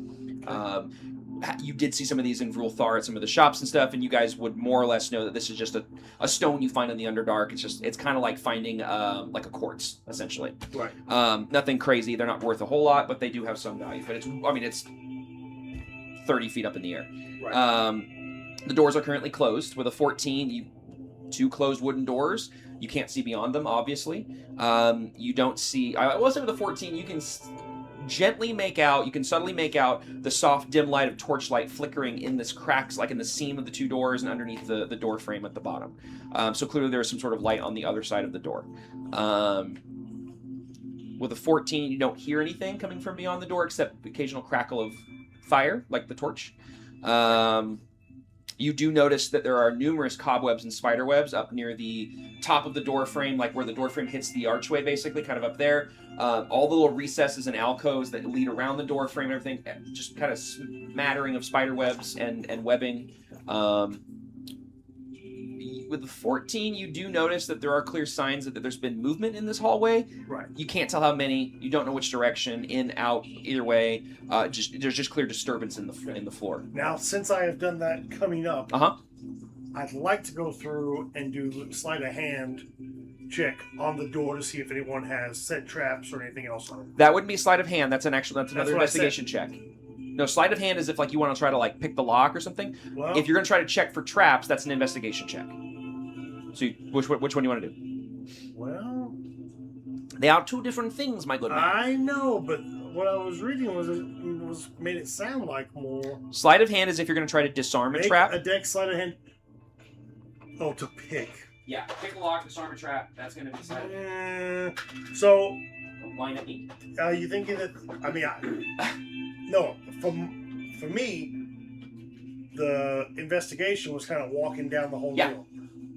You did see some of these in Vrulthar at some of the shops and stuff, and you guys would more or less know that this is just a stone you find in the Underdark. It's kind of like finding like a quartz, essentially. Right. Nothing crazy. They're not worth a whole lot, but they do have some value. But it's 30 feet up in the air. Right. The doors are currently closed. With a 14, 2 closed wooden doors. You can't see beyond them, obviously. You don't see... I will say with a 14, you can subtly make out the soft dim light of torchlight flickering in this cracks, like in the seam of the 2 doors and underneath the door frame at the bottom. So clearly there is some sort of light on the other side of the door. With a 14, you don't hear anything coming from beyond the door except the occasional crackle of fire, like the torch. You do notice that there are numerous cobwebs and spider webs up near the top of the door frame, like where the door frame hits the archway, basically, kind of up there. All the little recesses and alcoves that lead around the door frame and everything, just kind of smattering of spider webs and webbing. With the 14, you do notice that there are clear signs that there's been movement in this hallway. Right. You can't tell how many. You don't know which direction, in, out, either way. There's just clear disturbance in the floor. Now, since I have done that coming up, I'd like to go through and do sleight of hand check on the door to see if anyone has set traps or anything else on it. That wouldn't be sleight of hand. That's another what I said. investigation check. No, sleight of hand is if like you want to try to like pick the lock or something. Well, If you're gonna try to check for traps, that's an investigation check. So which one you want to do? well, They are two different things, my good man. I know, but what I was reading was made it sound like more. Sleight of hand is if you're gonna try to disarm a Make trap. a deck sleight of hand. Oh, to pick. Yeah, pick a lock, disarm a trap. That's gonna be sleight of hand. So, Line at me. are you thinking that? I mean, no. For me, the investigation was kind of walking down the whole deal.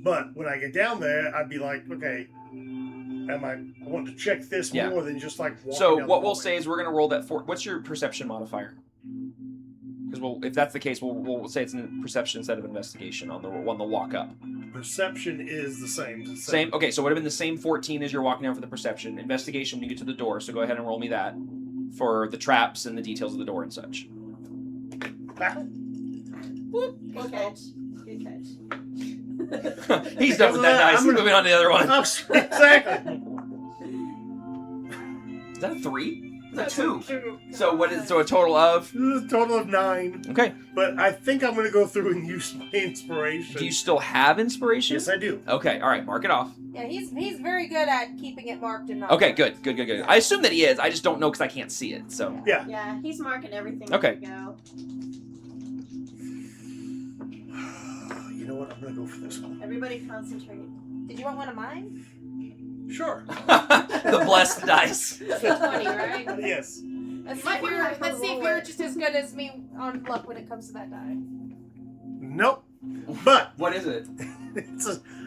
But when I get down there, I'd be like, okay, I want to check this more than just like walking So down what the we'll hallway. say is we're gonna roll that for. What's your perception modifier? Because if that's the case, we'll say it's in perception instead of investigation on the walk up. Perception is the same. Same. Okay, so it would have been the same 14 as you're walking down for the perception. Investigation when you get to the door. So go ahead and roll me that for the traps and the details of the door and such. Good catch. Good catch. He's done with that dice. I'm Moving on to the other one. Exactly. Is that a 3? That's a 2. So what is a total of? A total of 9. Okay. But I think I'm going to go through and use my inspiration. Do you still have inspiration? Yes, I do. Okay. All right. Mark it off. Yeah, he's very good at keeping it marked and not. Okay. Good. I assume that he is. I just don't know because I can't see it. So. Yeah. Yeah, he's marking everything. Okay. As we go. You know what? I'm going to go for this one. Everybody concentrate. Did you want one of mine? Sure. The blessed dice. 20, right? Yes. Let's see if you're just as good as me on luck when it comes to that die. Nope. But what is it?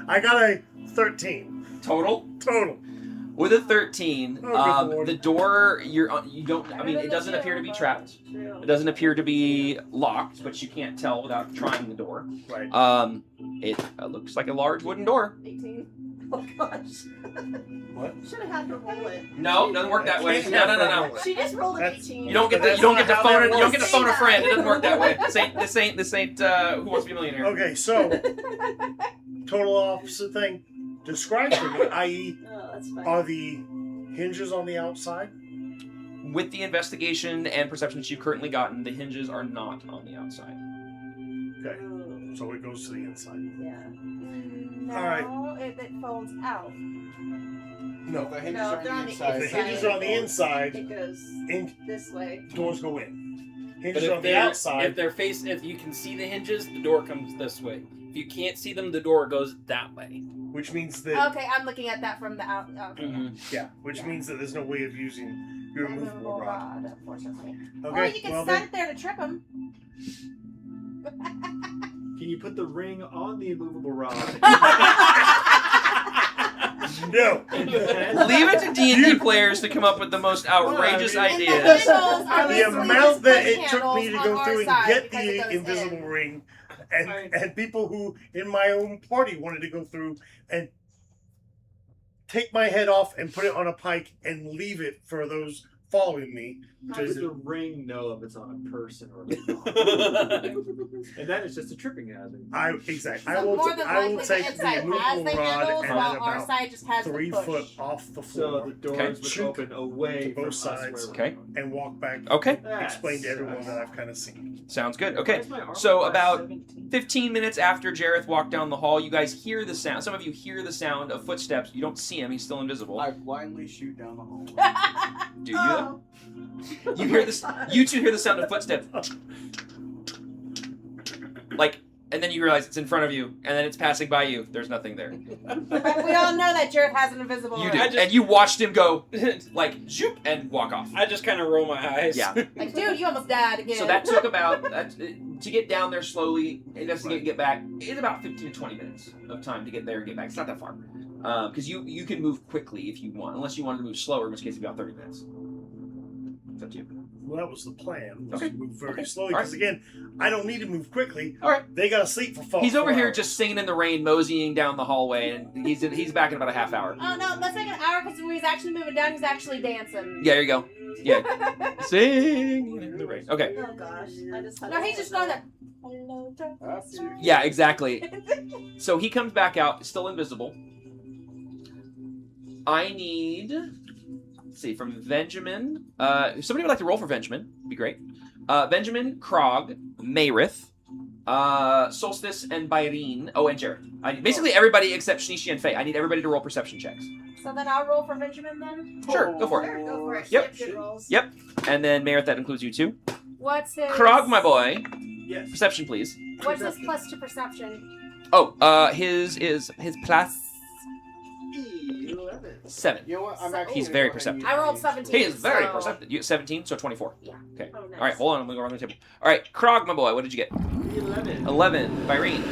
I got a 13 total. With a 13, the door you don't. I mean, it doesn't appear to be trapped. It doesn't appear to be locked, but you can't tell without trying the door. Right. It looks like a large wooden door. 18. Oh gosh. What? Should have had her roll it. No, doesn't work that way. No. She just rolled an 18. You don't get to phone a friend. It doesn't work that way. This ain't Who Wants to Be a Millionaire. Okay, so total opposite thing. Describe to me, i.e., are the hinges on the outside? With the investigation and perception that you've currently gotten, the hinges are not on the outside. Okay, so it goes to the inside. Yeah. No, All right. it folds out. No, the hinges No, are they're on the inside. The hinges are on the inside. It goes this way. Doors go in. But Hinges if on the they're- outside. if you can see the hinges, the door comes this way. If you can't see them, the door goes that way. Which means that. Okay, I'm looking at that from the out. Okay. Yeah, which means that there's no way of using your removable rod. Unfortunately. Okay, Or you can well set then. it there to trip him. Can you put the ring on the immovable rod? No. Leave it to D&D players to come up with the most outrageous ideas. The amount that it took me to go through and get the invisible ring, and people who in my own party wanted to go through and take my head off and put it on a pike and leave it for those following me. How does the ring know if it's on a person or not? And then it's just a tripping hazard. Exactly. So I will. more than I will likely take the the inside has immovable the rod handles, and while then our about side just has 3 the push. foot off the floor. So the doors would open away to both from us sides. where Okay. And walk back. Okay. Explain to everyone that I've kind of seen. Sounds good. Okay. Where's my armor So class? about 17? 15 minutes after Jareth walked down the hall, you guys hear the sound. Some of you hear the sound of footsteps. You don't see him. He's still invisible. I blindly shoot down the hallway. Do you? though? You hear this? You two hear the sound of footsteps. Like, and then you realize it's in front of you, and then it's passing by you. There's nothing there. But we all know that Jared has an invisible You ring. do, and you watched him go like zoop and walk off. I just kind of roll my eyes. Yeah. Like, dude, you almost died again. So that took about to get down there slowly, investigate, and get back. It's about 15 to 20 minutes of time to get there and get back. It's not that far, because you can move quickly if you want, unless you wanted to move slower, in which case it's about 30 minutes. It's up to you. Well, that was the plan. Was Okay. to move very Okay. slowly All because again, I don't need to move quickly. All right. They gotta sleep for 4 He's over here hours. just singing in the rain, moseying down the hallway, and he's back in about a half hour. Oh no, let's make an hour because when he's actually moving down, he's actually dancing. Yeah, there you go. Yeah, sing in the rain. Okay. Oh gosh. I just No, he's just going there. Hello, darkness. Yeah, exactly. So he comes back out, still invisible. I need, let's see, from Benjamin. If somebody would like to roll for Benjamin, would be great. Benjamin, Krog, Mayrith, Solstice, and Byrene. Oh, and Jared. Basically everybody except Shinichi and Faye. I need everybody to roll perception checks. So then I'll roll for Benjamin then? Sure, go for it. Sure, go for it. Yep. Good rolls. Yep. And then Mayrith, that includes you too. What's his... Krog, my boy. Yes. Perception, please. What's his plus to perception? Oh, his plus 7. You know what? I'm actually He's gonna very go ahead and perceptive. use I rolled my- 17. He is very so- perceptive. You 17, so 24. Yeah. Okay. Oh, nice. All right, hold on. I'm going to go around the table. All right, Krog, my boy. What did you get? 11. 11. Byrene.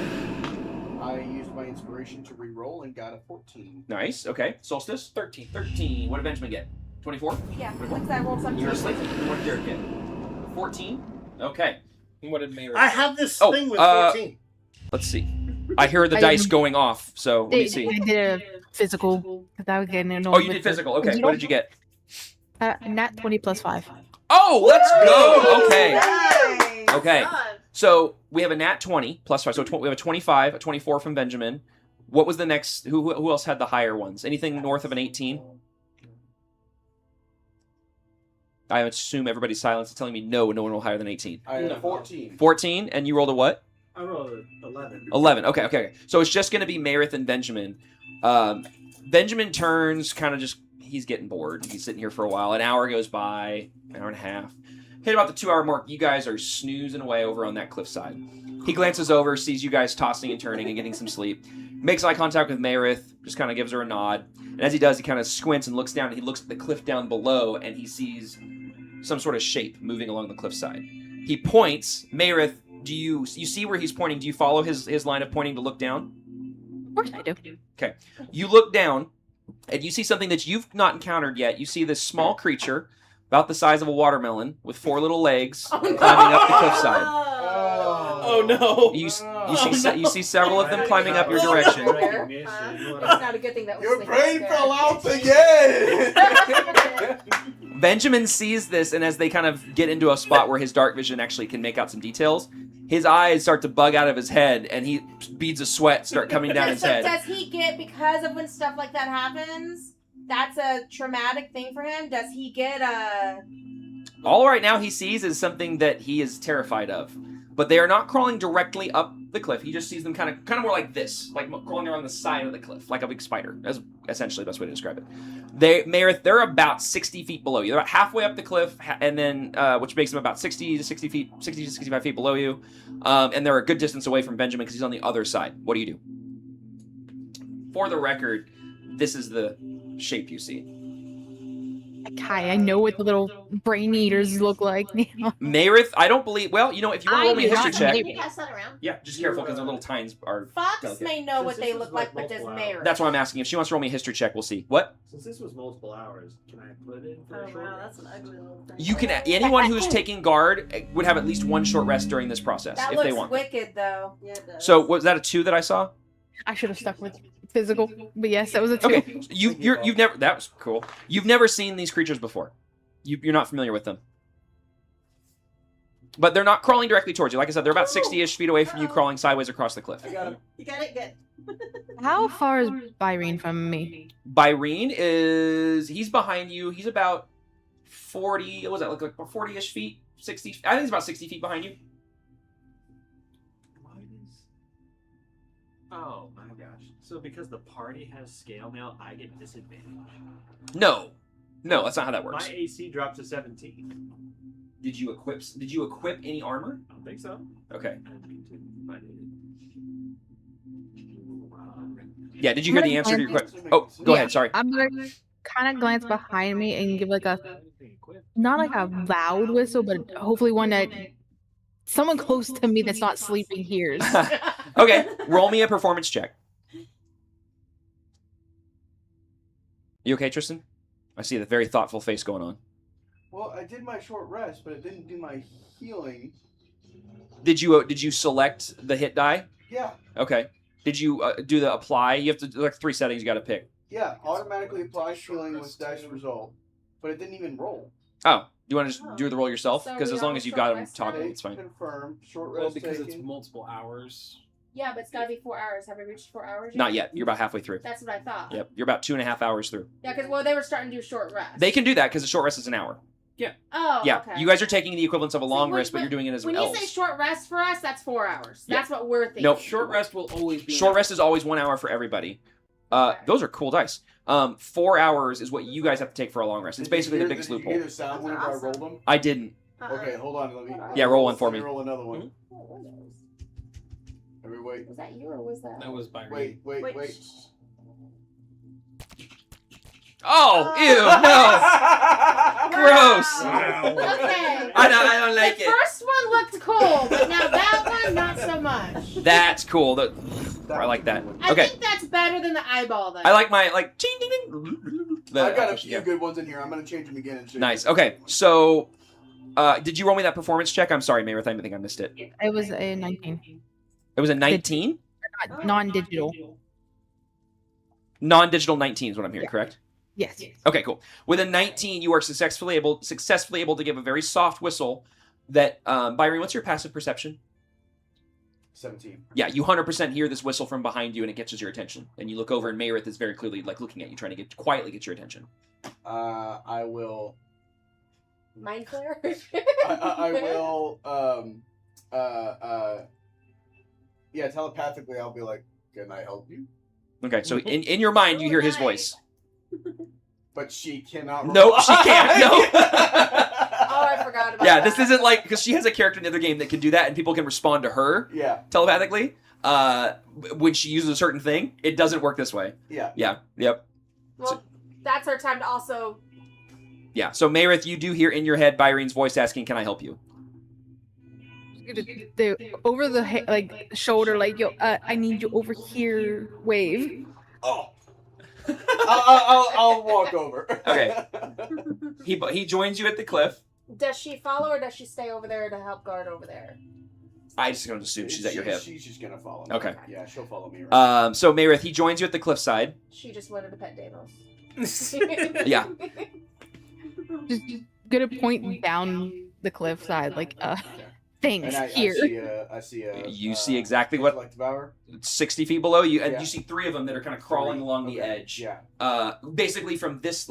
I used my inspiration to re-roll and got a 14. Nice. Okay. Solstice. 13. 13. What did Benjamin get? 24? Yeah, because I rolled 17. You were asleep. What did Jared get? 14? Okay. And what did Mayor? I have this thing with 14. Let's see. I hear the dice going off, so let me see. I did a physical. That was getting annoying. Oh, you did physical. Okay. What did you get? Nat 20 plus 5. Oh, let's go. Okay. Nice. Okay. So we have a nat 20 plus 5. So we have a 25, a 24 from Benjamin. What was the next? Who else had the higher ones? Anything north of an 18? I assume everybody's silence is telling me no one will higher than 18. I had a 14. 14, and you rolled a what? I rolled 11. 11. Okay. So it's just going to be Mayrith and Benjamin. Benjamin turns, kind of just, he's getting bored. He's sitting here for a while. An hour goes by, an hour and a half. Hit about the 2-hour mark. You guys are snoozing away over on that cliffside. He glances over, sees you guys tossing and turning and getting some sleep. Makes eye contact with Mayrith, just kind of gives her a nod. And as he does, he kind of squints and looks down, and he looks at the cliff down below, and he sees some sort of shape moving along the cliffside. He points. Mayrith, do you see where he's pointing? Do you follow his line of pointing to look down? Of course I do. Okay. You look down, and you see something that you've not encountered yet. You see this small creature, about the size of a watermelon, with 4 little legs, climbing up the cliffside. Oh no! You see several of them climbing up your direction. It's not a good thing that was Your sleeping brain there. fell out again! Benjamin sees this, and as they kind of get into a spot where his dark vision actually can make out some details, his eyes start to bug out of his head, and beads of sweat start coming down his So head. does he get, because of when stuff like that happens, that's a traumatic thing for him? Does he get a... All right now he sees is something that he is terrified of. But they are not crawling directly up the cliff. He just sees them kind of more like this, like crawling around the side of the cliff, like a big spider. That's essentially the best way to describe it. They're about 60 feet below you. They're about halfway up the cliff, and then which makes them about 60 to 65 feet below you. And they're a good distance away from Benjamin because he's on the other side. What do you do? For the record, this is the shape you see. Kai, I know what the little brain eaters look like. Mayrith, I don't believe. Well, if you want to roll me a history check. Can you pass that around? Yeah, just careful because their little tines are. Fox delicate. may know what they look like, but does Mayor? That's what I'm asking. If she wants to roll me a history check, we'll see. What? Since this was multiple hours, can I put it in for a short wow, rest? that's an ugly little thing. You can. Anyone who's taking guard would have at least one short rest during this process That if looks they want. wicked, though. Yeah, it does. So was that a 2 that I saw? I should have stuck with physical, but yes, that was a 2. Okay, you've never. That was cool. You've never seen these creatures before. You're not familiar with them. But they're not crawling directly towards you. Like I said, they're about 60-ish feet away from you, crawling sideways across the cliff. I got him. You got it good. How far is Byrene from me? Byrene he's behind you. He's about 40, what was that, like 40-ish feet? 60, I think he's about 60 feet behind you. Oh my gosh. So because the party has scale mail, I get disadvantage. No, that's not how that works. My AC dropped to 17. Did you equip any armor? I don't think so. Okay. I need to find it. Yeah, did you hear the answer to your question? Oh, go ahead, sorry. I'm gonna kind of glance behind me and give like a, not like a loud whistle, but hopefully one that someone close to me that's not sleeping hears. Okay, roll me a performance check. You okay, Tristan? I see the very thoughtful face going on. Well, I did my short rest, but it didn't do my healing. Did you select the hit die? Yeah. Okay. Did you do the apply? You have to like 3 settings you got to pick. Yeah, automatically apply healing with dice result, but it didn't even roll. Oh, you want to just do the roll yourself? So Because we as long all as you short got them rest talking, today? it's fine. Confirm. Short Well, rest because it's taken. multiple hours. Yeah, but it's got to be 4 hours. Have we reached 4 hours Not yet. You're about halfway through. That's what I thought. Yep. You're about 2.5 hours through. Yeah, because, well, they were starting to do short rest. They can do that because the short rest is an hour. Oh, Yeah, okay. you guys are taking the equivalence of a long when- rest, but you're doing it as When elves. you say short rest for us, that's 4 hours. Yeah. That's what we're thinking. Nope. Short rest will always be. Short rest is always 1 hour for everybody. Those are cool dice. 4 hours is what you guys have to take for a long rest. It's basically the biggest Did you loophole. hear the sound whenever I rolled them? I didn't. Okay, hold on. Let me. Yeah, roll one for let me. Roll another one. Wait. Was that you or was that? That was by Wait. Oh, ew, no. Gross. Okay. I don't like the it. first one looked cool, but now that one, not so much. That's cool. I like that. I Okay. think that's better than the eyeball, though. I like my, ching, ding, ding. I've got a few good ones in here. I'm going to change them again. And Nice. Okay, so, did you roll me that performance check? I'm sorry, Mayrith, I think I missed it. It was a 19. It was a 19? Non-digital. Non-digital 19 is what I'm hearing, correct? Yes. Okay, cool. With a 19, you are successfully able to give a very soft whistle that, Byron, what's your passive perception? 17. Yeah, you 100% hear this whistle from behind you and it catches your attention. And you look over and Mayrith is very clearly looking at you, trying to quietly get your attention. I will... Mind flare? I will, yeah, telepathically I'll be like, can I help you? Okay, so in your mind you hear his voice. But she cannot... No, she can't. No. Oh, I forgot about Yeah, that. this isn't because she has a character in the other game that can do that and people can respond to her telepathically. When she uses a certain thing, it doesn't work this way. Yeah. Yep. Well, that's our time to also... Yeah, so Mayrith, you do hear in your head Byron's voice asking, can I help you? Over the shoulder, yo, I need you over here. Wave. Oh. I'll walk over. Okay. He joins you at the cliff. Does she follow or does she stay over there to help guard over there? I just gonna assume she's at your hip. She's just gonna follow me. Okay. Yeah, she'll follow me around. So Mayrith, he joins you at the cliffside. She just wanted to pet Deimos. Yeah. Just gonna point down the cliffside, things And here. I see a You see exactly what intellect devour. 60 feet below you, and Yeah. you see 3 of them that are kind of crawling along the edge. Yeah. Basically from this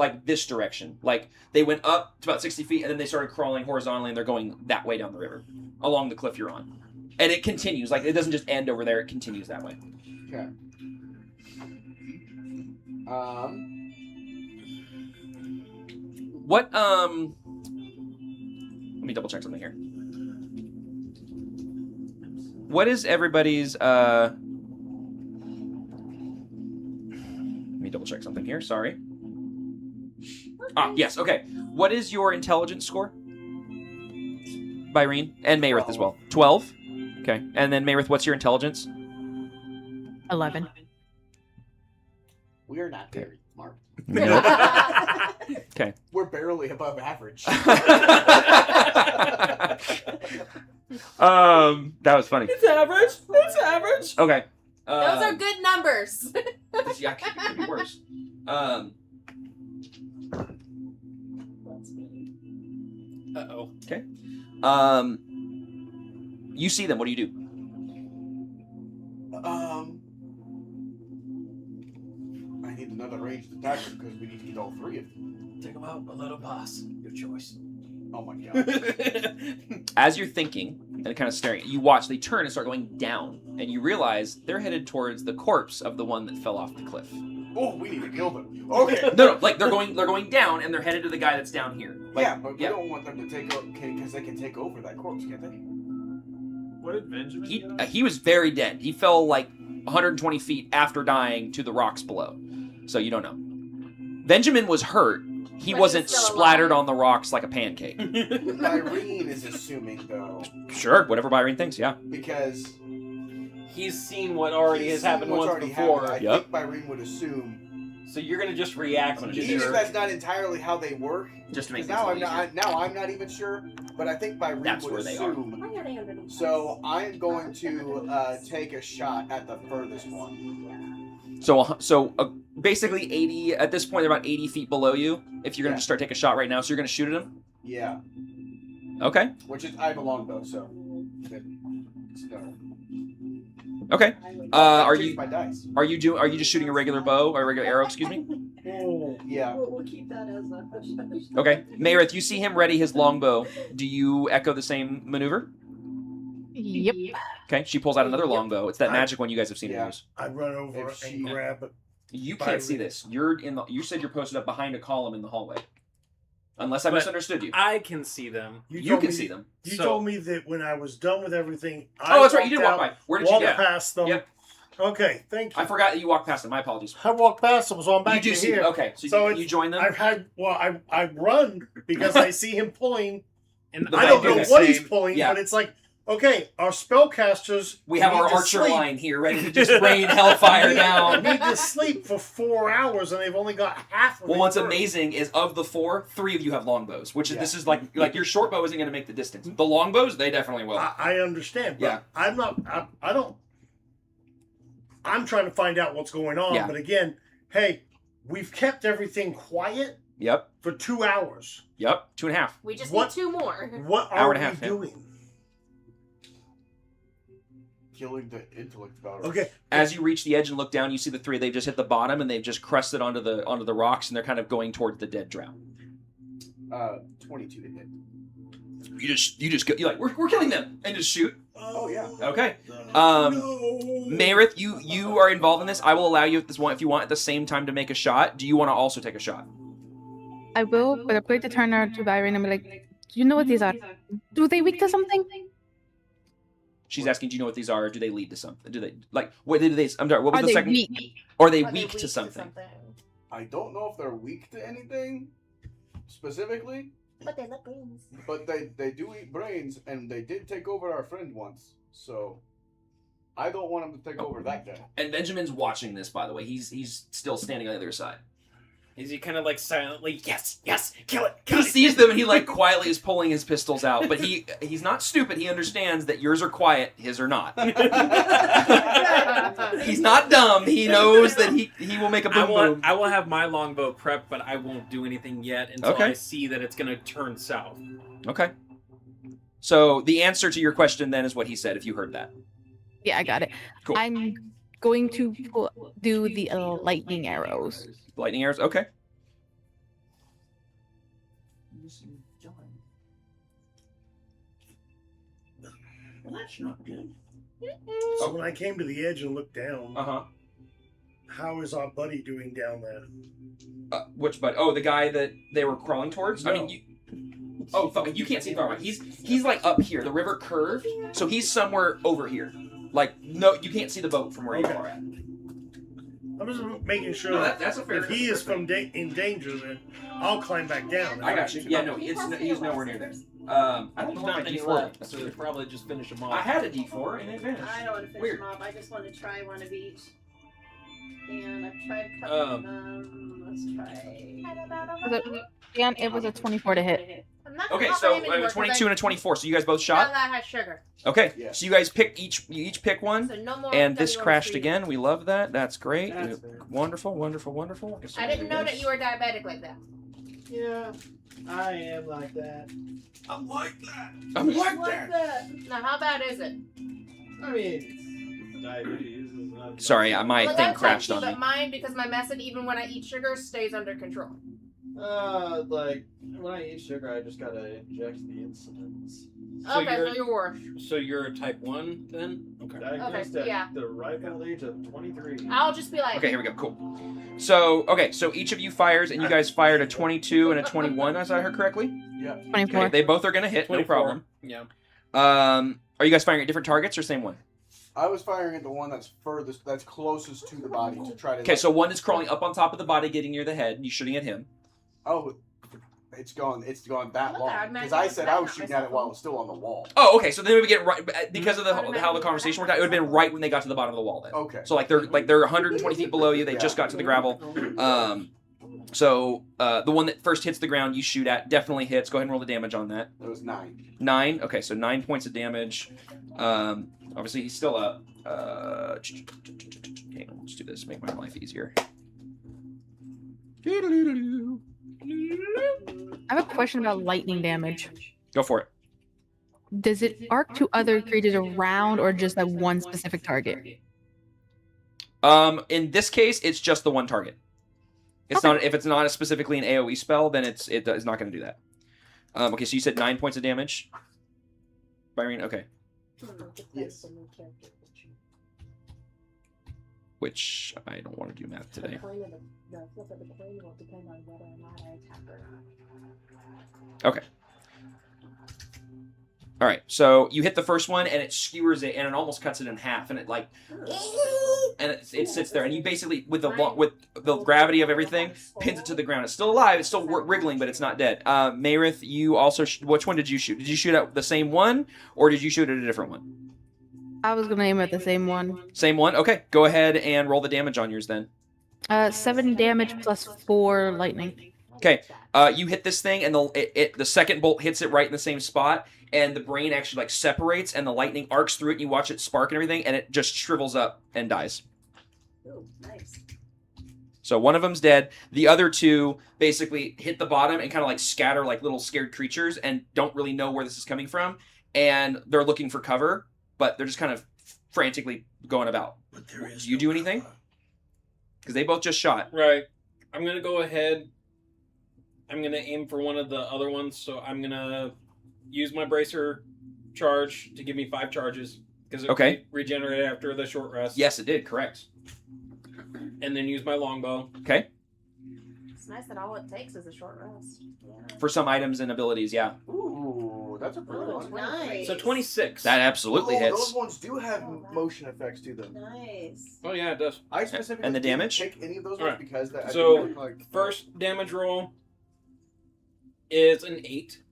direction. Like they went up to about 60 feet, and then they started crawling horizontally, and they're going that way down the river, along the cliff you're on. And it continues. Like it doesn't just end over there; it continues that way. Okay. What? Let me double check something here. What is everybody's? Let me double check something here. Sorry. Yes. Okay. What is your intelligence score? Byrene and Mayrith as well. 12. Okay. And then Mayrith, what's your intelligence? 11. We are not very smart. Nope. Okay. We're barely above average. That was funny. It's average. It's average. Okay. Those are good numbers. Yeah, could be worse. Uh-oh. Okay. You see them. What do you do? I need another ranged attacker because we need to get all 3 of them. Take them out, a little boss. Your choice. Oh my god. As you're thinking and kind of staring, you watch. They turn and start going down, and you realize they're headed towards the corpse of the one that fell off the cliff. Oh, we need to kill them. Okay. No, like they're going down, and they're headed to the guy that's down here. Like, yeah, but we don't want them to take over because they can take over that corpse, can't they? What did Benjamin do? He was very dead. He fell like 120 feet after dying to the rocks below. So you don't know. Benjamin was hurt. He But wasn't he's still splattered on the rocks like a pancake. Irene is assuming though, Sure, whatever Byrene thinks, yeah. because He's seen what already he's has seen happened what's once already before. happened. I think Irene would assume. So you're gonna just react when Even if that's not entirely how they work. Just to make Now things a little I'm not even sure, but I think Irene That's would where they are. assume. Why are they underneath? So I'm going to take a shot at the furthest one. So basically 80, at this point they're about 80 feet below you. If you're going to just start taking a shot right now, so you're going to shoot at him? Yeah. Okay. Which is, I have a longbow, so. It's no. Okay. I Are changed you my dice. are you just shooting a regular bow or a regular arrow? Excuse me. Oh, yeah. We'll keep that as a. Okay. Mayerith, you see him ready his longbow. Do you echo the same maneuver? Yep. Okay. She pulls out another longbow. It's that magic one you guys have seen her use. I run over and grab it. You can't see this. You're in the. You said you're posted up behind a column in the hallway. Unless I But misunderstood you. I can see them. You can see them. You So- told me that when I was done with everything, Oh, that's right. You did walked walk out, by. Where did you walked go? past them. Yep. Okay, thank you. I forgot that you walked past them. My apologies. I walked past them, so I'm back You do to see here. them. Okay, so you join them? I run because I see him pulling, and The I don't bow know do what the he's same. pulling, Yeah. but it's like, okay, our spellcasters. We have need our to archer sleep. line here ready to just rain hellfire down. Need to sleep for 4 hours, and they've only got half of Well, it what's through. amazing is of the 4, 3 of you have longbows, which is this is like your short bow isn't going to make the distance. The longbows, they definitely will. I understand, but Yeah. I'm not. I don't. I'm trying to find out what's going on, Yeah. but again, hey, we've kept everything quiet Yep. for 2 hours. Yep. 2.5. We just What- need 2 more. What Hour are and a we half, yeah. doing? Killing the intellect about Okay. As you reach the edge and look down, you see the 3. They've just hit the bottom and they've just crusted onto the rocks, and they're kind of going towards the dead drow. 22 to hit. You just go. You're like we're killing them and just shoot. Oh yeah. Okay. Mayerith, you are involved in this. I will allow you if you want at the same time to make a shot. Do you want to also take a shot? I will, but I'm going to turn around to Byron and be like, do you know what these are? Do they weak to something? She's asking, do you know what these are? Or do they lead to something? Do they what did they? I'm sorry. What was Are the they second? weak? Are they weak to something? I don't know if they're weak to anything specifically, But they look brains. but they do eat brains, and they did take over our friend once. So I don't want them to take over that guy. And Benjamin's watching this, by the way. He's still standing on the other side. Is he kind of like silently, yes, kill it, He sees them and he like quietly is pulling his pistols out, but he's not stupid. He understands that yours are quiet, his are not. He's not dumb. He knows that he will make a boom boom. I will have my longbow prepped, but I won't do anything yet until Okay. I see that it's going to turn south. Okay. So the answer to your question then is what he said. If you heard that. Yeah, I got it. Cool. I'm going to do the lightning arrows. Lightning arrows. Okay. Well, that's not good. So when I came to the edge and looked down, how is our buddy doing down there? Which buddy? Oh, the guy that they were crawling towards. I No. mean, you can't see far away. He's like up here. The river curved, so he's somewhere over here. Like no, you can't see the boat from where you are at. I'm just making sure No, that that's a fair- if he is in danger, then I'll climb back down. I got you. Yeah, no, he's nowhere near there. I don't know if I Any D4. left, so they probably just finish them off. I had a D4 and it vanished. I don't want to finish Weird. them off. I just want to try one of each. And I've tried cutting them. Let's try. And it was a 24 to hit. I'm not Okay, gonna so offer him any a more 22 and a 24. So you guys both None shot. of that has sugar. Okay, so you guys pick you each pick one, So no more and this WMC. crashed again. We love that. That's great. That's fair. Wonderful, wonderful, wonderful. I didn't know that you were diabetic like that. Yeah, I am like that. I'm like that. I'm like that. Now, how bad is it? I mean, diabetes is not. Sorry, my Well, thing that's crashed like on you, me. but mine, because my medicine, even when I eat sugar, stays under control. Like when I eat sugar, I just gotta inject the insulins. Okay, so you're worse. So you're a type 1 then? Okay. Diagnosed Okay, yeah. at the ripe old age of 23. I'll just be like. Okay, here we go. Cool. So each of you fires, and you guys fired a 22 and a 21. As I heard correctly. Yeah. 24. Okay, they both are gonna hit. No 24. problem. Yeah. Are you guys firing at different targets or same one? I was firing at the one that's furthest, that's closest to the body to try to. Okay, like- so one is crawling up on top of the body, getting near the head. And you're shooting at him. Oh, it's gone that Look, long. I'd Because imagine I it's said better I was not shooting at it myself. while it was still on the wall. Oh, okay. So then we would get right because of how the conversation worked out. It would have been right when they got to the bottom of the wall. Then. Okay. So they're 120 feet below you. They just got to the gravel. So the one that first hits the ground, you shoot at, definitely hits. Go ahead and roll the damage on that. It was 9. 9. Okay, so 9 points of damage. Obviously he's still up. Okay, let's do this. Make my life easier. I have a question about lightning damage. Go for it. does it arc to other creatures around or just that one specific target? In this case, it's just the one target. It's not if it's not specifically an AoE spell, then it's not going to do that. Okay, so you said 9 points of damage. Byrene, okay. Yes. Which I don't want to do math today. Okay. All right, so you hit the first one, and it skewers it, and it almost cuts it in half, and it like, and it sits there, and you basically with the gravity of everything pins it to the ground. It's still alive, it's still wriggling, but it's not dead. Mayrith, you also which one did you shoot? Did you shoot at the same one, or did you shoot at a different one? I was gonna aim at the same one. Same one. Okay, go ahead and roll the damage on yours then. 7 damage plus 4 lightning. Okay, you hit this thing, and the second bolt hits it right in the same spot, and the brain actually like separates, and the lightning arcs through it, and you watch it spark and everything, and it just shrivels up and dies. Oh, nice. So one of them's dead. The other two basically hit the bottom and kind of like scatter like little scared creatures, and don't really know where this is coming from, and they're looking for cover, but they're just kind of frantically going about. Do you do anything? Because they both just shot. Right. I'm gonna go ahead. I'm gonna aim for one of the other ones, so I'm gonna use my bracer charge to give me 5 charges because it regenerated after the short rest. Yes, it did. Correct. And then use my longbow. Okay. It's nice that all it takes is a short rest. Yeah. For some items and abilities, yeah. Ooh, that's a pretty one. Nice. So 26. That absolutely hits. Those ones do have motion effects to them. Nice. Oh yeah, it does. I specifically And the didn't damage? pick any of those Right. ones because that. So, I think like, first damage roll is an 8.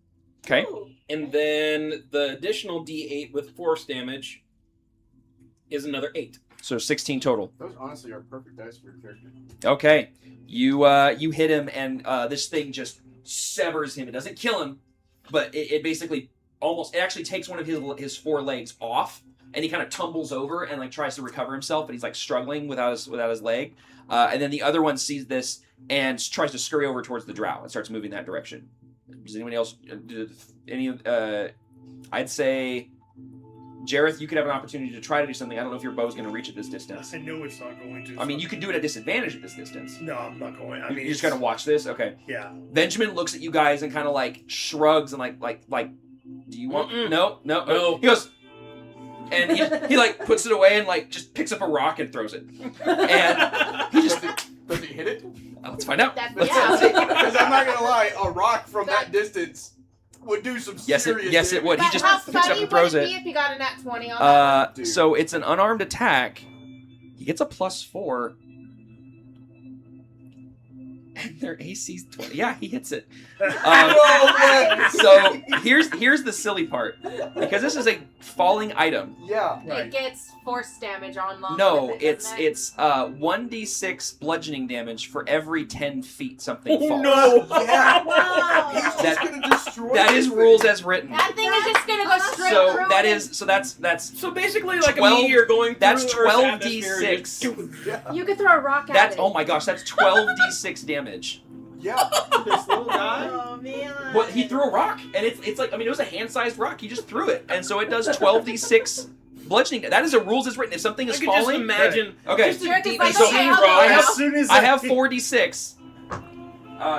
Okay. And then the additional D8 with force damage is another 8. So 16 total. those honestly are perfect dice for your character. Okay. You hit him, and this thing just severs him. It doesn't kill him, but it basically it actually takes one of his 4 legs off, and he kind of tumbles over and like tries to recover himself, but he's like struggling without his leg. And then the other one sees this and tries to scurry over towards the drow and starts moving that direction. Does anybody else? I'd say, Jareth, you could have an opportunity to try to do something. I don't know if your bow's going to reach at this distance. I know it's not going to. I mean, you could do it at disadvantage at this distance. No, I'm not going. I mean, You're just going to watch this? Okay. Yeah. Benjamin looks at you guys and kind of like shrugs and like, do you want? No. He goes, and he like puts it away and like just picks up a rock and throws it. And he just Does he hit it? let's find out. That's Because I'm not gonna lie, a rock from that distance would do some Yes, serious it would. He But just how picks it up funny and throws would it. it be if you got a nat 20 on that one? So it's an unarmed attack. He gets a +4. And their AC's 20. Yeah, he hits it. So here's the silly part. Because this is a falling item. Yeah. It gets force damage on long. No, with it, doesn't it? it's 1d6 bludgeoning damage for every 10 feet something falls. No. Yeah. Wow. He's just gonna destroy That this is thing. rules as written. That thing is just gonna go straight So through that it. is that's So basically like 12 a meteor going through that's Earth's atmosphere, 12d6. Yeah. You could throw a rock at That's it. oh my gosh, that's 12d6 damage. Yeah. This little guy. Oh man. Well, he threw a rock, and it's like, I mean, it was a hand-sized rock. He just threw it, and so it does 12d6 bludgeoning. That is a rules as written. If something is I could falling, just imagine. okay. Just a Jared is deep like, so okay, sea I'll rock. go As now. soon as I have 4d6.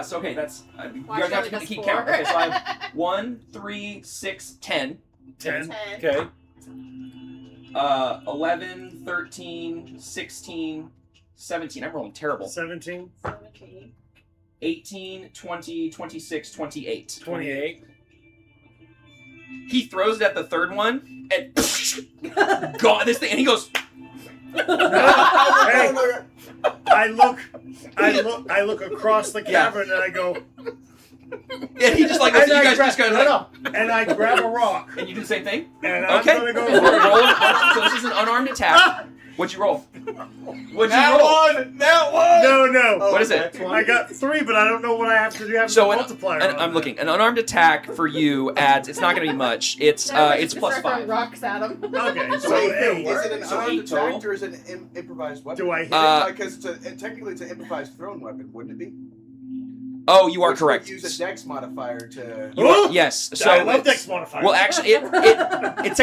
So okay, that's you Watch guys have Shelly to does keep 4. count. Okay, so I have 1, 3, 6, 10. 10. Okay. 11, 13, 16, 17. I'm rolling terrible. 17. 18, 20, 26, 28. 28. He throws it at the third one, and God, this thing, and he goes. Hey, I look across the cavern and I go. And he just like looks at you guys just kind of like, and I grab a rock. And you do the same thing? And I'm Okay. gonna go Roll. So this is an unarmed attack. What'd you roll? What'd you roll? That one. No. What is it? I got 3, but I don't know what I have to do. So a an, multiplier. an, on I'm that. looking. An unarmed attack for you adds. It's not going to be much. It's Just plus start throwing 5. rocks at him. Okay, So so wait, it is it an So unarmed 8 total? attack or is it an improvised weapon? Do I hit it? Because technically it's an improvised thrown weapon, wouldn't it be? Oh, you are which correct. Would use a dex modifier to. You are, yes. So I love dex modifier. Well, actually, it's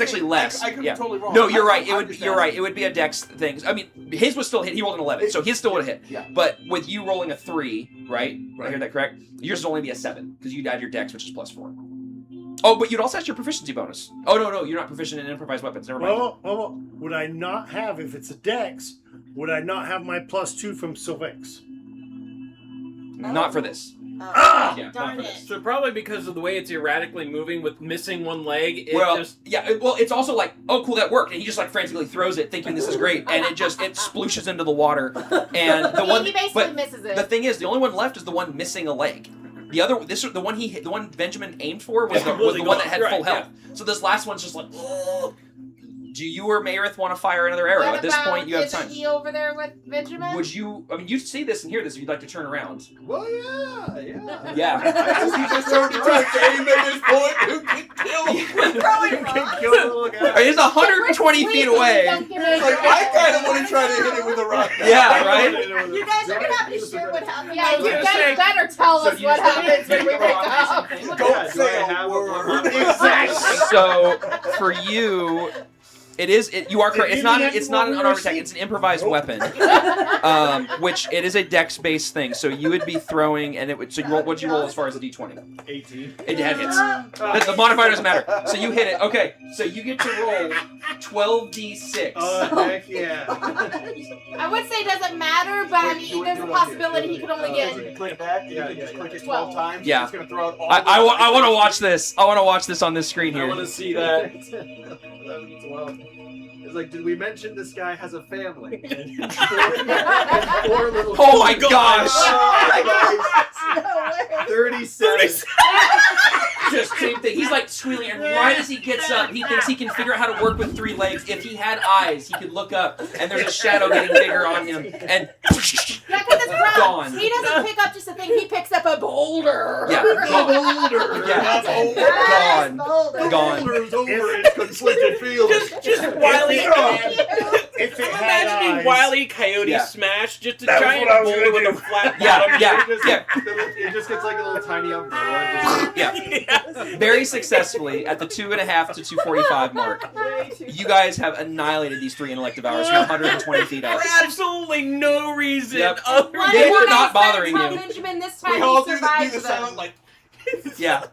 actually less. I could be Yeah. totally wrong. No, you're right. I'm You're just right. asking. It would be a dex thing. I mean, his was still hit. He rolled an 11, so his still would have hit. Yeah. But with you rolling a 3, right? I hear that correct? Yours would only be a 7 because you'd add your dex, which is +4. Oh, but you'd also have your proficiency bonus. Oh no, you're not proficient in improvised weapons. Never mind. Well, would I not have, if it's a dex, would I not have my +2 from Sylvex? Not for this. Yeah, darn not for it. this. So probably because of the way it's erratically moving with missing one leg, it Well, just it's also like, oh, cool, that worked, and he just like frantically throws it, thinking this is great, and it splooshes into the water, and the one. He basically But misses it. the thing is, the only one left is the one missing a leg. The other, the one he hit, the one Benjamin aimed for was the one that had full health. So this last one's just like, oh. Do you or Mayerith want to fire another arrow? What At this about, point, you have isn't time. he over there with Benjamin? Would you? I mean, you see this and hear this if you'd like to turn around. Well, yeah. Yeah. He just turned to aim at this point. Who can kill him? Throwing Kill the little guy. He's 120 feet away. Like, I kind of want to try to hit it with a rock. Yeah, right? You guys are gonna have to share what happened. Yeah, you guys better tell us what happens when we wake up. Don't say a word. So for you, you are correct. It's not an unarmed attack. It's an improvised weapon, which it is a dex-based thing. So you would be throwing, and it would. So what'd you roll as far as a d20? 18. It had hits. The modifier doesn't matter. So you hit it. Okay. So you get to roll 12d6. Oh heck yeah! I would say it doesn't matter, but I mean, there's a possibility he could only get. Click back. You can just click it 12 times. Yeah. It's gonna throw out all. I want to watch this. I want to watch this on this screen I here. want to see that. 11, 12. It's like, did we mention this guy has a family? And four little. Oh my gosh! 37. Just same thing. He's like squealing, and right as he gets up, he thinks he can figure out how to work with 3 legs. If he had eyes, he could look up, and there's a shadow getting bigger on him, and Yeah, because it's rough. gone. He doesn't pick up just a thing, he picks up a boulder. Yeah, Boulder. yeah, gone, gone. Boulders over in conflicted fields. Just Wile E. If it I'm had imagining eyes, Wile E. Coyote Yeah. Smash, just a That's giant what I was boulder gonna with a flat Yeah, bottom. yeah, yeah, It just gets like a little tiny umbrella. yeah. Very successfully at the 2.5 to 2:45 mark. You guys have annihilated these 3 intellect devours from 120 feet up. For absolutely no reason. Yep. Other Why They did were you not guys bothering tell you. Benjamin this We time all he do survived the them. sound like. Yeah.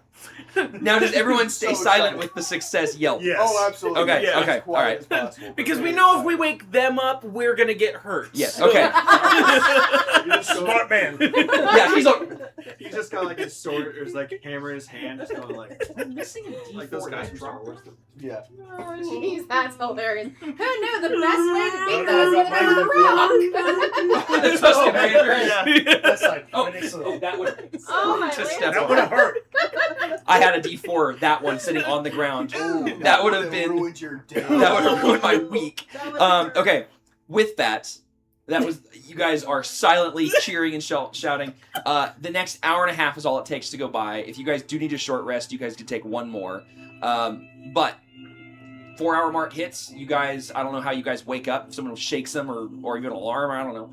Now, does everyone stay So silent excited. with the success yelp? Yes. Oh, absolutely. Okay, Yeah, okay, as quiet alright. as possible. Because we know if we wake them up, we're gonna get hurt. Yes. So- Okay. You're a smart man. Yeah. He's like, He's just got like his sword, or his like hammer in his hand, just going like like those guys from Star Wars. Yeah. Oh, jeez, that's hilarious. Who knew the best way to beat those was Yeah. with a rock? That's supposed to be Yeah. That's like, Oh, so that would. Oh, my Just land. step that would have hurt. I had a D4. That one sitting on the ground. That would have been. ruined your day. That would have ruined my week. Okay. With that, that was. You guys are silently cheering and shouting. The next hour and a half is all it takes to go by. If you guys do need a short rest, you guys could take one more. But 4-hour mark hits. You guys, I don't know how you guys wake up. If someone shakes them or even an alarm. I don't know.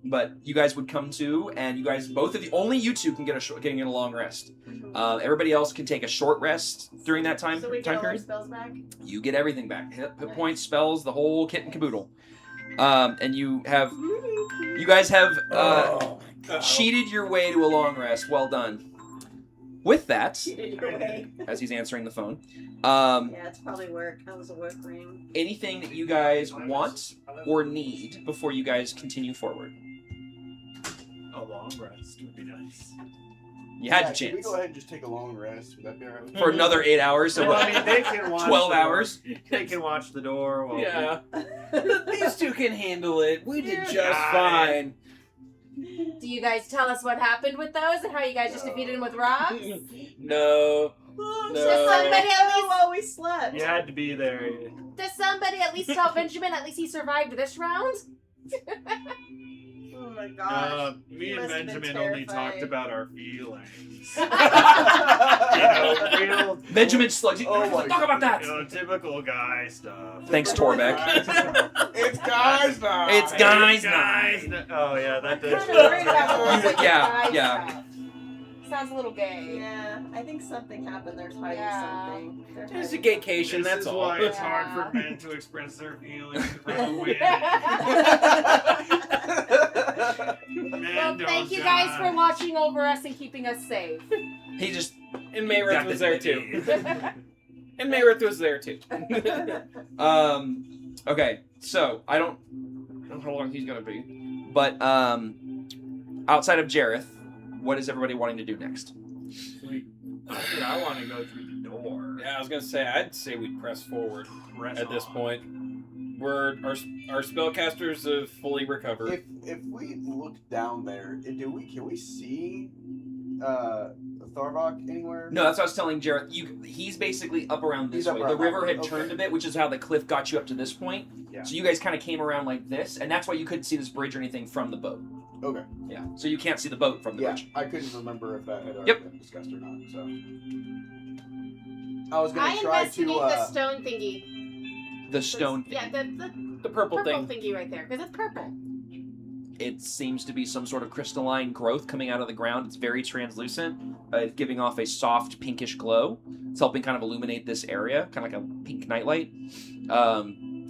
But you guys would come to, and you guys, only you two can get a long rest. Everybody else can take a short rest during that time So we get all our period. spells back? You get everything back. Hit points, spells, the whole kit and caboodle. And you guys have cheated your way to a long rest. Well done. With that, as he's answering the phone, Yeah, it's probably work. That was a work ring. anything that you guys want or need before you guys continue forward? A long rest would be nice. You had your Can we chance. go ahead and just take a long rest? Would that be alright? For another 8 hours, so Well, what? I mean, they can watch 12 the hours? Door. They can watch the door. While Yeah. These two can handle it. We did just Got fine. Do you guys tell us what happened with those and how you guys just defeated them with rocks? No. Does somebody at least while we slept. You had to be there. Does somebody at least tell Benjamin at least he survived this round? Oh my gosh. Me You and must have been Benjamin only terrified. talked about our feelings. Real, Benjamin slugs. Oh my Talk about that. typical guy stuff. Thanks, Torbeck. It's guys now. It's guys. Oh yeah, that I'm does. kind of worried about when it's like Yeah, guy yeah. stuff. Sounds a little gay. Yeah, I think something happened. There's hiding something. They're It's a hiding gaycation, This that's is all. why it's Yeah. hard for men to express their feelings for the women. Men Well, don't thank you guys for judge. watching over us and keeping us safe. He just And Mayrith got was the there too. And Mayrith was there too. Okay, so I don't know how long he's gonna be, but outside of Jareth, what is everybody wanting to do next? I want to go through the door. Yeah, I was gonna say, I'd say we press forward at this point. Our spellcasters have fully recovered. If we look down there, can we see Tharvok anywhere? No, that's what I was telling Jareth. He's basically up around this He's up way. around The river that way, had okay. turned a bit, which is how the cliff got you up to this point. Yeah. So you guys kind of came around like this, and that's why you couldn't see this bridge or anything from the boat. Okay. Yeah. So you can't see the boat from the Yeah, bridge. I couldn't remember if that had already Yep. been discussed or not. So I was I gonna try investigate to. the stone thingy. The stone. Yeah, the purple thing. thingy right there, because it's purple. It seems to be some sort of crystalline growth coming out of the ground. It's very translucent. It's giving off a soft pinkish glow. It's helping kind of illuminate this area, kind of like a pink nightlight.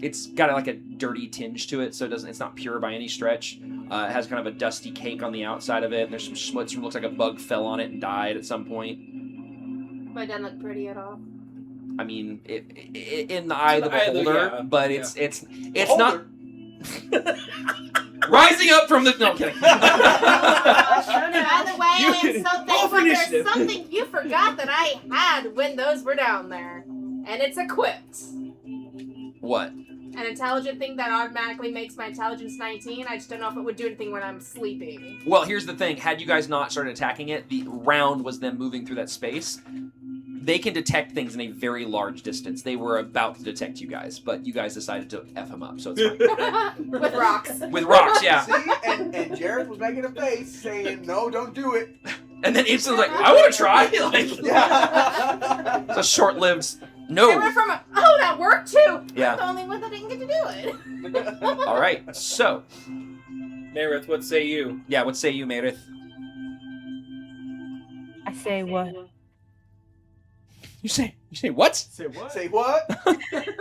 It's got like a dirty tinge to it, so it's not pure by any stretch. It has kind of a dusty cake on the outside of it, and there's some schmutz. It looks like a bug fell on it and died at some point. But it doesn't look pretty at all. I mean, in the eye of the beholder, yeah. but it's not. Rising up from the. No, I'm kidding. By the way, I am so thankful initiative. there's something you forgot that I had when those were down there. And it's equipped. What? An intelligent thing that automatically makes my intelligence 19. I just don't know if it would do anything when I'm sleeping. Well, here's the thing. Had you guys not started attacking it, the round was them moving through that space. They can detect things in a very large distance. They were about to detect you guys, but you guys decided to F them up, so it's fine. With rocks. With rocks, yeah. See, and Jareth was making a face saying, "No, don't do it." And then instantly like, I want to try. Like, Yeah. it's a short-lived I no. went from that worked too. Yeah. I'm the only one that didn't get to do it. All right, so Mayrith, what say you? yeah, what say you, Meredith? I say what? You say what? Say what? Say what?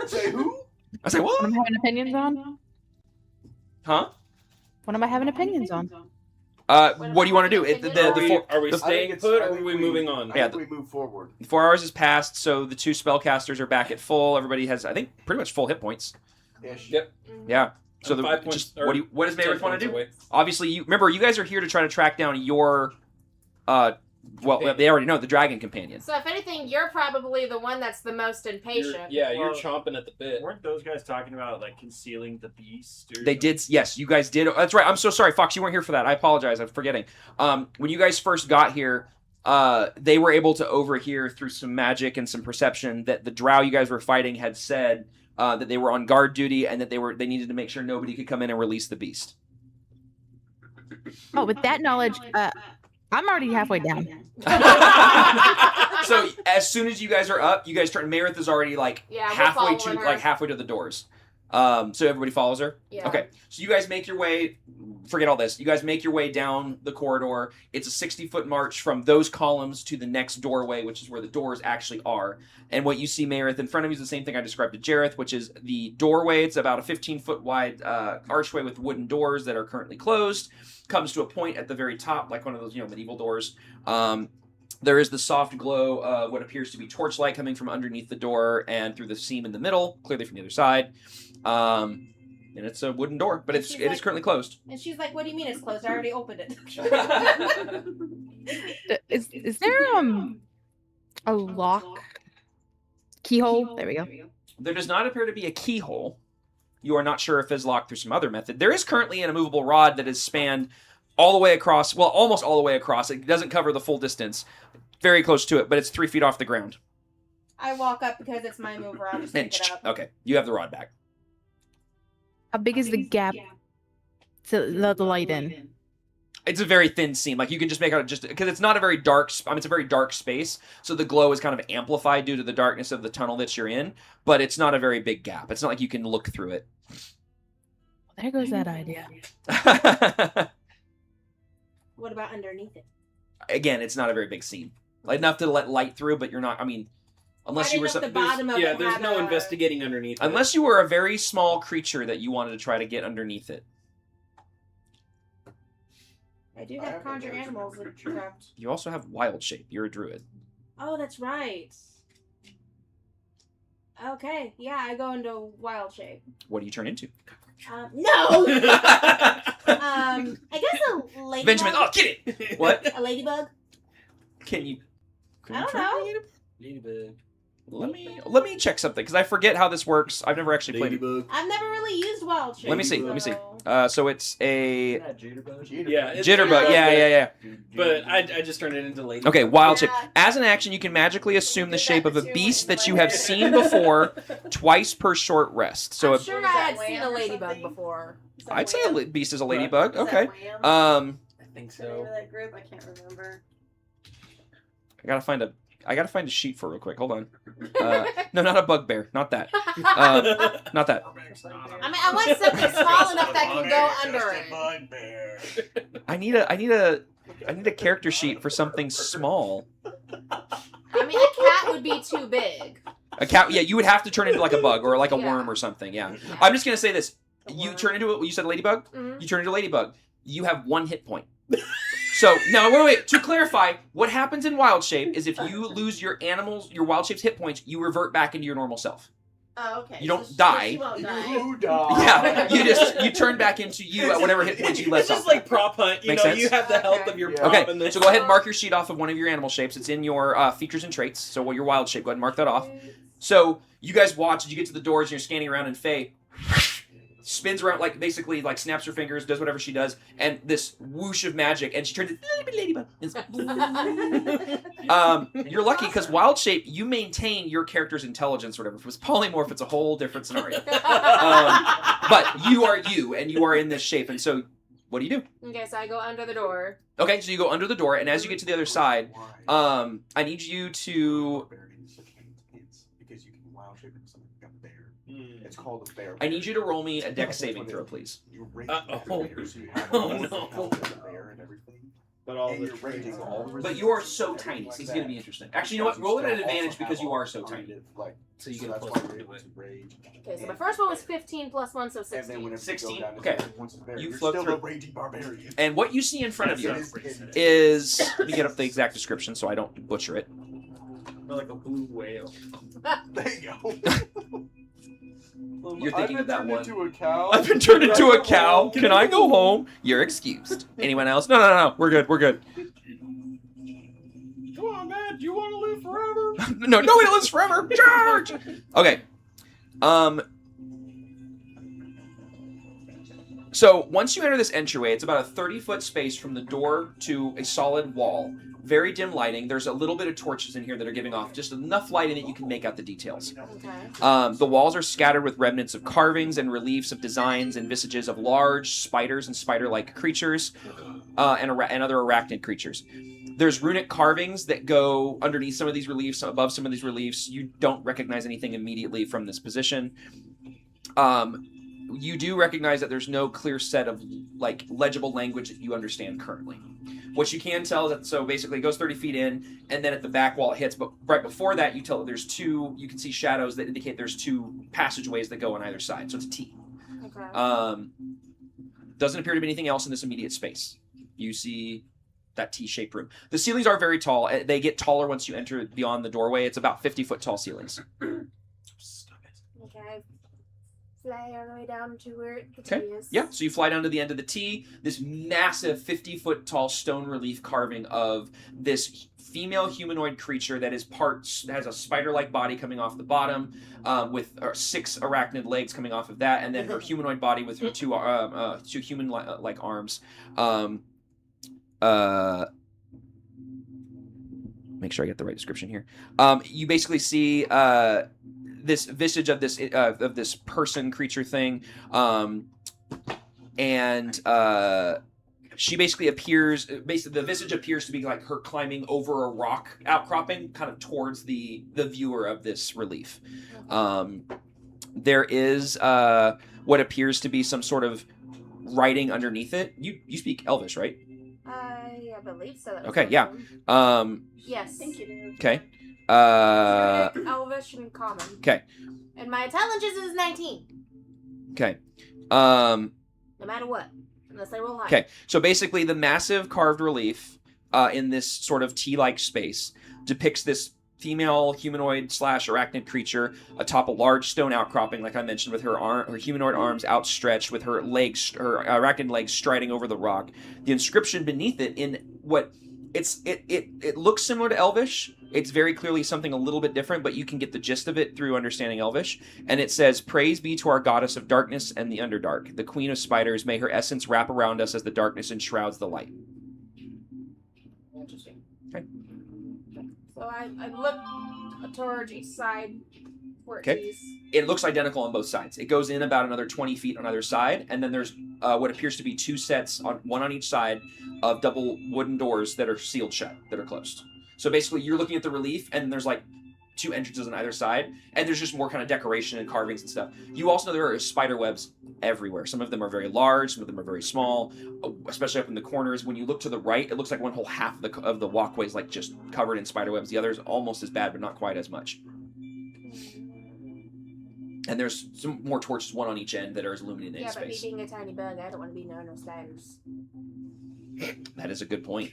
Say who? I say What what? am I having opinions on? Huh? What am I having opinions on? What do you want to do? Are we the- staying put, or are we moving on? I Yeah, think we move forward. 4 hours has passed, so the 2 spellcasters are back at full. Everybody has, I think, pretty much full hit points. Ish. Yep. Yeah. So I'm 5 points. just what does 10 Meredith want points to do? away. Obviously, you guys are here to try to track down your. Well, they already know the dragon companion. So if anything, you're probably the one that's the most impatient. You're Well, chomping at the bit. Weren't those guys talking about like concealing the beast? Or They did. Yes, you guys did. That's right. I'm so sorry, Fox. You weren't here for that. I apologize. I'm forgetting. When you guys first got here, they were able to overhear through some magic and some perception that the drow you guys were fighting had said that they were on guard duty and that they needed to make sure nobody could come in and release the beast. Oh, with that knowledge, I'm already halfway down. So as soon as you guys are up, you guys turn. Meredith is already like Yeah, we're halfway to following her. halfway to the doors. So everybody follows her. Yeah. Okay. So you guys make your way. Forget all this. You guys make your way down the corridor. It's a 60-foot march from those columns to the next doorway, which is where the doors actually are. And what you see, Meredith, in front of you is the same thing I described to Jareth, which is the doorway. It's about a 15-foot wide archway with wooden doors that are currently closed. Comes to a point at the very top, like one of those medieval doors. There is the soft glow of what appears to be torchlight coming from underneath the door and through the seam in the middle, clearly from the other side. And it's a wooden door, but it is currently closed. And she's like, "What do you mean it's closed? I already opened it." Is there a lock keyhole? There we go. There does not appear to be a keyhole. You are not sure if it's locked through some other method. There is currently an immovable rod that is spanned all the way across, well, almost all the way across. It doesn't cover the full distance. Very close to it, but it's 3 feet off the ground. I walk up because it's my move around. Just pick it up. Okay, you have the rod back. How big is the gap to let the light in? It's a very thin seam. Like you can just make out just because it's not a very dark. It's a very dark space, so the glow is kind of amplified due to the darkness of the tunnel that you're in. But it's not a very big gap. It's not like you can look through it. There goes that idea. What about underneath it? Again, it's not a very big scene. Enough to let light through, but you're not. I mean, unless you were something. There's no investigating underneath. Unless you were a very small creature that you wanted to try to get underneath it. I do have conjure animals that trapped. You also have wild shape. You're a druid. Oh, that's right. Okay, yeah, I go into wild shape. What do you turn into? No. I guess a ladybug. Benjamin, oh, get it! What? A ladybug. Can you? I don't know. Ladybug. Let me check something because I forget how this works. I've never actually played it. I've never really used wild shape. Let me see. So it's a Yeah, it's jitterbug. Yeah. But I just turned it into ladybug. Okay, wild shape. As an action, you can magically assume the shape of a beast that you have seen before, twice per short rest. So I'm sure I had seen a ladybug before. I'd say a beast is a ladybug. Okay. I think so. That group, I can't remember. I gotta find a sheet for real quick. Hold on. No, not a bugbear. Not that. Not that. I mean, I want something small enough that can go under it. I need a character sheet for something small. I mean, a cat would be too big. A cat, yeah, you would have to turn into like a bug or like a worm or something. Yeah. I'm just gonna say this: you turn into it. You said ladybug. Mm-hmm. You turn into a ladybug. You have 1 hit point. So now, wait. To clarify, what happens in wild shape is if you lose your wild shape's hit points, you revert back into your normal self. Oh, okay. You don't die. She won't die. You die. Yeah, you turn back into you at whatever hit points you left It's just off. like prop hunt. You Makes know, sense? you have the health of your prop. Okay, And then so go ahead and mark your sheet off of one of your animal shapes. It's in your features and traits. So what your wild shape, go ahead and mark that off. So you guys watch as you get to the doors and you're scanning around, and Faye spins around, like basically like snaps her fingers, does whatever she does, and this whoosh of magic, and she turns into a ladybug. You're lucky because wild shape, you maintain your character's intelligence or whatever. If it was polymorph, it's a whole different scenario. But you are you, and you are in this shape, and so what do you do? Okay, so I go under the door. Okay, so you go under the door, and as you get to the other side, I need you to. Because you can wild shape into something like a bear. It's called a bear. I need you to roll me a dex saving throw, please. But you are so tiny, so it's going to be interesting. Actually, you know what? Roll it at an advantage because you are so tiny. So you get a plus to it. Okay, so my first one was 15 plus 1, so 16. 16. Okay. You float still through. a raging barbarian. And what you see in front of you is. Let me get up the exact description so I don't butcher it. Like a blue whale. There you go. You're thinking of that one. Into a cow. I've been turned into a cow. Can I go home? You're excused. Anyone else? No. We're good. Come on, man. Do you want to live forever? No, nobody lives forever. Charge. Okay. So once you enter this entryway, it's about a 30-foot space from the door to a solid wall. Very dim lighting. There's a little bit of torches in here that are giving off just enough light in it you can make out the details. Okay. The walls are scattered with remnants of carvings and reliefs of designs and visages of large spiders and spider-like creatures and other arachnid creatures. There's runic carvings that go underneath some of these reliefs, above some of these reliefs. You don't recognize anything immediately from this position. You do recognize that there's no clear set of like legible language that you understand currently. What you can tell is that, so basically it goes 30 feet in, and then at the back wall it hits, but right before that you tell that there's two, you can see shadows that indicate there's 2 passageways that go on either side, so it's a T. Okay. Doesn't appear to be anything else in this immediate space. You see that T-shaped room. The ceilings are very tall. They get taller once you enter beyond the doorway. It's about 50-foot tall ceilings. Okay. Fly all the way down to where the Okay. T is. Yeah, so you fly down to the end of the T, this massive 50-foot tall stone relief carving of this female humanoid creature that is has a spider-like body coming off the bottom, with 6 arachnid legs coming off of that, and then her humanoid body with her 2 human-like arms. Make sure I get the right description here. You basically see this visage of this person creature thing, and she basically appears. Basically, the visage appears to be like her climbing over a rock outcropping, kind of towards the viewer of this relief. There is what appears to be some sort of writing underneath it. You speak Elvish, right? I believe so. That was Okay, one yeah. of them. Yes. Thank you, dude. Okay. Syriac, Elvish, and Common. Okay. And my intelligence is 19. Okay. No matter what. Unless I roll high. Okay. So basically, the massive carved relief in this sort of T-like space depicts this female humanoid / arachnid creature atop a large stone outcropping, like I mentioned, with her humanoid arms outstretched, with her arachnid legs striding over the rock. The inscription beneath it in what it looks similar to Elvish. It's very clearly something a little bit different, but you can get the gist of it through understanding Elvish. And it says, "Praise be to our goddess of darkness and the underdark, the queen of spiders. May her essence wrap around us as the darkness enshrouds the light." Interesting. Okay. So I look towards each side where it Okay. is. It looks identical on both sides. It goes in about another 20 feet on either side, and then there's what appears to be two sets, one on each side, of double wooden doors that are sealed shut, that are closed. So basically, you're looking at the relief, and there's like two entrances on either side, and there's just more kind of decoration and carvings and stuff. You also know there are spider webs everywhere. Some of them are very large, some of them are very small, especially up in the corners. When you look to the right, it looks like one whole half of the walkway is like just covered in spider webs. The other's almost as bad, but not quite as much. And there's some more torches, one on each end, that are illuminating Yeah, but me space. being a tiny bug, I don't want to be near no spiders. That is a good point.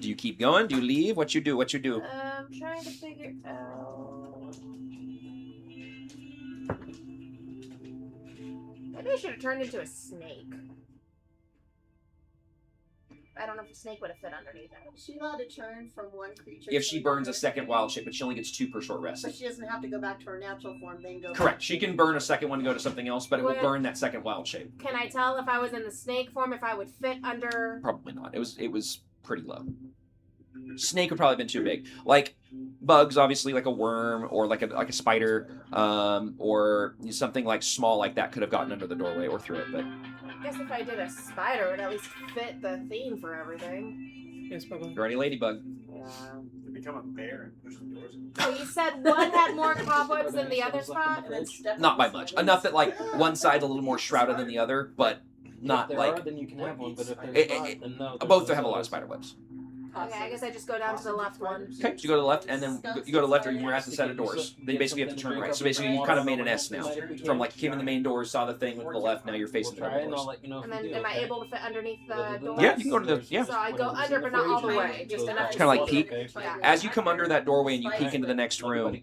Do you keep going? Do you leave? What you do? What you do? I'm trying to figure out. Maybe I should have turned into a snake. I don't know if a snake would have fit underneath that. Is she allowed to turn from one creature? If to she burns a another? second wild shape, but she only gets 2 per short rest. But she doesn't have to go back to her natural form, then go. Correct. back She to- can burn a second one and go to something else, but it will Would- burn that second wild shape. Can I tell if I was in the snake form if I would fit under? Probably not. It was pretty low. Snake would probably have been too big. Like bugs, obviously, like a worm or like a spider, or something like small like that could have gotten under the doorway or through it. But I guess if I did a spider, it would at least fit the theme for everything. Yes, Bubba. you're already a ladybug. Yeah. You become a bear and push the doors. So you said one had more cobwebs than the other spot? And then step Not on by the much. sliders. Enough that like one side's a little more shrouded than the other, but not if there like are, then you can have one, but if there's It- not, it- then no. both have a lot of spider webs. Okay, I guess I just go down to the left one. Okay, so you go to the left, and then you go to the left, or you're at the set of doors. Then you basically have to turn right. So basically, you kind of made an S now. From like you came in the main doors, saw the thing, went to the left. Now you're facing the other doors. And then am I able to fit underneath the door? Yeah, you can go to the yeah. So I go under, but not all the way, just enough. Kind of like peek. Yeah. As you come under that doorway and you peek into the next room,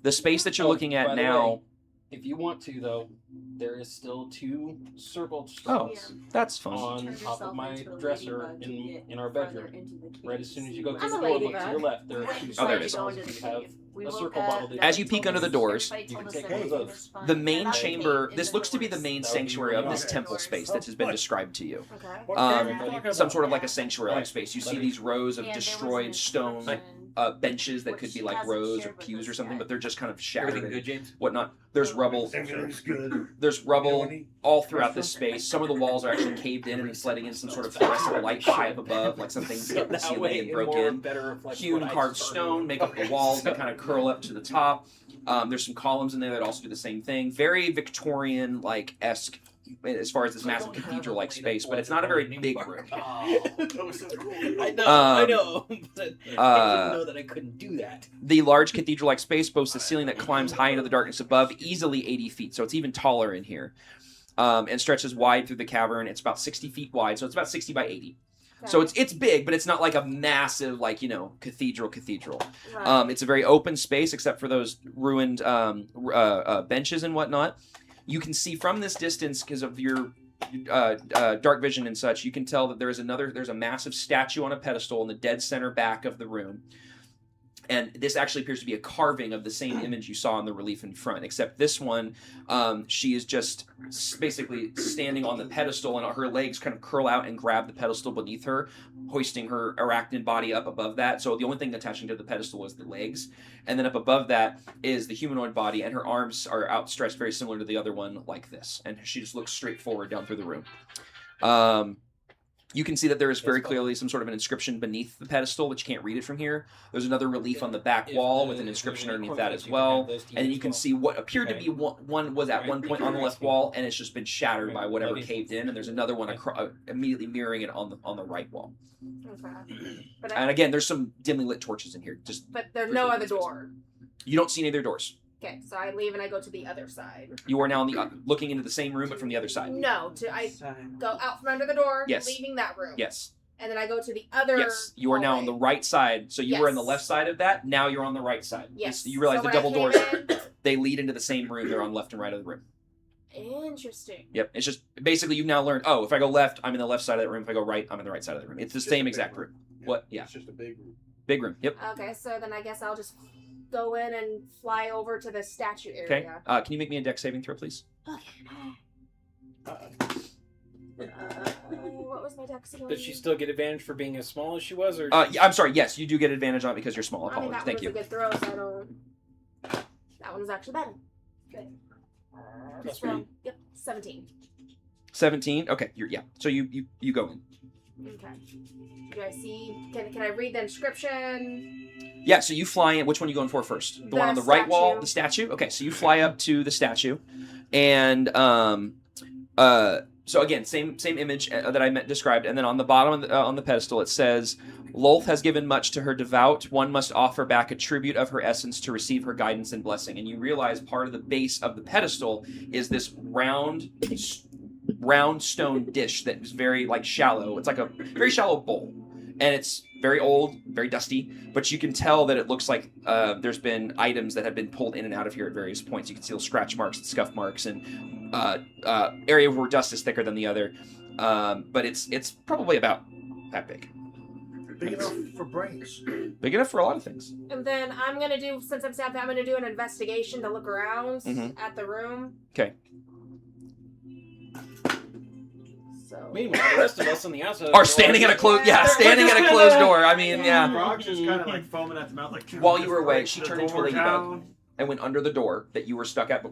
the space that you're looking at now. If you want to, though, there is still 2 circled Oh, straws that's fun. on top of my dresser in our bedroom. Right as soon as you go through I'm the a door, look to ladybug. your left. There are 2 Oh, there it straws. is. You have a circle bottle. As you peek under the doors, you can take one of those. the main chamber. This looks to be the main sanctuary of this temple space that has been described to you. Okay. Some sort of like a sanctuary-like space. You see these rows of destroyed stone benches that could be like rows or pews or something, but they're just kind of shattered. Everything good, James? Whatnot. There's rubble. Everything's good. There's rubble all throughout this space. Some of the walls are actually caved in and it's letting in some sort of fluorescent light high up above, like something hit the ceiling and broke in. Hewn carved stone make up the walls that kind of curl up to the top. There's some columns in there that also do the same thing. Very Victorian like esque as far as this massive cathedral like space, but it's not a very big room. That was so cool. I know. But I didn't know that I couldn't do that. The large cathedral like space boasts a ceiling that climbs high into the darkness above, easily 80 feet, so it's even taller in here. And stretches wide through the cavern. It's about 60 feet wide, so it's about 60 by 80. So it's big, but it's not like a massive, like, cathedral. Right. It's a very open space, except for those ruined benches and whatnot. You can see from this distance, because of your dark vision and such, you can tell that there's a massive statue on a pedestal in the dead center back of the room. And this actually appears to be a carving of the same image you saw in the relief in front, except this one, she is just basically standing on the pedestal, and her legs kind of curl out and grab the pedestal beneath her, hoisting her arachnid body up above that. So the only thing attaching to the pedestal is the legs. And then up above that is the humanoid body, and her arms are outstretched very similar to the other one, like this. And she just looks straight forward down through the room. You can see that there is very clearly some sort of an inscription beneath the pedestal, but you can't read it from here. There's another relief on the back wall with an inscription underneath that as well. And you can see what appeared to be one was at one point on the left wall, and it's just been shattered by whatever caved in. And there's another one immediately mirroring it on the right wall. Okay. And again, there's some dimly lit torches in here. But there's no other door. You don't see any other doors. Okay, so I leave and I go to the other side. You are now on the looking into the same room, but from the other side. No, I go out from under the door, Yes. leaving that room. Yes. And then I go to the other. Yes, you are now on the right side. So you were on the left side of that. Now you're on the right side. Yes. You realize So the when I double came doors, they lead into the same room. They're on left and right of the room. Interesting. Yep. It's just basically you've now learned. Oh, if I go left, I'm in the left side of that room. If I go right, I'm in the right side of the room. It's the same exact room. What? Yeah. It's just a big room. Big room. Yep. Okay, so then I guess I'll just go in and fly over to the statue area. Okay. Can you make me a dex saving throw, please? What was my dex again? Does she still get advantage for being as small as she was? Or Yeah, I'm sorry. Yes, you do get advantage on it because you're small. I mean, Apologies. that Thank was you. a good throw, so I don't. That one was actually better. Good. Plus So, one. yep, 17. 17. Okay. So you go in. Okay. Do I see? Can I read the inscription? Yeah, so you fly in. Which one are you going for first? The one on the right wall, the statue? Okay, so you fly up to the statue. And so again, same image that I described. And then on the bottom on the pedestal, it says, Lolth has given much to her devout. One must offer back a tribute of her essence to receive her guidance and blessing. And you realize part of the base of the pedestal is this round stone dish that is very shallow. It's like a very shallow bowl. And it's very old, very dusty, but you can tell that it looks like there's been items that have been pulled in and out of here at various points. You can see little scratch marks and scuff marks, and area where dust is thicker than the other. But it's probably about that big. Big enough for brains. Big enough for a lot of things. And then I'm gonna do, since I'm stabbed, I'm gonna do an investigation to look around Mhm. at the room. Okay. So. Meanwhile, the rest of us on the outside Are standing at a closed door. I mean, yeah. Frog's just kind of like foaming at the mouth, like. While you were away, she the turned into a door ladybug down. and went under the door that you were stuck at,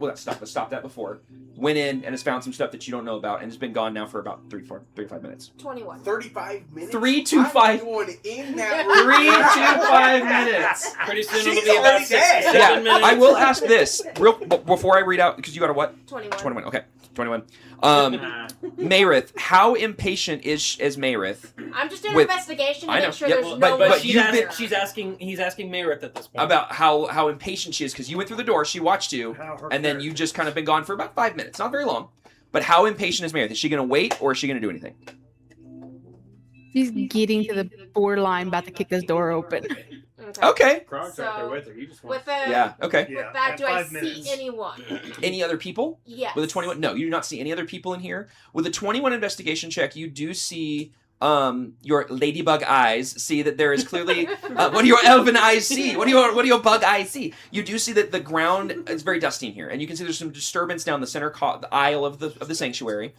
stopped at before. Went in and has found some stuff that you don't know about, and has been gone now for about 3 to 5 minutes. 21. 35 minutes? 3 to 5. I'm going in that 3 to 5 minutes. Pretty soon She's it'll be about already 6 dead. to 7 minutes. I will ask this before I read out, because you got a what? 21. 21. Okay, 21. Mayrith, how impatient is Mayrith? I'm just doing with- an investigation to I know, make sure yep, there's but no one He's here. asking Mayrith at this point. About how impatient she is, because you went through the door, she watched you, How her and then you just kind of been gone for about 5 minutes. Not very long. But how impatient is Mayrith? Is she going to wait, or is she going to do anything? She's getting to the borderline, about to kick this door open. Okay. Frog's So, right there with her. You just want. With the, Yeah, okay. With Yeah, that, at do I 5 see minutes. anyone? Any other people? Yes. With a 21? No, you do not see any other people in here. With a 21 investigation check, you do see your ladybug eyes see that there is clearly what do your elven eyes see? What do your bug eyes see? You do see that the ground is very dusty in here, and you can see there's some disturbance down the center the aisle of the sanctuary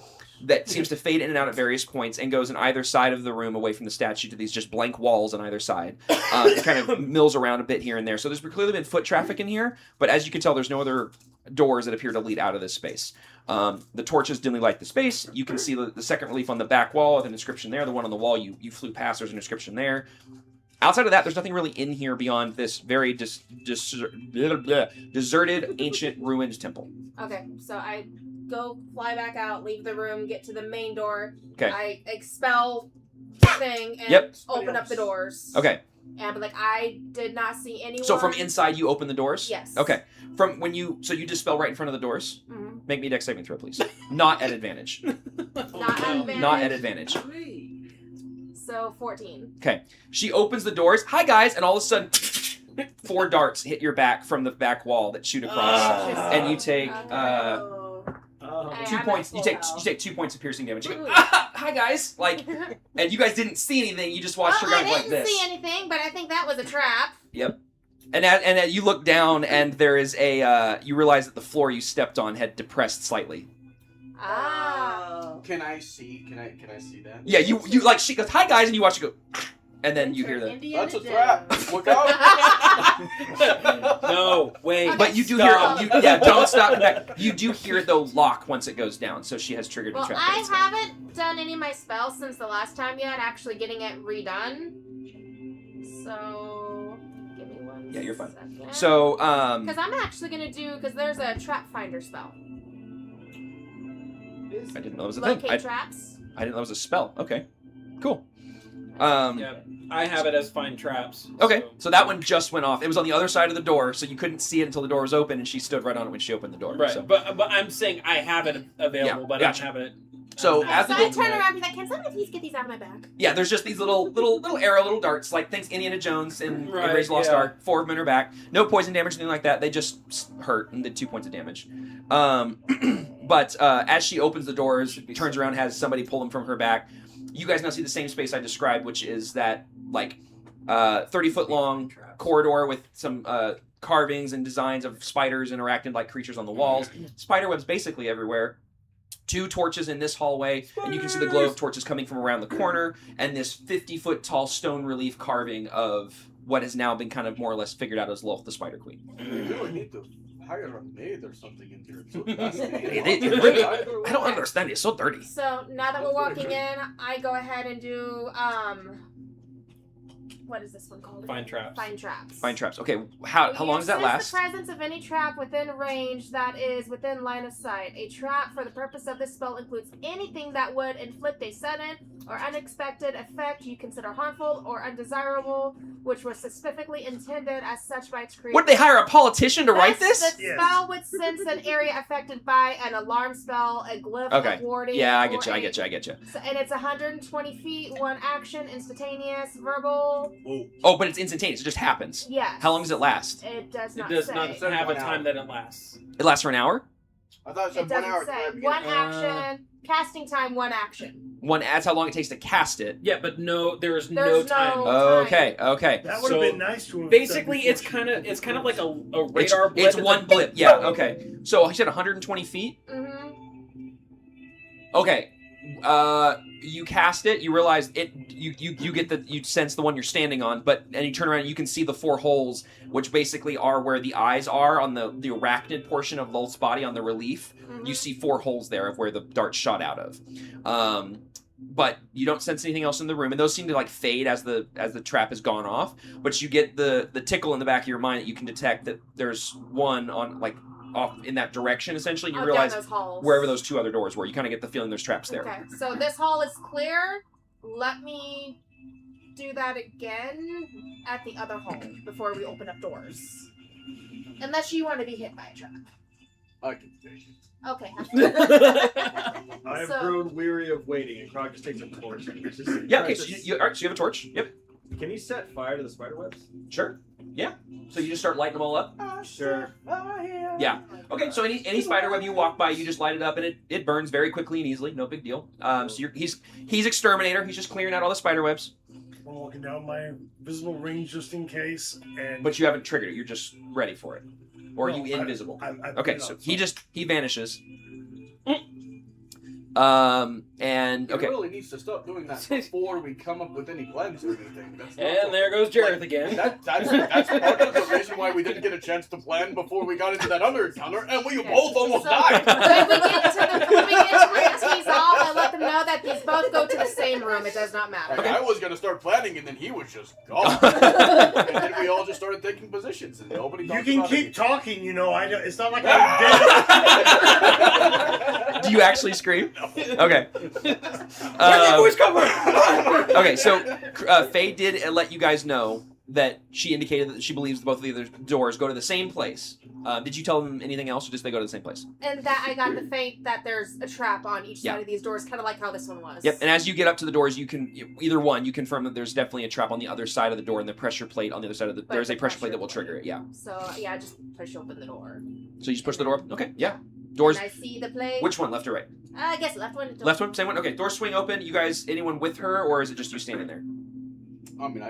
that seems to fade in and out at various points and goes on either side of the room away from the statue to these just blank walls on either side. It kind of mills around a bit here and there. So there's clearly been foot traffic in here, but as you can tell, there's no other doors that appear to lead out of this space. The torches dimly light the space. You can see the second relief on the back wall with an inscription there. The one on the wall you flew past, there's an inscription there. Outside of that, there's nothing really in here beyond this very deserted, ancient, ruined temple. Okay, so I go fly back out, leave the room, get to the main door. Okay. I expel the thing and Yep. open up the doors. Okay. And be like, I did not see anyone. So from inside, you open the doors? Yes. Okay. So you dispel right in front of the doors? Mhm. Make me a dex saving throw, please. Not at advantage. Not at advantage. Not at advantage. So 14. Okay. She opens the doors. Hi, guys. And all of a sudden, 4 darts hit your back from the back wall that shoot across. And you take... Hey, 2 I'm points. at You full take health. 2 points of piercing damage. You go, Ooh. hi guys, and you guys didn't see anything. You just watched her I go like didn't this. see anything, but I think that was a trap. Yep. And you look down, and there is a. You realize that the floor you stepped on had depressed slightly. Oh. Can I see? Can I see that? Yeah, you like she goes, "Hi guys," and you watch her go, and then you hear the. That's a trap. Look out! No, wait. But you do Stop. hear. Don't stop. Back. You do hear it though lock once it goes down, so she has triggered the Well, trap. I haven't done any of my spells since the last time yet, actually getting it redone. So, give me one. Yeah, you're fine. Second. So, Because I'm actually gonna do because there's a trap finder spell. I didn't know it was a Locate thing. traps. I didn't know it was a spell. Okay, cool. Yeah, I have it as find traps. Okay, so that one just went off. It was on the other side of the door, so you couldn't see it until the door was open, and she stood right on it when she opened the door. Right, So. but I'm saying I have it available, Yeah, but gotcha. I don't have it. So as So the I door, turn around and be like, can someone please get these out of my back? yeah, there's just these little arrow, little darts, like things Indiana Jones and Right, Raise the Lost yeah. Ark. 4 of them in her back. No poison damage, anything like that. They just hurt and did 2 points of damage. But as she opens the doors, turns around, has somebody pull them from her back. You guys now see the same space I described, which is that like 30-foot long corridor with some carvings and designs of spiders and arachnid-like creatures on the walls. Spider webs basically everywhere. 2 torches in this hallway, and you can see the glow of torches coming from around the corner, and this 50-foot tall stone relief carving of what has now been kind of more or less figured out as Lolth, the Spider Queen. We really need to hire a maid or something in here. It's so I don't understand. It's so dirty. So now that we're walking in, I go ahead and do what is this one called? Find traps. Find traps. Find traps. Okay, how long does that Sense last? the presence of any trap within range that is within line of sight. A trap for the purpose of this spell includes anything that would inflict a sudden or unexpected effect you consider harmful or undesirable, which was specifically intended as such by its creator. Would they hire a politician to write this? The spell would sense an area affected by an alarm spell, a glyph Okay. of warding. Yeah, I or get you. I a- get you. I get you. So, and it's 120 feet, 1 action, instantaneous, verbal. Oh, but it's instantaneous. It just happens. Yes. How long does it last? It does It not does say. not have a time that it lasts. It lasts for an hour. I thought it It said 1 doesn't hour. say. 1 action, casting time, 1 action. That's how long it takes to cast it. Yeah, but there's no There's time. no Okay. Okay. That would have been nice to have Basically, done it's kind of like a radar blip. It's one blip. Yeah. Okay. So he said 120 feet. Mm-hmm. Okay. You cast it. You realize it. You get you sense the one you're standing on, and you turn around. And you can see the 4 holes, which basically are where the eyes are on the arachnid portion of Lolth's body on the relief. Mm-hmm. You see 4 holes there of where the dart shot out of. But you don't sense anything else in the room, and those seem to like fade as the trap has gone off. But you get the tickle in the back of your mind that you can detect that there's one on like off in that direction essentially. And you Down realize those halls. wherever those 2 other doors were, you kind of get the feeling there's traps there. Okay, so this hall is clear. Let me do that again at the other hall before we open up doors. Unless you want to be hit by a trap. I can take it. Okay. I have So- grown weary of waiting, and Krog just takes a torch. And just Yeah. Okay. So you have a torch. Yep. Can you set fire to the spider webs? Sure. Yeah. So you just start lighting them all up. Sure. Yeah. Okay. So any spider web you walk by, you just light it up, and it burns very quickly and easily. No big deal. So he's exterminator. He's just clearing out all the spider webs. I'm walking down my visible range just in case, and But you haven't triggered it. You're just ready for it. Or are No, you invisible? I put Okay. it So up, he vanishes. And He okay. really needs to stop doing that before we come up with any plans or anything. That's not And there goes Jareth again. That's part of the reason why we didn't get a chance to plan before we got into that other encounter, and we both almost died. When we get to where he's off, I let them know that these both go to the same room. It does not matter. Like, I was gonna start planning, and then he was just gone. And then we all just started taking positions, and nobody. you talked can about keep it. talking. You know, it's not like I'm dead. Do you actually scream? Okay. Where's that voice Okay, so Faye did let you guys know that she indicated that she believes both of the other doors go to the same place. Did you tell them anything else, or just they go to the same place? And that I got the feint that there's a trap on each Yeah. side of these doors, kind of like how this one was. Yep. And as you get up to the doors, you can you confirm that there's definitely a trap on the other side of the door, and the pressure plate on the other side of the. But There's the a pressure plate pressure that will trigger it. Yeah. So yeah, just push open the door. So you just push the door up. Okay. Yeah. Doors. And I see the plate. Which one, left or right? I guess left one. Left one, same one. Okay. Doors swing open. You guys, anyone with her, or is it just you standing there? I mean,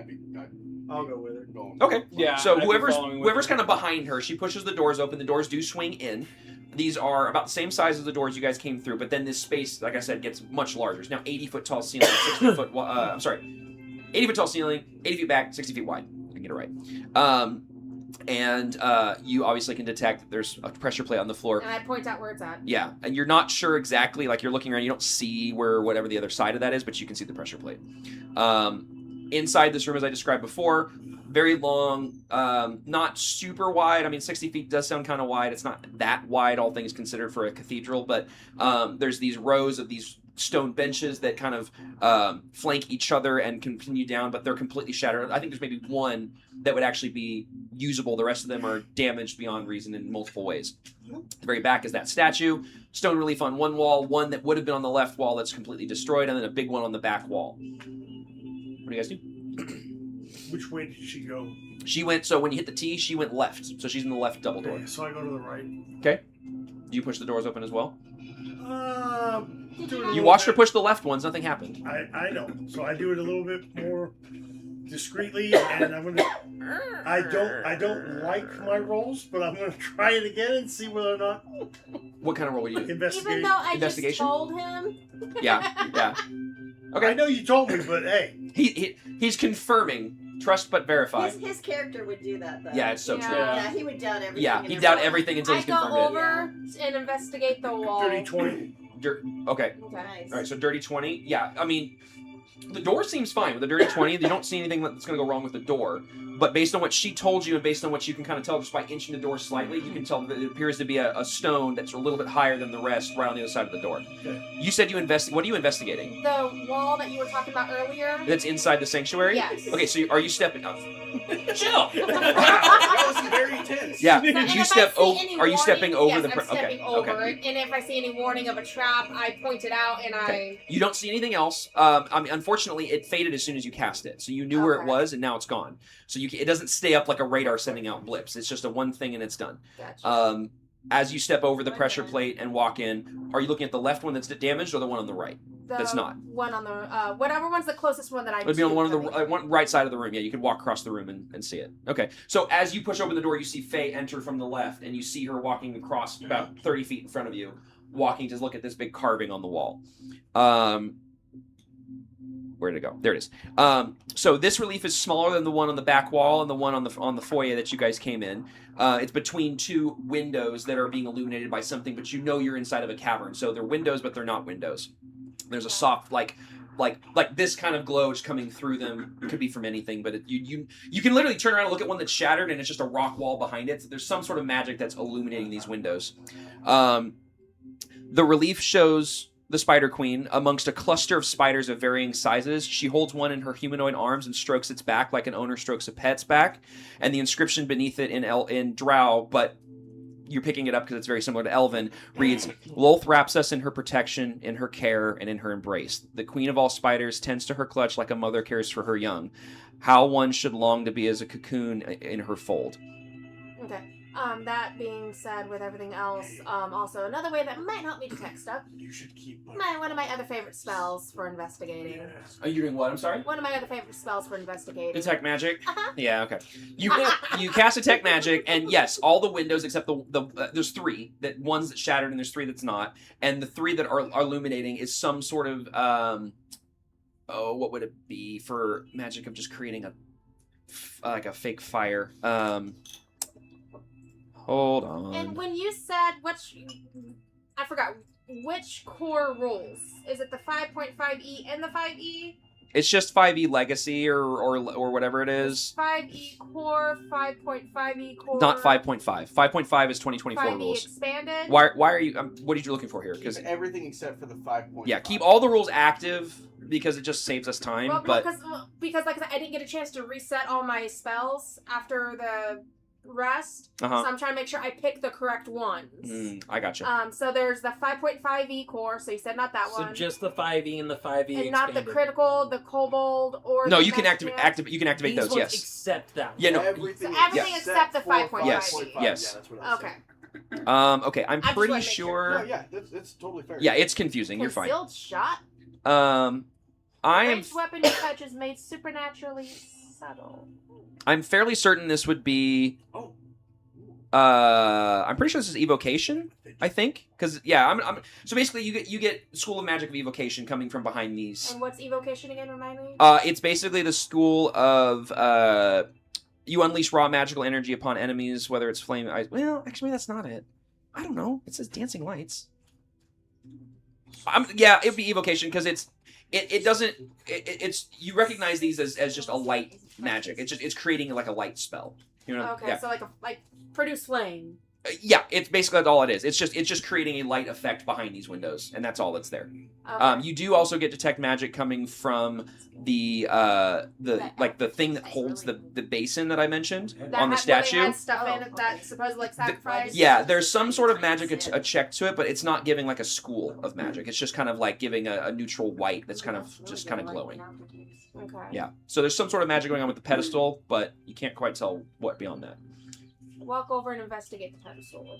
I'll go with her. Okay. Yeah, So I'd be whoever's following with her. kind of behind her, she pushes the doors open. The doors do swing in. These are about the same size as the doors you guys came through, but then this space, like I said, gets much larger. It's now 80-foot tall ceiling, 60 foot. 80-foot tall ceiling, 80 feet back, 60 feet wide. I can get it right. And you obviously can detect that there's a pressure plate on the floor. And I point out where it's at. Yeah, and you're not sure exactly, like you're looking around, you don't see where whatever the other side of that is, but you can see the pressure plate. Inside this room, as I described before, very long, not super wide. I mean, 60 feet does sound kind of wide. It's not that wide, all things considered, for a cathedral, but there's these rows of these stone benches that kind of flank each other and continue down, but they're completely shattered. I think there's maybe one that would actually be usable. The rest of them are damaged beyond reason in multiple ways. The very back is that statue, stone relief on one wall, one that would have been on the left wall that's completely destroyed, and then a big one on the back wall. What do you guys do? Which way did she go? She went, so when you hit the T, she went left. So she's in the left double door. Okay, so I go to the right. Okay. Do you push the doors open as well? Do it a You watched her push the left ones, nothing happened. I know. So I do it a little bit more discreetly, and I'm gonna. I don't like my rolls, but I'm gonna try it again and see whether or not. What kind of roll would you do? Investigate. Even though I just Investigation? told him. Yeah. Okay. I know you told me, but hey. He's confirming. Trust but verify. His character would do that, though. Yeah, it's so true. Yeah, he would doubt everything. Yeah, he'd doubt everything until he's I go confirmed over and investigate the wall. Dirty 20. Okay. Nice. All right, so dirty 20. Yeah, I mean, the door seems fine. With the dirty 20, you don't see anything that's going to go wrong with the door. But based on what she told you and based on what you can kind of tell just by inching the door slightly, you can tell that it appears to be a stone that's a little bit higher than the rest right on the other side of the door. Okay. You said you What are you investigating? The wall that you were talking about earlier. That's inside the sanctuary? Yes. Okay, so are you stepping... Chill! That was very intense. Yeah, So, and you if step I see over. any Are you stepping warning- over yes, the? I'm stepping over okay. it, and if I see any warning of a trap, I point it out and Okay. You don't see anything else. I mean, unfortunately, it faded as soon as you cast it, so you knew where it Okay. was, and now it's gone. So it doesn't stay up like a radar sending out blips. It's just a one thing and it's done. Gotcha. As you step over the pressure plate and walk in, are you looking at the left one that's damaged or the one on the right? That's not. One on the whatever one's the closest one that I. It would be on choose, one of I the mean. one right side of the room. Yeah, you could walk across the room and see it. Okay, so as you push open the door, you see Faye enter from the left, and you see her walking across about 30 feet in front of you, walking to look at this big carving on the wall. Where did it go? There it is. So this relief is smaller than the one on the back wall and the one on the foyer that you guys came in. It's between two windows that are being illuminated by something, but you know you're inside of a cavern. So they're windows, but they're not windows. There's a soft like this kind of glow is coming through them. It could be from anything, but you can literally turn around and look at one that's shattered, and it's just a rock wall behind it. So there's some sort of magic that's illuminating these windows. The relief shows the Spider Queen amongst a cluster of spiders of varying sizes. She holds one in her humanoid arms and strokes its back like an owner strokes a pet's back. And the inscription beneath it in Drow, but you're picking it up because it's very similar to Elven, reads, Lolth wraps us in her protection, in her care, and in her embrace. The queen of all spiders tends to her clutch like a mother cares for her young. How one should long to be as a cocoon in her fold. Okay. That being said, with everything else, also another way that might help me detect stuff. You should keep one of my other favorite spells for investigating. Yes. Are you doing what? I'm sorry? One of my other favorite spells for investigating. Detect magic? Uh-huh. Yeah, okay. You cast detect magic, and yes, all the windows except there's three ones that shattered, and there's three that's not, and the three that are illuminating is some sort of what would it be for magic of just creating a fake fire? Hold on. And when you said I forgot which core rules. Is it the 5.5e and the 5e? It's just 5e legacy or whatever it is. 5e core, 5.5e core. Not 5.5. 5.5 is 2024 5e rules. expanded. Why are you? What are you looking for here? Because everything except for the 5.5. Yeah, keep all the rules active because it just saves us time. Well, but because like I said, I didn't get a chance to reset all my spells after the rest, Uh-huh. so I'm trying to make sure I pick the correct ones. I gotcha. So there's the 5.5e core. So you said not that So one. just the 5e and the 5e And not the expanded. critical, the kobold, or No, the you can Mexican. you can activate These those. ones Yes. except that. Yeah. No. Everything, So everything except the 5.5. Yes. Yes. Yeah, that's what I was Okay. saying. Okay. I'm I just pretty wanna make sure. No, yeah, that's totally fair. Yeah, it's confusing. You're fine. Concealed shot. I am. Ranged weapon you touch is made supernaturally subtle. I'm fairly certain this would be. Oh. I'm pretty sure this is evocation. I think because so basically you get School of Magic of Evocation coming from behind these. And what's evocation again? Remind me. It's basically the school of you unleash raw magical energy upon enemies, whether it's flame. Well, actually, that's not it. I don't know. It says dancing lights. It'd be evocation because it's you recognize these as just a light magic. It's creating like a light spell. You know? Okay, Yeah. so like produce flame. Yeah, it's basically that's all it is. It's just creating a light effect behind these windows, and that's all that's there. Okay. You do also get detect magic coming from the thing that holds the basin that I mentioned on the statue. Where they had stuff in it that supposed like sacrifice. Yeah, there's some sort of magic a check to it, but it's not giving like a school of magic. It's just kind of like giving a neutral white that's kind of glowing. Okay. Yeah. So there's some sort of magic going on with the pedestal, but you can't quite tell what beyond that. Walk over and investigate the pedestal.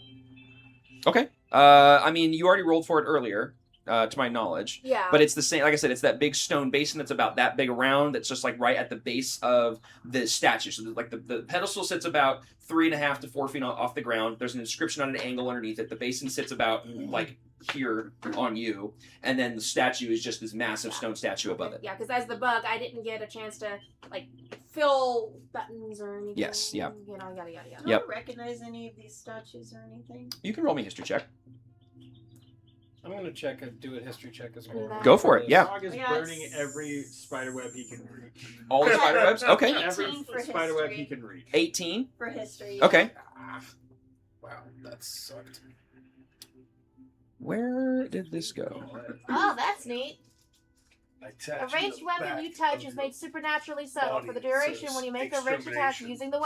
Okay. I mean, you already rolled for it earlier, to my knowledge. Yeah. But it's the same. Like I said, it's that big stone basin that's about that big around. That's just like right at the base of the statue. So like the pedestal sits about 3.5 to 4 feet off the ground. There's an inscription on an angle underneath it. The basin sits about like here on you, and then the statue is just this massive stone statue above it. Yeah, because as the bug, I didn't get a chance to like fill buttons or anything. Yes. Yeah. You know, yada yada yada. Do I recognize any of these statues or anything? You can roll me a history check. I'm gonna do a history check as well. Go for it, yeah. Dog is burning every spiderweb he can reach. All the spiderwebs? Okay. Every 18 for spiderweb history. he can reach. 18. For history. Okay. Wow, that sucked. Where did this go? Oh, that's neat. A Attach ranged the weapon back you touch of is the made supernaturally subtle. For the body duration, says when you make a ranged attack extermination. using the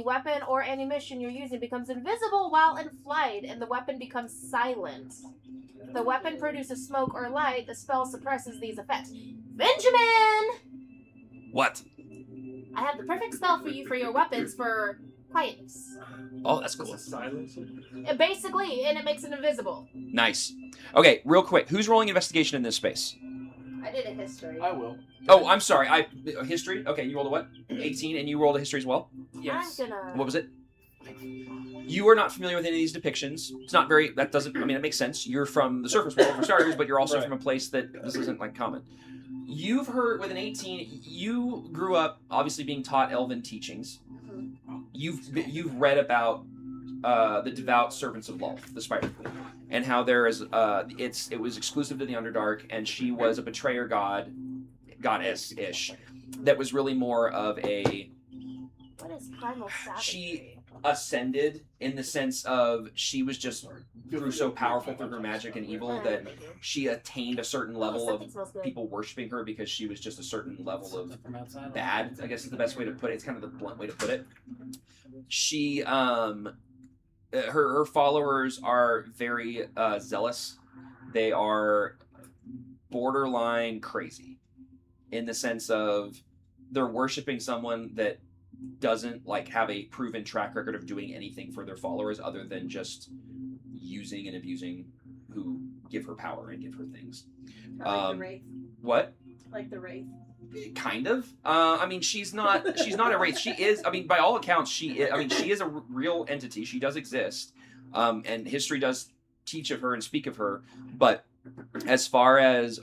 weapon or ammunition you're using becomes invisible while in flight, and the weapon becomes silent. If the weapon produces smoke or light, the spell suppresses these effects. Benjamin! What? I have the perfect spell for you for your weapons for quietness. Oh, that's cool. Silence. Basically, and it makes it invisible. Nice. Okay, real quick. Who's rolling investigation in this space? I did a history. I will. Oh, I'm sorry. History? Okay, you rolled a what? 18, and you rolled a history as well? Yes. I'm gonna... What was it? You are not familiar with any of these depictions. It's not very... That doesn't... I mean, it makes sense. You're from the surface world, for starters, but you're also from a place that this isn't, like, common. You've heard, with an 18, you grew up, obviously, being taught elven teachings. You've read about the devout servants of Lolth, the Spider Queen, and how there is it was exclusive to the Underdark, and she was a betrayer goddess-ish that was really more of a. What is primal savagery? She ascended in the sense of she was just grew so powerful through her magic and evil that she attained a certain level of people worshiping her because she was just a certain level of bad, I guess is the best way to put it. It's kind of the blunt way to put it. She her followers are very zealous. They are borderline crazy in the sense of they're worshiping someone that doesn't like have a proven track record of doing anything for their followers other than just using and abusing who give her power and give her things. Like the Wraith. What? Like the Wraith. Kind of. I mean, she's not a wraith. She is. I mean, by all accounts, she is a real entity. She does exist, and history does teach of her and speak of her. But as far as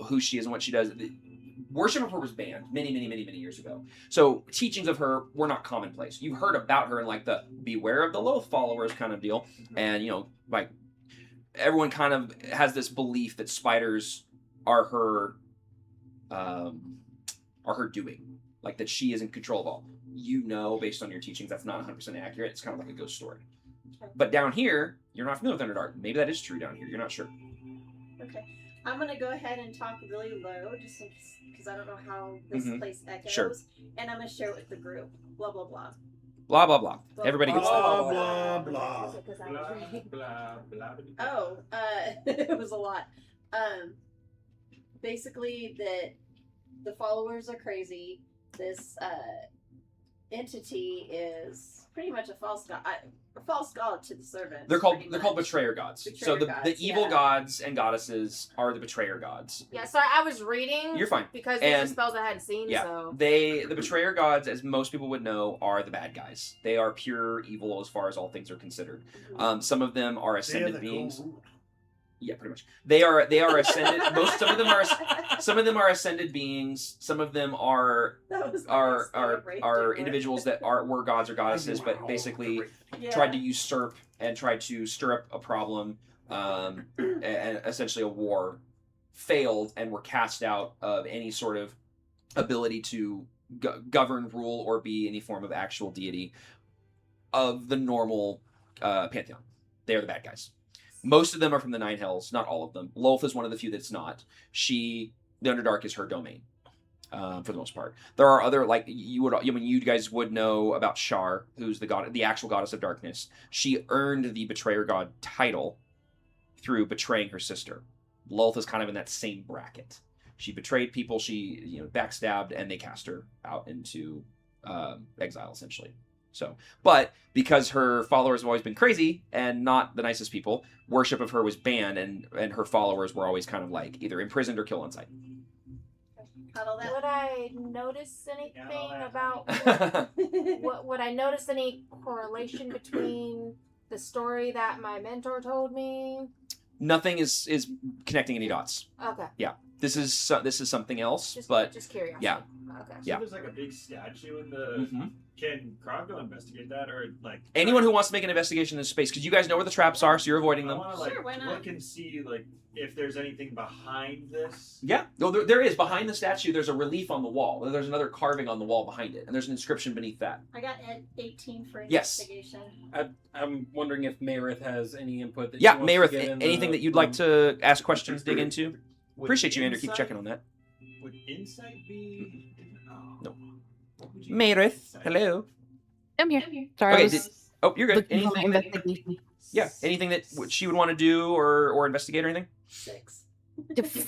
who she is and what she does, worship of her was banned many years ago. So teachings of her were not commonplace. You heard about her in like the beware of the Loth followers kind of deal, and like everyone kind of has this belief that spiders are her doing, like that she is in control of all. Based on your teachings, that's not 100% accurate. It's kind of like a ghost story. But down here, you're not familiar with Underdark. Maybe that is true down here. You're not sure. Okay. I'm going to go ahead and talk really low, just because I don't know how this place echoes. Sure. And I'm going to share it with the group. Blah, blah, blah. Blah, blah, blah. Everybody gets blah, that. blah, blah. Oh, it was a lot. Basically, that the followers are crazy. This entity is pretty much a false god to the servant. They're called betrayer gods. So the evil yeah. gods and goddesses are the betrayer gods. Yeah, sorry, I was reading. You're fine. Because these are spells I hadn't seen. Yeah, So the betrayer gods, as most people would know, are the bad guys. They are pure evil as far as all things are considered. Some of them are ascended beings. Yeah, pretty much. They are ascended. Some of them are ascended beings. Some of them are individuals that were gods or goddesses, but basically tried to usurp and tried to stir up a problem, and essentially a war, failed and were cast out of any sort of ability to govern, rule, or be any form of actual deity of the normal pantheon. They are the bad guys. Most of them are from the Nine Hells, not all of them. Lolth is one of the few that's not. The Underdark is her domain, for the most part. There are other, like, you guys would know about Shar, who's the actual goddess of darkness. She earned the betrayer god title through betraying her sister. Lolth is kind of in that same bracket. She betrayed people, she backstabbed, and they cast her out into exile, essentially. So, but because her followers have always been crazy and not the nicest people, worship of her was banned, and her followers were always kind of like either imprisoned or killed on sight. Would I notice anything about? Would I notice any correlation between the story that my mentor told me? Nothing is connecting any dots. Okay. Yeah, this is something else, Just curious. Yeah. Okay. Yeah. So there's like a big statue in the. Mm-hmm. Can Krog go investigate that, or like anyone who wants to make an investigation in this space? Because you guys know where the traps are, so you're avoiding them. I want to look and see if there's anything behind this. Yeah, no, there is. Behind the statue, there's a relief on the wall. There's another carving on the wall behind it, and there's an inscription beneath that. I got 18 for Yes. investigation. I'm wondering if Mayerith has any input. That Yeah, she wants to Mayerith, get in anything the that you'd like room? to ask questions, dig into? Would Appreciate you, Andrew. Keep insight- checking on that. Would insight be? No. Mayerith, hello. I'm here. Sorry, Okay, I was you're good. looking for my Anything that, investigation. yeah, anything that she would want to do or investigate or anything? 6.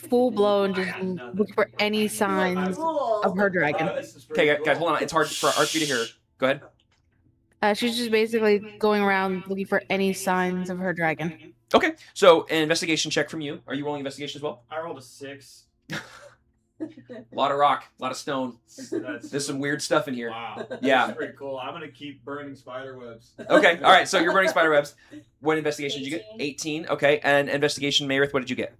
Full blown, just look for any signs of her dragon. Okay, guys, hold on. It's hard for you to hear. Go ahead. She's just basically going around looking for any signs of her dragon. Okay, so an investigation check from you. Are you rolling investigation as well? I rolled a 6. A lot of rock, a lot of stone. There's some weird stuff in here. Wow. Yeah. That's pretty cool. I'm gonna keep burning spider webs. Okay, all right. So you're burning spider webs. What investigation did you get? 18. Okay, and investigation, Mayerith, what did you get?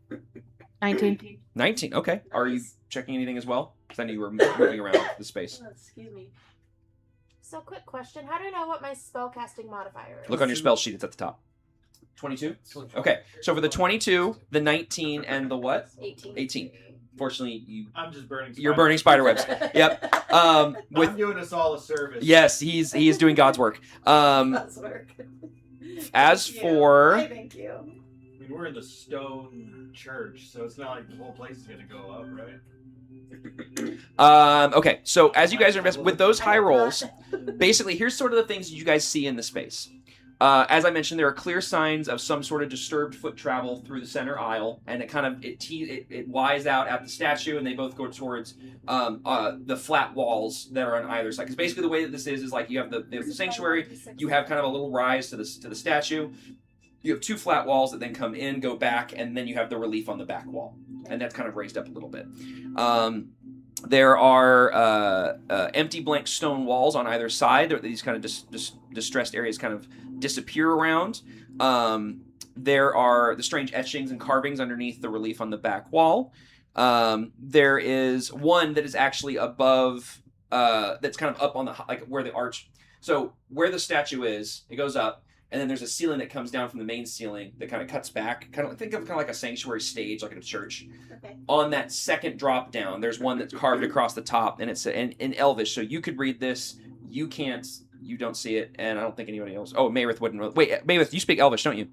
19. 19. Okay. Are you checking anything as well? Because I knew you were moving around the space. Excuse me. So, quick question: how do I know what my spellcasting modifier is? Look on your spell sheet. It's at the top. 22. Okay. So for the 22, the 19, and the what? 18. Fortunately, I'm just burning. You're burning spider webs. Yep. I'm doing us all a service. Yes, he is doing God's work. God's work. As for Thank you. I mean, we're in the stone church, so it's not like the whole place is gonna go up, right? okay, so as you guys are with those high rolls, basically here's sort of the things you guys see in the space. As I mentioned, there are clear signs of some sort of disturbed foot travel through the center aisle, and it Y's out at the statue, and they both go towards the flat walls that are on either side. Because basically the way that this is like you have the sanctuary, you have kind of a little rise to the statue. You have two flat walls that then come in, go back, and then you have the relief on the back wall, and that's kind of raised up a little bit. There are empty blank stone walls on either side. These kind of distressed areas kind of disappear around. There are the strange etchings and carvings underneath the relief on the back wall. There is one that is actually above, that's kind of up on the, like where the arch, so where the statue is, it goes up, and then there's a ceiling that comes down from the main ceiling that kind of cuts back. Think of like a sanctuary stage, like at a church. Okay. On that second drop down, there's one that's carved across the top, and it's in Elvish. So you could read this. You can't. You don't see it, and I don't think anybody else. Oh, Mayerith wouldn't know. Wait, Mayerith, you speak Elvish, don't you?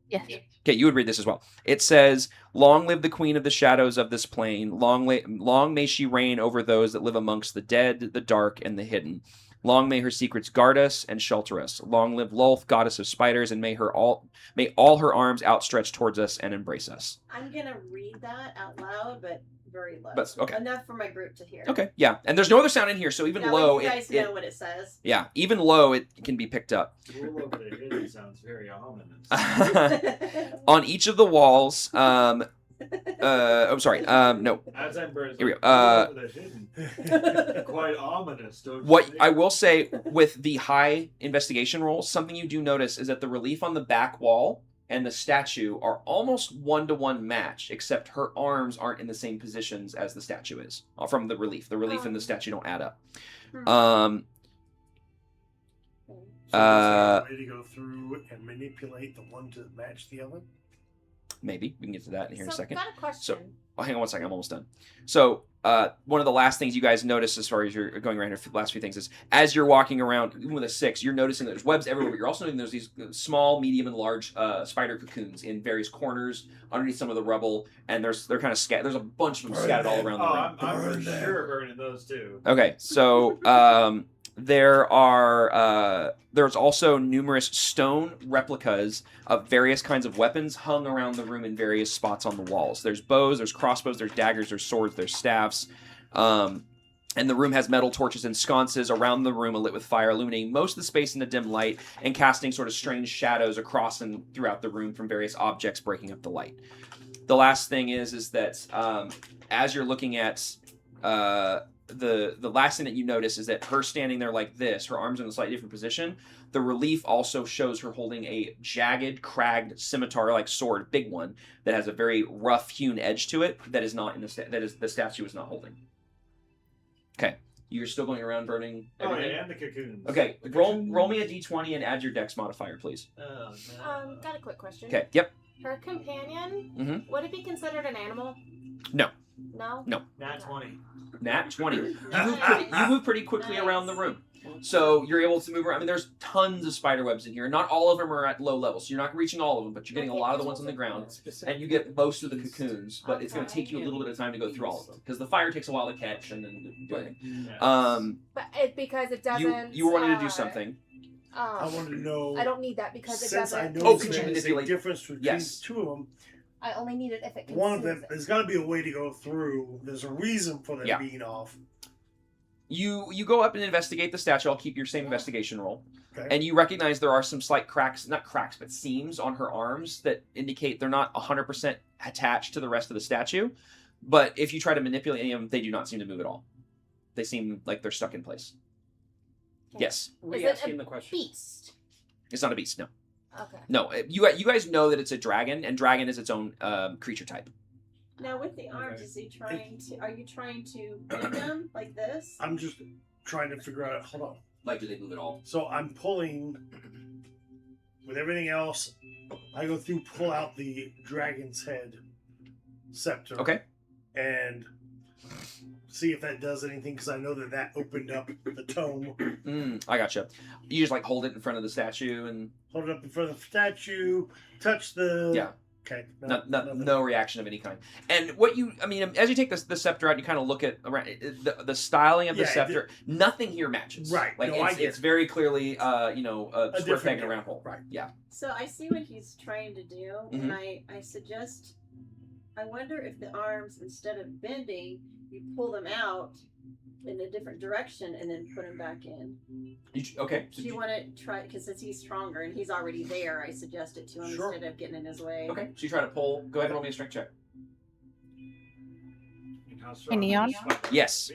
Yes. Okay, you would read this as well. It says, "Long live the queen of the shadows of this plane. Long may she reign over those that live amongst the dead, the dark, and the hidden. Long may her secrets guard us and shelter us. Long live Lolth, goddess of spiders, and may all her arms outstretch towards us and embrace us." I'm gonna read that out loud, but very low. But okay. Enough for my group to hear. Okay, yeah, and there's no other sound in here, so even Now, low, you guys know what it says. Yeah, even low, it can be picked up. Rule over the hidden sounds very ominous. On each of the walls, no. As I'm Here we go. Quite ominous. Don't What you I think? will say with the high investigation roll, something you do notice is that the relief on the back wall and the statue are almost 1-to-1 match, except her arms aren't in the same positions as the statue is from the relief. The relief and the statue don't add up. So is there a way to go through and manipulate the one to match the other? Maybe we can get to that in here in a second. Got a question. So, hang on one second. I'm almost done. So, one of the last things you guys notice as far as you're going around here, the last few things is as you're walking around, even with a 6, you're noticing that there's webs everywhere. But you're also noticing there's these small, medium, and large spider cocoons in various corners underneath some of the rubble, and they're kind of scattered. There's a bunch of them scattered all around the room. I'm for sure burning those too. Okay, so there's also numerous stone replicas of various kinds of weapons hung around the room in various spots on the walls. There's bows, there's crossbows, there's daggers, there's swords, there's staffs. And the room has metal torches and sconces around the room lit with fire, illuminating most of the space in a dim light and casting sort of strange shadows across and throughout the room from various objects breaking up the light. The last thing is that as you're looking at the last thing that you notice is that her standing there like this, her arms in a slightly different position. The relief also shows her holding a jagged, cragged scimitar-like sword, big one, that has a very rough-hewn edge to it. That is not in the statue is not holding. Okay, you're still going around burning everything. Oh, yeah, and the cocoons. Okay, roll me a d20 and add your dex modifier, please. Oh, no. Got a quick question. Okay. Yep. Her companion, Mhm. would it be considered an animal? No. No? No. Nat 20. Nat 20. You move pretty quickly around the room. So you're able to move around. I mean, there's tons of spider webs in here. Not all of them are at low levels. So you're not reaching all of them, but you're getting a lot of the ones on the ground. And you get most of the cocoons, but it's going to take you a little bit of time to go through all of them. Because the fire takes a while to catch and then do anything. But because it doesn't. You were wanting to do something. I want to know. I don't need that because it Since doesn't. I know could you there's a manipulate? difference between Yes. two of them. I only need it if it One of consumes them, it. there's got to be a way to go through. There's a reason for them Yeah. being off. You go up and investigate the statue. I'll keep your same investigation roll. Okay. And you recognize there are some slight cracks, not cracks, but seams on her arms that indicate they're not 100% attached to the rest of the statue. But if you try to manipulate any of them, they do not seem to move at all. They seem like they're stuck in place. Okay. Yes. Is it a beast? It's not a beast, no. Okay. No, you guys know that it's a dragon, and dragon is its own creature type. Now with the arms, is he trying to? Are you trying to bend them like this? I'm just trying to figure out. Hold on. Like, do they move at all? So I'm pulling. With everything else, I go through, pull out the dragon's head scepter. Okay. And see if that does anything, because I know that opened up the tome. I gotcha. You just like hold it in front of the statue and Hold it up in front of the statue, touch the. Yeah. Okay. No reaction of any kind. And what as you take the scepter out, you kind of look at around the styling of the scepter. Nothing here matches. Right. Like No, it's very clearly a square peg in a deal. round hole. Right. Yeah. So I see what he's trying to do, and Mhm. I suggest. I wonder if the arms, instead of bending, you pull them out in a different direction and then put them back in. Okay. Do you want to try? Because since he's stronger and he's already there, I suggest it to him Sure. instead of getting in his way. Okay. So you try to pull. Go ahead and roll me a strength check. Hey, Neon? Yes.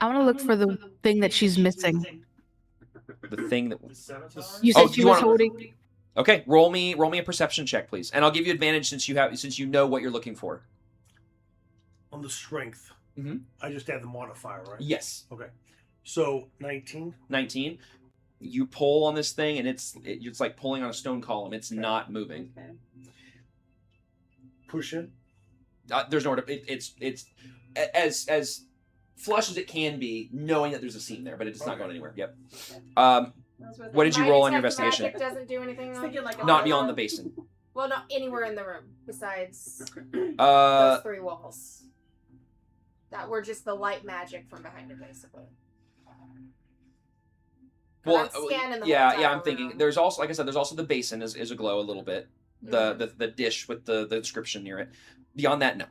I want to look for the thing that she's missing. The thing that You said she was holding. Okay, roll me a perception check, please, and I'll give you advantage since you know what you're looking for. On the strength, I just add the modifier, right? Yes. Okay. So 19. 19. You pull on this thing, and it's like pulling on a stone column. It's not moving. Okay. Push in. There's no order. It's as flush as it can be, knowing that there's a seam there, but it's not going anywher. Yep. What did you roll on your investigation? Magic doesn't do anything. Not beyond the basin. Well, not anywhere in the room besides Uh, those 3 walls. That were just the light magic from behind it, basically. Well, I'm scanning the yeah, whole I'm entire thinking. room. There's also, like I said, there's also the basin is aglow a little bit. The dish with the inscription near it. Beyond that, no.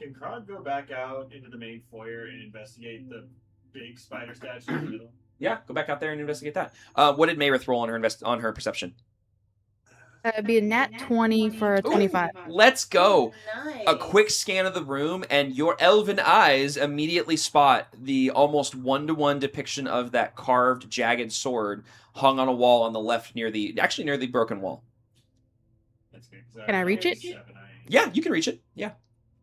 Can Krog go back out into the main foyer and investigate the big spider statue in the middle? Yeah, go back out there and investigate that. What did Mayrith roll on her perception? It'd be a nat 20 for a 25. Let's go. Nice. A quick scan of the room, and your elven eyes immediately spot the almost one-to-one depiction of that carved, jagged sword hung on a wall on the left near the broken wall. That's good, 'cause Can I reach it? Yeah, you can reach it. Yeah.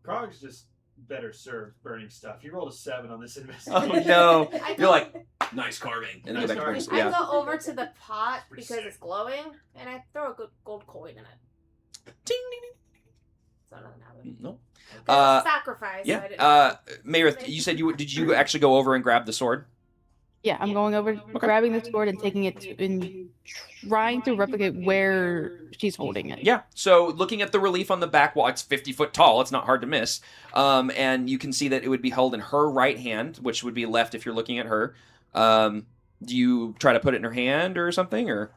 Krog's just better served burning stuff. He rolled a 7 on this Oh investigation. no. I You're go- like, nice carving. And then go back to burning stuff. I Yeah. go over to the pot because it's glowing, and I throw a good gold coin in it. Ding, ding, ding. So nothing happened. No. It was a sacrifice. So I Yeah. didn't Mayrith, you said did you actually go over and grab the sword? Yeah, I'm going over, grabbing the sword and taking it and trying to replicate where she's holding it. Yeah. So looking at the relief on the back wall, it's 50 foot tall. It's not hard to miss. And you can see that it would be held in her right hand, which would be left if you're looking at her. Do you try to put it in her hand or something, or?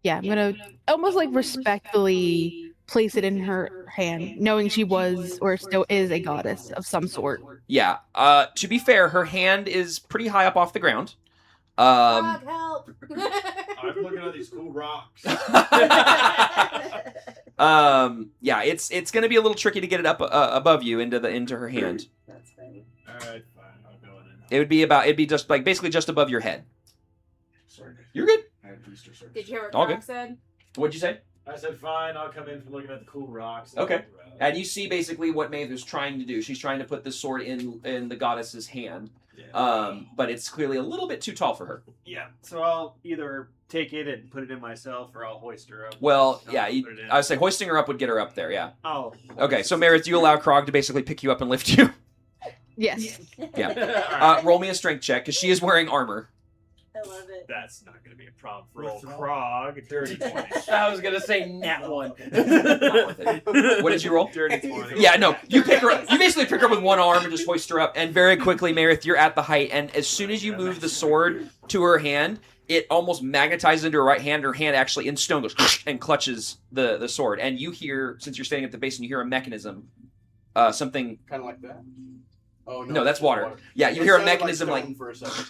Yeah, I'm gonna almost like respectfully place it in her hand, knowing she was or still is a goddess of some sort. Yeah. To be fair, her hand is pretty high up off the ground. Frog, help! I'm looking at these cool rocks. Yeah, it's going to be a little tricky to get it up above you into her hand. That's funny. Alright, fine. I'll go in. It'd be just like basically just above your head. Sorry. You're good. I had booster search. Did you hear what All Frog good. said? What'd you say? I said, fine, I'll come in from looking at the cool rocks. Okay. And you see basically what Maeve is trying to do. She's trying to put the sword in the goddess's hand. Yeah. But it's clearly a little bit too tall for her. Yeah, so I'll either take it and put it in myself, or I'll hoist her up. Well, I'll yeah, put it in. I would say hoisting her up would get her up there, yeah. Oh. Okay, so Meredith, do you allow Krog to basically pick you up and lift you? Yes. Yeah. Roll me a strength check, because she is wearing armor. I love it. That's not going to be a problem for old Krog. Dirty 20. I was gonna say nat 1. What did you roll? Dirty 20. Yeah, no. You basically pick her up with one arm and just hoist her up. And very quickly, Meredith, you're at the height. And as soon as you move the sword to her hand, it almost magnetizes into her right hand. Her hand actually in stone goes and clutches the sword. And you hear, since you're standing at the base, and you hear a mechanism, something. Kind of like that. Oh No, that's water. Yeah, you It hear a sounded mechanism like, like stone for a second.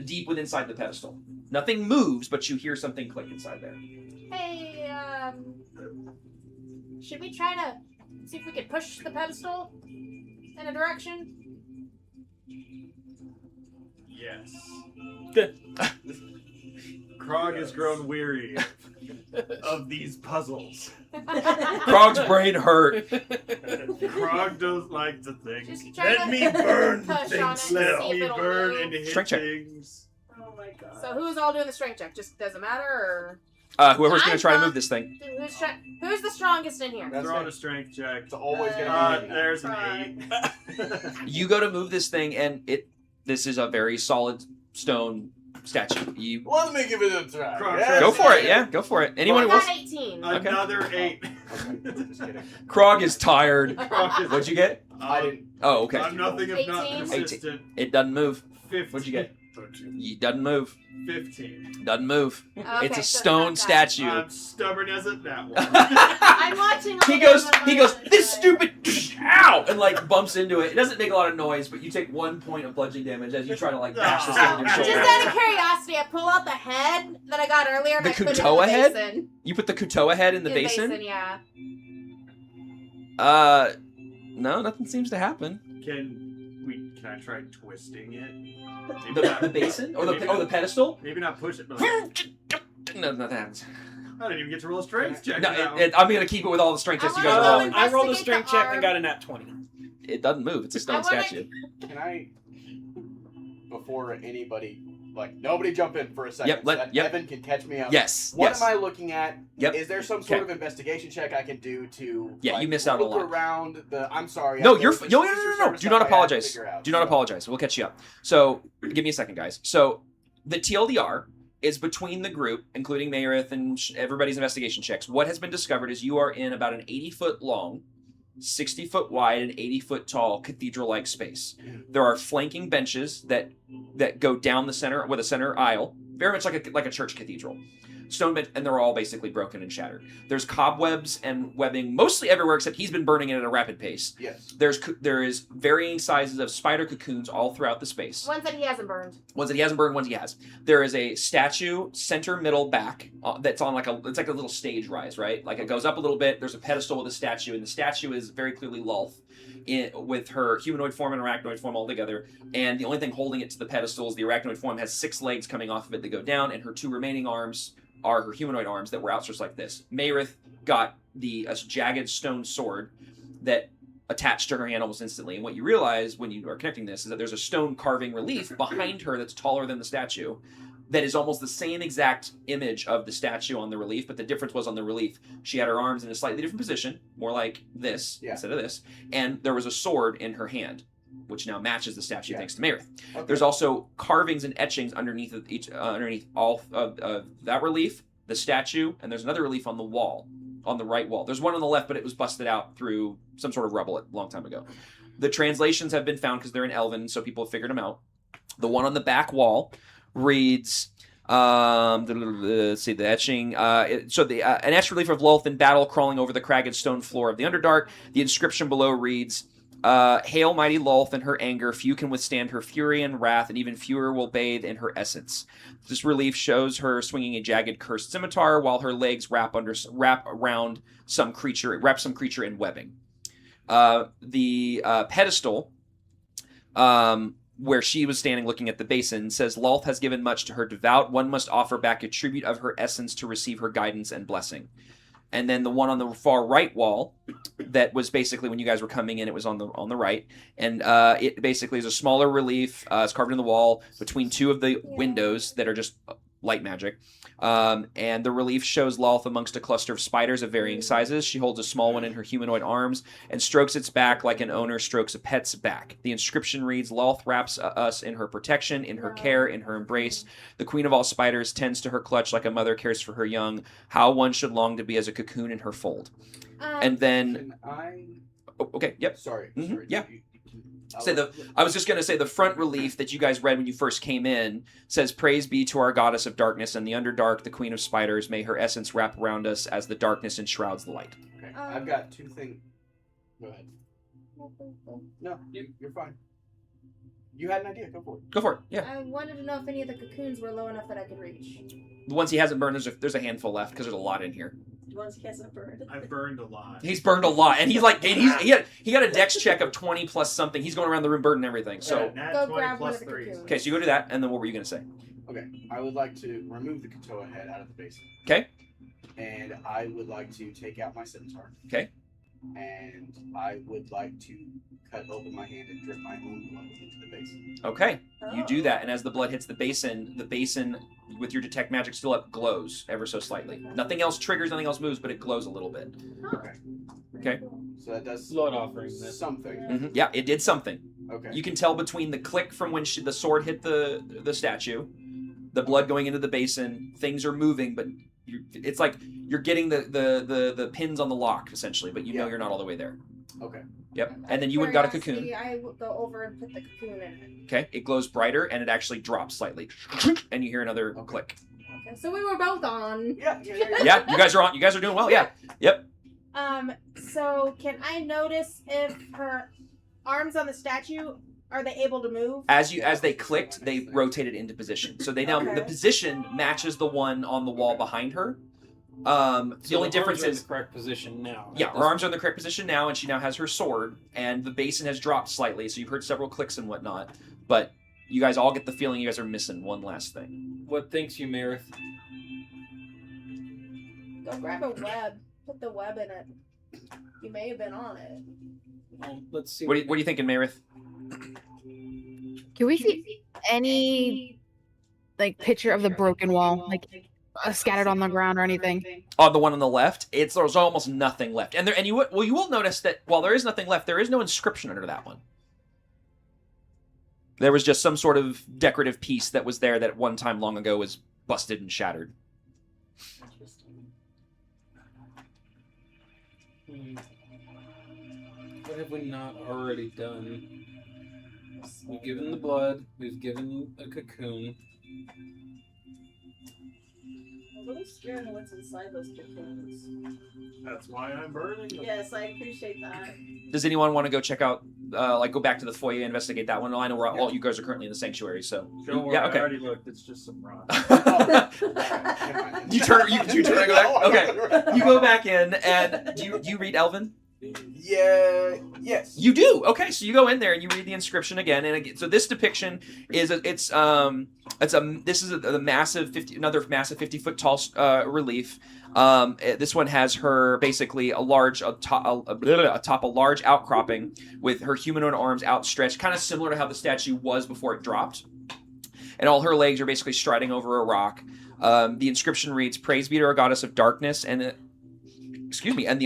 deep within inside the pedestal. Nothing moves, but you hear something click inside there. Hey, should we try to see if we could push the pedestal in a direction? Yes. Krog has grown weary of these puzzles. Krog's brain hurt. Krog doesn't like to think. Just try Let to me burn push on it things and see Let if me it'll burn move. and hit Strength check. things. Oh my god. So who's all doing the strength check? Just doesn't matter, or Whoever's going I'm to try to not- move this thing. who's the strongest in here? That's Throw on right. a strength check. It's always gonna be. There's an Krog. 8. You go to move this thing, and this is a very solid stone statue. You Let me give it a try. Krog, Yes. go for it, yeah, go for it. Anyone I who wants. got 18. Okay. Another 8. Just kidding. Krog is tired. Krog is- What'd you get? I didn't. Oh, okay. I'm nothing if not 18. persistent. It doesn't move. 15. What'd you get? It doesn't move. 15. Doesn't move. Okay, It's a so stone it's not that. statue. I'm stubborn as it that one. I'm watching. all He the goes, other this ones. stupid, ow, and like bumps into it. It doesn't make a lot of noise, but you take 1 point of bludgeoning damage as you try to like bash this thing with your Just shoulder. out of curiosity, I pull out the head that I got earlier and The I put it in the Kutoa head? basin. You put the Kutoa head in the In basin? yeah. No, nothing seems to happen. Can I try twisting it? The basin? Or the pedestal? Maybe not push it, but No, nothing happens. I didn't even get to roll a strength check. No, for that one. I'm gonna keep it with all the strength tests you guys are rolling. I rolled a Investigate strength the check arm. and got a nat 20. It doesn't move. It's a stone I wanna- statue. Can I? Before anybody, like nobody jump in for a second. Yep, so that yep. Evan can catch me up. Yes. What yes. am I looking at? Yep. Is there some sort Okay. of investigation check I can do to? Yeah, like, you missed out a look lot. around the. I'm sorry. No, I- you're there's no, some no, no, user no, no. service Do stuff not I have to apologize. figure out, Do not so- apologize. We'll catch you up. So, give me a second, guys. So, the TLDR is between the group, including Mayerith and everybody's investigation checks. What has been discovered is you are in about an 80-foot long, 60-foot wide, and 80-foot tall cathedral-like space. There are flanking benches that go down the center with a center aisle, very much like a church cathedral. stone bench, and they're all basically broken and shattered. There's cobwebs and webbing mostly everywhere, except he's been burning it at a rapid pace. Yes. There is varying sizes of spider cocoons all throughout the space. Ones that he hasn't burned. Ones that he hasn't burned, ones he has. There is a statue center middle back that's on it's like a little stage rise, right? Like it goes up a little bit. There's a pedestal with a statue, and the statue is very clearly Lulth, with her humanoid form and arachnoid form all together. And the only thing holding it to the pedestal is the arachnoid form has 6 legs coming off of it that go down, and her 2 remaining arms are her humanoid arms that were outstretched like this. Mayrith got a jagged stone sword that attached to her hand almost instantly. And what you realize when you are connecting this is that there's a stone carving relief behind her that's taller than the statue that is almost the same exact image of the statue on the relief, but the difference was on the relief, she had her arms in a slightly different position, more like this instead of this, and there was a sword in her hand, which now matches the statue thanks to Mayrith. Okay. There's also carvings and etchings underneath all of that relief, the statue, and there's another relief on the wall, on the right wall. There's one on the left, but it was busted out through some sort of rubble a long time ago. The translations have been found because they're in Elven, so people have figured them out. The one on the back wall reads, let's see, the etching. An etched relief of Lulth in battle crawling over the cragged stone floor of the Underdark. The inscription below reads, Hail mighty Lulth in her anger, few can withstand her fury and wrath, and even fewer will bathe in her essence. This relief shows her swinging a jagged cursed scimitar while her legs wrap around some creature in webbing. The pedestal, where she was standing looking at the basin, says, Lulth has given much to her devout. One must offer back a tribute of her essence to receive her guidance and blessing. And then the one on the far right wall, that was basically when you guys were coming in, it was on the right. And it basically is a smaller relief. It's carved in the wall between 2 of the windows that are just light magic. And the relief shows Lulth amongst a cluster of spiders of varying sizes. She holds a small one in her humanoid arms and strokes its back like an owner strokes a pet's back. The inscription reads, Lulth wraps us in her protection, in her care, in her embrace. The queen of all spiders tends to her clutch like a mother cares for her young. How one should long to be as a cocoon in her fold. And then... okay, yep. Sorry. Yeah. I was just going to say the front relief that you guys read when you first came in says, Praise be to our goddess of darkness and the Underdark, the queen of spiders. May her essence wrap around us as the darkness enshrouds the light. Okay. I've got 2 things. Go ahead. No, you're fine. You had an idea. Go for it. Go for it. Yeah. I wanted to know if any of the cocoons were low enough that I could reach. The ones he hasn't burned, there's a handful left because there's a lot in here. The ones he hasn't burned. I've burned a lot. He's burned a lot, and he got a dex check of 20 plus something. He's going around the room burning everything. So go grab one of the cocoons. Okay, so you go do that, and then what were you going to say? Okay, I would like to remove the Katoa head out of the basin. Okay. And I would like to take out my scimitar. Okay. And I would like to cut open my hand and drip my own blood into the basin. Okay, you do that, and as the blood hits the basin with your detect magic still up glows ever so slightly. Nothing else triggers, nothing else moves, but it glows a little bit. Okay. Okay. So that does blood offering something. Mm-hmm. Yeah, it did something. Okay. You can tell between the click from when the sword hit the statue, the blood going into the basin, things are moving, but it's like you're getting the pins on the lock essentially, but you know you're not all the way there. Okay. Yep. And then you would have got a cocoon. I would go over and put the cocoon in it. Okay. It glows brighter and it actually drops slightly, and you hear another click. Okay, so we were both on. Yeah. Yeah, you guys are on. You guys are doing well. Yeah. Yep. So can I notice if her arms on the statue, are they able to move? As they clicked, they rotated into position. So the position matches the one on the wall behind her. The only difference is the correct position now. Yeah, her arms are in the correct position now, and she now has her sword, and the basin has dropped slightly, so you've heard several clicks and whatnot. But you guys all get the feeling you guys are missing one last thing. What thinks you, Mayrith? Go grab a web. Put the web in it. You may have been on it. Well, let's see. What are you thinking, Mayrith? Can we see any picture of the broken wall, scattered on the ground or anything? Oh, the one on the left. There's almost nothing left, and you will notice that while there is nothing left, there is no inscription under that one. There was just some sort of decorative piece that was there that at one time long ago was busted and shattered. What have we not already done? We've given the blood. We've given a cocoon. a little scared of what's inside those cocoons. That's why I'm burning them. Yes, I appreciate that. Does anyone want to go check out, go back to the foyer, investigate that one? I know we're all you guys are currently in the sanctuary, so Don't worry, yeah, I okay. already looked. It's just some rock. You turn and go back. Okay, you go back in, and do you read Elven? Yeah. Yes. You do. Okay, so you go in there and you read the inscription again, and again, so this depiction is this is a massive another massive 50-foot tall relief. This one has her basically atop a large outcropping with her humanoid arms outstretched, kind of similar to how the statue was before it dropped, and all her legs are basically striding over a rock. The inscription reads, "Praise be to our goddess of darkness and the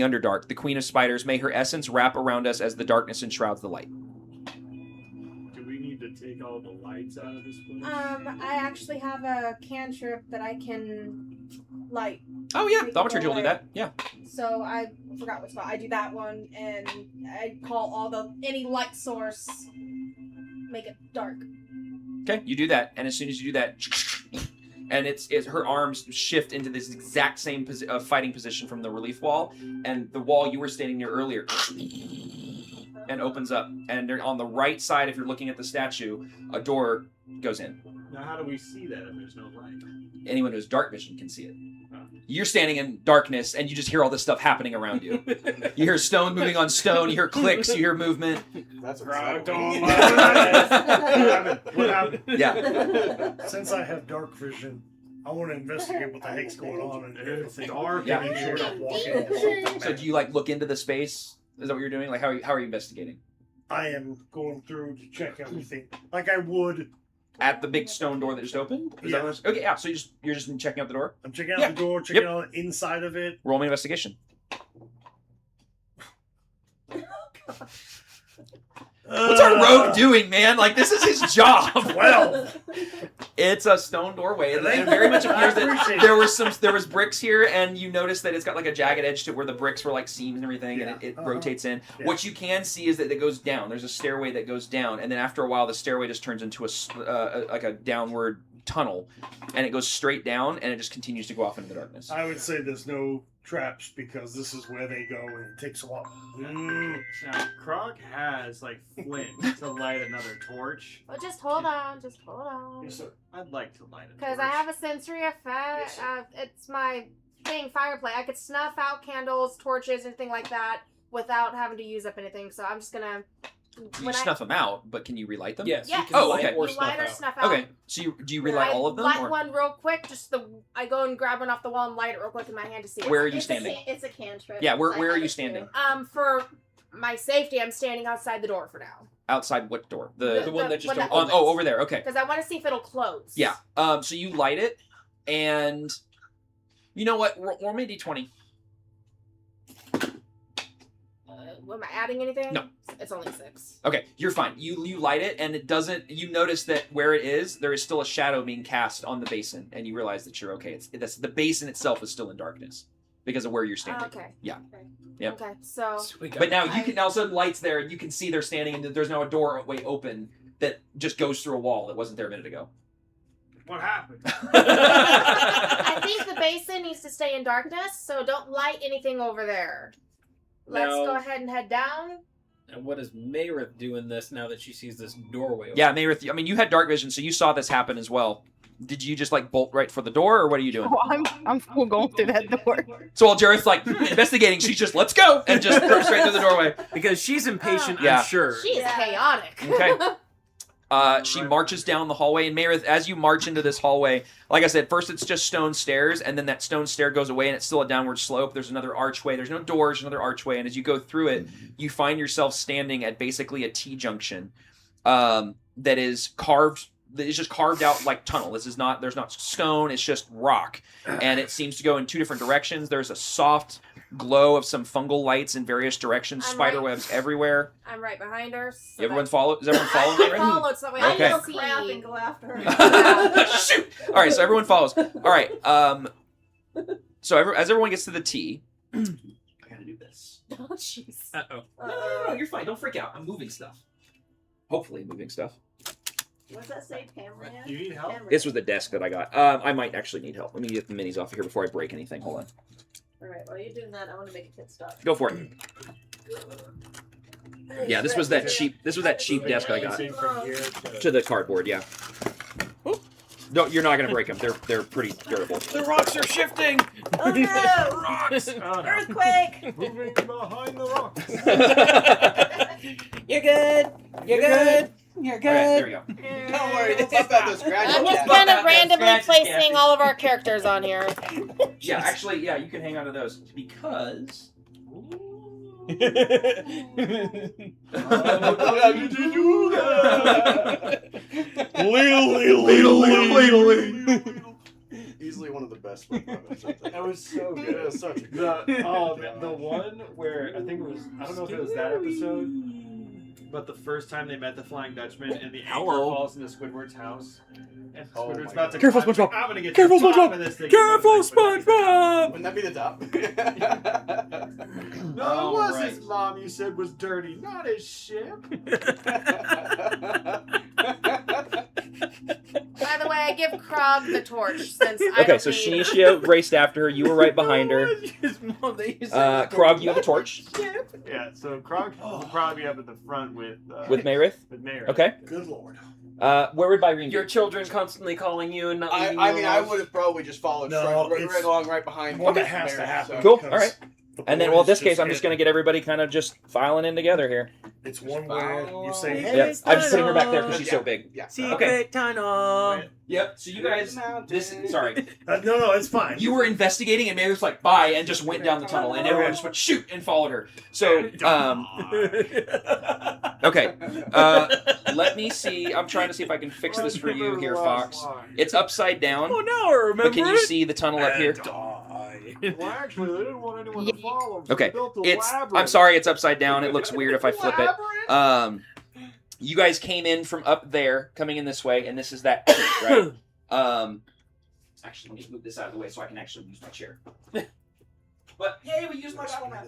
Underdark, the queen of spiders. May her essence wrap around us as the darkness enshrouds the light." Do we need to take all the lights out of this place? I actually have a cantrip that I can light. Oh yeah, Make it Thaumaturgy go will do away. that. Yeah. So I forgot which spot. I do that one, and I call any light source, make it dark. Okay, you do that, and as soon as you do that, and it's her arms shift into this exact same fighting position from the relief wall, and the wall you were standing near earlier, and opens up, and on the right side, if you're looking at the statue, a door goes in. Now, how do we see that if there's no light? Anyone who has dark vision can see it. You're standing in darkness, and you just hear all this stuff happening around you. You hear stone moving on stone. You hear clicks. You hear movement. That's What happened? Yeah. Since I have dark vision, I want to investigate what the heck's going on and everything. Dark. Yeah. Make sure I'm walking into something. So do you look into the space? Is that what you're doing? How are you investigating? I am going through to check everything like I would. At the big stone door that just opened? Is that what okay, yeah. So you're just checking out the door? I'm checking out the door, checking out the inside of it. Roll me investigation. What's our rogue doing, man? This is his job. 12. It's a stone doorway. It very much appears that there was bricks here, and you notice that it's got a jagged edge to where the bricks were seams and everything, and it rotates in. Yeah. What you can see is that it goes down. There's a stairway that goes down, and then after a while, the stairway just turns into a downward tunnel, and it goes straight down, and it just continues to go off into the darkness. I would say there's no traps because this is where they go, and it takes a while. Now, Croc has flint to light another torch. Well, just hold on. Just hold on. Yes, sir. I'd like to light a torch. Because I have a sensory effect. It's my thing, fireplay. I could snuff out candles, torches, anything like that without having to use up anything. So I'm just gonna. You snuff them out, but can you relight them? Yes. You can light Okay. or You snuff light or out. snuff out. Okay. So do you relight all of them? I light or? one real quick. I go and grab one off the wall and light it real quick in my hand to see. Where are you standing? It's a cantrip. Yeah. Where are you standing? For my safety, I'm standing outside the door for now. Outside what door? The one that just opened. Oh, over there. Okay. Because I want to see if it'll close. Yeah. So you light it, and you know what? Roll me a d20. Am I adding anything? No. It's only 6. Okay, you're fine. You light it, and it doesn't. You notice that where it is, there is still a shadow being cast on the basin, and you realize that you're okay. The basin itself is still in darkness because of where you're standing. Okay. Yeah. Okay. Yeah. Okay. So. But now you can. Now sudden lights there, and you can see they're standing, and there's now a doorway open that just goes through a wall that wasn't there a minute ago. What happened? I think the basin needs to stay in darkness, so don't light anything over there. Let's go ahead and head down. And what is Mayrith doing this now that she sees this doorway open? Yeah, Mayrith, I mean, you had dark vision, so you saw this happen as well. Did you just bolt right for the door, or what are you doing? Oh, I'm full going through that door. So while Jareth's investigating, she's just, let's go, and just goes straight through the doorway. Because she's impatient, Yeah. I'm sure. She is chaotic. Okay. She marches down the hallway, and Mayrith, as you march into this hallway, like I said, first it's just stone stairs, and then that stone stair goes away, and it's still a downward slope. There's another archway. There's no doors, another archway, and as you go through it, you find yourself standing at basically a T-junction that is carved. That is just carved out like tunnel. There's not stone. It's just rock, and it seems to go in 2 different directions. There's a soft glow of some fungal lights in various directions. Spider webs everywhere. I'm right behind her. So Is everyone following? Is everyone following? I followed, so that way I Okay. can see. Crap and go after her. Shoot! All right, so everyone follows. All right. So as everyone gets to the T, I gotta do this. Oh, jeez. No, you're fine. Don't freak out. I'm moving stuff. Hopefully, moving stuff. What does that say, Pamran? You need help? This was the desk that I got. I might actually need help. Let me get the minis off of here before I break anything. Hold on. Alright, while you're doing that, I want to make a pit stop. Go for it. Yeah, this was that cheap. This was that cheap desk I got. To the cardboard, yeah. No, you're not gonna break them. They're pretty durable. The rocks are shifting. Oh no! Rocks. Earthquake! Moving behind the rocks. You're good. You're good. You're good. Okay, there we go. Don't worry, we'll pump out those scratches. I'm just kind of randomly placing all of our characters on here. Yeah, actually, yeah, you can hang on to those because. How did you do that? Easily one of the best weapons. That was so good. It was such a good The one where I think it was, I don't know if it was that episode, but the first time they met the Flying Dutchman and the anchor falls into Squidward's house. And Squidward's about to Careful, climb, SpongeBob. I'm gonna get Careful, to the top SpongeBob. of this thing. Careful, SpongeBob. Wouldn't that be the top? No, it was his mom you said was dirty, not his ship. By the way, I give Krog the torch since I Okay, don't so need... Shinichio raced after her. You were right behind her. Krog, you have a torch. Yeah, so Krog will probably be up at the front with Mayriff? With Mayriff. Okay. Good lord. Where would Byrene Your be? children constantly calling you and not leaving I you mean, I alone. would have probably just followed right along right behind One him. that has to happen. Cool. because All right. the And then, well, in boys this case, I'm just going to get everybody kind of just filing in together here. It's one where you say, hey, Yeah, I'm just putting her back there because she's so big. Yeah. Okay. tunnel. Yep. So you guys, sorry. no, it's fine. You were investigating, and Mayriff's like, bye, and just went down the tunnel, and everyone just went, shoot, and followed her. So, okay. Let me see. I'm trying to see if I can fix this for you here, Fox. It's upside down. Oh, now I remember. But can you see the tunnel up here? Well, actually, they didn't want anyone to follow them. So Okay. they built a It's. labyrinth. I'm sorry, it's upside down. It looks weird if I flip it. You guys came in from up there, coming in this way, and this is that, right? Actually, let me move this out of the way so I can actually use my chair. But yay, we used my battle map.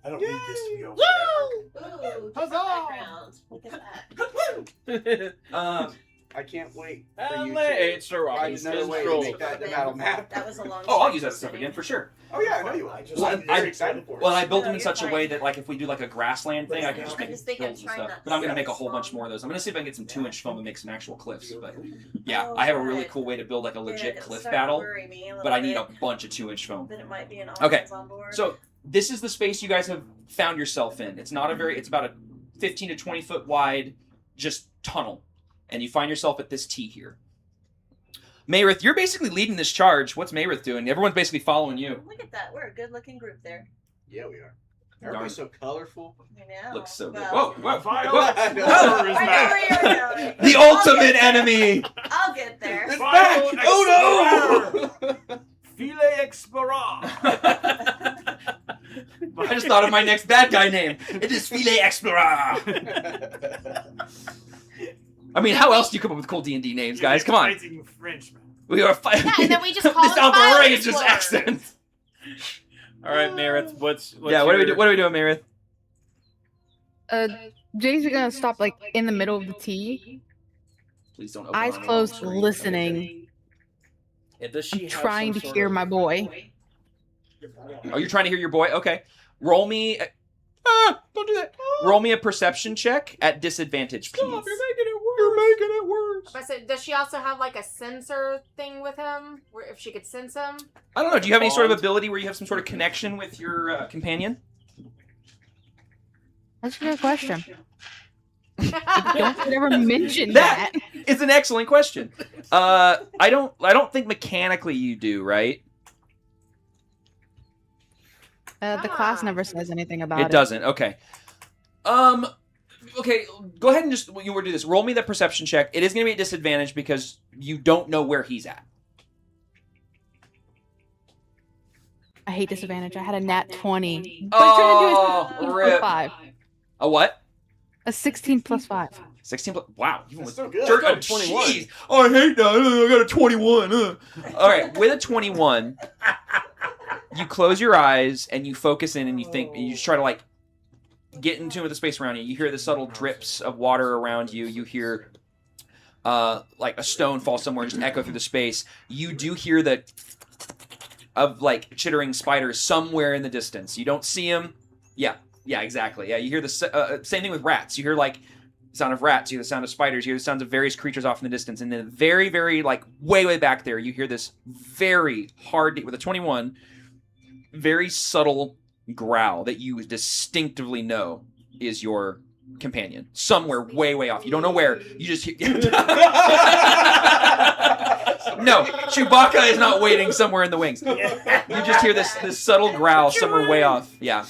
I don't need this to go. Ooh, background. Look at that. I can't wait And for you it's to a find another way to make that the battle map. That was a long Oh, I'll use that stuff again for sure. Oh yeah, I know you will. I'm very excited for it. Well, I built them No, in you're such a fine. way that, like, if we do like a grassland thing, I can just I make just think I'm hills and trying stuff. not But I'm gonna to make a whole bunch more of those. I'm gonna see if I can get some 2-inch foam and make some actual cliffs. But yeah, I have a really cool way to build like a legit It's cliff starting to battle. worry me a But I little need bit a bunch of 2-inch foam. that it might be an Okay, audience on board. so this is the space you guys have found yourself in. It's not a very. It's about a 15 to 20 foot wide, just tunnel, and you find yourself at this T here. Mayriff, you're basically leading this charge. What's Mayriff doing? Everyone's basically following you. Look at that. We're a good looking group there. Yeah, we are. Everybody's so colorful. I know. Looks so good. Well, Whoa, whoa, I whoa. know where you're going. The ultimate enemy! I'll get there. It's back! Oh no! Filet Explorer. I just thought of my next bad guy name. It is Filet Explorer. I mean, how else do you come up with cool D&D names, guys? Come on. Fighting Frenchman. We are fighting. Yeah, and then we just call this it File outrageous Explorer. accent. All right, Meredith. What's Yeah, what are we doing, Meredith? Jay's gonna stop like in the middle of the T, Please don't open eyes on me. closed, listening, Yeah, does she have trying some to sort hear of- my boy. Oh, you're trying to hear your boy? Okay. Roll me. Don't do that. Roll me a perception check at disadvantage, please. Stop, you're making it worse. You're making it worse. But so, does she also have like a sensor thing with him, where if she could sense him? I don't know. Do you have any sort of ability where you have some sort of connection with your companion? That's a good question. Don't ever mention That that. is an excellent question. I don't think mechanically you do, right? The class never says anything about it. It doesn't. Okay. Okay. Go ahead and just you were do this. Roll me that perception check. It is going to be a disadvantage because you don't know where he's at. I hate disadvantage. I had a nat 20. But Oh, it turned into a 16 rip. plus 5. A what? A 16 plus 5. 16 plus. Wow. You That's went so good. Dirt, I oh, 21. Jeez. Oh, I hate that. I got a 21. All right. With a 21, you close your eyes and you focus in and you think, and you just try to like get in tune with the space around you. You hear the subtle drips of water around you. You hear like a stone fall somewhere and just echo through the space. You do hear the of like chittering spiders somewhere in the distance. You don't see them. Yeah, exactly. Yeah, you hear the same thing with rats. You hear like the sound of rats. You hear the sound of spiders. You hear the sounds of various creatures off in the distance. And then very, very like way back there, you hear this very hard with a 21, very subtle growl that you distinctly know is your companion somewhere way off. You don't know where. You just hear. No, Chewbacca is not waiting somewhere in the wings. You just hear this subtle growl somewhere way off. Yeah.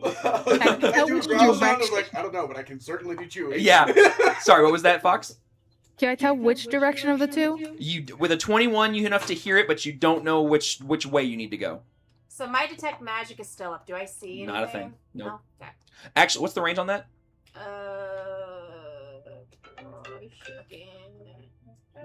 I don't know, but I can certainly be Chewie. Yeah. Sorry, what was that, Fox? Can I tell which direction of the two? You with a 21, you enough to hear it, but you don't know which way you need to go. So my detect magic is still up. Do I see anything? Not a thing. Nope. No? Okay. Actually, what's the range on that?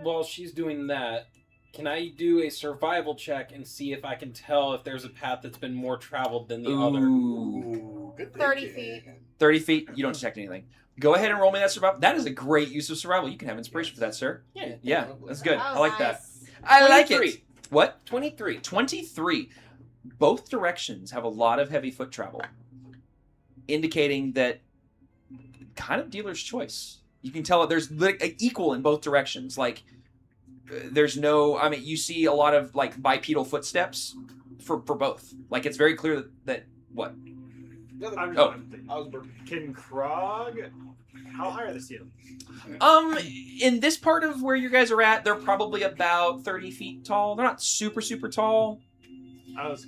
While she's doing that, can I do a survival check and see if I can tell if there's a path that's been more traveled than the Ooh. other? 30 feet. 30 feet. You don't detect anything. Go ahead and roll me that survival. That is a great use of survival. You can have inspiration for that, sir. Yeah, that's good. I like that. I like it. What? 23. 23. Both directions have a lot of heavy foot travel, indicating that kind of dealer's choice. You can tell there's equal in both directions. Like, there's no. I mean, you see a lot of like bipedal footsteps for both. Like, it's very clear that what. Can Krog? How high are the ceilings? In this part of where you guys are at, they're probably about 30 feet tall. They're not super tall.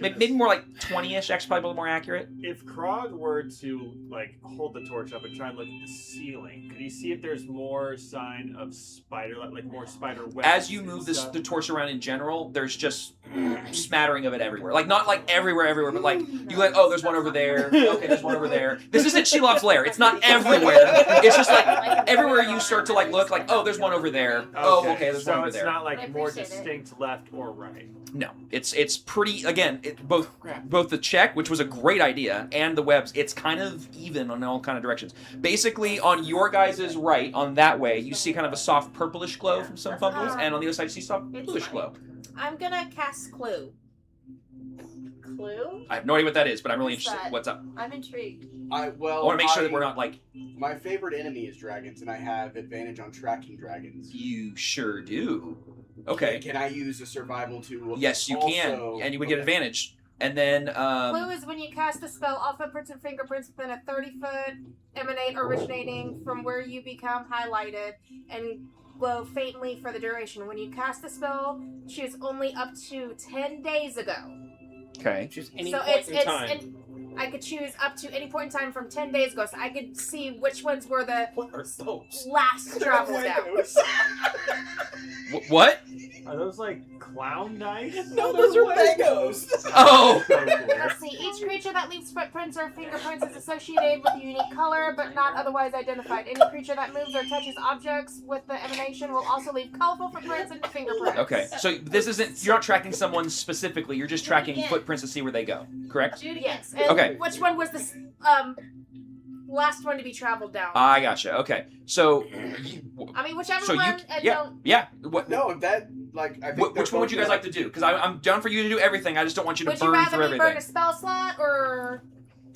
Maybe more like 20-ish, actually probably a little more accurate. If Krog were to like hold the torch up and try and look at the ceiling, could he see if there's more sign of spider, like more spider webs? As you move the torch around in general, there's just smattering of it everywhere. Like not like everywhere, but like you like, oh, there's one over there. Okay, there's one over there. This isn't Shelob's lair. It's not everywhere. It's just like everywhere you start to like look like, oh, there's one over there. Oh, okay, there's one over there. So it's not like more distinct left or right. No, it's pretty. Again, both the check, which was a great idea, and the webs. It's kind of even on all kind of directions. Basically, on your guys' right, on that way, you see kind of a soft purplish glow from some fumbles, and on the other side, you see soft bluish glow. I'm gonna cast Clue. Clue? I have no idea what that is, but I'm really interested. That? What's up? I'm intrigued. I want to make sure that we're not like. My favorite enemy is dragons, and I have advantage on tracking dragons. You sure do. Okay. Can I use a survival to? Yes, you can, and you would get advantage. And then Clue is when you cast the spell, all footprints and fingerprints within a 30-foot emanate originating from where you become highlighted and glow faintly for the duration. When you cast the spell, choose only up to 10 days ago. Okay. Choose any point in time. I could choose up to any point in time from 10 days ago, so I could see which ones were the last travel down. What? Are those like clown dice? No, those are Legos. Oh! Let's see. Each creature that leaves footprints or fingerprints is associated with a unique color, but not otherwise identified. Any creature that moves or touches objects with the emanation will also leave colorful footprints and fingerprints. Okay, so this isn't. You're not tracking someone specifically. You're just tracking footprints to see where they go. Correct? Yes. And okay. Which one was the last one to be traveled down? I gotcha. Okay, so. I mean, whichever so one. Yeah. What? No, that like. I think which one would you guys like to do? Because I'm down for you to do everything. I just don't want you to burn through everything. Would you rather me burn a spell slot or?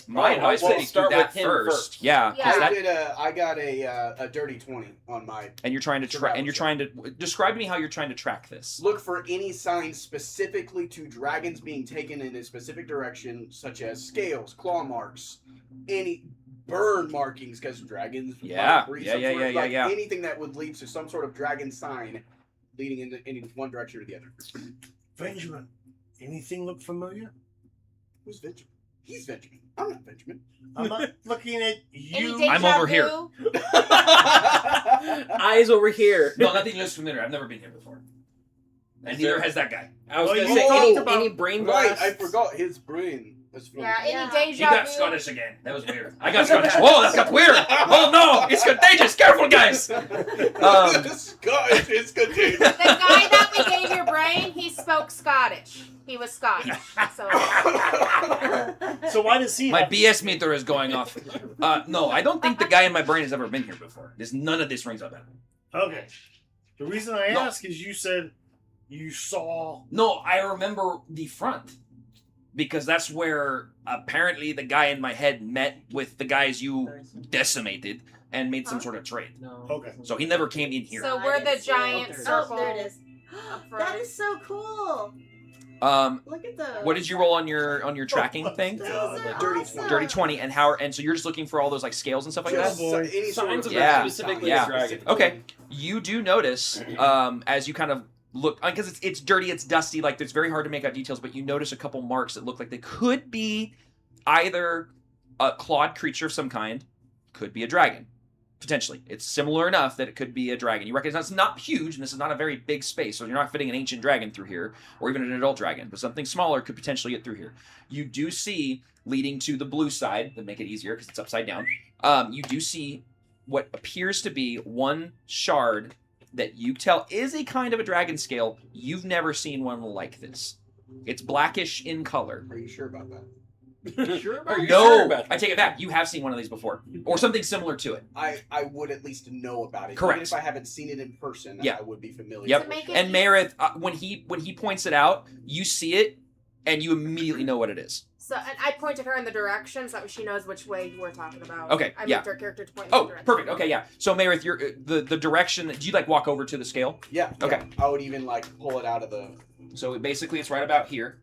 My advice would be start with him first. Yeah. I got a dirty 20 on my. And you're trying to track. And you're trying to describe to me how you're trying to track this. Look for any signs specifically to dragons being taken in a specific direction, such as scales, claw marks, any burn markings, because dragons. Yeah. Anything that would lead to some sort of dragon sign, leading into any one direction or the other. Benjamin, anything look familiar? Who's Benjamin? He's Benjamin. I'm not Benjamin. I'm not looking at you. I'm over here. Eyes over here. No, nothing looks familiar. I've never been here before. And neither has that guy. I was going to say, any brain blasts? Right, I forgot his brain. Yeah, any deja vu. He got Scottish again. That was weird. I got Scottish. Whoa, that got weird. Oh no, it's contagious. Careful, guys. Scottish is contagious. The guy that we gave your brain, he spelled spoke Scottish. He was Scottish. So So why does he? My have BS meter is going off. No, I don't think the guy in my brain has ever been here before. There's none of this rings a bell. Okay. The reason I No. ask is you said you saw. No, I remember the front. Because that's where apparently the guy in my head met with the guys you decimated and made some sort of trade. Okay. So he never came in here. So we're the giant circle. Oh, there it is. up front. That is so cool. Look at the. What did you roll on your tracking thing? Dirty 20, and so you're just looking for all those like scales and stuff like that. Signs of Yeah, specifically yeah. the dragon. Okay, you do notice as you kind of look, because it's dirty, it's dusty, like it's very hard to make out details, but you notice a couple marks that look like they could be either a clawed creature of some kind, could be a dragon. Potentially. It's similar enough that it could be a dragon. You recognize it's not huge, and this is not a very big space, so you're not fitting an ancient dragon through here, or even an adult dragon, but something smaller could potentially get through here. You do see, leading to the blue side, to make it easier because it's upside down, you do see what appears to be one shard that you tell is a kind of a dragon scale. You've never seen one like this. It's blackish in color. Are you sure about that? No, I take it back. You have seen one of these before, or something similar to it. I would at least know about it. Correct. Even if I haven't seen it in person, Yeah. I would be familiar. Yep. with it. And Meredith, when he points it out, you see it, and you immediately know what it is. So and I pointed her in the direction so that she knows which way we're talking about. Okay, I yeah. moved our character to point in the Oh, direction. perfect. Okay, yeah. So Meredith, you're the direction. Do you like walk over to the scale? Yeah. Okay. Yeah. I would even like pull it out of the. So basically, it's right about here.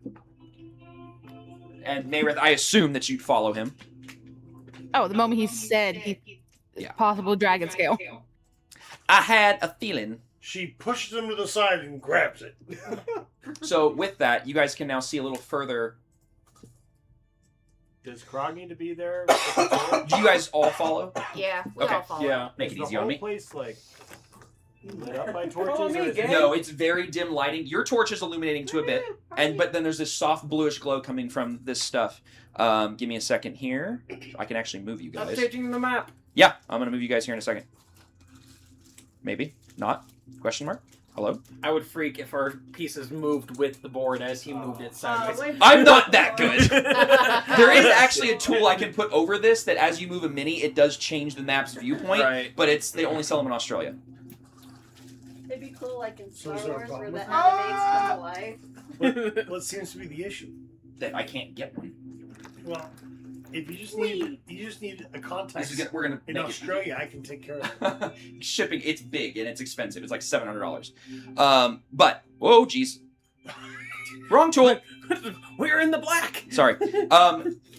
And Meredith, I assume that you'd follow him. Oh, the moment he said possible dragon scale. I had a feeling. She pushes him to the side and grabs it. So with that, you guys can now see a little further. Does Krog need to be there? Do you guys all follow? Yeah, we Okay. all follow. Yeah. Make it Is easy the on whole me. place like lit up by Follow torches? me, Or is it- gang. No, it's very dim lighting. Your torch is illuminating to a bit, but then there's this soft bluish glow coming from this stuff. Give me a second here. I can actually move you guys. Updating the map. Yeah, I'm gonna move you guys here in a second. Maybe not? Question mark? Hello? I would freak if our pieces moved with the board as he moved it sideways. I'm not that good. There is actually a tool I can put over this that as you move a mini, it does change the map's viewpoint, Right. but they only sell them in Australia. It'd be cool, like in Star is there a Wars, where problem the with animates come to life. What seems to be the issue? That I can't get one. Well, if you just need a contact We're gonna in make Australia, I can take care of it. Shipping, it's big and it's expensive. It's like $700. But whoa, jeez, wrong tool. We're in the black. Sorry.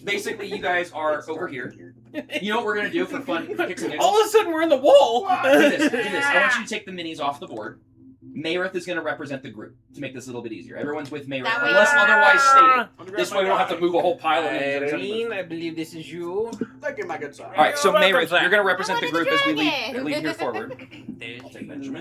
Basically, you guys are over here. You know what we're gonna do for fun? Kicks and giggles? All of a sudden, we're in the wall. Do this. Do this. I want you to take the minis off the board. Meredith is going to represent the group to make this a little bit easier. Everyone's with Meredith, That way- unless otherwise stated. This way we don't have to move a whole pile of minis. Irene, I believe this is you. Thank you, my good sir. All right, so You're welcome, Meredith, Zach. you're going to represent the I wanted group as we the dragon. lead here forward. I'll take Benjamin.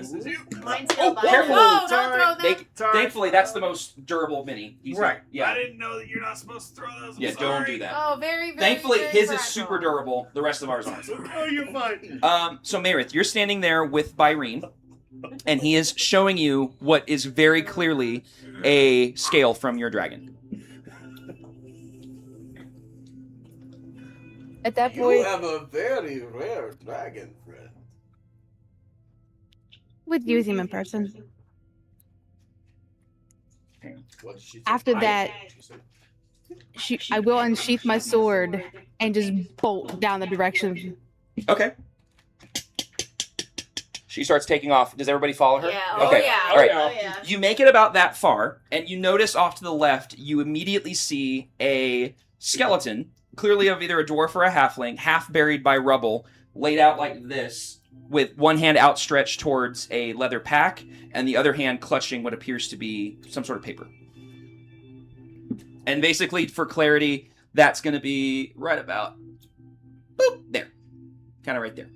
Mine's still by Careful. Whoa, don't throw They, that. thankfully, that's the most durable mini. He's Right. Yeah. didn't know that you're not supposed to throw those. Yeah, don't do that. Oh, very, very. Thankfully, very his is fragile. super durable. The rest of ours aren't. Oh, you're fine. So Meredith, you're standing there with Byrene, and he is showing you what is very clearly a scale from your dragon. At that You point, have a very rare dragon friend. would use him in person. What did she say? After that, I will unsheath my sword and just bolt down the direction. Okay. She starts taking off. Does everybody follow her? Yeah. Oh, Okay. yeah. All right. Oh, yeah. You make it about that far, and you notice off to the left, you immediately see a skeleton, clearly of either a dwarf or a halfling, half buried by rubble, laid out like this, with one hand outstretched towards a leather pack, and the other hand clutching what appears to be some sort of paper. And basically, for clarity, that's going to be right about, boop, there. Kind of right there.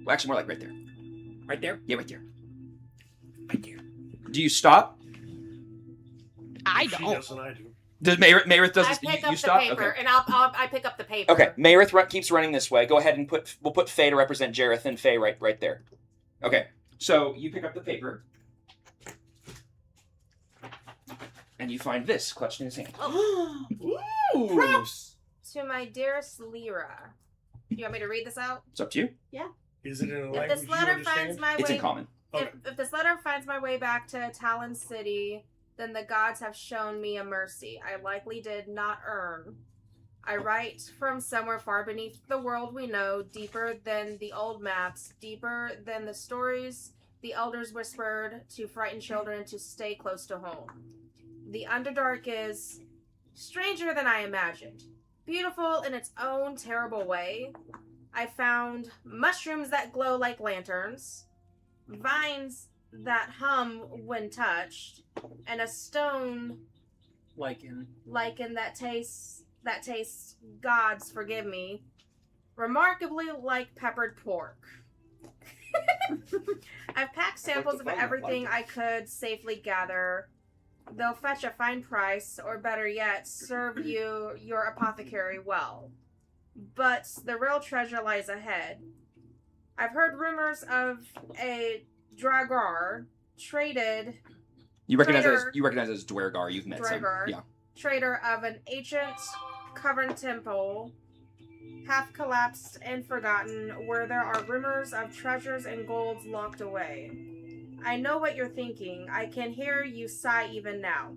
Well, actually, more like right there. Right there? Yeah, right there. Right there. Do you stop? I She don't. does and I do. Does Meredith does I this? pick You up the stop? paper, Okay. and I pick up the paper. Okay. Meredith keeps running this way. Go ahead and we'll put Faye to represent Jareth and Faye right there. Okay. So you pick up the paper. And you find this clutched in his hand. Ooh. Gross. To my dearest Lyra. You want me to read this out? It's up to you. Yeah. Is it in a If language this you letter understand? finds my It's way, in common. If this letter finds my way back to Talon City, then the gods have shown me a mercy I likely did not earn. I write from somewhere far beneath the world we know, deeper than the old maps, deeper than the stories the elders whispered to frighten children to stay close to home. The Underdark is stranger than I imagined, beautiful in its own terrible way. I found mushrooms that glow like lanterns, vines that hum when touched, and a stone Lichen that tastes gods forgive me, remarkably like peppered pork. I've packed samples of everything I could safely gather. They'll fetch a fine price, or better yet, serve you your apothecary well. But the real treasure lies ahead. I've heard rumors of a Dragar traded. You recognize it as Dwergar. You've met Dwergar, some. Yeah. Trader of an ancient cavern temple, half collapsed and forgotten, where there are rumors of treasures and golds locked away. I know what you're thinking. I can hear you sigh even now.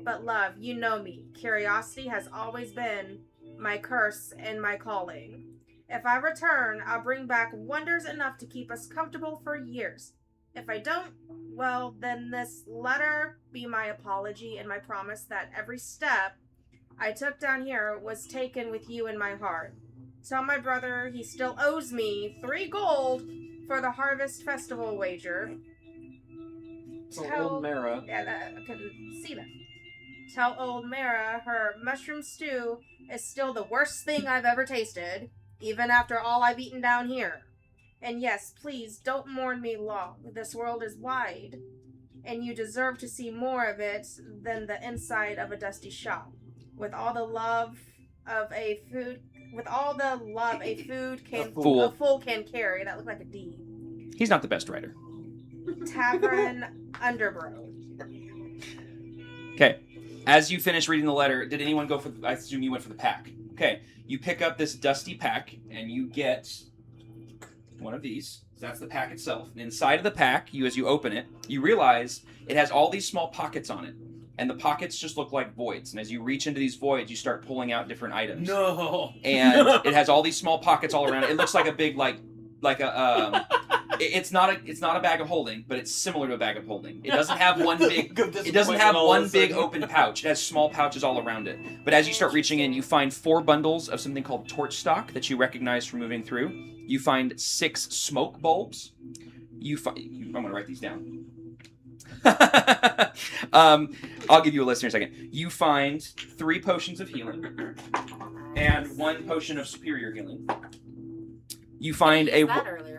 But love, you know me. Curiosity has always been my curse and my calling. If I return, I'll bring back wonders enough to keep us comfortable for years. If I don't, well, then this letter be my apology and my promise that every step I took down here was taken with you in my heart. Tell my brother he still owes me 3 gold for the Harvest Festival wager. Old Mara. Yeah, I couldn't see that. Tell old Mara her mushroom stew is still the worst thing I've ever tasted, even after all I've eaten down here. And yes, please don't mourn me long. This world is wide, and you deserve to see more of it than the inside of a dusty shop. With all the love a fool can carry. That looked like a D. He's not the best writer. Tavern Underbro. Okay. As you finish reading the letter, did anyone go for? I assume you went for the pack. Okay. You pick up this dusty pack and you get one of these. That's the pack itself. And inside of the pack, as you open it, you realize it has all these small pockets on it. And the pockets just look like voids. And as you reach into these voids, you start pulling out different items. No. And it has all these small pockets all around it. It looks like a big it's not a bag of holding, but it's similar to a bag of holding. It doesn't have one big open pouch. It has small pouches all around it. But as you start reaching in, you find 4 bundles of something called torch stock that you recognize from moving through. You find 6 smoke bulbs. I'm going to write these down. I'll give you a list in a second. You find 3 potions of healing and 1 potion of superior healing. You find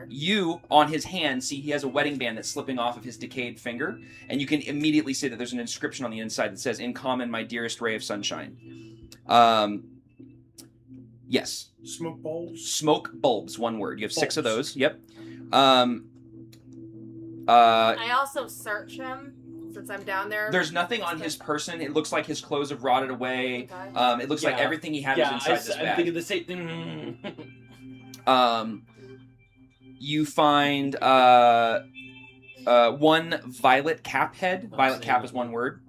you on his hand see he has a wedding band that's slipping off of his decayed finger, and you can immediately see that there's an inscription on the inside that says, "In common, my dearest ray of sunshine." Yes. Smoke bulbs. Smoke bulbs, one word. You have 6 of those. Yep. I also search him since I'm down there. There's nothing on his person. It looks like his clothes have rotted away. It looks like everything he had was inside this bag. I'm thinking the same thing. You find 1 violet cap head. Violet cap is one word.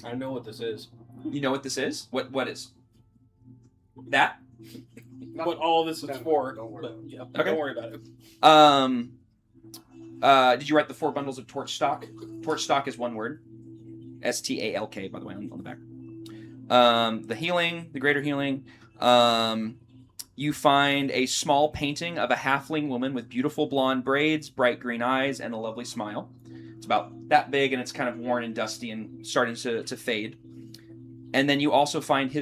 I know what this is. You know what this is? What is? That? What all this is for. Okay. Don't worry about it. Did you write the 4 bundles of torch stock? Torch stock is one word. STALK, by the way, on the back. The healing, the greater healing. You find a small painting of a halfling woman with beautiful blonde braids, bright green eyes, and a lovely smile. It's about that big, and it's kind of worn and dusty and starting to fade. And then you also find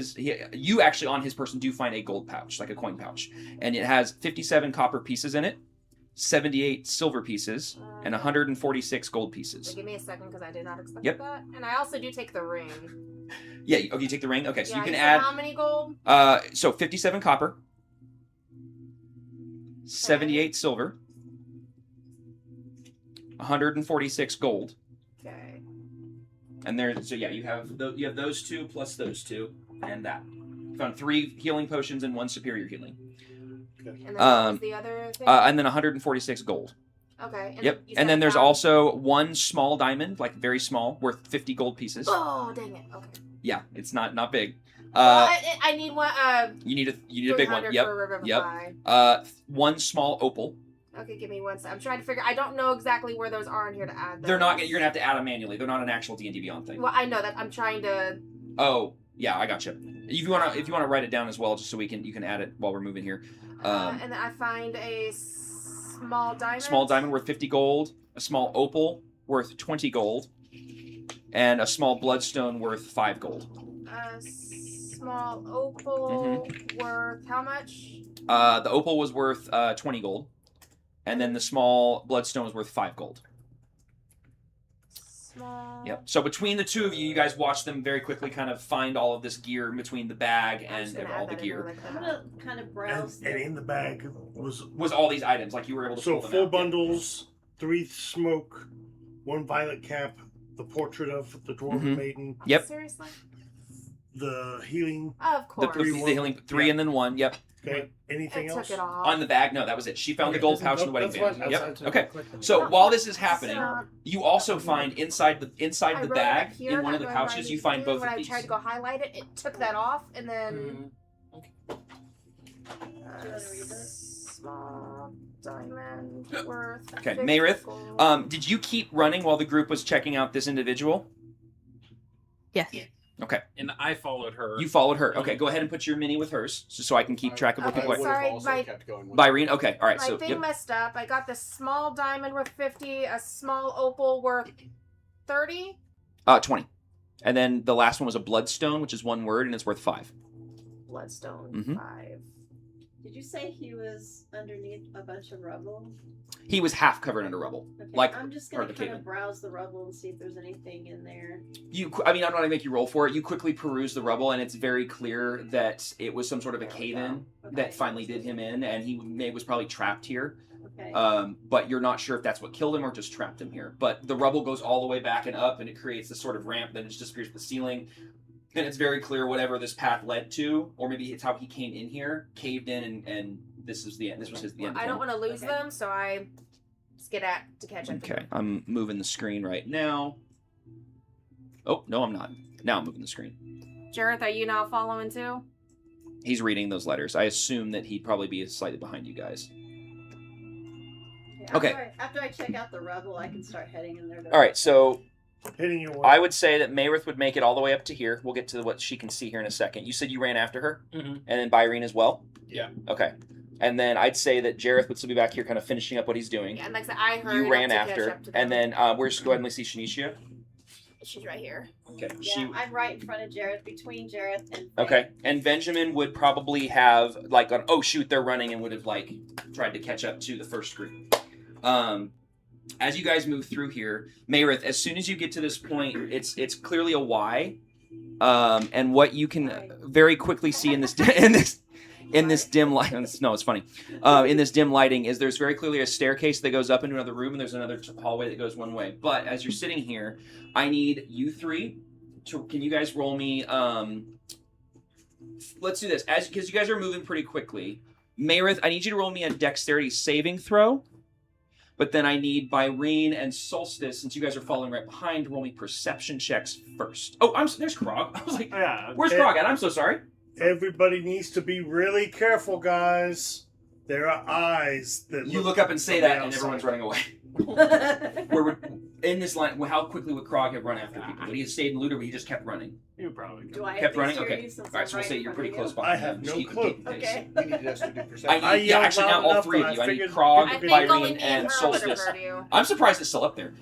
you actually on his person do find a gold pouch, like a coin pouch. And it has 57 copper pieces in it, 78 silver pieces, and 146 gold pieces. Give me a second because I did not expect Yep. that. And I also do take the ring. Yeah, you take the ring? Okay, so Yeah, you can said add... how many gold? So 57 copper, 78 silver, 146 gold. Okay. And so yeah, you have those two plus those two, and that. Found 3 healing potions and 1 superior healing. And then what was the other thing? And then 146 gold. Okay. And Yep. you And said then there's found- also 1 small diamond, like very small, worth 50 gold pieces. Oh, dang it. Okay. Yeah, it's not big. Well, I need one. You need a big one. 300 Yep. for Revivify. Yep. 1 small opal. Okay, give me 1 second. I'm trying to figure. I don't know exactly where those are in here to add those. They're not. You're gonna have to add them manually. They're not an actual D&D Beyond thing. Well, I know that. I'm trying to. Oh, yeah, I gotcha. If you wanna write it down as well, just so you can add it while we're moving here. And then I find a small diamond. Small diamond worth 50 gold. A small opal worth 20 gold. And a small bloodstone worth 5 gold. A small opal worth how much? The opal was worth 20 gold. And then the small bloodstone was worth 5 gold. Small. Yep. So between the two of you, you guys watch them very quickly kind of find all of this gear in between the bag and all the gear. I'm gonna kind of browse. And in the bag was all these items, like you were able to so pull them 4 out. bundles, 3 smoke, 1 violet cap, the portrait of the dwarven maiden. Yep. Seriously? The healing. Of The course. healing 3 and then 1. Yep. Okay. Anything I else? took it off. On the bag, no, that was it. She found the gold pouch and the wedding that's band. fine. Yep. That's Okay. fine. So while this is happening, So- you also find inside the I wrote it bag up here, in one of not the going pouches, right you find into it. both When of I these. tried to go highlight it, it took that off, and then. Small diamond worth. Okay, 50 Mayrith, gold. did you keep running while the group was checking out this individual? Yes. Okay. And I followed her. You followed her. Okay, go ahead and put your mini with hers, so I can keep track of what Okay, what. sorry, my Byrene. Okay, all right. my So thing yep. messed up. I got the small diamond worth 50, a small opal worth 30. 20, and then the last one was a bloodstone, which is 1 word, and it's worth 5. Bloodstone Mhm. 5. Did you say he was underneath a bunch of rubble? He was half covered under rubble, Okay, like I'm just part gonna of the kind cave. of browse the rubble and see if there's anything in there. I mean, I'm not gonna make you roll for it. You quickly peruse the rubble, and it's very clear that it was some sort of a cave-in that finally did him in, and he was probably trapped here. Okay. But you're not sure if that's what killed him or just trapped him here. But the rubble goes all the way back and up, and it creates this sort of ramp, then it just disappears to the ceiling. And it's very clear whatever this path led to, or maybe it's how he came in here, caved in, and this is the end. This was the end. I of don't him. want to lose them, so I skedat to catch up. Okay, I'm moving the screen right now. Oh, no, I'm not. Now I'm moving the screen. Jareth, are you now following too? He's reading those letters. I assume that he'd probably be slightly behind you guys. Okay. After I check out the rubble, I can start heading in there. All right, so hitting your I would say that Mayrith would make it all the way up to here. We'll get to what she can see here in a second. You said you ran after her, Mhm. and then Byrene as well. Yeah. Okay, and then I'd say that Jareth would still be back here, kind of finishing up what he's doing. Yeah, and like I said, I heard. You ran after, and then where's go ahead and let's see Shanicia. She's right here. Okay. Yeah, I'm right in front of Jareth, between Jareth and. Okay, and Benjamin would probably have like gone, oh shoot, they're running, and would have like tried to catch up to the first group. As you guys move through here, Mayrith, as soon as you get to this point, it's clearly a Y, and what you can very quickly see in this in this dim light. No, it's funny. In this dim lighting, is there's very clearly a staircase that goes up into another room, and there's another hallway that goes one way. But as you're sitting here, I need you three to. Can you guys roll me? Let's do this because you guys are moving pretty quickly. Mayrith, I need you to roll me a dexterity saving throw. But then I need Byrene and Solstice, since you guys are following right behind, to roll me perception checks first. Oh, there's Krog. I was like, where's Krog at? I'm so sorry. Everybody needs to be really careful, guys. There are eyes that You look up and say from that, the and outside. everyone's running away. In this line, how quickly would Krog have run after people? Would he have stayed in loot, or would he just kept running? You probably Do I kept have running? dexterity Okay. since All right, so I'm we'll say right you're in pretty front close of you? behind. I have no Keep- clue. keep pace. Okay. You needed us to do I perception. need, yeah, actually, now all three of you. I need Krog, I think only Byrene, me and and her would have Solstice. heard you. I'm surprised it's still up there.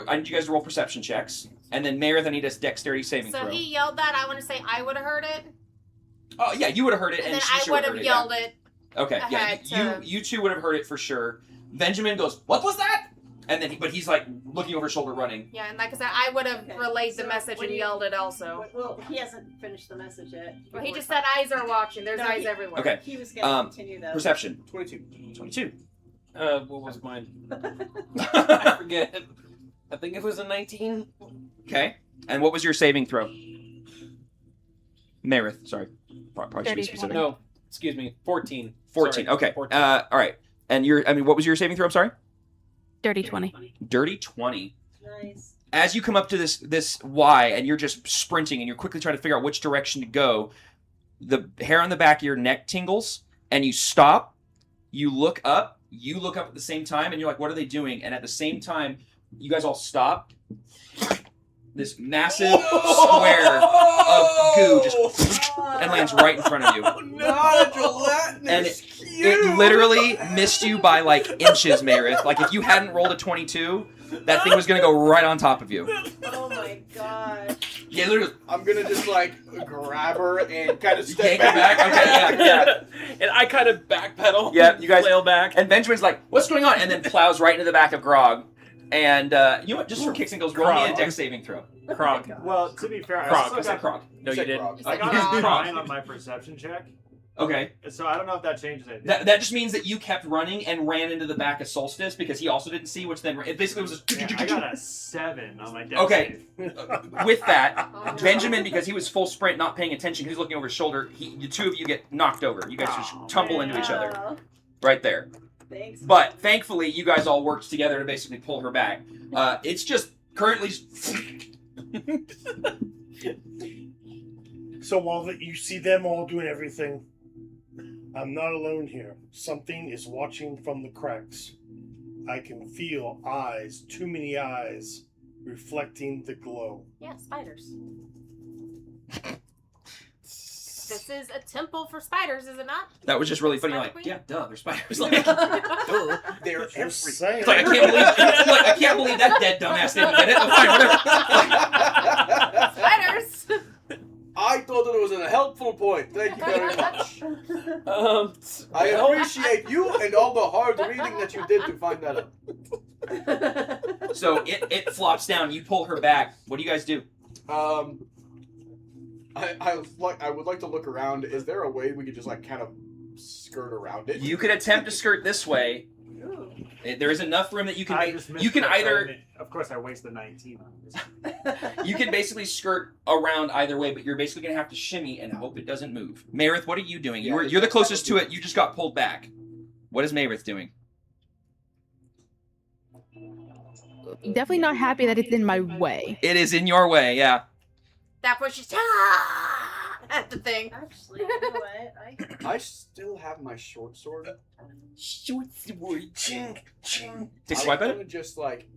I need you guys to roll perception checks, and then Mayrith, I need a dexterity saving So throw. he yelled that. I want to say I would have heard it, Oh yeah, you would have heard it, and and then I Shisha would have have yelled it. Okay, yeah, ahead to- you two would have heard it for sure. Benjamin goes, "What was that?" And then, but he's like looking over his shoulder, running. Yeah, and like I said, I would have Okay. relayed the So message when and you- yelled it also. Well, he hasn't finished the message yet. Well, he just said eyes are watching. There's No, eyes he- everywhere. Okay. He was going to continue though. Perception. 22. 22. What was mine? I forget. I think it was a 19. Okay. And what was your saving throw? Marith, sorry. Probably should be specific. No, excuse me, 14. 14. Sorry, Okay. 14. All right. And what was your saving throw? I'm sorry. Dirty 20. Dirty 20. Nice. As you come up to this Y and you're just sprinting and you're quickly trying to figure out which direction to go, the hair on the back of your neck tingles and you stop. You look up at the same time, and you're like, what are they doing? And at the same time, you guys all stop. This massive square of goo just and lands right in front of you. Not a gelatinous And it literally missed you by like inches, Marith. Like if you hadn't rolled a 22, that thing was going to go right on top of you. Oh my god. Yeah, literally. I'm gonna just like grab her and kind of step Yank her back. Okay, yeah. And I kind of backpedal. Yeah, you guys flail back. And Benjamin's like, what's going on? And then plows right into the back of Grog. And you know what? Just for kicks and goes, roll me a dex saving throw. Krog. Well, to be fair, Krog. I I said still Krog. No, you didn't. I got a 9 on my perception check. Okay. So I don't know if that changes anything. That just means that you kept running and ran into the back of Solstice because he also didn't see, which then it basically was a... Yeah, I got a 7 on my dex Okay. save. With that, Benjamin, because he was full sprint, not paying attention, because he's looking over his shoulder, the two of you get knocked over. You guys just tumble into each other. Right there. Thanks. But thankfully, you guys all worked together to basically pull her back. It's just currently... So while you see them all doing everything, I'm not alone here. Something is watching from the cracks. I can feel eyes, too many eyes, reflecting the glow. Yeah, spiders. This is a temple for spiders, is it not? That was just really funny. Like, yeah, duh, they're spiders. Like, duh, they're everywhere. It's like, I can't believe that dead dumbass didn't get it. Oh, fine, whatever. Spiders. I thought that it was a helpful point. Thank you very much. I appreciate you and all the hard reading that you did to find that out. So it flops down. You pull her back. What do you guys do? I would like to look around. Is there a way we could just like kind of skirt around it? You could attempt to skirt this way. There is enough room that you can I make. just missed You can that, either. Of course, I wasted 19 on this. You can basically skirt around either way, but you're basically gonna have to shimmy and hope it doesn't move. Marith, what are you doing? Yeah, You're the closest to it. You just got pulled back. What is Marith doing? Definitely not happy that it's in my way. It is in your way. Yeah. That pushes at the thing. Actually, you know what? I still have my short sword. Short sword. Ching, ching. Take a I'm swipe at gonna it. just like.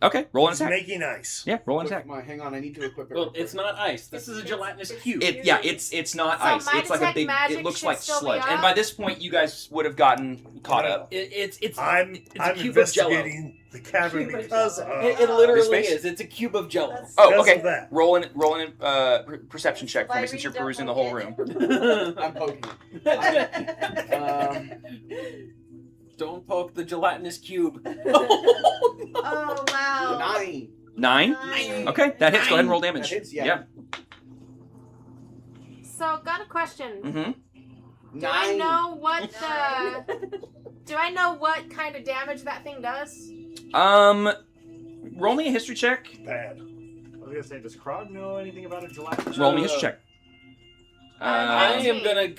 Okay, roll an It's attack. making ice. Yeah, roll an Look, attack. hang on, I need to equip it. Well, real quick. it's not ice. This is a gelatinous cube. It's not So ice. my It's like a detect big. magic It looks should like still be sludge. And up? by this point, you guys would have gotten caught up. It's I'm a cube of Jello. investigating the cavern because of It literally space? is. It's a cube of Jello. Oh, because okay. of that. Roll an perception check for me since you're perusing the whole room. I'm poking. Don't poke the gelatinous cube. Oh wow. 9. 9? Okay, that hits. Go ahead and roll damage. That hits, yeah. So, got a question. Mm-hmm. Do I know what Do I know what kind of damage that thing does? Roll me a history check. Bad. I was gonna say, does Krog know anything about a gelatinous? Roll me a history check. I am gonna.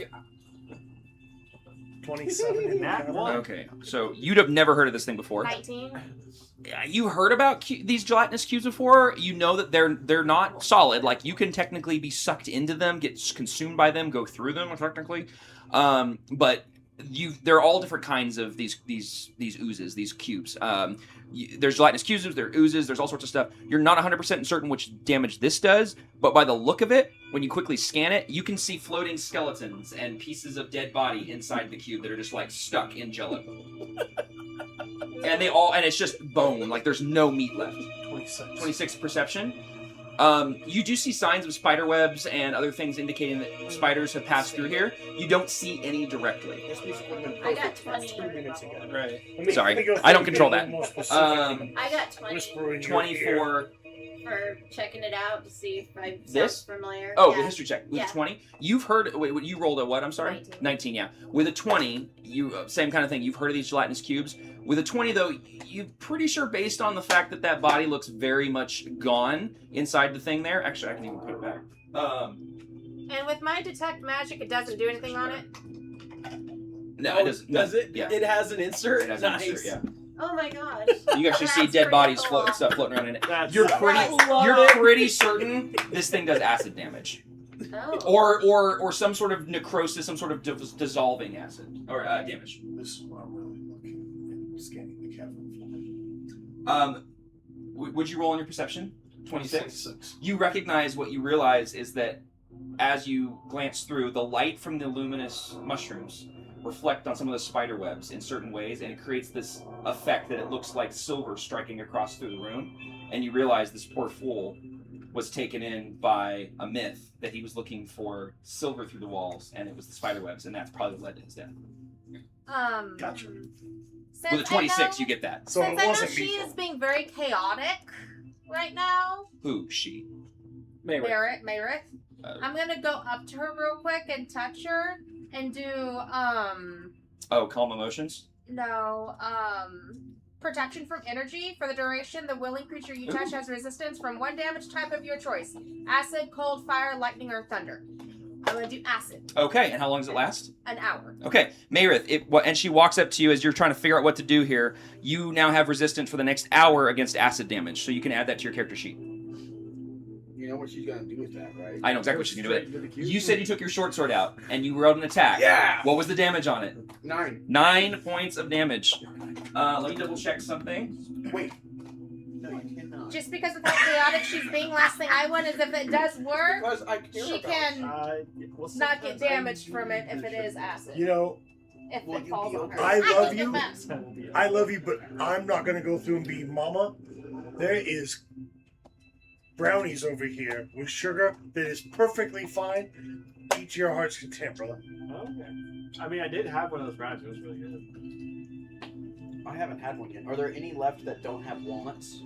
27 in Nat cavern. one. Okay, so you'd have never heard of this thing before. 19. Yeah, you heard about these gelatinous cubes before. You know that they're not solid. Like you can technically be sucked into them, get consumed by them, go through them technically. But they're all different kinds of these oozes, these cubes. There's gelatinous cubes, there are oozes, there's all sorts of stuff. You're not 100% certain which damage this does, but by the look of it, when you quickly scan it, you can see floating skeletons and pieces of dead body inside the cube that are just like stuck in jello. And it's just bone, like there's no meat left. 26 perception. You do see signs of spider webs and other things indicating that spiders have passed through here. You don't see any directly. I got 20. 2 minutes ago. Right. Sorry, I don't control that. I got 20. 24, for checking it out to see if I This? sound familiar. Oh, yeah. the history check. With Yeah. 20, you've heard. Wait, you rolled a what? I'm sorry. 19. 19. Yeah. With a 20, you same kind of thing. You've heard of these gelatinous cubes. With a 20, though, you're pretty sure based on the fact that that body looks very much gone inside the thing there. Actually, I can even put it back. And with my detect magic, it doesn't do anything on it. No, Oh, it doesn't. Does it? Yeah. It has an insert. It has nice. an insert, yeah. Oh my gosh. You actually see That's dead pretty bodies cool. stuff floating around in it. That's You're so pretty certain this thing does acid damage, Oh. or some sort of necrosis, some sort of dissolving acid or damage. This is what I'm really looking at, scanning the cavern. Would you roll on your perception? 26. 26. You recognize what you realize is that as you glance through, the light from the luminous mushrooms reflect on some of the spider webs in certain ways, and it creates this effect that it looks like silver striking across through the room. And you realize this poor fool was taken in by a myth that he was looking for silver through the walls, and it was the spider webs, and that's probably what led to his death. Gotcha. Since With a 26, I know, you get that. So since it I know wasn't she me. is being very chaotic right now, Who? She. Merritt. Uh, I'm gonna go up to her real quick and touch her and do Oh, calm emotions? protection from energy for the duration. The willing creature you touch has resistance from one damage type of your choice: acid, cold, fire, lightning, or thunder. I'm gonna do acid. Okay, and how long does it last? An hour. Okay, Mayrith, and she walks up to you as you're trying to figure out what to do here. You now have resistance for the next hour against acid damage, so you can add that to your character sheet. You know what she's gonna do with that, right? I know exactly what she's going to do with it. You said you took your short sword out, and you rolled an attack. Yeah! What was the damage on it? 9. 9 points of damage. Let me double check something. Wait. No, you cannot. Just because of how chaotic she's being, last thing I want is if it does work, Because I care she about can well, not get damaged from it if it is acid. You know, if will it you falls be on her. okay? I love can you. defend. I love you, but I'm not gonna go through and be mama. There is brownies over here with sugar that is perfectly fine. Eat your heart's content, brother. Okay. I mean, I did have one of those brownies. It was really good. I haven't had one yet. Are there any left that don't have walnuts?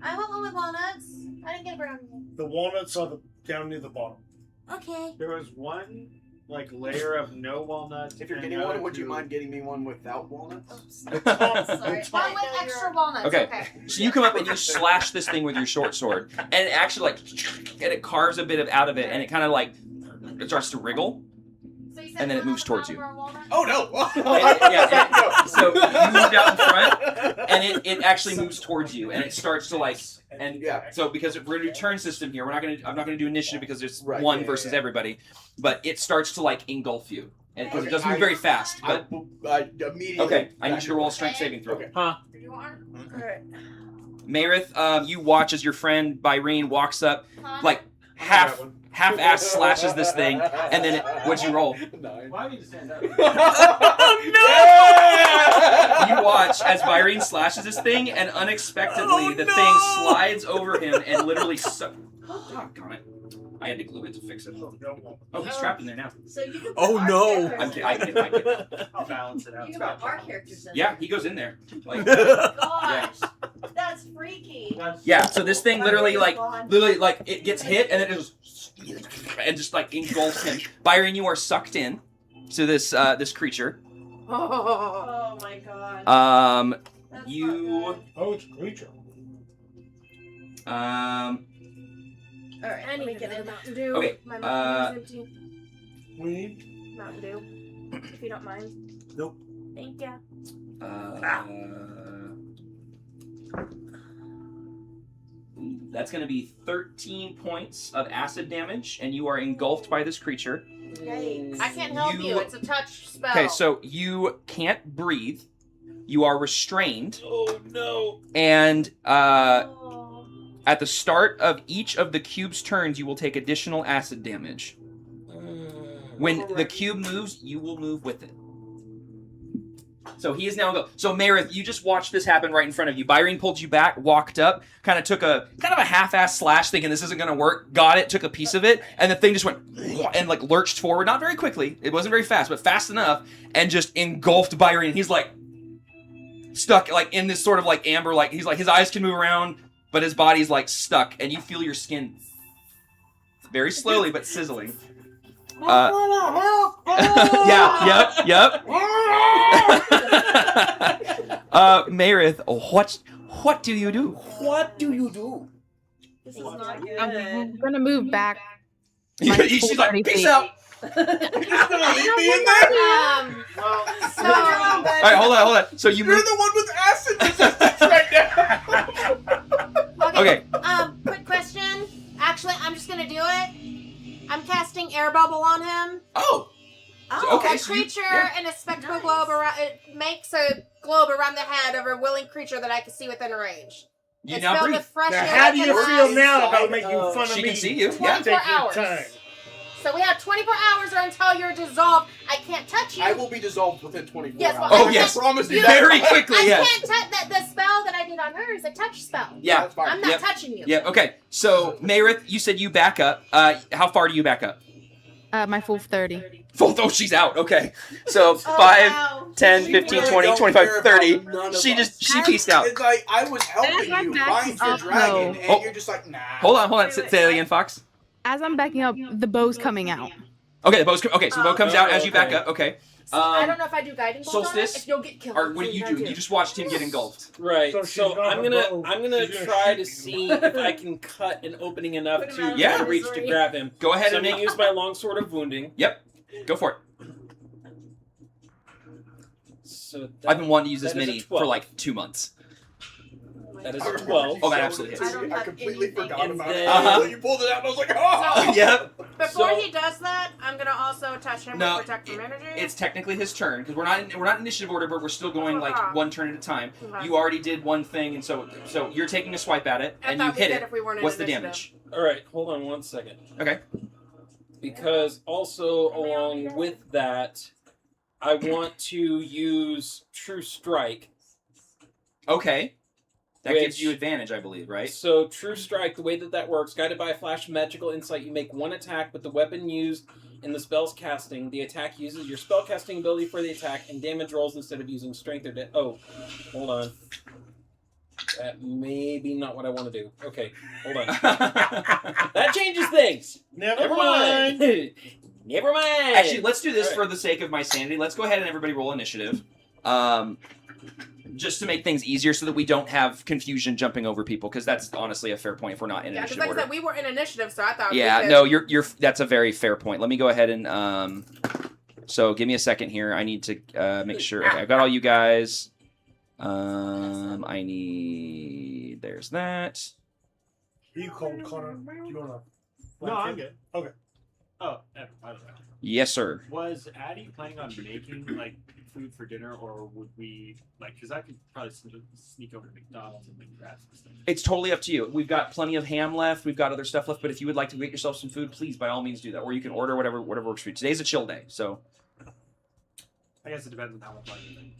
I want one with walnuts. I didn't get a brownie. The walnuts are down near the bottom. Okay. There was one layer of no walnuts. If you're and getting the one, other would you two- mind getting me one without walnuts? Sorry. One with extra walnuts. Okay. Okay. So you come up and you slash this thing with your short sword, and it actually and it carves a bit out of it, and it kind of it starts to wriggle, So you said and then it one moves with towards you. flour or walnuts? Oh no! So you moved out in front, and it actually moves towards you, and it starts to and Yeah. So because we're gonna do turn system here, I'm not gonna do initiative because there's Right, one yeah, versus yeah. everybody, but it starts to engulf you, and because it Okay, doesn't move very fast. But I immediately. okay, I need you to roll a strength saving throw. Okay. Huh? You are? Alright. Mayrith, you watch as your friend Byrene walks up, Huh? half-ass slashes this thing, and then what'd you roll? 9. Why do you stand up? You watch as Byrene slashes this thing, and unexpectedly the thing slides over him and literally oh, God. I had to glue it to fix it. Oh, he's trapped in there now. So you can put Oh, our no. characters I in. get it. I'll balance it out. You can put our characters in. Yeah, he goes in there. Gosh, that's freaky. Yeah, so this thing literally Gone. it gets hit and then it just engulfs him. Byron, you are sucked in to this creature. Oh my god. That's You Oh, it's a creature. Alright, I let me need get another in. Mountain Dew. Okay, My Mountain Dew is empty. We need. Mountain Dew, if you don't mind. Nope. Thank you. That's going to be 13 points of acid damage, and you are engulfed by this creature. Yikes. I can't help you. It's a touch spell. Okay, so you can't breathe. You are restrained. Oh no! And Oh. at the start of each of the cube's turns, you will take additional acid damage. When the cube moves, you will move with it. So he is now So Marith, you just watched this happen right in front of you. Byrene pulled you back, walked up, kind of took a half-ass slash, thinking this isn't going to work. Got it, took a piece of it, and the thing just went and lurched forward. Not very quickly. It wasn't very fast, but fast enough, and just engulfed Byrene. He's stuck in this sort of amber. He's his eyes can move around. but his body's like stuck, and you feel your skin very slowly but sizzling. Yeah, yep. Meredith, what do you do? What do you do? This is not good. I'm gonna move back. She's like, peace out. You're just gonna leave me in there? Well, So, All right, hold on. So you You're move. the one with acid resistance right now. Okay. Quick question. Actually, I'm just gonna do it. I'm casting air bubble on him. Oh. Oh, okay, a so you- creature yeah. in a spectral globe around. It makes a globe around the head of a willing creature that I can see within range. You It's now filled breathe. with fresh Now, air how that do you can feel last- now about making fun of She me? can see you. Yeah. 24 Take your hours. time. So we have 24 hours or until you're dissolved. I can't touch you. I will be dissolved within 24 Yes, hours. well, Oh, I yes. can't- promise you you- that. Very quickly, I yes. can't touch that. The spell that I did on her is a touch spell. Yeah. That's fine. I'm not Yep. touching you. Yeah. Okay. So Meredith, you said you back up. How far do you back up? My full 30. Full. Oh, she's out. Okay. So Oh, 5, wow. 10, She 15, really 20, don't 25, care about 30. none of She us. she pieced out. It's like I was helping I'm you backing find your up, dragon, though. and Oh. you're just like, nah. Hold on. Say that again, Fox. As I'm backing up, the bow's coming out. Okay, the bow's okay. So the bow comes out as you back okay. up. Okay. I don't know if I do guiding bolt on it, Solstice? if you'll get killed. Or what do you do? You just watched him get engulfed. Right. So So, she's not I'm a gonna bow. I'm gonna She's gonna try shoot to you. see if I can cut an opening enough Put him to out of Yeah. try to reach to misery. grab him. Go ahead So and I'm gonna use my longsword of wounding. Yep. Go for it. So I've been wanting to use this that is a mini 12. for like 2 months. That is a 12. Oh, that absolutely I hits. don't I have completely anything. forgot And about then- it. Uh-huh. Until you pulled it out, and I was like, oh. Yep. Before So- he does that, I'm gonna also touch him No, with protect from energy. It's technically his turn because we're not in initiative order, but we're still going like one turn at a time. Okay. You already did one thing, and so you're taking a swipe at it, I and you thought we hit did it. if we weren't in What's the initiative. damage? All right, hold on one second. Okay. Because also along with that, I want to use True Strike. Okay. That gives Which- you advantage, I believe, right? So True Strike, the way that works, guided by a flash of magical insight, you make one attack with the weapon used in the spell's casting. The attack uses your spell casting ability for the attack, and damage rolls instead of using strength or oh, hold on. That may be not what I want to do. Okay, hold on. That changes things. Never mind. Never mind. Actually, let's do this All for right. the sake of my sanity. Let's go ahead and everybody roll initiative. Just to make things easier so that we don't have confusion jumping over people, because that's honestly a fair point if we're not in Yeah, because initiative like I order. said, we were in initiative, so I thought. Yeah, we could... no, you're that's a very fair point. Let me go ahead and so give me a second here. I need to make sure. Okay, I've got all you guys. I need. There's that. Are you cold, Connor? Do you wanna? No, I'm good. Okay. Oh, Evan, by the way. Yes, sir. Was Addie planning on making like food for dinner, or would we like? Because I could probably sneak over to McDonald's and like grab some stuff. It's totally up to you. We've got plenty of ham left. We've got other stuff left. But if you would like to get yourself some food, please, by all means, do that. Or you can order whatever works for you. Today's a chill day, so. I guess it depends on how much money you think.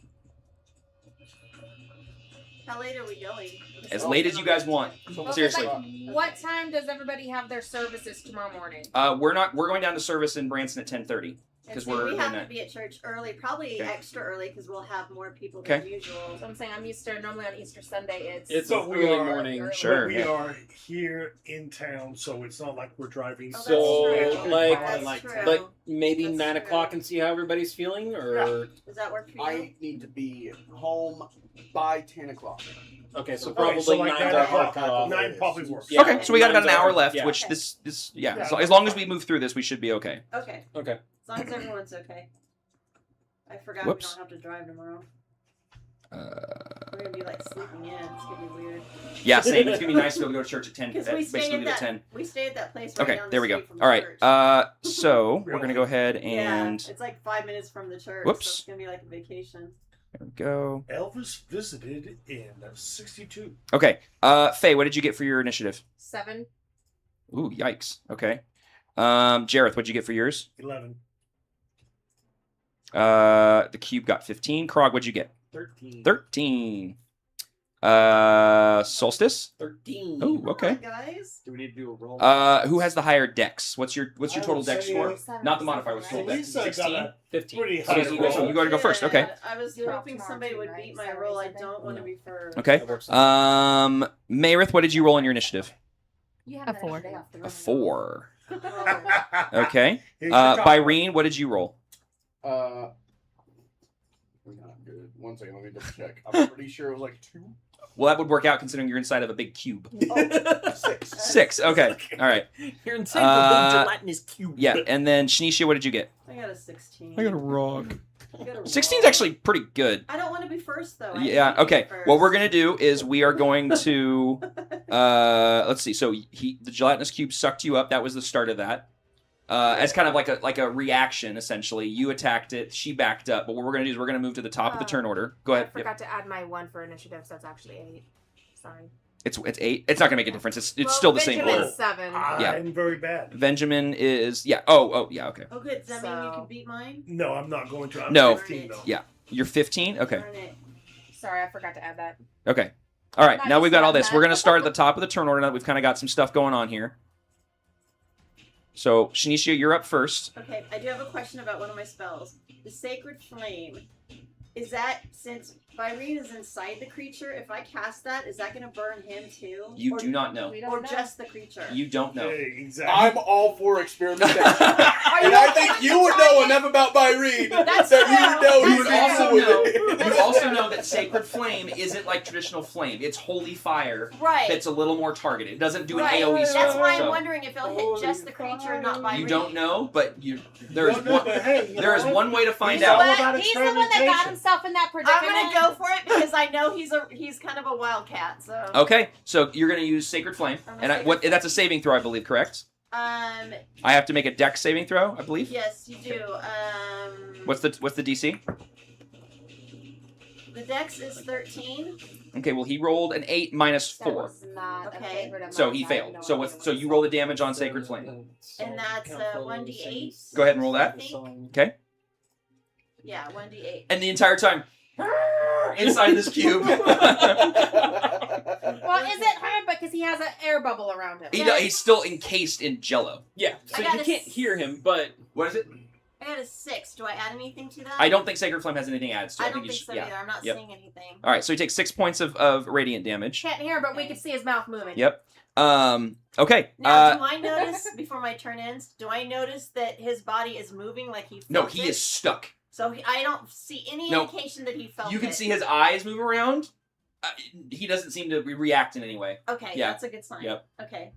How late are we going? As late as you guys want. Well, it's Seriously. like, what time does everybody have their services tomorrow morning? We're going down to service in Branson at 10:30 because we're we doing have that. to be at church early, probably Okay. extra early because we'll have more people than Okay. usual. So I'm saying I'm used to normally on Easter Sunday It's But an we early are- morning. Sure. But we yeah. are here in town, so it's not like we're driving. Oh, that's So true. like That's true. like maybe That's 9 true. o'clock and see how everybody's feeling, or Does that work for you? I need to be home by 10 o'clock. okay, so Okay, probably so like 9 9 to hard o'clock. cutoff. 9 probably works. Yeah. Okay, so we got about an 9 to hour hard- left, yeah. which Okay. this yeah. Yeah. So as long as we move through this, we should be okay. Okay. Okay. As long as everyone's okay. I forgot Whoops. we don't have to drive tomorrow. Uh, We're gonna be like sleeping in. It's gonna be weird. yeah, same. It's gonna be nice to be able to go to church at 10. Because At we stay basically at leave at that 10. we stay at that place right Okay, down the there we go. street from All the right. church. So we're gonna go ahead and yeah, it's like 5 minutes from the church. Whoops. So it's gonna be like a vacation. there we go. Elvis visited in 62. Okay, Faye, what did you get for your initiative? 7. Ooh, yikes. Okay. Jareth, what'd you get for yours? 11. The cube got 15. Krog, what'd you get? 13. 13. Solstice? 13. Oh, Come okay. on, guys. Do we need to do a roll? Who has the higher dex? What's your I total would dex say, score? Not the modifier. What's total dex? Lisa got 16. a 15. pretty Okay, high so you go- roll. you gotta go first. Okay. I was You're hoping tomorrow somebody too, would right? beat my Saturday, roll. I Sunday? don't want to be first. Okay. That works. Mayrith, what did you roll on your initiative? You A 4. A 4. Oh. Okay. Here's your top one. Byrene, what did you roll? Not good. 1 second, let me double check. I'm pretty sure it was like 2. Well, that would work out considering you're inside of a big cube. Oh, 6. 6. Okay. All right. You're inside the big gelatinous cube. Yeah, and then Shanicia, what did you get? I got a 16. I got a rock. 16 is actually pretty good. I don't want to be first though. Yeah. Okay. What we're gonna do is we are going to let's see. So the gelatinous cube sucked you up. That was the start of that. As kind of like a reaction, essentially. You attacked it. She backed up. But what we're gonna do is we're gonna move to the top of the turn order. Go ahead. I forgot to add my 1 for initiative, so it's actually 8. Sorry. It's 8. It's not gonna make a difference. It's still the same order. Benjamin's 7. Yeah. I'm very bad. Benjamin is Oh yeah. Okay. Oh, good. Does that mean you can beat mine? No, I'm not going to. I'm No. 15 though. Yeah. You're 15. Okay. Darn it. Sorry, I forgot to add that. Okay. All right. Not Now we've got just all this. that. We're gonna start at the top of the turn order. Now that we've kind of got some stuff going on here. So Shanicia, you're up first. Okay, I do have a question about one of my spells. The Sacred Flame. Is that, since Byrene is inside the creature, if I cast that, is that going to burn him too? You do not know. Or just the creature? You don't know. Hey, exactly. I'm all for experimentation. And I think you would know enough about Byrene that you know You he's would also with know. it. You also know that Sacred Flame isn't like traditional flame. It's holy fire. Right. That's a little more targeted. It doesn't do an Right. AOE spell. That's why I'm so wondering if it'll hit just the creature and not Byrene. you don't know, but there is No, one. but hey, you There know is what? one way to find He's all out. about He's the one that got experimentation. himself in that predicament. I'm gonna go for it because I know he's kind of a wildcat. So. Okay, so you're gonna use Sacred Flame, and that's a saving throw, I believe, correct? I have to make a Dex saving throw, I believe. Yes, you do. What's the DC? The Dex is 13. Okay, well he rolled an 8 minus 4, Okay. so he failed. So you roll the damage on Sacred Flame. And that's 1d8. Go ahead and roll that. Okay. Yeah, 1d8. And the entire time, inside this cube. Well, is it hard because he has an air bubble around him? He's still encased in jello. Yeah, so I you got a can't hear him, but What is it? I got a 6. Do I add anything to that? I don't think Sacred Flame has anything added to it. I don't you think should- so yeah. either. I'm not Yep. seeing anything. All right, so he takes 6 points of radiant damage. Can't hear, but we can see his mouth moving. Yep. Okay. Now, do I notice, before my turn ends, do I notice that his body is moving like he felt No, he it? is stuck. So I don't see any No. indication that he felt You can it. see his eyes move around. He doesn't seem to react in any way. Okay, Yeah. that's a good sign. Yep. Okay.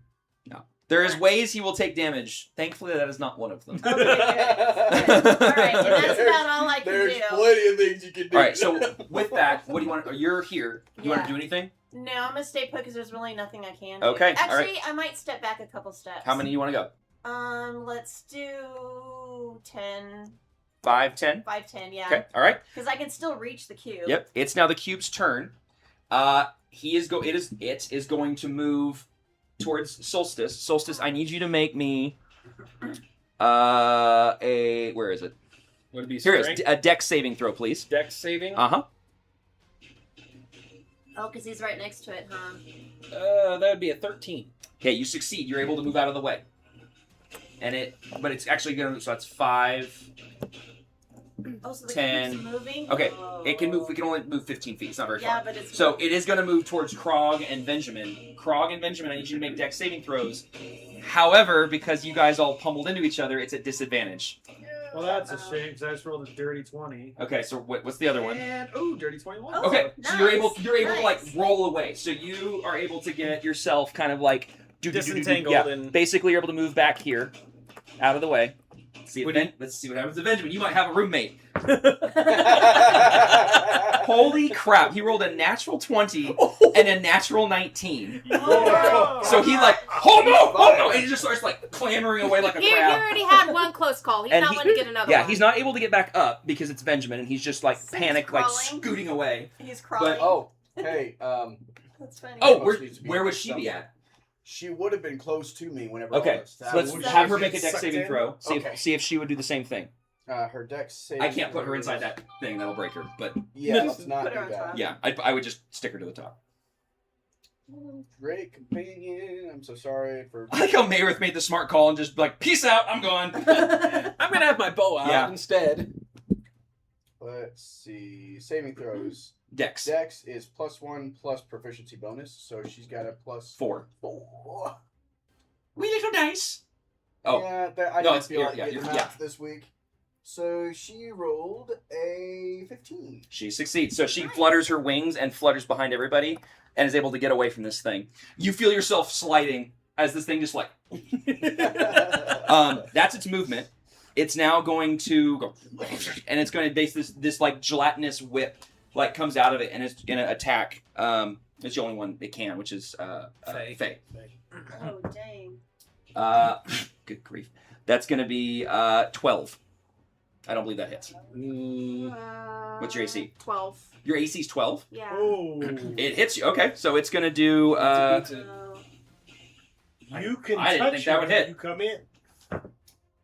No. There is ways he will take damage. Thankfully, that is not one of them. All right, and that's about all I can There's do. plenty of things you can do. All right, so with that, what do you want? You're here. You want to do anything? No, I'm gonna stay put because there's really nothing I can do. Okay, all Actually, right. I might step back a couple steps. How many do you want to go? Let's do 10. 5, 10? 5, 10, yeah. Okay, all right. Because I can still reach the cube. Yep. It's now the cube's turn. It is going to move towards Solstice. Solstice, I need you to make me where is it? would it be Here it strength? is. A Dex saving throw, please. Dex saving? Uh-huh. Oh, because he's right next to it, huh? That would be a 13. Okay, you succeed. You're able to move out of the way. But it's actually going to, so that's 5, Oh, so the 10. cube's moving? Okay, Oh. it can move. We can only move 15 feet. It's not very Yeah, far. but it's So it is going to move towards Krog and Benjamin. Krog and Benjamin, I need you to make Dex saving throws. However, because you guys all pummeled into each other, it's at disadvantage. Well, that's a shame because I just rolled a dirty 20. Okay, so what's the other one? And dirty 21. Oh, Okay, so you're able to like nice. roll away. So you are able to get yourself kind of like Disentangled Yeah, and- basically you're able to move back here, out of the way. Let's see what happens to Benjamin. You might have a roommate. Holy crap! He rolled a natural 20 and a natural 19. So he like, oh no, and he just starts like clambering away like a He crab. already had one close call. He's And not he- going to get another Yeah, one. he's not able to get back up because it's Benjamin, and he's just like He's panicked, like crawling. scooting away. He's crawling. Oh, hey, That's funny. Oh, Almost needs to be where would she be at? She would have been close to me whenever Okay, I was so let's stabbed. have her make a dex Sucked saving in? throw. Okay. See if she would do the same thing. Her dex saving I can't put her throw inside is- that thing; that'll break her. But Yeah, let's not Put do her on that. top. yeah, I would just stick her to the top. Great companion. I'm so sorry for. I like how Mayrith made the smart call and just like, peace out, I'm gone. I'm gonna have my bow out Yeah. instead. Let's see. Saving throws. Dex. Dex is +1 plus proficiency bonus, so she's got a +4. Wee little dice. Oh. Yeah, I No, didn't it's feel like yeah, getting math this week. So she rolled a 15. She succeeds. So she flutters her wings and flutters behind everybody and is able to get away from this thing. You feel yourself sliding as this thing just like... that's its movement. It's now going to go... And it's going to base this like gelatinous whip like comes out of it and it's going to attack. It's the only one it can, which is Faye. Oh, dang. Good grief. That's going to be 12. I don't believe that hits. What's your AC? 12. Your AC is 12? Yeah. Oh. It hits you. Okay, so it's going to do... You can I didn't touch think that would her when hit. you come in.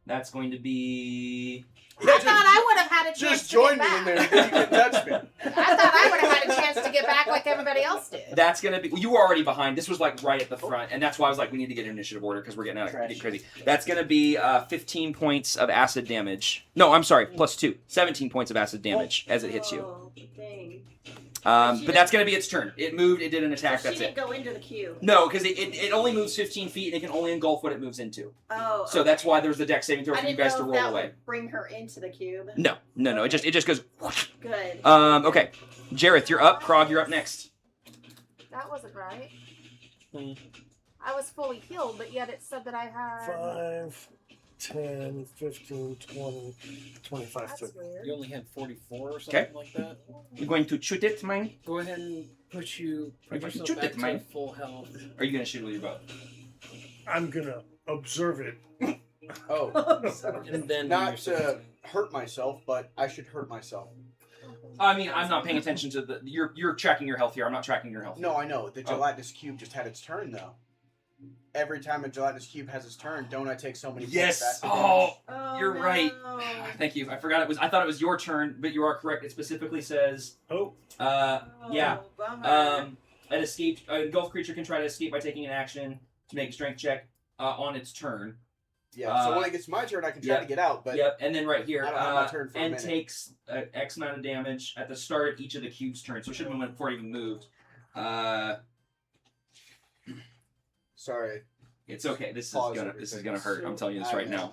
That's going to be... I thought I would have had a chance Just to join get me in back. there, then you can touch me. I thought I would have had a chance to get back like everybody else did. That's going to be... You were already behind. This was like right at the front, and that's why I was like, we need to get initiative order because we're getting crazy. That's going to be 15 points of acid damage. No, I'm sorry, +2. 17 points of acid damage as it hits you. Oh, dang. But that's going to be its turn. It moved, it did an attack, So she that's didn't it. go into the cube. No, because it only moves 15 feet and it can only engulf what it moves into. Oh. So that's why there's the dex saving throw I for you didn't guys know to if roll that away. would bring her into the cube. No. It just goes. Good. Okay, Jareth, you're up. Krog, you're up next. That wasn't right. I was fully healed, but yet it said that I had... 5, 10, 15, 20, 25, 30. You only had 44 or something like that? You're going to shoot it, mine? Go ahead and put yourself Shoot back it, mine. to full health. Are you going to shoot with your bow? I'm going to observe it. Oh. And then Not to hurt myself, but I should hurt myself. I mean, I'm not paying attention to the... You're tracking your health here. I'm not tracking your health. No, I know. The gelatinous cube just had its turn, though. Every time a gelatinous cube has its turn, don't I take so many points back? Oh, you're right. Thank you. I forgot it was... I thought it was your turn, but you are correct. It specifically says... yeah. An engulfed creature can try to escape by taking an action to make a strength check on its turn. Yeah, so when it gets my turn, I can try to get out, but... Yep, and then right here, I don't have my turn for a and minute. takes X amount of damage at the start of each of the cube's turns, so it should have been before it even moved. Sorry. It's okay. This is gonna hurt. I'm telling you this I right know,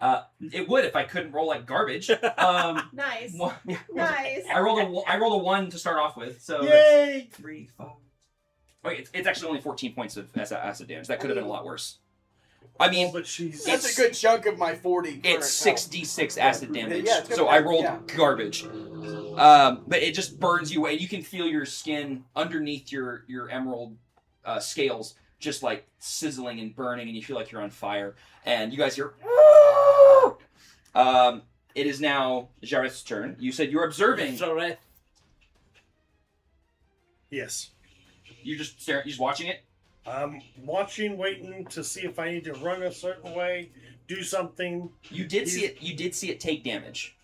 now. It would if I couldn't roll like garbage. Nice. Yeah. Nice. I rolled a 1 to start off with, so Yay! that's 3, 5. Okay, it's actually only 14 points of acid damage. That could have been a lot worse. I mean, but that's a good chunk of my 40. It's 6d6 acid damage, Yeah, it's gonna so I happen, rolled yeah. garbage. But it just burns you away. You can feel your skin underneath your emerald scales just like sizzling and burning, and you feel like you're on fire. And you guys hear... it is now Jareth's turn. You said you're observing. Jareth. Yes. You're just watching it? I'm watching, waiting to see if I need to run a certain way, do something. You did see it. You did see it take damage.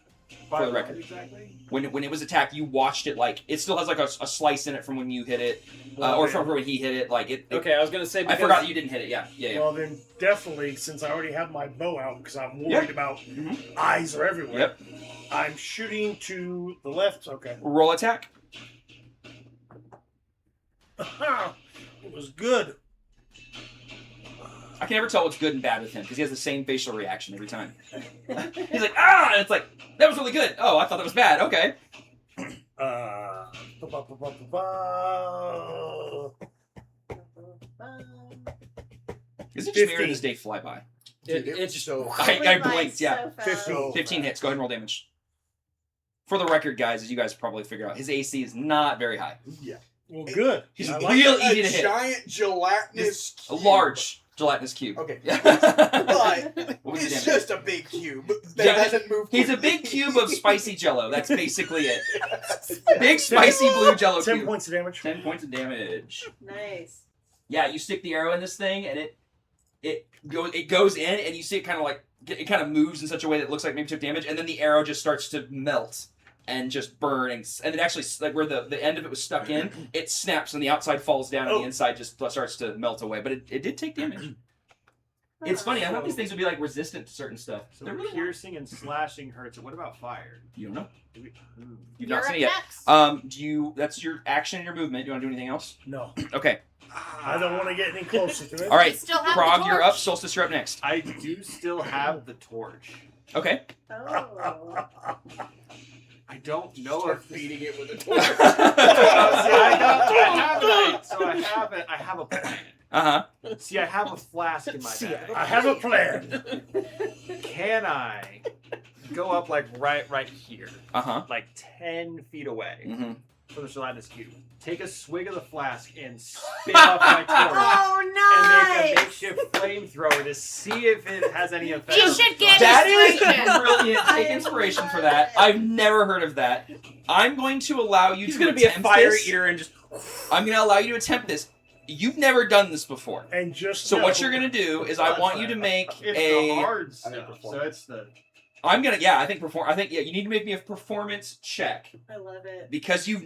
By For the what record, exactly? when it was attacked, you watched it like it still has like a slice in it from when you hit it, or from when he hit it. Like it. Okay, I was gonna say. I forgot you didn't hit it. Yeah. Well, then definitely, since I already have my bow out, because I'm worried about eyes are everywhere. Yep. I'm shooting to the left. Okay. Roll attack. It was good. I can never tell what's good and bad with him because he has the same facial reaction every time. He's like, ah! And it's like, that was really good. Oh, I thought that was bad. Okay. Is it just me or does day fly by? It's so... I blinked, yeah. So 15 hits. Go ahead and roll damage. For the record, guys, as you guys probably figured out, his AC is not very high. Yeah. Well, good. He's I real like easy to hit. Giant gelatinous A large gelatinous cube. Okay. Yeah. But What was the it's damage? just a big cube that Yeah, doesn't move He's a quickly. big cube of spicy jello. That's basically it. Big spicy blue jello 10 cube. points of damage. 10 points of damage. Nice. Yeah, you stick the arrow in this thing, and it goes in, and you see it kind of like it kind of moves in such a way that it looks like maybe it took damage, and then the arrow just starts to melt and just burn, and it actually like where the end of it was stuck in, it snaps, and the outside falls down, and the inside just starts to melt away. But it did take damage. It's funny. I thought these things would be like resistant to certain stuff. So They're really piercing and slashing hurts. What about fire? You don't know. You've You're not seen it up yet. next. Do you? That's your action and your movement. Do you want to do anything else? No. Okay. I don't want to get any closer to it. All right. You still have Krog, the you're up. torch. Solstice, you're up next. I do still have the torch. Okay. Oh. I don't know Start if feeding it with a torch. I have a plan. Uh-huh. See, I have a flask in my bag. I have a plan. Can I go up like right here, Uh-huh. like 10 feet away Mm-hmm. from the gelatinous cube? Take a swig of the flask and spin off my torch. Oh, And make a nice! makeshift flamethrower to see if it has any effect. You should get That inspiration. is brilliant. Take inspiration for that. I've never heard of that. I'm going to allow you He's to gonna be a attempt fire this. eater and just. I'm going to allow you to attempt this. You've never done this before. And just So know, what you're going to do is I want you to make It's the a... hard stuff, so it's the... I'm going to... Yeah, I think you need to make me a performance check. I love it. Because you've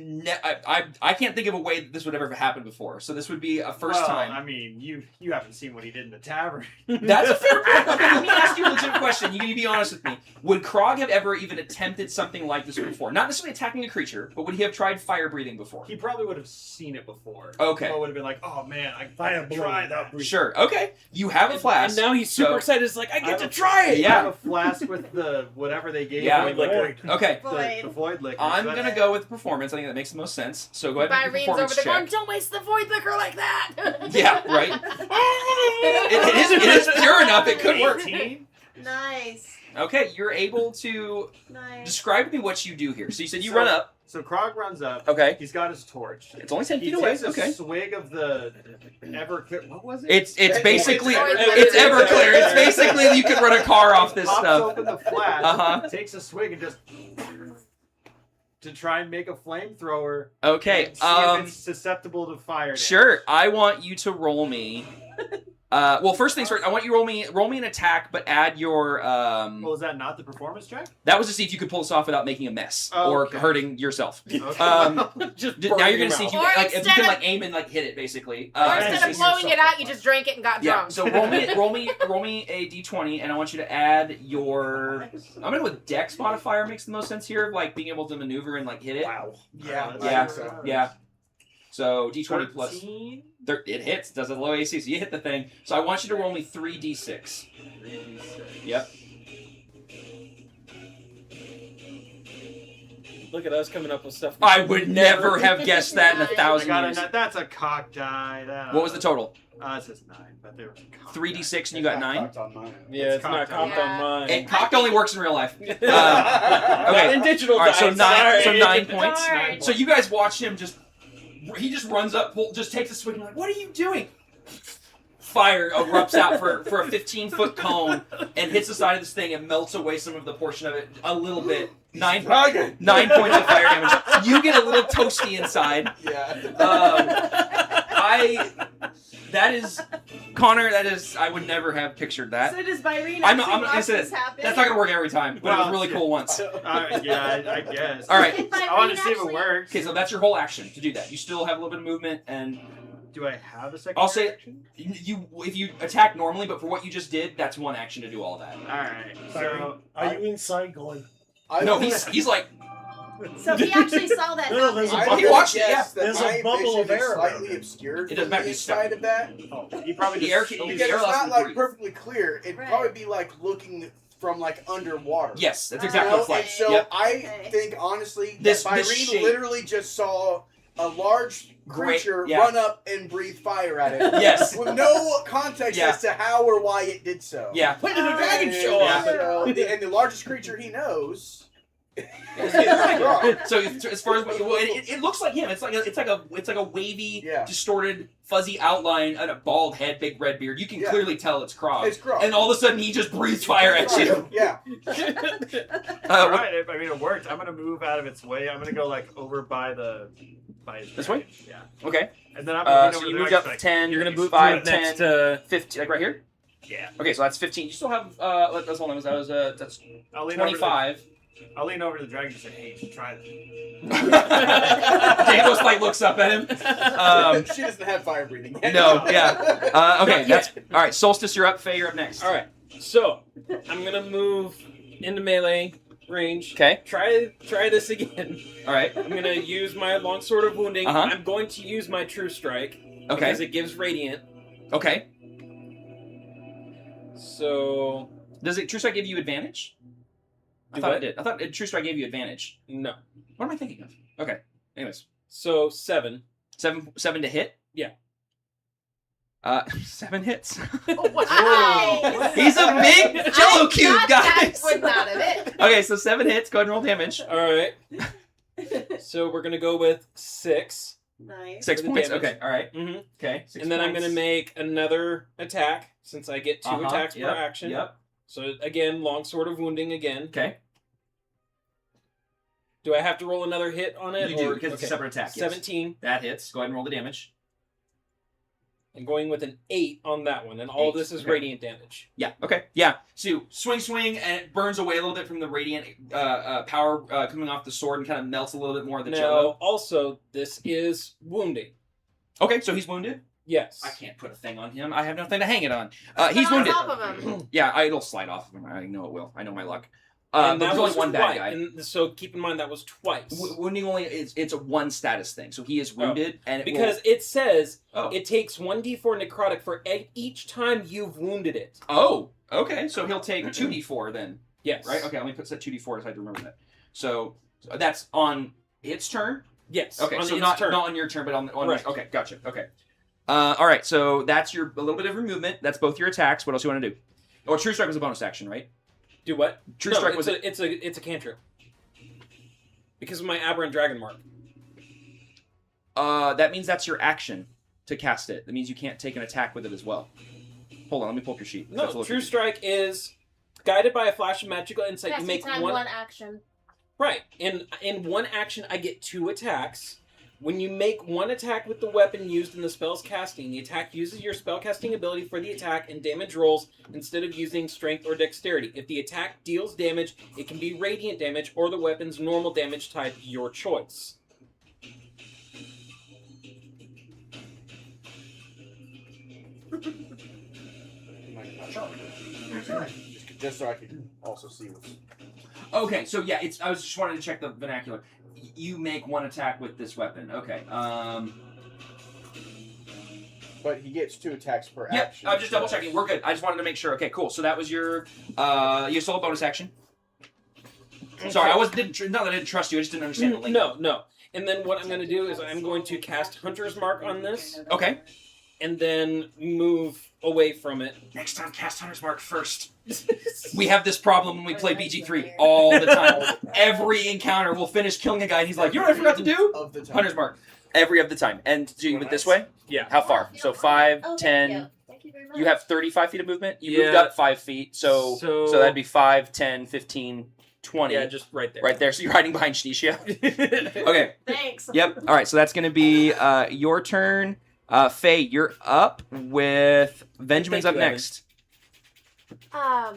I can't think of a way that this would ever have happened before. So this would be a first time. I mean, you haven't seen what he did in the tavern. That's a fair point. Okay, let me ask you a legit question. You need to be honest with me. Would Krog have ever even attempted something like this before? Not necessarily attacking a creature, but would he have tried fire breathing before? He probably would have seen it before. Okay. Or would have been like, oh man, I Fire can try that. Sure. Okay. You have a flask. And now he's super so- excited. It's like, I I get have to a- try it! I Yeah. have a flask with the whatever they gave Yeah. me. Void liquor. Okay. The void liquor. I'm so going to that's- go with performance. I think that makes the most sense. So go ahead and make a Byron's over performance there going, check. don't waste the void liquor like that. Yeah, right. It is pure enough. It could work. 18? Nice. Okay, you're able to Nice. describe to me what you do here. So you said you So- run up. So Krog runs up. Okay. He's got his torch. It's only 10 He feet away. takes a Okay. swig of the Everclear. What was it? It's basically It's it's Everclear. It's basically you could run a car off this Pops stuff. open the flask. Uh-huh. Takes a swig and just to try and make a flamethrower. Okay. And see if it's susceptible to fire. damage. Sure. I want you to roll me. Well, first things first. I want you to roll me an attack, but add your. Well, is that not the performance check? That was to see if you could pull this off without making a mess or Okay. hurting yourself. Okay. Just Now you're gonna see if you Or can, like, if you instead can of- like aim and like hit it basically. Or instead of blowing it out, you just drank it and got Yeah. drunk. So roll me a d20, and I want you to add your. I'm gonna go with Dex modifier. Makes the most sense here, of like being able to maneuver and like hit it. Wow. Yeah, Oh, Yeah. that's so. Yeah. So d20 plus. 13? It hits. Does a low AC, so you hit the thing. So I want you to roll me 3d6. 3d6. Yep. Look at us coming up with stuff. I would never have guessed that in 1,000 years. That's a cock die. What was the total? It says 9, but there was a cock 3d6 and you got 9? Cocked on mine. Yeah, it's not cocked on mine. And cocked only works in real life. Not Okay. in digital All right, so dice, sorry. 9 points. Darn. So you guys watch him he just runs up, just takes a swig and like, what are you doing? Fire erupts out for a 15-foot cone and hits the side of this thing and melts away some of the portion of it a little bit. 9 points of fire damage. You get a little toasty inside. Yeah. That is Connor. I would never have pictured that. So does Byrene I'm actually watch listen, this happen? that's not gonna work every time, but it was really cool once. Yeah, I guess. All right. I want to see if it works. Okay, so that's your whole action to do that. You still have a little bit of movement, and Do I have a second? I'll say action? if you attack normally, but for what you just did, that's one action to do all that. All right. So, are you inside going? No, he's like. So he actually saw that No, there's a happen. bubble. He watched it. Yeah. Yes, that There's a my bubble vision of is air slightly around it. obscured It from doesn't the matter, inside of that. Oh, he probably The just air- so the Because air it's allows not you to like breathe. perfectly clear. It'd Right. probably be like looking from like underwater. Yes, that's You exactly know? what it's like. And so Yep. I Okay. think honestly This that Byrene shape- literally just saw a large Great, creature yeah. run up and breathe fire at it. Yes. With no context Yeah. as to how or why it did so. Yeah. When did the dragon And, show up? and the largest creature he knows. So as far as what it looks like him. It's like a wavy, Yeah. distorted, fuzzy outline and a bald head, big red beard. You can Yeah. clearly tell it's Krog. It's Krog. And all of a sudden he just breathes fire at you. Yeah. All right. I mean, it worked. I'm gonna move out of its way. I'm gonna go like over by his This way? dragon. Yeah. Okay. And then I'm moving So over you the moved next up like, 10. You're gonna move 5, next 10, to 15, like right here. Yeah. Okay, so that's 15. You still have that's 25. I'll lean over to the dragon and say, "Hey, you should try that." Daniel's like looks up at him. She doesn't have fire breathing yet. No, yeah. Okay, that's all right. Solstice, you're up. Faye, you're up next. All right. So I'm gonna move into melee range. Okay. Try this again. All right. I'm gonna use my longsword of wounding. Uh-huh. I'm going to use my true strike. Okay. Because it gives radiant. Okay. So does it True Strike give you advantage? I thought it did. I thought True Strike gave you advantage. No. What am I thinking of? Okay. Anyways. So 7 to hit? Yeah. 7 hits. Wow. He's a big Jello cube, guys. That would not have it. Okay, so 7 hits. Go ahead and roll damage. All right. So we're gonna go with 6. Nice. 6 for the points. damage. Okay. All right. Mm-hmm. Okay. 6 and then I'm points. gonna make another attack since I get 2 attacks per action. Yep. So again, longsword of wounding again. Okay. Do I have to roll another hit on it? You do, or- because it's a separate attack. Yes. 17. That hits. Go ahead and roll the damage. I'm going with an 8 on that one, and all 8, this is okay. radiant damage. Yeah. Okay. Yeah. So swing, and it burns away a little bit from the radiant power coming off the sword, and kind of melts a little bit more of the Now, jello. also, this is wounding. Okay, so he's wounded. Yes. I can't put a thing on him. I have nothing to hang it on. Put He's it on wounded. top of him. Yeah, it'll slide off of him. I know it will. I know my luck. And But that there's only was one bad guy. And so keep in mind that was twice. Wounding only it's a one status thing. So he is wounded, and Because it says Oh. it takes 1d4 necrotic for each time you've wounded it. Oh, okay. So he'll take 2d4 then. Yes. Right. Okay. Let me put set 2d4 so I remember that. So that's on its turn. Yes. Okay. on So its not turn. on your turn, but on Right. Okay. Gotcha. Okay. All right. So that's a little bit of your movement. That's both your attacks. What else you want to do? Or True Strike was a bonus action, right? Do what? True No, Strike it's was it's a cantrip. Because of my aberrant dragon mark. That means that's your action to cast it. That means you can't take an attack with it as well. Hold on, let me pull up your sheet. That's a No, little True tricky. Strike is guided by a flash of magical insight. Casting You make time, one action. Right. In one action, I get 2 attacks. When you make one attack with the weapon used in the spell's casting, the attack uses your spellcasting ability for the attack and damage rolls instead of using strength or dexterity. If the attack deals damage, it can be radiant damage or the weapon's normal damage type, your choice. Just so I can also see what's. Okay, so yeah, I was just wanting to check the vernacular. You make one attack with this weapon. Okay. But he gets 2 attacks per Yep. action. I'm just double checking. We're good. I just wanted to make sure. Okay, cool. So that was your. You still have bonus action. Sorry, not that I didn't trust you. I just didn't understand the link. No. And then what I'm going to do is I'm going to cast Hunter's Mark on this. Okay. And then move away from it. Next time, cast Hunter's Mark first. We have this problem when we play BG3 all the time. Every encounter, we'll finish killing a guy, and he's like, "You know what I forgot to do?" Of the time. Hunter's Mark. Every of the time. And do you move it this way? Yeah. How far? So 5, Oh, 10. You have 35 feet of movement. You moved Yeah. up 5 feet, so So- that'd be 5, 10, 15, 20. Yeah, just right there. Right there. So you're hiding behind Shnisha. Okay. Thanks. Yep. All right. So that's going to be your turn. Faye, you're up with Benjamin's Thank up you, Evan. next.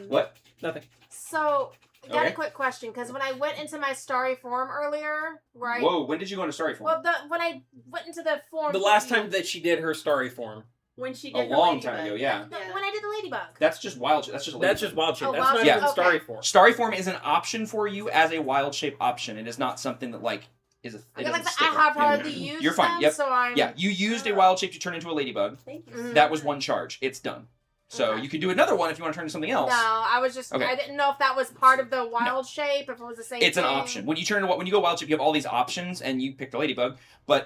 What? Nothing. So, got Okay. a quick question, because when I went into my starry form earlier, right? Whoa, when did you go into Starry Form? Well, when I went into the form... The last time that she did her starry form. When she A did the long ladybug. time ago, yeah. No, when I did the ladybug. That's just wild. That's just a That's just wild shape. Oh, That's wild not shape, even okay. starry form. Starry Form is an option for you as a wild shape option. It is not something that like is a. I it feel like doesn't I stick have with hardly you. used You're fine. them, Yep. so I'm... Yeah, you used a wild shape to turn into a ladybug. Thank you. Mhm. That was one charge. It's done. So Okay. you can do another one if you want to turn into something else. No, I was just... Okay. I didn't know if that was part of the wild shape, if it was the same It's an thing. option. When you turn into when you go wild shape, you have all these options, and you picked a ladybug. But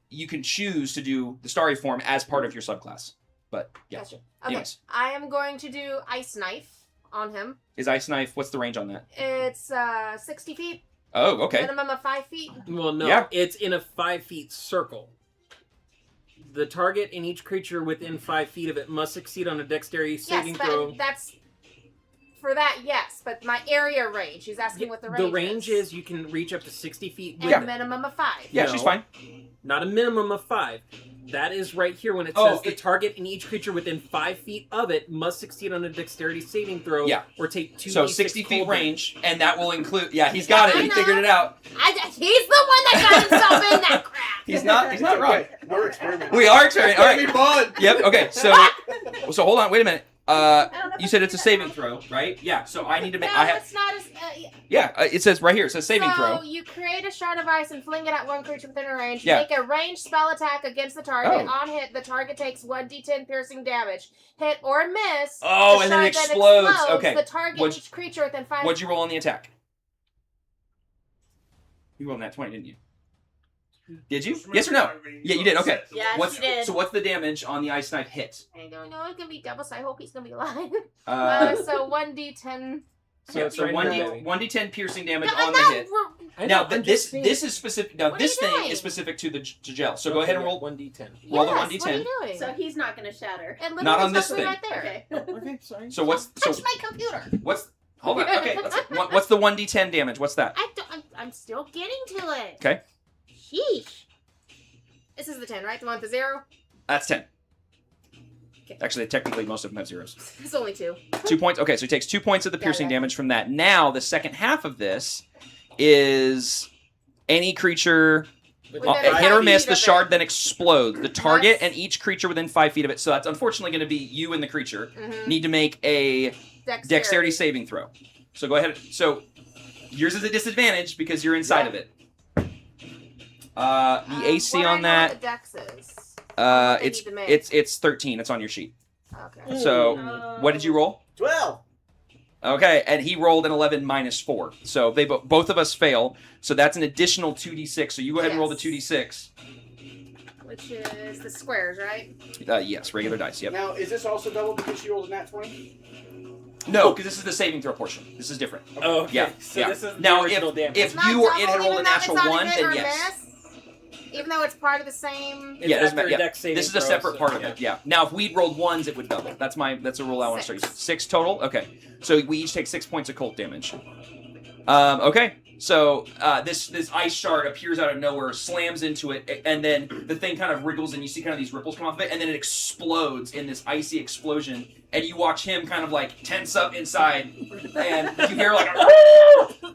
you can choose to do the starry form as part of your subclass. But yeah. Gotcha. Okay, Anyways, I am going to do Ice Knife on him. is Ice Knife? What's the range on that? It's 60 feet, Oh, okay. minimum of 5 feet. Well, no. Yeah. It's in a 5 feet circle. The target and each creature within 5 feet of it must succeed on a dexterity saving Yes, throw. that's... For that, yes, but my area range. He's asking what the range is. The range is you can reach up to 60 feet And with a it. minimum of 5. Yeah, No. she's fine. Not a minimum of 5. That is right here when it Oh, says the target and each creature within 5 feet of it must succeed on a dexterity saving throw or take 2d6 So 60 feet cold range, and that will include. Yeah, he's got it. He figured it out. He's the one that got himself in that crap. He's not wrong. Okay, we're experimenting. We are experimenting. All right. It's gonna be fun. Yep. Okay. So hold on. Wait a minute. You said it's a saving throw, right? Yeah. So I need to make. No, I have. it's not. It says right here. It says saving so throw. you create a shard of ice and fling it at one creature within a range. Yeah. Make a ranged spell attack against the target. Oh. On hit, the target takes 1d10 piercing damage. Hit or miss. Oh, the and then it shard explodes. Okay. The target each creature within 5. What'd you roll on the attack? You rolled that 20, didn't you? Did you? Yes or no? Yeah, you did. Okay. Yes, you did. So what's the damage on the ice knife hit? I don't know. It's gonna be double, so I hope he's gonna be alive. So 1d10. So 1d10 piercing damage No, on no, the hit. I Now know, I'm this just is specific. Now What are this you thing doing? is specific to the gel. So go ahead and roll 1d10. Roll the Yes, 1d10. What are you doing? So he's not going to shatter. It literally Not on this supposed to be thing. Right there. Okay. Okay, sorry. So what's Touch my computer. Hold on. Okay. What's the 1d10 damage? What's that? I'm still getting to it. Okay. Sheesh. This is the 10, right? The one with the 0? That's 10. Actually, technically, most of them have zeros. It's only 2. 2 points. Okay, so he takes 2 points of the Yeah, piercing yeah. damage from that. Now, the second half of this is any creature Within hit 5 or miss. feet The of it. shard then explodes. The target and each creature within 5 feet of it. So that's unfortunately going to be you and the creature Mhm. need to make a dexterity saving throw. So go ahead. So yours is a disadvantage because you're inside of it. The AC What on I know that. what the dex is. What they It's need to make. it's 13. It's on your sheet. Okay. So what did you roll? 12. Okay, and he rolled an 11 minus 4. So they both of us fail. So that's an additional 2d6. So you go ahead and roll the 2d6. Which is the squares, right? Yes, regular dice. Yep. Now, is this also double because she rolled a nat 20? No, because this is the saving throw portion. This is different. Oh, okay. Yeah. So yeah. this is the now original if damage. if It's not you or it double, had rolled a even though natural it's on one, hit then or yes. miss, even though it's part of the same. Yeah, it doesn't matter. after a Yeah. dex saving This is a throw, separate so- part of yeah. it. Yeah. Now, if we'd rolled ones, it would double. That's a rule I want to show you. 6 total. Okay. So we each take 6 points of cold damage. Okay. So this ice shard appears out of nowhere, slams into it, and then the thing kind of wriggles, and you see kind of these ripples come off of it, and then it explodes in this icy explosion, and you watch him kind of like tense up inside, and you hear like a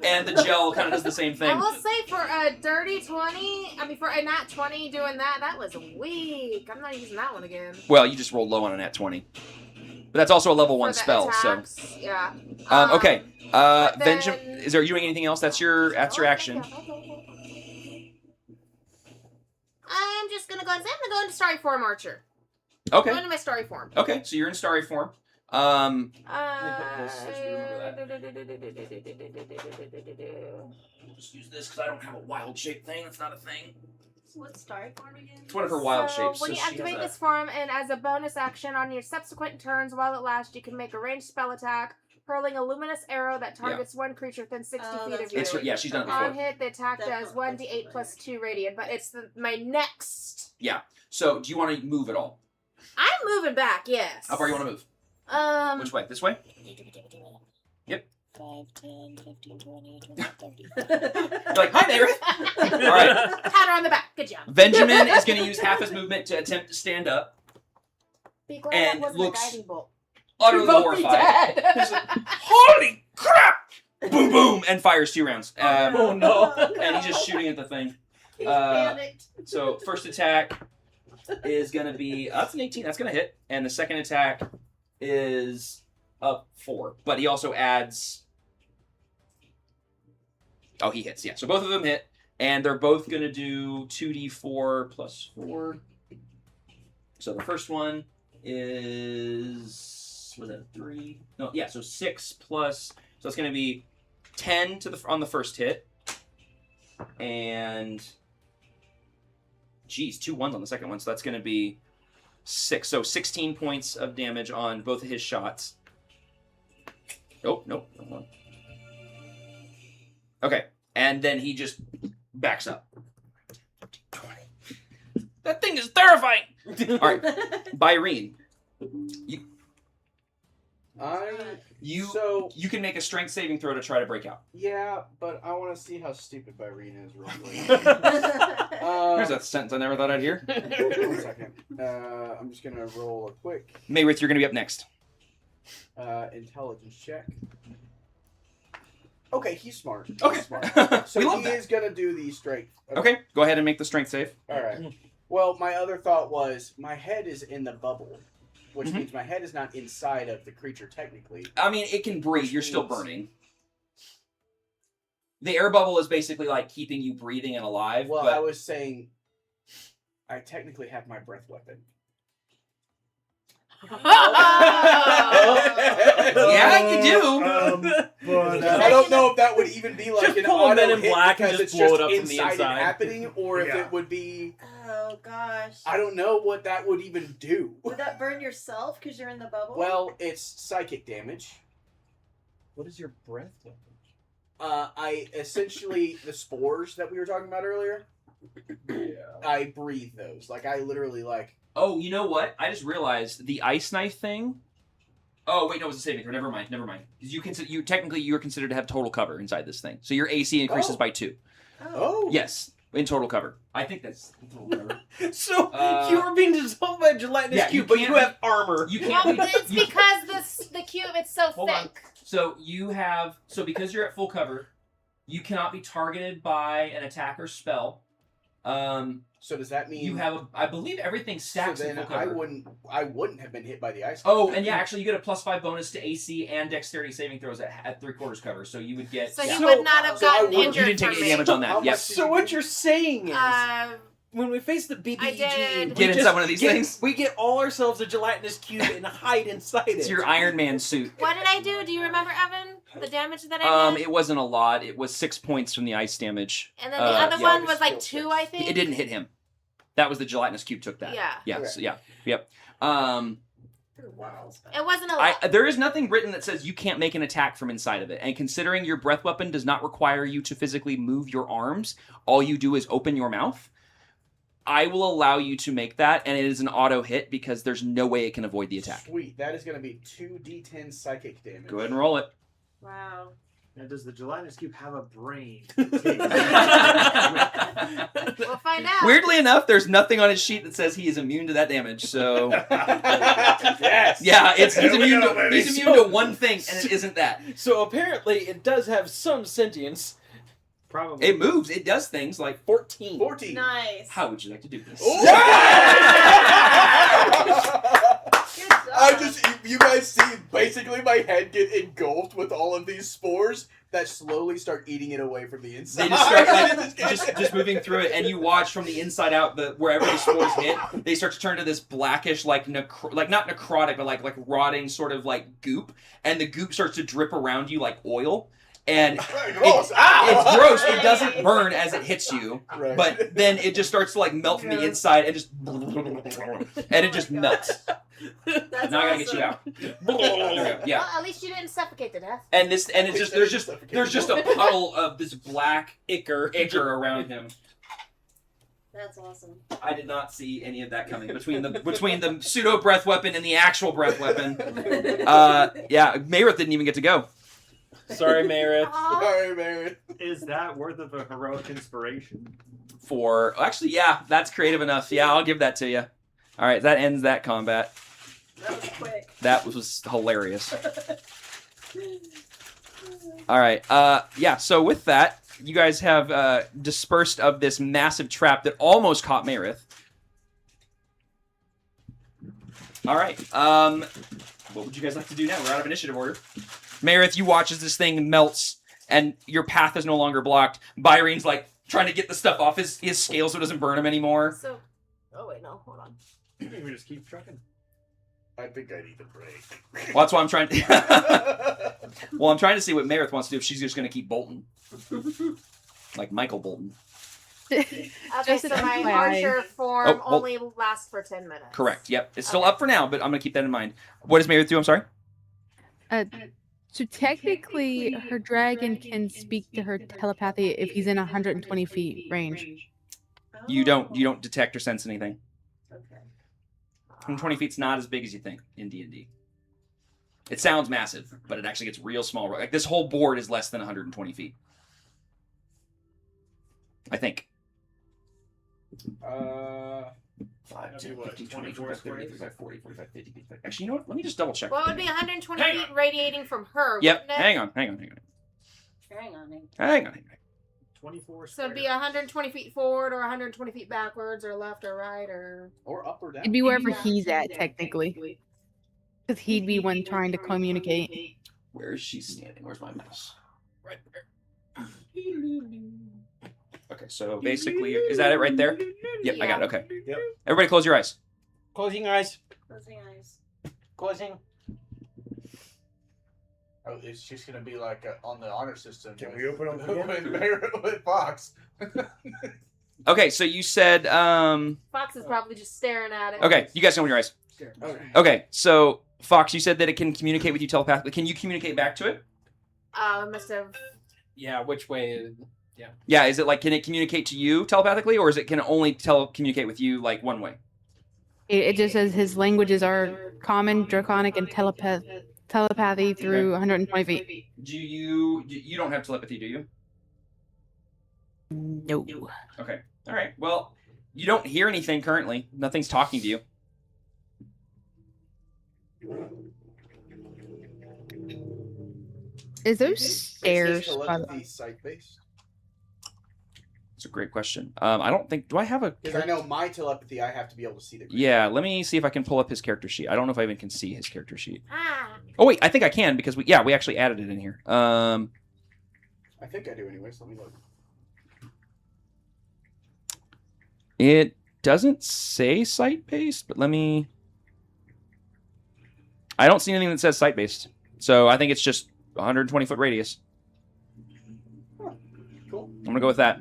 and the gel kind of does the same I thing. will say for a dirty 20, for a nat 20 doing that was weak. I'm not using that one again. Well, you just rolled low on a nat 20. But that's also a level 1 For the spell, attacks, yeah. so. Okay. but Benjamin, then- is there you doing anything else? That's your action. I'm just gonna go and say I'm gonna go into starry form archer. Okay. Go into my starry form. Okay, so you're in starry form. Just use this because I don't have a wild shape thing. That's not a thing. So what's starry form again? It's one of her wild So shapes. when you so she activate has this form, and as a bonus action on your subsequent turns while it lasts, you can make a ranged spell attack, hurling a luminous arrow that targets one creature within 60 feet of you. It's yeah, she's done it On before. hit, the attack does 1d8 plus 2 radiant, but it's my next. Yeah. So do you want to move at all? I'm moving back, yes. How far you want to move? Which way? This way? Yep. 5, 10, 15, 20, 30. You're like, hi, neighbor. All right. Pat her on the back. Good job. Benjamin is going to use half his movement to attempt to stand up. Be glad and that wasn't looks a guiding bolt. utterly You'll both be horrified. dead. He's like, holy crap! Boom, boom, and fires 2 rounds. Oh, no. And he's just shooting at the thing. He's panicked. So first attack is going to be that's an 18. That's going to hit, and the second attack is up 4. But he also adds. Oh, he hits. Yeah. So both of them hit, and they're both going to do 2d4 plus 4. So the first one is was that 3? No, yeah. So 6 plus. So it's going to be 10 on the first hit, and. Geez, 2 1s on the second one, so that's going to be 6. So 16 points of damage on both of his shots. Oh, nope. Okay, and then he just backs up. That thing is terrifying! All right, Byrene. I You can make a strength saving throw to try to break out. Yeah, but I want to see how stupid Byrene is real quick. Here's a sentence I never thought I'd hear. 1 second. I'm just gonna roll a quick Mayrith, you're gonna be up next. intelligence check. Okay, he's smart. He's Okay. smart. So We love he that. is gonna do the strength. Okay, go ahead and make the strength save. All right. Well, my other thought was my head is in the bubble, which Mm-hmm. means my head is not inside of the creature technically. I mean, it can breathe. You're still burning. The air bubble is basically like keeping you breathing and alive. Well, but I was saying, I technically have my breath weapon. Yeah, you do. But I don't know if that would even be like Just an pull a auto Men in hit Black and because just it's blow just it up from the inside and inside. happening, or if Yeah. it would be. Oh gosh. I don't know what that would even do. Would that burn yourself because you're in the bubble? Well, it's psychic damage. What is your breath weapon? I essentially the spores that we were talking about earlier. I breathe those. Like I literally like. Oh, you know what? I just realized the ice knife thing. Oh wait, no, it was a saving throw. Never mind. Because you technically you're considered to have total cover inside this thing, so your AC increases by 2. Oh. Yes, in total cover. I think that's total cover. So you were being dissolved by a gelatinous yeah, cube, you but you can't- have armor. You Well, can't. it's because the cube it's so Hold on. thick. So because you're at full cover, you cannot be targeted by an attack or spell. So does that mean You have, I believe, everything stacks So in then full cover. I wouldn't have been hit by the ice. Oh, and yeah, actually, you get a +5 bonus to AC and Dexterity saving throws at 3/4 cover, so you would get. So yeah. he would not have gotten You injured. didn't take from any me. damage on that. Yes. So what you're saying is, Uh, when we face the BBEG, I did. Get inside one of these things? We get all ourselves a gelatinous cube and hide inside It's it. your Iron Man suit. what did I do? Do you remember, Evan? The damage that I did? It wasn't a lot. It was 6 points from the ice damage. And then the other yeah. one was like 2, I think. It didn't hit him. That was the gelatinous cube took that. Yeah. Yeah. Okay. So, yeah. Yep. It wasn't a lot. There is nothing written that says you can't make an attack from inside of it. And considering your breath weapon does not require you to physically move your arms, all you do is open your mouth. I will allow you to make that, and it is an auto hit because there's no way it can avoid the attack. Sweet. That is going to be 2d10 psychic damage. Go ahead and roll it. Wow. Now, does the gelatinous cube have a brain? We'll find out. Weirdly enough, there's nothing on his sheet that says he is immune to that damage. So Yes. yeah, he's There we immune go, to baby. he's immune to one thing, and it isn't that. So apparently, it does have some sentience. Probably. It moves. It does things like 14. 14. Nice. How would you like to do this? Good job. I just, you guys see basically my head get engulfed with all of these spores that slowly start eating it away from the inside. They just start like just moving through it, and you watch from the inside out wherever the spores hit, they start to turn to this blackish like not necrotic but like rotting sort of like goop, and the goop starts to drip around you like oil. And Gross. it's gross. It doesn't burn as it hits you, Right. but then it just starts to like melt from the inside and just and it just melts. That's Now I gotta get you out. There we go. Yeah. Well, at least you didn't suffocate to death. And it's just there's just a puddle of this black ichor around him. That's awesome. I did not see any of that coming between the pseudo breath weapon and the actual breath weapon. Yeah, Mayrith didn't even get to go. Sorry, Meredith. Sorry, Meredith. Is that worth of a heroic inspiration? Actually, yeah, that's creative enough. Yeah, I'll give that to you. All right, that ends that combat. That was quick. That was hilarious. All right, yeah. So with that, you guys have dispersed of this massive trap that almost caught Mayrith. All right. What would you guys like to do now? We're out of initiative order. Mayrith, you watch as this thing melts, and your path is no longer blocked. Byrene's like trying to get the stuff off his scale so it doesn't burn him anymore. So, oh wait, no, hold on. We just keep trucking. I think I need a break. Well, that's why I'm trying to... Well, I'm trying to see what Mayrith wants to do if she's just going to keep Bolton. Like Michael Bolton. Okay, Just so an my FYI. archer form Oh, well- only lasts for 10 minutes. Correct, yep. It's still Okay. up for now, but I'm going to keep that in mind. What does Mayrith do? I'm sorry? So technically, her dragon can speak to her telepathy if he's in 120 feet range. You don't detect or sense anything. Okay. 120 feet's not as big as you think in D&D. It sounds massive, but it actually gets real small. Like this whole board is less than 120 feet. I think. 5, 10, 15, 20, 25, 30, 35, 40, 45, 50, 55. Actually, you know what? Let me just double check. Well, it would be 120 feet radiating from her. Yep. Wouldn't it? Hang on. Hang on. 24 So it'd be 120 feet forward, or 120 feet backwards, or left or right, or up or down. It'd be wherever he's at, technically. Because he'd be one trying to communicate. Where is she standing? Where's my mouse? Right there. Okay, so basically, is that it right there? Yep, I got it. Okay. Yep. Everybody close your eyes. Closing your eyes. Closing eyes. Closing. Oh, it's just gonna be like on the honor system. Can we open up again? with Fox? Okay, so you said, Fox is probably just staring at it. okay, you guys can open your eyes. Okay, so Fox, you said that it can communicate with you telepathically. Can you communicate back to it? Must have. Yeah, which way? Yeah. Yeah, is it like, can it communicate to you telepathically, or can it only communicate with you like one way? It just says his languages are common, draconic, and telepathy through 120 feet. Do you don't have telepathy, do you? No. Okay. All right. Well, you don't hear anything currently. Nothing's talking to you. Is those stairs? Telepathy site-based? It's a great question. I don't think. Do I have a? Because I know my telepathy, I have to be able to see the. Yeah. Let me see if I can pull up his character sheet. I don't know if I even can see his character sheet. Ah. Oh wait, I think I can because we actually added it in here. I think I do anyways. Let me look. It doesn't say site-based, but let me. I don't see anything that says site-based, so I think it's just 120-foot radius. Cool. I'm gonna go with that.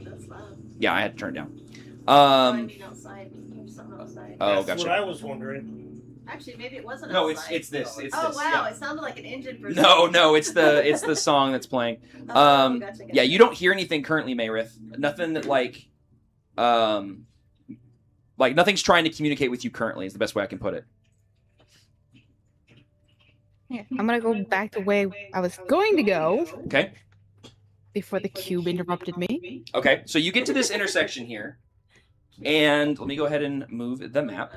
That's loud. Yeah, I had to turn it down. I mean outside. There's something outside. Oh, That's gotcha. what I was wondering. Actually, maybe it wasn't No, outside. it's this. It's oh this. wow! Yeah. It sounded like an engine. For No, it's the song that's playing. Gotcha. Yeah, you don't hear anything currently, Mayrith. Nothing that like nothing's trying to communicate with you currently is the best way I can put it. Yeah, I'm gonna go back the way I was going to go. Okay. Before the cube interrupted me. Okay, so you get to this intersection here, and let me go ahead and move the map.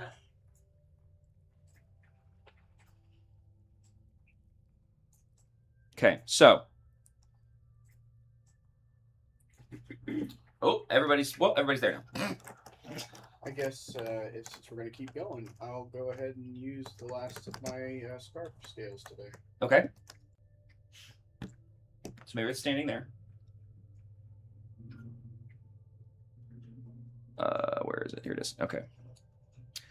Okay, so. Oh, everybody's there now. I guess since we're going to keep going, I'll go ahead and use the last of my scarf scales today. Okay. So Mary's standing there. Where is it? Here it is. Okay.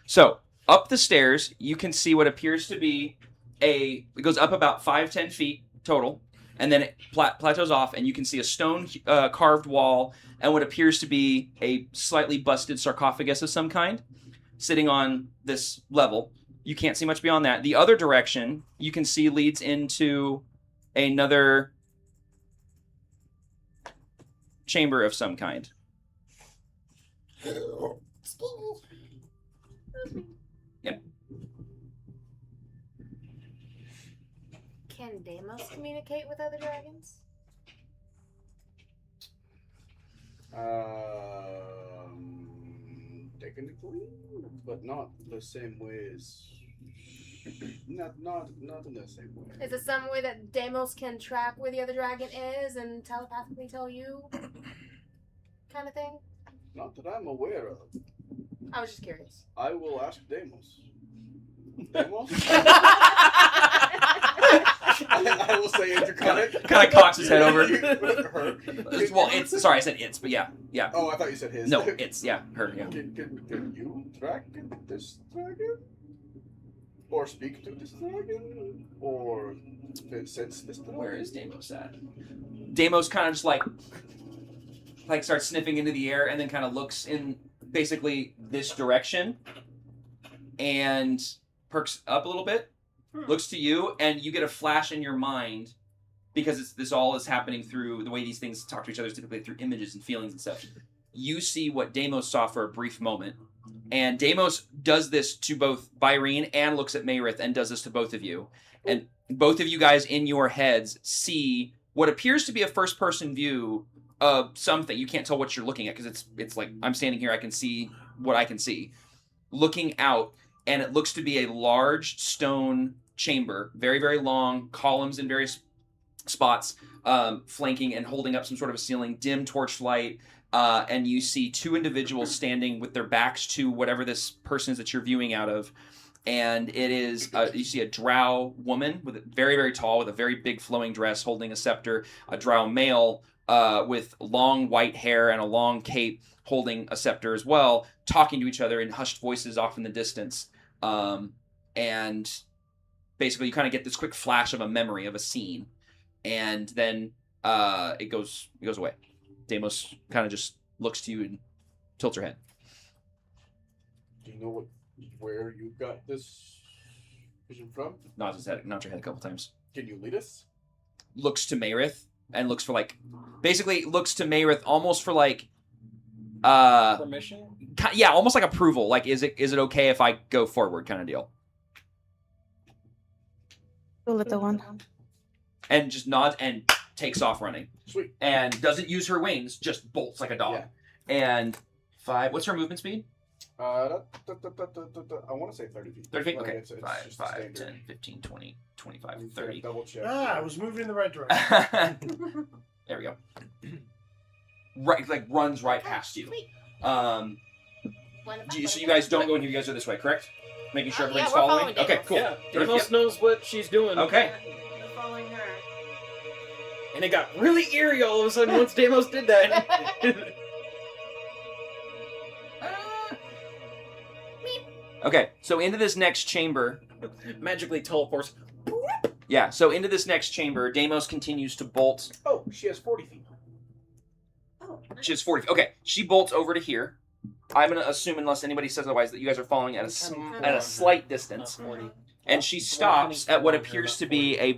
So up the stairs, you can see what appears to be it goes up about 5-10 feet total, and then it plateaus off, and you can see a stone carved wall and what appears to be a slightly busted sarcophagus of some kind sitting on this level. You can't see much beyond that. The other direction you can see leads into another chamber of some kind. Yep. Can Deimos communicate with other dragons? Technically, but not the same way as. Not in the same way. Is it some way that Deimos can track where the other dragon is and telepathically tell you? Kind of thing? Not that I'm aware of. I was just curious. I will ask Deimos. Deimos? I will say interconnect. Kind of cocks his head over. Well, sorry, I said it's, but yeah. Oh, I thought you said his. No, it's, yeah, her, yeah. Can you track this dragon? Or speak to this dragon? Or sense this dragon? Where is Deimos at? Deimos kind of just like starts sniffing into the air and then kind of looks in basically this direction and perks up a little bit, looks to you, and you get a flash in your mind because this all is happening through the way these things talk to each other is typically through images and feelings and stuff. you see what Deimos saw for a brief moment. And Deimos does this to both Byrene and looks at Mayrith and does this to both of you. And both of you guys in your heads see what appears to be a first-person view of something. You can't tell what you're looking at because it's like I'm standing here. I can see what I can see. Looking out, and it looks to be a large stone chamber, very, very long, columns in various spots, flanking and holding up some sort of a ceiling, dim torchlight, and you see two individuals standing with their backs to whatever this person is that you're viewing out of. And it is, you see a drow woman, very, very tall, with a very big flowing dress, holding a scepter, a drow male with long white hair and a long cape, holding a scepter as well, talking to each other in hushed voices off in the distance. And basically you kind of get this quick flash of a memory of a scene. And then it goes away. Deimos kind of just looks to you and tilts her head. Do you know where you got this vision from? Nods her head a couple times. Can you lead us? Looks to Mayrith and looks for basically looks to Mayrith almost for permission? Yeah, almost like approval. Like, is it okay if I go forward kind of deal? The little one. And just nods and takes off running. Sweet. And doesn't use her wings, just bolts like a dog. Yeah. And 5, what's her movement speed? I want to say 30 feet. 30 feet? Like, Okay. it's 5, 10, 15, 20, 25, 30. Double check. I was moving in the right direction. There we go. Right, runs right past you. So you guys don't go in here. You guys are this way, correct? Making sure everybody's we're following? following Okay, Deimos. cool. Yeah, Deimos knows what she's doing. Okay. We're following her. And it got really eerie all of a sudden once Deimos did that. Okay, so into this next chamber. Magically teleports. Yeah, so into this next chamber, Deimos continues to bolt. Oh, she has 40 feet. She has 40. Okay, she bolts over to here. I'm going to assume, unless anybody says otherwise, that you guys are following at a slight distance. And she stops at what appears to be a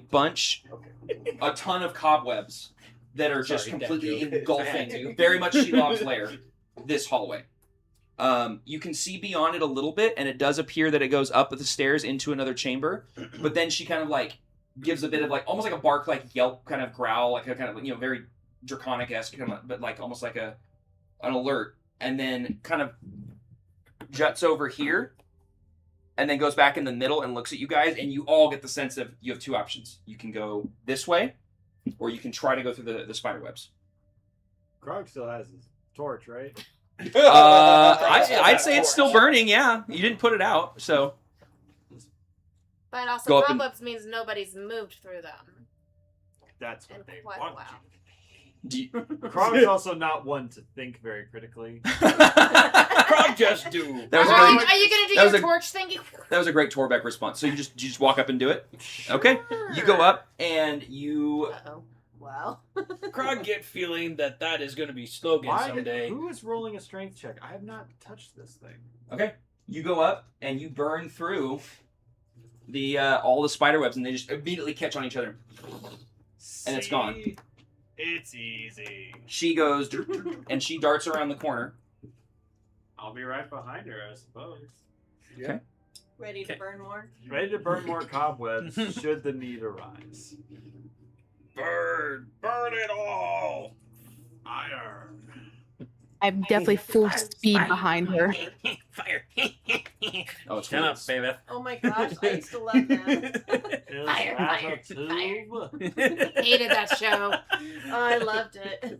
ton of cobwebs that are just completely engulfing, very much Shelob's lair, this hallway. You can see beyond it a little bit, and it does appear that it goes up the stairs into another chamber. But then she kind of gives a bit of almost like a bark, yelp kind of growl, like a kind of very draconic-esque, but almost like an alert, and then kind of juts over here, and then goes back in the middle and looks at you guys, and you all get the sense of you have two options. You can go this way, or you can try to go through the spider webs. Krog still has his torch, right? I'd say it's still burning. Yeah, you didn't put it out, so. But also, Go up and- cobwebs means nobody's moved through them. That's In what they quite a want. while. Krog is also not one to think very critically. Krog just do. That was a Are great, you gonna do that was your a- torch thingy? that was a great Torbeck response. So you just walk up and do it. Okay, you go up and you. Uh-oh. Wow. Krog get feeling that is going to be slogan someday. Who is rolling a strength check? I have not touched this thing. Okay, you go up and you burn through the all the spider webs, and they just immediately catch on each other, and it's gone. It's easy. She goes and she darts around the corner. I'll be right behind her, I suppose. Okay. Ready to burn more? Ready to burn more cobwebs should the need arise. Burn it all. Iron. I'm definitely full speed behind her. Fire. Oh, it's Shut up, baby. Oh my gosh, I used to love that. Fire, fire, Hated that show. Oh, I loved it.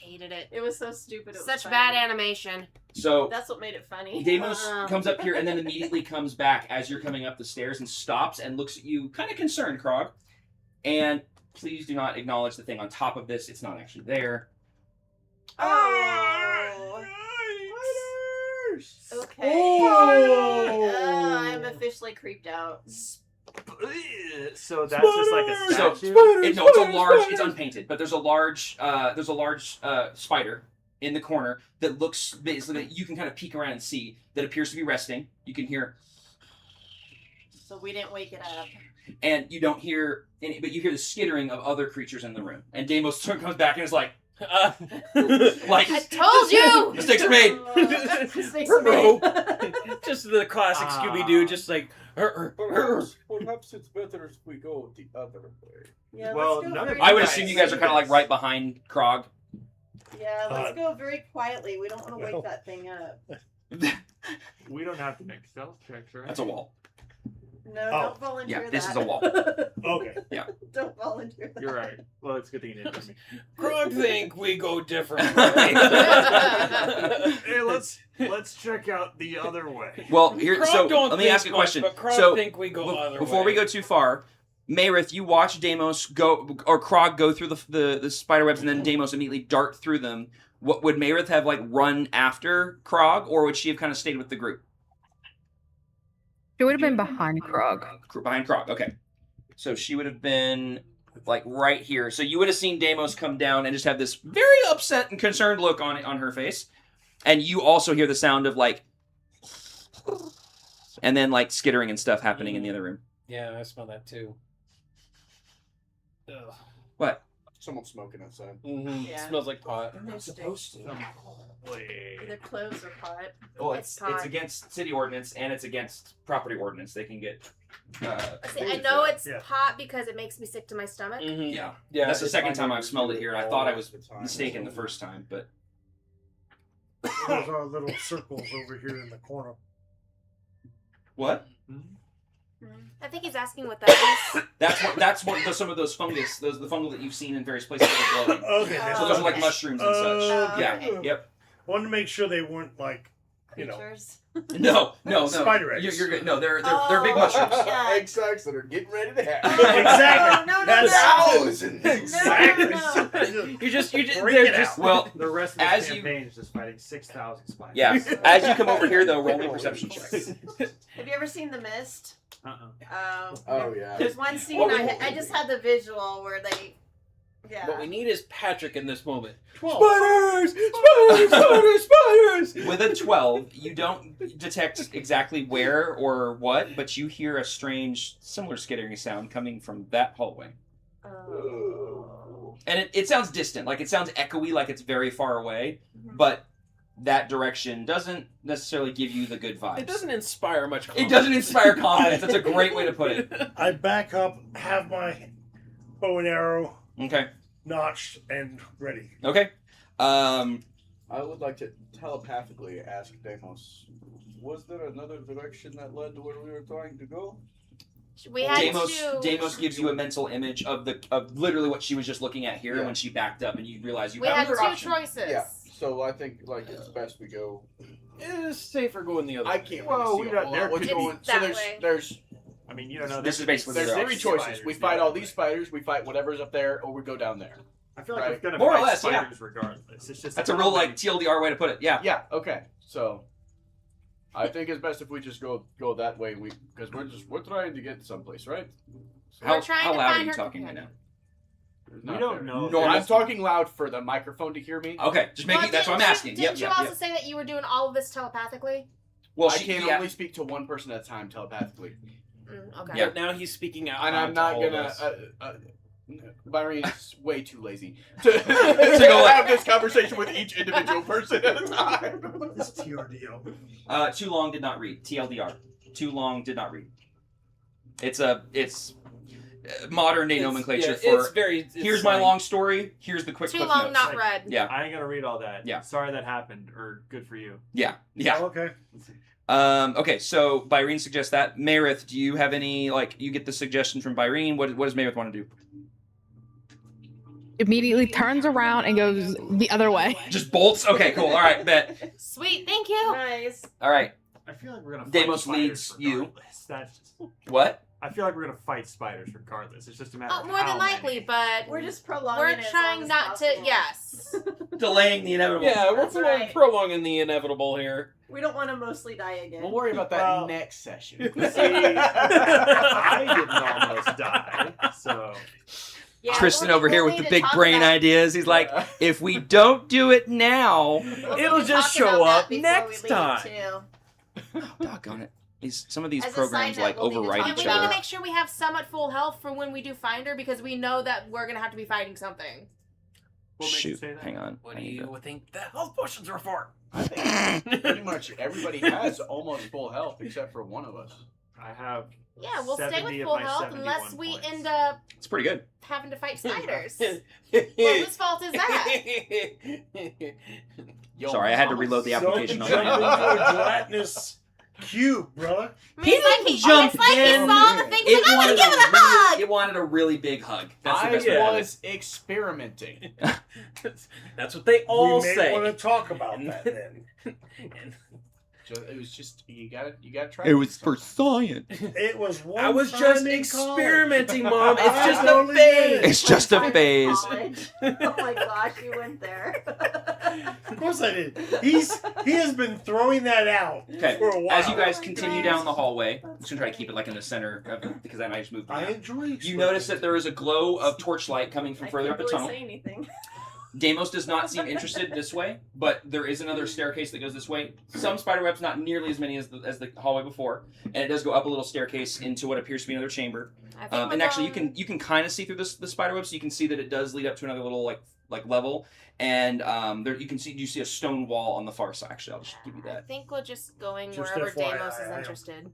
Hated it. It was so stupid. It was Such funny. bad animation. So That's what made it funny. Deimos comes up here and then immediately comes back as you're coming up the stairs and stops and looks at you, kind of concerned, Krog. And please do not acknowledge the thing on top of this. It's not actually there. Oh. Okay. Oh. I'm officially creeped out. So that's just like a So statue? it's a large. It's unpainted, but there's a large spider in the corner that looks basically that you can kind of peek around and see that appears to be resting. You can hear, So we didn't wake it up. and you don't hear any, but you hear the skittering of other creatures in the room. And Deimos comes back and is like, Like, I told you! Mistakes are made. Mistakes are made. Just the classic Scooby-Doo, just like... Perhaps it's better if we go the other way. Yeah, Well, let's go none of very I would Guys, assume you guys are kind of like right behind Krog. Yeah, let's go very quietly. We don't want to wake that thing up. We don't have to make stealth checks, right? That's a wall. No, don't volunteer Yeah, that. this is a wall. Okay. Yeah. Don't volunteer that. You're right. Well, it's a good thing you didn't hear me. Krog think we go different. Hey, let's check out the other way. Well, here. Krog So don't let me think ask a much, question. but Krog So think we go other before way. we go too far, Mayrith, you watch Deimos go or Krog go through the spider webs, and then Deimos immediately dart through them. What would Mayrith have like run after Krog, or would she have kind of stayed with the group? She would have been behind Krog. Behind Krog, okay. So she would have been like right here. So you would have seen Deimos come down and just have this very upset and concerned look on her face, and you also hear the sound of like, and then like skittering and stuff happening in the other room. Yeah, I smell that too. Ugh. What? Someone's smoking outside. Mm-hmm. Yeah. Smells like pot. They're supposed to. Their clothes are pot. Well, it's against city ordinance and it's against property ordinance. They can get. See, I know it's Yeah. pot because it makes me sick to my stomach. Mm-hmm. Yeah, Yeah, that's the it's second fine. time I've smelled it here, and I thought I was mistaken the first time, but Those are little circles over here in the corner. what? I think he's asking what that is. That's what some of those fungus, the fungal that you've seen in various places that are glowing. Okay. So those are like mushrooms and such. Okay. Yeah. Yep. Wanted to make sure they weren't like, Creatures. No. Spider eggs. You're good. No, they're big mushrooms. Egg sacs that are getting ready to hatch. Exactly. No, That's Thousands. exactly. You just Bring they're it just out. Well, The rest of the as you- campaign is just fighting 6,000 spiders. yeah. As you come over here, though, roll me a perception check. Have you ever seen The Mist? Oh yeah. There's one scene Well, I just had the visual where they. Yeah. What we need is Patrick in this moment. Spiders! Spiders! With a 12, you don't detect exactly where or what, but you hear a strange, similar skittering sound coming from that hallway. And it sounds distant, like it sounds echoey, like it's very far away, but that direction doesn't necessarily give you the good vibes. It doesn't inspire much confidence. It doesn't inspire confidence. That's a great way to put it. I back up, have my bow and arrow Okay. notched and ready. Okay. I would like to telepathically ask Deimos, was there another direction that led to where we were trying to go? We had Deimos gives you a mental image of literally what she was just looking at here when she backed up, and you realize you We have had another two option. choices. Yeah. So I think like it's best we go. It's safer going the other way. I can't Well, really we see got a there lot what's could be- going. So that there's way. there's I mean, you don't know. This is basically there's the three option. choices. We fight all these spiders, we fight whatever's up there, or we go down there. I feel like Right. we're gonna More or fight less, yeah. spiders regardless. It's just That's a real like TLDR way to put it. Yeah. Yeah. Okay. So I think it's best if we just go that way. Because we're trying to get someplace, right? We're trying how to loud find are you her talking right now? We don't know. Normal. I'm talking loud for the microphone to hear me. Okay, just making. That's what I'm asking. Didn't Yep. you also say that you were doing all of this telepathically? Well, I she can yeah. only speak to one person at a time telepathically, Okay. Yeah. But now he's speaking out and loud I'm not to all of gonna. us. Byron is way too lazy to have this conversation with each individual person at a time. This TRDO. Too long did not read. TLDR. Too long did not read. It's modern day nomenclature for. Here's my long story. Here's the quick. Too cliff long, notes. not read. Yeah. I ain't gonna read all that. Yeah. Sorry that happened, or good for you. Yeah. Yeah. Oh, okay. Okay, so Byrene suggests that. Mayrith, do you have any, like, you get the suggestion from Byrene. What does Mayrith want to do? Immediately turns around and goes the other way. Just bolts? Okay, cool. All right, bet. Sweet, thank you. Nice. All right. I feel like we're gonna fight Deimos spiders leads you. regardless. That's just... What? I feel like we're gonna fight spiders regardless. It's just a matter Oh, of more how than likely, many. but We're just prolonging we're it as trying long as not to. possible. Yes. Delaying the inevitable. Yeah, we're That's right. prolonging the inevitable here. We don't want to mostly die again. We'll worry about that Well, next session. See, I didn't almost die, so Yeah, Tristan we'll over here with need the to big talk brain about- ideas. He's like, if we don't do it now, we'll It'll need to just talk show about up that before next we leave, time. too. doggone it. Some of these As a programs side note, like we'll need to overwrite talk- each We need to other. make sure we have some at full health for when we do find her because we know that we're gonna have to be fighting something. What makes you Shoot, say that? hang on. What do you think the health potions are for? I think pretty much everybody has almost full health except for one of us. I have. Yeah, we'll stay 70 with of full my health 71 unless we points. end up It's pretty good. having to fight spiders. Well, whose fault is that? Sorry, I had to reload the application. Jump into a gelatinous cube, brother. I mean, it's like he saw the thing. He's like, I'm gonna give it a hug. It wanted a really big hug. That's the I best way to have it. was experimenting. That's what they all we may say. want to talk about that then. It was just you gotta try. It was for science. It was one. I was time just in experimenting, college. Mom. It's just I a only phase. It's just a phase. Oh my gosh, you went there. Of course I did. He has been throwing that out Okay, for a while. as you guys continue down the hallway, I'm just gonna try to keep it like in the center of it, because then I just moved. the I map. enjoy. You notice that there is a glow of torchlight coming from further up the tunnel. Say anything. Deimos does not seem interested this way, but there is another staircase that goes this way. Some spiderwebs, not nearly as many as the hallway before, and it does go up a little staircase into what appears to be another chamber. And actually, you can kind of see through the spiderweb, so you can see that it does lead up to another little like level, and there you see a stone wall on the far side. Actually, I'll just give you I that. think we're just going Just wherever FYI, Deimos is I am interested.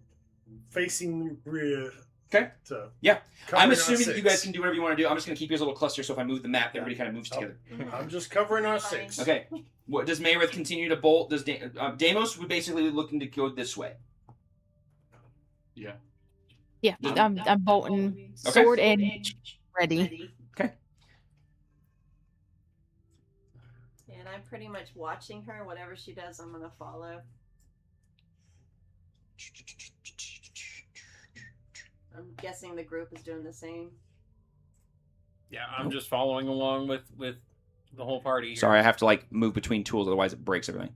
Facing the rear. Okay. So Yeah. covering I'm our assuming that you six. guys can do whatever you want to do. I'm just going to keep you as a little cluster, so if I move the map, everybody kind of moves together. I'm just covering our six. Okay. What does Mayrith continue to bolt? Does Deimos would basically looking to go this way? Yeah. Yeah, I'm bolting, Okay. sword edge ready. Okay. And I'm pretty much watching her. Whatever she does, I'm gonna follow. I'm guessing the group is doing the same. Yeah, I'm just following along with the whole party here. Sorry, I have to like move between tools, otherwise it breaks everything.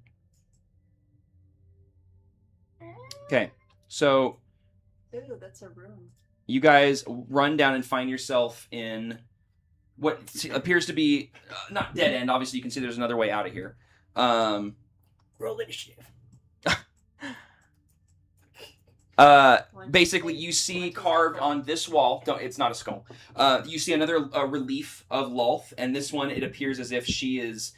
Okay, so Ooh, that's a room. you guys run down and find yourself in what appears to be not dead end. Obviously, you can see there's another way out of here. Roll initiative. Basically, you see carved on this wall. It's not a skull. You see another relief of Lolth, and this one it appears as if she is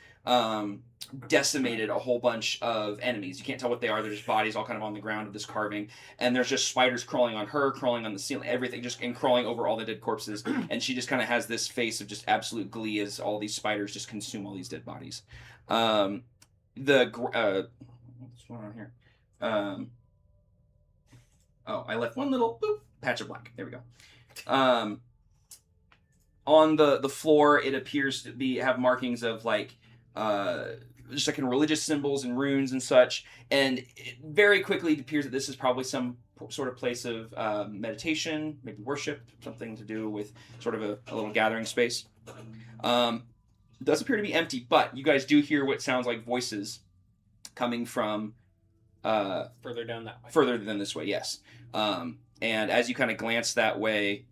decimated a whole bunch of enemies. You can't tell what they are. They're just bodies all kind of on the ground of this carving, and there's just spiders crawling on her, crawling on the ceiling, everything, and crawling over all the dead corpses. And she just kind of has this face of just absolute glee as all these spiders just consume all these dead bodies. What's going on here? Oh, I left one little boop, patch of black. There we go. On the floor, it appears to have markings of like just like in religious symbols and runes and such. And it very quickly appears that this is probably some sort of place of meditation, maybe worship, something to do with sort of a little gathering space. It does appear to be empty, but you guys do hear what sounds like voices coming from Further down that way. further than this way, yes. And as you kind of glance that way,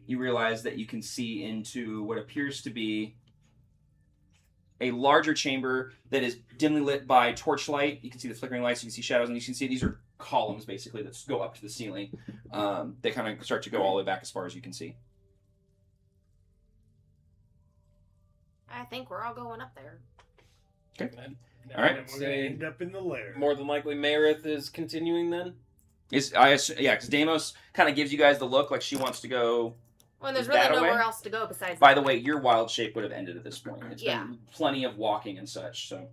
you realize that you can see into what appears to be a larger chamber that is dimly lit by torchlight. You can see the flickering lights, you can see shadows, and you can see these are columns basically that go up to the ceiling. They kind of start to go all the way back as far as you can see. I think we're all going up there. Okay. All right. We're gonna end up in the lair. More than likely, Mayrith is continuing then. Because Deimos kind of gives you guys the look like she wants to go. Well, there's Is that really a way? nowhere else to go besides. By the way, your wild shape would have ended at this point. It's Yeah. been plenty of walking and such, so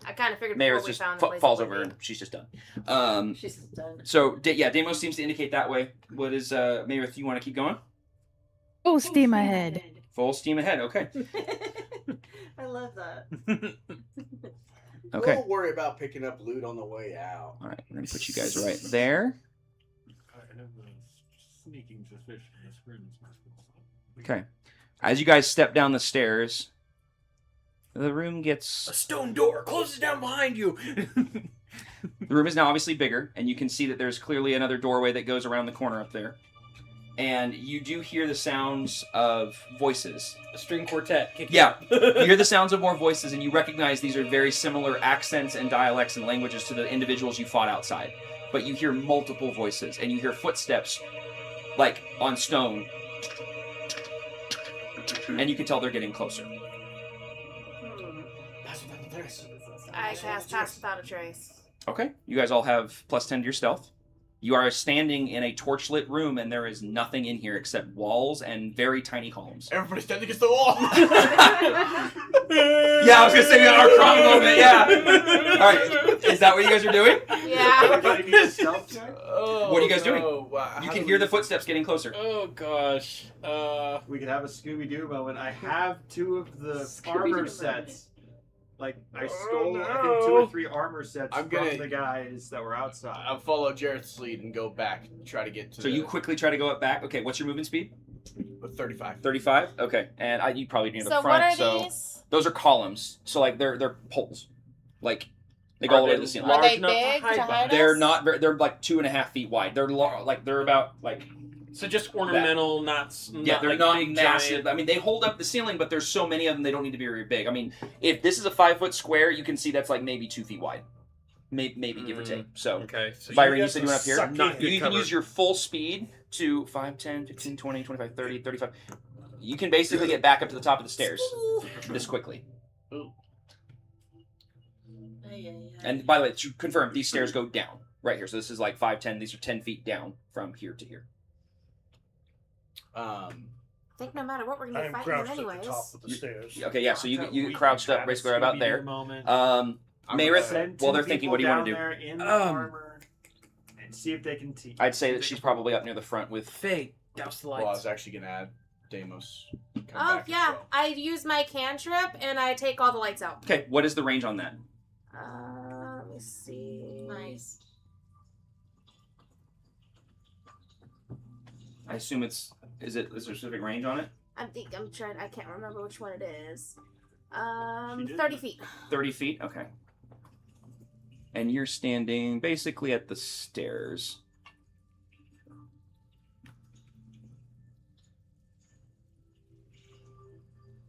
I kind of figured before Maris we just found the place falls it would over be. and she's just done. She's done. So Deimos seems to indicate that way. What is Maris? You want to keep going? Full steam ahead. Full steam ahead. Okay. I love that. Okay. We'll worry about picking up loot on the way out. All right. We're gonna put you guys right there. I have a sneaking suspicion this room's Okay. As you guys step down the stairs, the room gets. A stone door closes down behind you. The room is now obviously bigger, and you can see that there's clearly another doorway that goes around the corner up there. And you do hear the sounds of voices. A string quartet. Yeah, you hear the sounds of more voices, and you recognize these are very similar accents and dialects and languages to the individuals you fought outside. But you hear multiple voices, and you hear footsteps like on stone, and you can tell they're getting closer. I cast Pass Without a Trace. Okay, you guys all have +10 to your stealth. You are standing in a torchlit room, and there is nothing in here except walls and very tiny columns. Everybody's standing against the wall. Yeah, I was gonna say we got our crawl moment. Yeah. All right, is that what you guys are doing? Yeah. What are you guys doing? Wow. You can hear the footsteps getting closer. Oh gosh. We could have a Scooby-Doo moment. I have 2 of the armor sets. Like, I stole, I think, 2 or 3 armor sets from the guys that were outside. I'll follow Jareth's lead and go back, try to get to So you quickly try to go up back. Okay, what's your movement speed? 35. 35? Okay, and you probably near the So front. what are so these? those are columns. So like they're poles. Like they go all the way to the ceiling. Are they big to hide They're us? not. They're like 2.5 feet wide. They're they're about like. So just ornamental, not Yeah, they're like not big, massive. giant. I mean, they hold up the ceiling, but there's so many of them they don't need to be very big. I mean, if this is a 5-foot square, you can see that's like maybe 2 feet wide, maybe give or take. So, Okay. So Byron, you said you went up here. Not good You can cover. use your full speed to 5, 10, 15, 20, 25, 30, 35. You can basically get back up to the top of the stairs this quickly. And by the way, to confirm, these stairs go down right here. So this is like 5, 10. These are 10 feet down from here to here. I think no matter what, we're gonna be I'm fighting crouched them at the anyways. top of the stairs. Okay, yeah. So you We crouched can up have a basically right about there. Scooby-Doo moment. Meredith, Send while 2 they're thinking, what do you people want to down do? there in the armor and see if they can teach. I'd say that she's probably up near the front with Faye. Douse the Well, I lights. was actually gonna add Deimos. Come Oh back as yeah, well. I use my cantrip and I take all the lights out. Okay, what is the range on that? Let me see. Nice. I assume is there a specific range on it? I'm trying. I can't remember which one it is. 30 feet. 30 feet? Okay. And you're standing basically at the stairs.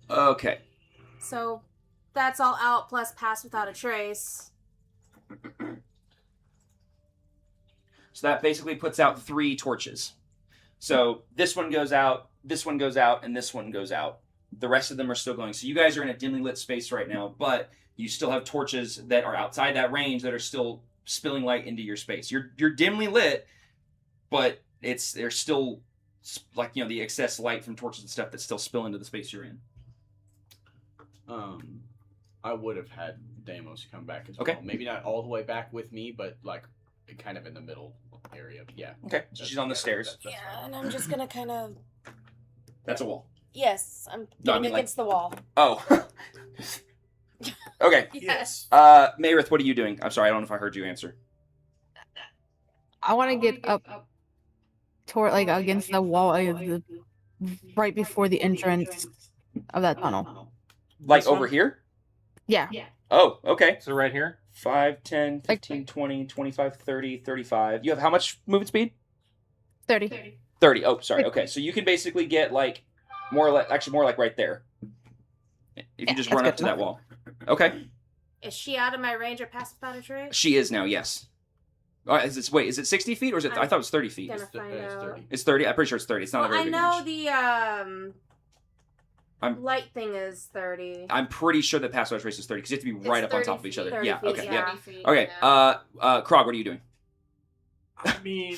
Okay. So that's all out plus Pass Without a Trace. So that basically puts out 3 torches. So this one goes out, this one goes out, and this one goes out. The rest of them are still going. So you guys are in a dimly lit space right now, but you still have torches that are outside that range that are still spilling light into your space. You're dimly lit, but there's still like the excess light from torches and stuff that still spill into the space you're in. I would have had Deimos come back as Okay. well. Maybe not all the way back with me, but like kind of in the middle area. Yeah. Okay. So she's on the stairs. Yeah, and I'm just gonna kind of. That's a wall. Yes, I'm No, I getting mean, like- against the wall. Oh. Okay. Yes. Mayrith, what are you doing? I'm sorry, I don't know if I heard you answer. I want to get up toward against the wall right before the entrance of that tunnel. Like over here? Yeah. Oh, okay. So right here? 5, 10, 15, 20, 25, 30, 35. You have how much movement speed? 30. 30. Oh, sorry. Okay. So you can basically get like more like right there. If you just run up to that wall. Okay. Is she out of my range or Pass Without a Trace? She is now, yes. Is it 60 feet or is it? I thought it was 30 feet. Gonna find out. It's 30. I'm pretty sure it's 30. It's not a very I big know range. the light thing is 30. I'm pretty sure that pass race is 30 because you have to be right up on 30 top of each other. 30 Yeah. feet, Okay. yeah. Yeah. 30 feet, Okay. Krog, what are you doing? I mean,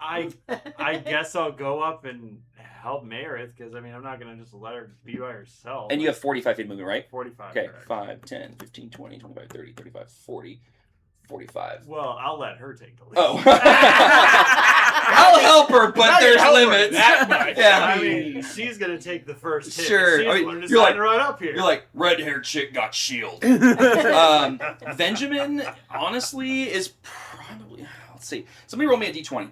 I guess I'll go up and help Meredith because I mean I'm not gonna just let her be by herself. And you have 45 feet movement, right? 45. Okay. correct. 5, 10, 15, 20, 25, 30, 35, 40, 45. Well, I'll let her take the lead. Oh. I'll help her, but Not there's help her limits. that much. Yeah. I mean, she's gonna take the first hit. Sure. She's I mean, one to you're like right up here. You're like red-haired chick got shield. Benjamin honestly is probably. Let's see. Somebody roll me a d20.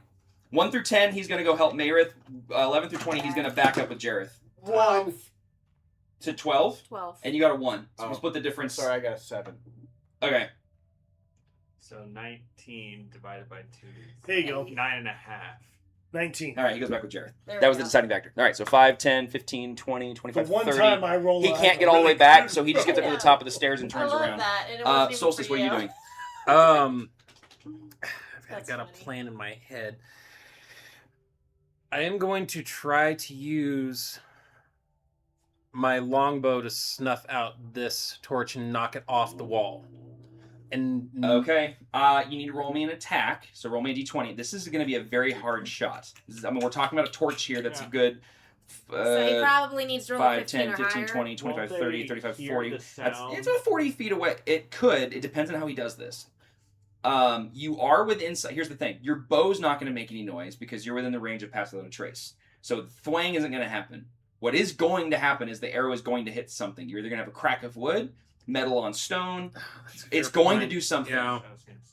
1 through 10, he's gonna go help Meyrith. 11 through 20, he's gonna back up with Jareth. 12. To 12. 12. And you got a 1. So we Oh. split the difference. Sorry, I got a 7. Okay. So 19 divided by 2. There you go. 9.5. 19. All right, he goes back with Jareth. There That we was the go. deciding factor. All right, so 5, 10, 15, 20, 25, The one 30. time I roll he a- can't get all the way back, so he just gets up to the top of the stairs and I turns love around. that, and it wasn't even Solstice, for what are you you. doing? I've got a plan in my head. I am going to try to use my longbow to snuff out this torch and knock it off the wall. And okay, you need to roll me an attack. So roll me a d20. This is going to be a very hard shot. We're talking about a torch here that's a good. So he probably needs to roll 5, 15 10, or 15, higher. 20, 25, 30, 35, 40. It's sound? about 40 feet away. It could. It depends on how he does this. You are within. Here's the thing. Your bow's not going to make any noise because you're within the range of pass without a trace. So thwang isn't going to happen. What is going to happen is the arrow is going to hit something. You're either going to have a crack of wood, metal on stone. It's going to do something. Yeah.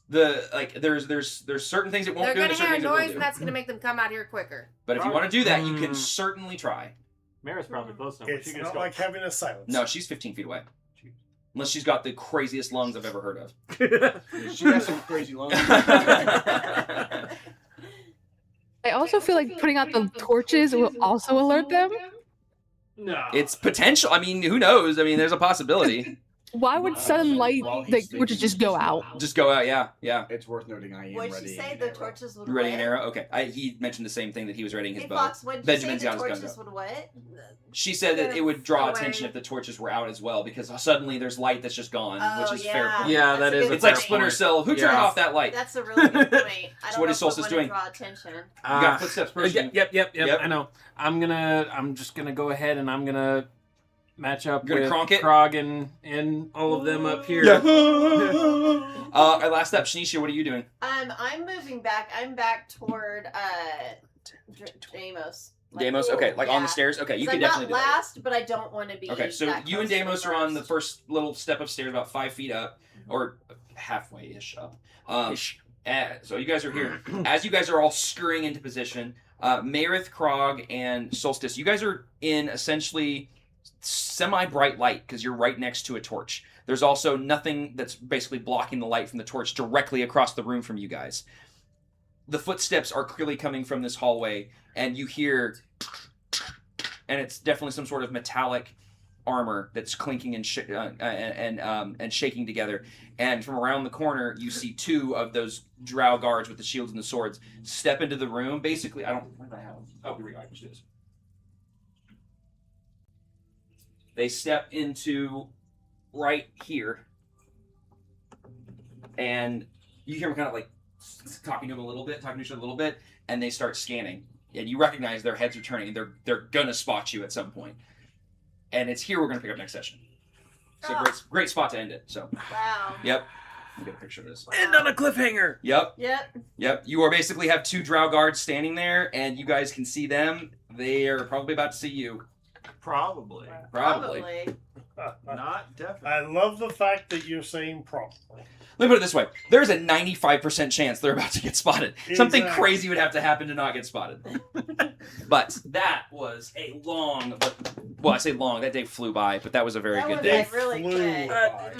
There's certain things it won't They're do. going There's to certain hear a things it will noise, do. and that's going to make them come out here quicker. But if you want to do that, you can certainly try. Mara's probably close enough. It's not like having a silence. No, she's 15 feet away. Unless she's got the craziest lungs I've ever heard of. She has some crazy lungs. I also feel like putting out the torches will also alert them. No. It's potential. I mean, who knows? I mean, there's a possibility. Why would sudden light the torches just go out? Just go out, yeah. It's worth noting I am What'd ready. she say the torches would You ready what? an arrow? Okay. He mentioned the same thing that he was readying his Hey bow. Fox, what'd you Benjamin's say the got his gun torches go. would what? She said that it would draw Away. attention if the torches were out as well, because suddenly there's light that's just gone, which is fair point. Yeah, that is. It's like Splinter Cell. Who turned off that light? That's a really good point. I So don't what know is Solstice if I want doing? to draw attention. You got footsteps first. Yep. I know. I'm just gonna go ahead and I'm gonna match up You're with gonna cronk it? Krog and all of them up here. Yeah. Our last up, Shanisha, what are you doing? I'm moving back. I'm back toward Deimos. Deimos, okay, like on the stairs? Okay, you can definitely I'm do not that. last, but I don't want to be. Okay, so that you and close to Deimos the are on the first. first little step upstairs, about 5 feet up, or halfway-ish up. So you guys are here. As you guys are all scurrying into position, Marith, Krog, and Solstice, you guys are in essentially semi-bright light because you're right next to a torch. There's also nothing that's basically blocking the light from the torch directly across the room from you guys. The footsteps are clearly coming from this hallway, and you hear, and it's definitely some sort of metallic armor that's clinking and shaking together. And from around the corner, you see 2 of those drow guards with the shields and the swords step into the room. Basically, where did I have them? Oh, here we go. I can do this. They step into right here, and you hear them kind of like talking to each other a little bit, and they start scanning. And you recognize their heads are turning, and they're gonna spot you at some point. And it's here we're gonna pick up next session. It's a great spot to end it. So. Wow. Yep. I'll get a picture of this. End on a cliffhanger. Yep. Yep. You are basically have 2 drow guards standing there, and you guys can see them. They are probably about to see you. Probably. Not definitely. I love the fact that you're saying probably. Let me put it this way. There's a 95% chance they're about to get spotted. Something Exactly. crazy would have to happen to not get spotted. But that was a long, well, I say long, that day flew by, but that was a very good day. Really quick.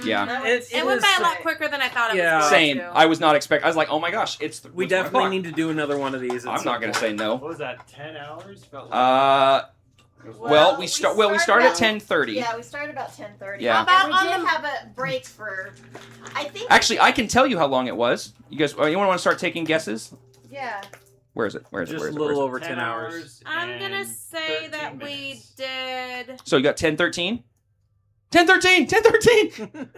Yeah. It went by a lot quicker than I thought it was going Same. to. I was not expecting, I was like, oh my gosh, We definitely need to do another one of these. I'm not going to say no. What was that? 10 hours? Felt like Well, we start at 10:30. Yeah, we started about 10:30. Yeah. And we did have a break for, I think. Actually, I can tell you how long it was. You guys, you want to start taking guesses? Yeah. Where is it? Just a little over 10 hours. I'm gonna say that we did. So you got 10:13? 10:13! 10:13!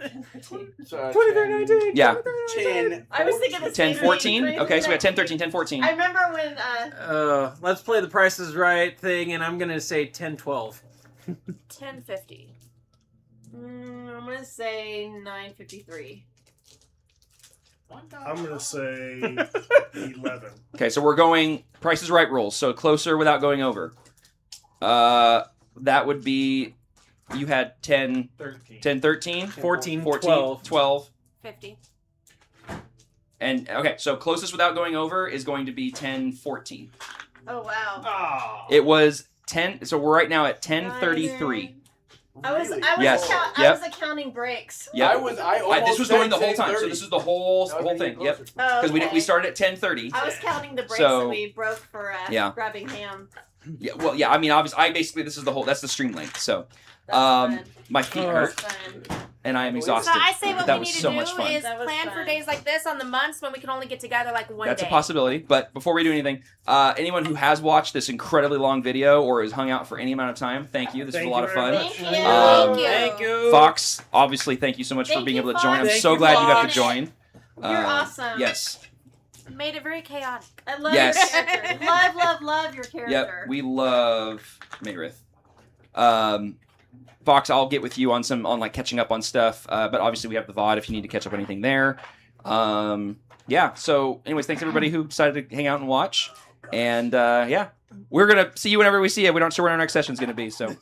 23:19. Yeah. 10. I was thinking the same 10:14? thing. Okay, so we got 10:13, 10:14. I remember when. Let's play the Price is Right thing, and I'm gonna say 10-12. 10:50. I'm gonna say 9:53. I'm gonna say 11. Okay, so we're going Price is Right rules, so closer without going over. That would be, you had 10, 13, 14, 12. 50. And, okay, so closest without going over is going to be 10:14. Oh wow. It was 10, so we're right now at 10:33. I was Yes. I was accounting breaks. Yeah, almost this was going the said whole time, so 10:30. this is the whole thing. Yep, because we started at 10:30. I was counting the breaks So- that we broke for Yeah. grabbing ham. Yeah, well, yeah. I mean, obviously, this is the whole. That's the stream length. So, my feet hurt. and I am exhausted. So I say what that we was need so to much do fun. is plan for days like this on the months when we can only get together like one That's day. a possibility. But before we do anything, anyone who has watched this incredibly long video or has hung out for any amount of time, thank you. This was a lot of fun. Thank you. Fox, obviously, thank you so much for being able to join. I'm so glad you got to join. You're awesome. Yes. Made it very chaotic. I love Yes. your character. Love your character. Yep, we love Mayrith. Fox, I'll get with you on like catching up on stuff. But obviously we have the VOD if you need to catch up on anything there. Yeah. So, anyways, thanks everybody who decided to hang out and watch. And yeah, we're gonna see you whenever we see you. We're not sure when our next session's gonna be. So.